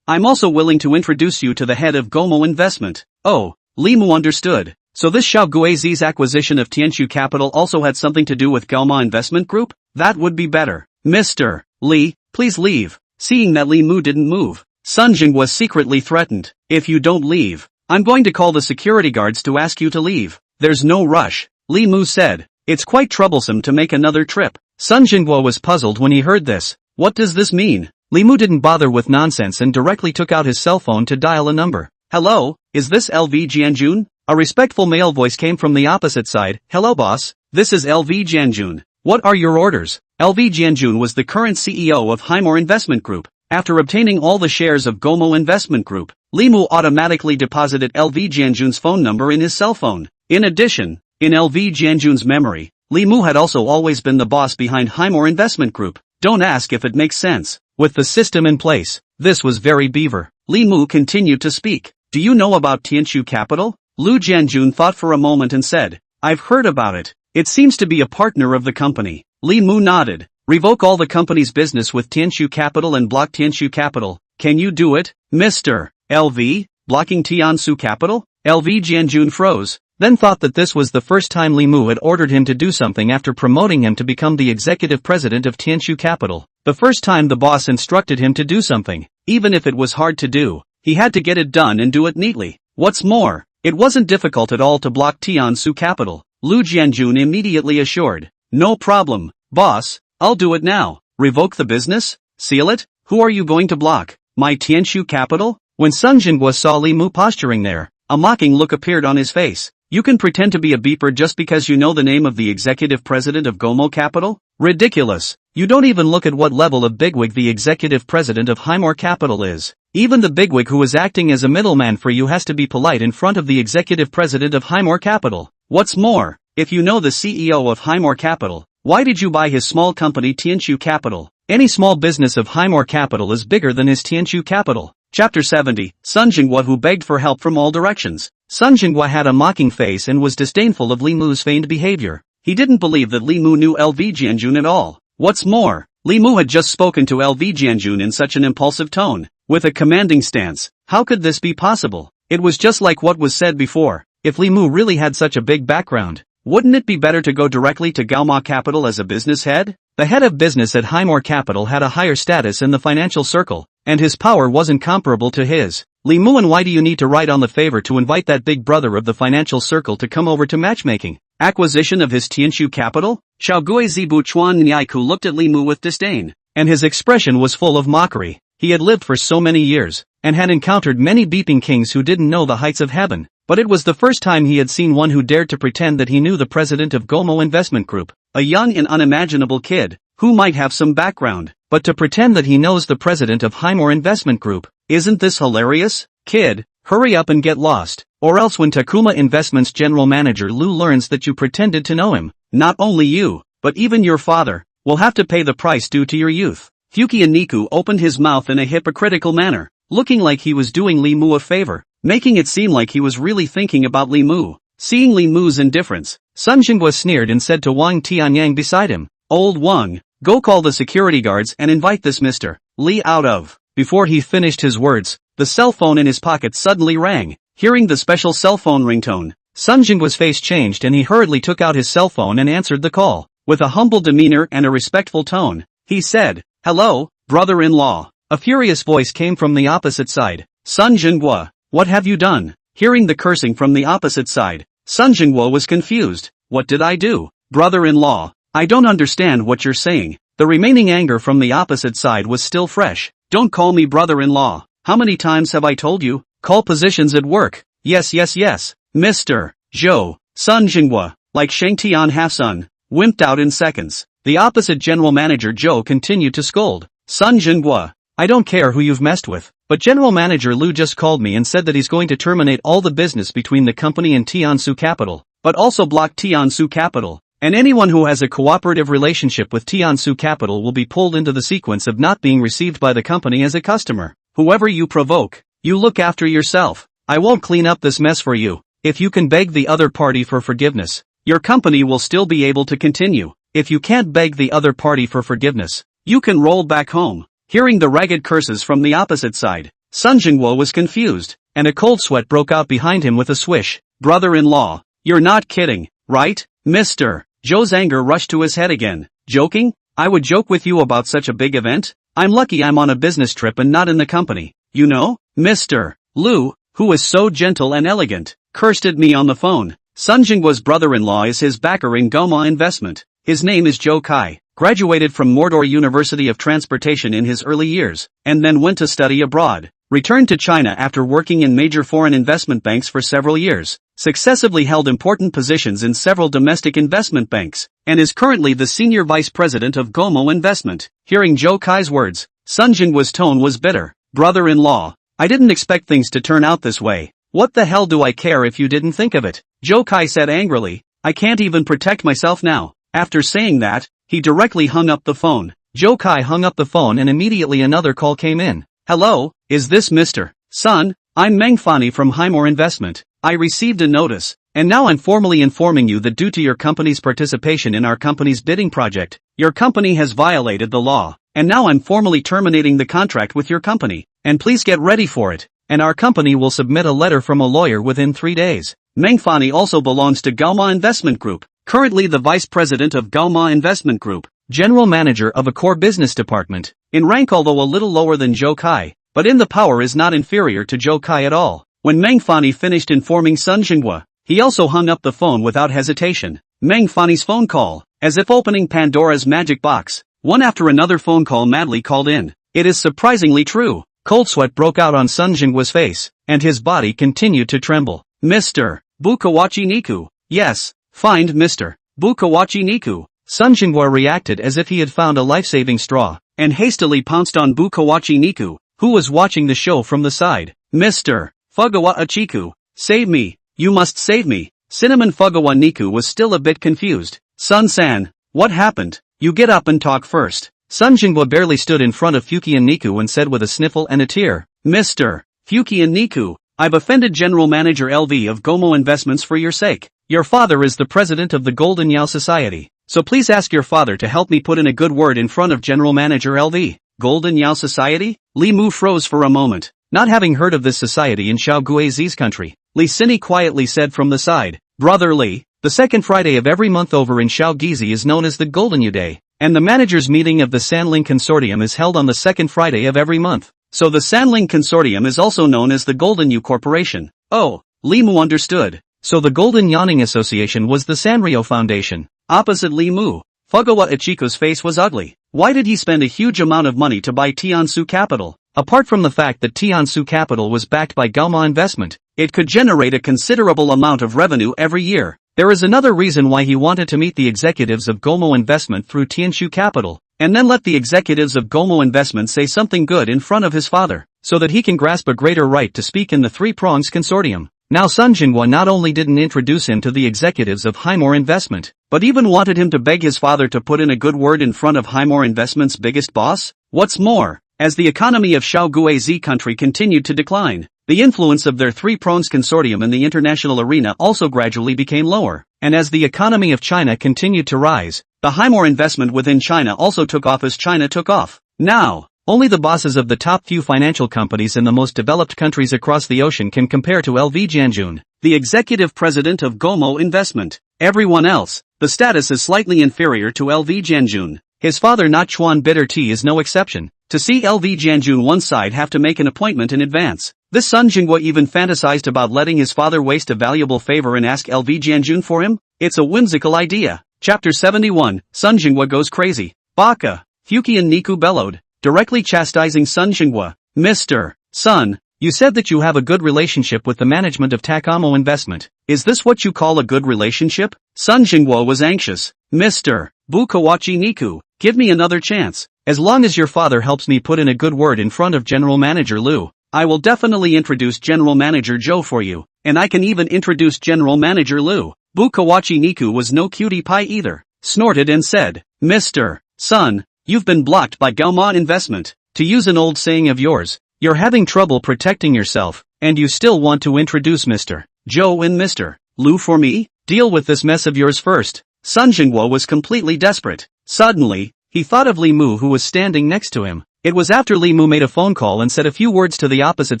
I'm also willing to introduce you to the head of Goldman Investment. Oh, Li Mu understood. So this Xiao Guizi's acquisition of Tianqiu Capital also had something to do with Goldman Investment Group? That would be better. Mr. Li, please leave. Seeing that Li Mu didn't move, Sun Jinghua secretly threatened. If you don't leave, I'm going to call the security guards to ask you to leave. There's no rush, Li Mu said. It's quite troublesome to make another trip. Sun Jinghua was puzzled when he heard this. What does this mean? Li Mu didn't bother with nonsense and directly took out his cell phone to dial a number. Hello, is this LV Jianjun? A respectful male voice came from the opposite side. Hello boss, this is LV Jianjun. What are your orders? LV Jianjun was the current CEO of Highmore Investment Group. After obtaining all the shares of Goldman Investment Group, Li Mu automatically deposited LV Jianjun's phone number in his cell phone. In addition, in LV Jianjun's memory, Li Mu had also always been the boss behind Highmore Investment Group. Don't ask if it makes sense. With the system in place, this was very beaver. Li Mu continued to speak. Do you know about Tianqiu Capital? Lu Jianjun thought for a moment and said, I've heard about it. It seems to be a partner of the company. Li Mu nodded. Revoke all the company's business with Tianqiu Capital and block Tianqiu Capital. Can you do it, Mr. LV? Blocking Tianqiu Capital? LV Jianjun froze. then thought that this was the first time Li Mu had ordered him to do something after promoting him to become the executive president of Tianshu Capital. The first time the boss instructed him to do something, even if it was hard to do, he had to get it done and do it neatly. What's more, it wasn't difficult at all to block Tianshu Capital, Lu Jianjun immediately assured. No problem, boss, I'll do it now. Revoke the business? Seal it? Who are you going to block? My Tianshu Capital? When Sun Jinghua saw Li Mu posturing there, a mocking look appeared on his face. You can pretend to be a beeper just because you know the name of the executive president of Gomo Capital? Ridiculous. You don't even look at what level of bigwig the executive president of Highmore Capital is. Even the bigwig who is acting as a middleman for you has to be polite in front of the executive president of Highmore Capital. What's more, if you know the CEO of Highmore Capital, why did you buy his small company Tianshu Capital? Any small business of Highmore Capital is bigger than his Tianshu Capital. Chapter 70, Sun Jinghua who begged for help from all directions. Sun Jinghua had a mocking face and was disdainful of Li Mu's feigned behavior. He didn't believe that Li Mu knew LV Jianjun at all. What's more, Li Mu had just spoken to LV Jianjun in such an impulsive tone, with a commanding stance. How could this be possible? It was just like what was said before. If Li Mu really had such a big background, wouldn't it be better to go directly to Gaoma Capital as a business head? The head of business at Highmore Capital had a higher status in the financial circle, and his power wasn't comparable to his. Li Mu, and why do you need to write on the favor to invite that big brother of the financial circle to come over to matchmaking? Acquisition of his Tianshu Capital? Xiaogui Zibu Chuan Nyaiku looked at Li Mu with disdain, and his expression was full of mockery. He had lived for so many years, and had encountered many beeping kings who didn't know the heights of heaven, but it was the first time he had seen one who dared to pretend that he knew the president of Goldman Investment Group, a young and unimaginable kid, who might have some background, but to pretend that he knows the president of Highmore Investment Group. Isn't this hilarious? Kid, hurry up and get lost, or else when Takuma Investments general manager Lu learns that you pretended to know him, not only you, but even your father, will have to pay the price due to your youth. Fukiya Niku opened his mouth in a hypocritical manner, looking like he was doing Li Mu a favor, making it seem like he was really thinking about Li Mu. Seeing Li Mu's indifference, Sun Jinghua sneered and said to Wang Tianyang beside him, Old Wang, go call the security guards and invite this Mr. Li out of. Before he finished his words, the cell phone in his pocket suddenly rang. Hearing the special cell phone ringtone, Sun Jinghua's face changed and he hurriedly took out his cell phone and answered the call. With a humble demeanor and a respectful tone, he said, Hello, brother-in-law. A furious voice came from the opposite side. Sun Jinghua, what have you done? Hearing the cursing from the opposite side, Sun Jinghua was confused. What did I do? Brother-in-law, I don't understand what you're saying. The remaining anger from the opposite side was still fresh. Don't call me brother-in-law. How many times have I told you? Call positions at work. Yes. Mr. Zhou. Sun Jinghua, like Shang Tian half-son, wimped out in seconds. The opposite general manager Zhou continued to scold. Sun Jinghua, I don't care who you've messed with, but General Manager Lu just called me and said that he's going to terminate all the business between the company and Tiansu Capital, but also block Tiansu Capital, and anyone who has a cooperative relationship with Tiansu Capital will be pulled into the sequence of not being received by the company as a customer. Whoever you provoke, you look after yourself. I won't clean up this mess for you. If you can beg the other party for forgiveness, your company will still be able to continue. If you can't beg the other party for forgiveness, you can roll back home. Hearing the ragged curses from the opposite side, Sun Jinghua was confused, and a cold sweat broke out behind him with a swish. Brother-in-law, you're not kidding, right? Mr. Zhou's anger rushed to his head again. Joking? I would joke with you about such a big event? I'm lucky I'm on a business trip and not in the company. You know, Mr. Lu, who is so gentle and elegant, cursed at me on the phone. Sun Jinghua's brother-in-law is his backer in Goma Investment. His name is Zhou Kai. Graduated from Mordor University of Transportation in his early years, and then went to study abroad. Returned to China after working in major foreign investment banks for several years. Successively held important positions in several domestic investment banks, and is currently the senior vice president of Gomo Investment. Hearing Zhou Kai's words, Sun Jinghua's tone was bitter. Brother-in-law, I didn't expect things to turn out this way. What the hell do I care if you didn't think of it? Zhou Kai said angrily. I can't even protect myself now. After saying that, he directly hung up the phone. Zhou Kai hung up the phone and immediately another call came in. Hello, is this Mr. Sun? I'm Meng Fani from Highmore Investment. I received a notice, and now I'm formally informing you that due to your company's participation in our company's bidding project, your company has violated the law, and now I'm formally terminating the contract with your company, and please get ready for it, and our company will submit a letter from a lawyer within 3 days. Meng Fani also belongs to Goldman Investment Group, currently the vice president of Goldman Investment Group, general manager of a core business department, in rank although a little lower than Zhou Kai, but in the power is not inferior to Zhou Kai at all. When Meng Fani finished informing Sun Jinghua, he also hung up the phone without hesitation. Meng Fani's phone call, as if opening Pandora's magic box, one after another phone call madly called in. It is surprisingly true. Cold sweat broke out on Sun Jinghua's face, and his body continued to tremble. Mr. Bukawachi Niku. Yes, find Mr. Bukawachi Niku. Sun Jinghua reacted as if he had found a life-saving straw, and hastily pounced on Bukawachi Niku, who was watching the show from the side. Mr. Fugawa Achiku. Save me. You must save me. Cinnamon Fugawa Niku was still a bit confused. Sun-san, what happened? You get up and talk first. Sun Jinghua barely stood in front of Fukian Niku and said with a sniffle and a tear, Mr. Fukian Niku, I've offended General Manager LV of Gomo Investments for your sake. Your father is the president of the Golden Yao Society, so please ask your father to help me put in a good word in front of General Manager LV. Golden Yao Society? Li Mu froze for a moment, not having heard of this society in Xiao Guizi's country. Li Sini quietly said from the side, Brother Li, the second Friday of every month over in Xiao Guizi is known as the Golden Yu Day, and the managers' meeting of the Sanling Consortium is held on the second Friday of every month. So the Sanling Consortium is also known as the Golden Yu Corporation. Oh, Li Mu understood. So the Golden Yawning Association was the Sanrio Foundation. Opposite Li Mu, Fugawa Ichiko's face was ugly. Why did he spend a huge amount of money to buy Tiansu Capital? Apart from the fact that Tiansu Capital was backed by Goldman Investment, it could generate a considerable amount of revenue every year. There is another reason why he wanted to meet the executives of Gomo Investment through Tianshu Capital, and then let the executives of Gomo Investment say something good in front of his father, so that he can grasp a greater right to speak in the Three Prongs Consortium. Now Sun Jinghua not only didn't introduce him to the executives of Highmore Investment, but even wanted him to beg his father to put in a good word in front of Highmore Investment's biggest boss. What's more, as the economy of Xiao Guizi country continued to decline, the influence of their Three Prongs Consortium in the international arena also gradually became lower, and as the economy of China continued to rise, the Highmore investment within China also took off as China took off. Now, only the bosses of the top few financial companies in the most developed countries across the ocean can compare to LV Jianjun, the executive president of Gomo Investment. Everyone else, the status is slightly inferior to LV Jianjun. His father not Chuan Bitter Tea is no exception. To see LV Jianjun one side have to make an appointment in advance. This Sun Jinghua even fantasized about letting his father waste a valuable favor and ask LV Jianjun for him? It's a whimsical idea. Chapter 71, Sun Jinghua goes crazy. Baka, Fukian Niku bellowed, directly chastising Sun Jinghua. Mr. Sun, you said that you have a good relationship with the management of Takamo Investment. Is this what you call a good relationship? Sun Jinghua was anxious. Mr. Bukawachi Niku, give me another chance. As long as your father helps me put in a good word in front of General Manager Liu, I will definitely introduce General Manager Zhou for you, and I can even introduce General Manager Liu. Bukawachi Niku was no cutie pie either, snorted and said, Mr. Sun, you've been blocked by Goldman Investment. To use an old saying of yours, you're having trouble protecting yourself, and you still want to introduce Mr. Zhou and Mr. Liu for me? Deal with this mess of yours first. Sun Jinghua was completely desperate. Suddenly, he thought of Li Mu who was standing next to him. It was after Li Mu made a phone call and said a few words to the opposite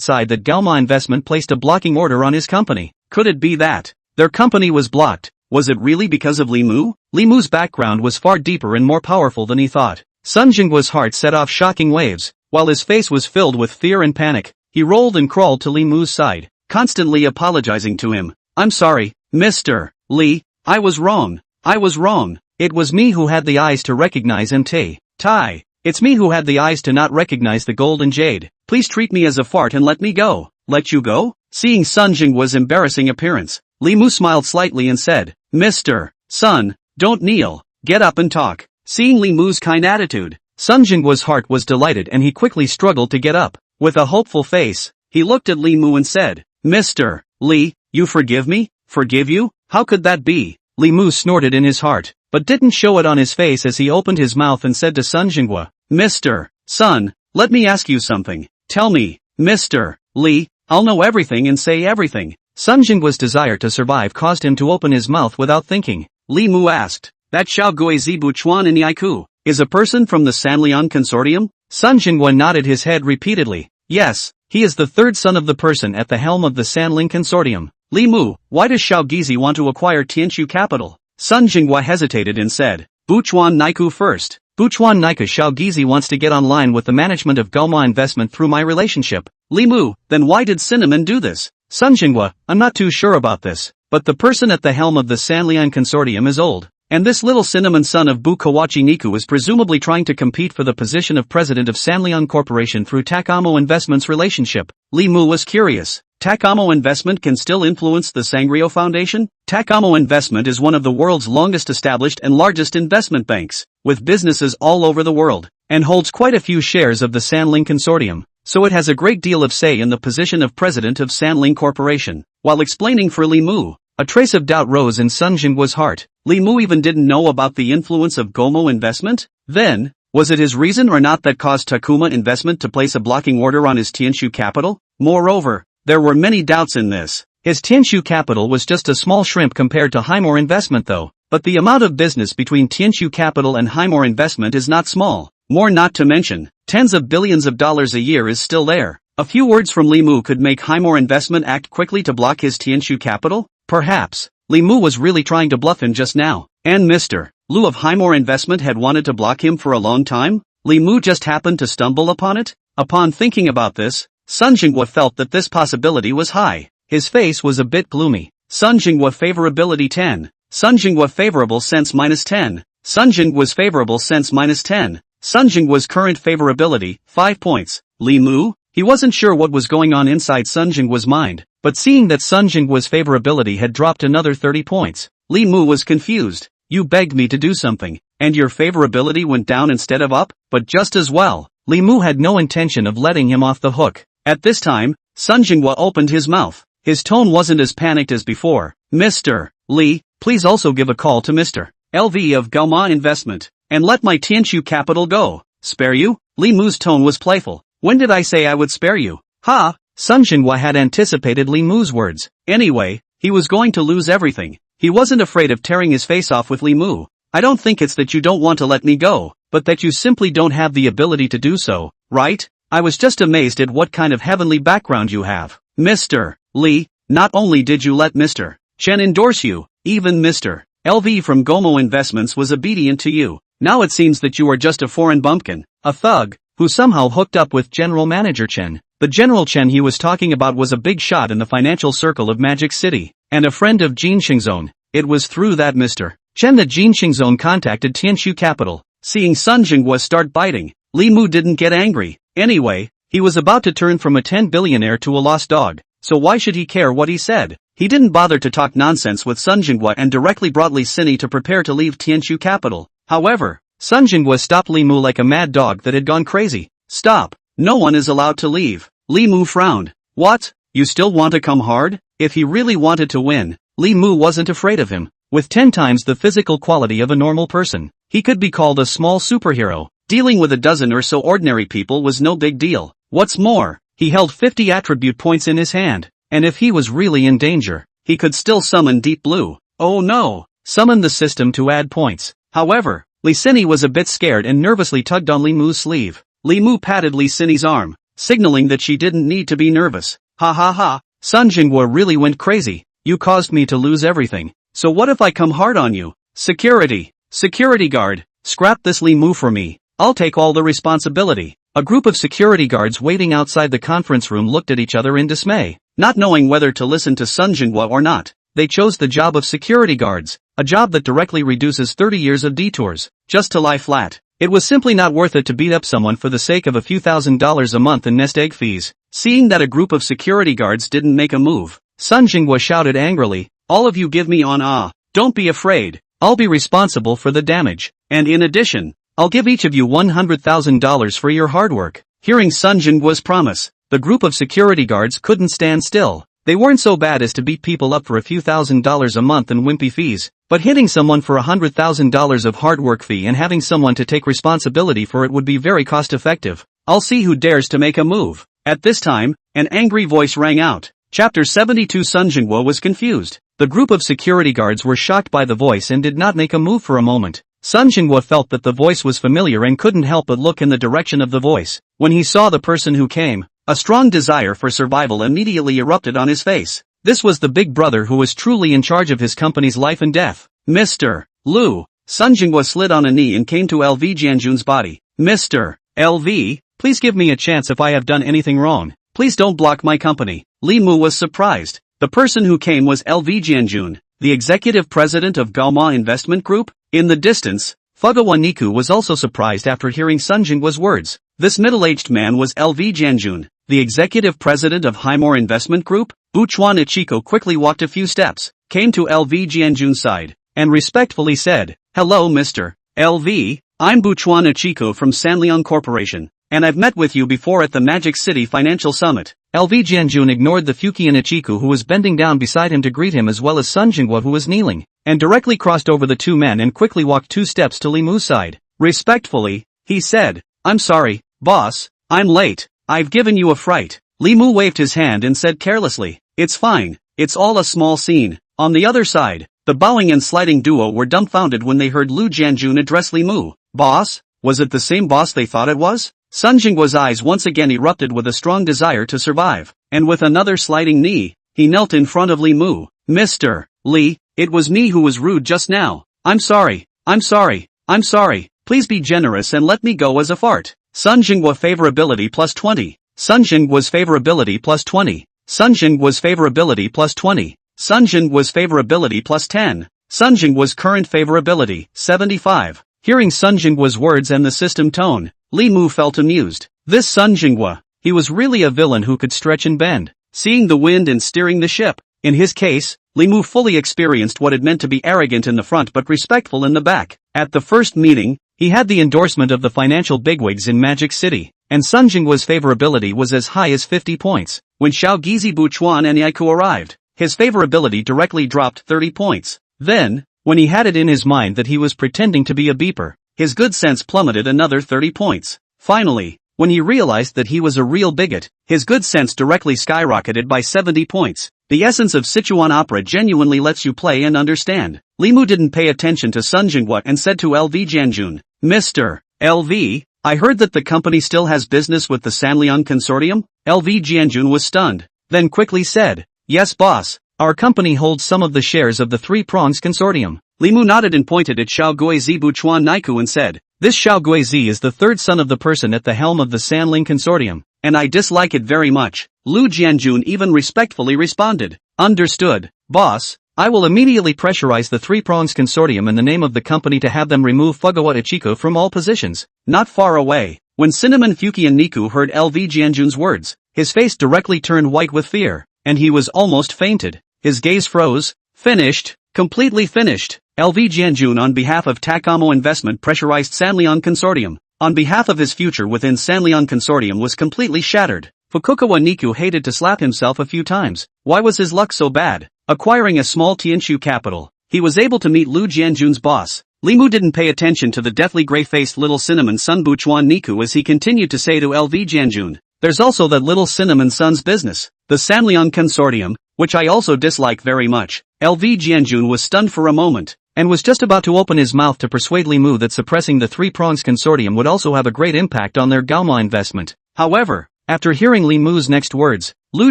side that Goldman Investment placed a blocking order on his company. Could it be that their company was blocked? Was it really because of Li Mu? Li Mu's background was far deeper and more powerful than he thought. Sun Jinghua's heart set off shocking waves. While his face was filled with fear and panic, he rolled and crawled to Li Mu's side, constantly apologizing to him. I'm sorry, Mr. Li, I was wrong. I was wrong. It was me who had the eyes to recognize MT. Tai. It's me who had the eyes to not recognize the gold and jade. Please treat me as a fart and let me go. Let you go? Seeing Sun Jinghua's embarrassing appearance, Li Mu smiled slightly and said, Mr. Sun, don't kneel. Get up and talk. Seeing Li Mu's kind attitude, Sun Jinghua's heart was delighted and he quickly struggled to get up. With a hopeful face, he looked at Li Mu and said, Mr. Li, you forgive me? Forgive you? How could that be? Li Mu snorted in his heart, but didn't show it on his face as he opened his mouth and said to Sun Jinghua, Mr. Sun, let me ask you something. Tell me, Mr. Li, I'll know everything and say everything. Sun Jinghua's desire to survive caused him to open his mouth without thinking. Li Mu asked, that Xiao Gui Zibu Chuan and Yaiku is a person from the Sanlian Consortium? Sun Jinghua nodded his head repeatedly. Yes, he is the third son of the person at the helm of the Sanling Consortium. Li Mu, why does Xiao Gizi want to acquire Tianshu Capital? Sun Jinghua hesitated and said, Buchuan Naiku first. Buchuan Naika Xiao Gizi wants to get online with the management of Goldman Investment through my relationship. Li Mu, then why did Cinnamon do this? Sun Jinghua, I'm not too sure about this, but the person at the helm of the Sanlian Consortium is old. And this little cinnamon son of Bu Kawachi Niku is presumably trying to compete for the position of president of Sanlian Corporation through Takamo Investment's relationship. Li Mu was curious. Takamo Investment can still influence the Sangrio Foundation? Takamo Investment is one of the world's longest established and largest investment banks, with businesses all over the world, and holds quite a few shares of the Sanling Consortium, so it has a great deal of say in the position of president of Sanling Corporation. While explaining for Li Mu, a trace of doubt rose in Sun Jinghua's heart. Li Mu even didn't know about the influence of Gomo Investment? Then, was it his reason or not that caused Takuma Investment to place a blocking order on his Tianshu Capital? Moreover, there were many doubts in this. His Tianshu Capital was just a small shrimp compared to Highmore Investment though, but the amount of business between Tianshu Capital and Highmore Investment is not small. More not to mention, tens of billions of dollars a year is still there. A few words from Li Mu could make Highmore Investment act quickly to block his Tianshu Capital? Perhaps. Li Mu was really trying to bluff him just now. And Mr. Lu of Highmore Investment had wanted to block him for a long time? Li Mu just happened to stumble upon it? Upon thinking about this, Sun Jinghua felt that this possibility was high. His face was a bit gloomy. Sun Jinghua favorability 10. Sun Jinghua favorable sense -10. Sun Jinghua's favorable sense -10. Sun Jinghua's current favorability, 5 points. Li Mu? He wasn't sure what was going on inside Sun Jinghua's mind, but seeing that Sun Jinghua's favorability had dropped another 30 points, Li Mu was confused. You begged me to do something, and your favorability went down instead of up, but just as well. Li Mu had no intention of letting him off the hook. At this time, Sun Jinghua opened his mouth. His tone wasn't as panicked as before. Mr. Li, please also give a call to Mr. LV of Goldman Investment, and let my Tianshu Capital go. Spare you? Li Mu's tone was playful. When did I say I would spare you? Ha! Sun Jinghua had anticipated Li Mu's words. Anyway, he was going to lose everything. He wasn't afraid of tearing his face off with Li Mu. I don't think it's that you don't want to let me go, but that you simply don't have the ability to do so, right? I was just amazed at what kind of heavenly background you have. Mr. Li, not only did you let Mr. Chen endorse you, even Mr. LV from Gomo Investments was obedient to you. Now it seems that you are just a foreign bumpkin, a thug, who somehow hooked up with General Manager Chen. The General Chen he was talking about was a big shot in the financial circle of Magic City, and a friend of Jin Xingzone. It was through that Mr. Chen that Jin Xingzone contacted Tianshu Capital. Seeing Sun Jinghua start biting, Li Mu didn't get angry. Anyway, he was about to turn from a 10 billionaire to a lost dog, so why should he care what he said? He didn't bother to talk nonsense with Sun Jinghua and directly brought Li Sini to prepare to leave Tianshu Capital. However, Sun Jinghua stopped Li Mu like a mad dog that had gone crazy. Stop. No one is allowed to leave. Li Mu frowned. What? You still want to come hard? If he really wanted to win, Li Mu wasn't afraid of him. With 10 times the physical quality of a normal person, he could be called a small superhero. Dealing with a dozen or so ordinary people was no big deal. What's more, he held 50 attribute points in his hand, and if he was really in danger, he could still summon Deep Blue. Oh no! Summon the system to add points. However, Li Sini was a bit scared and nervously tugged on Li Mu's sleeve. Li Mu patted Li Sini's arm, signaling that she didn't need to be nervous. Ha ha ha, Sun Jinghua really went crazy. You caused me to lose everything. So what if I come hard on you? Security. Security guard. Scrap this Li Mu for me. I'll take all the responsibility. A group of security guards waiting outside the conference room looked at each other in dismay. Not knowing whether to listen to Sun Jinghua or not, they chose the job of security guards, a job that directly reduces 30 years of detours, just to lie flat. It was simply not worth it to beat up someone for the sake of a few $1,000s a month in nest egg fees. Seeing that a group of security guards didn't make a move, Sun Jinghua shouted angrily, all of you give me on. Don't be afraid. I'll be responsible for the damage. And in addition, I'll give each of you $100,000 for your hard work. Hearing Sun Jinghua's promise, the group of security guards couldn't stand still. They weren't so bad as to beat people up for a few $1,000s a month in wimpy fees, but hitting someone for $100,000 of hard work fee and having someone to take responsibility for it would be very cost effective. I'll see who dares to make a move. At this time, an angry voice rang out. Chapter 72. Sun Jinghua was confused. The group of security guards were shocked by the voice and did not make a move for a moment. Sun Jinghua felt that the voice was familiar and couldn't help but look in the direction of the voice. When he saw the person who came, a strong desire for survival immediately erupted on his face. This was the big brother who was truly in charge of his company's life and death. Mr. Lu. Sun Jinghua slid on a knee and came to LV Jianjun's body. Mr. LV, please give me a chance if I have done anything wrong. Please don't block my company. Li Mu was surprised. The person who came was LV Jianjun, the executive president of Goldman Investment Group. In the distance, Fugawa Niku was also surprised after hearing Sun Jinghua's words. This middle-aged man was LV Jianjun, the executive president of Highmore Investment Group. Buchuan Ichiko quickly walked a few steps, came to LV Jianjun's side, and respectfully said, "Hello Mr. LV, I'm Buchuan Ichiko from Sanliang Corporation, and I've met with you before at the Magic City Financial Summit." LV Jianjun ignored the Fukian Ichiku who was bending down beside him to greet him as well as Sun Jinghua who was kneeling, and directly crossed over the two men and quickly walked 2 steps to Li Mu's side. Respectfully, he said, "I'm sorry, boss, I'm late, I've given you a fright." Li Mu waved his hand and said carelessly, "It's fine, it's all a small scene." On the other side, the bowing and sliding duo were dumbfounded when they heard Lu Jianjun address Li Mu. "Boss? Was it the same boss they thought it was?" Sun Jinghua's eyes once again erupted with a strong desire to survive, and with another sliding knee, he knelt in front of Li Mu. "Mr. Li, it was me who was rude just now. I'm sorry, I'm sorry, I'm sorry. Please be generous and let me go as a fart." Sun Jinghua favorability plus 20. Sun Jinghua's favorability plus 20. Sun Jinghua's favorability plus 20. Sun Jinghua's favorability plus 10. Sun Jinghua's current favorability, 75. Hearing Sun Jinghua's words and the system tone, Li Mu felt amused. This Sun Jinghua, he was really a villain who could stretch and bend, seeing the wind and steering the ship. In his case, Li Mu fully experienced what it meant to be arrogant in the front but respectful in the back. At the first meeting, he had the endorsement of the financial bigwigs in Magic City, and Sun Jinghua's favorability was as high as 50 points. When Xiao Gizi Buchuan and Yaiku arrived, his favorability directly dropped 30 points. Then, when he had it in his mind that he was pretending to be a beeper, his good sense plummeted another 30 points. Finally, when he realized that he was a real bigot, his good sense directly skyrocketed by 70 points. The essence of Sichuan opera genuinely lets you play and understand. Li Mu didn't pay attention to Sun Jinghua and said to LV Jianjun, "Mr. LV, I heard that the company still has business with the Sanliang Consortium?" LV Jianjun was stunned, then quickly said, "Yes boss, our company holds some of the shares of the Three Prongs Consortium." Li Mu nodded and pointed at Xiao Guizi Buchuan Naiku and said, "This Xiao Guizi is the third son of the person at the helm of the Sanling Consortium, and I dislike it very much." Lu Jianjun even respectfully responded, "Understood, boss. I will immediately pressurize the Three Prongs Consortium in the name of the company to have them remove Fugawa Ichiko from all positions." Not far away, when Cinnamon Fukian Niku heard LV Jianjun's words, his face directly turned white with fear, and he was almost fainted. His gaze froze. "Finished, completely finished." LV Jianjun on behalf of Takamo Investment pressurized Sanliang Consortium. On behalf of his future within Sanliang Consortium was completely shattered. Fukukawa Niku hated to slap himself a few times. Why was his luck so bad? Acquiring a small Tianshu capital, he was able to meet Lu Jianjun's boss. Li Mu didn't pay attention to the deathly gray-faced little cinnamon son Buchuan Niku as he continued to say to LV Jianjun, "There's also that little cinnamon son's business, the Sanliang Consortium, which I also dislike very much." LV Jianjun was stunned for a moment, and was just about to open his mouth to persuade Li Mu that suppressing the Three Prongs Consortium would also have a great impact on their Gaoma investment. However, after hearing Li Mu's next words, Lu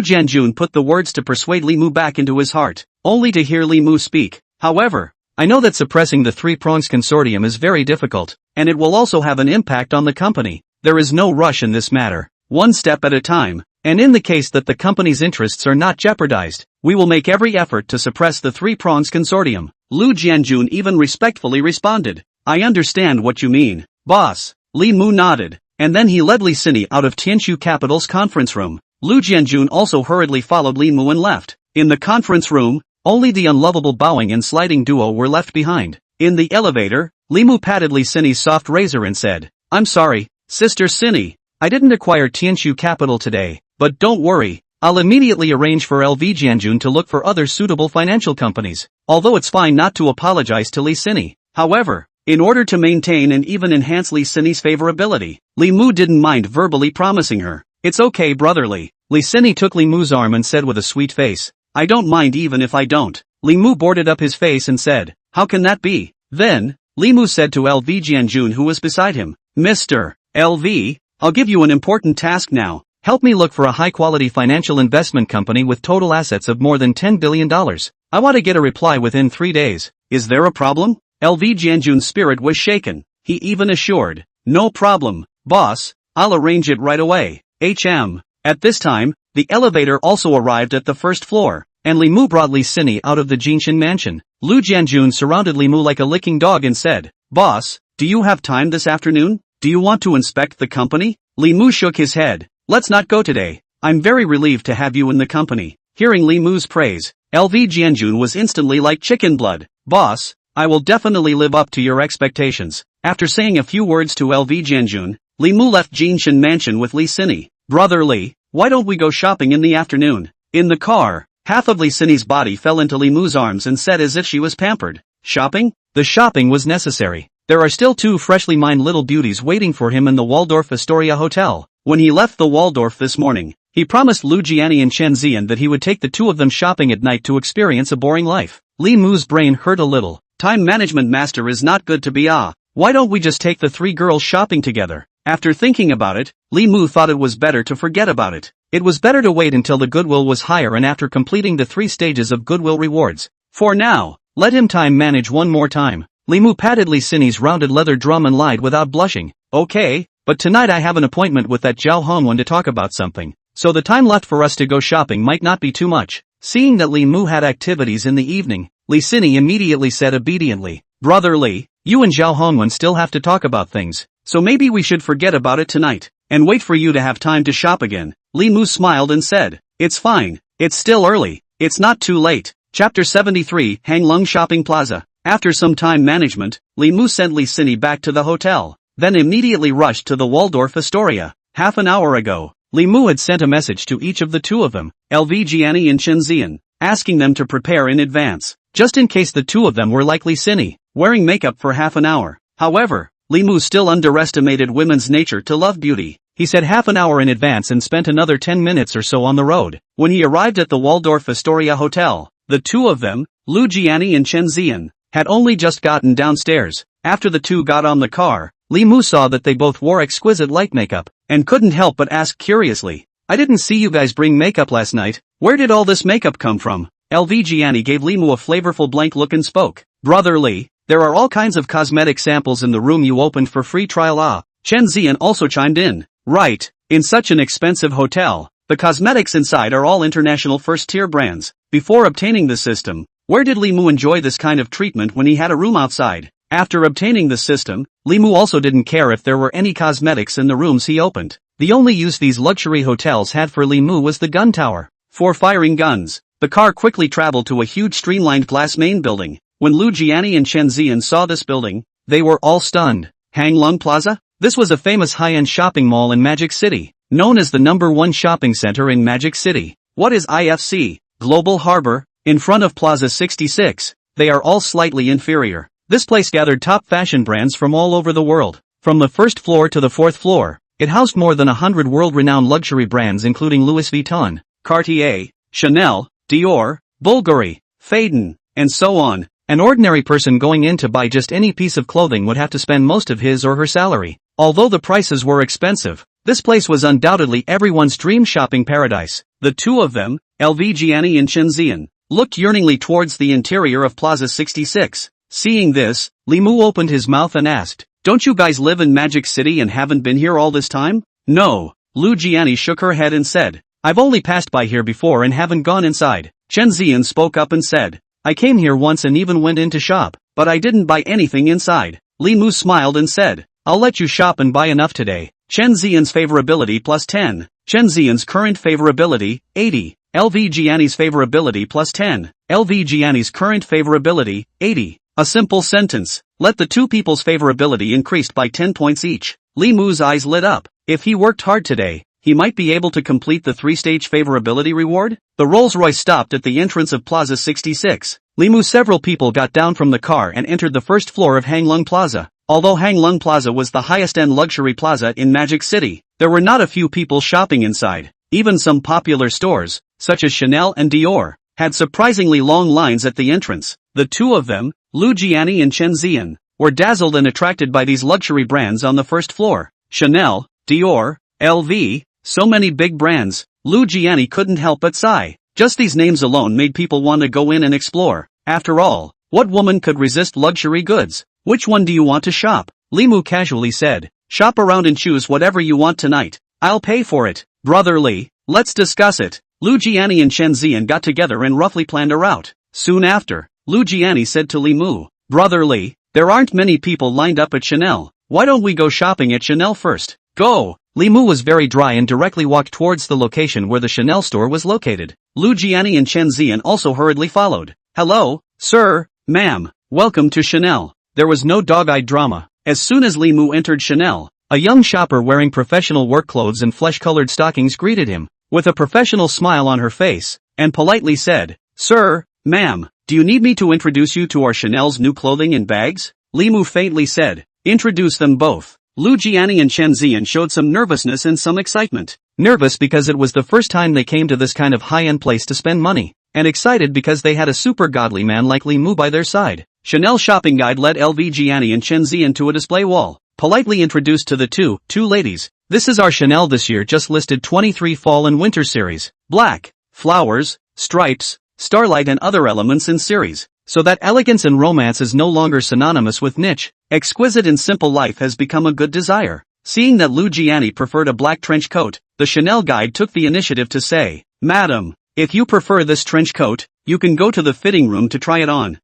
Jianjun put the words to persuade Li Mu back into his heart, only to hear Li Mu speak. "However, I know that suppressing the Three Prongs Consortium is very difficult, and it will also have an impact on the company. There is no rush in this matter, one step at a time, and in the case that the company's interests are not jeopardized, we will make every effort to suppress the Three Prongs Consortium." Lu Jianjun even respectfully responded, "I understand what you mean, boss." Li Mu nodded, and then he led Li Sini out of Tianshu Capital's conference room. Lu Jianjun also hurriedly followed Li Mu and left. In the conference room, only the unlovable bowing and sliding duo were left behind. In the elevator, Li Mu patted Li Sini's soft razor and said, "I'm sorry, Sister Sini, I didn't acquire Tianshu Capital today, but don't worry, I'll immediately arrange for LV Jianjun to look for other suitable financial companies." Although it's fine not to apologize to Li Sini, however, in order to maintain and even enhance Li Sini's favorability, Li Mu didn't mind verbally promising her, "It's okay brotherly." Li Sini took Li Mu's arm and said with a sweet face, "I don't mind even if I don't." Li Mu boarded up his face and said, "How can that be?" Then, Li Mu said to LV Jianjun who was beside him, "Mr. LV, I'll give you an important task now." Help me look for a high-quality financial investment company with total assets of more than $10 billion. I want to get a reply within 3 days. Is there a problem? LV Jianjun's spirit was shaken. He even assured, no problem, boss, I'll arrange it right away. At this time, the elevator also arrived at the first floor, and Li Mu brought Li Sini out of the Jinshin mansion. Lu Jianjun surrounded Li Mu like a licking dog and said, Boss, do you have time this afternoon? Do you want to inspect the company? Li Mu shook his head. Let's not go today. I'm very relieved to have you in the company. Hearing Li Mu's praise, LV Jianjun was instantly like chicken blood. Boss, I will definitely live up to your expectations. After saying a few words to LV Jianjun, Li Mu left Jinshin mansion with Li Sini. Brother Li, why don't we go shopping in the afternoon? In the car, half of Li Sini's body fell into Li Mu's arms and said as if she was pampered. Shopping? The shopping was necessary. There are still 2 freshly mined little beauties waiting for him in the Waldorf Astoria Hotel. When he left the Waldorf this morning, he promised Lu Jiani and Chen Zian that he would take the 2 of them shopping at night to experience a boring life. Li Mu's brain hurt a little. Time management master is not good to be Why don't we just take the 3 girls shopping together? After thinking about it, Li Mu thought it was better to forget about it. It was better to wait until the goodwill was higher and after completing the 3 stages of goodwill rewards. For now, let him time manage one more time. Li Mu patted Li Sini's rounded leather drum and lied without blushing. Okay, but tonight I have an appointment with that Zhao Hongwen to talk about something, so the time left for us to go shopping might not be too much. Seeing that Li Mu had activities in the evening, Li Sini immediately said obediently, Brother Li, you and Zhao Hongwen still have to talk about things, so maybe we should forget about it tonight, and wait for you to have time to shop again. Li Mu smiled and said, It's fine, it's still early, it's not too late. Chapter 73 Hanglung Shopping Plaza. After some time management, Li Mu sent Li Sini back to the hotel, then immediately rushed to the Waldorf Astoria. Half an hour ago, Li Mu had sent a message to each of the 2 of them, LV Jiani and Chen Zian, asking them to prepare in advance, just in case the 2 of them were like Li Sini, wearing makeup for half an hour. However, Li Mu still underestimated women's nature to love beauty. He said half an hour in advance and spent another 10 minutes or so on the road. When he arrived at the Waldorf Astoria Hotel, the 2 of them, Lu Jiani and Chen Zian, had only just gotten downstairs. After the 2 got on the car, Li Mu saw that they both wore exquisite light makeup, and couldn't help but ask curiously, I didn't see you guys bring makeup last night, where did all this makeup come from? LV Jiani gave Li Mu a flavorful blank look and spoke, Brother Li, there are all kinds of cosmetic samples in the room you opened for free trial. Chen Zian also chimed in, right, in such an expensive hotel, the cosmetics inside are all international first-tier brands. Before obtaining the system, where did Li Mu enjoy this kind of treatment when he had a room outside? After obtaining the system, Li Mu also didn't care if there were any cosmetics in the rooms he opened. The only use these luxury hotels had for Li Mu was the gun tower. For firing guns, the car quickly traveled to a huge streamlined glass main building. When Lu Jiani and Chen Zian saw this building, they were all stunned. Hanglung Plaza? This was a famous high-end shopping mall in Magic City, known as the #1 shopping center in Magic City. What is IFC? Global Harbor? In front of Plaza 66, they are all slightly inferior. This place gathered top fashion brands from all over the world. From the first floor to the 4th floor, it housed more than 100 world-renowned luxury brands including Louis Vuitton, Cartier, Chanel, Dior, Bulgari, Phaidon, and so on. An ordinary person going in to buy just any piece of clothing would have to spend most of his or her salary. Although the prices were expensive, this place was undoubtedly everyone's dream shopping paradise. The 2 of them, LV Jiani and Chen Zian, looked yearningly towards the interior of Plaza 66. Seeing this, Li Mu opened his mouth and asked, Don't you guys live in Magic City and haven't been here all this time? No. Lu Jiani shook her head and said, I've only passed by here before and haven't gone inside. Chen Zian spoke up and said, I came here once and even went in to shop, but I didn't buy anything inside. Li Mu smiled and said, I'll let you shop and buy enough today. Chen Zian's favorability plus 10. Chen Zian's current favorability, 80. LV Jiani's favorability plus 10. LV Jiani's current favorability, 80. A simple sentence. Let the 2 people's favorability increased by 10 points each. Li Mu's eyes lit up. If he worked hard today, he might be able to complete the 3-stage favorability reward? The Rolls-Royce stopped at the entrance of Plaza 66. Li Mu several people got down from the car and entered the first floor of Hanglung Plaza. Although Hanglung Plaza was the highest-end luxury plaza in Magic City, there were not a few people shopping inside. Even some popular stores, such as Chanel and Dior, had surprisingly long lines at the entrance. The 2 of them, Lu Jiani and Chen Zian, were dazzled and attracted by these luxury brands on the first floor. Chanel, Dior, LV, So many big brands. Lu Jiani couldn't help but sigh. Just these names alone made people want to go in and explore. After all, what woman could resist luxury goods? Which one do you want to shop? Li Mu casually said. Shop around and choose whatever you want tonight. I'll pay for it. Brother Li, let's discuss it. Lu Jiani and Chen Zian got together and roughly planned a route. Soon after, Lu Jiani said to Li Mu, Brother Li, there aren't many people lined up at Chanel. Why don't we go shopping at Chanel first? Go! Li Mu was very dry and directly walked towards the location where the Chanel store was located. Lu Jiani and Chen Zian also hurriedly followed. Hello, sir, ma'am, welcome to Chanel. There was no dog-eyed drama. As soon as Li Mu entered Chanel, a young shopper wearing professional work clothes and flesh-colored stockings greeted him, with a professional smile on her face, and politely said, Sir, ma'am, do you need me to introduce you to our Chanel's new clothing and bags? Li Mu faintly said, Introduce them both. Lu Jiani and Chen Zian showed some nervousness and some excitement. Nervous because it was the first time they came to this kind of high-end place to spend money, and excited because they had a super godly man like Li Mu by their side. Chanel shopping guide led LV Jiani and Chen Zian to a display wall, politely introduced to the two ladies. This is our Chanel this year just listed 23 fall and winter series. Black, flowers, stripes, starlight and other elements in series. So that elegance and romance is no longer synonymous with niche. Exquisite and simple life has become a good desire. Seeing that Lu Jiani preferred a black trench coat, the Chanel guide took the initiative to say, Madam, if you prefer this trench coat, you can go to the fitting room to try it on.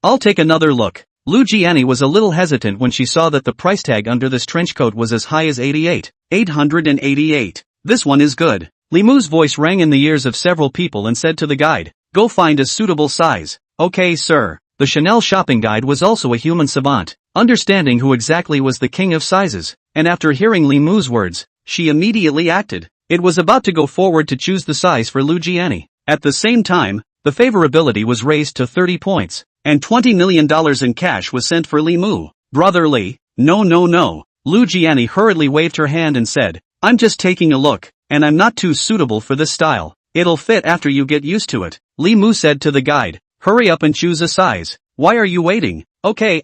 I'll take another look. Lu Jiani was a little hesitant when she saw that the price tag under this trench coat was as high as 888. This one is good. Li Mu's voice rang in the ears of several people and said to the guide, Go find a suitable size. Okay sir. The Chanel shopping guide was also a human savant, understanding who exactly was the king of sizes, and after hearing Li Mu's words, she immediately acted. It was about to go forward to choose the size for Lu Jiani. At the same time, the favorability was raised to 30 points, and $20 million in cash was sent for Li Mu. Brother Li, no. Lu Jiani hurriedly waved her hand and said, I'm just taking a look, and I'm not too suitable for this style. It'll fit after you get used to it. Li Mu said to the guide, Hurry up and choose a size. Why are you waiting? Okay.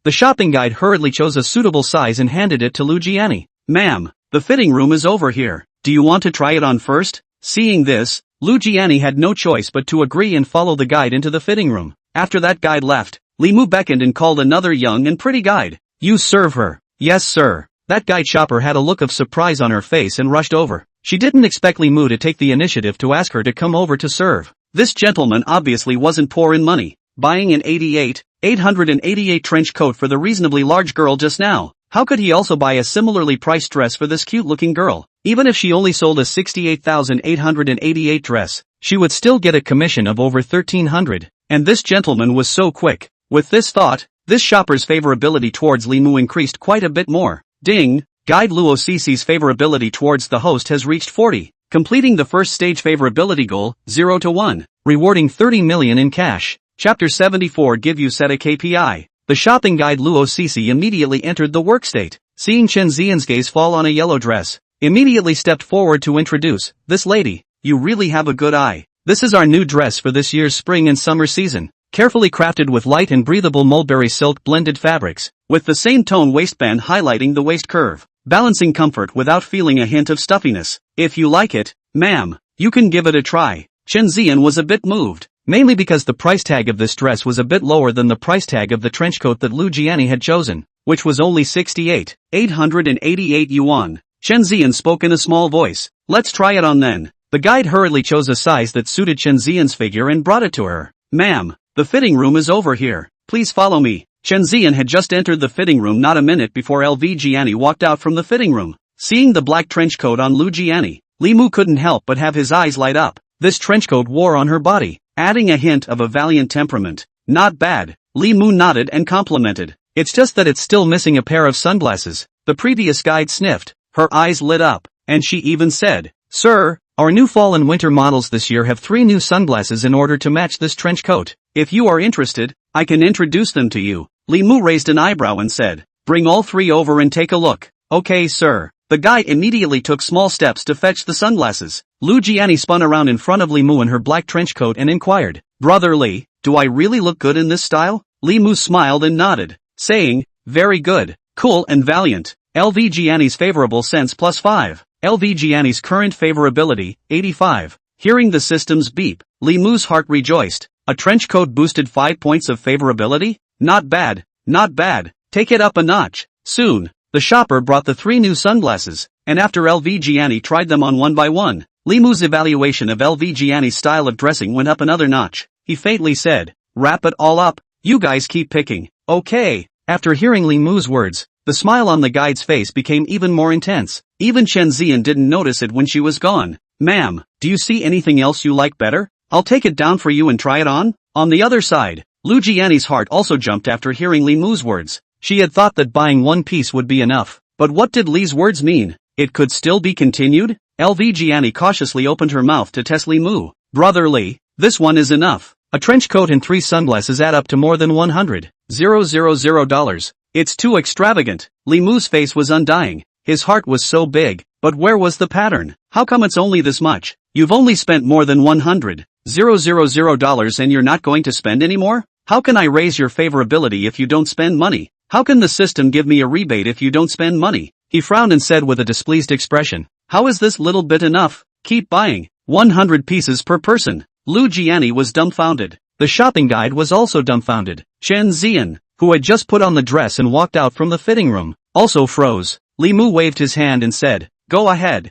The shopping guide hurriedly chose a suitable size and handed it to Lu Jiani. Ma'am, the fitting room is over here. Do you want to try it on first? Seeing this, Lu Jiani had no choice but to agree and follow the guide into the fitting room. After that guide left, Li Mu beckoned and called another young and pretty guide. You serve her. Yes sir. That guide shopper had a look of surprise on her face and rushed over. She didn't expect Li Mu to take the initiative to ask her to come over to serve. This gentleman obviously wasn't poor in money, buying an 888 trench coat for the reasonably large girl just now. How could he also buy a similarly priced dress for this cute-looking girl? Even if she only sold a 68,888 dress, she would still get a commission of over 1,300. And this gentleman was so quick. With this thought, this shopper's favorability towards Li Mu increased quite a bit more. Ding! Guide Luo Cici's favorability towards the host has reached 40. Completing the first stage favorability goal, 0 to 1, rewarding 30 million in cash. Chapter 74 Give you set a KPI. The shopping guide Luo Cici immediately entered the work state. Seeing Chen Zian's gaze fall on a yellow dress, immediately stepped forward to introduce, This lady, you really have a good eye. This is our new dress for this year's spring and summer season. Carefully crafted with light and breathable mulberry silk blended fabrics, with the same tone waistband highlighting the waist curve, balancing comfort without feeling a hint of stuffiness. If you like it, ma'am, you can give it a try. Chen Zian was a bit moved, mainly because the price tag of this dress was a bit lower than the price tag of the trench coat that Lu Jiani had chosen, which was only 888 yuan. Chen Zian spoke in a small voice. Let's try it on then. The guide hurriedly chose a size that suited Chen Zian's figure and brought it to her. Ma'am, the fitting room is over here. Please follow me. Chen Zian had just entered the fitting room not a minute before LV Jiani walked out from the fitting room. Seeing the black trench coat on Lu Jiani, Li Mu couldn't help but have his eyes light up. This trench coat wore on her body, adding a hint of a valiant temperament. Not bad. Li Mu nodded and complimented. It's just that it's still missing a pair of sunglasses. The previous guide sniffed. Her eyes lit up, and she even said, Sir, our new fall and winter models this year have 3 new sunglasses in order to match this trench coat. If you are interested, I can introduce them to you. Li Mu raised an eyebrow and said, Bring all 3 over and take a look. Okay sir. The guy immediately took small steps to fetch the sunglasses. Lu Jiani spun around in front of Li Mu in her black trench coat and inquired, Brother Li, do I really look good in this style? Li Mu smiled and nodded, saying, Very good, cool and valiant. LV Jiani's favorable sense +5. LV Gianni's current favorability, 85. Hearing the system's beep, Li Mu's heart rejoiced. A trench coat boosted 5 points of favorability? Not bad, not bad. Take it up a notch. Soon, the shopper brought the 3 new sunglasses, and after LV Gianni tried them on one by one, Li Mu's evaluation of LV Gianni's style of dressing went up another notch. He faintly said, "Wrap it all up, you guys keep picking." Okay. After hearing Li Mu's words, the smile on the guide's face became even more intense. Even Chen Zian didn't notice it when she was gone. "Ma'am, do you see anything else you like better? I'll take it down for you and try it on." On the other side, Lu Jianni's heart also jumped after hearing Li Mu's words. She had thought that buying one piece would be enough. But what did Li's words mean? It could still be continued? LV Gianni cautiously opened her mouth to test Li Mu. "Brother Li, this one is enough. A trench coat and 3 sunglasses add up to more than $100,000. It's too extravagant." Li Mu's face was undying. His heart was so big, but where was the pattern? How come it's only this much? You've only spent more than $100,000 and you're not going to spend any more? How can I raise your favorability if you don't spend money? How can the system give me a rebate if you don't spend money? He frowned and said with a displeased expression, "How is this little bit enough? Keep buying. 100 pieces per person." Lu Jianni was dumbfounded. The shopping guide was also dumbfounded. Chen Zian, who had just put on the dress and walked out from the fitting room, also froze. Li Mu waved his hand and said, "Go ahead."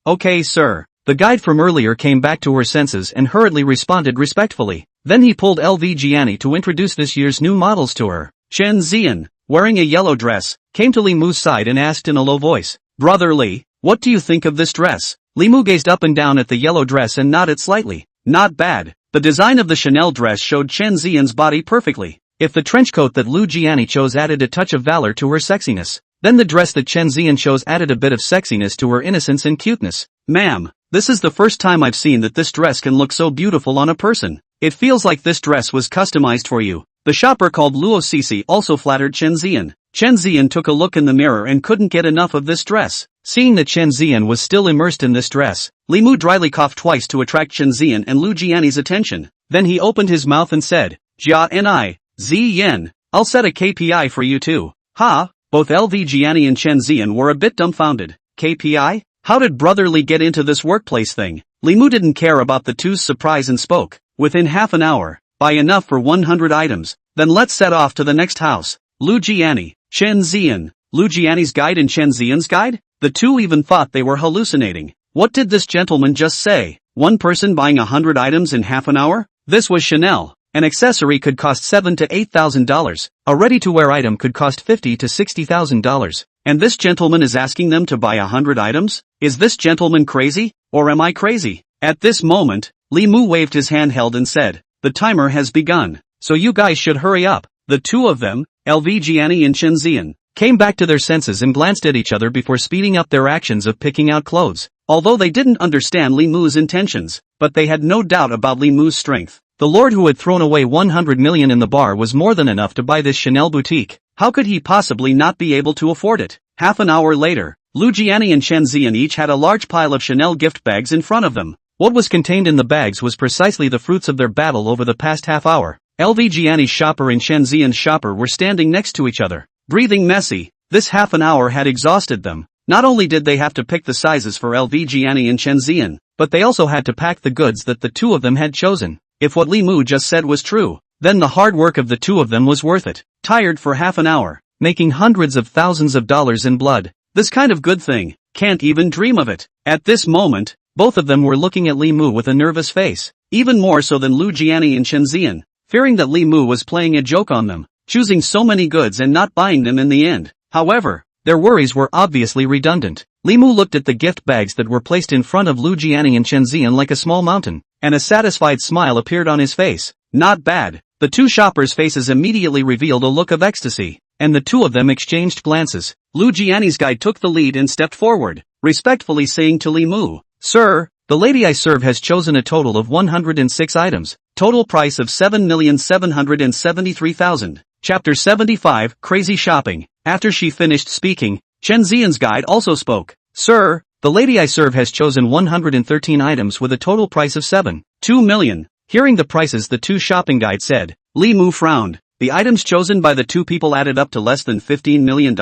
Okay sir." The guide from earlier came back to her senses and hurriedly responded respectfully. Then he pulled LV Gianni to introduce this year's new models to her. Chen Zian, wearing a yellow dress, came to Li Mu's side and asked in a low voice, "Brother Li, what do you think of this dress?" Li Mu gazed up and down at the yellow dress and nodded slightly. Not bad. The design of the Chanel dress showed Chen Zian's body perfectly. If the trench coat that Lu Jianni chose added a touch of valor to her sexiness, then the dress that Chen Zian chose added a bit of sexiness to her innocence and cuteness. "Ma'am, this is the first time I've seen that this dress can look so beautiful on a person. It feels like this dress was customized for you." The shopper called Luo Sisi also flattered Chen Zian. Chen Zian took a look in the mirror and couldn't get enough of this dress. Seeing that Chen Zian was still immersed in this dress, Li Mu dryly coughed twice to attract Chen Zian and Lu Jianni's attention. Then he opened his mouth and said, "Jia Ni, Ziyan, I'll set a KPI for you too." Ha! Both LV Gianni and Chen Zian were a bit dumbfounded. KPI? How did Brother Li get into this workplace thing? Li Mu didn't care about the two's surprise and spoke. "Within half an hour. Buy enough for 100 items. Then let's set off to the next house." Lu Jianni, Chen Zian, Lu Jianni's guide and Chen Zian's guide? The two even thought they were hallucinating. What did this gentleman just say? One person buying 100 items in half an hour? This was Chanel. An accessory could cost $7,000 to $8,000. A ready-to-wear item could cost $50,000 to $60,000. And this gentleman is asking them to buy 100 items? Is this gentleman crazy? Or am I crazy? At this moment, Li Mu waved his handheld and said, "The timer has begun. So you guys should hurry up." The two of them, LV Gianni and Chen Zian, came back to their senses and glanced at each other before speeding up their actions of picking out clothes. Although they didn't understand Li Mu's intentions, but they had no doubt about Li Mu's strength. The lord who had thrown away 100 million in the bar was more than enough to buy this Chanel boutique. How could he possibly not be able to afford it? Half an hour later, Lu Jianni and Chen Zian each had a large pile of Chanel gift bags in front of them. What was contained in the bags was precisely the fruits of their battle over the past half hour. LV Gianni's shopper and Chen Zian's shopper were standing next to each other, breathing messy. This half an hour had exhausted them. Not only did they have to pick the sizes for LV Gianni and Chen Zian, but they also had to pack the goods that the two of them had chosen. If what Li Mu just said was true, then the hard work of the two of them was worth it. Tired for half an hour, making hundreds of thousands of dollars in blood. This kind of good thing, can't even dream of it. At this moment, both of them were looking at Li Mu with a nervous face, even more so than Lu Jianni and Chen Zian, fearing that Li Mu was playing a joke on them, choosing so many goods and not buying them in the end. However, their worries were obviously redundant. Li Mu looked at the gift bags that were placed in front of Lu Jianni and Chen Zian like a small mountain, and a satisfied smile appeared on his face. Not bad. The two shoppers' faces immediately revealed a look of ecstasy, and the two of them exchanged glances. Lu Jianni's guide took the lead and stepped forward, respectfully saying to Li Mu, "Sir, the lady I serve has chosen a total of 106 items, total price of 7,773,000. Chapter 75, Crazy Shopping. After she finished speaking, Chen Zian's guide also spoke. "Sir, the lady I serve has chosen 113 items with a total price of 7.2 million. Hearing the prices the two shopping guides said, Li Mu frowned. The items chosen by the two people added up to less than $15 million?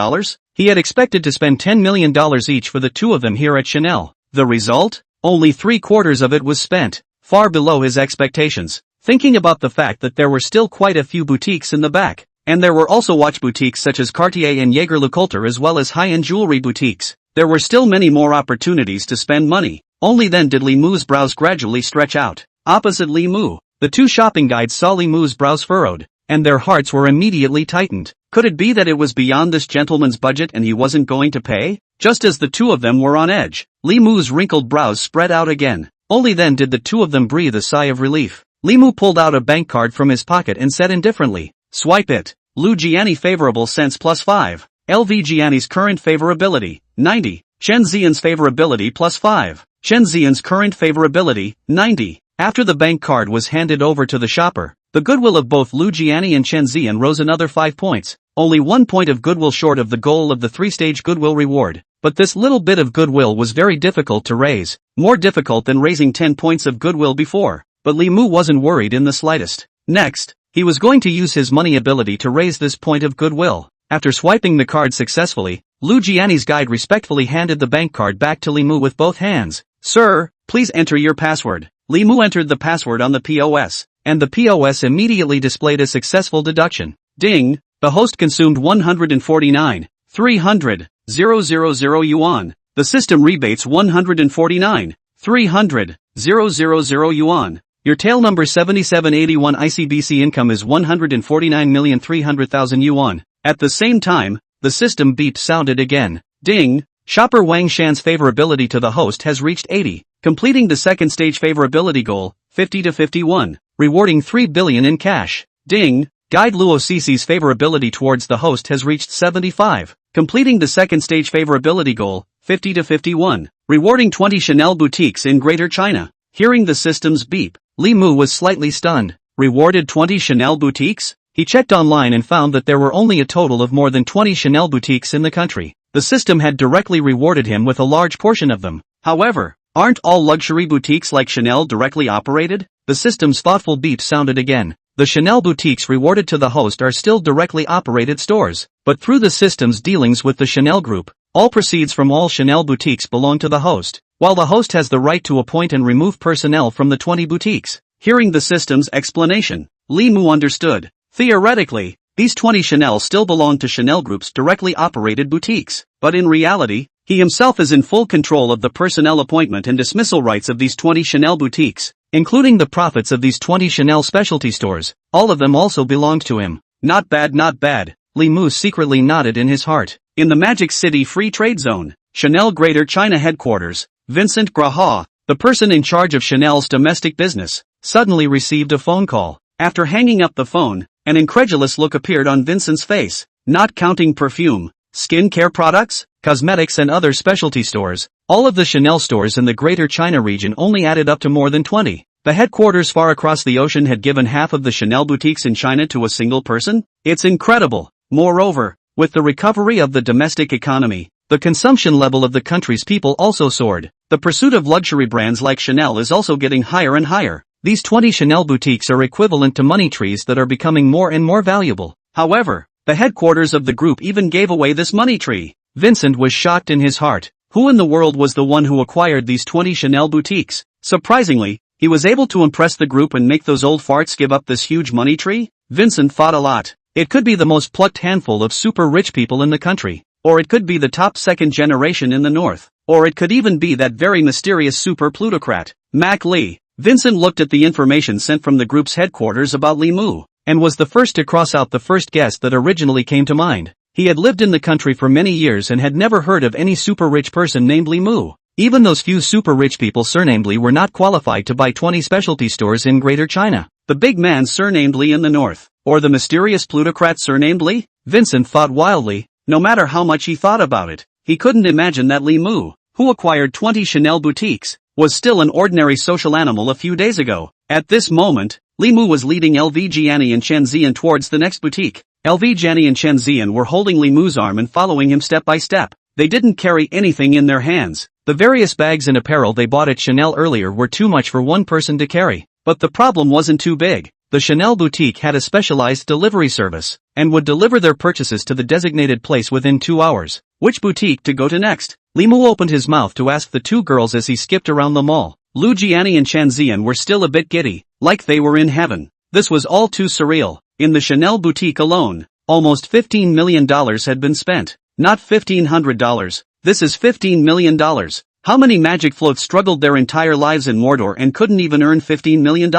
He had expected to spend $10 million each for the two of them here at Chanel. The result? Only 3/4 of it was spent, far below his expectations. Thinking about the fact that there were still quite a few boutiques in the back, and there were also watch boutiques such as Cartier and Jaeger-LeCoultre as well as high-end jewelry boutiques, there were still many more opportunities to spend money. Only then did Li Mu's brows gradually stretch out. Opposite Li Mu, the two shopping guides saw Li Mu's brows furrowed, and their hearts were immediately tightened. Could it be that it was beyond this gentleman's budget and he wasn't going to pay? Just as the two of them were on edge, Li Mu's wrinkled brows spread out again. Only then did the two of them breathe a sigh of relief. Li Mu pulled out a bank card from his pocket and said indifferently, "Swipe it. Lu Jiani favorable cents +5. LV Jiani's current favorability, 90. Chen Xian's favorability +5. Chen Xian's current favorability, 90. After the bank card was handed over to the shopper, the goodwill of both Lu Jiani and Chen Xian rose another 5 points, only 1 point of goodwill short of the goal of the 3-stage goodwill reward. But this little bit of goodwill was very difficult to raise, more difficult than raising 10 points of goodwill before, but Li Mu wasn't worried in the slightest. Next, he was going to use his money ability to raise this point of goodwill. After swiping the card successfully, Lu Jiani's guide respectfully handed the bank card back to Li Mu with both hands. "Sir, please enter your password." Li Mu entered the password on the POS, and the POS immediately displayed a successful deduction. Ding! The host consumed 149,300,000 yuan. The system rebates 149,300,000 yuan. Your tail number 7781 ICBC income is 149,300,000 yuan. At the same time, the system beep sounded again. Ding! Shopper Wang Shan's favorability to the host has reached 80, completing the second stage favorability goal, 50 to 51, rewarding 3 billion in cash. Ding! Guide Luo Cici's favorability towards the host has reached 75, completing the second stage favorability goal, 50 to 51, rewarding 20 Chanel boutiques in Greater China. Hearing the system's beep, Li Mu was slightly stunned. Rewarded 20 Chanel boutiques? He checked online and found that there were only a total of more than 20 Chanel boutiques in the country. The system had directly rewarded him with a large portion of them. However, aren't all luxury boutiques like Chanel directly operated? The system's thoughtful beep sounded again. The Chanel boutiques rewarded to the host are still directly operated stores, but through the system's dealings with the Chanel group, all proceeds from all Chanel boutiques belong to the host, while the host has the right to appoint and remove personnel from the 20 boutiques. Hearing the system's explanation, Li Mu understood. Theoretically, these 20 Chanel still belong to Chanel Group's directly operated boutiques, but in reality, he himself is in full control of the personnel appointment and dismissal rights of these 20 Chanel boutiques, including the profits of these 20 Chanel specialty stores. All of them also belonged to him. Not bad, not bad. Li Mu secretly nodded in his heart. In the Magic City Free Trade Zone, Chanel Greater China headquarters, Vincent Graha, the person in charge of Chanel's domestic business, suddenly received a phone call. After hanging up the phone, an incredulous look appeared on Vincent's face. Not counting perfume, skin care products, cosmetics and other specialty stores, all of the Chanel stores in the Greater China region only added up to more than 20. The headquarters far across the ocean had given half of the Chanel boutiques in China to a single person? It's incredible. Moreover, with the recovery of the domestic economy, the consumption level of the country's people also soared. The pursuit of luxury brands like Chanel is also getting higher and higher. These 20 Chanel boutiques are equivalent to money trees that are becoming more and more valuable. However, the headquarters of the group even gave away this money tree. Vincent was shocked in his heart. Who in the world was the one who acquired these 20 Chanel boutiques? Surprisingly, he was able to impress the group and make those old farts give up this huge money tree? Vincent thought a lot. It could be the most plucked handful of super rich people in the country, or it could be the top second generation in the north, or it could even be that very mysterious super plutocrat, Mac Li. Vincent looked at the information sent from the group's headquarters about Li Mu, and was the first to cross out the first guess that originally came to mind. He had lived in the country for many years and had never heard of any super rich person named Li Mu. Even those few super rich people surnamed Li were not qualified to buy 20 specialty stores in Greater China. The big man surnamed Li in the north, or the mysterious plutocrat surnamed Li? Vincent thought wildly. No matter how much he thought about it, he couldn't imagine that Li Mu, who acquired 20 Chanel boutiques, was still an ordinary social animal a few days ago. At this moment, Li Mu was leading LV Jiani and Chen Xian towards the next boutique. LV Jiani and Chen Xian were holding Li Mu's arm and following him step by step. They didn't carry anything in their hands. The various bags and apparel they bought at Chanel earlier were too much for one person to carry. But the problem wasn't too big. The Chanel boutique had a specialized delivery service, and would deliver their purchases to the designated place within 2 hours. which boutique to go to next. Li Mu opened his mouth to ask the two girls as he skipped around the mall. Lu Jiani and Chen Zian were still a bit giddy, like they were in heaven. This was all too surreal. In the Chanel boutique alone, almost $15 million had been spent. Not $1,500. This is $15 million. How many magic floats struggled their entire lives in Mordor and couldn't even earn $15 million?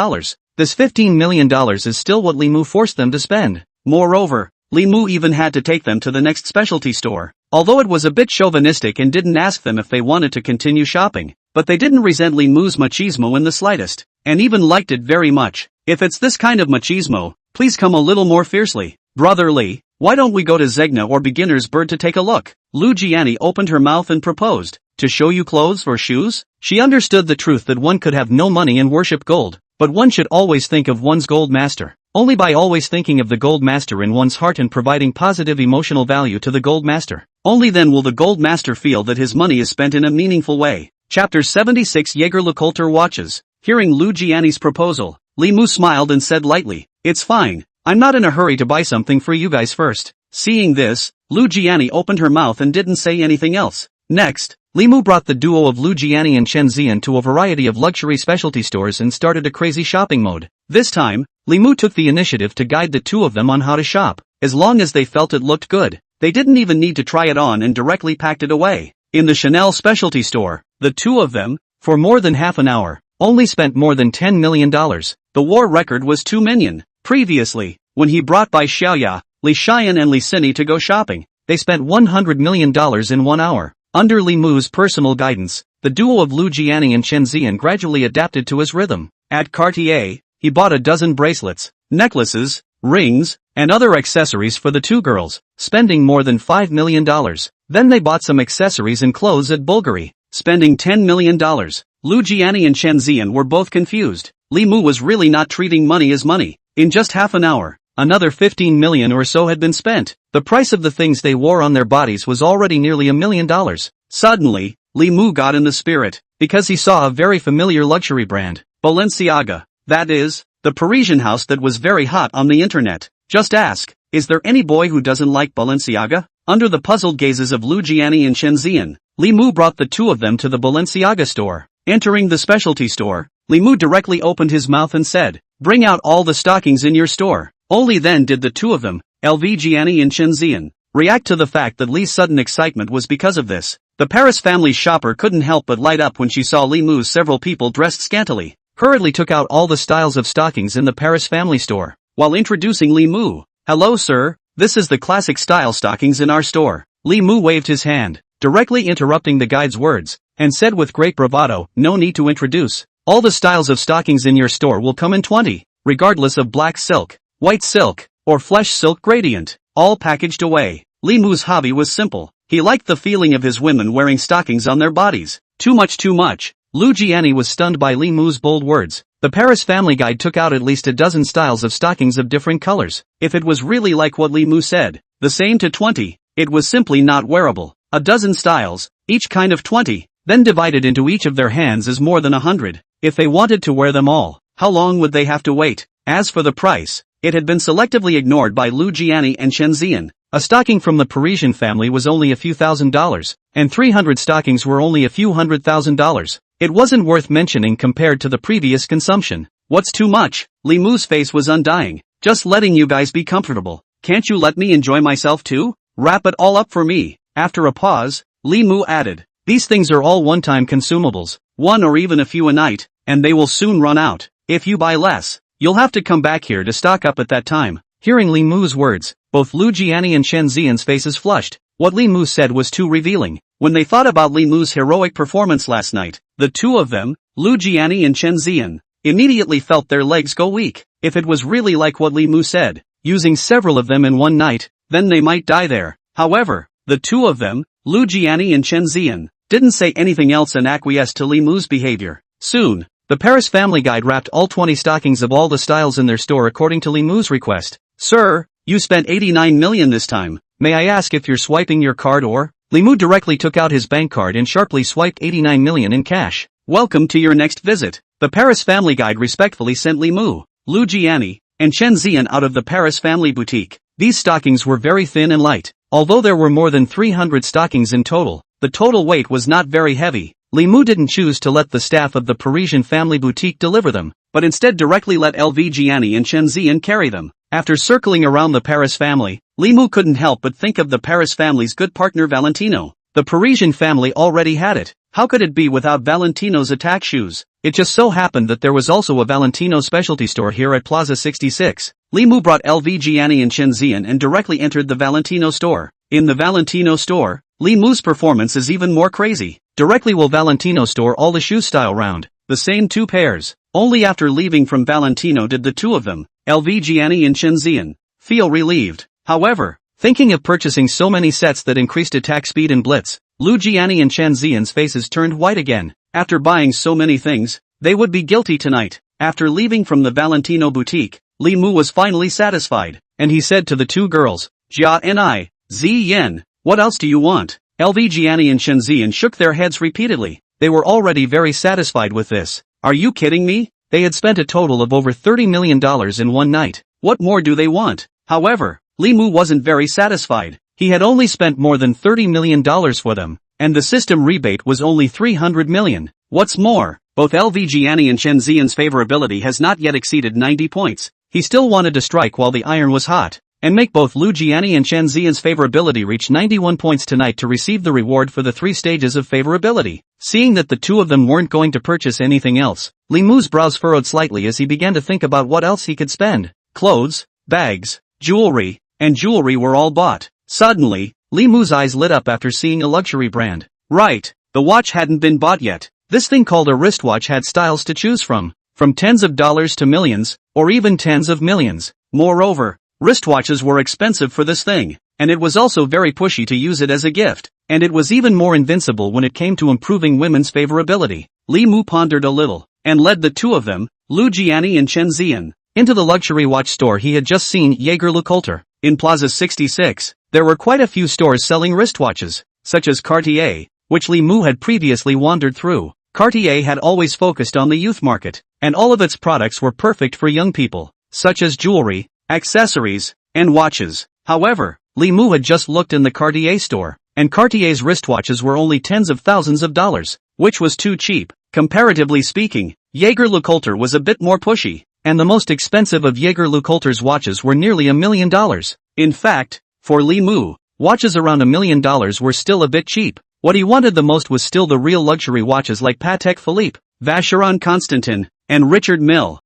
This $15 million is still what Li Mu forced them to spend. Moreover, Li Mu even had to take them to the next specialty store. Although it was a bit chauvinistic and didn't ask them if they wanted to continue shopping, but they didn't resent Li Mu's machismo in the slightest, and even liked it very much. If it's this kind of machismo, please come a little more fiercely. Brother Li, why don't we go to Zegna or Beginner's Bird to take a look? Lu Jiani opened her mouth and proposed. To show you clothes or shoes? She understood the truth that one could have no money and worship gold, but one should always think of one's gold master. Only by always thinking of the gold master in one's heart and providing positive emotional value to the gold master, only then will the gold master feel that his money is spent in a meaningful way. Chapter 76 Jaeger-LeCoultre watches. Hearing Lu Jiani's proposal, Li Mu smiled and said lightly, "It's fine. I'm not in a hurry to buy something for you guys first." Seeing this, Lu Jiani opened her mouth and didn't say anything else. Next, Li Mu brought the duo of Lu Jiani and Chen Zian to a variety of luxury specialty stores and started a crazy shopping mode. This time, Li Mu took the initiative to guide the two of them on how to shop. As long as they felt it looked good, they didn't even need to try it on and directly packed it away. In the Chanel specialty store, the two of them, for more than half an hour, only spent more than $10 million. The war record was $2 million. Previously, when he brought by Xiaoya, Li Xian and Li Sini to go shopping, they spent $100 million in 1 hour. Under Li Mu's personal guidance, the duo of Lu Jiani and Chen Zian gradually adapted to his rhythm. At Cartier, he bought a dozen bracelets, necklaces, rings, and other accessories for the two girls, spending more than $5 million. Then they bought some accessories and clothes at Bulgari, spending $10 million. Lu Jiani and Chen Zian were both confused. Li Mu was really not treating money as money. In just half an hour, another 15 million or so had been spent. The price of the things they wore on their bodies was already nearly $1 million. Suddenly, Li Mu got in the spirit, because he saw a very familiar luxury brand, Balenciaga. That is, the Parisian house that was very hot on the internet. Just ask, is there any boy who doesn't like Balenciaga? Under the puzzled gazes of Lu Jiani and Chen Zian, Li Mu brought the two of them to the Balenciaga store. Entering the specialty store, Li Mu directly opened his mouth and said, "Bring out all the stockings in your store." Only then did the two of them, LV Jiani and Chen Zian, react to the fact that Li's sudden excitement was because of this. The Paris family shopper couldn't help but light up when she saw Li Mu's several people dressed scantily, hurriedly took out all the styles of stockings in the Paris family store, while introducing Li Mu. "Hello sir, this is the classic style stockings in our store." Li Mu waved his hand, directly interrupting the guide's words, and said with great bravado, "No need to introduce. All the styles of stockings in your store will come in 20, regardless of black silk, white silk, or flesh silk gradient, all packaged away." Li Mu's hobby was simple. He liked the feeling of his women wearing stockings on their bodies. Too much. Lu Jiani was stunned by Li Mu's bold words. The Paris family guide took out at least a dozen styles of stockings of different colors. If it was really like what Li Mu said, the same to 20, it was simply not wearable. A dozen styles, each kind of 20, then divided into each of their hands is more than 100. If they wanted to wear them all, how long would they have to wait? As for the price, it had been selectively ignored by Lu Jiani and Chen Zian. A stocking from the Parisian family was only a few $1,000s, and 300 stockings were only a few $100,000. It wasn't worth mentioning compared to the previous consumption. What's too much? Li Mu's face was undying. Just letting you guys be comfortable. Can't you let me enjoy myself too? Wrap it all up for me. After a pause, Li Mu added, "These things are all one-time consumables, one or even a few a night, and they will soon run out. If you buy less, you'll have to come back here to stock up at that time." Hearing Li Mu's words, both Lu Jiani and Chen Zian's faces flushed. What Li Mu said was too revealing. When they thought about Li Mu's heroic performance last night, the two of them, Lu Jiani and Chen Zian, immediately felt their legs go weak. If it was really like what Li Mu said, using several of them in one night, then they might die there. However, the two of them, Lu Jiani and Chen Zian, didn't say anything else and acquiesced to Li Mu's behavior. Soon, the Paris family guide wrapped all 20 stockings of all the styles in their store according to Li Mu's request. "Sir, you spent 89 million this time. May I ask if you're swiping your card or?" Li Mu directly took out his bank card and sharply swiped 89 million in cash. "Welcome to your next visit." The Paris family guide respectfully sent Li Mu, Lu Jiani, and Chen Zian out of the Paris family boutique. These stockings were very thin and light, Although there were more than 300 stockings in total, the total weight was not very heavy. Li Mu didn't choose to let the staff of the Parisian family boutique deliver them, but instead directly let LV Gianni and Chen Zian carry them. After circling around the Paris family, Li Mu couldn't help but think of the Paris family's good partner Valentino. The Parisian family already had it. How could it be without Valentino's attack shoes? It just so happened that there was also a Valentino specialty store here at Plaza 66. Li Mu brought LV Gianni and Chen Zian and directly entered the Valentino store. In the Valentino store, Li Mu's performance is even more crazy. Directly will Valentino store all the shoe style round, the same 2 pairs. Only after leaving from Valentino did the 2 of them, LV Gianni and Chen Zian, feel relieved. However, thinking of purchasing so many sets that increased attack speed and blitz, Lu Jiani and Chen Zian's faces turned white again. After buying so many things, they would be guilty tonight. After leaving from the Valentino boutique, Li Mu was finally satisfied, and he said to the 2 girls, Jia and I, Zi Yen, what else do you want? LV Gianni and Chen Zian shook their heads repeatedly. They were already very satisfied with this. Are you kidding me? They had spent a total of over $30 million in one night. What more do they want? However, Li Mu wasn't very satisfied. He had only spent more than $30 million for them, and the system rebate was only $300 million. What's more, both LV Gianni and Chen Zian's favorability has not yet exceeded 90 points. He still wanted to strike while the iron was hot, and make both Lu Jiani and Chen Zian's favorability reach 91 points tonight to receive the reward for the 3 stages of favorability. Seeing that the 2 of them weren't going to purchase anything else, Li Mu's brows furrowed slightly as he began to think about what else he could spend. Clothes, bags, jewelry, and jewelry were all bought. Suddenly, Li Mu's eyes lit up after seeing a luxury brand. Right, the watch hadn't been bought yet. This thing called a wristwatch had styles to choose from tens of dollars to millions, or even tens of millions. Moreover, wristwatches were expensive for this thing, and it was also very pushy to use it as a gift, and it was even more invincible when it came to improving women's favorability. Li Mu pondered a little, and led the 2 of them, Lu Jiani and Chen Zian, into the luxury watch store he had just seen, Jaeger-LeCoultre. In Plaza 66, there were quite a few stores selling wristwatches, such as Cartier, which Li Mu had previously wandered through. Cartier had always focused on the youth market, and all of its products were perfect for young people, such as jewelry, accessories, and watches. However, Li Mu had just looked in the Cartier store, and Cartier's wristwatches were only tens of thousands of dollars, which was too cheap. Comparatively speaking, Jaeger-LeCoultre was a bit more pushy, and the most expensive of Jaeger-LeCoultre's watches were nearly $1 million. In fact, for Li Mu, watches around $1 million were still a bit cheap. What he wanted the most was still the real luxury watches like Patek Philippe, Vacheron Constantin, and Richard Mille.